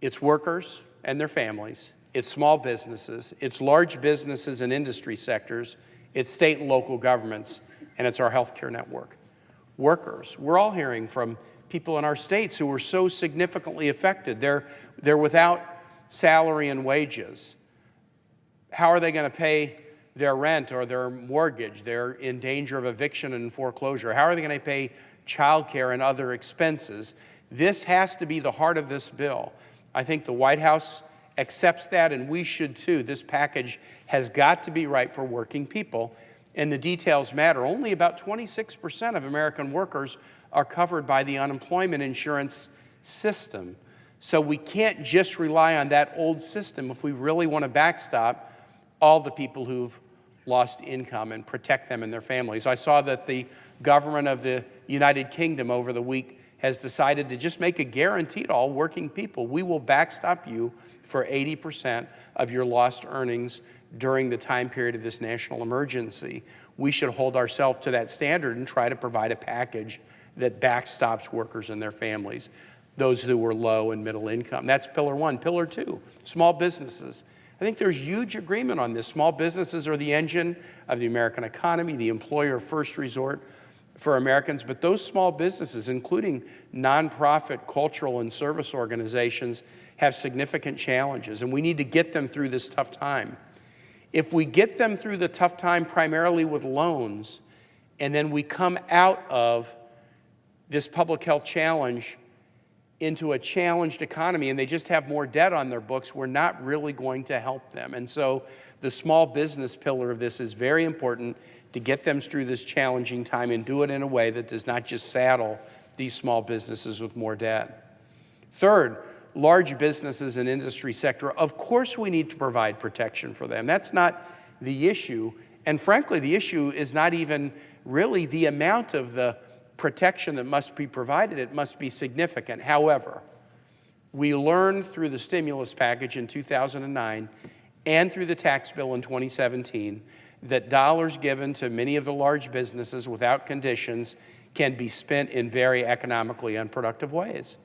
It's workers and their families, it's small businesses, it's large businesses and industry sectors, it's state and local governments, and it's our healthcare network. Workers, we're all hearing from people in our states who were so significantly affected. They're without salary and wages. How are they going to pay their rent or their mortgage? They're in danger of eviction and foreclosure. How are they going to pay child care and other expenses? This has to be the heart of this bill. I think the White House accepts that, and we should too. This package has got to be right for working people, and the details matter. Only about 26% of American workers are covered by the unemployment insurance system. So we can't just rely on that old system if we really want to backstop all the people who've lost income and protect them and their families. I saw that the government of the United Kingdom over the week has decided to just make a guarantee to all working people. We will backstop you for 80% of your lost earnings during the time period of this national emergency. We should hold ourselves to that standard and try to provide a package that backstops workers and their families, those who were low and middle income. That's pillar one. Pillar two, small businesses. I think there's huge agreement on this. Small businesses are the engine of the American economy, the employer of first resort for Americans, but those small businesses, including nonprofit, cultural, and service organizations, have significant challenges, and we need to get them through this tough time. If we get them through the tough time primarily with loans, and then we come out of this public health challenge into a challenged economy and they just have more debt on their books, we're not really going to help them. And so the small business pillar of this is very important to get them through this challenging time and do it in a way that does not just saddle these small businesses with more debt. Third, large businesses and industry sector. Of course we need to provide protection for them. That's not the issue. And frankly, the issue is not even really the amount of the protection that must be provided. It must be significant. However, we learned through the stimulus package in 2009 and through the tax bill in 2017 that dollars given to many of the large businesses without conditions can be spent in very economically unproductive ways.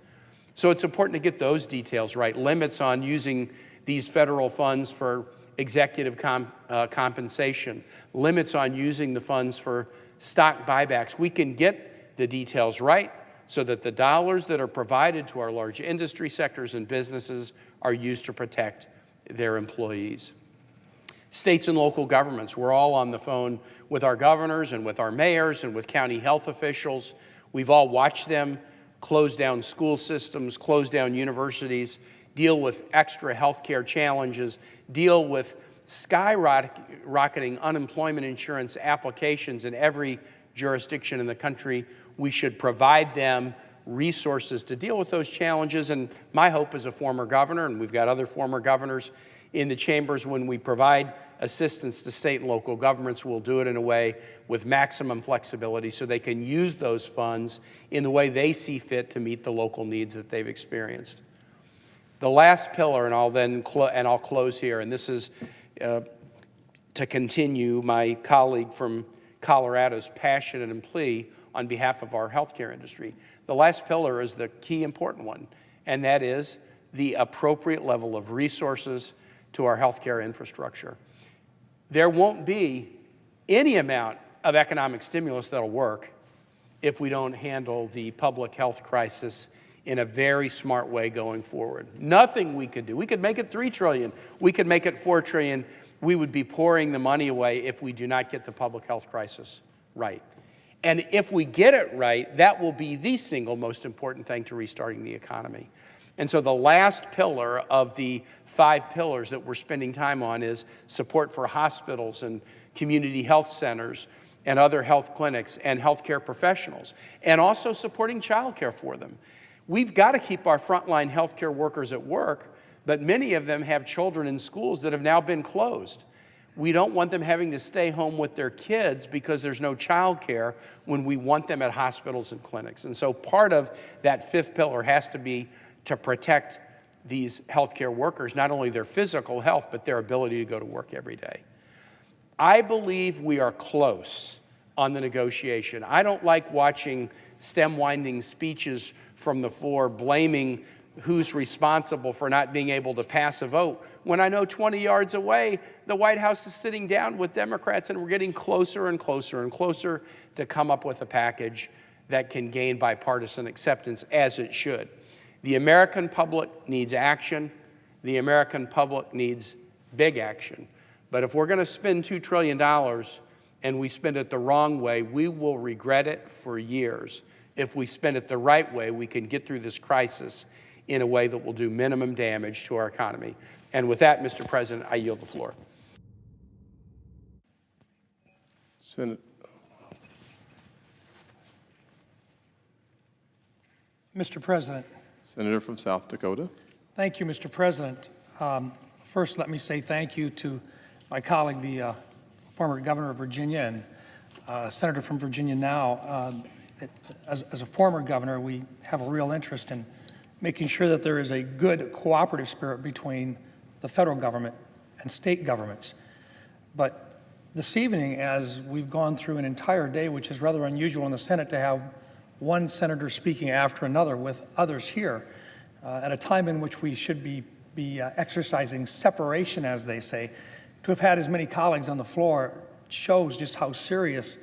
So it's important to get those details right. Limits on using these federal funds for executive compensation. Limits on using the funds for stock buybacks. We can get the details right so that the dollars that are provided to our large industry sectors and businesses are used to protect their employees. States and local governments, we're all on the phone with our governors and with our mayors and with county health officials. We've all watched them close down school systems, close down universities, deal with extra healthcare challenges, deal with skyrocketing unemployment insurance applications in every jurisdiction in the country. We should provide them resources to deal with those challenges. And my hope as a former governor, and we've got other former governors in the chambers, when we provide assistance to state and local governments, we'll do it in a way with maximum flexibility so they can use those funds in the way they see fit to meet the local needs that they've experienced. The last pillar, and I'll close here, and this is to continue my colleague from Colorado's passion and plea on behalf of our healthcare industry. The last pillar is the key important one, and that is the appropriate level of resources to our healthcare infrastructure. There won't be any amount of economic stimulus that'll work if we don't handle the public health crisis in a very smart way going forward. Nothing we could do. We could make it $3 trillion. We could make it $4 trillion. We would be pouring the money away if we do not get the public health crisis right. And if we get it right, that will be the single most important thing to restarting the economy. And so the last pillar of the 5 pillars that we're spending time on is support for hospitals and community health centers and other health clinics and healthcare professionals, and also supporting childcare for them. We've got to keep our frontline healthcare workers at work, but many of them have children in schools that have now been closed. We don't want them having to stay home with their kids because there's no childcare when we want them at hospitals and clinics. And so part of that 5th pillar has to be to protect these healthcare workers, not only their physical health, but their ability to go to work every day. I believe we are close on the negotiation. I don't like watching stem-winding speeches from the floor blaming who's responsible for not being able to pass a vote, when I know 20 yards away, the White House is sitting down with Democrats and we're getting closer and closer and closer to come up with a package that can gain bipartisan acceptance, as it should. The American public needs action. The American public needs big action. But if we're going to spend $2 trillion and we spend it the wrong way, we will regret it for years. If we spend it the right way, we can get through this crisis in a way that will do minimum damage to our economy. And with that, Mr. President, I yield the floor. Mr. President. Senator from South Dakota. Thank you, Mr. President. First, let me say thank you to my colleague, the former governor of Virginia and senator from Virginia now. As a former governor, we have a real interest in making sure that there is a good cooperative spirit between the federal government and state governments. But this evening, as we've gone through an entire day, which is rather unusual in the Senate to have one senator speaking after another with others here, at a time in which we should be exercising separation, as they say, to have had as many colleagues on the floor shows just how serious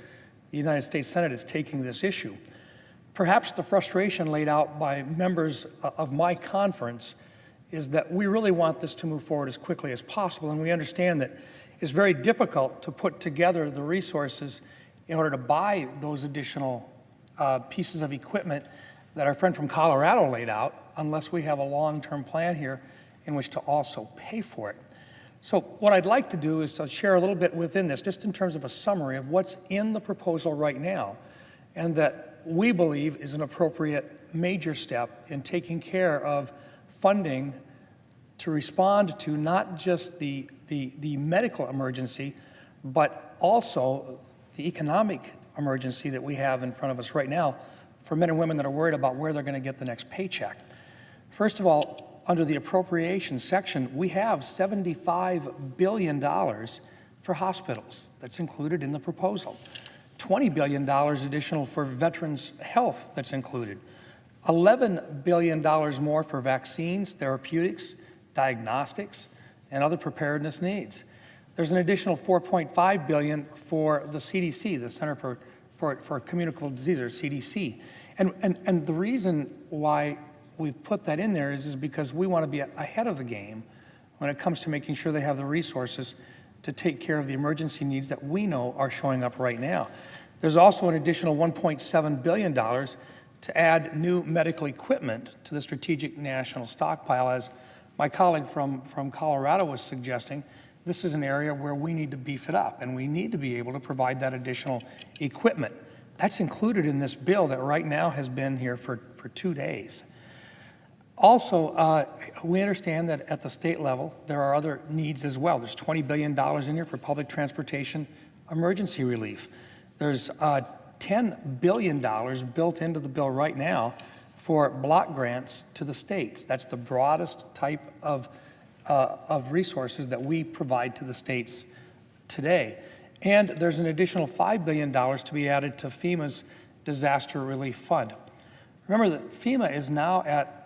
the United States Senate is taking this issue. Perhaps the frustration laid out by members of my conference is that we really want this to move forward as quickly as possible, and we understand that it's very difficult to put together the resources in order to buy those additional pieces of equipment that our friend from Colorado laid out, unless we have a long-term plan here in which to also pay for it. So what I'd like to do is to share a little bit within this, just in terms of a summary of what's in the proposal right now, and that we believe is an appropriate major step in taking care of funding to respond to not just the medical emergency, but also the economic emergency that we have in front of us right now for men and women that are worried about where they're going to get the next paycheck. First of all, under the appropriations section, we have $75 billion for hospitals. That's included in the proposal. $20 billion additional for veterans' health that's included. $11 billion more for vaccines, therapeutics, diagnostics, and other preparedness needs. There's an additional $4.5 billion for the CDC, the Center for Communicable Diseases, CDC. And the reason why we've put that in there is because we want to be ahead of the game when it comes to making sure they have the resources to take care of the emergency needs that we know are showing up right now. There's also an additional $1.7 billion to add new medical equipment to the Strategic National Stockpile. As my colleague from Colorado was suggesting, this is an area where we need to beef it up, and we need to be able to provide that additional equipment. That's included in this bill that right now has been here for 2 days. Also, we understand that at the state level, there are other needs as well. There's $20 billion in here for public transportation emergency relief. There's $10 billion built into the bill right now for block grants to the states. That's the broadest type of resources that we provide to the states today. And there's an additional $5 billion to be added to FEMA's Disaster Relief Fund. Remember that FEMA is now at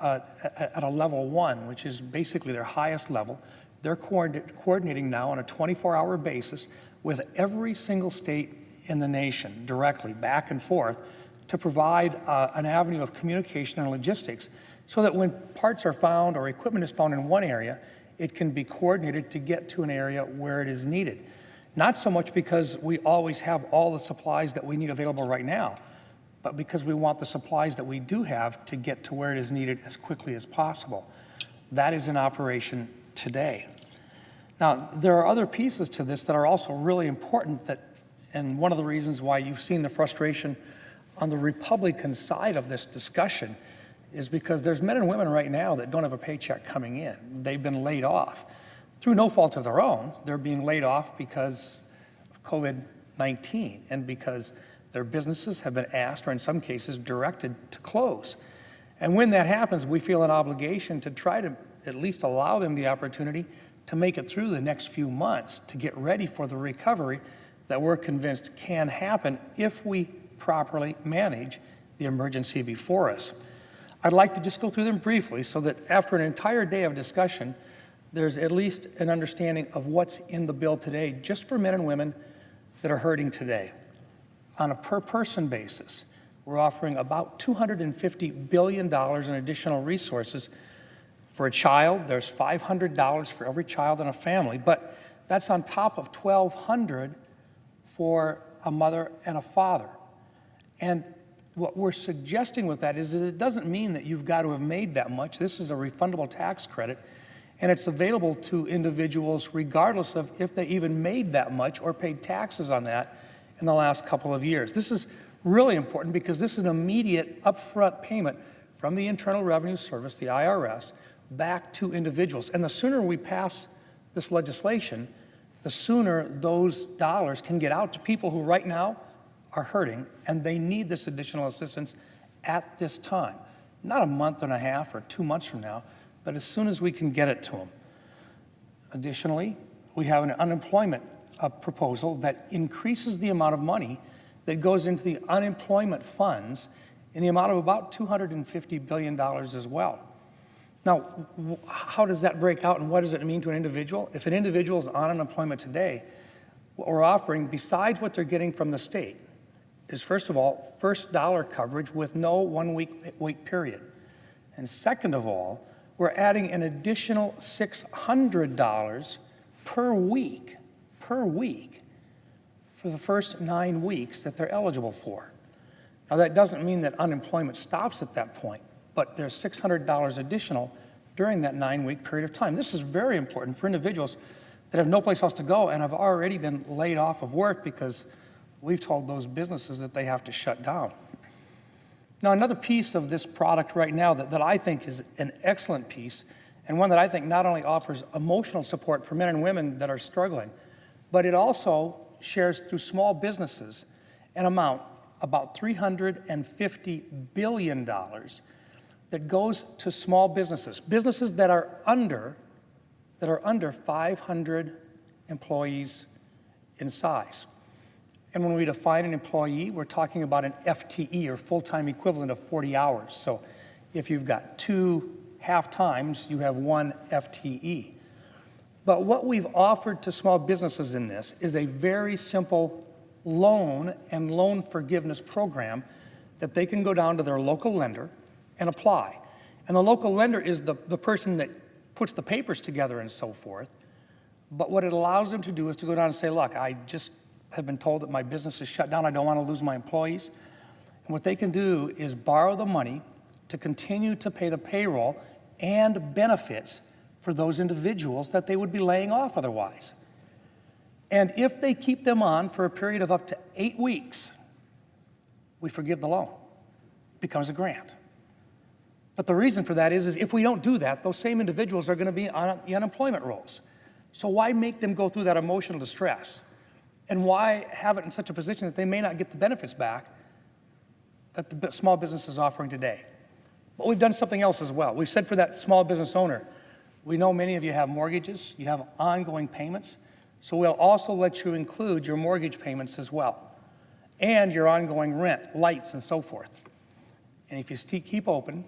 a level 1, which is basically their highest level. They're coordinating now on a 24-hour basis with every single state in the nation directly, back and forth, to provide an avenue of communication and logistics so that when parts are found or equipment is found in one area, it can be coordinated to get to an area where it is needed. Not so much because we always have all the supplies that we need available right now, but because we want the supplies that we do have to get to where it is needed as quickly as possible. That is in operation today. Now, there are other pieces to this that are also really important and one of the reasons why you've seen the frustration on the Republican side of this discussion is because there's men and women right now that don't have a paycheck coming in. They've been laid off. Through no fault of their own, they're being laid off because of COVID-19 and because their businesses have been asked, or in some cases directed, to close. And when that happens, we feel an obligation to try to at least allow them the opportunity to make it through the next few months to get ready for the recovery that we're convinced can happen if we properly manage the emergency before us. I'd like to just go through them briefly so that after an entire day of discussion, there's at least an understanding of what's in the bill today, just for men and women that are hurting today. On a per-person basis, we're offering about $250 billion in additional resources. For a child, there's $500 for every child in a family, but that's on top of $1,200 for a mother and a father. And what we're suggesting with that is that it doesn't mean that you've got to have made that much. This is a refundable tax credit, and it's available to individuals regardless of if they even made that much or paid taxes on that in the last couple of years. This is really important because this is an immediate upfront payment from the Internal Revenue Service, the IRS, back to individuals. And the sooner we pass this legislation, the sooner those dollars can get out to people who right now are hurting and they need this additional assistance at this time. Not a month and a half or 2 months from now, but as soon as we can get it to them. Additionally, we have an unemployment proposal that increases the amount of money that goes into the unemployment funds in the amount of about $250 billion as well. Now, how does that break out and what does it mean to an individual? If an individual is on unemployment today, what we're offering, besides what they're getting from the state, is first of all, first dollar coverage with no 1 week wait period. And second of all, we're adding an additional $600 per week for the first 9 weeks that they're eligible for. Now, that doesn't mean that unemployment stops at that point, but there's $600 additional during that 9-week period of time. This is very important for individuals that have no place else to go and have already been laid off of work because we've told those businesses that they have to shut down. Now, another piece of this product right now that I think is an excellent piece, and one that I think not only offers emotional support for men and women that are struggling, but it also shares through small businesses an amount, about $350 billion, that goes to small businesses, businesses that are under 500 employees in size. And when we define an employee, we're talking about an FTE, or full-time equivalent of 40 hours. So if you've got 2 half-times, you have 1 FTE. But what we've offered to small businesses in this is a very simple loan and loan forgiveness program that they can go down to their local lender and apply. And the local lender is the person that puts the papers together and so forth. But what it allows them to do is to go down and say, look, I just have been told that my business is shut down. I don't want to lose my employees. And what they can do is borrow the money to continue to pay the payroll and benefits for those individuals that they would be laying off otherwise. And if they keep them on for a period of up to 8 weeks, we forgive the loan. It becomes a grant. But the reason for that is if we don't do that, those same individuals are going to be on the unemployment rolls. So why make them go through that emotional distress? And why have it in such a position that they may not get the benefits back that the small business is offering today? But we've done something else as well. We've said for that small business owner, we know many of you have mortgages, you have ongoing payments, so we'll also let you include your mortgage payments as well, and your ongoing rent, lights, and so forth. And if you keep open,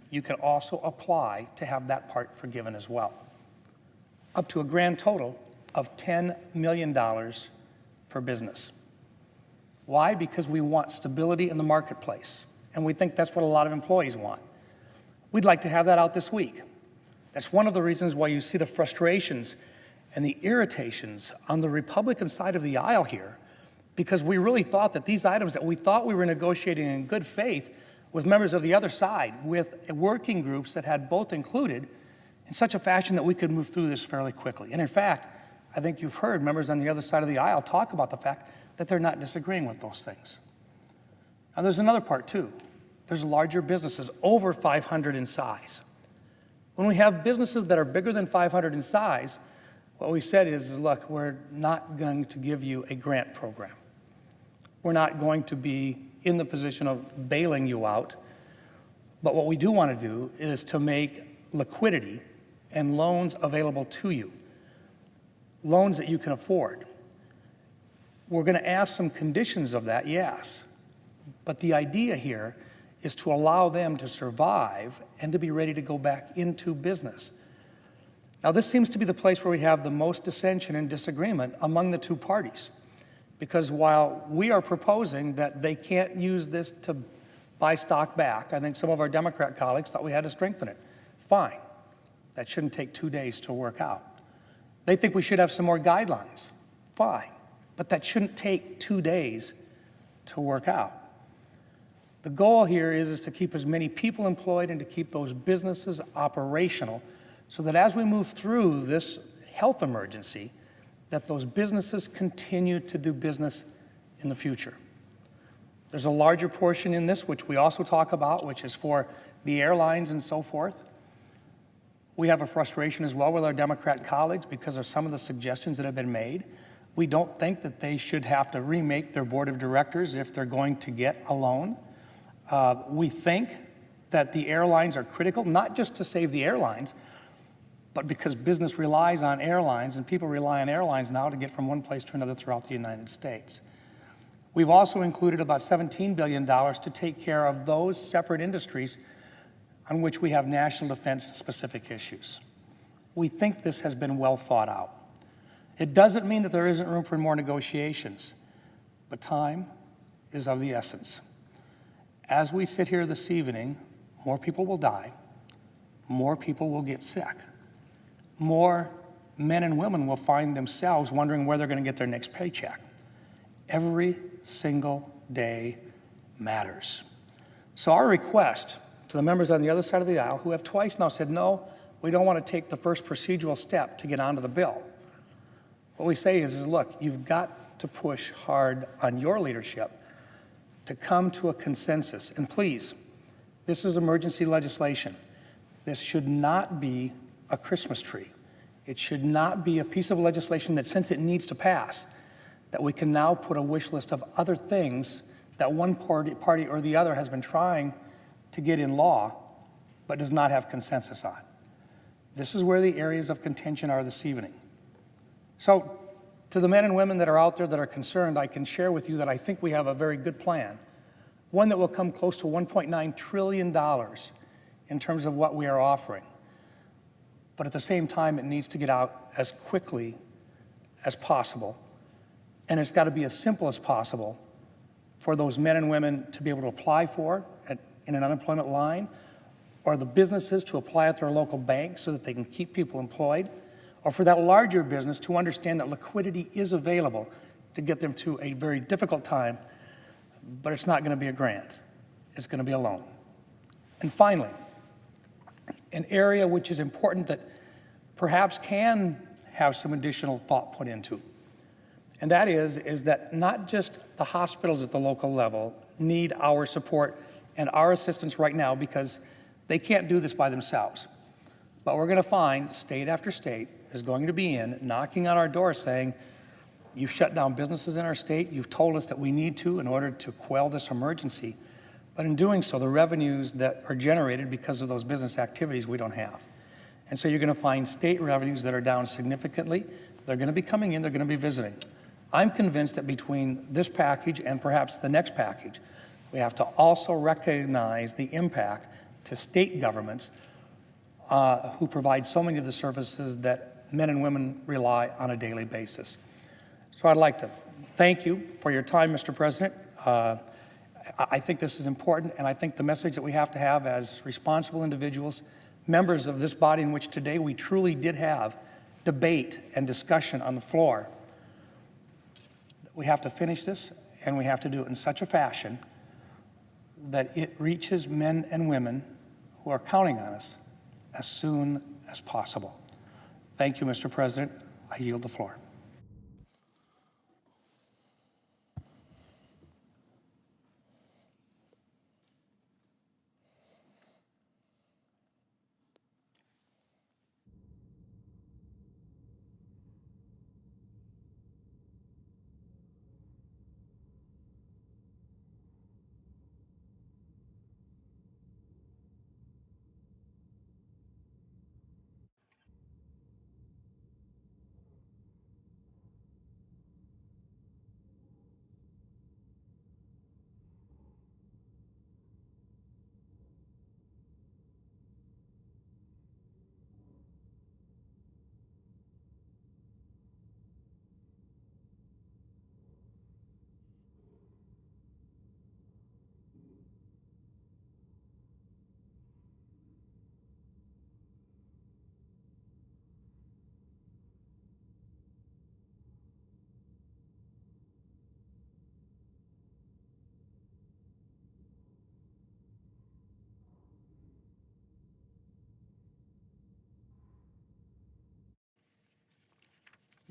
you can also apply to have that part forgiven as well, up to a grand total of $10 million per business. Why? Because we want stability in the marketplace, and we think that's what a lot of employees want. We'd like to have that out this week. That's one of the reasons why you see the frustrations and the irritations on the Republican side of the aisle here, because we really thought that these items that we thought we were negotiating in good faith with members of the other side, with working groups that had both included, in such a fashion that we could move through this fairly quickly. And in fact, I think you've heard members on the other side of the aisle talk about the fact that they're not disagreeing with those things. Now, there's another part too. There's larger businesses over 500 in size. When we have businesses that are bigger than 500 in size, what we said is, look, we're not going to give you a grant program. We're not going to be in the position of bailing you out. But what we do want to do is to make liquidity and loans available to you, loans that you can afford. We're going to ask some conditions of that, yes. But the idea here is to allow them to survive and to be ready to go back into business. Now, this seems to be the place where we have the most dissension and disagreement among the two parties, because while we are proposing that they can't use this to buy stock back, I think some of our Democrat colleagues thought we had to strengthen it. Fine. That shouldn't take 2 days to work out. They think we should have some more guidelines. Fine. But that shouldn't take 2 days to work out. The goal here is to keep as many people employed and to keep those businesses operational so that as we move through this health emergency, that those businesses continue to do business in the future. There's a larger portion in this, which we also talk about, which is for the airlines and so forth. We have a frustration as well with our Democrat colleagues because of some of the suggestions that have been made. We don't think that they should have to remake their board of directors if they're going to get a loan. We think that the airlines are critical, not just to save the airlines, but because business relies on airlines and people rely on airlines now to get from one place to another throughout the United States. We've also included about $17 billion to take care of those separate industries on which we have national defense-specific issues. We think this has been well thought out. It doesn't mean that there isn't room for more negotiations, but time is of the essence. As we sit here this evening, more people will die, more people will get sick, more men and women will find themselves wondering where they're going to get their next paycheck. Every single day matters. So our request to the members on the other side of the aisle who have twice now said, no, we don't want to take the first procedural step to get onto the bill. What we say is look, you've got to push hard on your leadership to come to a consensus. And please, this is emergency legislation. This should not be a Christmas tree. It should not be a piece of legislation that, since it needs to pass, that we can now put a wish list of other things that one party or the other has been trying to get in law, but does not have consensus on. This is where the areas of contention are this evening. So, to the men and women that are out there that are concerned, I can share with you that I think we have a very good plan, one that will come close to $1.9 trillion in terms of what we are offering. But at the same time, it needs to get out as quickly as possible, and it's got to be as simple as possible for those men and women to be able to apply for in an unemployment line, or the businesses to apply at their local bank so that they can keep people employed, or for that larger business to understand that liquidity is available to get them through a very difficult time, but it's not going to be a grant. It's going to be a loan. And finally, an area which is important that perhaps can have some additional thought put into, and that is that not just the hospitals at the local level need our support and our assistance right now because they can't do this by themselves. But we're going to find state after state is going to be knocking on our door saying, you've shut down businesses in our state, you've told us that we need to in order to quell this emergency. But in doing so, the revenues that are generated because of those business activities we don't have. And so you're going to find state revenues that are down significantly. They're going to be coming in, they're going to be visiting. I'm convinced that between this package and perhaps the next package, we have to also recognize the impact to state governments who provide so many of the services that men and women rely on a daily basis. So I'd like to thank you for your time, Mr. President. I think this is important, and I think the message that we have to have as responsible individuals, members of this body in which today we truly did have debate and discussion on the floor, we have to finish this, and we have to do it in such a fashion that it reaches men and women who are counting on us as soon as possible. Thank you, Mr. President. I yield the floor.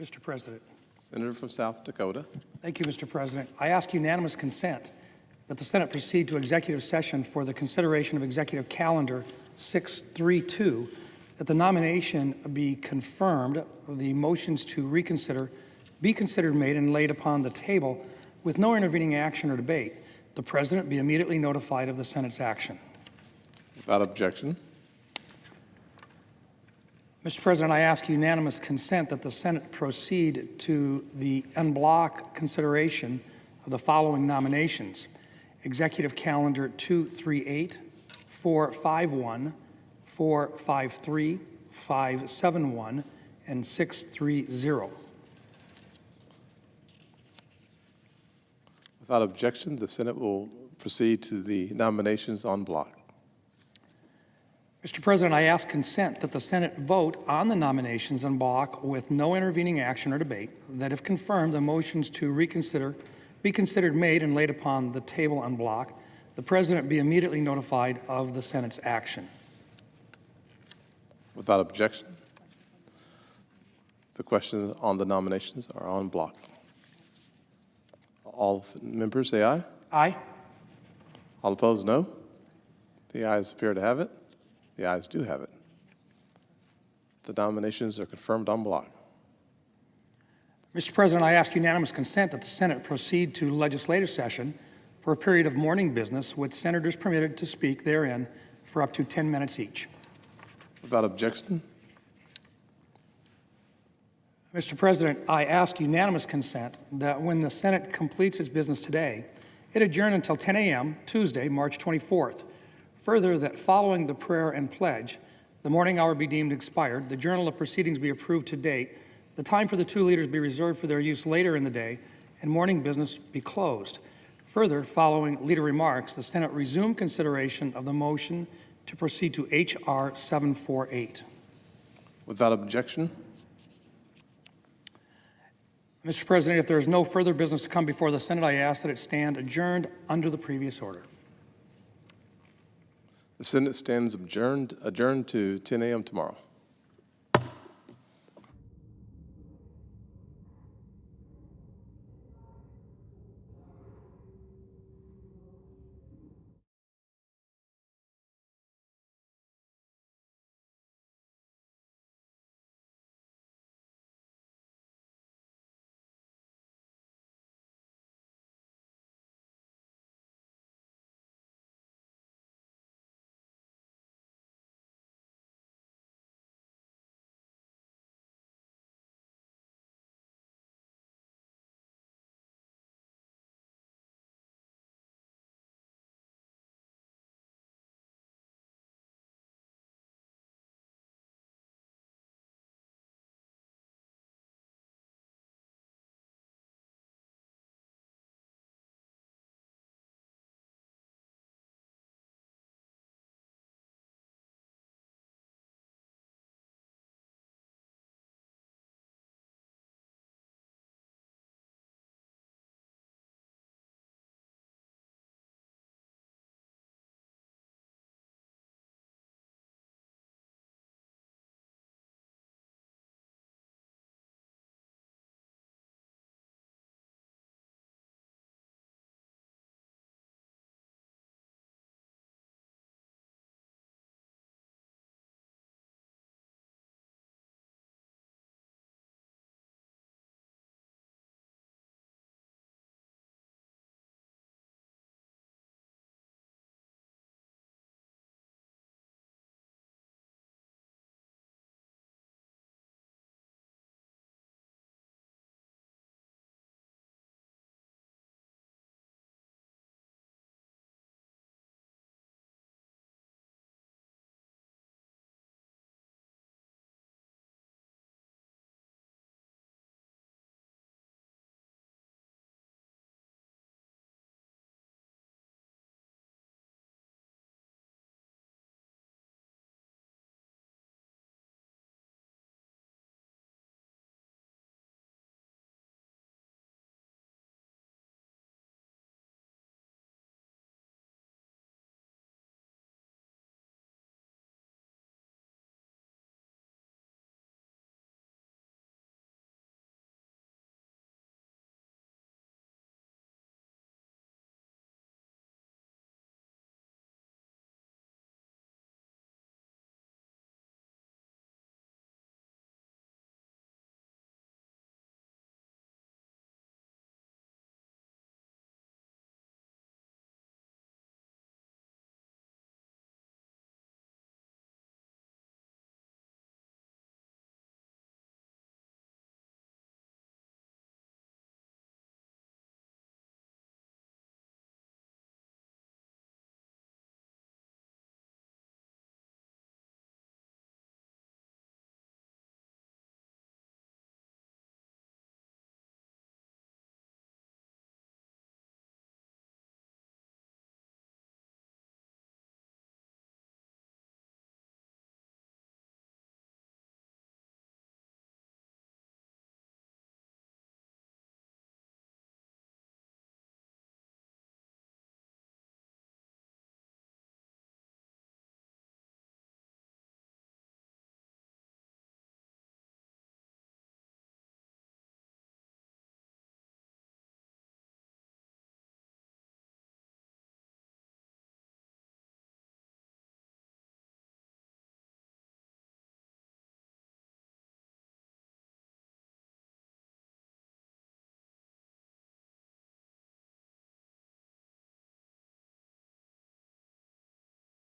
Mr. President. Senator from South Dakota. Thank you, Mr. President. I ask unanimous consent that the Senate proceed to executive session for the consideration of Executive Calendar 632, that the nomination be confirmed, the motions to reconsider be considered made and laid upon the table with no intervening action or debate. The President be immediately notified of the Senate's action. Without objection. Mr. President, I ask unanimous consent that the Senate proceed to the en bloc consideration of the following nominations: Executive Calendar 238, 451, 453, 571, and 630. Without objection, the Senate will proceed to the nominations en bloc. Mr. President, I ask consent that the Senate vote on the nominations en bloc with no intervening action or debate, that if confirmed, the motions to reconsider be considered made and laid upon the table en bloc, the President be immediately notified of the Senate's action. Without objection, the questions on the nominations are en bloc. All members say aye. Aye. All opposed, no. The ayes appear to have it. The ayes do have it. The nominations are confirmed en bloc. Mr. President, I ask unanimous consent that the Senate proceed to legislative session for a period of morning business with senators permitted to speak therein for up to 10 minutes each. Without objection. Mr. President, I ask unanimous consent that when the Senate completes its business today, it adjourn until 10 a.m. Tuesday, March 24th. Further, that following the prayer and pledge, the morning hour be deemed expired, the journal of proceedings be approved to date, the time for the two leaders be reserved for their use later in the day, and morning business be closed. Further, following leader remarks, the Senate resume consideration of the motion to proceed to H.R. 748. Without objection. Mr. President, if there is no further business to come before the Senate, I ask that it stand adjourned under the previous order. The Senate stands adjourned to 10 a.m. tomorrow.